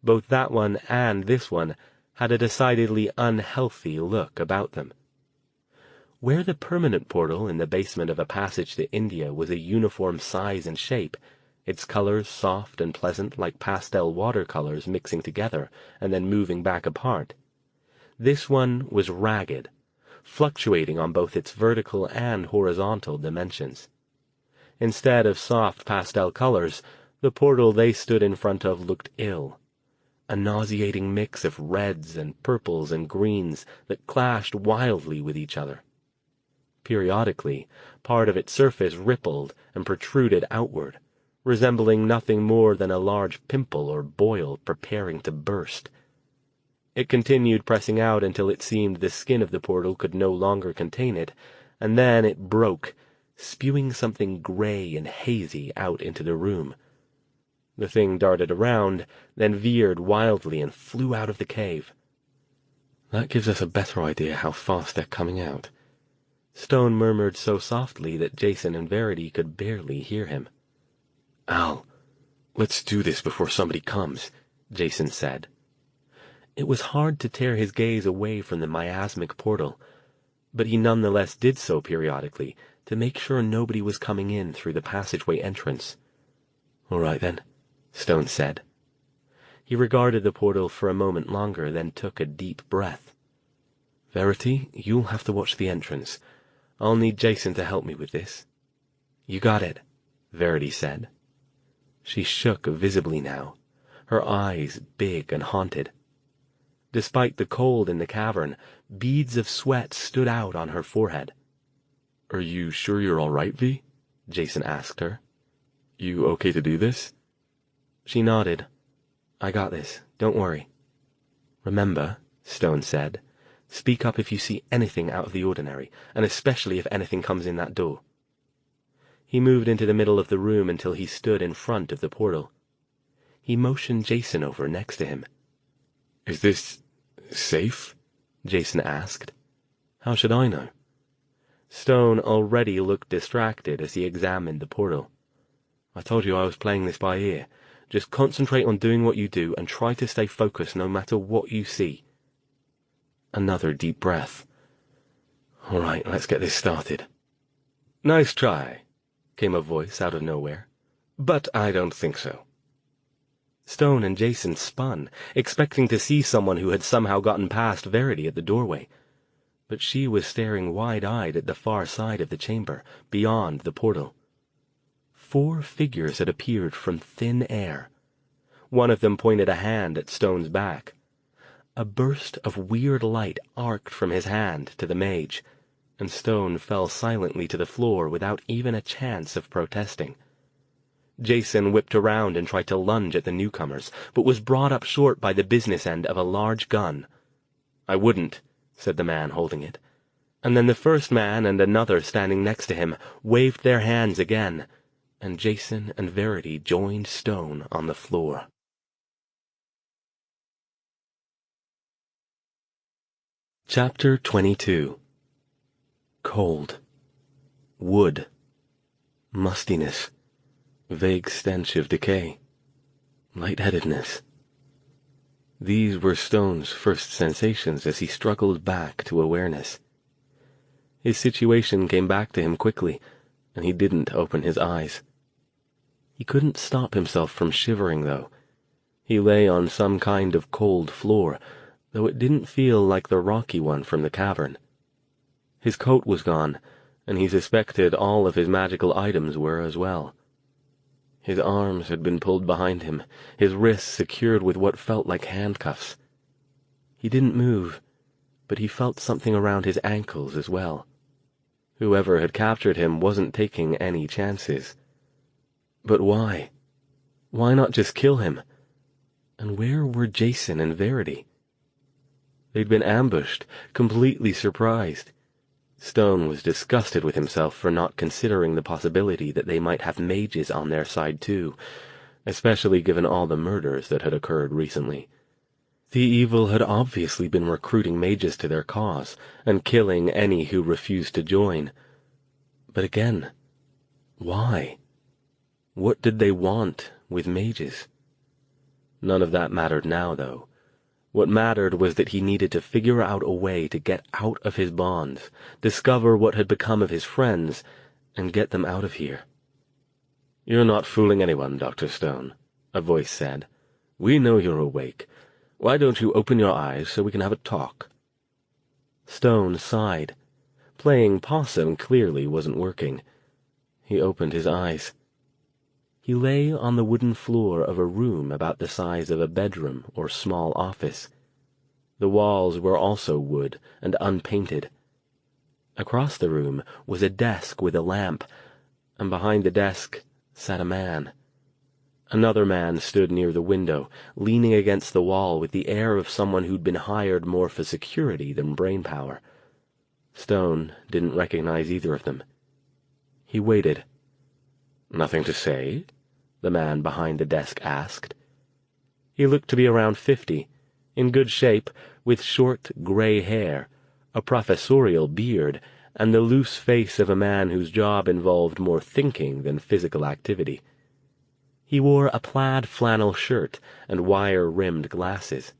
Both that one and this one had a decidedly unhealthy look about them. Where the permanent portal in the basement of a passage to India was a uniform size and shape, its colors soft and pleasant like pastel watercolors mixing together and then moving back apart, this one was ragged, fluctuating on both its vertical and horizontal dimensions. Instead of soft pastel colors, the portal they stood in front of looked ill, a nauseating mix of reds and purples and greens that clashed wildly with each other. Periodically, part of its surface rippled and protruded outward, resembling nothing more than a large pimple or boil preparing to burst. It continued pressing out until it seemed the skin of the portal could no longer contain it, and then it broke, spewing something gray and hazy out into the room. The thing darted around, then veered wildly and flew out of the cave. "That gives us a better idea how fast they're coming out," Stone murmured so softly that Jason and Verity could barely hear him. "Al, let's do this before somebody comes," Jason said. It was hard to tear his gaze away from the miasmic portal, but he nonetheless did so periodically to make sure nobody was coming in through the passageway entrance. "All right, then," Stone said. He regarded the portal for a moment longer, then took a deep breath. "Verity, you'll have to watch the entrance. I'll need Jason to help me with this." "You got it," Verity said. She shook visibly now, her eyes big and haunted. Despite the cold in the cavern, beads of sweat stood out on her forehead. "Are you sure you're all right, V?" Jason asked her. "You okay to do this?" She nodded. "I got this. Don't worry." "Remember," Stone said, "speak up if you see anything out of the ordinary, and especially if anything comes in that door." He moved into the middle of the room until he stood in front of the portal. He motioned Jason over next to him. "Is this safe?" Jason asked. "How should I know?" Stone already looked distracted as he examined the portal. "I told you I was playing this by ear. Just concentrate on doing what you do and try to stay focused no matter what you see." Another deep breath. "All right, let's get this started." "Nice try," came a voice out of nowhere. "But I don't think so." Stone and Jason spun, expecting to see someone who had somehow gotten past Verity at the doorway. But she was staring wide-eyed at the far side of the chamber, beyond the portal. 4 figures had appeared from thin air. One of them pointed a hand at Stone's back. A burst of weird light arced from his hand to the mage, and Stone fell silently to the floor without even a chance of protesting. Jason whipped around and tried to lunge at the newcomers, but was brought up short by the business end of a large gun. "I wouldn't," said the man holding it. And then the first man and another standing next to him waved their hands again, and Jason and Verity joined Stone on the floor. Chapter 22. Cold. Wood. Mustiness. Vague stench of decay. Lightheadedness. These were Stone's first sensations as he struggled back to awareness. His situation came back to him quickly, and he didn't open his eyes. He couldn't stop himself from shivering, though. He lay on some kind of cold floor, though it didn't feel like the rocky one from the cavern. His coat was gone, and he suspected all of his magical items were as well. His arms had been pulled behind him, his wrists secured with what felt like handcuffs. He didn't move, but he felt something around his ankles as well. Whoever had captured him wasn't taking any chances. But why? Why not just kill him? And where were Jason and Verity? They'd been ambushed, completely surprised. Stone was disgusted with himself for not considering the possibility that they might have mages on their side too, especially given all the murders that had occurred recently. The evil had obviously been recruiting mages to their cause, and killing any who refused to join. But again, why? What did they want with mages? None of that mattered now, though. What mattered was that he needed to figure out a way to get out of his bonds, discover what had become of his friends, and get them out of here. "You're not fooling anyone, Dr. Stone," a voice said. "We know you're awake. Why don't you open your eyes so we can have a talk?" Stone sighed. Playing possum clearly wasn't working. He opened his eyes. He lay on the wooden floor of a room about the size of a bedroom or small office. The walls were also wood and unpainted. Across the room was a desk with a lamp, and behind the desk sat a man. Another man stood near the window, leaning against the wall with the air of someone who'd been hired more for security than brainpower. Stone didn't recognize either of them. He waited. "Nothing to say?" the man behind the desk asked. He looked to be around 50, in good shape, with short, gray hair, a professorial beard, and the loose face of a man whose job involved more thinking than physical activity. He wore a plaid flannel shirt and wire-rimmed glasses.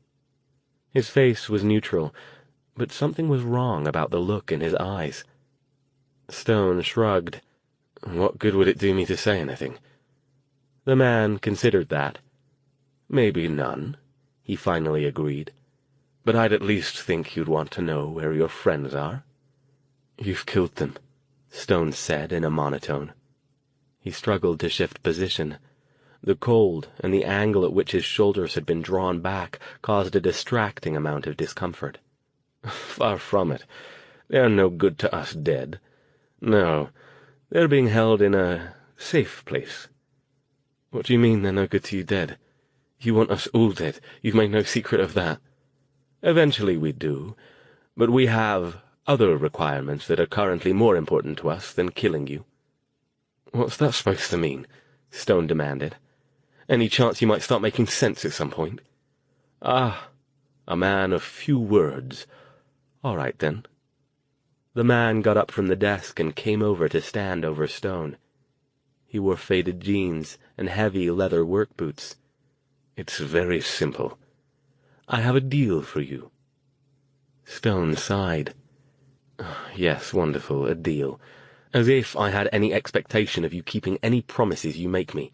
His face was neutral, but something was wrong about the look in his eyes. Stone shrugged. "What good would it do me to say anything?" The man considered that. "Maybe none," he finally agreed. "But I'd at least think you'd want to know where your friends are." "You've killed them," Stone said in a monotone. He struggled to shift position. The cold and the angle at which his shoulders had been drawn back caused a distracting amount of discomfort. Far from it. They are no good to us dead. No, they're being held in a safe place. What do you mean they're no good to you dead? You want us all dead. You've made no secret of that. Eventually we do, but we have other requirements that are currently more important to us than killing you. What's that supposed to mean? Stone demanded. Any chance you might start making sense at some point? Ah, a man of few words. All right, then. The man got up from the desk and came over to stand over Stone. He wore faded jeans and heavy leather work boots. It's very simple. I have a deal for you. Stone sighed. Yes, wonderful, a deal. As if I had any expectation of you keeping any promises you make me.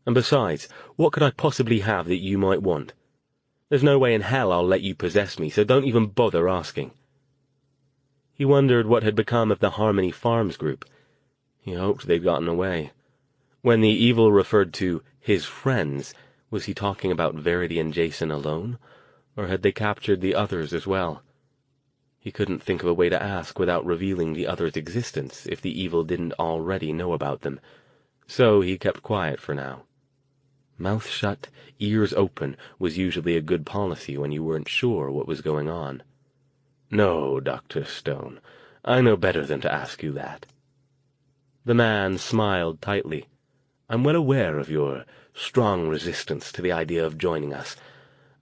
And besides, what could I possibly have that you might want? There's no way in hell I'll let you possess me, so don't even bother asking. He wondered what had become of the Harmony Farms group. He hoped they'd gotten away. When the evil referred to his friends, was he talking about Verity and Jason alone, or had they captured the others as well? He couldn't think of a way to ask without revealing the others' existence if the evil didn't already know about them, so he kept quiet for now. Mouth shut, ears open was usually a good policy when you weren't sure what was going on. No, Dr. Stone, I know better than to ask you that. The man smiled tightly. I'm well aware of your strong resistance to the idea of joining us.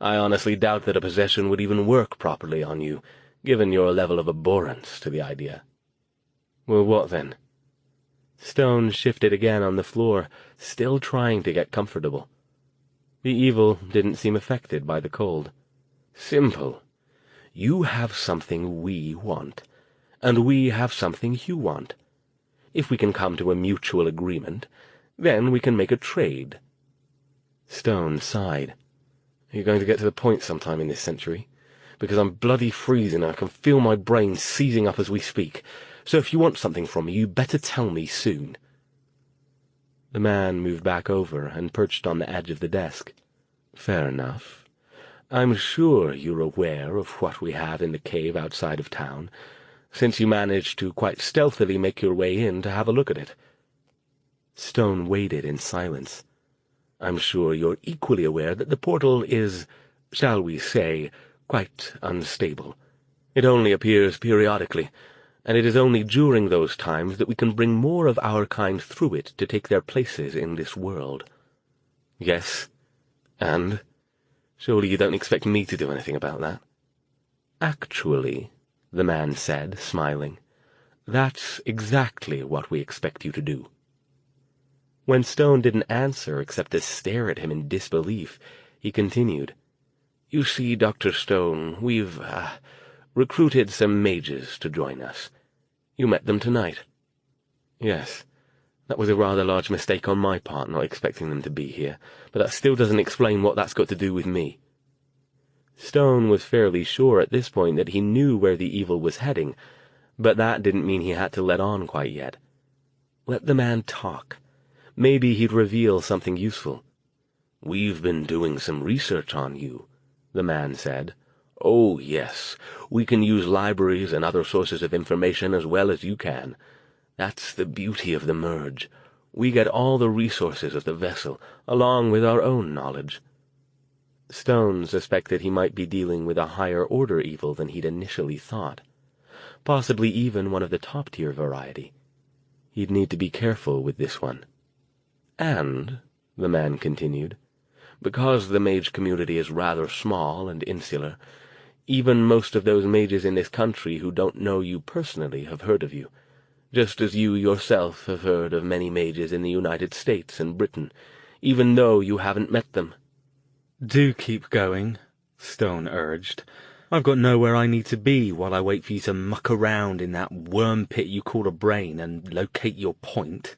I honestly doubt that a possession would even work properly on you, given your level of abhorrence to the idea. Well, what then? Stone shifted again on the floor, still trying to get comfortable. The evil didn't seem affected by the cold. Simple. You have something we want, and we have something you want. If we can come to a mutual agreement, then we can make a trade. Stone sighed. Are you going to get to the point sometime in this century? Because I'm bloody freezing and I can feel my brain seizing up as we speak. So if you want something from me, you better tell me soon. The man moved back over and perched on the edge of the desk. Fair enough. I'm sure you're aware of what we have in the cave outside of town, since you managed to quite stealthily make your way in to have a look at it. Stone waited in silence. I'm sure you're equally aware that the portal is, shall we say, quite unstable. It only appears periodically, and it is only during those times that we can bring more of our kind through it to take their places in this world. Yes, and? Surely you don't expect me to do anything about that? Actually, the man said, smiling, that's exactly what we expect you to do. When Stone didn't answer except to stare at him in disbelief, he continued, You see, Dr. Stone, we've, recruited some mages to join us. You met them tonight. Yes, that was a rather large mistake on my part, not expecting them to be here, but that still doesn't explain what that's got to do with me. Stone was fairly sure at this point that he knew where the evil was heading, but that didn't mean he had to let on quite yet. Let the man talk. Maybe he'd reveal something useful. We've been doing some research on you, the man said. Oh, yes, we can use libraries and other sources of information as well as you can. That's the beauty of the merge. We get all the resources of the vessel, along with our own knowledge. Stone suspected he might be dealing with a higher-order evil than he'd initially thought. Possibly even one of the top-tier variety. He'd need to be careful with this one. And, the man continued, because the mage community is rather small and insular, even most of those mages in this country who don't know you personally have heard of you, just as you yourself have heard of many mages in the United States and Britain, even though you haven't met them. Do keep going, Stone urged. I've got nowhere I need to be while I wait for you to muck around in that worm pit you call a brain and locate your point.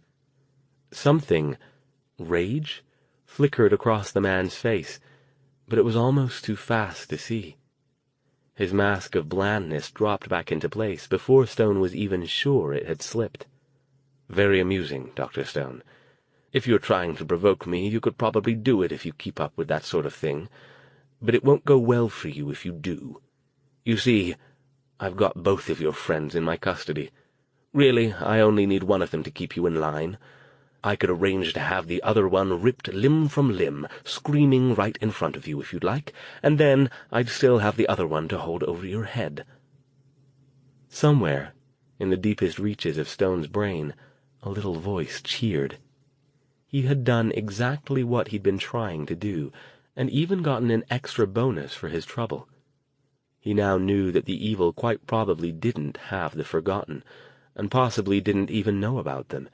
Something, rage, flickered across the man's face, but it was almost too fast to see. His mask of blandness dropped back into place before Stone was even sure it had slipped. Very amusing, Dr. Stone. If you're trying to provoke me, you could probably do it if you keep up with that sort of thing. But it won't go well for you if you do. You see, I've got both of your friends in my custody. Really, I only need one of them to keep you in line. I could arrange to have the other one ripped limb from limb, screaming right in front of you if you'd like, and then I'd still have the other one to hold over your head." Somewhere, in the deepest reaches of Stone's brain, a little voice cheered. He had done exactly what he'd been trying to do, and even gotten an extra bonus for his trouble. He now knew that the evil quite probably didn't have the Forgotten, and possibly didn't even know about them,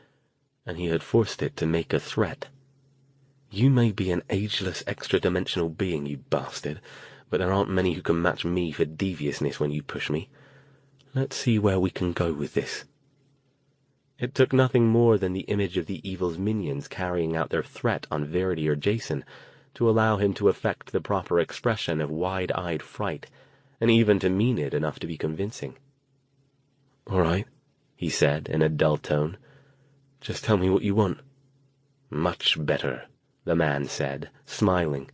and he had forced it to make a threat. "You may be an ageless extra-dimensional being, you bastard, but there aren't many who can match me for deviousness when you push me. Let's see where we can go with this." It took nothing more than the image of the evil's minions carrying out their threat on Verity or Jason to allow him to affect the proper expression of wide-eyed fright, and even to mean it enough to be convincing. "All right," he said in a dull tone. "Just tell me what you want." "Much better," the man said, smiling,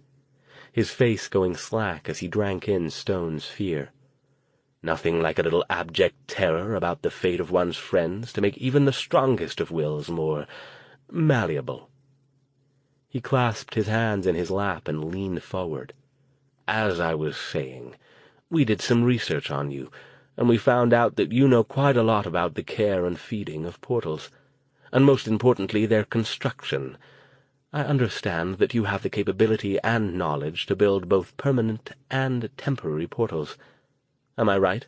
his face going slack as he drank in Stone's fear. "Nothing like a little abject terror about the fate of one's friends to make even the strongest of wills more malleable." He clasped his hands in his lap and leaned forward. "As I was saying, we did some research on you, and we found out that you know quite a lot about the care and feeding of portals, and most importantly their construction. I understand that you have the capability and knowledge to build both permanent and temporary portals. Am I right?"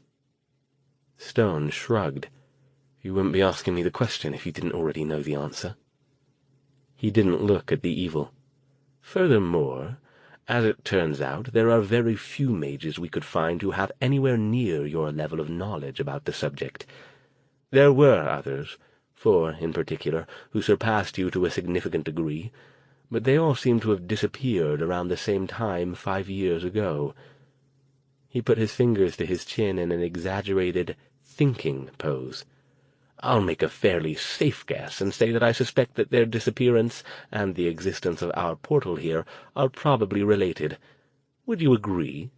Stone shrugged. "You wouldn't be asking me the question if you didn't already know the answer." He didn't look at the evil. "Furthermore, as it turns out, there are very few mages we could find who have anywhere near your level of knowledge about the subject. There were others, 4 in particular, who surpassed you to a significant degree, but they all seem to have disappeared around the same time 5 years ago." He put his fingers to his chin in an exaggerated, thinking pose. "I'll make a fairly safe guess and say that I suspect that their disappearance and the existence of our portal here are probably related. Would you agree?"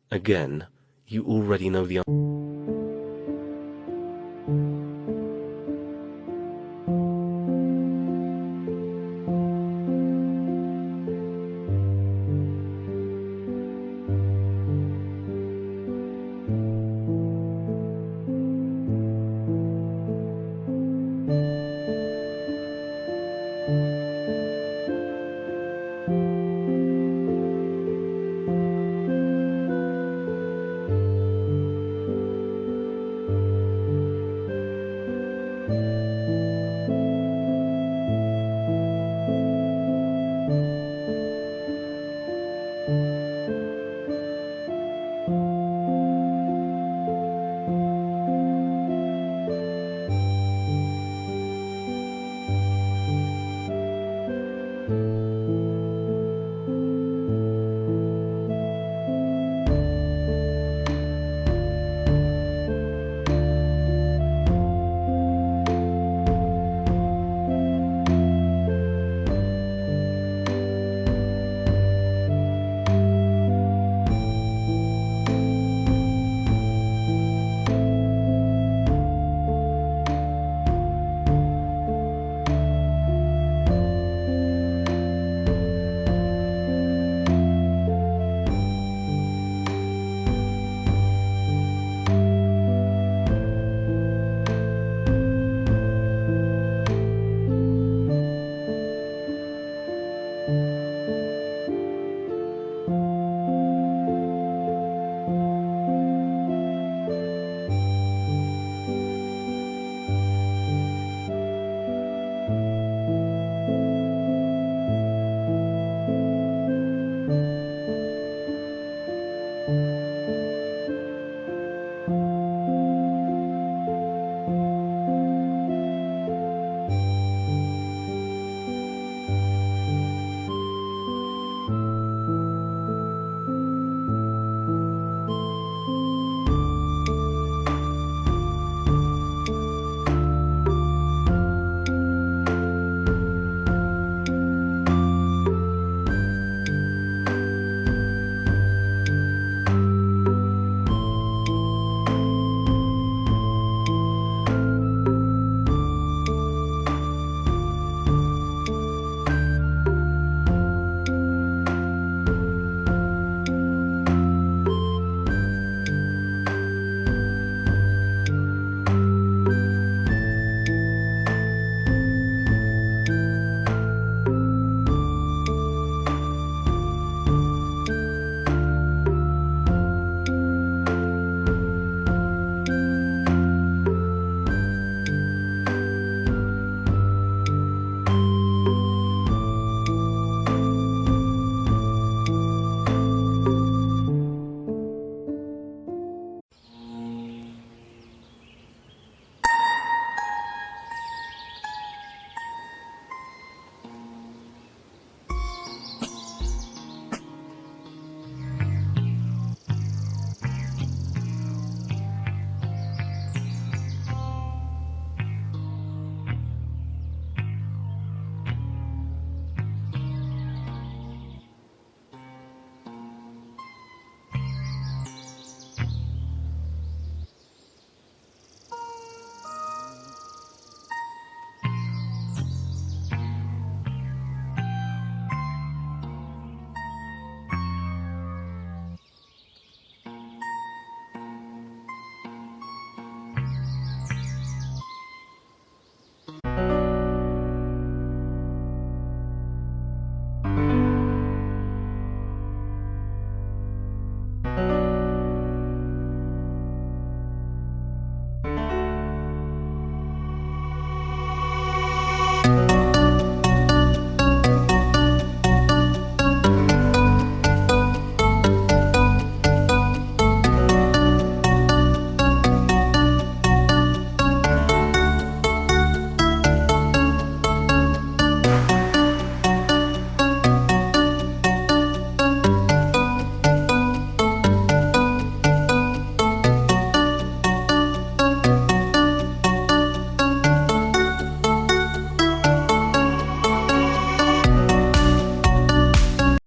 Again, you already know the answer.